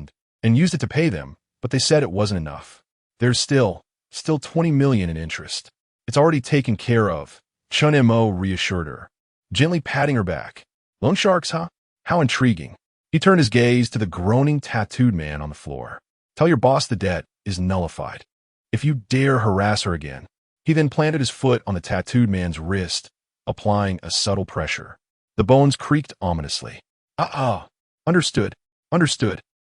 S1: and used it to pay them, but they said it wasn't enough. There's still 20 million in interest. It's already taken care of, Chen Mo reassured her, gently patting her back. Loan sharks, huh? How intriguing. He turned his gaze to the groaning tattooed man on the floor. Tell your boss the debt is nullified. If you dare harass her again. He then planted his foot on the tattooed man's wrist, applying a subtle pressure. The bones creaked ominously. Understood.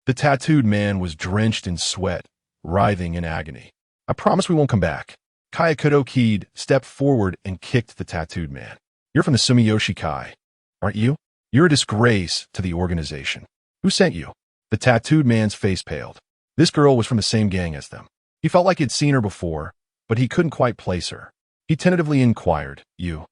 S1: The tattooed man was drenched in sweat, writhing in agony. I promise we won't come back. Kayakuro Keed stepped forward and kicked the tattooed man. You're from the Sumiyoshi Kai, aren't you? You're a disgrace to the organization. Who sent you? The tattooed man's face paled. This girl was from the same gang as them. He felt like he'd seen her before, but he couldn't quite place her. He tentatively inquired, You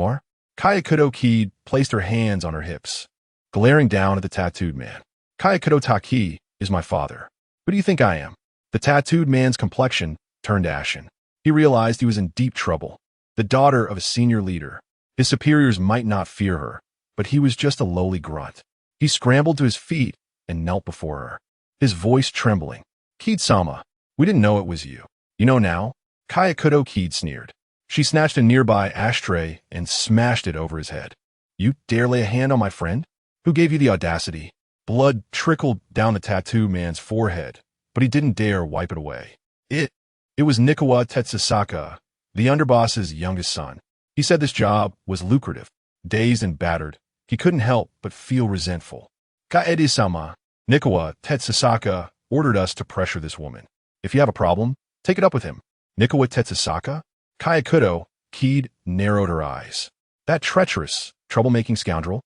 S1: are? Kayakuro Keed placed her hands on her hips, glaring down at the tattooed man. Kayakuro Taki is my father. Who do you think I am? The tattooed man's complexion turned ashen. He realized he was in deep trouble. The daughter of a senior leader. His superiors might not fear her, but he was just a lowly grunt. He scrambled to his feet and knelt before her, his voice trembling. Keed-sama, we didn't know it was you. You know now? Kayakuro Keed sneered. She snatched a nearby ashtray and smashed it over his head. You dare lay a hand on my friend? Who gave you the audacity? Blood trickled down the tattoo man's forehead, but he didn't dare wipe it away. It was Nikawa Tetsusaka, the underboss's youngest son. He said this job was lucrative. Dazed and battered, he couldn't help but feel resentful. Kaede-sama, Nikawa Tetsusaka ordered us to pressure this woman. If you have a problem, take it up with him. Nikawa Tetsusaka? Kayakuro Keed narrowed her eyes. That treacherous, troublemaking scoundrel?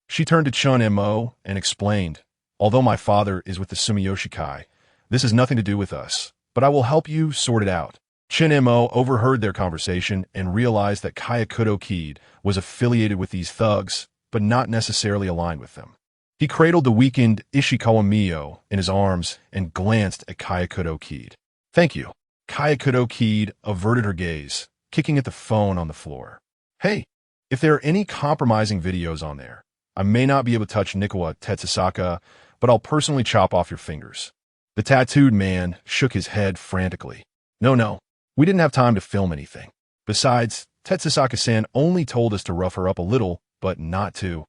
S1: She turned to Chen Mo and explained, Although my father is with the Sumiyoshi Kai, this has nothing to do with us, but I will help you sort it out. Chen Mo overheard their conversation and realized that Kayakuro Keed was affiliated with these thugs, but not necessarily aligned with them. He cradled the weakened Ishikawa Mio in his arms and glanced at Kayakuro Kid. Thank you. Kayakuro Kid averted her gaze, kicking at the phone on the floor. Hey, if there are any compromising videos on there, I may not be able to touch Nikawa Tetsusaka, but I'll personally chop off your fingers. The tattooed man shook his head frantically. No, we didn't have time to film anything. Besides, Tetsusaka-san only told us to rough her up a little, but not to.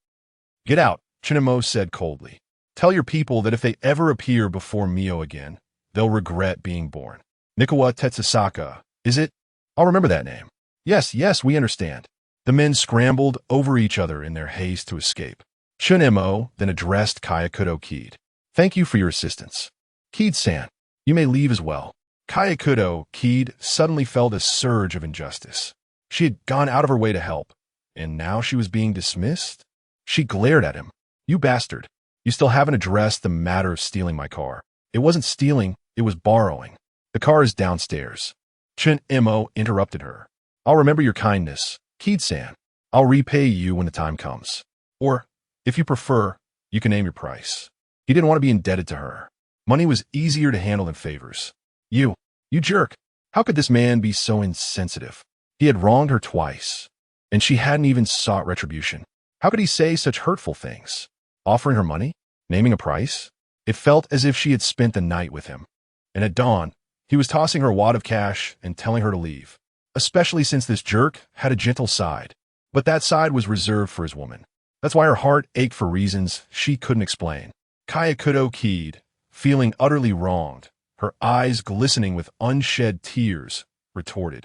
S1: Get out, Chen Mo said coldly. Tell your people that if they ever appear before Mio again, they'll regret being born. Nikawa Tetsusaka, is it? I'll remember that name. Yes, we understand. The men scrambled over each other in their haste to escape. Chen Mo then addressed Kayakuro Kid. Thank you for your assistance. Kid-san, you may leave as well. Kayakuro Kid suddenly felt a surge of injustice. She had gone out of her way to help, and now she was being dismissed? She glared at him. You bastard. You still haven't addressed the matter of stealing my car. It wasn't stealing, it was borrowing. The car is downstairs. Chen Mo interrupted her. I'll remember your kindness, Kid-san. I'll repay you when the time comes. Or, if you prefer, you can name your price. He didn't want to be indebted to her. Money was easier to handle than favors. You jerk. How could this man be so insensitive? He had wronged her twice, and she hadn't even sought retribution. How could he say such hurtful things? Offering her money? Naming a price? It felt as if she had spent the night with him. And at dawn, he was tossing her a wad of cash and telling her to leave, especially since this jerk had a gentle side. But that side was reserved for his woman. That's why her heart ached for reasons she couldn't explain. Kayakuro Kid, feeling utterly wronged, her eyes glistening with unshed tears, retorted,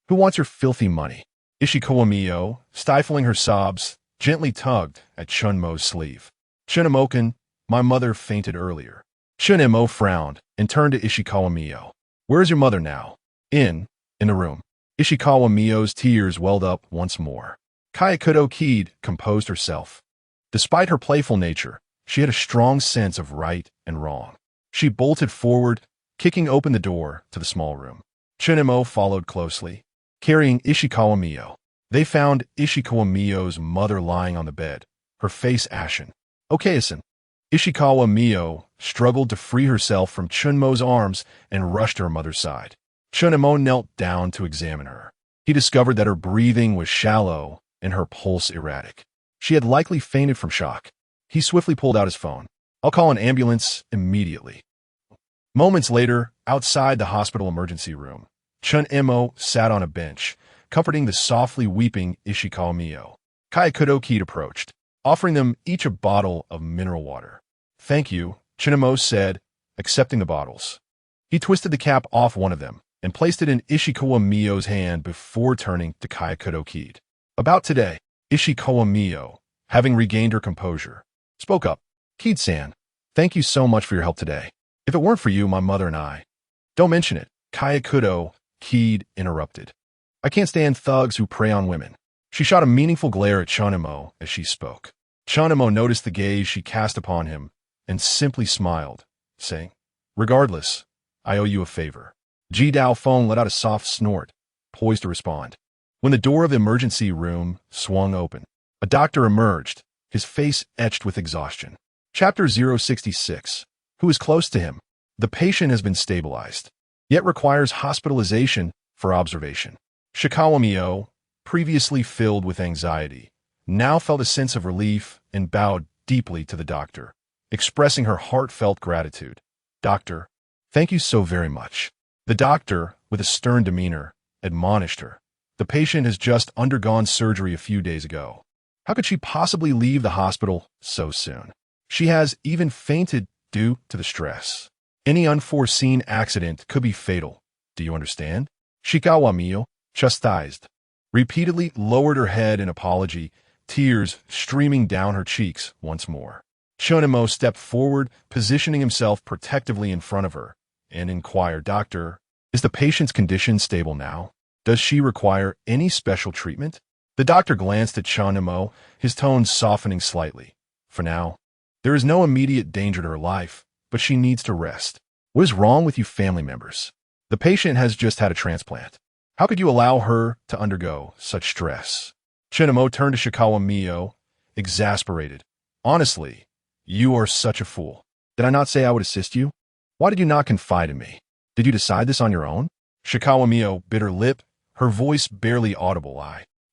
S1: Who wants your filthy money? Ishikawa Mio, stifling her sobs, gently tugged at Chen Mo's sleeve. Chen Mo-kun, my mother fainted earlier. Chen Mo frowned and turned to Ishikawa Mio. Where is your mother now? In the room. Ishikawa Mio's tears welled up once more. Kayakuro Kid composed herself. Despite her playful nature, she had a strong sense of right and wrong. She bolted forward, kicking open the door to the small room. Chen Mo followed closely, carrying Ishikawa Mio. They found Ishikawa Mio's mother lying on the bed, her face ashen. Okayasan. Ishikawa Mio struggled to free herself from Chen Mo's arms and rushed to her mother's side. Chen Mo knelt down to examine her. He discovered that her breathing was shallow and her pulse erratic. She had likely fainted from shock. He swiftly pulled out his phone. I'll call an ambulance immediately. Moments later, outside the hospital emergency room, Chen Mo sat on a bench, comforting the softly weeping Ishikawa Mio. Kayakuro Kid approached, offering them each a bottle of mineral water. Thank you, Chen Mo said, accepting the bottles. He twisted the cap off one of them and placed it in Ishikawa Mio's hand before turning to Kayakuro Kid. About today, Ishikawa Mio, having regained her composure, spoke up. Kid-san, thank you so much for your help today. If it weren't for you, my mother and I... Don't mention it, Kayakuro Kid interrupted. I can't stand thugs who prey on women. She shot a meaningful glare at Chen Mo as she spoke. Chen Mo noticed the gaze she cast upon him and simply smiled, saying, Regardless, I owe you a favor. Ji Dao Feng let out a soft snort, poised to respond. When the door of the emergency room swung open, a doctor emerged, his face etched with exhaustion. Chapter 066. Who is close to him? The patient has been stabilized, yet requires hospitalization for observation. Ishikawa Mio, previously filled with anxiety, now felt a sense of relief and bowed deeply to the doctor, expressing her heartfelt gratitude. Doctor, thank you so very much. The doctor, with a stern demeanor, admonished her. The patient has just undergone surgery a few days ago. How could she possibly leave the hospital so soon? She has even fainted due to the stress. Any unforeseen accident could be fatal. Do you understand? Ishikawa Mio, chastised, repeatedly lowered her head in apology, tears streaming down her cheeks once more. Chen Mo stepped forward, positioning himself protectively in front of her, and inquired, Doctor, is the patient's condition stable now? Does she require any special treatment? The doctor glanced at Chen Mo, his tone softening slightly. For now, there is no immediate danger to her life, but she needs to rest. What is wrong with you family members? The patient has just had a transplant. How could you allow her to undergo such stress? Chen Mo turned to Ishikawa Mio, exasperated. Honestly, You are such a fool. Did I not say I would assist you? Why did you not confide in me? Did you decide this on your own? Shikawa Mio bit her lip, her voice barely audible.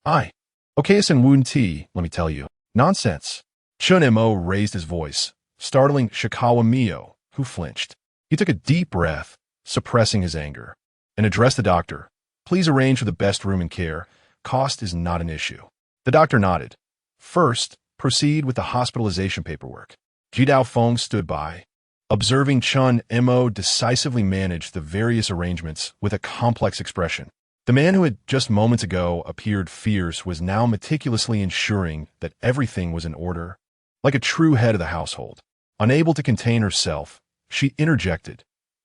S1: Okay, it's in Woon Tea, let me tell you. Nonsense. Chen Mo raised his voice, startling Shikawa Mio, who flinched. He took a deep breath, suppressing his anger, and addressed the doctor. Please arrange for the best room and care. Cost is not an issue. The doctor nodded. First, proceed with the hospitalization paperwork. Jidao Feng stood by, observing Chen Mo decisively manage the various arrangements with a complex expression. The man who had just moments ago appeared fierce was now meticulously ensuring that everything was in order. Like a true head of the household, unable to contain herself, she interjected.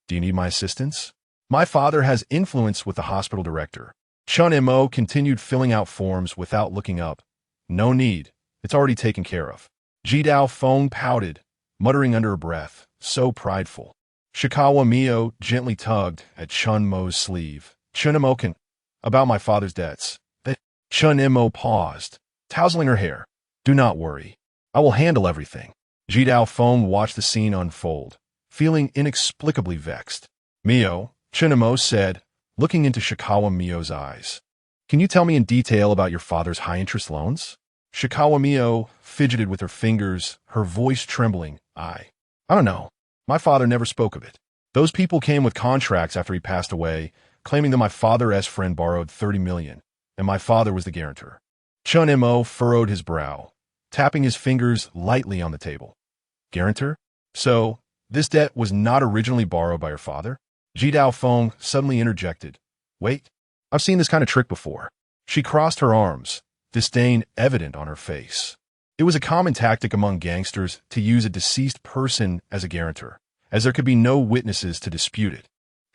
S1: Do you need my assistance? My father has influence with the hospital director. Chen Mo continued filling out forms without looking up. No need. It's already taken care of. Jidao Feng pouted, muttering under her breath, so prideful. Shikawa Mio gently tugged at Chen Mo's sleeve. Chen Mo can... About my father's debts. Chen Mo paused, tousling her hair. Do not worry. I will handle everything. Jidao Feng watched the scene unfold, feeling inexplicably vexed. Mio, Chen Mo said, looking into Shikawa Mio's eyes. Can you tell me in detail about your father's high-interest loans? Shikawa Mio fidgeted with her fingers, her voice trembling. I don't know. My father never spoke of it. Those people came with contracts after he passed away, claiming that my father's friend borrowed 30 million, and my father was the guarantor. Chen Mo furrowed his brow, tapping his fingers lightly on the table. Guarantor? So, this debt was not originally borrowed by your father? Jidao Feng suddenly interjected. Wait, I've seen this kind of trick before. She crossed her arms, disdain evident on her face. It was a common tactic among gangsters to use a deceased person as a guarantor, as there could be no witnesses to dispute it.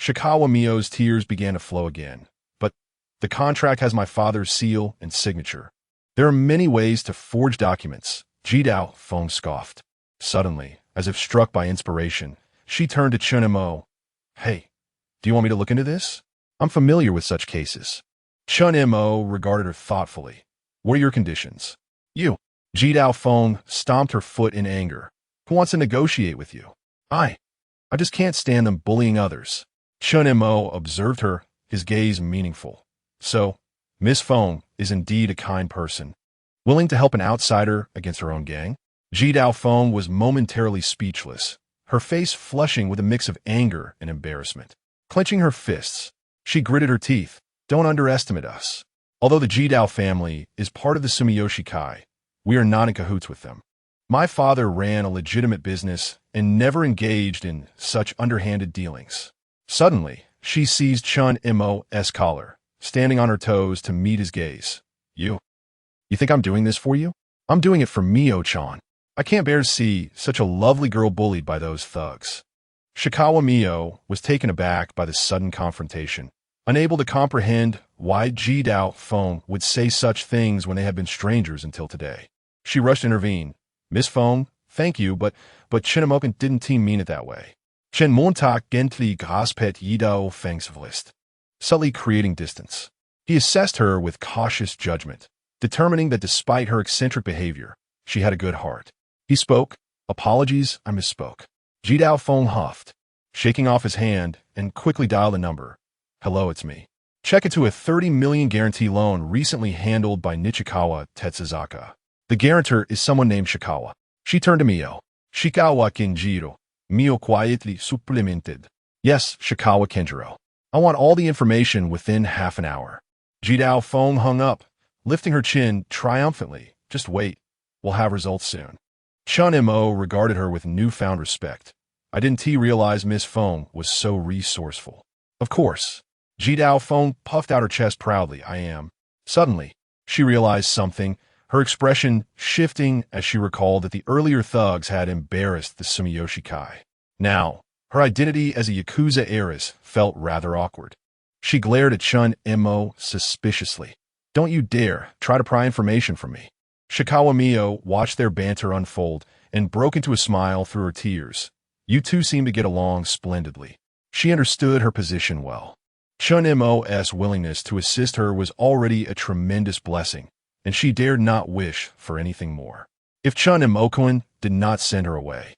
S1: Shikawa Mio's tears began to flow again. But the contract has my father's seal and signature. There are many ways to forge documents. Jidao Feng scoffed. Suddenly, as if struck by inspiration, she turned to Chen Mo. Hey, do you want me to look into this? I'm familiar with such cases. Chen Mo regarded her thoughtfully. What are your conditions? You. Jidao Feng stomped her foot in anger. Who wants to negotiate with you? I just can't stand them bullying others. Chen Mo observed her, his gaze meaningful. So, Miss Feng is indeed a kind person, willing to help an outsider against her own gang? Jidao Feng was momentarily speechless, her face flushing with a mix of anger and embarrassment. Clenching her fists, she gritted her teeth. Don't underestimate us. Although the Jidao family is part of the Sumiyoshi Kai, we are not in cahoots with them. My father ran a legitimate business and never engaged in such underhanded dealings. Suddenly, she seized Chen Mo's collar, standing on her toes to meet his gaze. You think I'm doing this for you? I'm doing it for Mio-chan. I can't bear to see such a lovely girl bullied by those thugs. Shikawa Mio was taken aback by the sudden confrontation, unable to comprehend why Jidao Feng would say such things when they had been strangers until today. She rushed to intervene. Miss Feng, thank you, but Chen Mo didn't mean it that way. Chen Montak gently gaspet Jidao Feng's list, subtly creating distance. He assessed her with cautious judgment, determining that despite her eccentric behavior, she had a good heart. He spoke. Apologies, I misspoke. Jidao Feng huffed, shaking off his hand, and quickly dialed a number. Hello, it's me. Check into a 30 million guarantee loan recently handled by Nichikawa Tetsuzaka. The guarantor is someone named Shikawa. She turned to Mio. Shikawa Kenjiro. Mio quietly supplemented. Yes, Shikawa Kenjiro. I want all the information within half an hour. Jidao Feng hung up, lifting her chin triumphantly. Just wait. We'll have results soon. Chen Mo regarded her with newfound respect. I didn't realize Miss Feng was so resourceful. Of course. Jidao Feng puffed out her chest proudly. I am. Suddenly, she realized something, her expression shifting as she recalled that the earlier thugs had embarrassed the Sumiyoshi Kai. Now, her identity as a Yakuza heiress felt rather awkward. She glared at Chen Mo suspiciously. Don't you dare try to pry information from me. Shikawa Mio watched their banter unfold and broke into a smile through her tears. You two seem to get along splendidly. She understood her position well. Chen Mo's willingness to assist her was already a tremendous blessing, and she dared not wish for anything more. If Chen Mo did not send her away,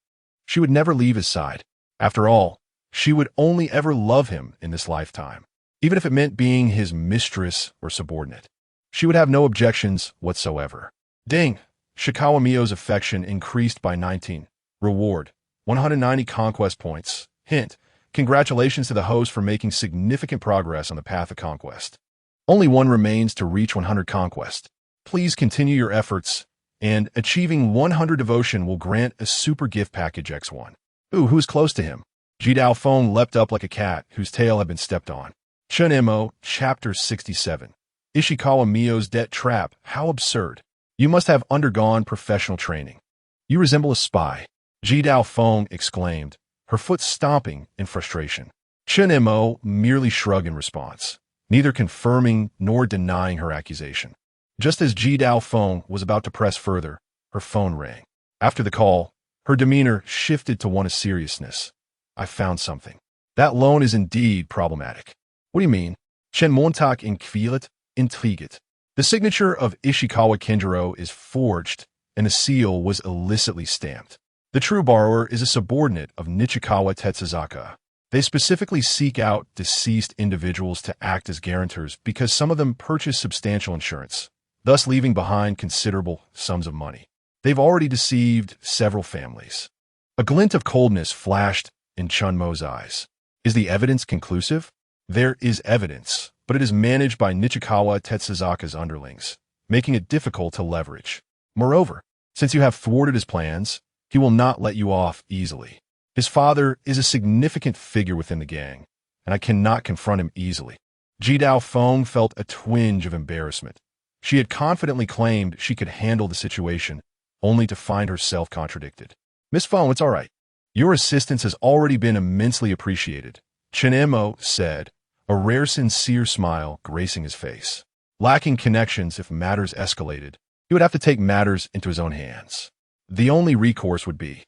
S1: she would never leave his side. After all, she would only ever love him in this lifetime, even if it meant being his mistress or subordinate. She would have no objections whatsoever. Ding! Shikawa Mio's affection increased by 19. Reward: 190 conquest points. Hint: congratulations to the host for making significant progress on the path of conquest. Only one remains to reach 100 conquest. Please continue your efforts, and achieving 100 devotion will grant a super gift package X1. Ooh, who's close to him? Jidao Feng leapt up like a cat whose tail had been stepped on. Chen Mo, Chapter 67. Ishikawa Mio's debt trap. How absurd. You must have undergone professional training. You resemble a spy. Jidao Feng exclaimed, her foot stomping in frustration. Chen Mo merely shrugged in response, neither confirming nor denying her accusation. Just as Jidao Feng was about to press further, her phone rang. After the call, her demeanor shifted to one of seriousness. I found something. That loan is indeed problematic. What do you mean? Chen Montak intrigued. The signature of Ishikawa Kenjiro is forged, and the seal was illicitly stamped. The true borrower is a subordinate of Nichikawa Tetsuzaka. They specifically seek out deceased individuals to act as guarantors because some of them purchase substantial insurance, thus leaving behind considerable sums of money. They've already deceived several families. A glint of coldness flashed in Chen Mo's eyes. Is the evidence conclusive? There is evidence, but it is managed by Nichikawa Tetsuzaka's underlings, making it difficult to leverage. Moreover, since you have thwarted his plans, he will not let you off easily. His father is a significant figure within the gang, and I cannot confront him easily. Jidao Feng felt a twinge of embarrassment. She had confidently claimed she could handle the situation, only to find herself contradicted. Miss Feng, it's all right. Your assistance has already been immensely appreciated, Chen Mo said, a rare sincere smile gracing his face. Lacking connections if matters escalated, he would have to take matters into his own hands. The only recourse would be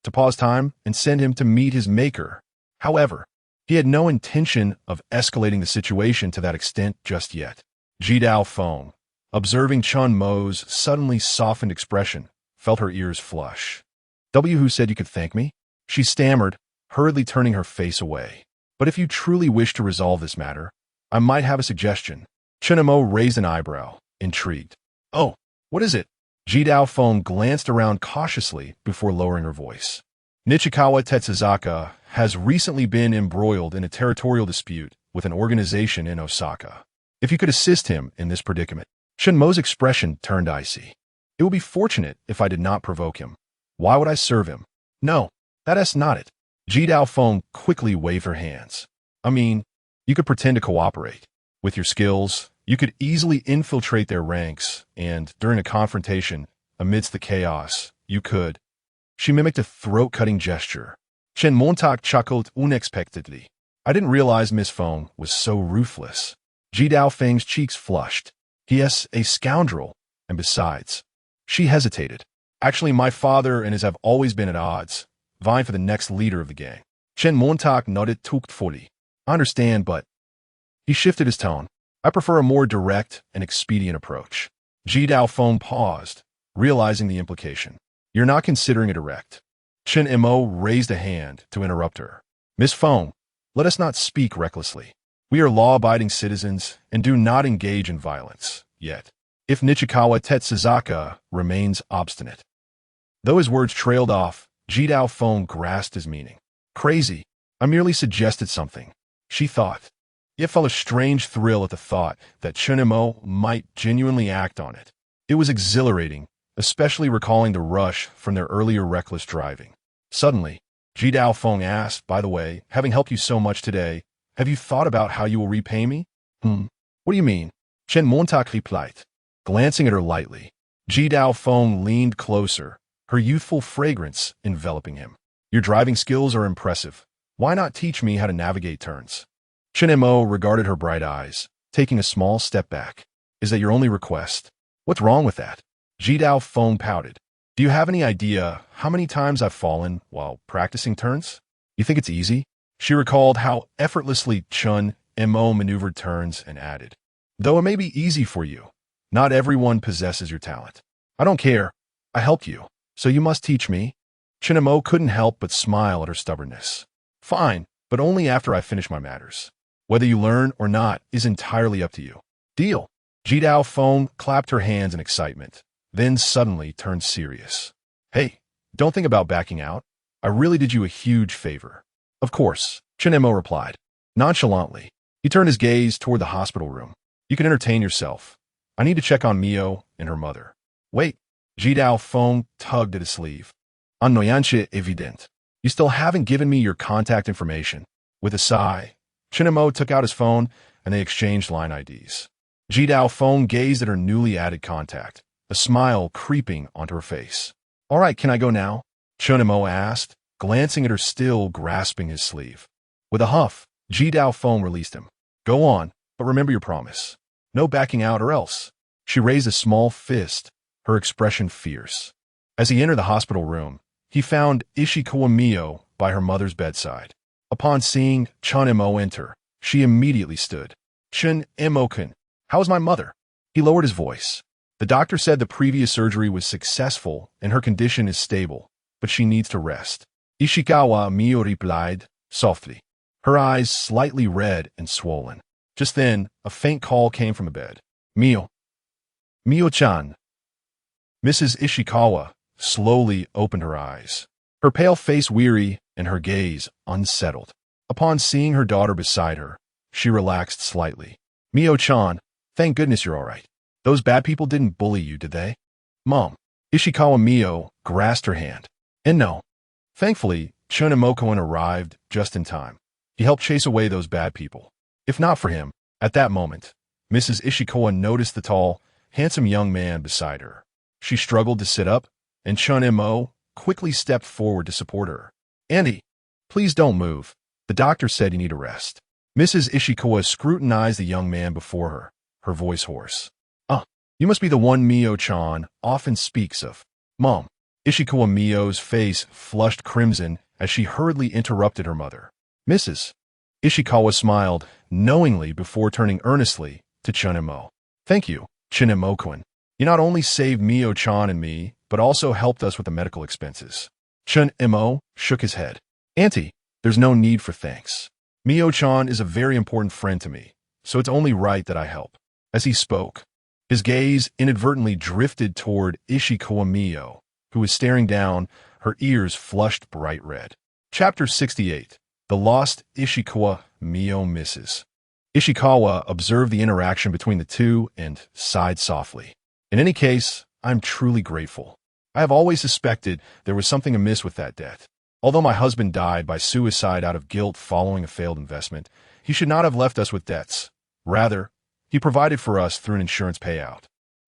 S1: to pause time and send him to meet his maker. However, he had no intention of escalating the situation to that extent just yet. Jidao Feng, observing Chen Mo's suddenly softened expression, felt her ears flush. Who said you could thank me? She stammered, hurriedly turning her face away. But if you truly wish to resolve this matter, I might have a suggestion. Chen Mo raised an eyebrow, intrigued. Oh, what is it? Jidao Feng glanced around cautiously before lowering her voice. Nichikawa Tetsuzaka has recently been embroiled in a territorial dispute with an organization in Osaka. If you could assist him in this predicament. Chen Mo's expression turned icy. It would be fortunate if I did not provoke him. Why would I serve him? No, that's not it. Jidao Feng quickly waved her hands. I mean, you could pretend to cooperate. With your skills, you could easily infiltrate their ranks, and during a confrontation, amidst the chaos, you could. She mimicked a throat-cutting gesture. Chen Montak chuckled unexpectedly. I didn't realize Miss Feng was so ruthless. Jidao Feng's cheeks flushed. He is a scoundrel, and besides, she hesitated. Actually, my father and his have always been at odds, vying for the next leader of the gang. Chen Montak nodded tactfully. I understand, but... He shifted his tone. I prefer a more direct and expedient approach. Jidao Feng paused, realizing the implication. You're not considering a direct. Chen Mo raised a hand to interrupt her. Miss Feng, let us not speak recklessly. We are law-abiding citizens and do not engage in violence, yet. If Nichikawa Tetsuzaka remains obstinate. Though his words trailed off, Jidao Feng grasped his meaning. Crazy. I merely suggested something, she thought. Yet felt a strange thrill at the thought that Chen Mo might genuinely act on it. It was exhilarating, especially recalling the rush from their earlier reckless driving. Suddenly, Jidao Feng asked, by the way, having helped you so much today, have you thought about how you will repay me? What do you mean? Chen Montak replied, glancing at her lightly. Jidao Feng leaned closer, her youthful fragrance enveloping him. Your driving skills are impressive. Why not teach me how to navigate turns? Chen Mo regarded her bright eyes, taking a small step back. Is that your only request? What's wrong with that? Jidao Feng pouted. Do you have any idea how many times I've fallen while practicing turns? You think it's easy? She recalled how effortlessly Chen Mo maneuvered turns and added. Though it may be easy for you, not everyone possesses your talent. I don't care. I helped you, so you must teach me. Chen Mo couldn't help but smile at her stubbornness. Fine, but only after I finish my matters. Whether you learn or not is entirely up to you. Deal. Jidao Feng clapped her hands in excitement, then suddenly turned serious. Hey, don't think about backing out. I really did you a huge favor. Of course, Chen Mo replied. Nonchalantly, he turned his gaze toward the hospital room. You can entertain yourself. I need to check on Mio and her mother. Wait. Jidao Feng tugged at his sleeve. Annoyance evident. You still haven't given me your contact information. With a sigh, Chen Mo took out his phone and they exchanged line IDs. Jidao Feng gazed at her newly added contact, a smile creeping onto her face. All right, can I go now? Chen Mo asked, glancing at her still grasping his sleeve. With a huff, Jidao Feng released him. Go on, but remember your promise. No backing out or else. She raised a small fist, her expression fierce. As he entered the hospital room, he found Ishikawa Mio by her mother's bedside. Upon seeing Chen Mo enter, she immediately stood. Chen Mo-kun, how is my mother? He lowered his voice. The doctor said the previous surgery was successful and her condition is stable, but she needs to rest. Ishikawa Mio replied, softly, her eyes slightly red and swollen. Just then, a faint call came from the bed. Mio. Mio-chan. Mrs. Ishikawa slowly opened her eyes, her pale face weary and her gaze unsettled. Upon seeing her daughter beside her, she relaxed slightly. Mio-chan, thank goodness you're all right. Those bad people didn't bully you, did they? Mom. Ishikawa Mio grasped her hand. And no. Thankfully, Chen Mo-kun arrived just in time. He helped chase away those bad people. If not for him, at that moment, Mrs. Ishikawa noticed the tall, handsome young man beside her. She struggled to sit up, and Chen Mo quickly stepped forward to support her. Andy, please don't move. The doctor said you need a rest. Mrs. Ishikawa scrutinized the young man before her, her voice hoarse. You must be the one Mio-chan often speaks of. Mom. Ishikawa Mio's face flushed crimson as she hurriedly interrupted her mother. Mrs. Ishikawa smiled knowingly before turning earnestly to Chen Mo. Thank you, Chen Mo-kun. You not only saved Mio-chan and me, but also helped us with the medical expenses. Chen Mo shook his head. Auntie, there's no need for thanks. Mio-chan is a very important friend to me, so it's only right that I help. As he spoke, his gaze inadvertently drifted toward Ishikawa Mio, who was staring down, her ears flushed bright red. Chapter 68. The Lost Ishikawa Mio Misses. Ishikawa observed the interaction between the two and sighed softly. In any case, I'm truly grateful. I have always suspected there was something amiss with that debt. Although my husband died by suicide out of guilt following a failed investment, he should not have left us with debts. Rather, he provided for us through an insurance payout.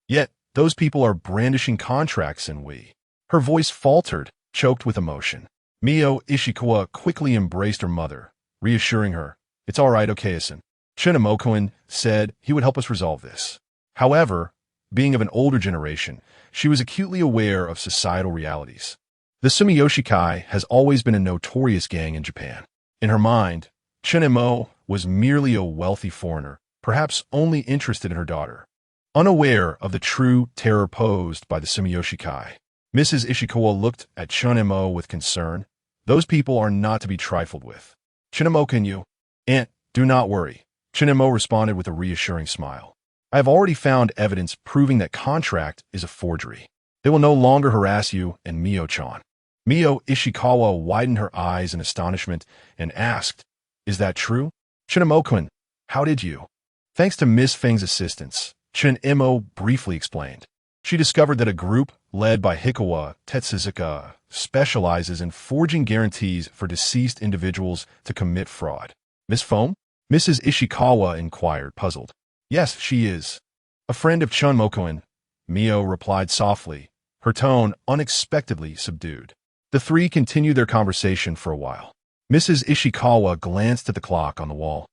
S1: Yet, those people are brandishing contracts and we. Her voice faltered, choked with emotion. Mio Ishikawa quickly embraced her mother, reassuring her, It's all right, Okayasan. Chen Mo-kun said he would help us resolve this. However, being of an older generation, she was acutely aware of societal realities. The Sumiyoshi-kai has always been a notorious gang in Japan. In her mind, Chen Mo was merely a wealthy foreigner, perhaps only interested in her daughter. Unaware of the true terror posed by the Sumiyoshi-kai, Mrs. Ishikawa looked at Chen Mo with concern. Those people are not to be trifled with. Chen Mo, can you? Aunt, do not worry. Chen Mo responded with a reassuring smile. I have already found evidence proving that contract is a forgery. They will no longer harass you and Mio-chan. Mio Ishikawa widened her eyes in astonishment and asked, Is that true? Chen Mo-kun, how did you? Thanks to Miss Feng's assistance, Chen Mo briefly explained. She discovered that a group led by Hikawa Tetsuzuka specializes in forging guarantees for deceased individuals to commit fraud. Miss Feng? Mrs. Ishikawa inquired, puzzled. Yes, she is. A friend of Chen Mo-kun, Mio replied softly, her tone unexpectedly subdued. The three continued their conversation for a while. Mrs. Ishikawa glanced at the clock on the wall,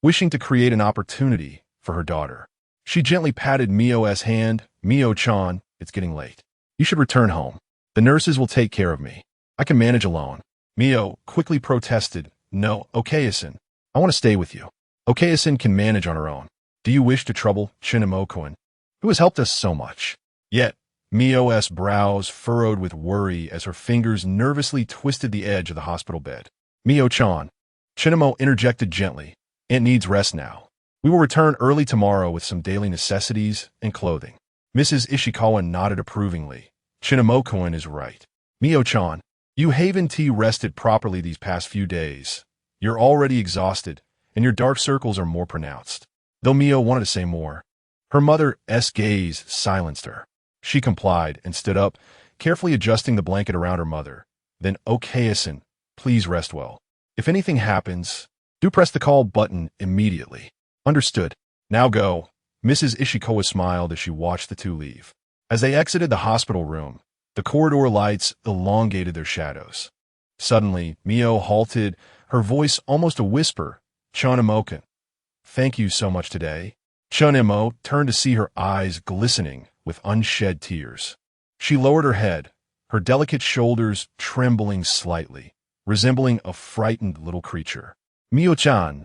S1: wishing to create an opportunity for her daughter. She gently patted Mio's hand. Mio-chan, it's getting late. You should return home. The nurses will take care of me. I can manage alone. Mio quickly protested. No, Okayasan. I want to stay with you. Okayasan can manage on her own. Do you wish to trouble Chen Mo-kun, who has helped us so much? Yet, Mio's brows furrowed with worry as her fingers nervously twisted the edge of the hospital bed. Mio-chan. Chen Mo interjected gently. Aunt needs rest now. We will return early tomorrow with some daily necessities and clothing. Mrs. Ishikawa nodded approvingly. Chen Mo-kun is right. Mio-chan, you haven't rested properly these past few days. You're already exhausted, and your dark circles are more pronounced. Though Mio wanted to say more, her mother's gaze silenced her. She complied and stood up, carefully adjusting the blanket around her mother. Then, okay-san, please rest well. If anything happens, do press the call button immediately. Understood. Now go. Mrs. Ishikawa smiled as she watched the two leave. As they exited the hospital room, the corridor lights elongated their shadows. Suddenly, Mio halted, her voice almost a whisper. Chen Mo-kun. Thank you so much today. Chen Mo turned to see her eyes glistening with unshed tears. She lowered her head, her delicate shoulders trembling slightly, resembling a frightened little creature. Mio-chan.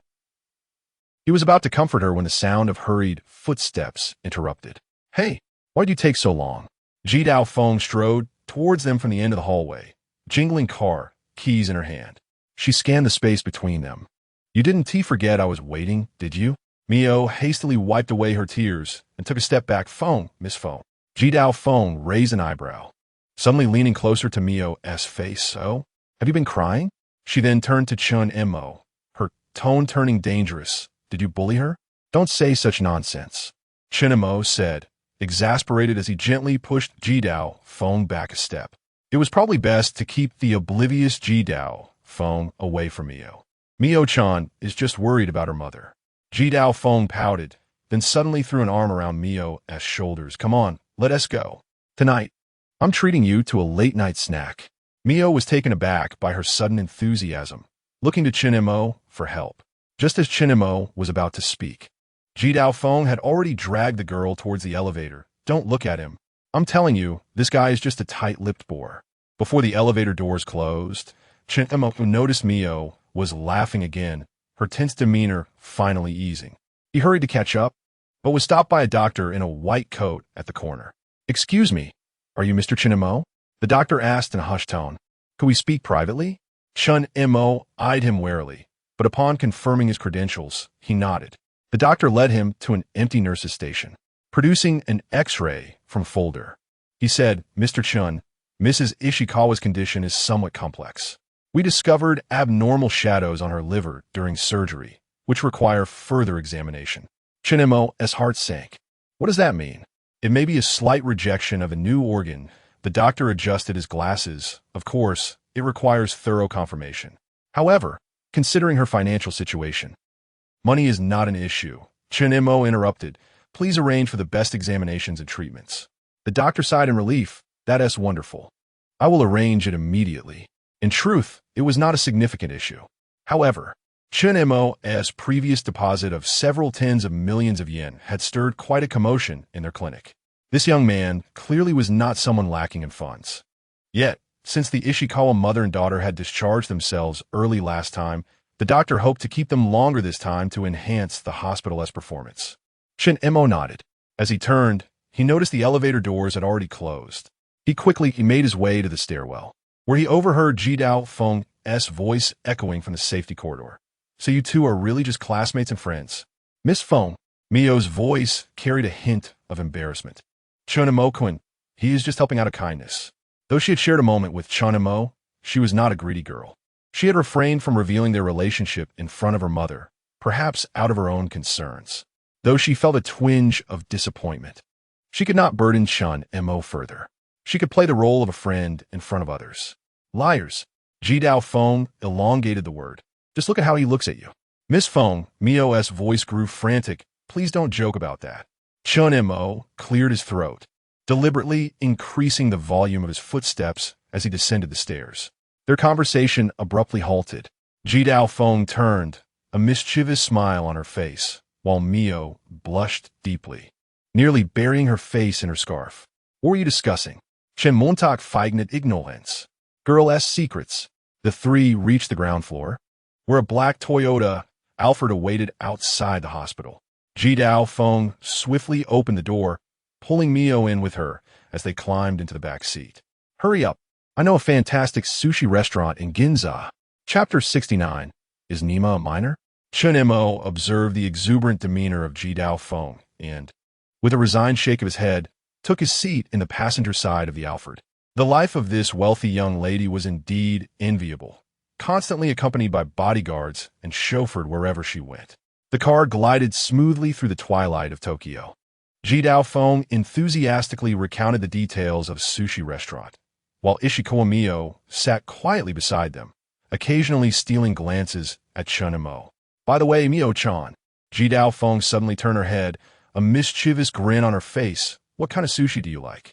S1: He was about to comfort her when the sound of hurried footsteps interrupted. Hey, why'd you take so long? Jidao Feng strode towards them from the end of the hallway, jingling car keys in her hand. She scanned the space between them. You didn't forget I was waiting, did you? Mio hastily wiped away her tears and took a step back. Phone, Miss Phone. Jidao Feng raised an eyebrow, suddenly leaning closer to Mio's face. So, have you been crying? She then turned to Chen Mo, her tone turning dangerous. Did you bully her? Don't say such nonsense. Chen Mo said, exasperated as he gently pushed Jidao Feng back a step. It was probably best to keep the oblivious Jidao Feng away from Mio. Mio-chan is just worried about her mother. Jidao Feng pouted, then suddenly threw an arm around Mio's shoulders. Come on, let us go. Tonight, I'm treating you to a late-night snack. Mio was taken aback by her sudden enthusiasm, looking to Chen Mo for help. Just as Chen Mo was about to speak, Jidao Feng had already dragged the girl towards the elevator. Don't look at him. I'm telling you, this guy is just a tight-lipped bore. Before the elevator doors closed, Chen Mo noticed Mio was laughing again, her tense demeanor finally easing. He hurried to catch up, but was stopped by a doctor in a white coat at the corner. Excuse me, are you Mr. Chen Mo? The doctor asked in a hushed tone. Could we speak privately? Chen Mo eyed him warily, but upon confirming his credentials, he nodded. The doctor led him to an empty nurse's station, producing an X-ray from folder. He said, Mr. Chen, Mrs. Ishikawa's condition is somewhat complex. We discovered abnormal shadows on her liver during surgery, which require further examination. Chen Mo's heart sank. What does that mean? It may be a slight rejection of a new organ. The doctor adjusted his glasses. Of course, it requires thorough confirmation. However, considering her financial situation, money is not an issue. Chen Mo interrupted. Please arrange for the best examinations and treatments. The doctor sighed in relief. That's wonderful. I will arrange it immediately. In truth, it was not a significant issue. However, Chen Mo's previous deposit of several tens of millions of yen had stirred quite a commotion in their clinic. This young man clearly was not someone lacking in funds. Yet, since the Ishikawa mother and daughter had discharged themselves early last time, the doctor hoped to keep them longer this time to enhance the hospital's performance. Chen Mo nodded. As he turned, he noticed the elevator doors had already closed. He quickly made his way to the stairwell, where he overheard Jidao Feng's voice echoing from the safety corridor. So you two are really just classmates and friends. Miss Feng, Mio's voice carried a hint of embarrassment. Chen Mo-kun, he is just helping out of kindness. Though she had shared a moment with Chen Mo, she was not a greedy girl. She had refrained from revealing their relationship in front of her mother, perhaps out of her own concerns. Though she felt a twinge of disappointment, she could not burden Chen Mo further. She could play the role of a friend in front of others. Liars. Jidao Feng elongated the word. Just look at how he looks at you. Miss Feng, Mio's voice grew frantic. Please don't joke about that. Chen Mo cleared his throat, deliberately increasing the volume of his footsteps as he descended the stairs. Their conversation abruptly halted. Jidao Feng turned, a mischievous smile on her face, while Mio blushed deeply, nearly burying her face in her scarf. What were you discussing? Chen Montauk feignet ignorance. Girl's secrets. The three reached the ground floor, where a black Toyota Alfred awaited outside the hospital. Jidao Feng swiftly opened the door, pulling Mio in with her, as they climbed into the back seat. Hurry up. I know a fantastic sushi restaurant in Ginza. Chapter 69. Is Nima a minor? Chen Mo observed the exuberant demeanor of Ji Dao Feng and, with a resigned shake of his head, took his seat in the passenger side of the Alfred. The life of this wealthy young lady was indeed enviable, constantly accompanied by bodyguards and chauffeured wherever she went. The car glided smoothly through the twilight of Tokyo. Ji Dao Feng enthusiastically recounted the details of a sushi restaurant, while Ishikawa Mio sat quietly beside them, occasionally stealing glances at Chen Mo. By the way, Mio-chan, Ji Dao Feng suddenly turned her head, a mischievous grin on her face. What kind of sushi do you like?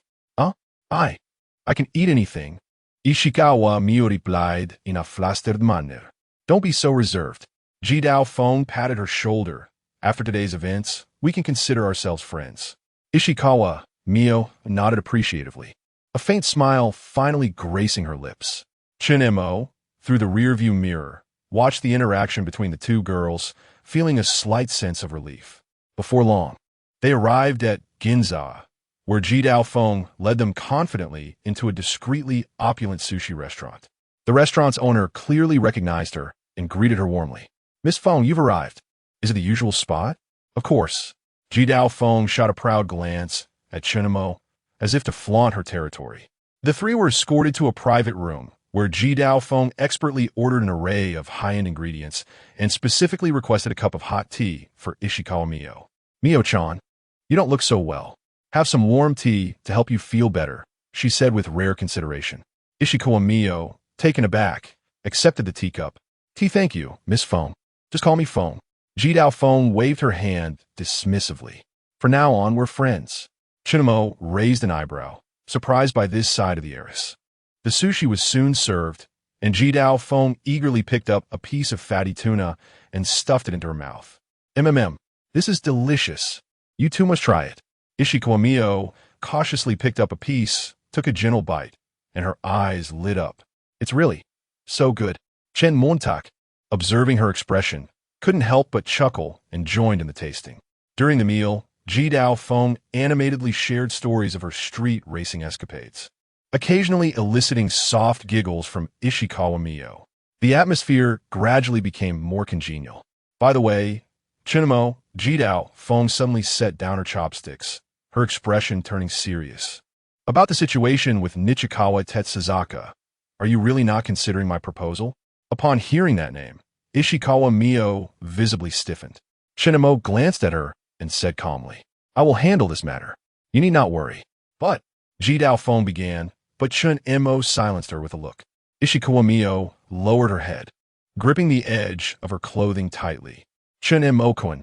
S1: I can eat anything. Ishikawa Mio replied in a flustered manner. Don't be so reserved. Ji Dao Feng patted her shoulder. After today's events, we can consider ourselves friends. Ishikawa Mio nodded appreciatively, a faint smile finally gracing her lips. Chen Mo, through the rearview mirror, watched the interaction between the two girls, feeling a slight sense of relief. Before long, they arrived at Ginza, where Ji Dao Feng led them confidently into a discreetly opulent sushi restaurant. The restaurant's owner clearly recognized her and greeted her warmly. Miss Feng, you've arrived. Is it the usual spot? Of course. Ji Dao Feng shot a proud glance at Chen Mo, as if to flaunt her territory. The three were escorted to a private room, where Ji Dao Feng expertly ordered an array of high-end ingredients and specifically requested a cup of hot tea for Ishikawa Mio. Mio-chan, you don't look so well. Have some warm tea to help you feel better, she said with rare consideration. Ishikawa Mio, taken aback, accepted the teacup. Tea, thank you, Miss Feng. Just call me Feng. Ji Dao Feng waved her hand dismissively. For now on, we're friends. Chen Mo raised an eyebrow, surprised by this side of the heiress. The sushi was soon served, and Ji Dao Feng eagerly picked up a piece of fatty tuna and stuffed it into her mouth. This is delicious. You too must try it. Ishikawa Mio cautiously picked up a piece, took a gentle bite, and her eyes lit up. It's really so good. Chen Montak, observing her expression, couldn't help but chuckle and joined in the tasting. During the meal, Ji Dao Feng animatedly shared stories of her street racing escapades, occasionally eliciting soft giggles from Ishikawa Mio. The atmosphere gradually became more congenial. By the way, Chen Mo, Ji Dao Feng suddenly set down her chopsticks, her expression turning serious. About the situation with Nichikawa Tetsuzaka, are you really not considering my proposal? Upon hearing that name, Ishikawa Mio visibly stiffened. Chen Mo glanced at her and said calmly, I will handle this matter. You need not worry. But, Ji Dao Feng began, but Chen Mo silenced her with a look. Ishikawa Mio lowered her head, gripping the edge of her clothing tightly. Chen Mo-kun,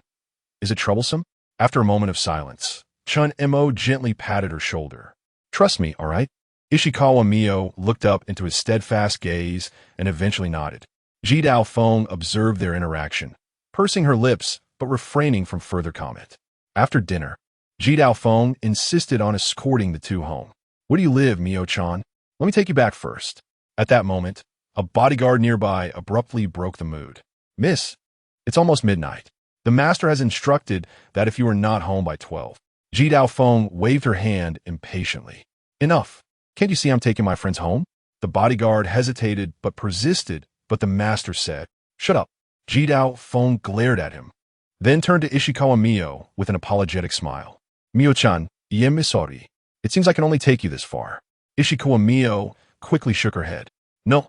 S1: is it troublesome? After a moment of silence, Chen Mo gently patted her shoulder. Trust me, all right? Ishikawa Mio looked up into his steadfast gaze and eventually nodded. Ji Dao Feng observed their interaction, pursing her lips but refraining from further comment. After dinner, Ji Dao Feng insisted on escorting the two home. Where do you live, Mio-chan? Let me take you back first. At that moment, a bodyguard nearby abruptly broke the mood. Miss, it's almost midnight. The master has instructed that if you are not home by 12. Ji Dao Feng waved her hand impatiently. Enough. Can't you see I'm taking my friends home? The bodyguard hesitated but persisted, but the master said, Shut up. Ji Dao Feng glared at him, then turned to Ishikawa Mio with an apologetic smile. Mio-chan, I am sorry. It seems I can only take you this far. Ishikawa Mio quickly shook her head. No,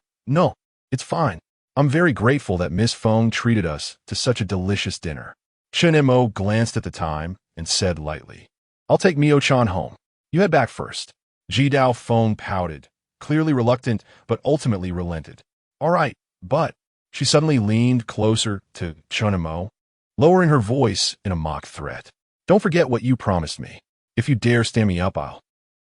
S1: it's fine. I'm very grateful that Miss Feng treated us to such a delicious dinner. Chen Mo glanced at the time and said lightly, I'll take Mio-chan home. You head back first. Ji Dao Feng pouted, clearly reluctant but ultimately relented. All right, but... She suddenly leaned closer to Chen Mo, lowering her voice in a mock threat. Don't forget what you promised me. If you dare stand me up, I'll...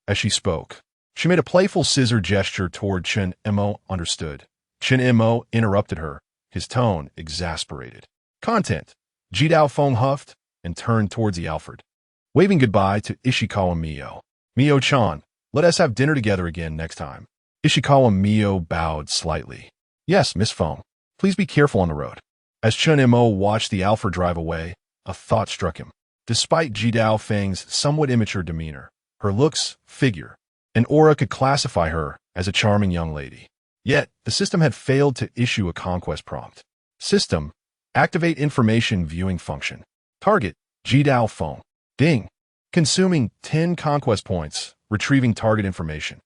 S1: As she spoke, she made a playful scissor gesture toward Chen Mo. Understood. Chen Mo interrupted her, his tone exasperated. Content. Ji Dao Feng huffed and turned towards the Alfred, waving goodbye to Ishikawa Mio. Mio-chan, let us have dinner together again next time. Ishikawa Mio bowed slightly. Yes, Miss Feng. Please be careful on the road. As Chen Mo watched the Alfred drive away, a thought struck him. Despite Ji Dao Feng's somewhat immature demeanor, her looks, figure, and aura could classify her as a charming young lady. Yet, the system had failed to issue a conquest prompt. System, activate information viewing function. Target, Jidao phone. Ding. Consuming 10 conquest points, retrieving target information.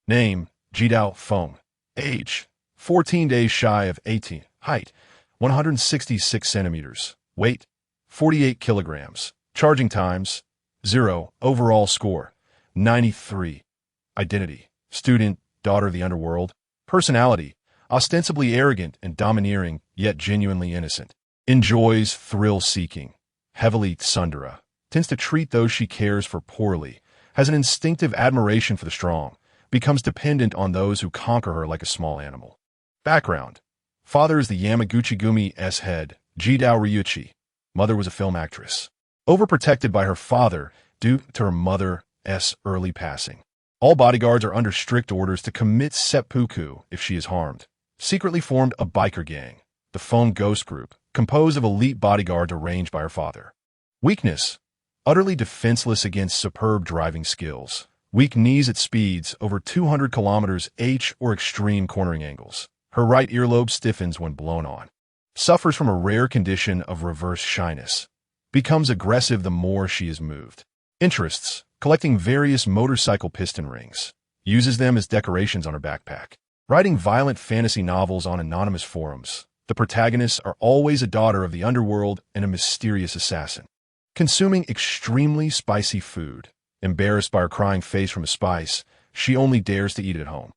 S1: Name, Jidao phone. Age, 14 days shy of 18. Height, 166 centimeters. Weight, 48 kilograms. Charging times, 0. Overall score, 93. Identity, student, daughter of the underworld. Personality, ostensibly arrogant and domineering, yet genuinely innocent. Enjoys thrill-seeking. Heavily tsundere. Tends to treat those she cares for poorly. Has an instinctive admiration for the strong. Becomes dependent on those who conquer her like a small animal. Background. Father is the Yamaguchi-gumi's head, Jidao Ryuichi. Mother was a film actress. Overprotected by her father due to her mother's early passing. All bodyguards are under strict orders to commit seppuku if she is harmed. Secretly formed a biker gang, the Phone Ghost Group, composed of elite bodyguards arranged by her father. Weakness. Utterly defenseless against superb driving skills. Weak knees at speeds over 200 km/h or extreme cornering angles. Her right earlobe stiffens when blown on. Suffers from a rare condition of reverse shyness. Becomes aggressive the more she is moved. Interests. Collecting various motorcycle piston rings. Uses them as decorations on her backpack. Writing violent fantasy novels on anonymous forums. The protagonists are always a daughter of the underworld and a mysterious assassin. Consuming extremely spicy food. Embarrassed by her crying face from a spice, she only dares to eat it at home.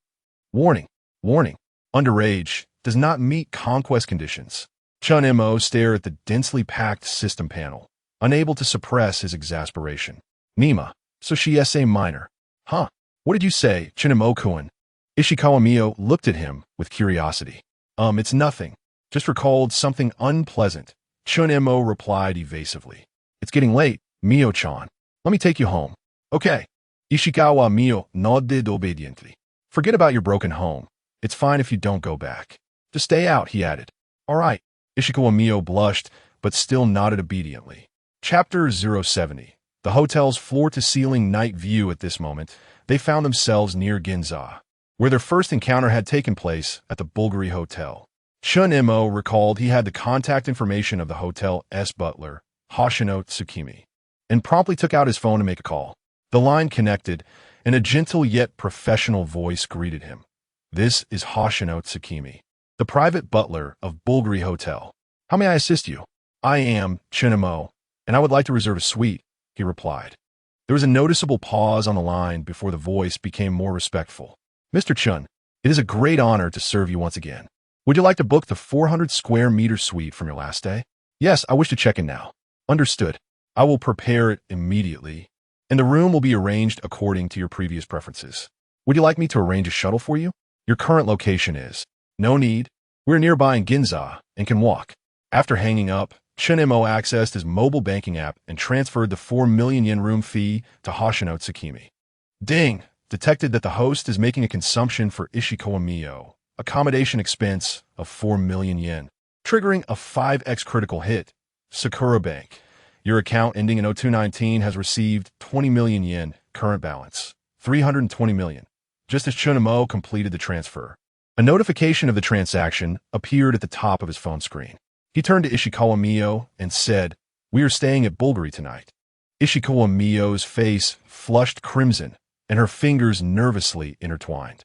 S1: Warning. Warning. Underage. Does not meet conquest conditions. Chen Mo stared at the densely packed system panel, unable to suppress his exasperation. Nima. So she S.A. minor. Huh? What did you say, Chen Mo-kun? Ishikawa Mio looked at him with curiosity. It's nothing. Just recalled something unpleasant. Chen Mo replied evasively. It's getting late, Mio-chan. Let me take you home. Okay. Ishikawa Mio nodded obediently. Forget about your broken home. It's fine if you don't go back. Just stay out, he added. All right. Ishikawa Mio blushed, but still nodded obediently. Chapter 070. The hotel's floor-to-ceiling night view at this moment, they found themselves near Ginza, where their first encounter had taken place at the Bulgari Hotel. Chen Mo recalled he had the contact information of the hotel's butler, Hoshino Tsukimi, and promptly took out his phone to make a call. The line connected, and a gentle yet professional voice greeted him. This is Hoshino Tsukimi, the private butler of Bulgari Hotel. How may I assist you? I am Chen Mo, and I would like to reserve a suite, he replied. There was a noticeable pause on the line before the voice became more respectful. Mr. Chun, it is a great honor to serve you once again. Would you like to book the 400 square meter suite from your last stay? Yes, I wish to check in now. Understood. I will prepare it immediately, and the room will be arranged according to your previous preferences. Would you like me to arrange a shuttle for you? Your current location is. No need. We're nearby in Ginza and can walk. After hanging up, Chen Mo accessed his mobile banking app and transferred the 4 million yen room fee to Hoshino Tsukimi. Ding! Detected that the host is making a consumption for Ishikawa Mio, accommodation expense of 4 million yen, triggering a 5x critical hit. Sakura Bank. Your account ending in 0219 has received 20 million yen, current balance, 320 million. Just as Chen Mo completed the transfer, a notification of the transaction appeared at the top of his phone screen. He turned to Ishikawa Mio and said, "We are staying at Bulgari tonight." Ishikawa Mio's face flushed crimson, and her fingers nervously intertwined.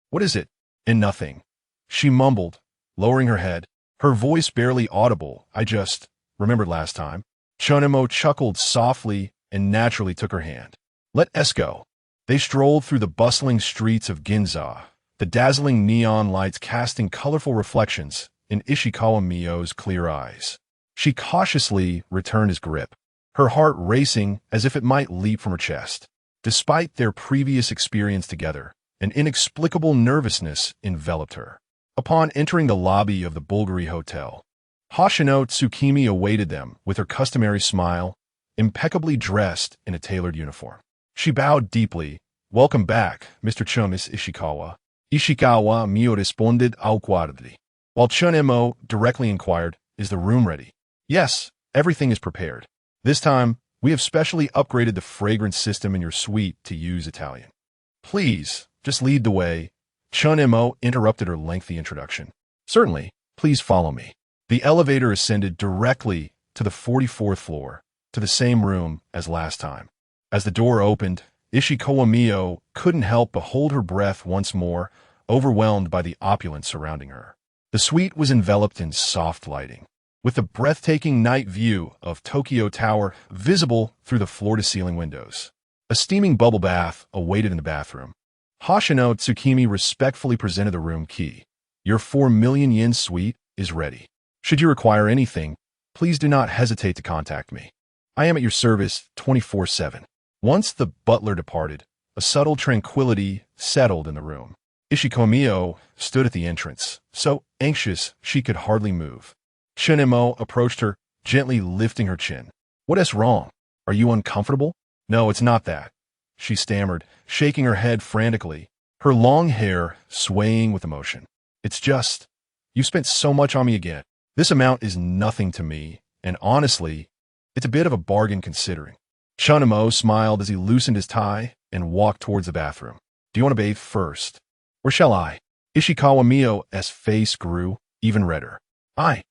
S1: What is it? And nothing. She mumbled, lowering her head, her voice barely audible. I just remembered last time. Chen Mo chuckled softly and naturally took her hand. Let us go. They strolled through the bustling streets of Ginza, the dazzling neon lights casting colorful reflections in Ishikawa Mio's clear eyes. She cautiously returned his grip, her heart racing as if it might leap from her chest. Despite their previous experience together, an inexplicable nervousness enveloped her. Upon entering the lobby of the Bulgari Hotel, Hoshino Tsukimi awaited them with her customary smile, impeccably dressed in a tailored uniform. She bowed deeply. Welcome back, Mr. Chun, Miss Ishikawa. Ishikawa Mio responded awkwardly, while Chen Mo directly inquired, is the room ready? Yes, everything is prepared. This time, We have specially upgraded the fragrance system in your suite to use Italian. Please, just lead the way. Chen Mo interrupted her lengthy introduction. Certainly, please follow me. The elevator ascended directly to the 44th floor, to the same room as last time. As the door opened, Ishikawa Mio couldn't help but hold her breath once more, overwhelmed by the opulence surrounding her. The suite was enveloped in soft lighting, with the breathtaking night view of Tokyo Tower visible through the floor-to-ceiling windows. A steaming bubble bath awaited in the bathroom. Hoshino Tsukimi respectfully presented the room key. Your 4 million yen suite is ready. Should you require anything, please do not hesitate to contact me. I am at your service 24/7. Once the butler departed, a subtle tranquility settled in the room. Ishikawa Mio stood at the entrance, so anxious she could hardly move. Chen Mo approached her, gently lifting her chin. What is wrong? Are you uncomfortable? No, it's not that, she stammered, shaking her head frantically, her long hair swaying with emotion. It's just, you spent so much on me again. This amount is nothing to me, and honestly, it's a bit of a bargain considering. Chen Mo smiled as he loosened his tie and walked towards the bathroom. Do you want to bathe first? Or shall I? Ishikawa Mio's face grew even redder. I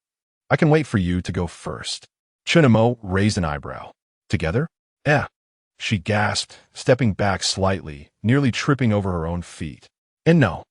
S1: can wait for you to go first. Chen Mo raised an eyebrow. Together? Eh. She gasped, stepping back slightly, nearly tripping over her own feet. And no.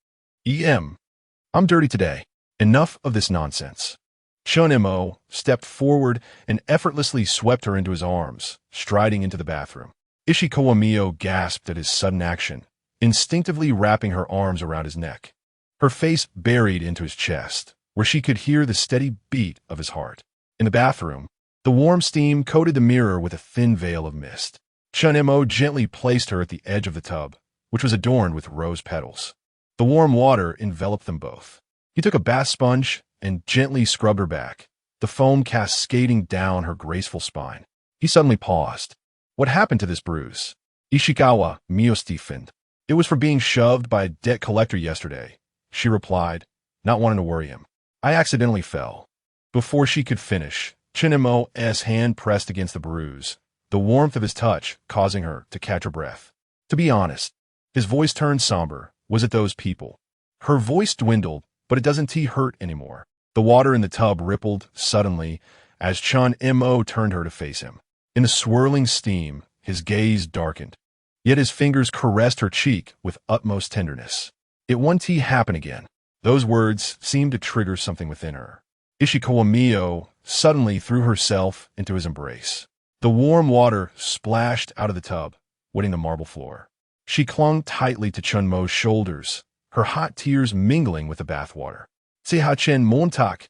S1: I'm dirty today. Enough of this nonsense. Chen Mo stepped forward and effortlessly swept her into his arms, striding into the bathroom. Ishikawa Mio gasped at his sudden action, instinctively wrapping her arms around his neck. Her face buried into his chest, where she could hear the steady beat of his heart. In the bathroom, the warm steam coated the mirror with a thin veil of mist. Chen Mo gently placed her at the edge of the tub, which was adorned with rose petals. The warm water enveloped them both. He took a bath sponge and gently scrubbed her back, the foam cascading down her graceful spine. He suddenly paused. What happened to this bruise? Ishikawa Mio stiffened. It was for being shoved by a debt collector yesterday, she replied, not wanting to worry him. I accidentally fell. Before she could finish, Chen Mo's hand pressed against the bruise, the warmth of his touch causing her to catch her breath. To be honest, his voice turned somber. Was it those people? Her voice dwindled, but it doesn't hurt anymore. The water in the tub rippled suddenly as Chen Mo turned her to face him. In the swirling steam, his gaze darkened. Yet his fingers caressed her cheek with utmost tenderness. It won't happen again. Those words seemed to trigger something within her. Ishikawa Mio suddenly threw herself into his embrace. The warm water splashed out of the tub, wetting the marble floor. She clung tightly to Chen Mo's shoulders, her hot tears mingling with the bathwater. Chen Montak,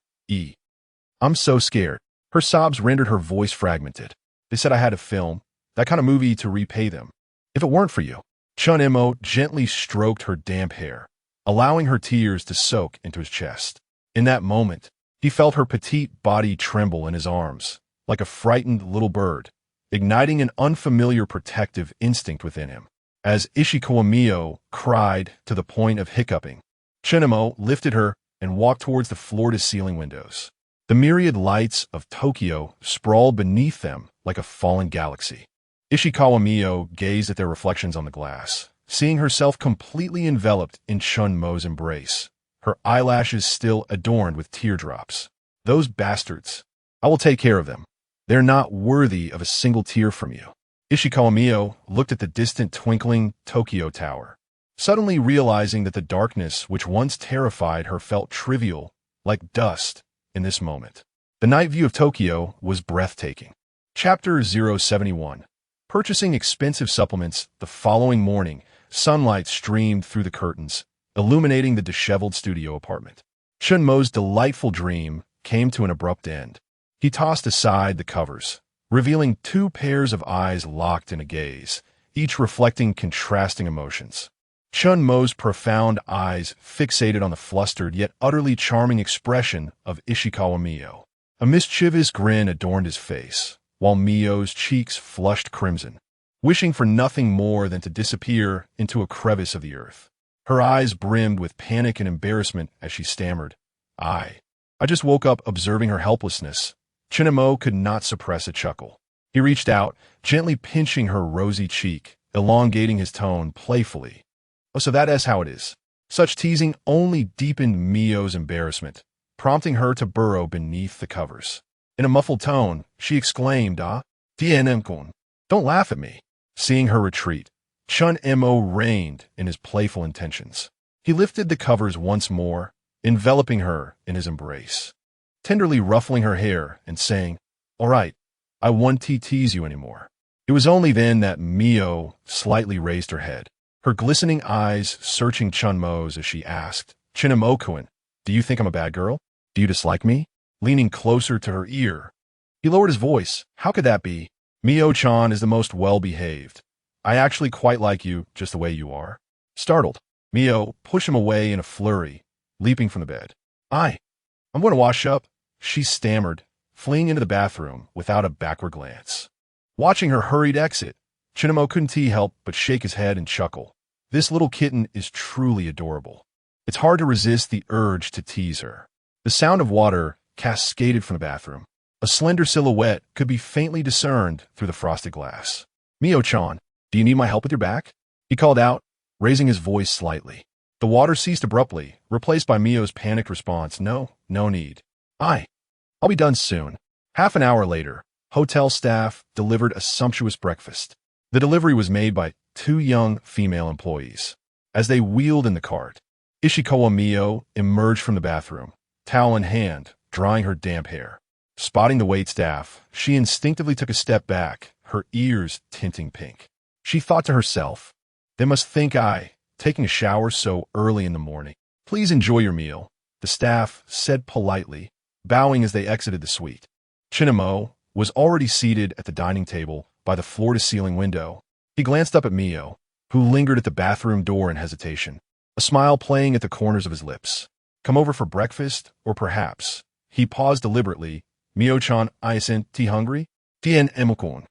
S1: I'm so scared. Her sobs rendered her voice fragmented. They said I had to film that kind of movie to repay them. If it weren't for you. Chen Mo gently stroked her damp hair, allowing her tears to soak into his chest. In that moment, he felt her petite body tremble in his arms, like a frightened little bird, igniting an unfamiliar protective instinct within him. As Ishikawa Mio cried to the point of hiccuping, Chen Mo lifted her and walked towards the floor-to-ceiling windows. The myriad lights of Tokyo sprawled beneath them like a fallen galaxy. Ishikawa Mio gazed at their reflections on the glass, seeing herself completely enveloped in Chen Mo's embrace, her eyelashes still adorned with teardrops. Those bastards. I will take care of them. They're not worthy of a single tear from you. Ishikawa Mio looked at the distant twinkling Tokyo Tower, suddenly realizing that the darkness which once terrified her felt trivial, like dust, in this moment. The night view of Tokyo was breathtaking. Chapter 071. Purchasing expensive supplements the following morning, sunlight streamed through the curtains, illuminating the disheveled studio apartment. Chen Mo's delightful dream came to an abrupt end. He tossed aside the covers, revealing 2 pairs of eyes locked in a gaze, each reflecting contrasting emotions. Chen Mo's profound eyes fixated on the flustered yet utterly charming expression of Ishikawa Mio. A mischievous grin adorned his face, while Mio's cheeks flushed crimson, wishing for nothing more than to disappear into a crevice of the earth. Her eyes brimmed with panic and embarrassment as she stammered, I just woke up observing her helplessness. Chen Mo could not suppress a chuckle. He reached out, gently pinching her rosy cheek, elongating his tone playfully. Oh, so that is how it is. Such teasing only deepened Mio's embarrassment, prompting her to burrow beneath the covers. In a muffled tone, she exclaimed, Tien-em-kun, don't laugh at me. Seeing her retreat, Chen Mo reined in his playful intentions. He lifted the covers once more, enveloping her in his embrace, tenderly ruffling her hair and saying, all right, I won't tease you anymore. It was only then that Mio slightly raised her head, her glistening eyes searching Chen Mo's as she asked, Chen Mo-kun, do you think I'm a bad girl? Do you dislike me? Leaning closer to her ear, he lowered his voice. How could that be? Mio-chan is the most well-behaved. I actually quite like you just the way you are. Startled, Mio pushed him away in a flurry, leaping from the bed. I'm going to wash up, she stammered, fleeing into the bathroom without a backward glance. Watching her hurried exit, Chen Mo couldn't help but shake his head and chuckle. This little kitten is truly adorable. It's hard to resist the urge to tease her. The sound of water cascaded from the bathroom. A slender silhouette could be faintly discerned through the frosted glass. Mio-chan, do you need my help with your back? He called out, raising his voice slightly. The water ceased abruptly, replaced by Mio's panicked response, no need. I'll be done soon. Half an hour later, hotel staff delivered a sumptuous breakfast. The delivery was made by 2 young female employees. As they wheeled in the cart, Ishikawa Mio emerged from the bathroom, towel in hand, drying her damp hair. Spotting the waitstaff, she instinctively took a step back, her ears tinting pink. She thought to herself, they must think taking a shower so early in the morning. Please enjoy your meal, the staff said politely, bowing as they exited the suite. Chen Mo was already seated at the dining table by the floor-to-ceiling window. He glanced up at Mio, who lingered at the bathroom door in hesitation, a smile playing at the corners of his lips. Come over for breakfast, or perhaps, he paused deliberately, Mio-chan, isn't hungry? Tien-em-kun.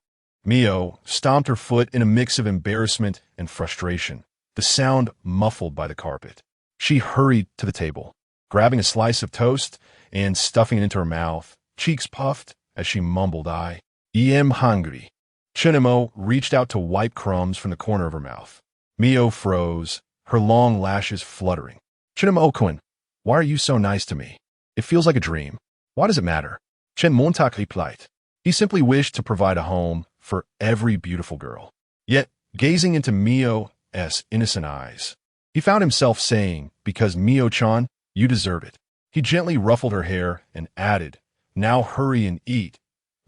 S1: Mio stomped her foot in a mix of embarrassment and frustration, the sound muffled by the carpet. She hurried to the table, grabbing a slice of toast and stuffing it into her mouth, cheeks puffed as she mumbled, I am hungry. Chen Mo reached out to wipe crumbs from the corner of her mouth. Mio froze, her long lashes fluttering. Chen Mo-kun, why are you so nice to me? It feels like a dream. Why does it matter? Chen Montak replied. He simply wished to provide a home for every beautiful girl. Yet, gazing into Mio's innocent eyes, he found himself saying, because Mio-chan, you deserve it. He gently ruffled her hair and added, now hurry and eat.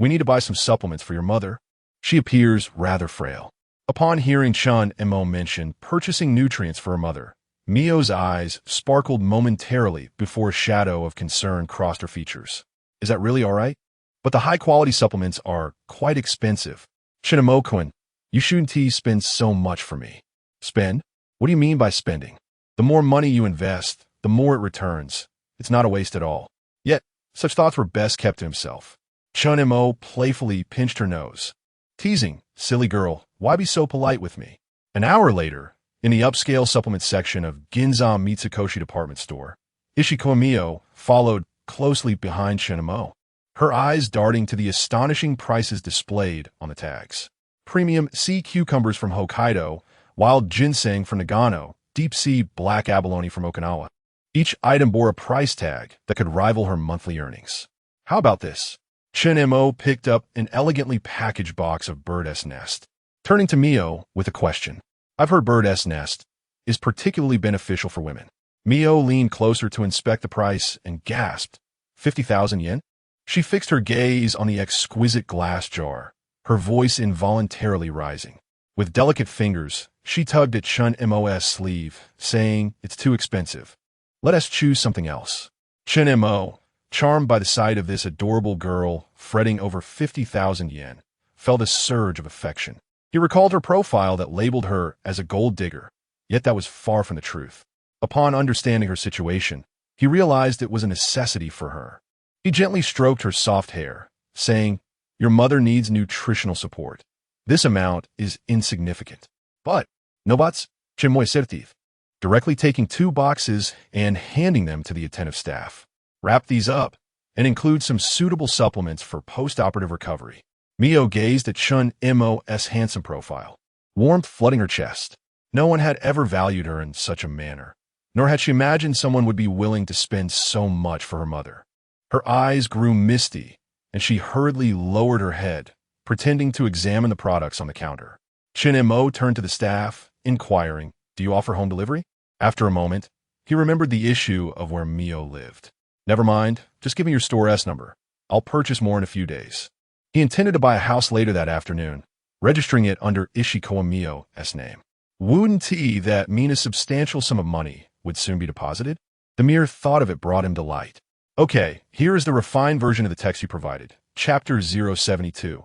S1: We need to buy some supplements for your mother. She appears rather frail. Upon hearing Chen Mo mention purchasing nutrients for her mother, Mio's eyes sparkled momentarily before a shadow of concern crossed her features. Is that really all right? But the high-quality supplements are quite expensive. Chen Mo-kun, you shouldn't spend so much for me. Spend? What do you mean by spending? The more money you invest, the more it returns. It's not a waste at all. Yet, such thoughts were best kept to himself. Chen Mo playfully pinched her nose. Teasing, silly girl, why be so polite with me? An hour later, in the upscale supplement section of Ginza Mitsukoshi department store, Ishikawa Mio followed closely behind Chen Mo, her eyes darting to the astonishing prices displayed on the tags. Premium sea cucumbers from Hokkaido, wild ginseng from Nagano, deep-sea black abalone from Okinawa. Each item bore a price tag that could rival her monthly earnings. How about this? Chen Mo picked up an elegantly packaged box of bird's nest, turning to Mio with a question. I've heard bird's nest is particularly beneficial for women. Mio leaned closer to inspect the price and gasped, 50,000 yen? She fixed her gaze on the exquisite glass jar, her voice involuntarily rising. With delicate fingers, she tugged at Chen Mo's sleeve, saying, it's too expensive. Let us choose something else. Chen Mo, charmed by the sight of this adorable girl fretting over 50,000 yen, felt a surge of affection. He recalled her profile that labeled her as a gold digger, yet that was far from the truth. Upon understanding her situation, he realized it was a necessity for her. He gently stroked her soft hair, saying, your mother needs nutritional support. This amount is insignificant. But, no buts, Chen Mo assertive, directly taking 2 boxes and handing them to the attentive staff. Wrap these up and include some suitable supplements for post-operative recovery. Mio gazed at Chen Mo's handsome profile, warmth flooding her chest. No one had ever valued her in such a manner, nor had she imagined someone would be willing to spend so much for her mother. Her eyes grew misty, and she hurriedly lowered her head, pretending to examine the products on the counter. Chen Mo turned to the staff, inquiring, "Do you offer home delivery?" After a moment, he remembered the issue of where Mio lived. "Never mind, just give me your store S number. I'll purchase more in a few days." He intended to buy a house later that afternoon, registering it under Ishikawa Mio's name. Wouldn't he that mean a substantial sum of money would soon be deposited? The mere thought of it brought him delight. Okay, here is the refined version of the text you provided. Chapter 072.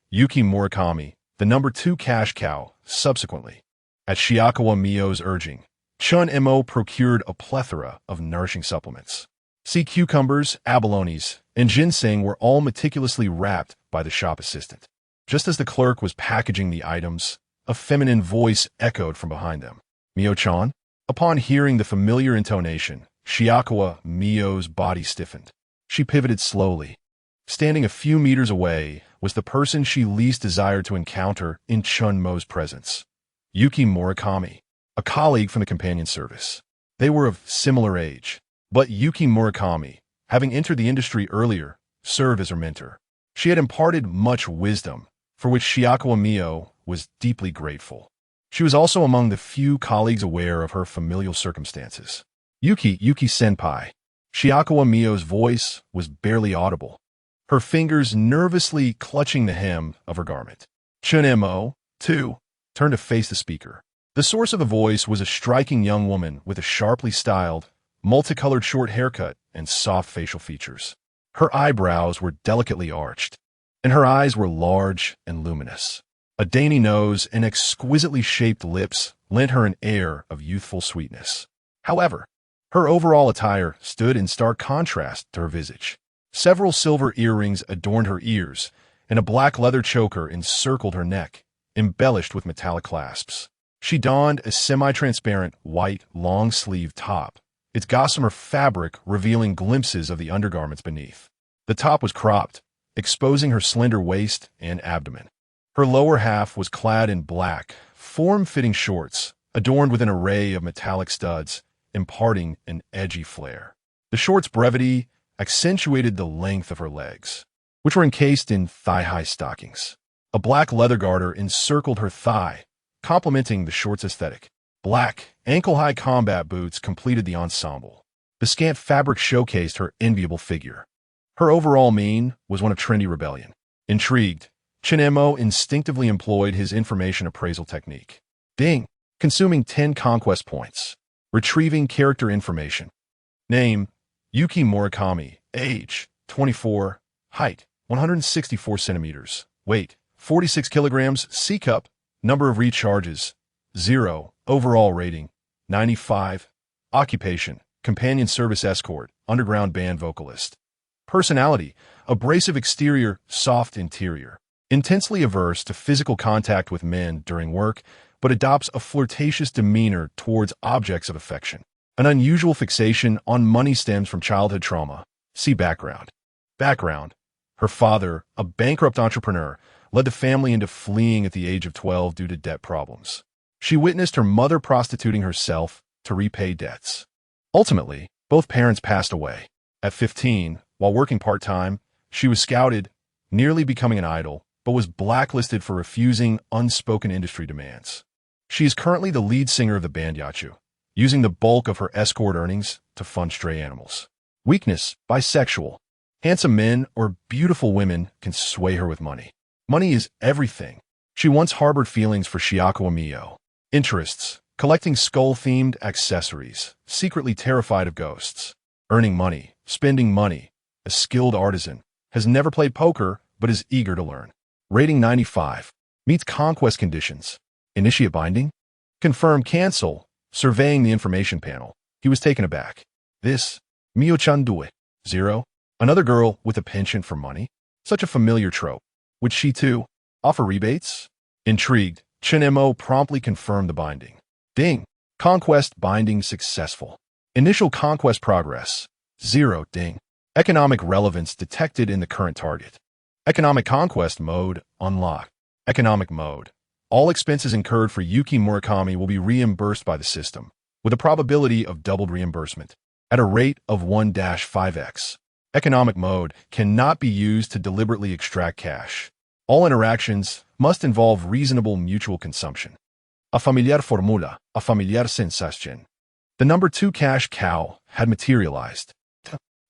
S1: Yuki Murakami, the number 2 cash cow, subsequently. At Shiakawa Mio's urging, Chen Mo procured a plethora of nourishing supplements. Sea cucumbers, abalones, and ginseng were all meticulously wrapped by the shop assistant. Just as the clerk was packaging the items, a feminine voice echoed from behind them. "Mio-chan?" Upon hearing the familiar intonation, Shiakawa Mio's body stiffened. She pivoted slowly. Standing a few meters away was the person she least desired to encounter in Chen Mo's presence. Yuki Murakami, a colleague from the companion service. They were of similar age, but Yuki Murakami, having entered the industry earlier, served as her mentor. She had imparted much wisdom, for which Shiakawa Mio was deeply grateful. She was also among the few colleagues aware of her familial circumstances. Yuki senpai. Shiakawa Mio's voice was barely audible, her fingers nervously clutching the hem of her garment. Chen Mo, too, turned to face the speaker. The source of the voice was a striking young woman with a sharply styled, multicolored short haircut and soft facial features. Her eyebrows were delicately arched, and her eyes were large and luminous. A dainty nose and exquisitely shaped lips lent her an air of youthful sweetness. However, her overall attire stood in stark contrast to her visage. Several silver earrings adorned her ears, and a black leather choker encircled her neck, embellished with metallic clasps. She donned a semi-transparent white long-sleeved top, its gossamer fabric revealing glimpses of the undergarments beneath. The top was cropped, exposing her slender waist and abdomen. Her lower half was clad in black, form-fitting shorts, adorned with an array of metallic studs, imparting an edgy flair. The shorts' brevity accentuated the length of her legs, which were encased in thigh-high stockings. A black leather garter encircled her thigh, complementing the shorts' aesthetic. Black, ankle-high combat boots completed the ensemble. The scant fabric showcased her enviable figure. Her overall mien was one of trendy rebellion. Intrigued, Chen Mo instinctively employed his information appraisal technique. Ding! Consuming 10 conquest points. Retrieving character information. Name, Yuki Murakami. Age, 24. Height, 164 centimeters. Weight, 46 kilograms. C-cup. Number of recharges, 0. Overall rating, 95. Occupation, companion service escort, underground band vocalist. Personality, abrasive exterior, soft interior. Intensely averse to physical contact with men during work, but adopts a flirtatious demeanor towards objects of affection. An unusual fixation on money stems from childhood trauma. See background. Background. Her father, a bankrupt entrepreneur, led the family into fleeing at the age of 12 due to debt problems. She witnessed her mother prostituting herself to repay debts. Ultimately, both parents passed away. At 15, while working part-time, she was scouted, nearly becoming an idol, but was blacklisted for refusing unspoken industry demands. She is currently the lead singer of the band Yachu, using the bulk of her escort earnings to fund stray animals. Weakness, bisexual. Handsome men or beautiful women can sway her with money. Money is everything. She once harbored feelings for Shiakawa Mio. Interests, collecting skull-themed accessories, secretly terrified of ghosts. Earning money, spending money. A skilled artisan. Has never played poker, but is eager to learn. Rating 95. Meets conquest conditions. Initiate binding? Confirm cancel. Surveying the information panel, he was taken aback. This, Mio-chan do it. 0. Another girl with a penchant for money? Such a familiar trope. Would she, too, offer rebates? Intrigued, Chen Mo promptly confirmed the binding. Ding! Conquest binding successful. Initial conquest progress. 0. Ding. Economic relevance detected in the current target. Economic Conquest Mode unlocked. Economic Mode. All expenses incurred for Yuki Murakami will be reimbursed by the system, with a probability of doubled reimbursement, at a rate of 1-5x. Economic Mode cannot be used to deliberately extract cash. All interactions must involve reasonable mutual consumption. A familiar formula, a familiar sensation. The number 2 cash cow had materialized.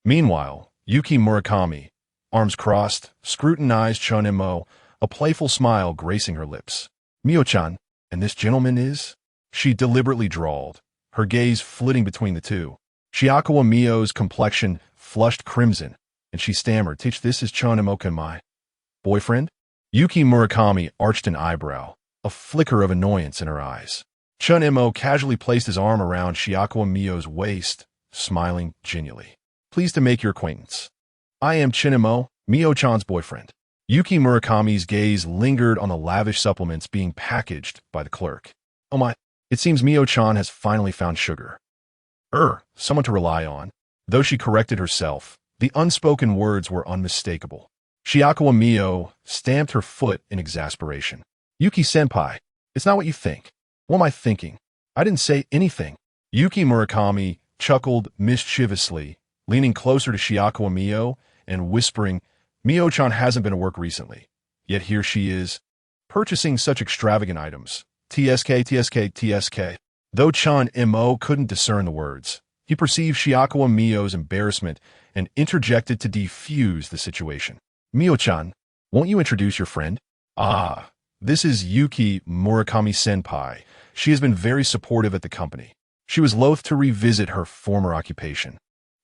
S1: Meanwhile, Yuki Murakami, arms crossed, scrutinized Chen Mo, a playful smile gracing her lips. Mio-chan, and this gentleman is? She deliberately drawled, her gaze flitting between the two. Shiakawa Mio's complexion flushed crimson, and she stammered, "Teach this is Chen Mo, my boyfriend?" Yuki Murakami arched an eyebrow, a flicker of annoyance in her eyes. Chen Mo casually placed his arm around Shiakawa Mio's waist, smiling genially. "Pleased to make your acquaintance. I am Chen Mo, Mio-chan's boyfriend." Yuki Murakami's gaze lingered on the lavish supplements being packaged by the clerk. "Oh my, it seems Mio-chan has finally found sugar. Someone to rely on." Though she corrected herself, the unspoken words were unmistakable. Shiakawa Mio stamped her foot in exasperation. "Yuki-senpai, it's not what you think." "What am I thinking? I didn't say anything." Yuki Murakami chuckled mischievously, leaning closer to Shiakawa Mio and whispering, "Mio-chan hasn't been to work recently, yet here she is, purchasing such extravagant items. TSK, TSK, TSK." Though Chen Mo couldn't discern the words, he perceived Shiakawa Mio's embarrassment and interjected to defuse the situation. "Mio-chan, won't you introduce your friend?" "Ah, this is Yuki Murakami-senpai. She has been very supportive at the company." She was loath to revisit her former occupation,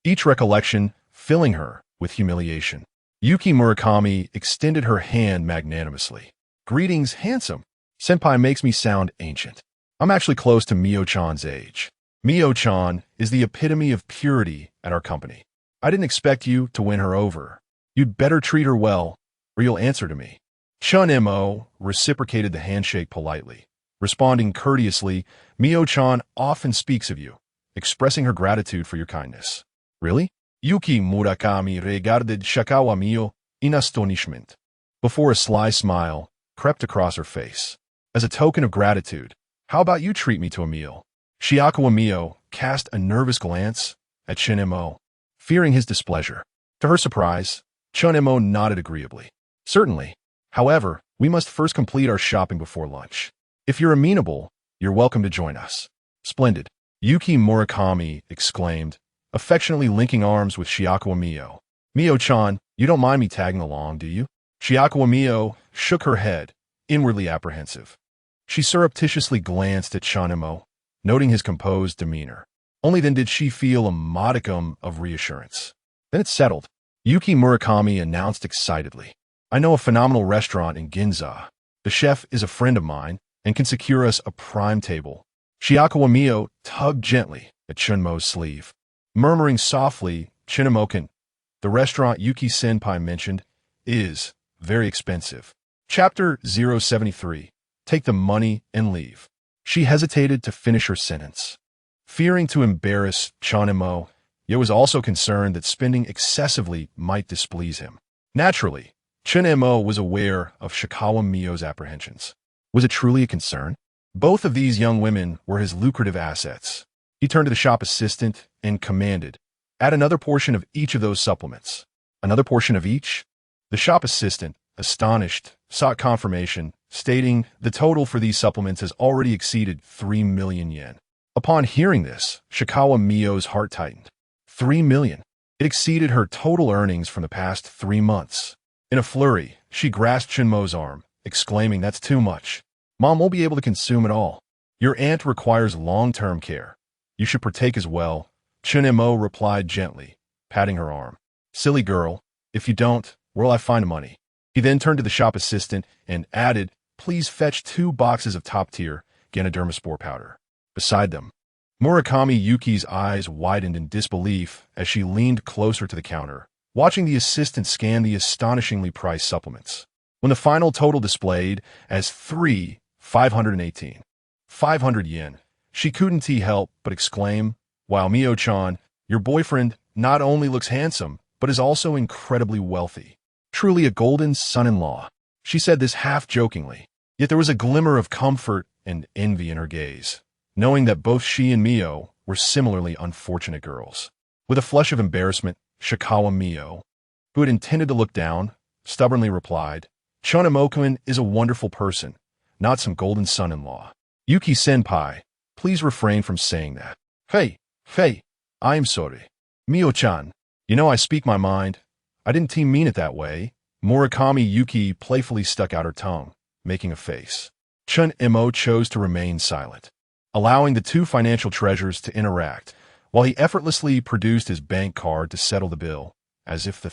S1: each recollection filling her with humiliation. Yuki Murakami extended her hand magnanimously. "Greetings, handsome. Senpai makes me sound ancient. I'm actually close to Mio-chan's age. Mio-chan is the epitome of purity at our company. I didn't expect you to win her over. You'd better treat her well, or you'll answer to me." Chen Mo reciprocated the handshake politely, responding courteously, "Mio-chan often speaks of you, expressing her gratitude for your kindness." "Really?" Yuki Murakami regarded Shiakawa Mio in astonishment, before a sly smile crept across her face. "As a token of gratitude, how about you treat me to a meal?" Shiakawa Mio cast a nervous glance at Chen Mo, fearing his displeasure. To her surprise, Chen Mo nodded agreeably. "Certainly. However, we must first complete our shopping before lunch. If you're amenable, you're welcome to join us." "Splendid," Yuki Murakami exclaimed, affectionately linking arms with Shiakawa Mio. "Mio-chan, you don't mind me tagging along, do you?" Shiakawa Mio shook her head, inwardly apprehensive. She surreptitiously glanced at Chen Mo, noting his composed demeanor. Only then did she feel a modicum of reassurance. "Then it's settled," Yuki Murakami announced excitedly. "I know a phenomenal restaurant in Ginza. The chef is a friend of mine and can secure us a prime table." Shiakawa Mio tugged gently at Chen Mo's sleeve, murmuring softly, "Chen Mo-can, the restaurant Yuki-senpai mentioned is very expensive." Chapter 073. Take the money and leave. She hesitated to finish her sentence, fearing to embarrass Chen Mo, yet was also concerned that spending excessively might displease him. Naturally, Chen Mo was aware of Shiakawa Mio's apprehensions. Was it truly a concern? Both of these young women were his lucrative assets. He turned to the shop assistant and commanded, "Add another portion of each of those supplements." "Another portion of each?" The shop assistant, astonished, sought confirmation, stating the total for these supplements has already exceeded 3 million yen. Upon hearing this, Shiakawa Mio's heart tightened. 3 million. It exceeded her total earnings from the past 3 months. In a flurry, she grasped Chen Mo's arm, exclaiming, "That's too much. Mom won't be able to consume it all. Your aunt requires long-term care. You should partake as well." Chen Mo replied gently, patting her arm. "Silly girl, if you don't, where'll I find the money?" He then turned to the shop assistant and added, "Please fetch 2 boxes of top-tier Ganodermaspore powder." Beside them, Murakami Yuki's eyes widened in disbelief as she leaned closer to the counter, watching the assistant scan the astonishingly priced supplements. When the final total displayed as 518, 500 yen, she couldn't help but exclaim, "Wow, Mio-chan, your boyfriend not only looks handsome, but is also incredibly wealthy." Truly a golden son-in-law. She said this half-jokingly, yet there was a glimmer of comfort and envy in her gaze, knowing that both she and Mio were similarly unfortunate girls. With a flush of embarrassment, Shikawa Mio, who had intended to look down, stubbornly replied, Chen Mo is a wonderful person, not some golden son-in-law. Yuki-senpai, please refrain from saying that. Hey, I am sorry. Mio-chan, you know I speak my mind. I didn't mean it that way. Murakami Yuki playfully stuck out her tongue, making a face. Chen Mo chose to remain silent, allowing the two financial treasures to interact, while he effortlessly produced his bank card to settle the bill, as if the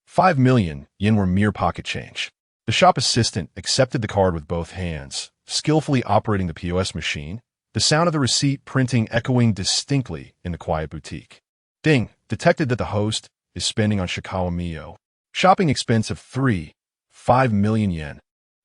S1: 5 million yen were mere pocket change. The shop assistant accepted the card with both hands, skillfully operating the POS machine, the sound of the receipt printing echoing distinctly in the quiet boutique. Ding, detected that the host is spending on Shikawa Mio. Shopping expense of 5 million yen.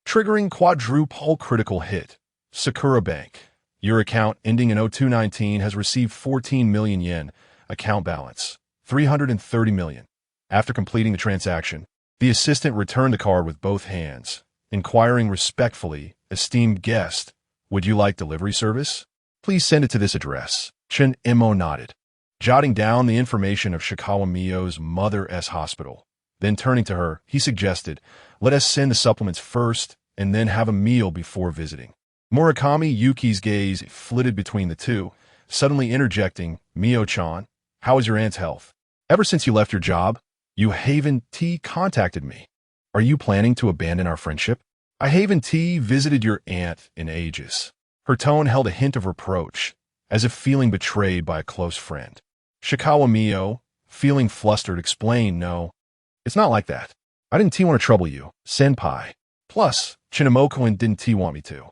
S1: Triggering quadruple critical hit. Sakura Bank. Your account ending in 0219 has received 14 million yen. Account balance, 330 million. After completing the transaction, the assistant returned the card with both hands, inquiring respectfully, esteemed guest, would you like delivery service? Please send it to this address. Chen Mo nodded, jotting down the information of Shikawa Mio's mother's hospital. Then turning to her, he suggested, let us send the supplements first and then have a meal before visiting. Murakami Yuki's gaze flitted between the two, suddenly interjecting, Mio-chan, how is your aunt's health? Ever since you left your job, you haven't contacted me. Are you planning to abandon our friendship? I haven't visited your aunt in ages. Her tone held a hint of reproach, as if feeling betrayed by a close friend. Shikawa Mio, feeling flustered, explained, no, it's not like that. I didn't want to trouble you, senpai. Plus, Chinamoko didn't want me to.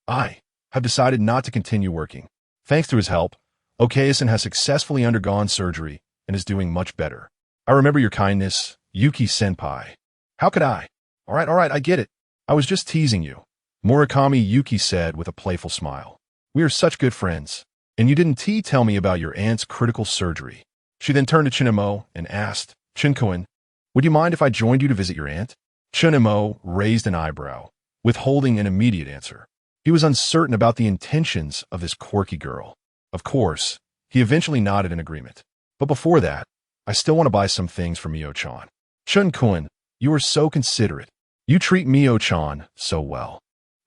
S1: I have decided not to continue working. Thanks to his help, Okayasan has successfully undergone surgery and is doing much better. I remember your kindness, Yuki-senpai. How could I? All right, I get it. I was just teasing you. Murakami Yuki said with a playful smile. We are such good friends, and you didn't tell me about your aunt's critical surgery. She then turned to Chen Mo and asked, Chin-kun, would you mind if I joined you to visit your aunt? Chen Mo raised an eyebrow, withholding an immediate answer. He was uncertain about the intentions of this quirky girl. Of course, he eventually nodded in agreement. But before that, I still want to buy some things for Mio-chan. Chen-kun, you are so considerate. You treat Mio-chan so well.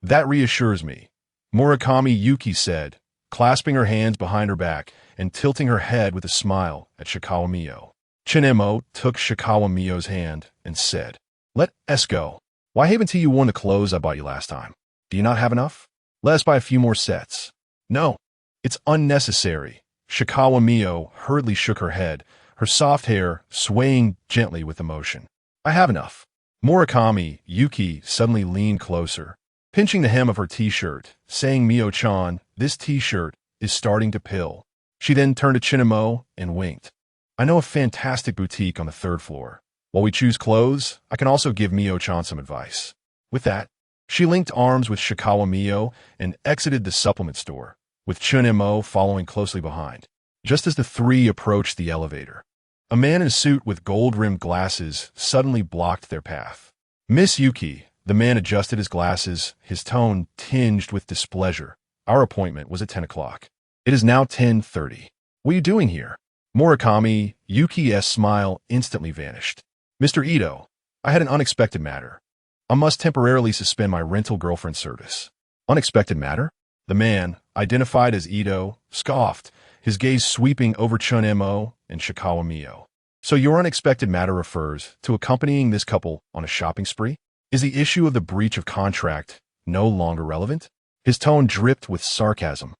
S1: That reassures me, Murakami Yuki said, clasping her hands behind her back and tilting her head with a smile at Shikawa Mio. Chen Mo took Shikawa Mio's hand and said, let us go. Why haven't you worn the clothes I bought you last time? Do you not have enough? Let us buy a few more sets. No, it's unnecessary. Shikawa Mio hurriedly shook her head, her soft hair swaying gently with emotion. I have enough. Murakami Yuki suddenly leaned closer, pinching the hem of her t-shirt, saying, Mio-chan, this t-shirt is starting to pill. She then turned to Chen Mo and winked. I know a fantastic boutique on the 3rd floor. While we choose clothes, I can also give Mio-chan some advice. With that, she linked arms with Shikawa Mio and exited the supplement store, with Chen Mo following closely behind. Just as the three approached the elevator, a man in a suit with gold-rimmed glasses suddenly blocked their path. Miss Yuki, the man adjusted his glasses, his tone tinged with displeasure. Our appointment was at 10 o'clock. It is now 10:30. What are you doing here? Murakami Yuki's smile instantly vanished. Mr. Ito, I had an unexpected matter. I must temporarily suspend my rental girlfriend service. Unexpected matter? The man, identified as Ito, scoffed, his gaze sweeping over Chen Mo and Shikawa Mio. So your unexpected matter refers to accompanying this couple on a shopping spree? Is the issue of the breach of contract no longer relevant? His tone dripped with sarcasm,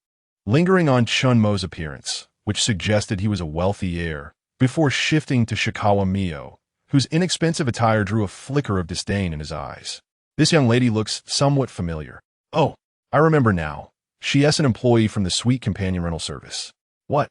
S1: lingering on Chen Mo's appearance, which suggested he was a wealthy heir, before shifting to Shikawa Mio, whose inexpensive attire drew a flicker of disdain in his eyes. This young lady looks somewhat familiar. Oh, I remember now. She is an employee from the Sweet Companion rental service. What?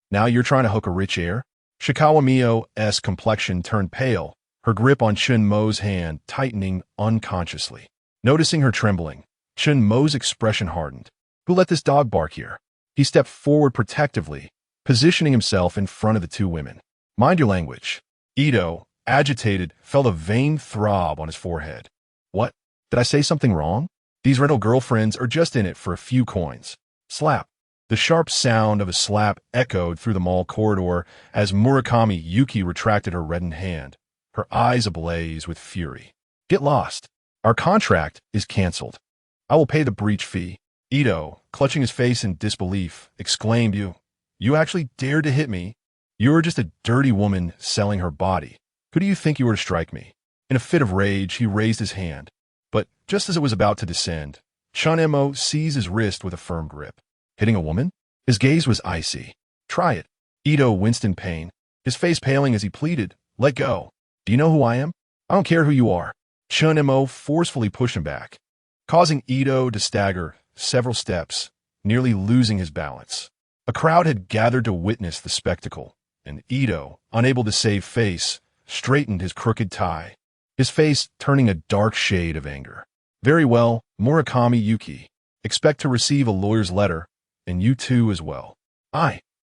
S1: Now you're trying to hook a rich heir? Shikawa Mio's complexion turned pale, her grip on Chen Mo's hand tightening unconsciously. Noticing her trembling, Chen Mo's expression hardened. Who let this dog bark here? He stepped forward protectively, positioning himself in front of the two women. Mind your language. Ito, agitated, felt a vain throb on his forehead. What? Did I say something wrong? These rental girlfriends are just in it for a few coins. Slap. The sharp sound of a slap echoed through the mall corridor as Murakami Yuki retracted her reddened hand, her eyes ablaze with fury. Get lost. Our contract is canceled. I will pay the breach fee. Ito, clutching his face in disbelief, exclaimed, You actually dared to hit me? You are just a dirty woman selling her body. Who do you think you were to strike me? In a fit of rage, he raised his hand. But just as it was about to descend, Chen Mo seized his wrist with a firm grip. Hitting a woman? His gaze was icy. Try it. Ito winced in pain, his face paling as he pleaded, Let go. Do you know who I am? I don't care who you are. Chen Mo forcefully pushed him back, causing Ito to stagger several steps, nearly losing his balance. A crowd had gathered to witness the spectacle, and Ito, unable to save face, straightened his crooked tie, his face turning a dark shade of anger. Very well, Murakami Yuki. Expect to receive a lawyer's letter, and you too as well.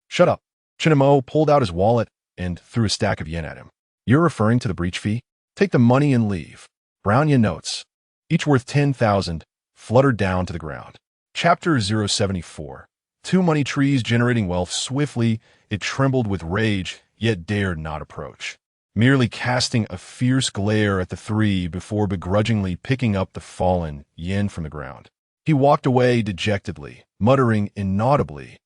S1: Shut up. Chen Mo pulled out his wallet and threw a stack of yen at him. You're referring to the breach fee? Take the money and leave. Brown yen notes, each worth 10,000, fluttered down to the ground. Chapter 074. Two money trees generating wealth swiftly, it trembled with rage, yet dared not approach, merely casting a fierce glare at the three before begrudgingly picking up the fallen yen from the ground. He walked away dejectedly, muttering inaudibly,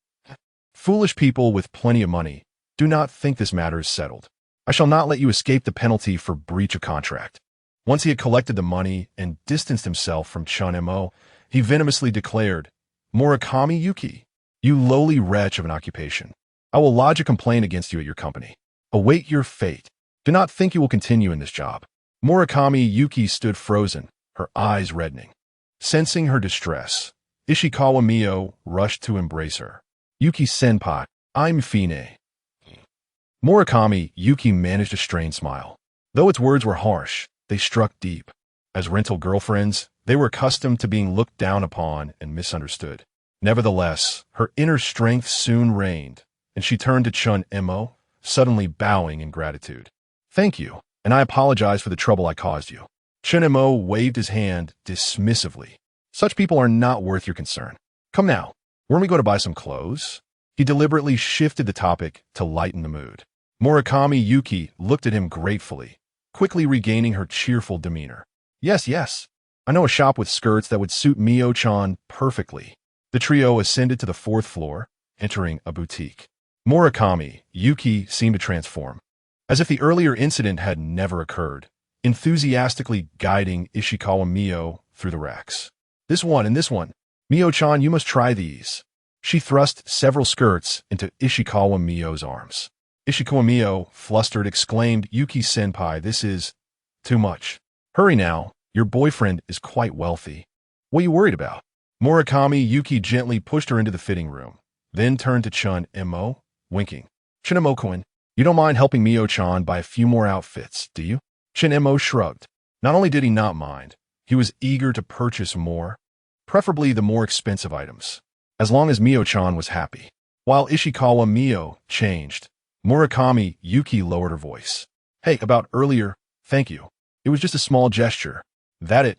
S1: Foolish people with plenty of money, do not think this matter is settled. I shall not let you escape the penalty for breach of contract. Once he had collected the money and distanced himself from Chen Mo, he venomously declared, Murakami Yuki, you lowly wretch of an occupation. I will lodge a complaint against you at your company. Await your fate. Do not think you will continue in this job. Murakami Yuki stood frozen, her eyes reddening. Sensing her distress, Ishikawa Mio rushed to embrace her. Yuki-senpai, I'm Fine. Murakami Yuki managed a strained smile. Though its words were harsh, they struck deep. As rental girlfriends, they were accustomed to being looked down upon and misunderstood. Nevertheless, her inner strength soon reigned, and she turned to Chen Mo, suddenly bowing in gratitude. Thank you, and I apologize for the trouble I caused you. Chen Mo waved his hand dismissively. Such people are not worth your concern. Come now, weren't we going to buy some clothes? He deliberately shifted the topic to lighten the mood. Murakami Yuki looked at him gratefully, quickly regaining her cheerful demeanor. Yes. I know a shop with skirts that would suit Mio-chan perfectly. The trio ascended to the 4th floor, entering a boutique. Murakami Yuki seemed to transform, as if the earlier incident had never occurred, enthusiastically guiding Ishikawa Mio through the racks. This one and this one. Mio-chan, you must try these. She thrust several skirts into Ishikawa Mio's arms. Ishikawa Mio, flustered, exclaimed, Yuki-senpai, this is too much. Hurry now, your boyfriend is quite wealthy. What are you worried about? Murakami Yuki gently pushed her into the fitting room, then turned to Chen Mo, winking. Chen Mo-kun, you don't mind helping Mio-chan buy a few more outfits, do you? Chen Mo shrugged. Not only did he not mind, he was eager to purchase more, preferably the more expensive items, as long as Mio-chan was happy. While Ishikawa Mio changed, Murakami Yuki lowered her voice. Hey, about earlier, thank you. It was just a small gesture. That it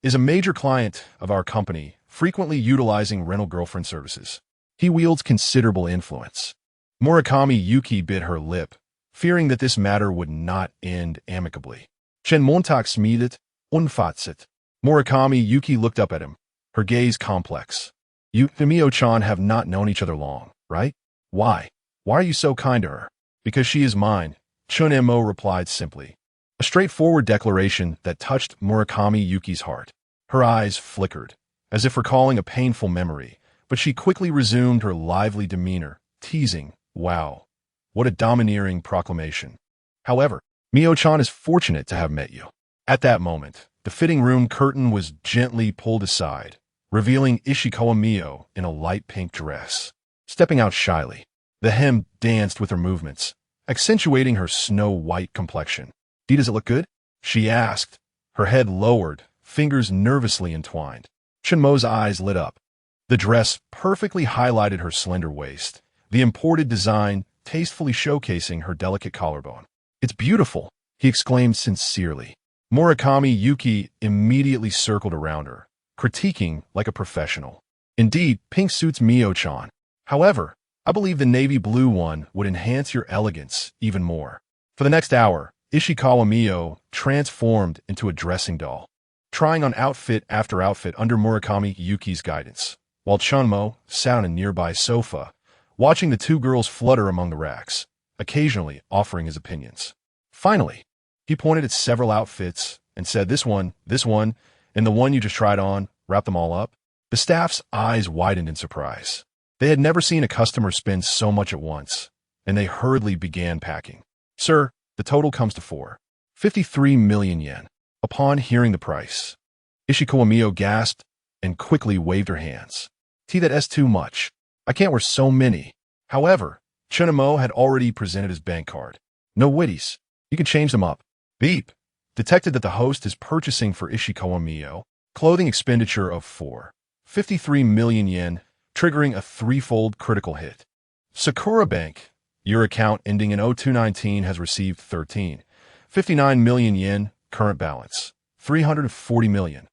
S1: is a major client of our company, frequently utilizing rental girlfriend services. He wields considerable influence. Murakami Yuki bit her lip, fearing that this matter would not end amicably. Chen Montag smilet, unfatzet. Murakami Yuki looked up at him, her gaze complex. You and Mio-chan have not known each other long, right? Why? Why are you so kind to her? Because she is mine, Chen Mo replied simply. A straightforward declaration that touched Murakami Yuki's heart. Her eyes flickered, as if recalling a painful memory, but she quickly resumed her lively demeanor, teasing, wow, what a domineering proclamation. However, Mio-chan is fortunate to have met you. At that moment, the fitting room curtain was gently pulled aside, revealing Ishikawa Mio in a light pink dress. Stepping out shyly, the hem danced with her movements, accentuating her snow-white complexion. Does it look good? She asked, her head lowered, fingers nervously entwined. Chen Mo's eyes lit up. The dress perfectly highlighted her slender waist, the imported design tastefully showcasing her delicate collarbone. It's beautiful, he exclaimed sincerely. Murakami Yuki immediately circled around her, critiquing like a professional. Indeed, pink suits Mio-chan. However, I believe the navy blue one would enhance your elegance even more. For the next hour, Ishikawa Mio transformed into a dressing doll, trying on outfit after outfit under Murakami Yuki's guidance, while Chen Mo sat on a nearby sofa, watching the two girls flutter among the racks, occasionally offering his opinions. Finally, he pointed at several outfits and said, this one, and the one you just tried on, wrap them all up. The staff's eyes widened in surprise. They had never seen a customer spend so much at once, and they hurriedly began packing. Sir, the total comes to 53 million yen. Upon hearing the price, Ishikawa Mio gasped and quickly waved her hands. That's too much. I can't wear so many. However, Chen Mo had already presented his bank card. No witties. You can change them up. Beep. Detected that the host is purchasing for Ishikawa Mio clothing expenditure of 53 million yen, triggering a threefold critical hit. Sakura Bank, your account ending in 0219 has received 59 million yen, current balance, 340 million.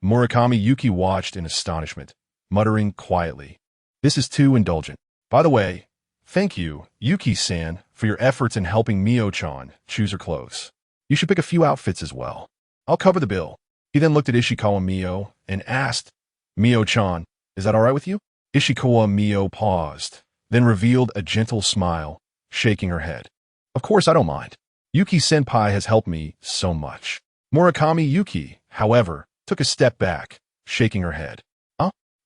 S1: Murakami Yuki watched in astonishment, muttering quietly, this is too indulgent. By the way, thank you, Yuki-san, for your efforts in helping Mio-chan choose her clothes. You should pick a few outfits as well. I'll cover the bill. He then looked at Ishikawa Mio and asked, Mio-chan, is that all right with you? Ishikawa Mio paused, then revealed a gentle smile, shaking her head. Of course I don't mind. Yuki-senpai has helped me so much. Murakami Yuki, however, took a step back, shaking her head.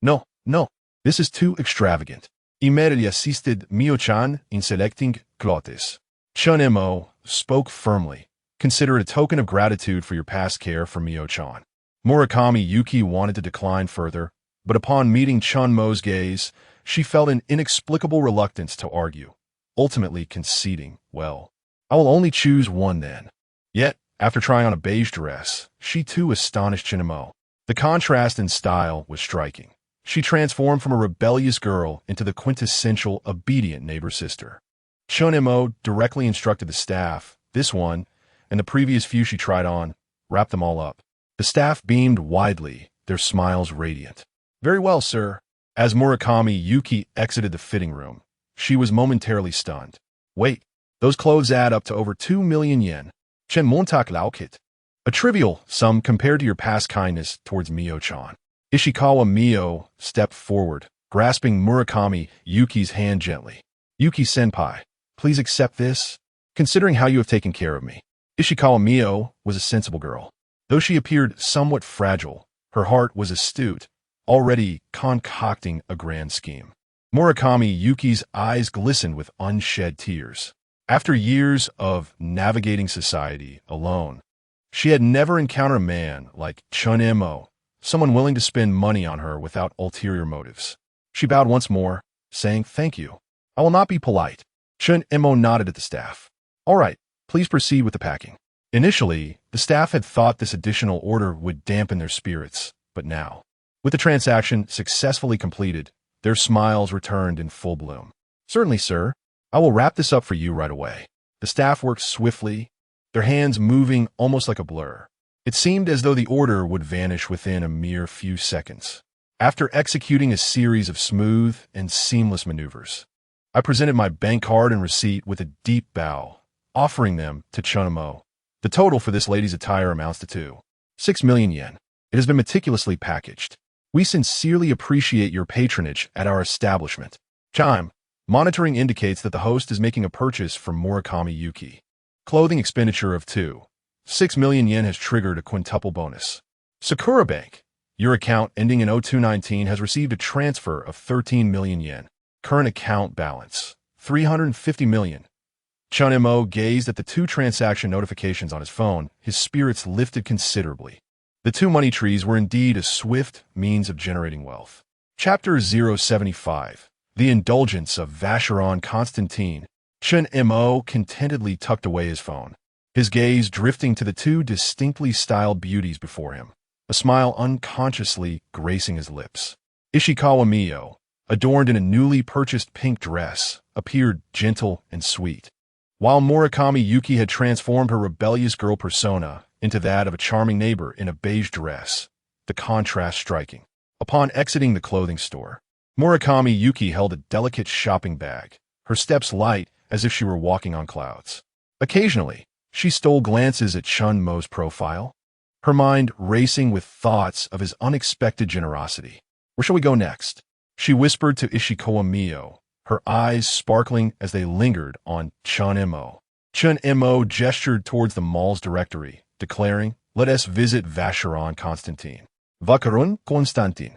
S1: No. This is too extravagant. Immediately assisted Mio-chan in selecting clothes. Chen Mo spoke firmly. Consider it a token of gratitude for your past care for Mio-chan. Murakami Yuki wanted to decline further, but upon meeting Chen Mo's gaze, she felt an inexplicable reluctance to argue, ultimately conceding, well, I will only choose one then. Yet, after trying on a beige dress, she too astonished Chen Mo. The contrast in style was striking. She transformed from a rebellious girl into the quintessential obedient neighbor sister. Chen Mo directly instructed the staff, this one, and the previous few she tried on, wrap them all up. The staff beamed widely, their smiles radiant. Very well, sir. As Murakami Yuki exited the fitting room, she was momentarily stunned. Wait, those clothes add up to over 2 million yen. Chen Montak Laukit. A trivial sum compared to your past kindness towards Mio-chan. Ishikawa Mio stepped forward, grasping Murakami Yuki's hand gently. Yuki-senpai, please accept this, considering how you have taken care of me. Ishikawa Mio was a sensible girl. Though she appeared somewhat fragile, her heart was astute, already concocting a grand scheme. Murakami Yuki's eyes glistened with unshed tears. After years of navigating society alone, she had never encountered a man like Chen Mo, someone willing to spend money on her without ulterior motives. She bowed once more, saying, thank you. I will not be polite. Chen Mo nodded at the staff. All right, please proceed with the packing. Initially, the staff had thought this additional order would dampen their spirits, but now, with the transaction successfully completed, their smiles returned in full bloom. Certainly, sir. I will wrap this up for you right away. The staff worked swiftly, their hands moving almost like a blur. It seemed as though the order would vanish within a mere few seconds. After executing a series of smooth and seamless maneuvers, I presented my bank card and receipt with a deep bow, offering them to Chen Mo. The total for this lady's attire amounts to 6 million yen. It has been meticulously packaged. We sincerely appreciate your patronage at our establishment. Chime. Monitoring indicates that the host is making a purchase from Murakami Yuki. Clothing expenditure of 6 million yen has triggered a quintuple bonus. Sakura Bank. Your account ending in 0219 has received a transfer of 13 million yen. Current account balance, 350 million. Chen Mo gazed at the two transaction notifications on his phone, his spirits lifted considerably. The two money trees were indeed a swift means of generating wealth. Chapter 075. The Indulgence of Vacheron Constantine. Chen Mo contentedly tucked away his phone, his gaze drifting to the two distinctly styled beauties before him, a smile unconsciously gracing his lips. Ishikawa Mio, adorned in a newly purchased pink dress, appeared gentle and sweet. While Murakami Yuki had transformed her rebellious girl persona into that of a charming neighbor in a beige dress, the contrast striking. Upon exiting the clothing store, Murakami Yuki held a delicate shopping bag, her steps light as if she were walking on clouds. Occasionally, she stole glances at Chen Mo's profile, her mind racing with thoughts of his unexpected generosity. Where shall we go next? She whispered to Ishikawa Mio, her eyes sparkling as they lingered on Chen Mo. Chen Mo gestured towards the mall's directory, declaring, "Let us visit Vacheron Constantin." Vacheron Constantin.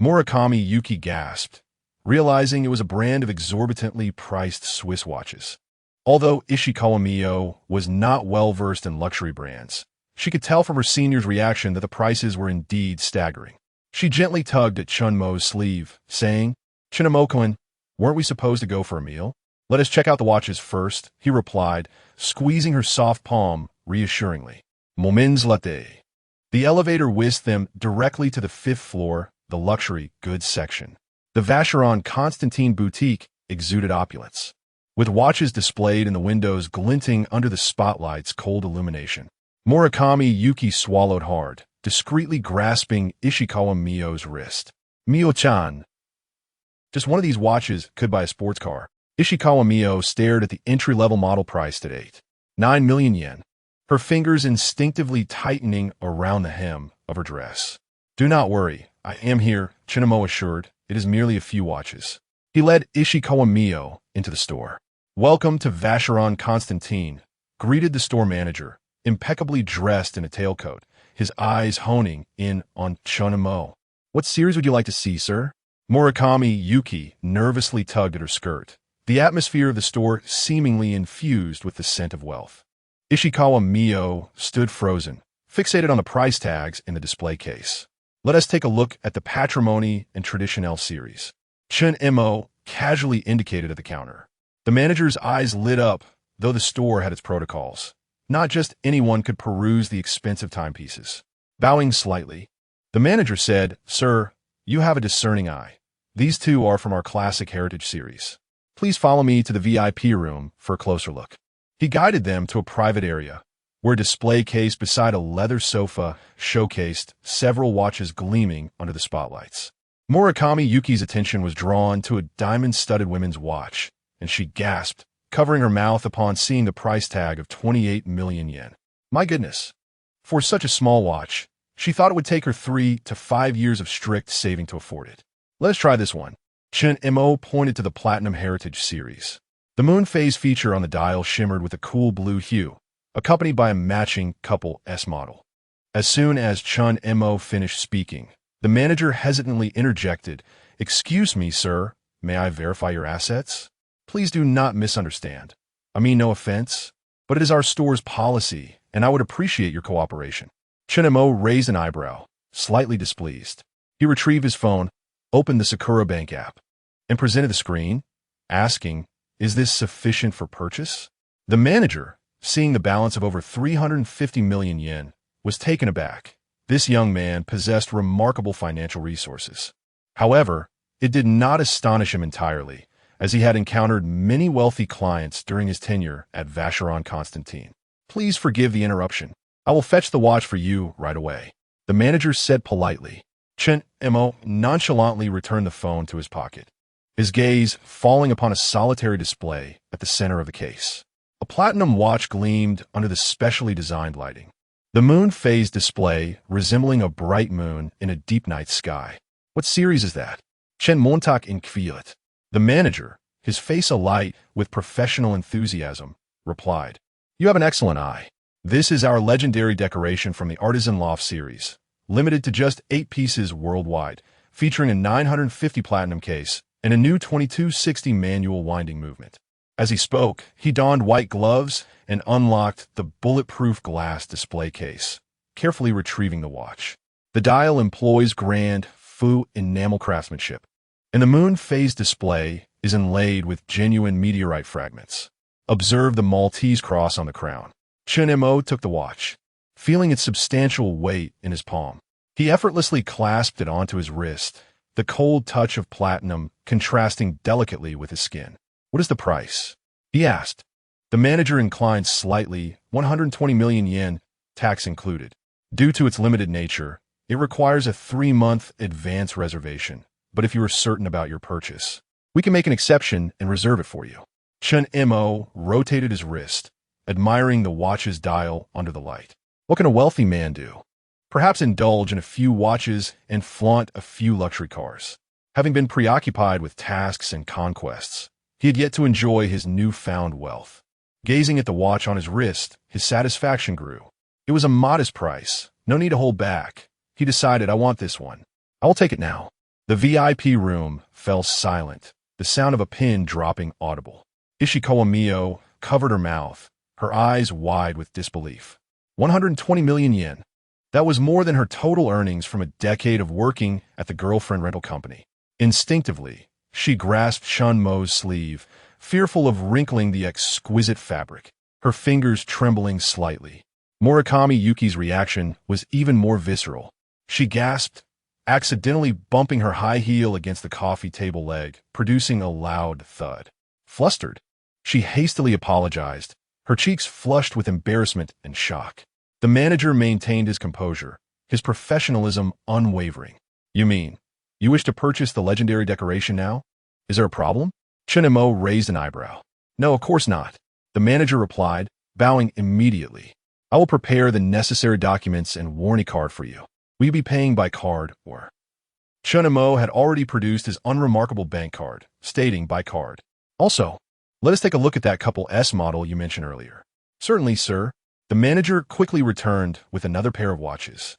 S1: Murakami Yuki gasped, realizing it was a brand of exorbitantly priced Swiss watches. Although Ishikawa Mio was not well-versed in luxury brands, she could tell from her senior's reaction that the prices were indeed staggering. She gently tugged at Chen Mo's sleeve, saying, "Chen Mo-kun, weren't we supposed to go for a meal? Let us check out the watches first," he replied, squeezing her soft palm reassuringly. Moments latte. The elevator whisked them directly to the 5th floor, the luxury goods section. The Vacheron Constantin boutique exuded opulence, with watches displayed in the windows glinting under the spotlight's cold illumination. Murakami Yuki swallowed hard, discreetly grasping Ishikawa Mio's wrist. "Mio-chan, just one of these watches could buy a sports car." Ishikawa Mio stared at the entry-level model priced at 8.9 million yen, her fingers instinctively tightening around the hem of her dress. "Do not worry, I am here," Chen Mo assured. "It is merely a few watches." He led Ishikawa Mio into the store. "Welcome to Vacheron Constantin," greeted the store manager, impeccably dressed in a tailcoat, his eyes honing in on Chen Mo. "What series would you like to see, sir?" Murakami Yuki nervously tugged at her skirt, the atmosphere of the store seemingly infused with the scent of wealth. Ishikawa Mio stood frozen, fixated on the price tags in the display case. "Let us take a look at the Patrimony and Traditionnel series," Chen Mo casually indicated at the counter. The manager's eyes lit up, though the store had its protocols. Not just anyone could peruse the expensive timepieces. Bowing slightly, the manager said, "Sir, you have a discerning eye. These two are from our classic heritage series. Please follow me to the VIP room for a closer look." He guided them to a private area, where a display case beside a leather sofa showcased several watches gleaming under the spotlights. Murakami Yuki's attention was drawn to a diamond-studded women's watch, and she gasped, covering her mouth upon seeing the price tag of 28 million yen. My goodness! For such a small watch, she thought it would take her 3 to 5 years of strict saving to afford it. "Let's try this one." Chen Mo pointed to the Platinum Heritage series. The moon phase feature on the dial shimmered with a cool blue hue, accompanied by a matching couple S model. As soon as Chen Mo finished speaking, the manager hesitantly interjected, "Excuse me, sir, may I verify your assets? Please do not misunderstand. I mean no offense, but it is our store's policy, and I would appreciate your cooperation." Chen Mo raised an eyebrow, slightly displeased. He retrieved his phone, opened the Sakura Bank app, and presented the screen, asking, "Is this sufficient for purchase?" The manager, seeing the balance of over 350 million yen, was taken aback. This young man possessed remarkable financial resources. However, it did not astonish him entirely, as he had encountered many wealthy clients during his tenure at Vacheron Constantin. "Please forgive the interruption. I will fetch the watch for you right away," the manager said politely. Chen Mo nonchalantly returned the phone to his pocket, his gaze falling upon a solitary display at the center of the case. A platinum watch gleamed under the specially designed lighting, the moon phase display resembling a bright moon in a deep night sky. "What series is that?" Chen Montak inquired. The manager, his face alight with professional enthusiasm, replied, "You have an excellent eye. This is our legendary decoration from the Artisan Loft series, limited to just 8 pieces worldwide, featuring a 950 platinum case and a new 2260 manual winding movement." As he spoke, he donned white gloves and unlocked the bulletproof glass display case, carefully retrieving the watch. The dial employs grand faux enamel craftsmanship, and the moon phase display is inlaid with genuine meteorite fragments. Observe the Maltese cross on the crown. Chen Mo took the watch, feeling its substantial weight in his palm. He effortlessly clasped it onto his wrist, the cold touch of platinum contrasting delicately with his skin. "What is the price?" he asked, The manager inclined slightly, 120 million yen, tax included. Due to its limited nature, it requires a 3-month advance reservation, but if you are certain about your purchase, we can make an exception and reserve it for you. Chen Mo rotated his wrist, admiring the watch's dial under the light. What can a wealthy man do? Perhaps indulge in a few watches and flaunt a few luxury cars. Having been preoccupied with tasks and conquests, he had yet to enjoy his newfound wealth. Gazing at the watch on his wrist, his satisfaction grew. It was a modest price, no need to hold back. He decided, I want this one. I will take it now. The VIP room fell silent, the sound of a pin dropping audible. Ishikawa Mio covered her mouth, her eyes wide with disbelief. 120 million yen. That was more than her total earnings from a decade of working at the girlfriend rental company. Instinctively, she grasped Chen Mo's sleeve, fearful of wrinkling the exquisite fabric, her fingers trembling slightly. Murakami Yuki's reaction was even more visceral. She gasped, accidentally bumping her high heel against the coffee table leg, producing a loud thud. Flustered, she hastily apologized, her cheeks flushed with embarrassment and shock. The manager maintained his composure, his professionalism unwavering. You mean, you wish to purchase the legendary decoration now? Is there a problem? Chen Mo raised an eyebrow. No, of course not. The manager replied, bowing immediately. I will prepare the necessary documents and warranty card for you. Will you be paying by card or? Chen Mo had already produced his unremarkable bank card, stating by card. Also, let us take a look at that couple S model you mentioned earlier. Certainly, sir. The manager quickly returned with another pair of watches,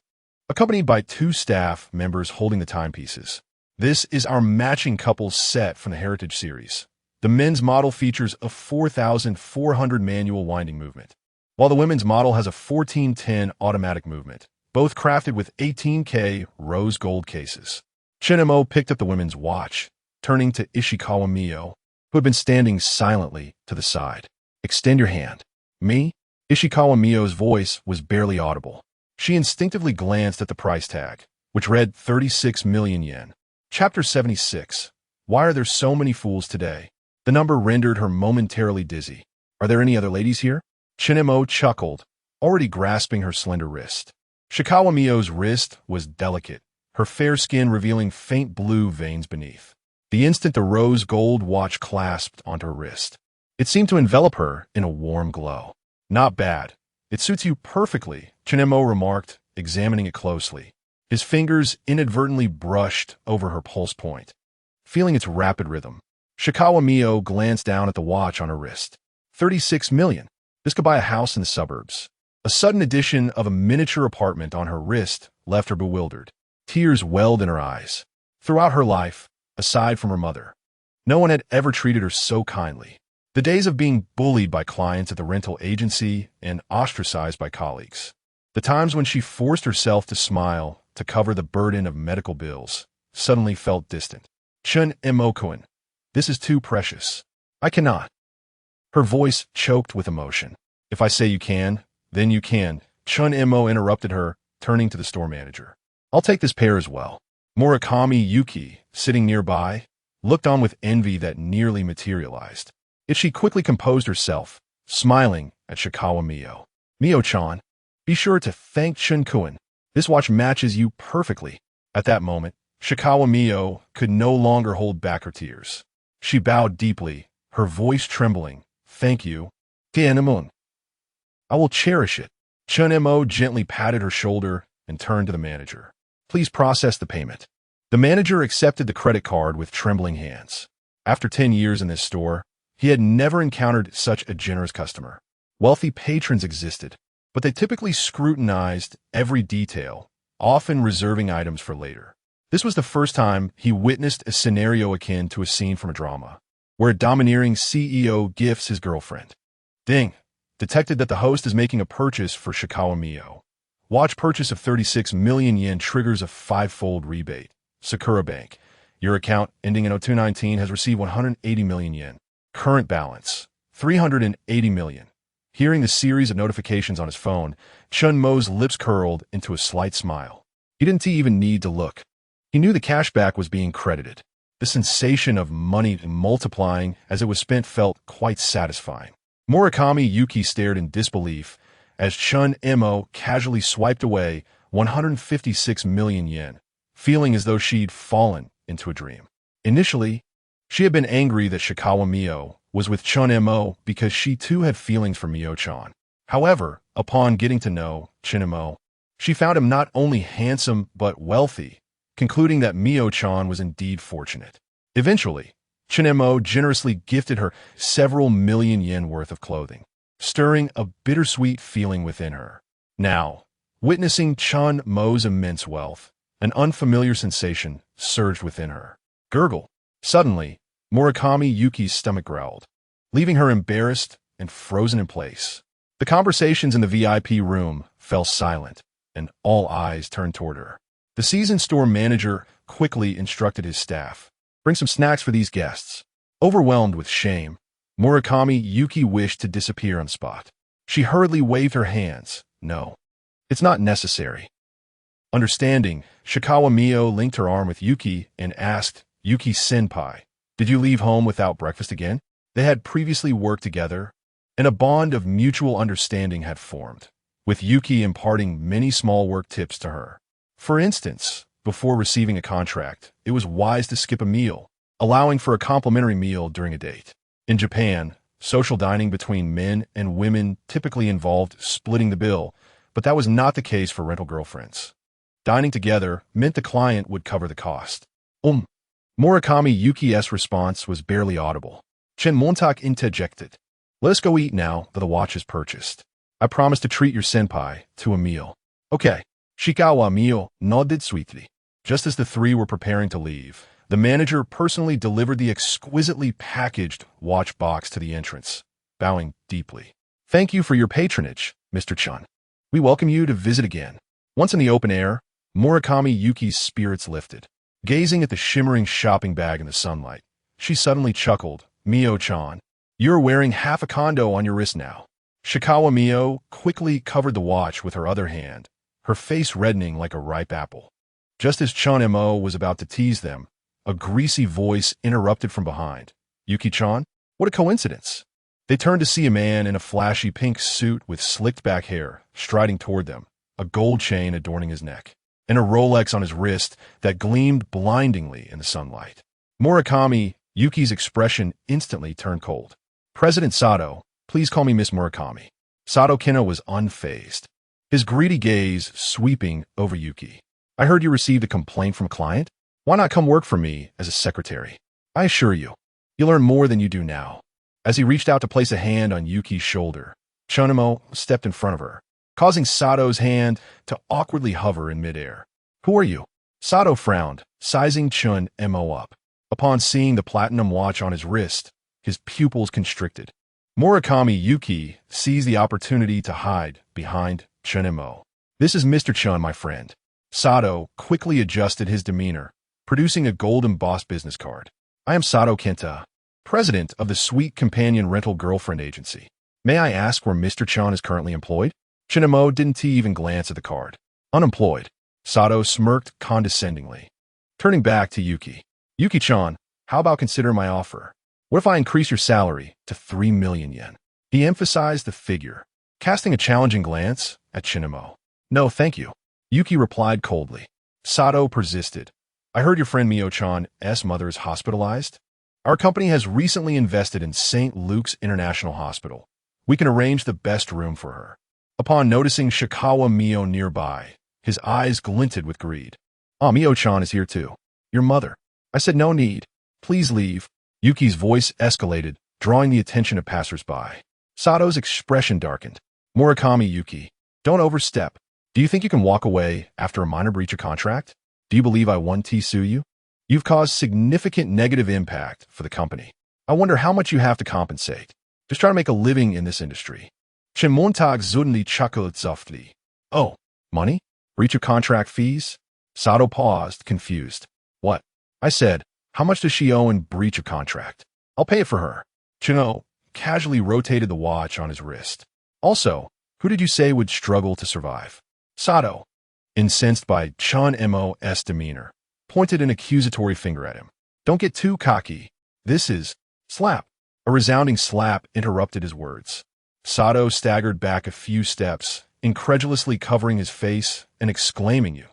S1: accompanied by 2 staff members holding the timepieces. This is our matching couples set from the Heritage series. The men's model features a 4,400 manual winding movement, while the women's model has a 1410 automatic movement, both crafted with 18K rose gold cases. Chen Mo picked up the women's watch, turning to Ishikawa Mio, who had been standing silently to the side. Extend your hand. Me? Ishikawa Mio's voice was barely audible. She instinctively glanced at the price tag, which read 36 million yen. Chapter 76. Why are there so many fools today? The number rendered her momentarily dizzy. Are there any other ladies here? Chen Mo chuckled, already grasping her slender wrist. Ishikawa Mio's wrist was delicate, her fair skin revealing faint blue veins beneath. The instant the rose gold watch clasped onto her wrist, it seemed to envelop her in a warm glow. Not bad. It suits you perfectly, Chen Mo remarked, examining it closely. His fingers inadvertently brushed over her pulse point, feeling its rapid rhythm. Ishikawa Mio glanced down at the watch on her wrist. 36 million. This could buy a house in the suburbs. A sudden addition of a miniature apartment on her wrist left her bewildered. Tears welled in her eyes. Throughout her life, aside from her mother, no one had ever treated her so kindly. The days of being bullied by clients at the rental agency and ostracized by colleagues. The times when she forced herself to smile to cover the burden of medical bills suddenly felt distant. Chen Mo-kun, this is too precious. I cannot. Her voice choked with emotion. If I say you can, then you can. Chen Mo interrupted her, turning to the store manager. I'll take this pair as well. Murakami Yuki, sitting nearby, looked on with envy that nearly materialized. Yet she quickly composed herself, smiling at Ishikawa Mio. Mio-chan, be sure to thank Chen-kun. This watch matches you perfectly. At that moment, Ishikawa Mio could no longer hold back her tears. She bowed deeply, her voice trembling. Thank you, Tianmun. I will cherish it. Chen Mo gently patted her shoulder and turned to the manager. Please process the payment. The manager accepted the credit card with trembling hands. After 10 years in this store, he had never encountered such a generous customer. Wealthy patrons existed, but they typically scrutinized every detail, often reserving items for later. This was the first time he witnessed a scenario akin to a scene from a drama, where a domineering CEO gifts his girlfriend. Ding! Detected that the host is making a purchase for Ishikawa Mio. Watch purchase of 36 million yen triggers a 5-fold rebate. Sakura Bank. Your account ending in 0219 has received 180 million yen. Current balance, 380 million. Hearing the series of notifications on his phone, Chen Mo's lips curled into a slight smile. He didn't even need to look. He knew the cashback was being credited. The sensation of money multiplying as it was spent felt quite satisfying. Murakami Yuki stared in disbelief as Chen Mo casually swiped away 156 million yen, feeling as though she'd fallen into a dream. Initially, she had been angry that Shikawa Mio was with Chen Mo because she too had feelings for Mio-chan. However, upon getting to know Chen Mo, she found him not only handsome but wealthy, concluding that Mio-chan was indeed fortunate. Eventually, Chen Mo generously gifted her several million yen worth of clothing, stirring a bittersweet feeling within her. Now, witnessing Chen Mo's immense wealth, an unfamiliar sensation surged within her. Gurgle. Suddenly, Murakami Yuki's stomach growled, leaving her embarrassed and frozen in place. The conversations in the VIP room fell silent, and all eyes turned toward her. The seasoned store manager quickly instructed his staff, "Bring some snacks for these guests." Overwhelmed with shame, Murakami Yuki wished to disappear on the spot. She hurriedly waved her hands. "No, it's not necessary." Understanding, Shikawa Mio linked her arm with Yuki and asked, "Yuki-senpai, did you leave home without breakfast again?" They had previously worked together, and a bond of mutual understanding had formed, with Yuki imparting many small work tips to her. For instance, before receiving a contract, it was wise to skip a meal, allowing for a complimentary meal during a date. In Japan, social dining between men and women typically involved splitting the bill, but that was not the case for rental girlfriends. Dining together meant the client would cover the cost. Murakami Yuki's response was barely audible. Chen Montak interjected, "Let us go eat now that the watch is purchased. I promise to treat your senpai to a meal." "Okay." Shikawa Mio nodded sweetly. Just as the three were preparing to leave, the manager personally delivered the exquisitely packaged watch box to the entrance, bowing deeply. "Thank you for your patronage, Mr. Chun. We welcome you to visit again." Once in the open air, Murakami Yuki's spirits lifted. Gazing at the shimmering shopping bag in the sunlight, she suddenly chuckled. "Mio-chan, you're wearing half a condo on your wrist now." Shikawa Mio quickly covered the watch with her other hand, her face reddening like a ripe apple. Just as Chen Mo was about to tease them, a greasy voice interrupted from behind. "Yuki-chan? What a coincidence." They turned to see a man in a flashy pink suit with slicked back hair striding toward them, a gold chain adorning his neck, and a Rolex on his wrist that gleamed blindingly in the sunlight. Murakami Yuki's expression instantly turned cold. "President Sato, please call me Miss Murakami." Sato Kina was unfazed, his greedy gaze sweeping over Yuki. "I heard you received a complaint from a client. Why not come work for me as a secretary? I assure you, you'll learn more than you do now." As he reached out to place a hand on Yuki's shoulder, Chen Mo stepped in front of her, causing Sato's hand to awkwardly hover in midair. "Who are you?" Sato frowned, sizing Chen Mo up. Upon seeing the platinum watch on his wrist, his pupils constricted. Murakami Yuki seized the opportunity to hide behind Chen Mo. "This is Mr. Chun, my friend." Sato quickly adjusted his demeanor, producing a gold-embossed business card. "I am Sato Kenta, president of the Sweet Companion Rental Girlfriend Agency. May I ask where Mr. Chun is currently employed?" Chen Mo didn't even glance at the card. "Unemployed." Sato smirked condescendingly. Turning back to Yuki. "Yuki-chan, how about consider my offer? What if I increase your salary to 3 million yen? He emphasized the figure, casting a challenging glance at Chen Mo. "No, thank you." Yuki replied coldly. Sato persisted. "I heard your friend Mio-chan's mother is hospitalized. Our company has recently invested in St. Luke's International Hospital. We can arrange the best room for her." Upon noticing Shikawa Mio nearby, his eyes glinted with greed. "Ah, Mio-chan is here too. Your mother." "I said no need. Please leave." Yuki's voice escalated, drawing the attention of passers-by. Sato's expression darkened. "Murakami Yuki, don't overstep. Do you think you can walk away after a minor breach of contract? Do you believe I won't sue you? You've caused significant negative impact for the company. I wonder how much you have to compensate. Just try to make a living in this industry." Chen Montag suddenly chuckled softly. "Oh, money? Breach of contract fees?" Sato paused, confused. "What?" I said, "How much does she owe in breach of contract? I'll pay it for her." Chino casually rotated the watch on his wrist. "Also, who did you say would struggle to survive?" Sato, incensed by Chen Mo's demeanor, pointed an accusatory finger at him. "Don't get too cocky. This is slap." A resounding slap interrupted his words. Sato staggered back a few steps, incredulously covering his face and exclaiming,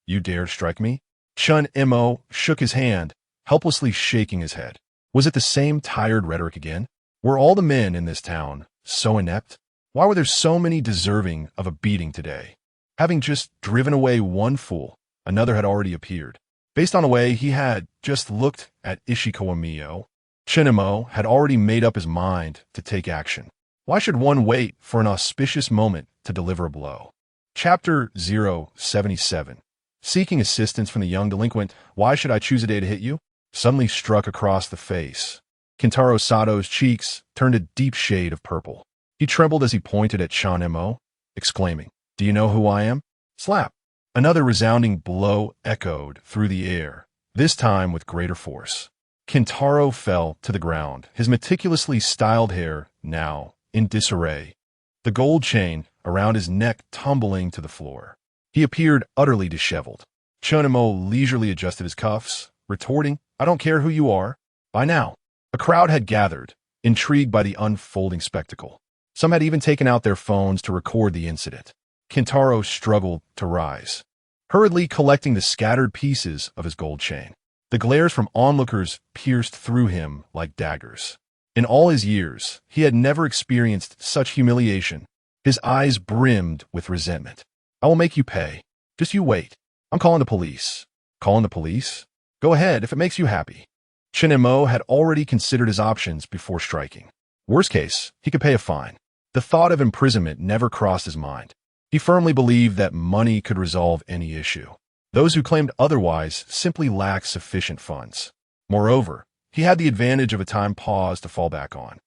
S1: You dare strike me? Chen Mo shook his hand, helplessly shaking his head. Was it the same tired rhetoric again? Were all the men in this town so inept? Why were there so many deserving of a beating today? Having just driven away one fool, another had already appeared. Based on the way he had just looked at Ishikawa Mio, Chen Mo had already made up his mind to take action. Why should one wait for an auspicious moment to deliver a blow? Chapter 077. Seeking assistance from the young delinquent, why should I choose a day to hit you? Suddenly struck across the face. Kentaro Sato's cheeks turned a deep shade of purple. He trembled as he pointed at Chen Mo, exclaiming, Do you know who I am? Slap. Another resounding blow echoed through the air, this time with greater force. Kentaro fell to the ground, his meticulously styled hair now in disarray, the gold chain around his neck tumbling to the floor. He appeared utterly disheveled. Chen Mo leisurely adjusted his cuffs, retorting, I don't care who you are. By now, a crowd had gathered, intrigued by the unfolding spectacle. Some had even taken out their phones to record the incident. Kentaro struggled to rise, hurriedly collecting the scattered pieces of his gold chain. The glares from onlookers pierced through him like daggers. In all his years, he had never experienced such humiliation. His eyes brimmed with resentment. I will make you pay. Just you wait. I'm calling the police. Calling the police? Go ahead if it makes you happy. Chen Mo had already considered his options before striking. Worst case, he could pay a fine. The thought of imprisonment never crossed his mind. He firmly believed that money could resolve any issue. Those who claimed otherwise simply lacked sufficient funds. Moreover, he had the advantage of a time pause to fall back on.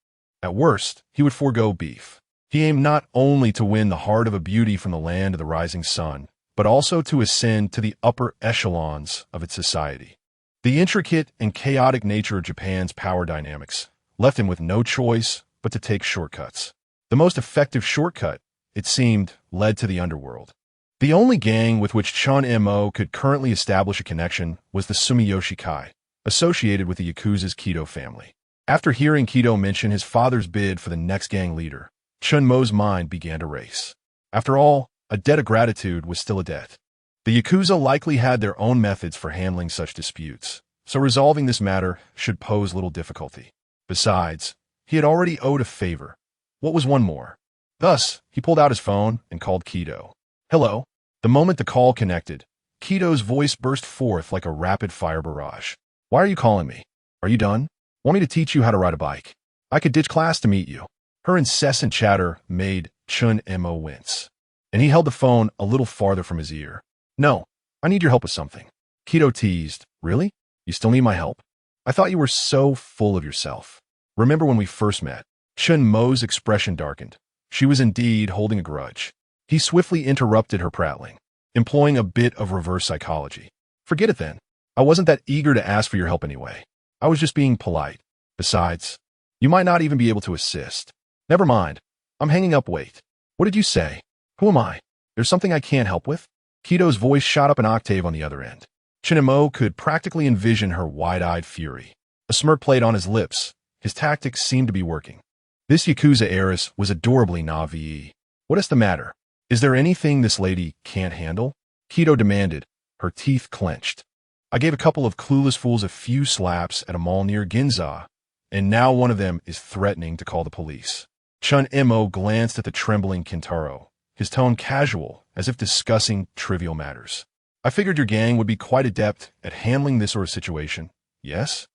S1: At worst, he would forego beef. He aimed not only to win the heart of a beauty from the land of the rising sun, but also to ascend to the upper echelons of its society. The intricate and chaotic nature of Japan's power dynamics left him with no choice but to take shortcuts. The most effective shortcut, it seemed, led to the underworld. The only gang with which Chen Mo could currently establish a connection was the Sumiyoshi Kai, associated with the Yakuza's Kido family. After hearing Kido mention his father's bid for the next gang leader, Chen Mo's mind began to race. After all, a debt of gratitude was still a debt. The Yakuza likely had their own methods for handling such disputes, so resolving this matter should pose little difficulty. Besides, he had already owed a favor. What was one more? Thus, he pulled out his phone and called Kido. Hello. The moment the call connected, Kido's voice burst forth like a rapid-fire barrage. Why are you calling me? Are you done? Want me to teach you how to ride a bike? I could ditch class to meet you. Her incessant chatter made Chen Mo wince, and he held the phone a little farther from his ear. No, I need your help with something. Kido teased. Really? You still need my help? I thought you were so full of yourself. Remember when we first met? Chen Mo's expression darkened. She was indeed holding a grudge. He swiftly interrupted her prattling, employing a bit of reverse psychology. Forget it then. I wasn't that eager to ask for your help anyway. I was just being polite. Besides, you might not even be able to assist. Never mind. I'm hanging up. Wait. What did you say? Who am I? There's something I can't help with? Kido's voice shot up an octave on the other end. Chen Mo could practically envision her wide-eyed fury. A smirk played on his lips. His tactics seemed to be working. This Yakuza heiress was adorably naive. What is the matter? Is there anything this lady can't handle? Kido demanded, her teeth clenched. I gave a couple of clueless fools a few slaps at a mall near Ginza, and now one of them is threatening to call the police. Chen Mo glanced at the trembling Kentaro, his tone casual, as if discussing trivial matters. I figured your gang would be quite adept at handling this sort of situation. Yes?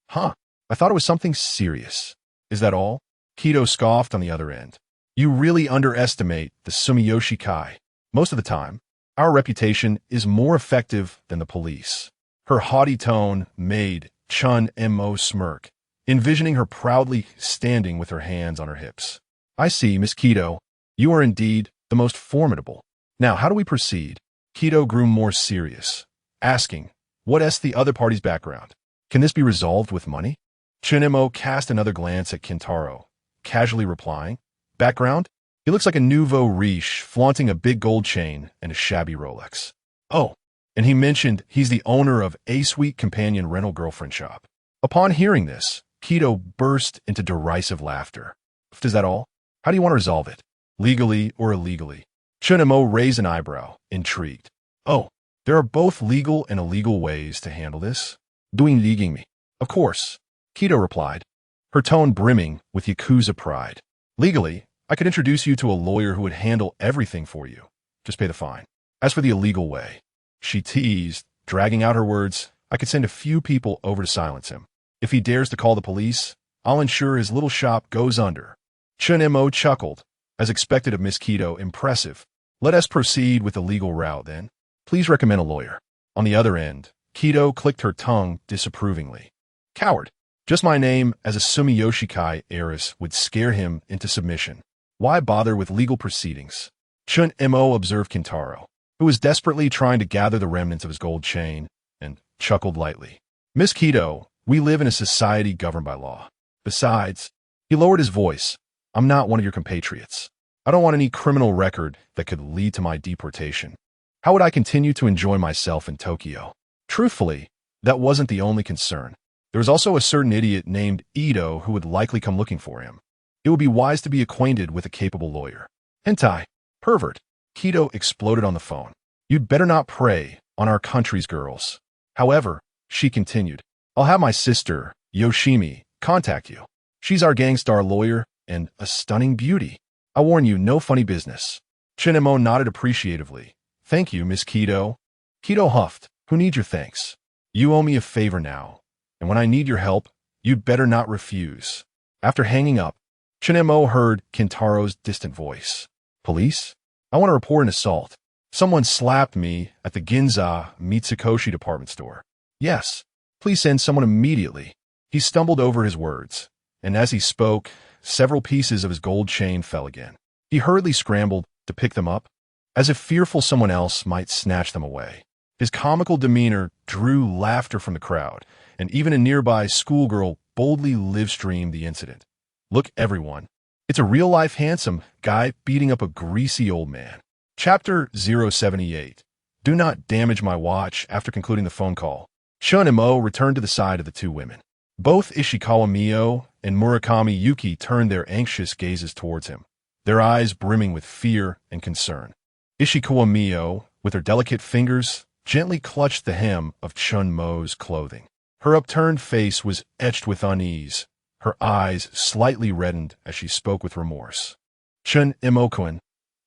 S1: Huh. I thought it was something serious. Is that all? Kido scoffed on the other end. You really underestimate the Sumiyoshi Kai. Most of the time, our reputation is more effective than the police. Her haughty tone made Chen Mo smirk, envisioning her proudly standing with her hands on her hips. I see, Miss Kido. You are indeed the most formidable. Now, how do we proceed? Kido grew more serious, asking, what is the other party's background? Can this be resolved with money? Chen Mo cast another glance at Kentaro, casually replying, background? He looks like a nouveau riche flaunting a big gold chain and a shabby Rolex. Oh, and he mentioned he's the owner of A Sweet Companion rental girlfriend shop. Upon hearing this, Kido burst into derisive laughter. Is that all? How do you want to resolve it? Legally or illegally? Chen Mo raised an eyebrow, intrigued. Oh, there are both legal and illegal ways to handle this. Doing leaguing me. Of course, Kido replied, her tone brimming with Yakuza pride. Legally, I could introduce you to a lawyer who would handle everything for you. Just pay the fine. As for the illegal way, she teased, dragging out her words, I could send a few people over to silence him. If he dares to call the police, I'll ensure his little shop goes under. Chen Mo chuckled, as expected of Miss Kido, impressive. Let us proceed with the legal route, then. Please recommend a lawyer. On the other end, Kido clicked her tongue disapprovingly. Coward. Just my name as a Sumiyoshikai heiress would scare him into submission. Why bother with legal proceedings? Chen Mo observed Kintaro, who was desperately trying to gather the remnants of his gold chain, and chuckled lightly. Miss Kido, we live in a society governed by law. Besides, he lowered his voice, I'm not one of your compatriots. I don't want any criminal record that could lead to my deportation. How would I continue to enjoy myself in Tokyo? Truthfully, that wasn't the only concern. There was also a certain idiot named Ito who would likely come looking for him. It would be wise to be acquainted with a capable lawyer. Hentai. Pervert. Kido exploded on the phone. You'd better not prey on our country's girls. However, she continued, I'll have my sister, Yoshimi, contact you. She's our gangstar lawyer and a stunning beauty. I warn you, no funny business. Chen Mo nodded appreciatively. Thank you, Miss Kido. Kido huffed. Who needs your thanks? You owe me a favor now, and when I need your help, you'd better not refuse. After hanging up, Chen Mo heard Kintaro's distant voice. Police? I want to report an assault. Someone slapped me at the Ginza Mitsukoshi department store. Yes, please send someone immediately. He stumbled over his words, and as he spoke, several pieces of his gold chain fell again. He hurriedly scrambled to pick them up, as if fearful someone else might snatch them away. His comical demeanor drew laughter from the crowd, and even a nearby schoolgirl boldly live-streamed the incident. Look, everyone. It's a real-life handsome guy beating up a greasy old man. Chapter 078. Do not damage my watch. After concluding the phone call, Chen Mo returned to the side of the two women. Both Ishikawa Mio and Murakami Yuki turned their anxious gazes towards him, their eyes brimming with fear and concern. Ishikawa Mio, with her delicate fingers, gently clutched the hem of Chen Mo's clothing. Her upturned face was etched with unease, her eyes slightly reddened as she spoke with remorse. Chen Mo-kun,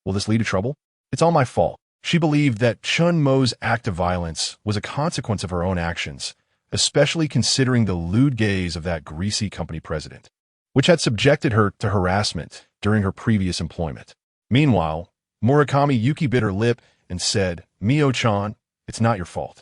S1: will this lead to trouble? It's all my fault. She believed that Chen Mo's act of violence was a consequence of her own actions, especially considering the lewd gaze of that greasy company president, which had subjected her to harassment during her previous employment. Meanwhile, Murakami Yuki bit her lip and said, Mio-chan, it's not your fault.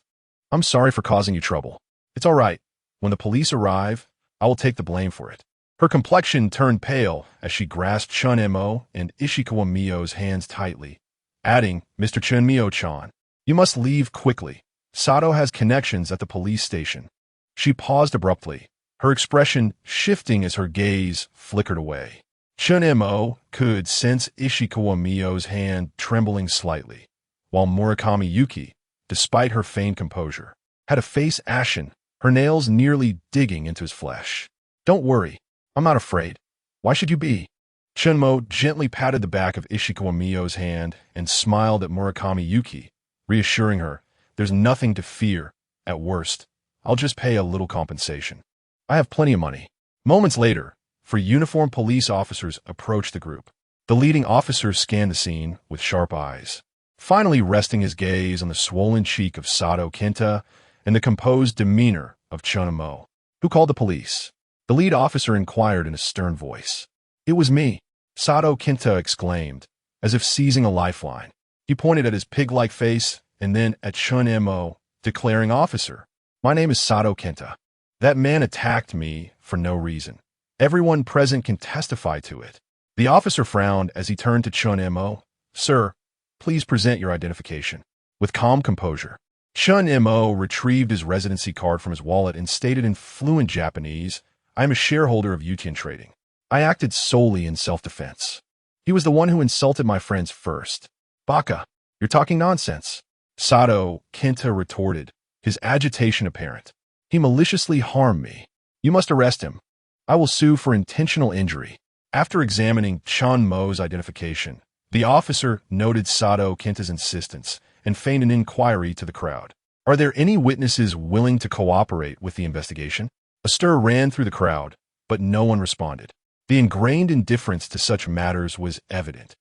S1: I'm sorry for causing you trouble. It's all right. When the police arrive, I will take the blame for it. Her complexion turned pale as she grasped Chen Mo and Ishikawa Mio's hands tightly, adding, Mr. Chen Mio-chan, you must leave quickly. Sato has connections at the police station. She paused abruptly, her expression shifting as her gaze flickered away. Chen Mo could sense Ishikawa Mio's hand trembling slightly, while Murakami Yuki, despite her feigned composure, had a face ashen, her nails nearly digging into his flesh. Don't worry, I'm not afraid. Why should you be? Chen Mo gently patted the back of Ishikawa Mio's hand and smiled at Murakami Yuki, reassuring her, there's nothing to fear. At worst, I'll just pay a little compensation. I have plenty of money. Moments later, three uniformed police officers approached the group. The leading officer scanned the scene with sharp eyes, finally resting his gaze on the swollen cheek of Sato Kenta and the composed demeanor of Chen Mo. Who called the police? The lead officer inquired in a stern voice. It was me, Sato Kenta exclaimed, as if seizing a lifeline. He pointed at his pig-like face and then at Chen Mo, declaring, Officer, my name is Sato Kenta. That man attacked me for no reason. Everyone present can testify to it. The officer frowned as he turned to Chen Mo. Sir, please present your identification. With calm composure, Chen Mo retrieved his residency card from his wallet and stated in fluent Japanese, I am a shareholder of Yutian Trading. I acted solely in self-defense. He was the one who insulted my friends first. Baka, you're talking nonsense. Sato Kenta retorted, his agitation apparent. He maliciously harmed me. You must arrest him. I will sue for intentional injury. After examining Chen Mo's identification, the officer noted Sato Kenta's insistence and feigned an inquiry to the crowd. Are there any witnesses willing to cooperate with the investigation? A stir ran through the crowd, but no one responded. The ingrained indifference to such matters was evident,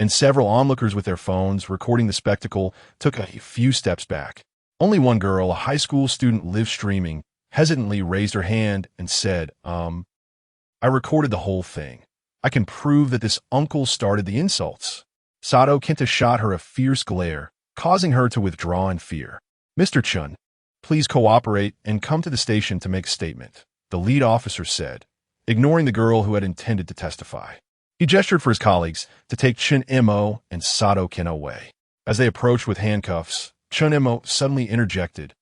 S1: and several onlookers with their phones recording the spectacle took a few steps back. Only one girl, a high school student live streaming, hesitantly raised her hand and said, I recorded the whole thing. I can prove that this uncle started the insults. Sato Kenta shot her a fierce glare, causing her to withdraw in fear. Mr. Chun, please cooperate and come to the station to make a statement, the lead officer said, ignoring the girl who had intended to testify. He gestured for his colleagues to take Chen Mo and Sato Kenta away. As they approached with handcuffs, Chen Mo suddenly interjected,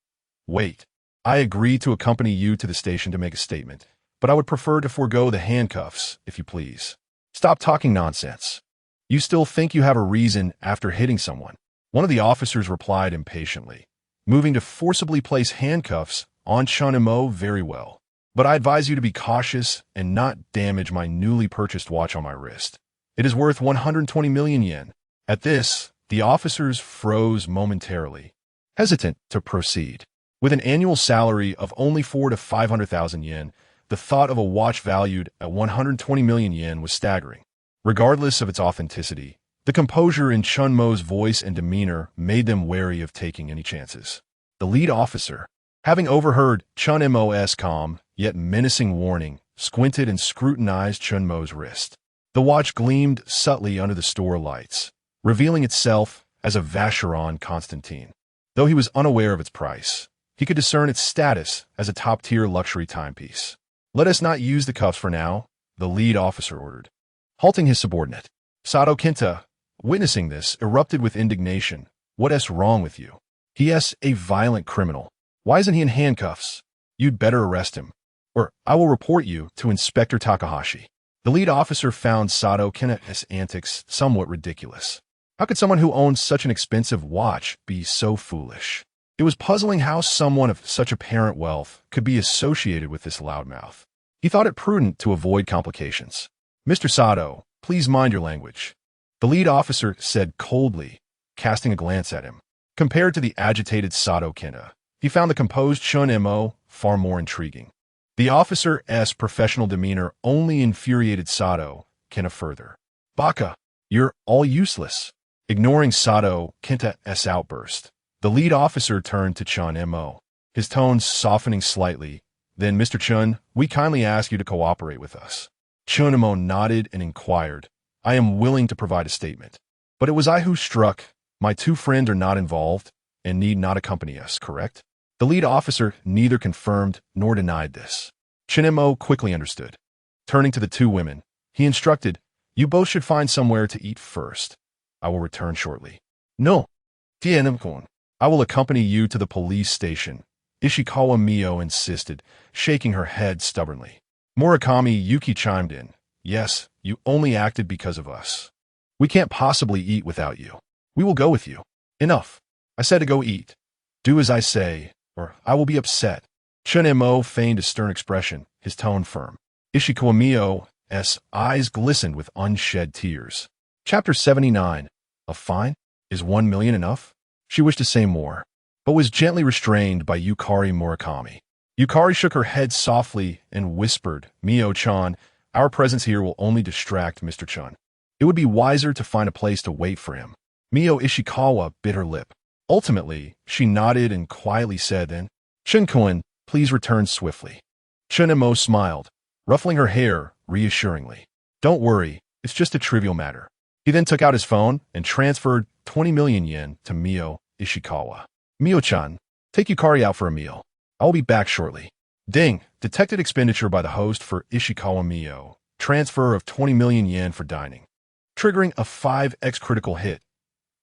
S1: Wait, I agree to accompany you to the station to make a statement, but I would prefer to forego the handcuffs, if you please. Stop talking nonsense. You still think you have a reason after hitting someone? One of the officers replied impatiently, moving to forcibly place handcuffs on Chen Mo. Very well. But I advise you to be cautious and not damage my newly purchased watch on my wrist. It is worth 120 million yen. At this, the officers froze momentarily, hesitant to proceed. With an annual salary of only 400 to 500,000 yen, the thought of a watch valued at 120 million yen was staggering. Regardless of its authenticity, the composure in Chen Mo's voice and demeanor made them wary of taking any chances. The lead officer, having overheard Chen Mo's calm yet menacing warning, squinted and scrutinized Chen Mo's wrist. The watch gleamed subtly under the store lights, revealing itself as a Vacheron Constantine. Though he was unaware of its price, he could discern its status as a top-tier luxury timepiece. Let us not use the cuffs for now, the lead officer ordered, halting his subordinate. Sato Kenta, witnessing this, erupted with indignation. What's wrong with you? He's a violent criminal. Why isn't he in handcuffs? You'd better arrest him, or I will report you to Inspector Takahashi. The lead officer found Sato Kenta's antics somewhat ridiculous. How could someone who owns such an expensive watch be so foolish? It was puzzling how someone of such apparent wealth could be associated with this loudmouth. He thought it prudent to avoid complications. Mr. Sato, please mind your language, the lead officer said coldly, casting a glance at him. Compared to the agitated Sato Kenta, he found the composed Chen Mo far more intriguing. The officer's professional demeanor only infuriated Sato Kenta further. Baka, you're all useless. Ignoring Sato Kenta's outburst, the lead officer turned to Chen Mo, his tones softening slightly. Then, Mr. Chun, we kindly ask you to cooperate with us. Chen Mo nodded and inquired, I am willing to provide a statement. But it was I who struck. My two friends are not involved and need not accompany us, correct? The lead officer neither confirmed nor denied this. Chen Mo quickly understood. Turning to the two women, he instructed, You both should find somewhere to eat first. I will return shortly. No, Tien-kun, I will accompany you to the police station, Ishikawa Mio insisted, shaking her head stubbornly. Murakami Yuki chimed in, Yes, you only acted because of us. We can't possibly eat without you. We will go with you. Enough. I said to go eat. Do as I say, or I will be upset. Chen Mo feigned a stern expression, his tone firm. Ishikawa Mio's eyes glistened with unshed tears. Chapter 79. A fine? Is 1 million enough? She wished to say more, but was gently restrained by Yukari Murakami. Yukari shook her head softly and whispered, Mio-chan, our presence here will only distract Mr. Chun. It would be wiser to find a place to wait for him. Mio Ishikawa bit her lip. Ultimately, she nodded and quietly said then, Chen-kun, please return swiftly. Chen Mo smiled, ruffling her hair reassuringly. Don't worry, it's just a trivial matter. He then took out his phone and transferred 20 million yen to Mio Ishikawa. Mio-chan, take Yukari out for a meal. I will be back shortly. Ding, detected expenditure by the host for Ishikawa Mio. Transfer of 20 million yen for dining. Triggering a 5x critical hit.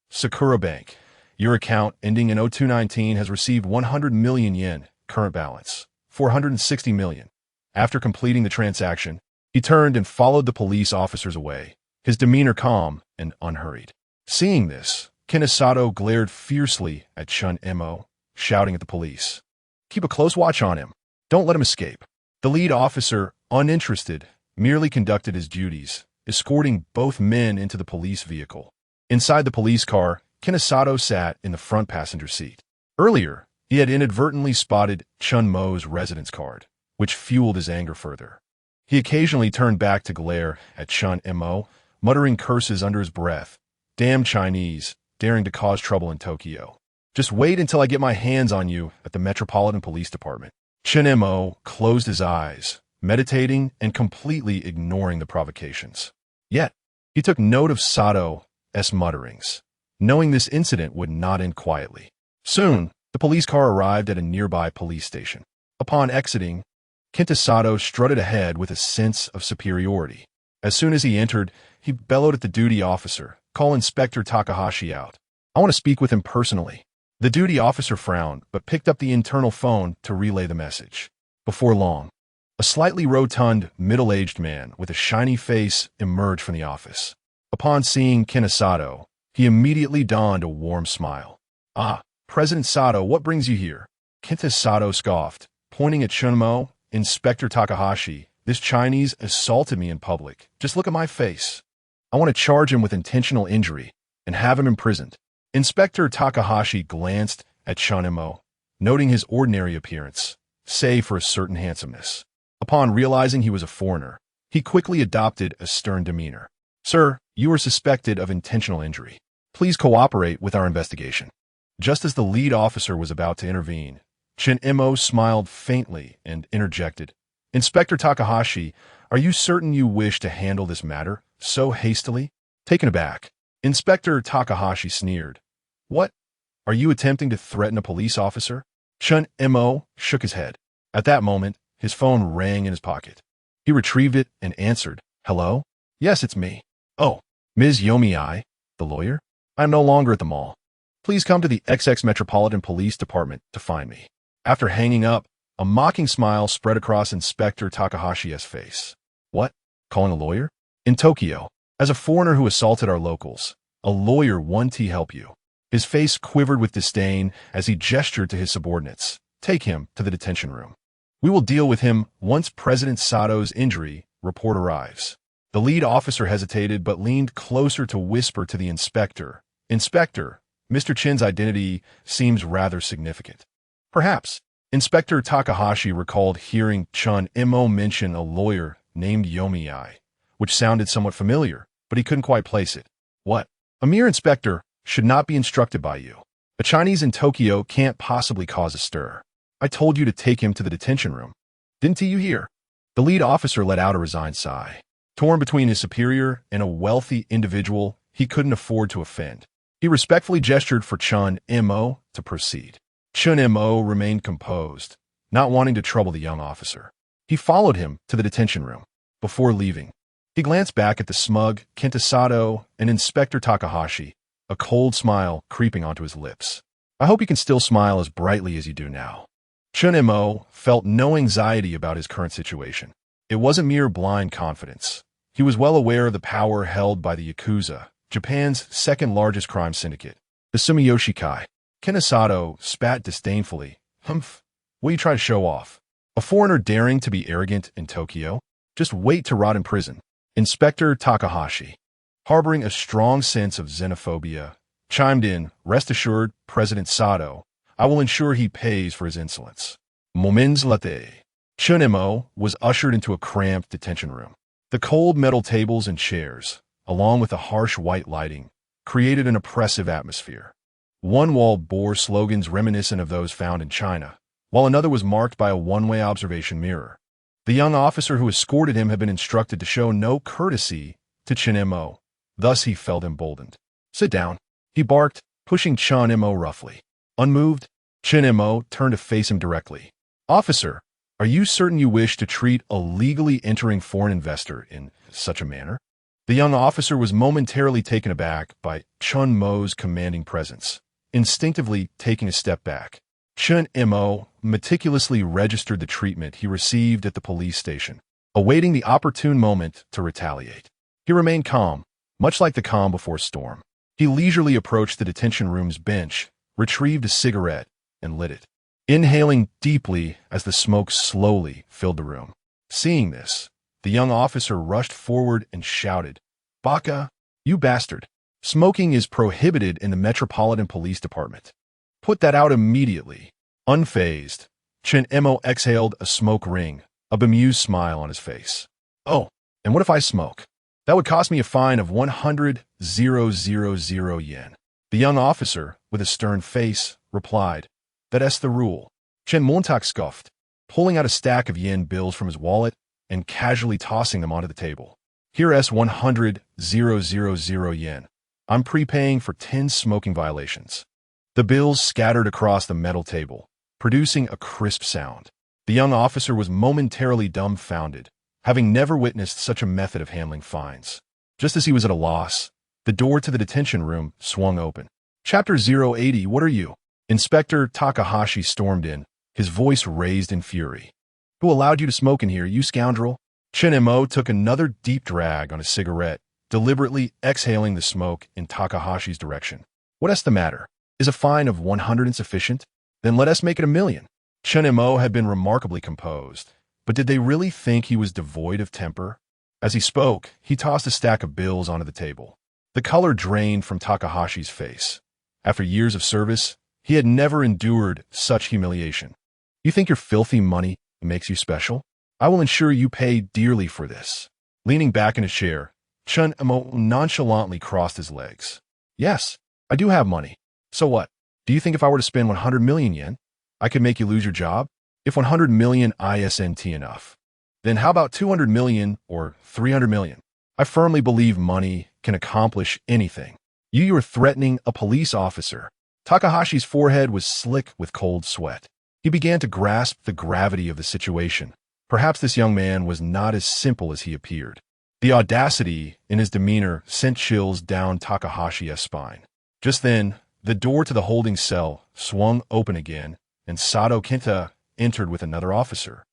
S1: Sakura Bank. Your account ending in 0219 has received 100 million yen, current balance, 460 million. After completing the transaction, he turned and followed the police officers away, his demeanor calm and unhurried. Seeing this, Kenisato glared fiercely at Chen Mo, shouting at the police. Keep a close watch on him. Don't let him escape. The lead officer uninterested, merely conducted his duties, escorting both men into the police vehicle. Inside the police car, Kinosato sat in the front passenger seat. Earlier, he had inadvertently spotted Chen Mo's residence card, which fueled his anger further. He occasionally turned back to glare at Chen Mo, muttering curses under his breath. Damn Chinese, daring to cause trouble in Tokyo. Just wait until I get my hands on you at the Metropolitan Police Department. Chen Mo closed his eyes, meditating and completely ignoring the provocations. Yet, he took note of Sato's mutterings, knowing this incident would not end quietly. Soon, the police car arrived at a nearby police station. Upon exiting, Sato strutted ahead with a sense of superiority. As soon as he entered, he bellowed at the duty officer, "Call Inspector Takahashi out. I want to speak with him personally." The duty officer frowned, but picked up the internal phone to relay the message. Before long, a slightly rotund, middle-aged man with a shiny face emerged from the office. Upon seeing Sato, he immediately donned a warm smile. "Ah, President Sato, what brings you here?" Sato scoffed, pointing at Chen Mo. "Inspector Takahashi, this Chinese assaulted me in public. Just look at my face. I want to charge him with intentional injury and have him imprisoned." Inspector Takahashi glanced at Chen Mo, noting his ordinary appearance, save for a certain handsomeness. Upon realizing he was a foreigner, he quickly adopted a stern demeanor. "Sir, you are suspected of intentional injury. Please cooperate with our investigation." Just as the lead officer was about to intervene, Chen Mo smiled faintly and interjected, "Inspector Takahashi, are you certain you wish to handle this matter so hastily?" Taken aback, Inspector Takahashi sneered. "What? Are you attempting to threaten a police officer?" Chen Mo shook his head. At that moment, his phone rang in his pocket. He retrieved it and answered, "Hello? Yes, it's me." "Oh, Ms. Yomi, the lawyer? I am no longer at the mall. Please come to the XX Metropolitan Police Department to find me." After hanging up, a mocking smile spread across Inspector Takahashi's face. "What? Calling a lawyer? In Tokyo, as a foreigner who assaulted our locals, a lawyer won't help you." His face quivered with disdain as he gestured to his subordinates. "Take him to the detention room. We will deal with him once President Sato's injury report arrives." The lead officer hesitated but leaned closer to whisper to the inspector, "Inspector, Mr. Chen's identity seems rather significant." Perhaps. Inspector Takahashi recalled hearing Chen Mo mention a lawyer named Yomi, which sounded somewhat familiar, but he couldn't quite place it. "What? A mere inspector should not be instructed by you. A Chinese in Tokyo can't possibly cause a stir. I told you to take him to the detention room. Didn't you hear?" The lead officer let out a resigned sigh. Torn between his superior and a wealthy individual he couldn't afford to offend, he respectfully gestured for Chen Mo to proceed. Chen Mo remained composed, not wanting to trouble the young officer. He followed him to the detention room. Before leaving, he glanced back at the smug Sato and Inspector Takahashi, a cold smile creeping onto his lips. "I hope you can still smile as brightly as you do now." Chen Mo felt no anxiety about his current situation. It wasn't mere blind confidence. He was well aware of the power held by the Yakuza, Japan's second-largest crime syndicate, the Sumiyoshi Kai. Sato spat disdainfully. "Humph, what are you trying to show off? A foreigner daring to be arrogant in Tokyo? Just wait to rot in prison." Inspector Takahashi, harboring a strong sense of xenophobia, chimed in, "Rest assured, President Sato, I will ensure he pays for his insolence." Moments later, Chen Mo was ushered into a cramped detention room. The cold metal tables and chairs, along with the harsh white lighting, created an oppressive atmosphere. One wall bore slogans reminiscent of those found in China, while another was marked by a one-way observation mirror. The young officer who escorted him had been instructed to show no courtesy to Chen Mo, thus he felt emboldened. "Sit down," he barked, pushing Chen Mo roughly. Unmoved, Chen Mo turned to face him directly. "Officer, are you certain you wish to treat a legally entering foreign investor in such a manner?" The young officer was momentarily taken aback by Chen Mo's commanding presence, instinctively taking a step back. Chen Mo meticulously registered the treatment he received at the police station, awaiting the opportune moment to retaliate. He remained calm, much like the calm before a storm. He leisurely approached the detention room's bench, retrieved a cigarette, and lit it, inhaling deeply as the smoke slowly filled the room. Seeing this, the young officer rushed forward and shouted, "Baka, you bastard! Smoking is prohibited in the Metropolitan Police Department. Put that out immediately." Unfazed, Chen Mo exhaled a smoke ring, a bemused smile on his face. "Oh, and what if I smoke? That would cost me a fine of 100,000 yen. The young officer, with a stern face, replied, "That's the rule." Chen Montauk scoffed, pulling out a stack of yen bills from his wallet and casually tossing them onto the table. "Here's 100,000 yen. I'm prepaying for 10 smoking violations." The bills scattered across the metal table, producing a crisp sound. The young officer was momentarily dumbfounded, having never witnessed such a method of handling fines. Just as he was at a loss, the door to the detention room swung open. Chapter 080, "What are you?" Inspector Takahashi stormed in, his voice raised in fury. "Who allowed you to smoke in here, you scoundrel?" Chen Mo took another deep drag on a cigarette, deliberately exhaling the smoke in Takahashi's direction. "What's the matter? Is a fine of 100 insufficient? Then let us make it 1,000,000. Chen Mo had been remarkably composed, but did they really think he was devoid of temper? As he spoke, he tossed a stack of bills onto the table. The color drained from Takahashi's face. After years of service, he had never endured such humiliation. "You think your filthy money makes you special? I will ensure you pay dearly for this." Leaning back in a chair, Chen Mo nonchalantly crossed his legs. "Yes, I do have money. So what? Do you think if I were to spend 100 million yen, I could make you lose your job? If 100 million isn't enough, then how about 200 million or 300 million? I firmly believe money can accomplish anything. You are threatening a police officer." Takahashi's forehead was slick with cold sweat. He began to grasp the gravity of the situation. Perhaps this young man was not as simple as he appeared. The audacity in his demeanor sent chills down Takahashi's spine. Just then, the door to the holding cell swung open again, and Sato Kenta entered with another officer.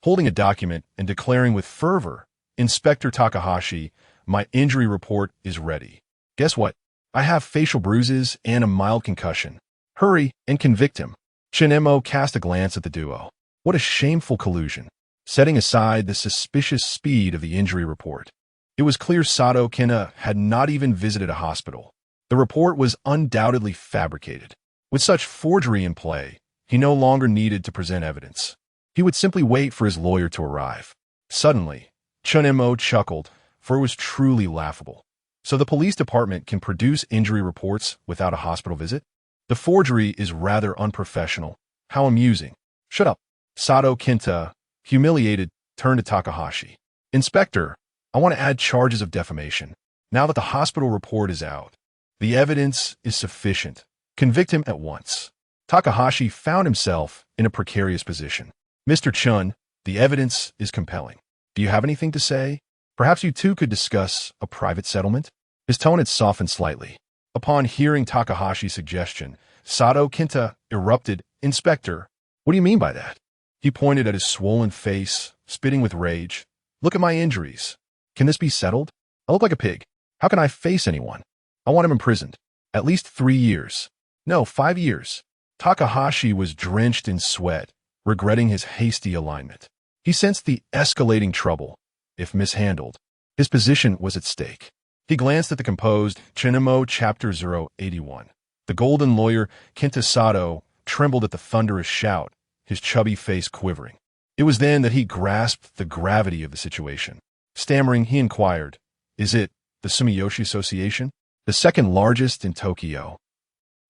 S1: Holding a document and declaring with fervor, "Inspector Takahashi, my injury report is ready. Guess what? I have facial bruises and a mild concussion. Hurry and convict him." Chen Mo cast a glance at the duo. What a shameful collusion. Setting aside the suspicious speed of the injury report, it was clear Sato Kenta had not even visited a hospital. The report was undoubtedly fabricated. With such forgery in play, he no longer needed to present evidence. He would simply wait for his lawyer to arrive. Suddenly, Chen Mo chuckled, for it was truly laughable. So the police department can produce injury reports without a hospital visit? The forgery is rather unprofessional. How amusing. "Shut up." Sato Kenta, humiliated, turned to Takahashi. "Inspector, I want to add charges of defamation. Now that the hospital report is out, the evidence is sufficient. Convict him at once." Takahashi found himself in a precarious position. "Mr. Chun, the evidence is compelling. Do you have anything to say? Perhaps you two could discuss a private settlement?" His tone had softened slightly. Upon hearing Takahashi's suggestion, Sato Kenta erupted, "Inspector, what do you mean by that?" He pointed at his swollen face, spitting with rage. "Look at my injuries. Can this be settled? I look like a pig. How can I face anyone? I want him imprisoned. At least 3 years. No, 5 years." Takahashi was drenched in sweat, regretting his hasty alignment. He sensed the escalating trouble. If mishandled, his position was at stake. He glanced at the composed Chen Mo Chapter 081. The golden lawyer Kenta Sato trembled at the thunderous shout, his chubby face quivering. It was then that he grasped the gravity of the situation. Stammering, he inquired, "Is it the Sumiyoshi Association?" "The second largest in Tokyo."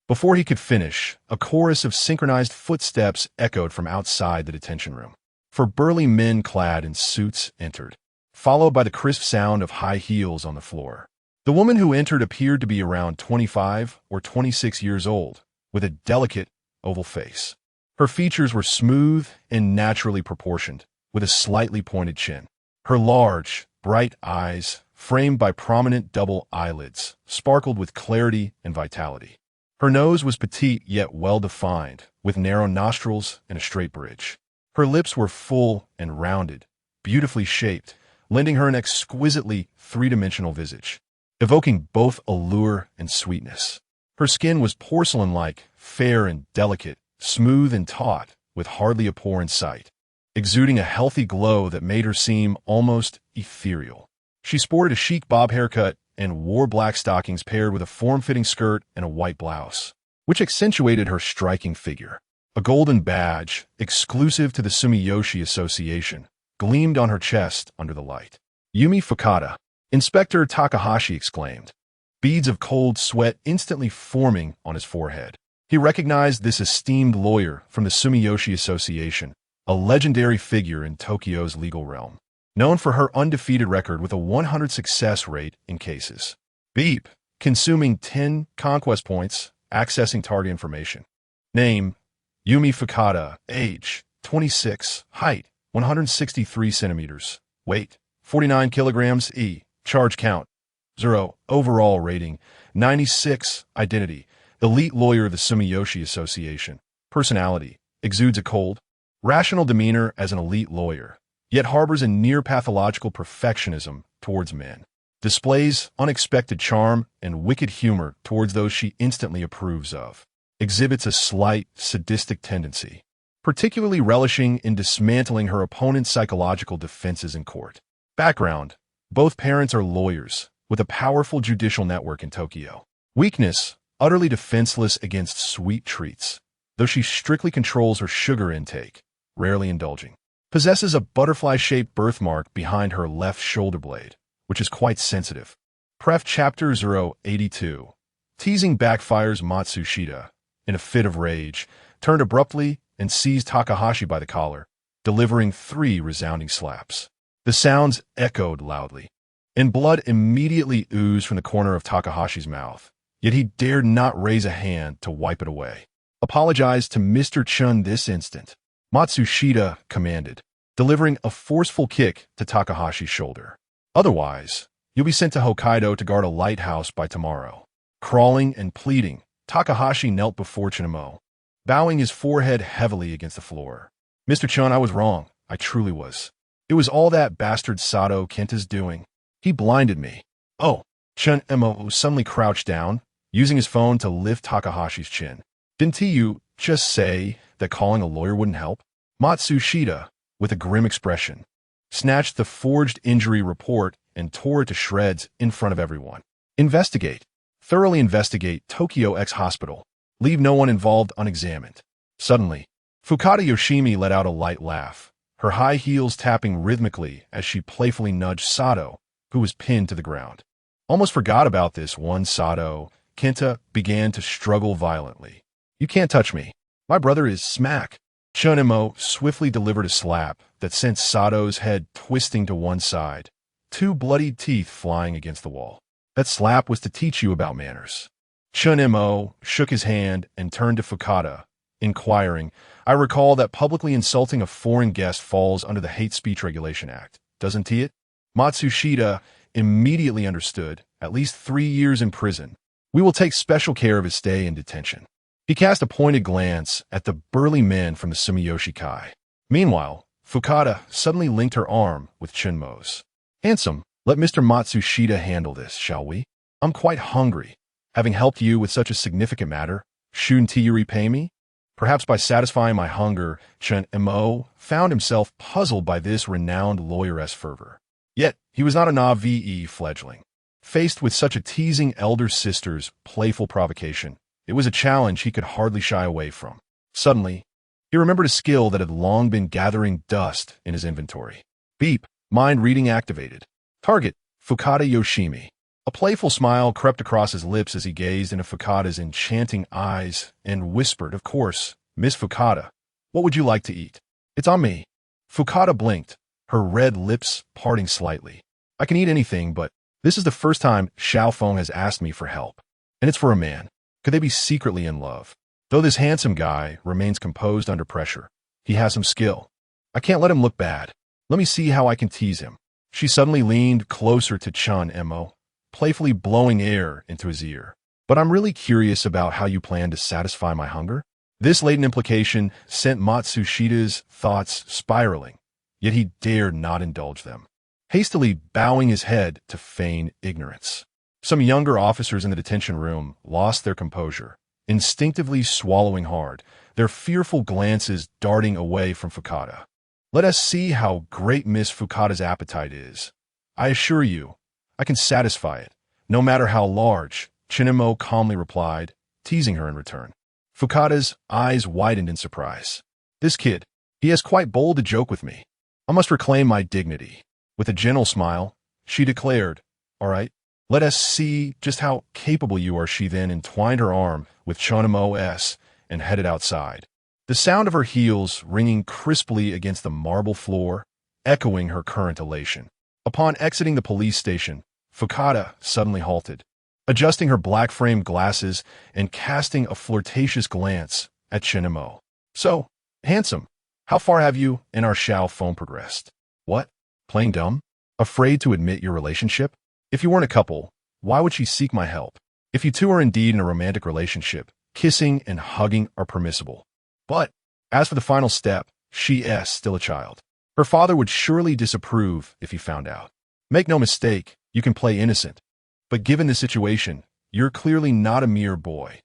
S1: Before he could finish, a chorus of synchronized footsteps echoed from outside the detention room. 4 burly men clad in suits entered, followed by the crisp sound of high heels on the floor. The woman who entered appeared to be around 25 or 26 years old, with a delicate, oval face. Her features were smooth and naturally proportioned, with a slightly pointed chin. Her large, bright eyes, framed by prominent double eyelids, sparkled with clarity and vitality. Her nose was petite yet well-defined, with narrow nostrils and a straight bridge. Her lips were full and rounded, beautifully shaped, lending her an exquisitely three-dimensional visage, evoking both allure and sweetness. Her skin was porcelain-like, fair and delicate, smooth and taut, with hardly a pore in sight. exuding a healthy glow that made her seem almost ethereal. She sported a chic bob haircut and wore black stockings paired with a form-fitting skirt and a white blouse, which accentuated her striking figure. A golden badge, exclusive to the Sumiyoshi Association, gleamed on her chest under the light. "Yumi Fukada," Inspector Takahashi exclaimed, beads of cold sweat instantly forming on his forehead. He recognized this esteemed lawyer from the Sumiyoshi Association, a legendary figure in Tokyo's legal realm, known for her undefeated record with a 100 success rate in cases. Beep, consuming 10 conquest points, accessing target information. Name, Yumi Fukada, age, 26, height, 163 centimeters, weight, 49 kilograms, charge count, 0, overall rating, 96, identity, elite lawyer of the Sumiyoshi Association, personality, exudes a cold, rational demeanor as an elite lawyer, yet harbors a near-pathological perfectionism towards men, displays unexpected charm and wicked humor towards those she instantly approves of, exhibits a slight, sadistic tendency, particularly relishing in dismantling her opponent's psychological defenses in court. Background: both parents are lawyers, with a powerful judicial network in Tokyo. Weakness: utterly defenseless against sweet treats, though she strictly controls her sugar intake, rarely indulging. Possesses a butterfly-shaped birthmark behind her left shoulder blade, which is quite sensitive. Pref Chapter 082. Teasing backfires. Matsushita, in a fit of rage, turned abruptly and seized Takahashi by the collar, delivering 3 resounding slaps. The sounds echoed loudly, and blood immediately oozed from the corner of Takahashi's mouth, yet he dared not raise a hand to wipe it away. "Apologize to Mr. Chun this instant," Matsushita commanded, delivering a forceful kick to Takahashi's shoulder. "Otherwise, you'll be sent to Hokkaido to guard a lighthouse by tomorrow." Crawling and pleading, Takahashi knelt before Chen Mo, bowing his forehead heavily against the floor. "Mr. Chun, I was wrong. I truly was. It was all that bastard Sato Kenta's doing. He blinded me." "Oh." Chen Mo suddenly crouched down, using his phone to lift Takahashi's chin. "Didn't you just say that calling a lawyer wouldn't help?" Matsushita, with a grim expression, snatched the forged injury report and tore it to shreds in front of everyone. "Investigate. Thoroughly investigate Tokyo X Hospital. Leave no one involved unexamined." Suddenly, Fukada Yoshimi let out a light laugh, her high heels tapping rhythmically as she playfully nudged Sato, who was pinned to the ground. "Almost forgot about this one, Sato." Kenta began to struggle violently. "You can't touch me. My brother is smack." Chen Mo swiftly delivered a slap that sent Sato's head twisting to one side, 2 bloodied teeth flying against the wall. "That slap was to teach you about manners." Chen Mo shook his hand and turned to Fukada, inquiring, "I recall that publicly insulting a foreign guest falls under the Hate Speech Regulation Act, doesn't it?" Matsushita immediately understood, at least 3 years in prison. "We will take special care of his stay in detention." He cast a pointed glance at the burly men from the Sumiyoshi Kai. Meanwhile, Fukada suddenly linked her arm with Chen Mo's. "Handsome, let Mr. Matsushita handle this, shall we? I'm quite hungry. Having helped you with such a significant matter, shouldn't you repay me? Perhaps by satisfying my hunger." Chen Mo found himself puzzled by this renowned lawyeress fervor. Yet he was not a naive fledgling. Faced with such a teasing elder sister's playful provocation, it was a challenge he could hardly shy away from. Suddenly, he remembered a skill that had long been gathering dust in his inventory. Beep, mind reading activated. Target, Fukada Yoshimi. A playful smile crept across his lips as he gazed into Fukada's enchanting eyes and whispered, "Of course, Miss Fukada, what would you like to eat?" "It's on me." Fukada blinked, her red lips parting slightly. "I can eat anything, but this is the first time Xiao Feng has asked me for help, and it's for a man. Could they be secretly in love? Though this handsome guy remains composed under pressure, he has some skill. I can't let him look bad. Let me see how I can tease him." She suddenly leaned closer to Chen Mo, playfully blowing air into his ear. "But I'm really curious about how you plan to satisfy my hunger." This latent implication sent Matsushita's thoughts spiraling, yet he dared not indulge them, hastily bowing his head to feign ignorance. Some younger officers in the detention room lost their composure, instinctively swallowing hard, their fearful glances darting away from Fukada. Let us see how great Miss Fukada's appetite is. I assure you, I can satisfy it, no matter how large, Chen Mo calmly replied, teasing her in return. Fukada's eyes widened in surprise. This kid, he is quite bold to joke with me. I must reclaim my dignity. With a gentle smile, she declared, all right, let us see just how capable you are. She then entwined her arm with Chen Mo's and headed outside. The sound of her heels ringing crisply against the marble floor, echoing her current elation. Upon exiting the police station, Fukada suddenly halted, adjusting her black-framed glasses and casting a flirtatious glance at Chen Mo. So, handsome, how far have you and our Xiao phone progressed? What? Playing dumb? Afraid to admit your relationship? If you weren't a couple, why would she seek my help? If you two are indeed in a romantic relationship, kissing and hugging are permissible. But, as for the final step, she is still a child. Her father would surely disapprove if he found out. Make no mistake, you can play innocent. But given the situation, you're clearly not a mere boy.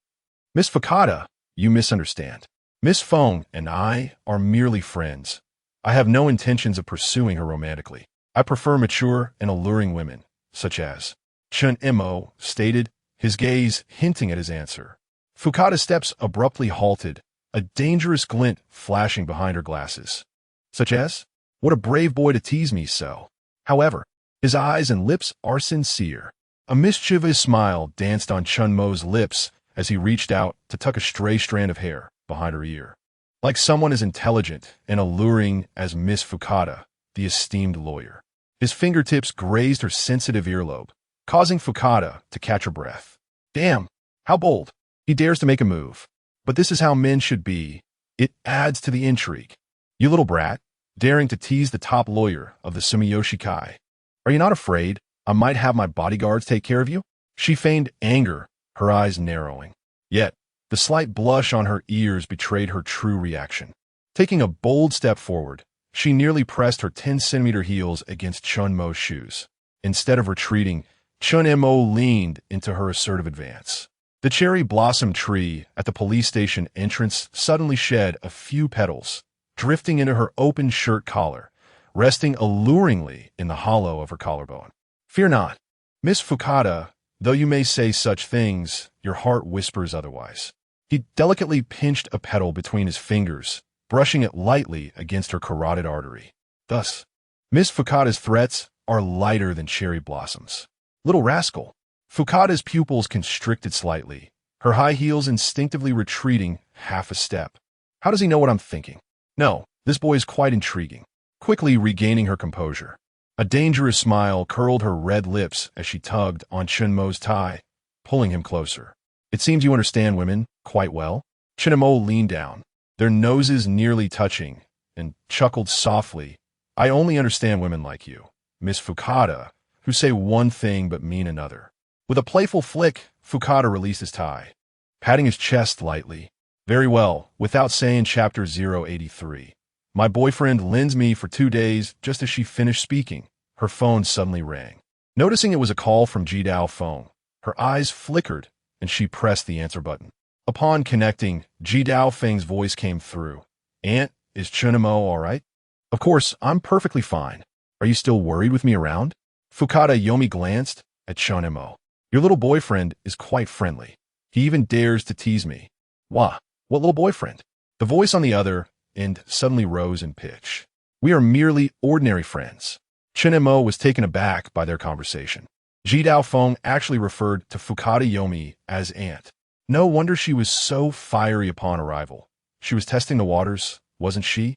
S1: Miss Fukada, you misunderstand. Miss Feng and I are merely friends. I have no intentions of pursuing her romantically. I prefer mature and alluring women, such as Chen Mo stated, his gaze hinting at his answer. Fukada's steps abruptly halted, a dangerous glint flashing behind her glasses. Such as, what a brave boy to tease me so. However, his eyes and lips are sincere. A mischievous smile danced on Chen Mo's lips as he reached out to tuck a stray strand of hair behind her ear. Like someone as intelligent and alluring as Miss Fukada, the esteemed lawyer. His fingertips grazed her sensitive earlobe, causing Fukada to catch her breath. Damn, how bold. He dares to make a move. But this is how men should be. It adds to the intrigue. You little brat, daring to tease the top lawyer of the Sumiyoshi Kai. Are you not afraid I might have my bodyguards take care of you? She feigned anger, her eyes narrowing. Yet, the slight blush on her ears betrayed her true reaction. Taking a bold step forward, she nearly pressed her 10-centimeter heels against Chen Mo's shoes. Instead of retreating, Chen Mo leaned into her assertive advance. The cherry blossom tree at the police station entrance suddenly shed a few petals, drifting into her open shirt collar, resting alluringly in the hollow of her collarbone. Fear not, Miss Fukada, though you may say such things, your heart whispers otherwise. He delicately pinched a petal between his fingers, brushing it lightly against her carotid artery. Thus, Miss Fukada's threats are lighter than cherry blossoms. Little rascal. Fukada's pupils constricted slightly, her high heels instinctively retreating half a step. How does he know what I'm thinking? No, this boy is quite intriguing. Quickly regaining her composure, a dangerous smile curled her red lips as she tugged on Chen Mo's tie, pulling him closer. It seems you understand women quite well. Chen Mo leaned down, their noses nearly touching, and chuckled softly. I only understand women like you, Miss Fukada, who say one thing but mean another. With a playful flick, Fukada released his tie, patting his chest lightly. Very well, without saying chapter 083. My boyfriend lends me for 2 days. Just as she finished speaking, her phone suddenly rang. Noticing it was a call from Jidao Feng, her eyes flickered and she pressed the answer button. Upon connecting, Jidao Feng's voice came through. Aunt, is Chen Mo all right? Of course, I'm perfectly fine. Are you still worried with me around? Fukada Yomi glanced at Chen Mo. Your little boyfriend is quite friendly. He even dares to tease me. Wah, what little boyfriend? The voice on the other end suddenly rose in pitch. We are merely ordinary friends. Chen Mo was taken aback by their conversation. Jidao Feng actually referred to Fukada Yomi as aunt. No wonder she was so fiery upon arrival. She was testing the waters, wasn't she?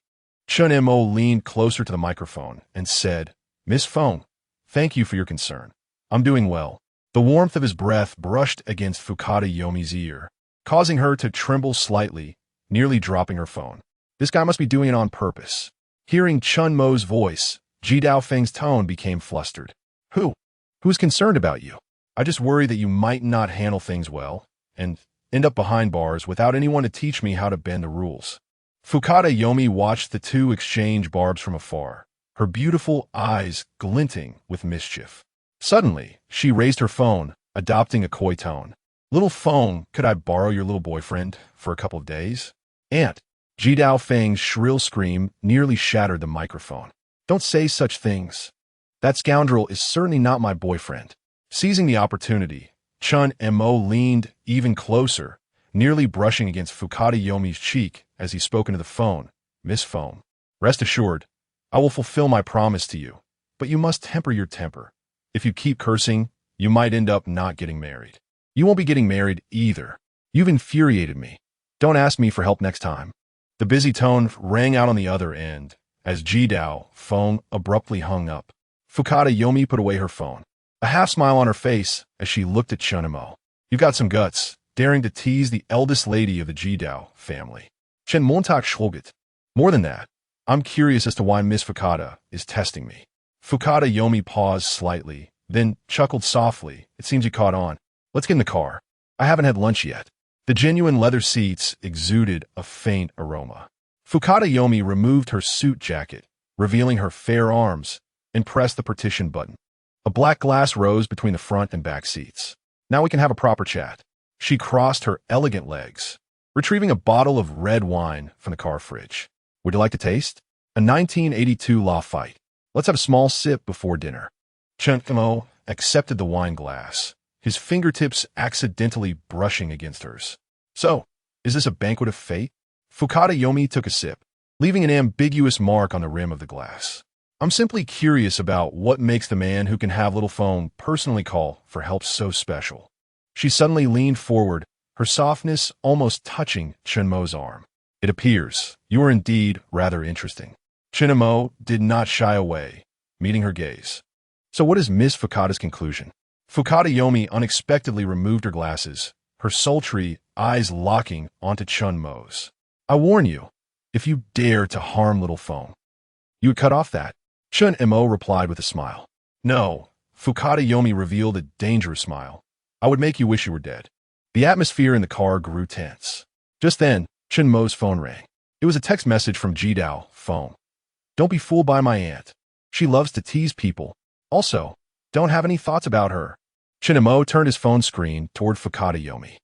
S1: Chen Mo leaned closer to the microphone and said, Miss Feng, thank you for your concern. I'm doing well. The warmth of his breath brushed against Fukada Yomi's ear, causing her to tremble slightly, nearly dropping her phone. This guy must be doing it on purpose. Hearing Chen Mo's voice, Jidao Feng's tone became flustered. Who's concerned about you? I just worry that you might not handle things well, and end up behind bars without anyone to teach me how to bend the rules. Fukada Yomi watched the two exchange barbs from afar, her beautiful eyes glinting with mischief. Suddenly, she raised her phone, adopting a coy tone. Little Feng, could I borrow your little boyfriend for a couple of days? Aunt, Jidao Feng's shrill scream nearly shattered the microphone. Don't say such things. That scoundrel is certainly not my boyfriend. Seizing the opportunity, Chen Mo leaned even closer, nearly brushing against Fukada Yomi's cheek as he spoke into the phone. Miss Phone, rest assured, I will fulfill my promise to you, but you must temper your temper. If you keep cursing, you might end up not getting married. You won't be getting married either. You've infuriated me. Don't ask me for help next time. The busy tone rang out on the other end as Jidao phone abruptly hung up. Fukada Yomi put away her phone, a half-smile on her face as she looked at Chen Mo. You've got some guts, daring to tease the eldest lady of the Jidao family. Chen Montak Shulgit. More than that, I'm curious as to why Miss Fukada is testing me. Fukada Yomi paused slightly, then chuckled softly. It seems you caught on. Let's get in the car. I haven't had lunch yet. The genuine leather seats exuded a faint aroma. Fukada Yomi removed her suit jacket, revealing her fair arms, and pressed the partition button. A black glass rose between the front and back seats. Now we can have a proper chat. She crossed her elegant legs, retrieving a bottle of red wine from the car fridge. Would you like to taste? A 1982 Lafite. Let's have a small sip before dinner. Chen Mo accepted the wine glass, his fingertips accidentally brushing against hers. So, is this a banquet of fate? Fukada Yomi took a sip, leaving an ambiguous mark on the rim of the glass. I'm simply curious about what makes the man who can have little phone personally call for help so special. She suddenly leaned forward, her softness almost touching Chen Mo's arm. It appears you are indeed rather interesting. Chen Mo did not shy away, meeting her gaze. So what is Miss Fukada's conclusion? Fukada Yomi unexpectedly removed her glasses, her sultry eyes locking onto Chen Mo's. I warn you, if you dare to harm little phone, you would cut off that. Chen Mo replied with a smile. No, Fukada Yomi revealed a dangerous smile. I would make you wish you were dead. The atmosphere in the car grew tense. Just then, Chen Mo's phone rang. It was a text message from Jidao phone. Don't be fooled by my aunt. She loves to tease people. Also, don't have any thoughts about her. Chen Mo turned his phone screen toward Fukada Yomi.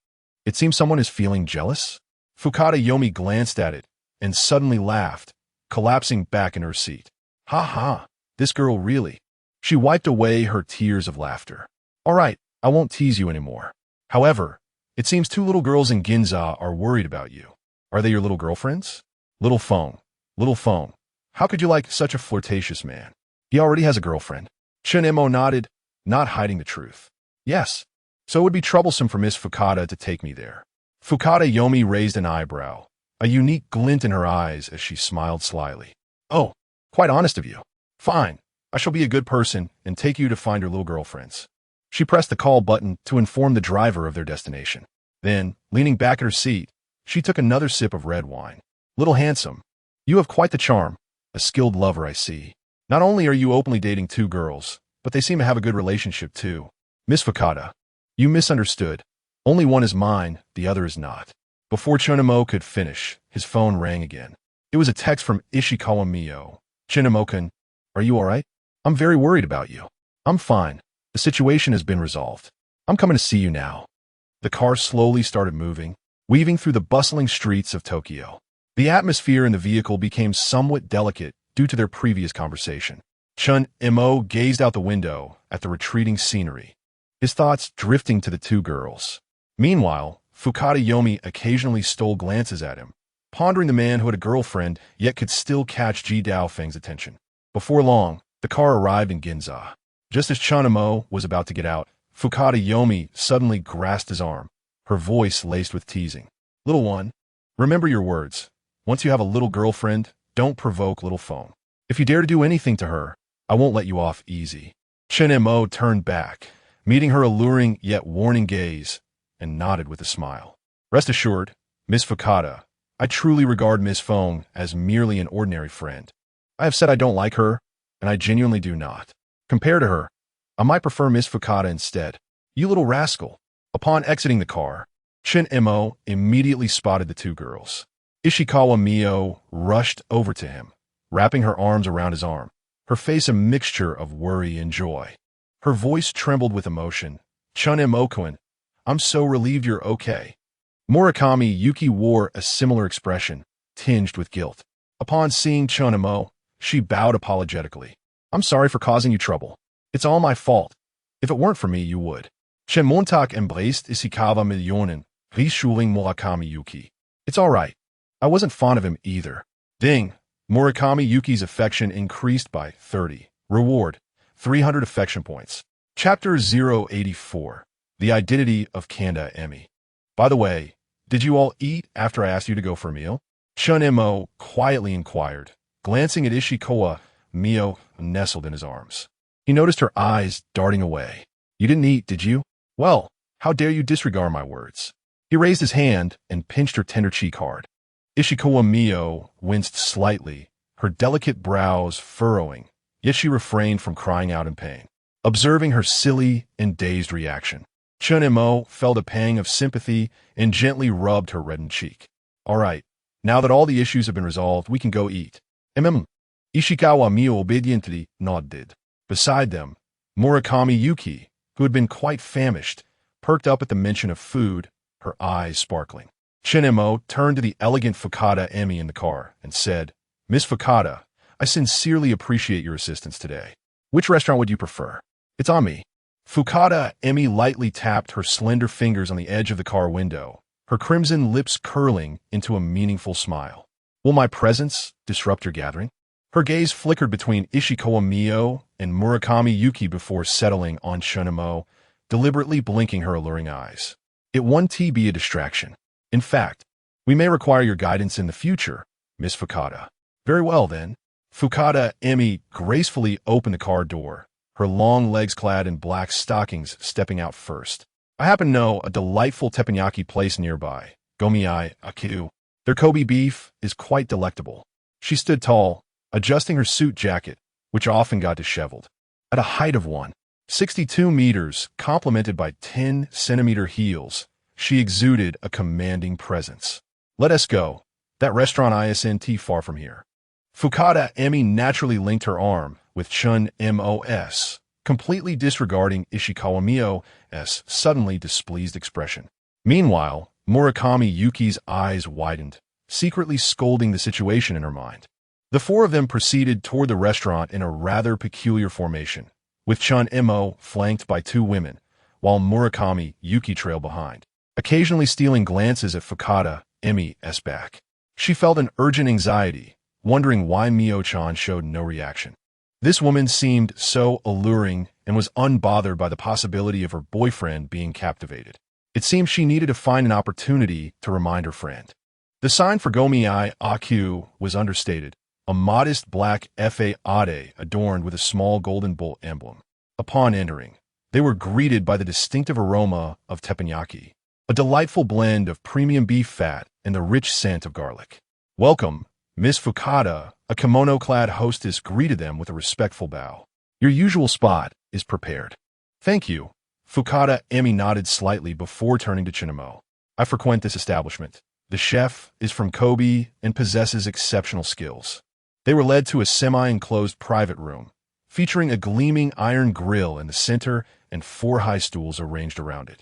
S1: It seems someone is feeling jealous. Fukada Yomi glanced at it and suddenly laughed, collapsing back in her seat. Ha ha, this girl really. She wiped away her tears of laughter. All right, I won't tease you anymore. However, it seems two little girls in Ginza are worried about you. Are they your little girlfriends? Little phone. How could you like such a flirtatious man? He already has a girlfriend. Chen Mo nodded, not hiding the truth. Yes, so it would be troublesome for Miss Fukada to take me there. Fukada Yomi raised an eyebrow, a unique glint in her eyes as she smiled slyly. Oh, quite honest of you. Fine, I shall be a good person and take you to find your little girlfriends. She pressed the call button to inform the driver of their destination. Then, leaning back in her seat, she took another sip of red wine. Little handsome, you have quite the charm. A skilled lover, I see. Not only are you openly dating two girls, but they seem to have a good relationship too. Miss Fukada, you misunderstood. Only one is mine, the other is not. Before Chen Mo could finish, his phone rang again. It was a text from Ishikawa Mio. Chen Mo-kun, are you all right? I'm very worried about you. I'm fine. The situation has been resolved. I'm coming to see you now. The car slowly started moving, weaving through the bustling streets of Tokyo. The atmosphere in the vehicle became somewhat delicate due to their previous conversation. Chen Mo gazed out the window at the retreating scenery, his thoughts drifting to the two girls. Meanwhile, Fukada Yomi occasionally stole glances at him, pondering the man who had a girlfriend yet could still catch Jidao Feng's attention. Before long, the car arrived in Ginza. Just as Chen Mo was about to get out, Fukada Yomi suddenly grasped his arm, her voice laced with teasing. Little one, remember your words. Once you have a little girlfriend, don't provoke little phone. If you dare to do anything to her, I won't let you off easy. Chen Mo turned back, meeting her alluring yet warning gaze, and nodded with a smile. Rest assured, Miss Fukada, I truly regard Miss Fong as merely an ordinary friend. I have said I don't like her, and I genuinely do not. Compared to her, I might prefer Miss Fukada instead. You little rascal. Upon exiting the car, Chen Mo immediately spotted the two girls. Ishikawa Mio rushed over to him, wrapping her arms around his arm, her face a mixture of worry and joy. Her voice trembled with emotion. Chen Mo-kun, I'm so relieved you're okay. Murakami Yuki wore a similar expression, tinged with guilt. Upon seeing Chen Mo, she bowed apologetically. I'm sorry for causing you trouble. It's all my fault. If it weren't for me, you would. Chen Montag embraced Ishikawa Millionen, Rishuling Murakami Yuki. It's all right. I wasn't fond of him either. Ding. Murakami Yuki's affection increased by 30. Reward, 300 affection points. Chapter 084. The Identity of Kanda Emi. By the way, did you all eat after I asked you to go for a meal? Chen Mo quietly inquired, glancing at Ishikawa Mio nestled in his arms. He noticed her eyes darting away. You didn't eat, did you? Well, how dare you disregard my words? He raised his hand and pinched her tender cheek hard. Ishikawa Mio winced slightly, her delicate brows furrowing, yet she refrained from crying out in pain. Observing her silly and dazed reaction, Chen Mo felt a pang of sympathy and gently rubbed her reddened cheek. All right, now that all the issues have been resolved, we can go eat. Ishikawa Mio obediently nodded. Beside them, Murakami Yuki, who had been quite famished, perked up at the mention of food, her eyes sparkling. Chen Mo turned to the elegant Fukada Emi in the car and said, Miss Fukada, I sincerely appreciate your assistance today. Which restaurant would you prefer? It's on me. Fukada Emi lightly tapped her slender fingers on the edge of the car window, her crimson lips curling into a meaningful smile. Will my presence disrupt your gathering? Her gaze flickered between Ishikawa Mio and Murakami Yuki before settling on Chen Mo, deliberately blinking her alluring eyes. It won't be a distraction. In fact, we may require your guidance in the future, Miss Fukada. Very well, then. Fukada Emi gracefully opened the car door, her long legs clad in black stockings stepping out first. I happen to know a delightful teppanyaki place nearby, Gomiai Aku. Their Kobe beef is quite delectable. She stood tall, adjusting her suit jacket, which often got disheveled. At a height of 1.62 meters, complemented by 10-centimeter heels, she exuded a commanding presence. Let us go. That restaurant isn't far from here. Fukada Emi naturally linked her arm with Chen Mo's, completely disregarding Ishikawa Mio's suddenly displeased expression. Meanwhile, Murakami Yuki's eyes widened, secretly scolding the situation in her mind. The four of them proceeded toward the restaurant in a rather peculiar formation, with Chen Mo flanked by two women, while Murakami Yuki trailed behind, occasionally stealing glances at Fukada Emi's back. She felt an urgent anxiety, wondering why Mio-chan showed no reaction. This woman seemed so alluring and was unbothered by the possibility of her boyfriend being captivated. It seemed she needed to find an opportunity to remind her friend. The sign for Gomiai Aku was understated, a modest black fa-ade adorned with a small golden bull emblem. Upon entering, they were greeted by the distinctive aroma of teppanyaki, a delightful blend of premium beef fat and the rich scent of garlic. Welcome, Miss Fukada, a kimono-clad hostess greeted them with a respectful bow. Your usual spot is prepared. Thank you. Fukada Emi nodded slightly before turning to Chen Mo. I frequent this establishment. The chef is from Kobe and possesses exceptional skills. They were led to a semi-enclosed private room, featuring a gleaming iron grill in the center and 4 high stools arranged around it.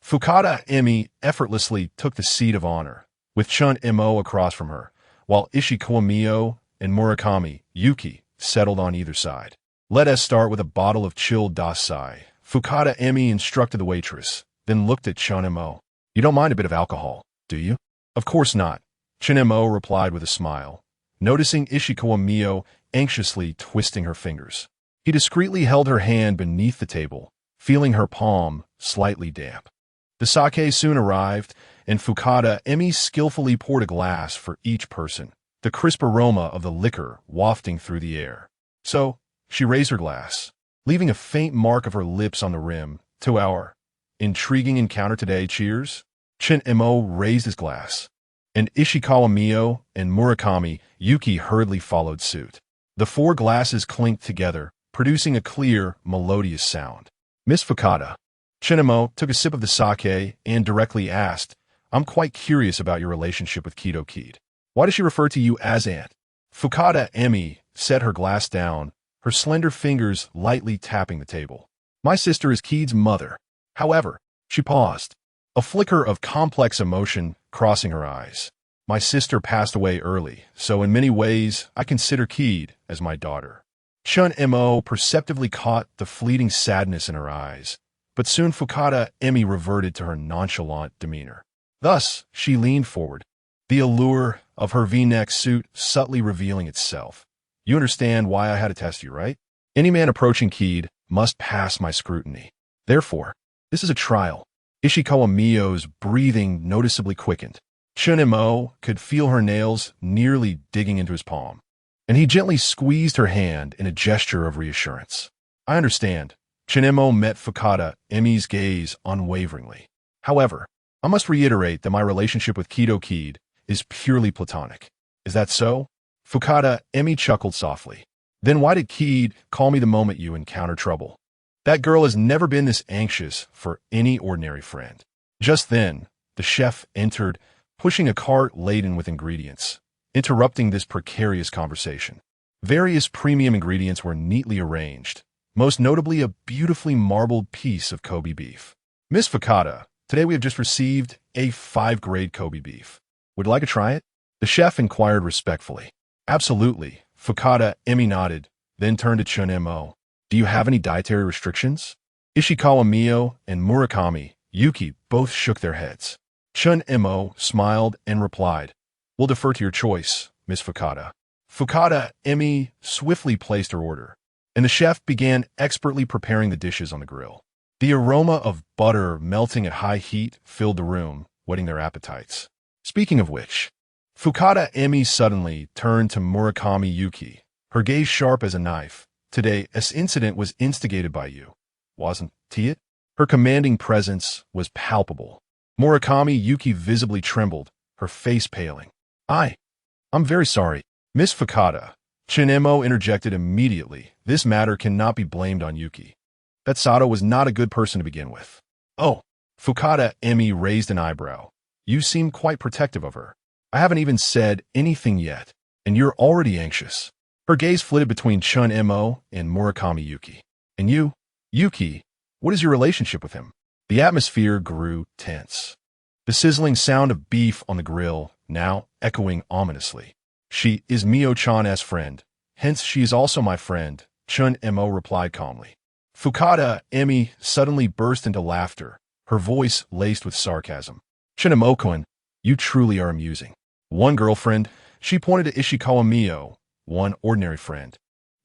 S1: Fukada Emi effortlessly took the seat of honor, with Chen Mo across from her, while Ishikawa Mio and Murakami Yuki settled on either side. Let us start with a bottle of chilled dasai, Fukada Emi instructed the waitress, then looked at Chen Mo. You don't mind a bit of alcohol, do you? Of course not, Chen Mo replied with a smile, noticing Ishikawa Mio anxiously twisting her fingers. He discreetly held her hand beneath the table, feeling her palm slightly damp. The sake soon arrived, and Fukada Emi skillfully poured a glass for each person, the crisp aroma of the liquor wafting through the air. So, she raised her glass, leaving a faint mark of her lips on the rim. To our intriguing encounter today, cheers. Chen Mo raised his glass, and Ishikawa Mio and Murakami Yuki hurriedly followed suit. The 4 glasses clinked together, producing a clear, melodious sound. Miss Fukada. Chen Mo took a sip of the sake and directly asked, I'm quite curious about your relationship with Kido Kid. Why does she refer to you as Aunt? Fukada Emi set her glass down, her slender fingers lightly tapping the table. My sister is Kid's mother. However, she paused, a flicker of complex emotion crossing her eyes. My sister passed away early, so in many ways, I consider Keed as my daughter. Chen Mo perceptibly caught the fleeting sadness in her eyes, but soon Fukada Emi reverted to her nonchalant demeanor. Thus, she leaned forward, the allure of her V-neck suit subtly revealing itself. You understand why I had to test you, right? Any man approaching Keed must pass my scrutiny. Therefore, this is a trial. Ishikawa Miyo's breathing noticeably quickened. Chen Mo could feel her nails nearly digging into his palm, and he gently squeezed her hand in a gesture of reassurance. I understand. Chen Mo met Fukada Emi's gaze unwaveringly. However, I must reiterate that my relationship with Kido Keed is purely platonic. Is that so? Fukada Emi chuckled softly. Then why did Keed call me the moment you encounter trouble? That girl has never been this anxious for any ordinary friend. Just then, the chef entered, pushing a cart laden with ingredients, interrupting this precarious conversation. Various premium ingredients were neatly arranged, most notably a beautifully marbled piece of Kobe beef. Miss Fukada, today we have just received a 5-grade Kobe beef. Would you like to try it? The chef inquired respectfully. Absolutely. Fukada Emi nodded, then turned to Chen Mo. Do you have any dietary restrictions? Ishikawa Miyo and Murakami Yuki both shook their heads. Chen Mo smiled and replied, We'll defer to your choice, Miss Fukada. Fukada Emi swiftly placed her order, and the chef began expertly preparing the dishes on the grill. The aroma of butter melting at high heat filled the room, whetting their appetites. Speaking of which, Fukada Emi suddenly turned to Murakami Yuki, her gaze sharp as a knife. Today, this incident was instigated by you, wasn't it? Her commanding presence was palpable. Murakami Yuki visibly trembled, her face paling. I'm very sorry. Miss Fukada. Chen Mo interjected immediately. This matter cannot be blamed on Yuki. That Sato was not a good person to begin with. Oh, Fukada Emi raised an eyebrow. You seem quite protective of her. I haven't even said anything yet, and you're already anxious. Her gaze flitted between Chen Mo and Murakami Yuki. And you, Yuki, what is your relationship with him? The atmosphere grew tense. The sizzling sound of beef on the grill, now echoing ominously. She is Mio-chan's friend, hence she is also my friend, Chen Mo replied calmly. Fukada Emi suddenly burst into laughter, her voice laced with sarcasm. Chen Mo-kun, you truly are amusing. One girlfriend, she pointed to Ishikawa Miyo, one ordinary friend,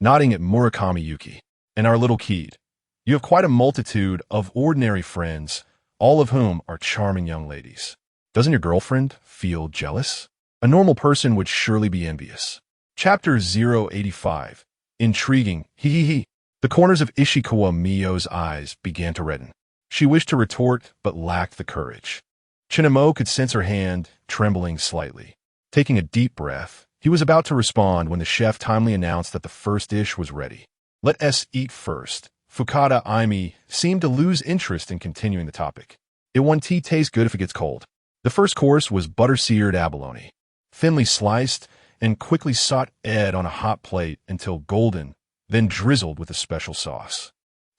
S1: nodding at Murakami Yuki, and our little Keed. You have quite a multitude of ordinary friends, all of whom are charming young ladies. Doesn't your girlfriend feel jealous? A normal person would surely be envious. Chapter 085. Intriguing. Hehehe. The corners of Ishikawa Miyo's eyes began to redden. She wished to retort, but lacked the courage. Chen Mo could sense her hand trembling slightly. Taking a deep breath, he was about to respond when the chef timely announced that the first dish was ready. Let us eat first. Fukada Emi seemed to lose interest in continuing the topic. It won't taste good if it gets cold. The first course was butter-seared abalone, thinly sliced and quickly sautéed on a hot plate until golden, then drizzled with a special sauce.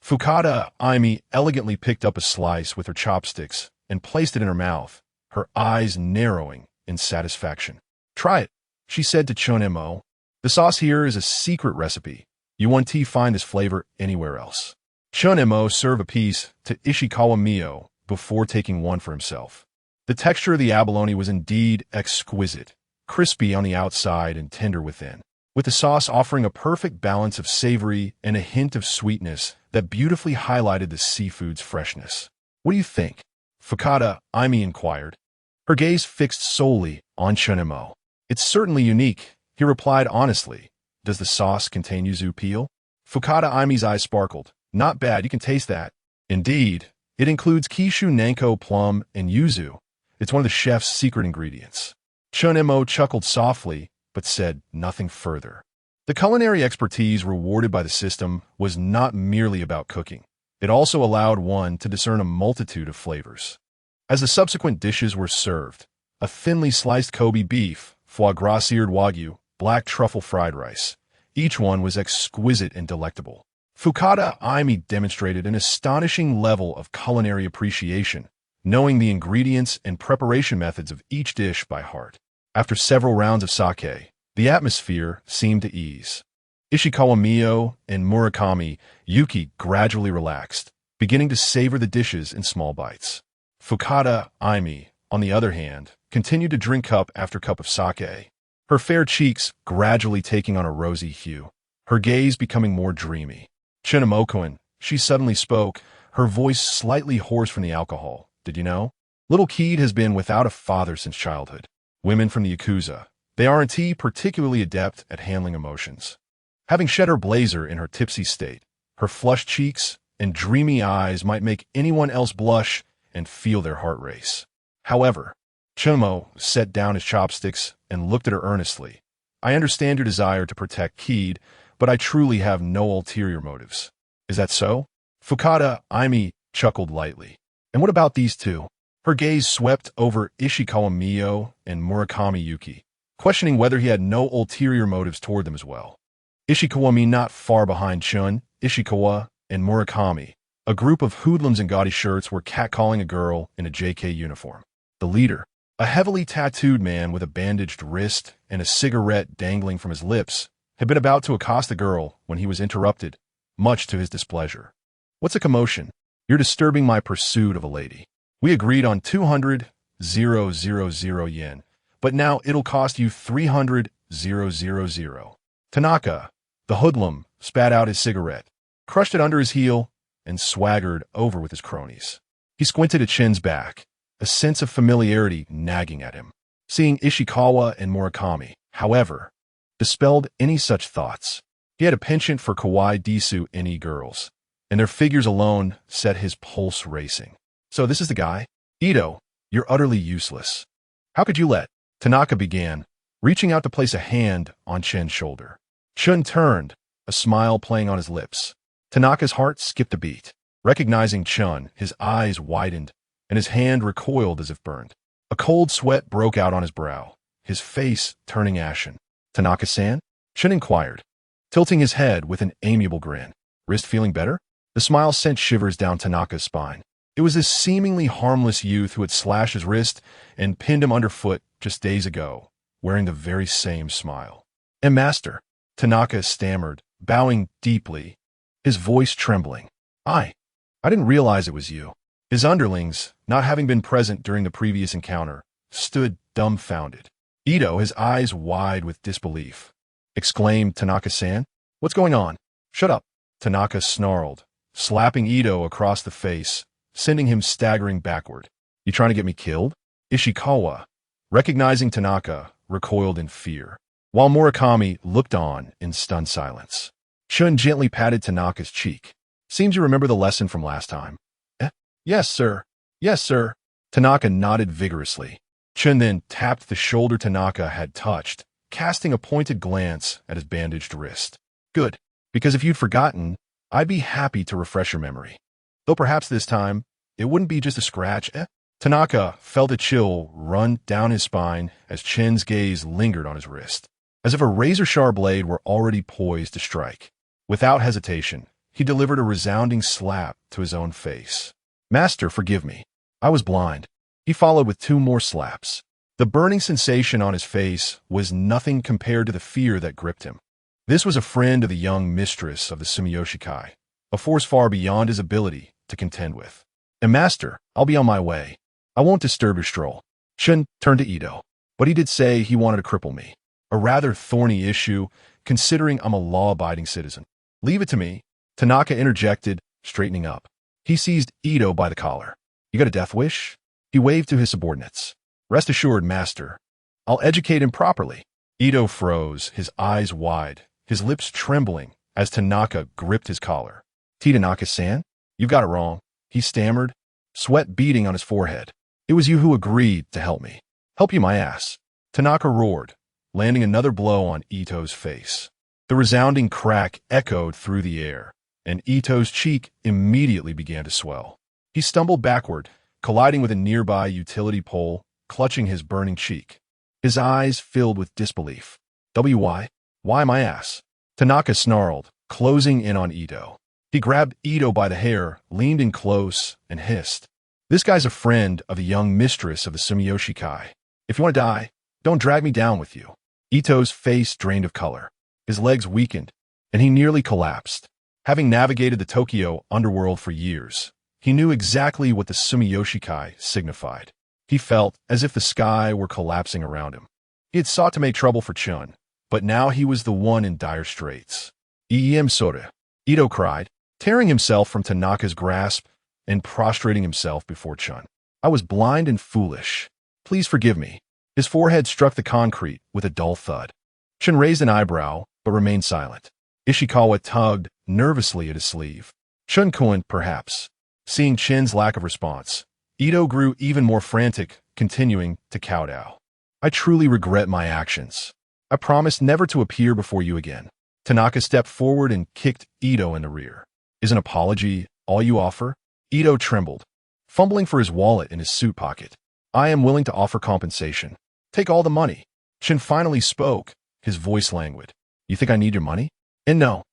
S1: Fukada Emi elegantly picked up a slice with her chopsticks and placed it in her mouth, her eyes narrowing in satisfaction. Try it, she said to Chen Mo. The sauce here is a secret recipe. You won't find this flavor anywhere else. Chen Mo served a piece to Ishikawa Miyo before taking one for himself. The texture of the abalone was indeed exquisite, crispy on the outside and tender within, with the sauce offering a perfect balance of savory and a hint of sweetness that beautifully highlighted the seafood's freshness. What do you think? Fukada Emi inquired, her gaze fixed solely on Chen Mo. It's certainly unique, he replied honestly. Does the sauce contain yuzu peel? Fukada Emi's eyes sparkled. Not bad, you can taste that. Indeed, it includes Kishu Nanko plum and yuzu. It's one of the chef's secret ingredients. Chen Mo chuckled softly, but said nothing further. The culinary expertise rewarded by the system was not merely about cooking. It also allowed one to discern a multitude of flavors. As the subsequent dishes were served, a thinly sliced Kobe beef, foie gras seared wagyu, black truffle fried rice. Each one was exquisite and delectable. Fukada Emi demonstrated an astonishing level of culinary appreciation, knowing the ingredients and preparation methods of each dish by heart. After several rounds of sake, the atmosphere seemed to ease. Ishikawa Mio and Murakami Yuki gradually relaxed, beginning to savor the dishes in small bites. Fukada Aimi, on the other hand, continued to drink cup after cup of sake, her fair cheeks gradually taking on a rosy hue, her gaze becoming more dreamy. Chen Mo, she suddenly spoke, her voice slightly hoarse from the alcohol. Did you know? Little Keed has been without a father since childhood. Women from the Yakuza, they aren't particularly adept at handling emotions. Having shed her blazer in her tipsy state, her flushed cheeks and dreamy eyes might make anyone else blush and feel their heart race. However, Chen Mo set down his chopsticks and looked at her earnestly. I understand your desire to protect Keed, but I truly have no ulterior motives. Is that so? Fukada Aimi chuckled lightly. And what about these two? Her gaze swept over Ishikawa Mio and Murakami Yuki, questioning whether he had no ulterior motives toward them as well. Ishikawa Mi not far behind Chun, Ishikawa, and Murakami, a group of hoodlums in gaudy shirts were catcalling a girl in a JK uniform. The leader, a heavily tattooed man with a bandaged wrist and a cigarette dangling from his lips, had been about to accost the girl when he was interrupted, much to his displeasure. What's a commotion? You're disturbing my pursuit of a lady. We agreed on 200,000 yen, but now it'll cost you 300,000. Tanaka, the hoodlum, spat out his cigarette, crushed it under his heel, and swaggered over with his cronies. He squinted at Chin's back, a sense of familiarity nagging at him. Seeing Ishikawa and Murakami, however, dispelled any such thoughts. He had a penchant for kawaii desu NE girls, and their figures alone set his pulse racing. So this is the guy? Ito, you're utterly useless. How could you let? Tanaka began, reaching out to place a hand on Chen's shoulder. Chun turned, a smile playing on his lips. Tanaka's heart skipped a beat. Recognizing Chun, his eyes widened, and his hand recoiled as if burned. A cold sweat broke out on his brow, his face turning ashen. Tanaka-san? Chun inquired, tilting his head with an amiable grin. Wrist feeling better? The smile sent shivers down Tanaka's spine. It was this seemingly harmless youth who had slashed his wrist and pinned him underfoot just days ago, wearing the very same smile. And master, Tanaka stammered, bowing deeply, his voice trembling. I didn't realize it was you. His underlings, not having been present during the previous encounter, stood dumbfounded. Ito, his eyes wide with disbelief, exclaimed, Tanaka-san? What's going on? Shut up. Tanaka snarled, slapping Ito across the face, sending him staggering backward. You trying to get me killed? Ishikawa, recognizing Tanaka, recoiled in fear, while Murakami looked on in stunned silence. Chun gently patted Tanaka's cheek. Seems you remember the lesson from last time. Yes, sir. Yes, sir. Tanaka nodded vigorously. Chun then tapped the shoulder Tanaka had touched, casting a pointed glance at his bandaged wrist. Good, because if you'd forgotten, I'd be happy to refresh your memory. Though perhaps this time, it wouldn't be just a scratch. Tanaka felt a chill run down his spine as Chen's gaze lingered on his wrist, as if a razor-sharp blade were already poised to strike. Without hesitation, he delivered a resounding slap to his own face. Master, forgive me. I was blind. He followed with 2 more slaps. The burning sensation on his face was nothing compared to the fear that gripped him. This was a friend of the young mistress of the Sumiyoshi, a force far beyond his ability to contend with. And master, I'll be on my way. I won't disturb your stroll. Chun turned to Ito, but he did say he wanted to cripple me. A rather thorny issue, considering I'm a law-abiding citizen. Leave it to me, Tanaka interjected, straightening up. He seized Ito by the collar. You got a death wish? He waved to his subordinates. Rest assured, master. I'll educate him properly. Ito froze, his eyes wide, his lips trembling, as Tanaka gripped his collar. Tanaka-san? You've got it wrong. He stammered, sweat beading on his forehead. It was you who agreed to help me. Help you my ass. Tanaka roared, landing another blow on Ito's face. The resounding crack echoed through the air, and Ito's cheek immediately began to swell. He stumbled backward, colliding with a nearby utility pole, clutching his burning cheek. His eyes filled with disbelief. Why? Why my ass? Tanaka snarled, closing in on Ito. He grabbed Ito by the hair, leaned in close, and hissed. This guy's a friend of the young mistress of the Sumiyoshi. If you want to die, Don't drag me down with you. Ito's face drained of color. His legs weakened, and he nearly collapsed. Having navigated the Tokyo underworld for years, he knew exactly what the Sumiyoshikai signified. He felt as if the sky were collapsing around him. He had sought to make trouble for Chun, but now he was the one in dire straits. Sora, Ito cried, tearing himself from Tanaka's grasp and prostrating himself before Chun. I was blind and foolish. Please forgive me. His forehead struck the concrete with a dull thud. Chun raised an eyebrow, but remained silent. Ishikawa tugged nervously at his sleeve. Chun-kun, perhaps. Seeing Chin's lack of response, Ito grew even more frantic, continuing to kowtow. I truly regret my actions. I promise never to appear before you again. Tanaka stepped forward and kicked Ito in the rear. Is an apology all you offer? Ito trembled, fumbling for his wallet in his suit pocket. I am willing to offer compensation. Take all the money. Chin finally spoke, his voice languid. You think I need your money? And no.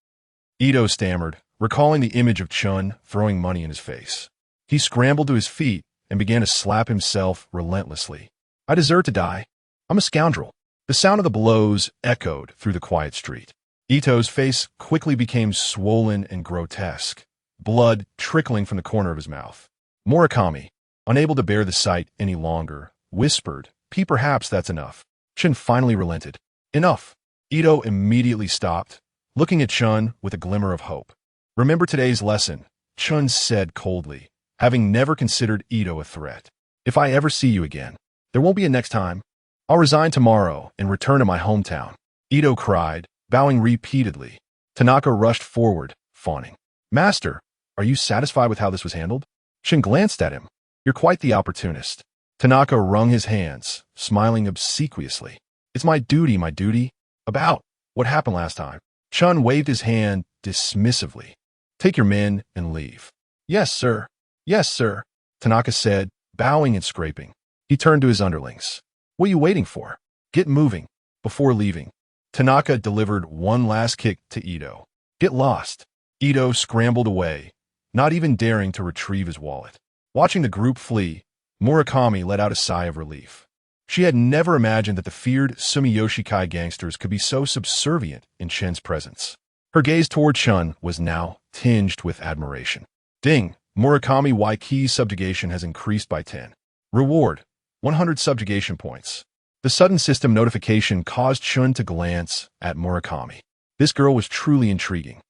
S1: Ito stammered, recalling the image of Chun throwing money in his face. He scrambled to his feet and began to slap himself relentlessly. I deserve to die. I'm a scoundrel. The sound of the blows echoed through the quiet street. Ito's face quickly became swollen and grotesque, blood trickling from the corner of his mouth. Murakami, unable to bear the sight any longer, whispered, Perhaps that's enough. Chun finally relented. Enough. Ito immediately stopped, looking at Chun with a glimmer of hope. Remember today's lesson, Chun said coldly, having never considered Ito a threat. If I ever see you again, there won't be a next time. I'll resign tomorrow and return to my hometown. Ito cried, bowing repeatedly. Tanaka rushed forward, fawning. Master, are you satisfied with how this was handled? Chun glanced at him. You're quite the opportunist. Tanaka wrung his hands, smiling obsequiously. It's my duty, my duty. About what happened last time. Chun waved his hand dismissively. Take your men and leave. Yes, sir. Yes, sir, Tanaka said, bowing and scraping. He turned to his underlings. What are you waiting for? Get moving. Before leaving, Tanaka delivered one last kick to Ito. Get lost. Ito scrambled away, not even daring to retrieve his wallet. Watching the group flee, Murakami let out a sigh of relief. She had never imagined that the feared Sumiyoshikai gangsters could be so subservient in Chen's presence. Her gaze toward Chun was now tinged with admiration. Ding! Murakami Waiki's subjugation has increased by 10. Reward: 100 subjugation points. The sudden system notification caused Chun to glance at Murakami. This girl was truly intriguing.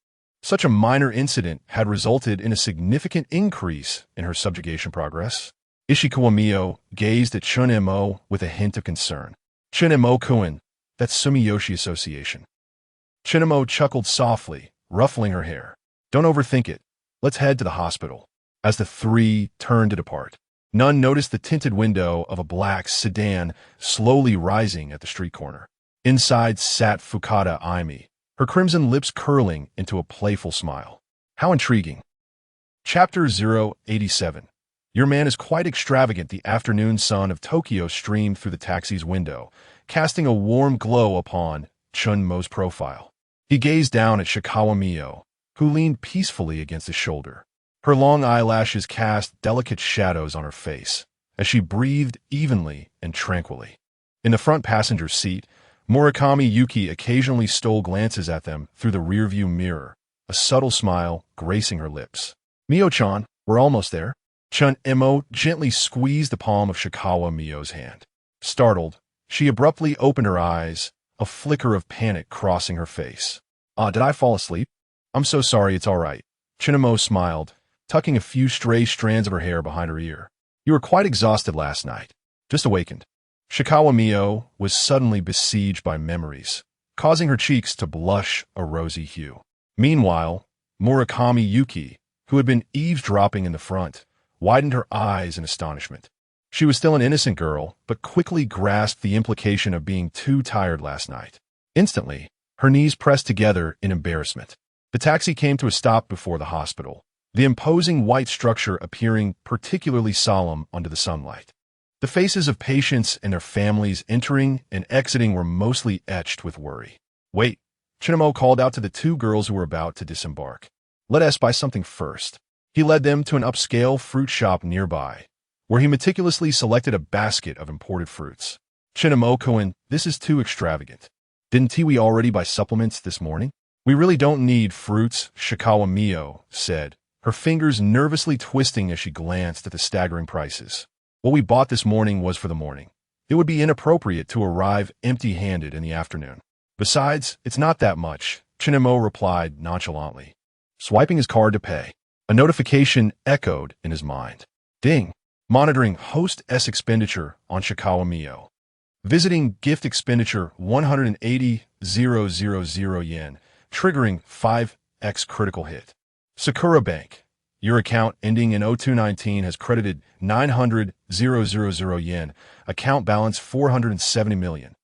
S1: Such a minor incident had resulted in a significant increase in her subjugation progress. Ishikawa Mio gazed at Chen Mo with a hint of concern. Chen Mo-kun, that's Sumiyoshi Association. Chen Mo chuckled softly, ruffling her hair. Don't overthink it. Let's head to the hospital. As the three turned to depart, none noticed the tinted window of a black sedan slowly rising at the street corner. Inside sat Fukada Aimi, her crimson lips curling into a playful smile. How intriguing. Chapter 087. Your man is quite extravagant. The afternoon sun of Tokyo streamed through the taxi's window, casting a warm glow upon Chen Mo's profile. He gazed down at Shikawa Mio, who leaned peacefully against his shoulder. Her long eyelashes cast delicate shadows on her face, as she breathed evenly and tranquilly. In the front passenger seat, Murakami Yuki occasionally stole glances at them through the rearview mirror, a subtle smile gracing her lips. Mio-chan, we're almost there. Chen Mo gently squeezed the palm of Shikawa Mio's hand. Startled, she abruptly opened her eyes, a flicker of panic crossing her face. Did I fall asleep? I'm so sorry, it's all right. Chen Mo smiled, tucking a few stray strands of her hair behind her ear. You were quite exhausted last night. Just awakened. Shikawa Mio was suddenly besieged by memories, causing her cheeks to blush a rosy hue. Meanwhile, Murakami Yuki, who had been eavesdropping in the front, widened her eyes in astonishment. She was still an innocent girl, but quickly grasped the implication of being too tired last night. Instantly, her knees pressed together in embarrassment. The taxi came to a stop before the hospital, the imposing white structure appearing particularly solemn under the sunlight. The faces of patients and their families entering and exiting were mostly etched with worry. Wait, Chen Mo called out to the two girls who were about to disembark. Let us buy something first. He led them to an upscale fruit shop nearby, where he meticulously selected a basket of imported fruits. Chen, this is too extravagant. Didn't we already buy supplements this morning? We really don't need fruits, Shikawa Mio said, her fingers nervously twisting as she glanced at the staggering prices. What we bought this morning was for the morning. It would be inappropriate to arrive empty-handed in the afternoon. Besides, it's not that much, Chen Mo replied nonchalantly, swiping his card to pay. A notification echoed in his mind. Ding! Monitoring host-s expenditure on Shikawa Mio. Visiting gift expenditure 180,000 yen, triggering 5x critical hit. Sakura Bank. Your account ending in 0219 has credited 900,000 yen, account balance 470 million.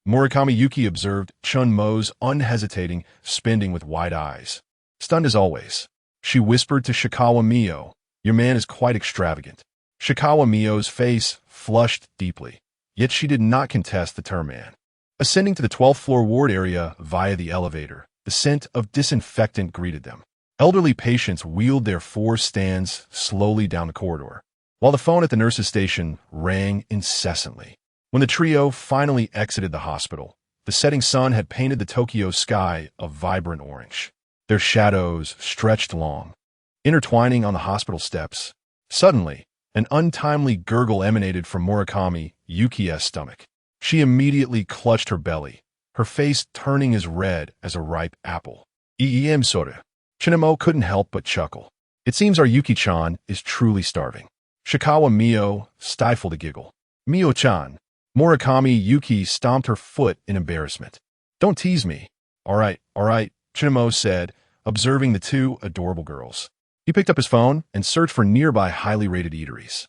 S1: Murakami Yuki observed Chen Mo's unhesitating spending with wide eyes. Stunned as always, she whispered to Shikawa Mio, your man is quite extravagant. Shikawa Mio's face flushed deeply, yet she did not contest the term man. Ascending to the 12th floor ward area via the elevator, the scent of disinfectant greeted them. Elderly patients wheeled their 4 stands slowly down the corridor, while the phone at the nurse's station rang incessantly. When the trio finally exited the hospital, the setting sun had painted the Tokyo sky a vibrant orange. Their shadows stretched long, intertwining on the hospital steps. Suddenly, an untimely gurgle emanated from Murakami Yuki's stomach. She immediately clutched her belly, her face turning as red as a ripe apple. Soda. Chen Mo couldn't help but chuckle. It seems our Yuki-chan is truly starving. Shikawa Mio stifled a giggle. Mio-chan. Murakami Yuki stomped her foot in embarrassment. Don't tease me. All right, Chen Mo said, observing the 2 adorable girls. He picked up his phone and searched for nearby highly rated eateries.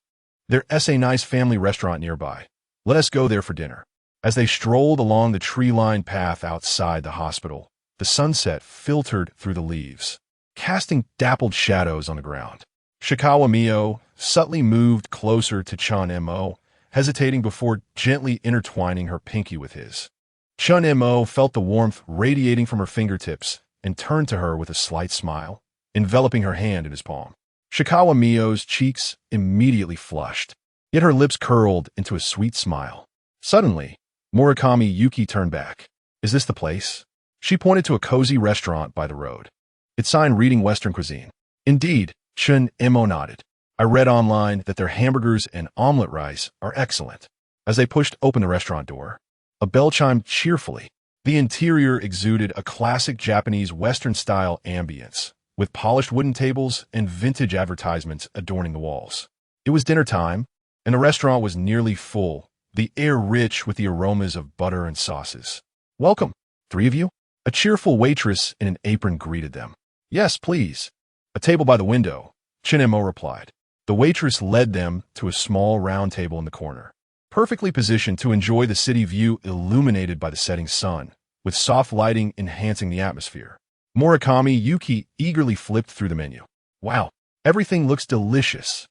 S1: There's a nice family restaurant nearby. Let us go there for dinner. As they strolled along the tree-lined path outside the hospital, the sunset filtered through the leaves, casting dappled shadows on the ground. Shikawa Mio subtly moved closer to Chen Mo, hesitating before gently intertwining her pinky with his. Chen Mo felt the warmth radiating from her fingertips and turned to her with a slight smile, enveloping her hand in his palm. Shikawa Mio's cheeks immediately flushed, yet her lips curled into a sweet smile. Suddenly, Murakami Yuki turned back. Is this the place? She pointed to a cozy restaurant by the road. It's signed Reading Western Cuisine. Indeed, Chen Mo nodded. I read online that their hamburgers and omelet rice are excellent. As they pushed open the restaurant door, a bell chimed cheerfully. The interior exuded a classic Japanese Western-style ambience, with polished wooden tables and vintage advertisements adorning the walls. It was dinner time, and the restaurant was nearly full, the air rich with the aromas of butter and sauces. Welcome, 3 of you? A cheerful waitress in an apron greeted them. Yes, please. A table by the window, Chen Mo replied. The waitress led them to a small round table in the corner, perfectly positioned to enjoy the city view illuminated by the setting sun, with soft lighting enhancing the atmosphere. Murakami Yuki eagerly flipped through the menu. Wow, everything looks delicious.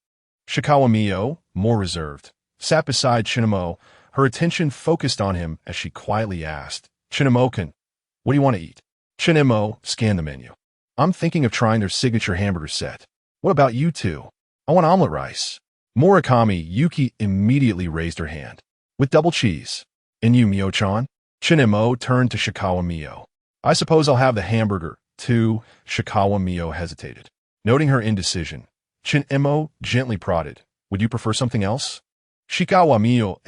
S1: Shikawa Mio, more reserved, sat beside Chen Mo, her attention focused on him as she quietly asked, Chen Mo-kun, what do you want to eat? Chen Mo scanned the menu. I'm thinking of trying their signature hamburger set. What about you 2? I want omelet rice. Murakami Yuki immediately raised her hand. With double cheese. And you, Mio-chan? Chen Mo turned to Shikawa Mio. I suppose I'll have the hamburger, too. Shikawa Mio hesitated. Noting her indecision, Chen Mo gently prodded. Would you prefer something else? Shikawa Mio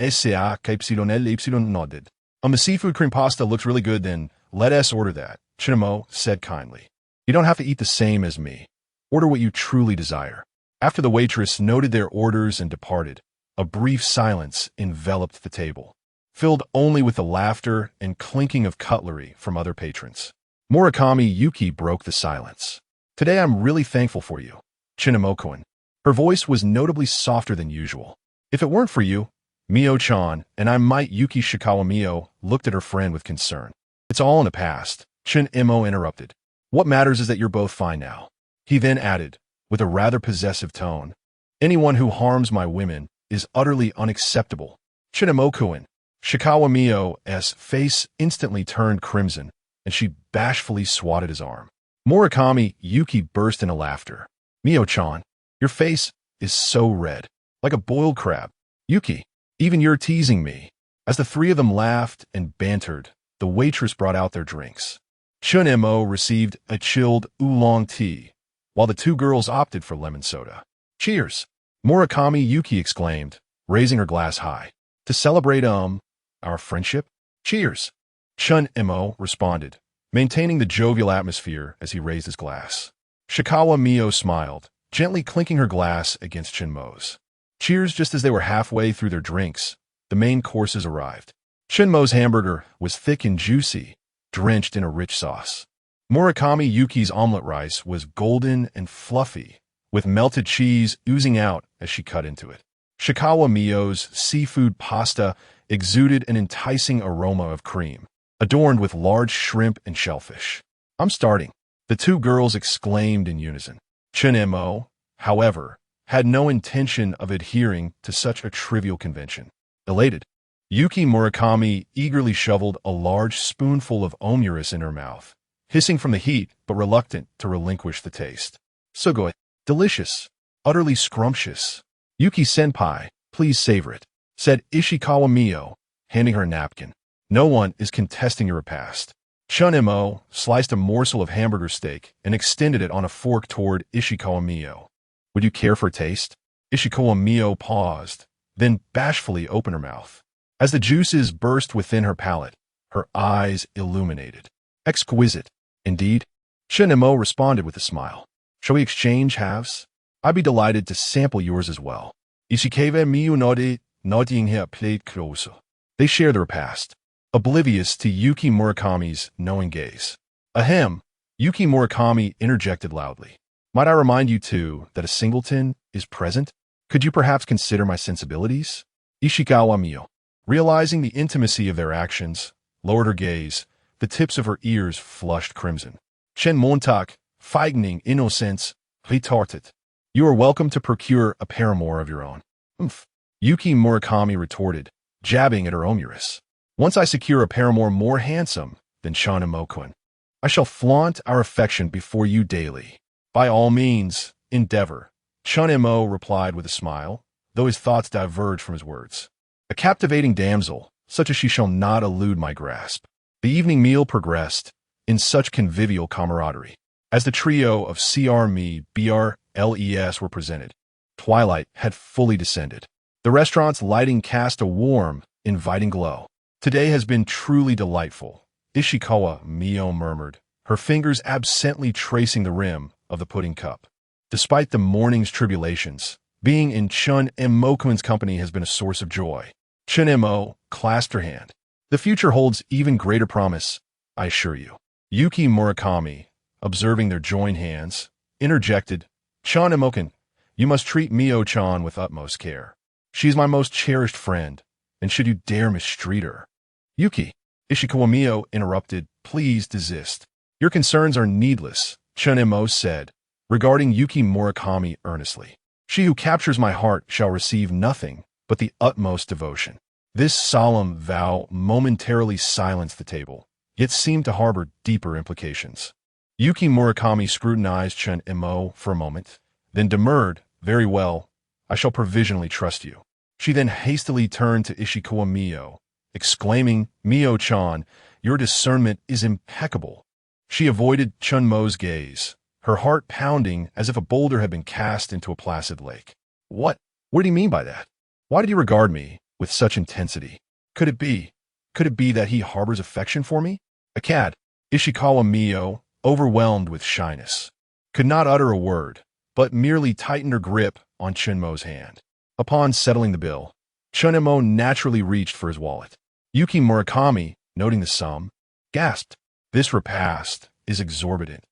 S1: nodded. The seafood cream pasta looks really good then. Let us order that, Chen Mo said kindly. You don't have to eat the same as me. Order what you truly desire. After the waitress noted their orders and departed, a brief silence enveloped the table, filled only with the laughter and clinking of cutlery from other patrons. Murakami Yuki broke the silence. Today I'm really thankful for you, Chen Mo-kun. Her voice was notably softer than usual. If it weren't for you, Mio-chan, and I might. Yuki Shikawa Mio looked at her friend with concern. It's all in the past, Chen Mo interrupted. What matters is that you're both fine now. He then added, with a rather possessive tone, anyone who harms my women is utterly unacceptable. Chen Mo-kun. Shikawa Mio's face instantly turned crimson, and she bashfully swatted his arm. Murakami Yuki burst into laughter. Mio-chan, your face is so red, like a boiled crab. Yuki, even you're teasing me. As the three of them laughed and bantered, the waitress brought out their drinks. Chen Mo received a chilled oolong tea, while the two girls opted for lemon soda. Cheers! Murakami Yuki exclaimed, raising her glass high. To celebrate, our friendship? Cheers! Chen Mo responded, maintaining the jovial atmosphere as he raised his glass. Shikawa Mio smiled, gently clinking her glass against Chen Mo's. Cheers! Just as they were halfway through their drinks, the main courses arrived. Chen Mo's hamburger was thick and juicy, drenched in a rich sauce. Murakami Yuki's omelet rice was golden and fluffy, with melted cheese oozing out as she cut into it. Shikawa Mio's seafood pasta exuded an enticing aroma of cream, adorned with large shrimp and shellfish. I'm starting, the two girls exclaimed in unison. Chen Mo, however, had no intention of adhering to such a trivial convention. Elated, Yuki Murakami eagerly shoveled a large spoonful of omurice in her mouth, hissing from the heat but reluctant to relinquish the taste. Sugoi, delicious, utterly scrumptious. Yuki-senpai, please savor it, said Ishikawa Mio, handing her a napkin. No one is contesting your repast. Chen Mo sliced a morsel of hamburger steak and extended it on a fork toward Ishikawa Mio. Would you care for a taste? Ishikawa Mio paused, then bashfully opened her mouth. As the juices burst within her palate, her eyes illuminated. Exquisite, indeed. Chen Mo responded with a smile. Shall we exchange halves? I'd be delighted to sample yours as well. Ishikawa Mio nodding her plate closer. They shared the repast, oblivious to Yuki Murakami's knowing gaze. Ahem, Yuki Murakami interjected loudly. Might I remind you, too, that a singleton is present? Could you perhaps consider my sensibilities? Ishikawa Mio, realizing the intimacy of their actions, lowered her gaze. The tips of her ears flushed crimson. Chen Montauk, feigning innocence, retorted. You are welcome to procure a paramour of your own. Umph. Yuki Murakami retorted, jabbing at her omurice. Once I secure a paramour more handsome than Chen Mo-kun, I shall flaunt our affection before you daily. By all means, endeavor. Chen Mo replied with a smile, though his thoughts diverged from his words. A captivating damsel, such as she shall not elude my grasp. The evening meal progressed in such convivial camaraderie. As the trio of BRLES were presented, twilight had fully descended. The restaurant's lighting cast a warm, inviting glow. Today has been truly delightful, Ishikawa Mio murmured, her fingers absently tracing the rim of the pudding cup. Despite the morning's tribulations, being in Chen Mo-kun's company has been a source of joy. Chen Mo clasped her hand. The future holds even greater promise, I assure you. Yuki Murakami, observing their joined hands, interjected, Chen Mo-kun, you must treat Mio-chan with utmost care. She is my most cherished friend, and should you dare mistreat her. Yuki, Ishikawa Mio interrupted, please desist. Your concerns are needless, Chen Mo said, regarding Yuki Murakami earnestly. She who captures my heart shall receive nothing but the utmost devotion. This solemn vow momentarily silenced the table, yet seemed to harbor deeper implications. Yuki Murakami scrutinized Chen Mo for a moment, then demurred, very well, I shall provisionally trust you. She then hastily turned to Ishikawa Mio, exclaiming, Mio-chan, your discernment is impeccable. She avoided Chen Mo's gaze, her heart pounding as if a boulder had been cast into a placid lake. What did he mean by that? Why did he regard me with such intensity? Could it be that he harbors affection for me? A cad, Ishikawa Mio, overwhelmed with shyness, could not utter a word, but merely tightened her grip on Chen Mo's hand. Upon settling the bill, Chen Mo naturally reached for his wallet. Yuki Murakami, noting the sum, gasped, this repast is exorbitant.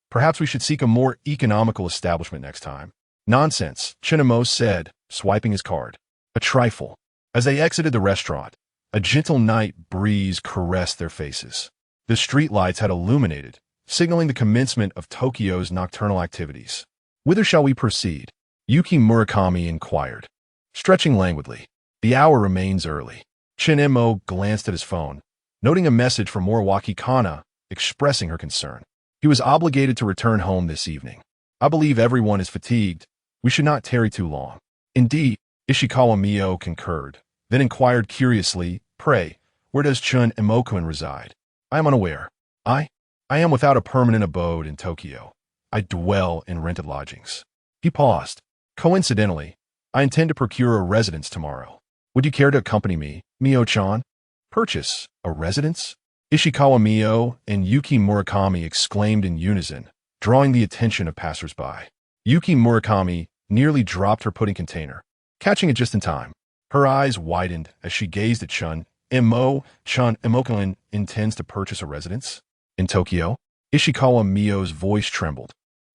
S1: Perhaps we should seek a more economical establishment next time. Nonsense, Chen Mo said, swiping his card. A trifle. As they exited the restaurant, a gentle night breeze caressed their faces. The streetlights had illuminated, signaling the commencement of Tokyo's nocturnal activities. Whither shall we proceed? Yuki Murakami inquired, stretching languidly. The hour remains early. Chen Mo glanced at his phone, noting a message from Moriwaki Kana expressing her concern. He was obligated to return home this evening. I believe everyone is fatigued. We should not tarry too long. Indeed, Ishikawa Mio concurred, then inquired curiously, Pray, where does Chen Mo reside? I am unaware. I am without a permanent abode in Tokyo. I dwell in rented lodgings. He paused. Coincidentally, I intend to procure a residence tomorrow. Would you care to accompany me, Mio-chan? Purchase a residence? Ishikawa Mio and Yuki Murakami exclaimed in unison, drawing the attention of passersby. Yuki Murakami nearly dropped her pudding container, catching it just in time. Her eyes widened as she gazed at Chen Mo. Chen Mo intends to purchase a residence? In Tokyo? Ishikawa Mio's voice trembled,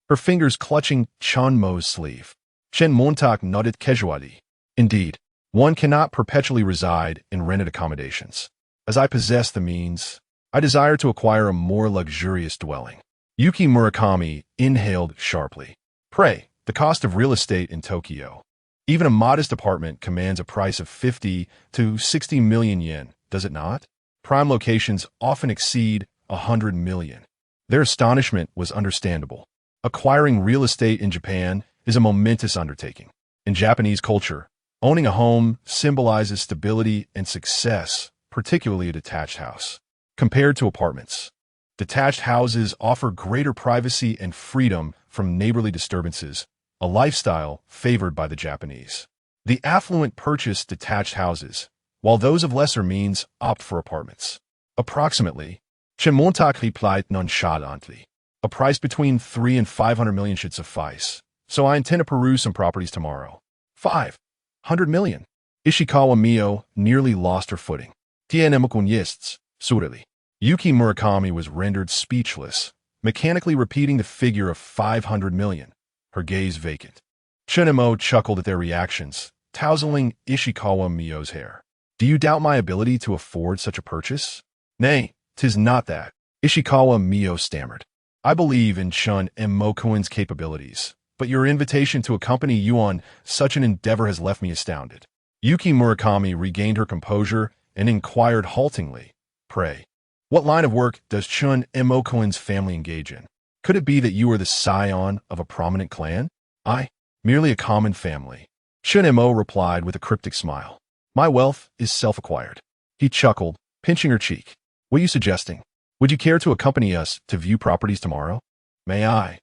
S1: her fingers clutching Chen Mo's sleeve. Chen Montak nodded casually. Indeed, one cannot perpetually reside in rented accommodations. As I possess the means, I desire to acquire a more luxurious dwelling. Yuki Murakami inhaled sharply. Pray, the cost of real estate in Tokyo. Even a modest apartment commands a price of 50 to 60 million yen, does it not? Prime locations often exceed 100 million. Their astonishment was understandable. Acquiring real estate in Japan is a momentous undertaking. In Japanese culture, owning a home symbolizes stability and success, particularly a detached house. Compared to apartments, detached houses offer greater privacy and freedom from neighborly disturbances, a lifestyle favored by the Japanese. The affluent purchase detached houses, while those of lesser means opt for apartments. Approximately, Chen Montak replied nonchalantly. A price between 3 and 500 million should suffice, so I intend to peruse some properties tomorrow. 500 million. Ishikawa Mio nearly lost her footing. Tienemukun yists, surely. Yuki Murakami was rendered speechless, mechanically repeating the figure of 500 million, her gaze vacant. Chen Mo chuckled at their reactions, tousling Ishikawa Mio's hair. Do you doubt my ability to afford such a purchase? Nay, 'tis not that. Ishikawa Mio stammered. I believe in Chen Mokuin's capabilities, but your invitation to accompany you on such an endeavor has left me astounded. Yuki Murakami regained her composure and inquired haltingly, Pray, what line of work does Chen Mokuin's family engage in? Could it be that you are the scion of a prominent clan? I, merely a common family. Chen Mo replied with a cryptic smile. My wealth is self-acquired. He chuckled, pinching her cheek. What are you suggesting? Would you care to accompany us to view properties tomorrow? May I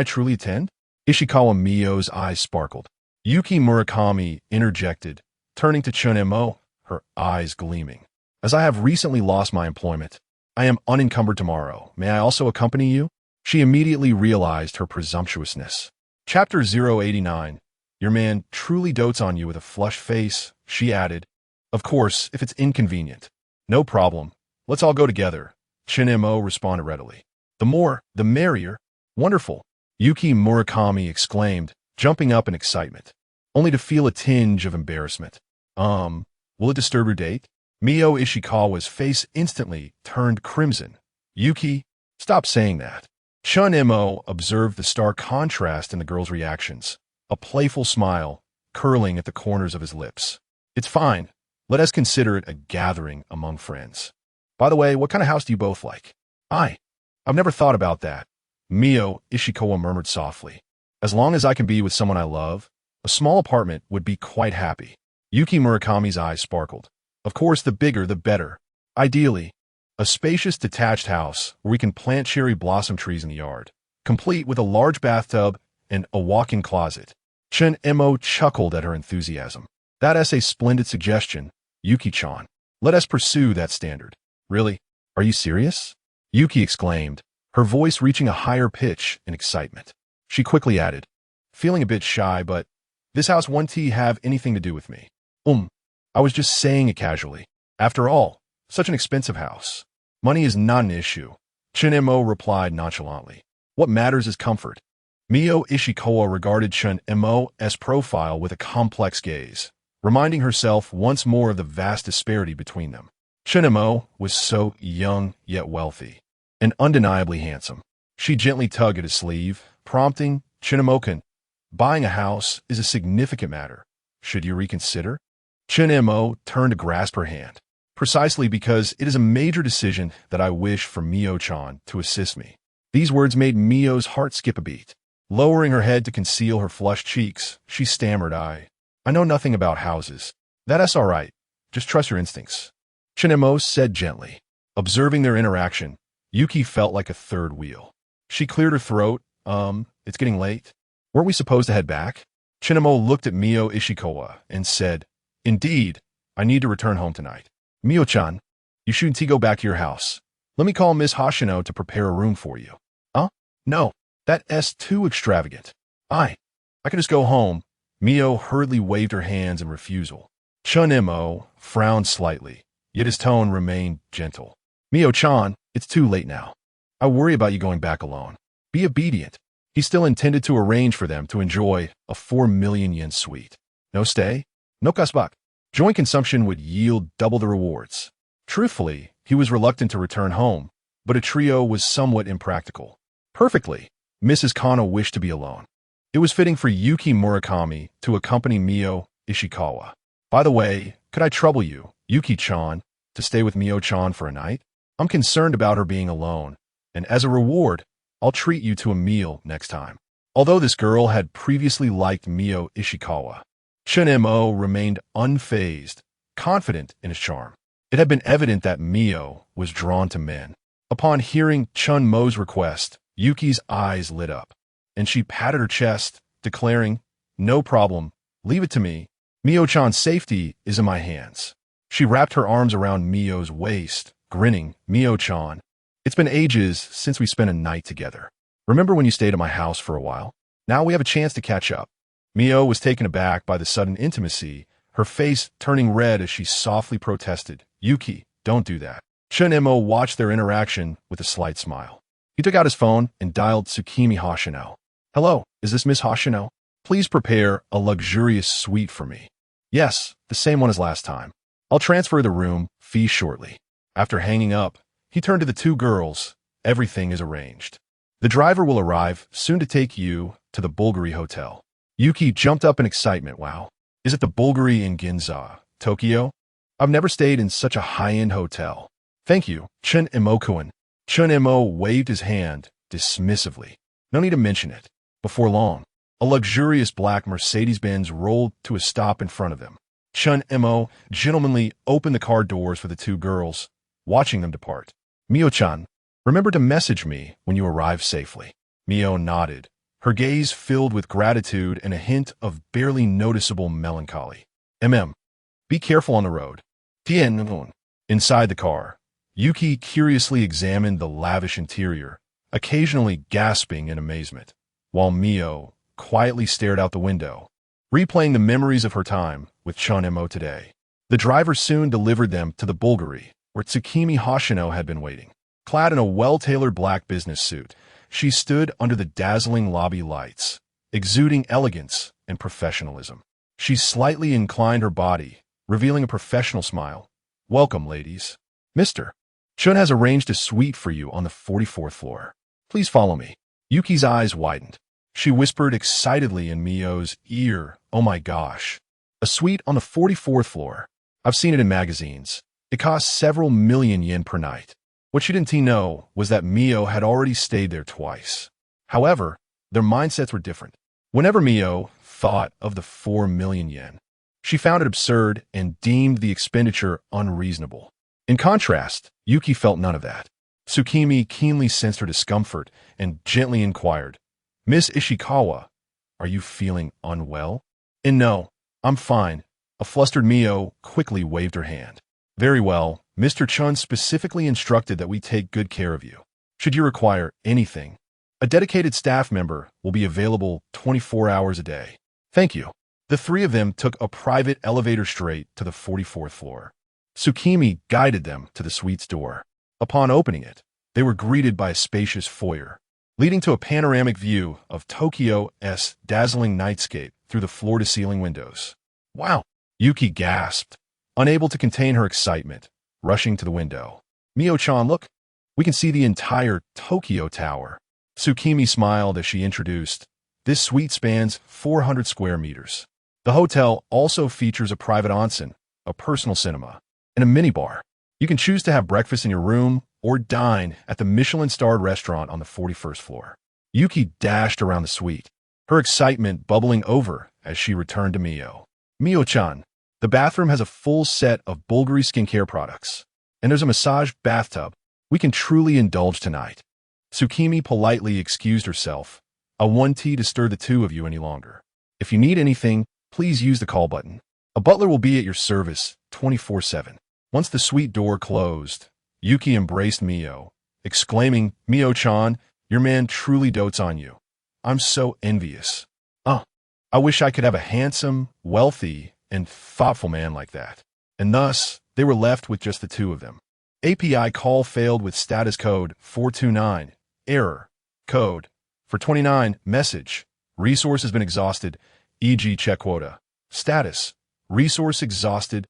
S1: truly attend? Ishikawa Mio's eyes sparkled. Yuki Murakami interjected, turning to Chen Mo, her eyes gleaming. As I have recently lost my employment, I am unencumbered tomorrow. May I also accompany you? She immediately realized her presumptuousness. Chapter 089. Your man truly dotes on you with a flushed face, she added. Of course, if it's inconvenient. No problem. Let's all go together. Chen Mo responded readily. The more, the merrier. Wonderful. Yuki Murakami exclaimed, jumping up in excitement, only to feel a tinge of embarrassment. Will it disturb your date? Mio Ishikawa's face instantly turned crimson. Yuki, stop saying that. Chen Mo observed the stark contrast in the girl's reactions, a playful smile curling at the corners of his lips. It's fine. Let us consider it a gathering among friends. By the way, what kind of house do you both like? I've never thought about that. Mio Ishikawa murmured softly. As long as I can be with someone I love, a small apartment would be quite happy. Yuki Murakami's eyes sparkled. Of course, the bigger, the better. Ideally, a spacious detached house where we can plant cherry blossom trees in the yard, complete with a large bathtub and a walk-in closet. Chen Mo chuckled at her enthusiasm. That's a splendid suggestion, Yuki-chan. Let us pursue that standard. Really? Are you serious? Yuki exclaimed, her voice reaching a higher pitch in excitement. She quickly added, feeling a bit shy, but this house won't have anything to do with me. I was just saying it casually. After all, such an expensive house. Money is not an issue. Chen Mo replied nonchalantly. What matters is comfort. Mio Ishikawa regarded Chen Mo's profile with a complex gaze, reminding herself once more of the vast disparity between them. Chen Mo was so young yet wealthy, and undeniably handsome. She gently tugged at his sleeve, prompting, Chen Mo-kun, buying a house is a significant matter. Should you reconsider? Chen Mo turned to grasp her hand. Precisely because it is a major decision that I wish for Mio-chan to assist me. These words made Mio's heart skip a beat. Lowering her head to conceal her flushed cheeks, she stammered, I know nothing about houses. That's all right. Just trust your instincts. Chen Mo said gently. Observing their interaction, Yuki felt like a third wheel. She cleared her throat. It's getting late. Weren't we supposed to head back? Chen Mo looked at Mio Ishikawa and said, Indeed, I need to return home tonight. Mio-chan, you shouldn't go back to your house. Let me call Miss Hoshino to prepare a room for you. Huh? No, that's too extravagant. I can just go home. Mio hurriedly waved her hands in refusal. Chen Mo frowned slightly, yet his tone remained gentle. Mio-chan, it's too late now. I worry about you going back alone. Be obedient. He still intended to arrange for them to enjoy a 4 million yen suite. No stay, no kasbak. Joint consumption would yield double the rewards. Truthfully, he was reluctant to return home, but a trio was somewhat impractical. Perfectly, Mrs. Kano wished to be alone. It was fitting for Yuki Murakami to accompany Mio Ishikawa. By the way, could I trouble you, Yuki-chan, to stay with Mio-chan for a night? I'm concerned about her being alone, and as a reward, I'll treat you to a meal next time. Although this girl had previously liked Mio Ishikawa, Chen Mo remained unfazed, confident in his charm. It had been evident that Mio was drawn to men. Upon hearing Chen Mo's request, Yuki's eyes lit up, and she patted her chest, declaring, No problem, leave it to me. Mio-chan's safety is in my hands. She wrapped her arms around Mio's waist, grinning. Mio-chan, it's been ages since we spent a night together. Remember when you stayed at my house for a while? Now we have a chance to catch up. Mio was taken aback by the sudden intimacy, her face turning red as she softly protested, Yuki, don't do that. Chen Mo watched their interaction with a slight smile. He took out his phone and dialed Tsukimi Hoshino. Hello, is this Miss Hoshino? Please prepare a luxurious suite for me. Yes, the same one as last time. I'll transfer the room fee shortly. After hanging up, he turned to the two girls. Everything is arranged. The driver will arrive soon to take you to the Bulgari Hotel. Yuki jumped up in excitement. Wow. Is it the Bulgari in Ginza, Tokyo? I've never stayed in such a high-end hotel. Thank you, Chen Mo-kun. Chen Mo waved his hand dismissively. No need to mention it. Before long, a luxurious black Mercedes-Benz rolled to a stop in front of them. Chen Mo gentlemanly opened the car doors for the two girls, watching them depart. Mio-chan, remember to message me when you arrive safely. Mio nodded, her gaze filled with gratitude and a hint of barely noticeable melancholy. Be careful on the road. Tien. Inside the car, Yuki curiously examined the lavish interior, occasionally gasping in amazement, while Mio quietly stared out the window, replaying the memories of her time with Chen Mo today. The driver soon delivered them to the Bulgari, where Tsukimi Hoshino had been waiting. Clad in a well-tailored black business suit, she stood under the dazzling lobby lights, exuding elegance and professionalism. She slightly inclined her body, revealing a professional smile. Welcome, ladies. Mr. Chun has arranged a suite for you on the 44th floor. Please follow me. Yuki's eyes widened. She whispered excitedly in Mio's ear, Oh my gosh. A suite on the 44th floor. I've seen it in magazines. It costs several million yen per night. What she didn't know was that Mio had already stayed there twice. However, their mindsets were different. Whenever Mio thought of the 4 million yen, she found it absurd and deemed the expenditure unreasonable. In contrast, Yuki felt none of that. Tsukimi keenly sensed her discomfort and gently inquired, Miss Ishikawa, are you feeling unwell? And no, I'm fine. A flustered Mio quickly waved her hand. Very well, Mr. Chun specifically instructed that we take good care of you. Should you require anything, a dedicated staff member will be available 24 hours a day. Thank you. The three of them took a private elevator straight to the 44th floor. Tsukimi guided them to the suite's door. Upon opening it, they were greeted by a spacious foyer, leading to a panoramic view of Tokyo's dazzling nightscape through the floor-to-ceiling windows. Wow! Yuki gasped, unable to contain her excitement, rushing to the window. Mio-chan, look! We can see the entire Tokyo Tower. Tsukimi smiled as she introduced, This suite spans 400 square meters. The hotel also features a private onsen, a personal cinema, and a minibar. You can choose to have breakfast in your room or dine at the Michelin-starred restaurant on the 41st floor. Yuki dashed around the suite, her excitement bubbling over as she returned to Mio. Mio-chan, The bathroom has a full set of Bulgari skincare products. And there's a massage bathtub. We can truly indulge tonight. Tsukimi politely excused herself. I want tea to stir the two of you any longer. If you need anything, please use the call button. A butler will be at your service 24/7. Once the suite door closed, Yuki embraced Mio, exclaiming, Mio-chan, your man truly dotes on you. I'm so envious. I wish I could have a handsome, wealthy, and thoughtful man like that. And thus, they were left with just the two of them. API call failed with status code 429. Error. Code. For 29. Message. Resource has been exhausted, e.g. check quota. Status. Resource exhausted,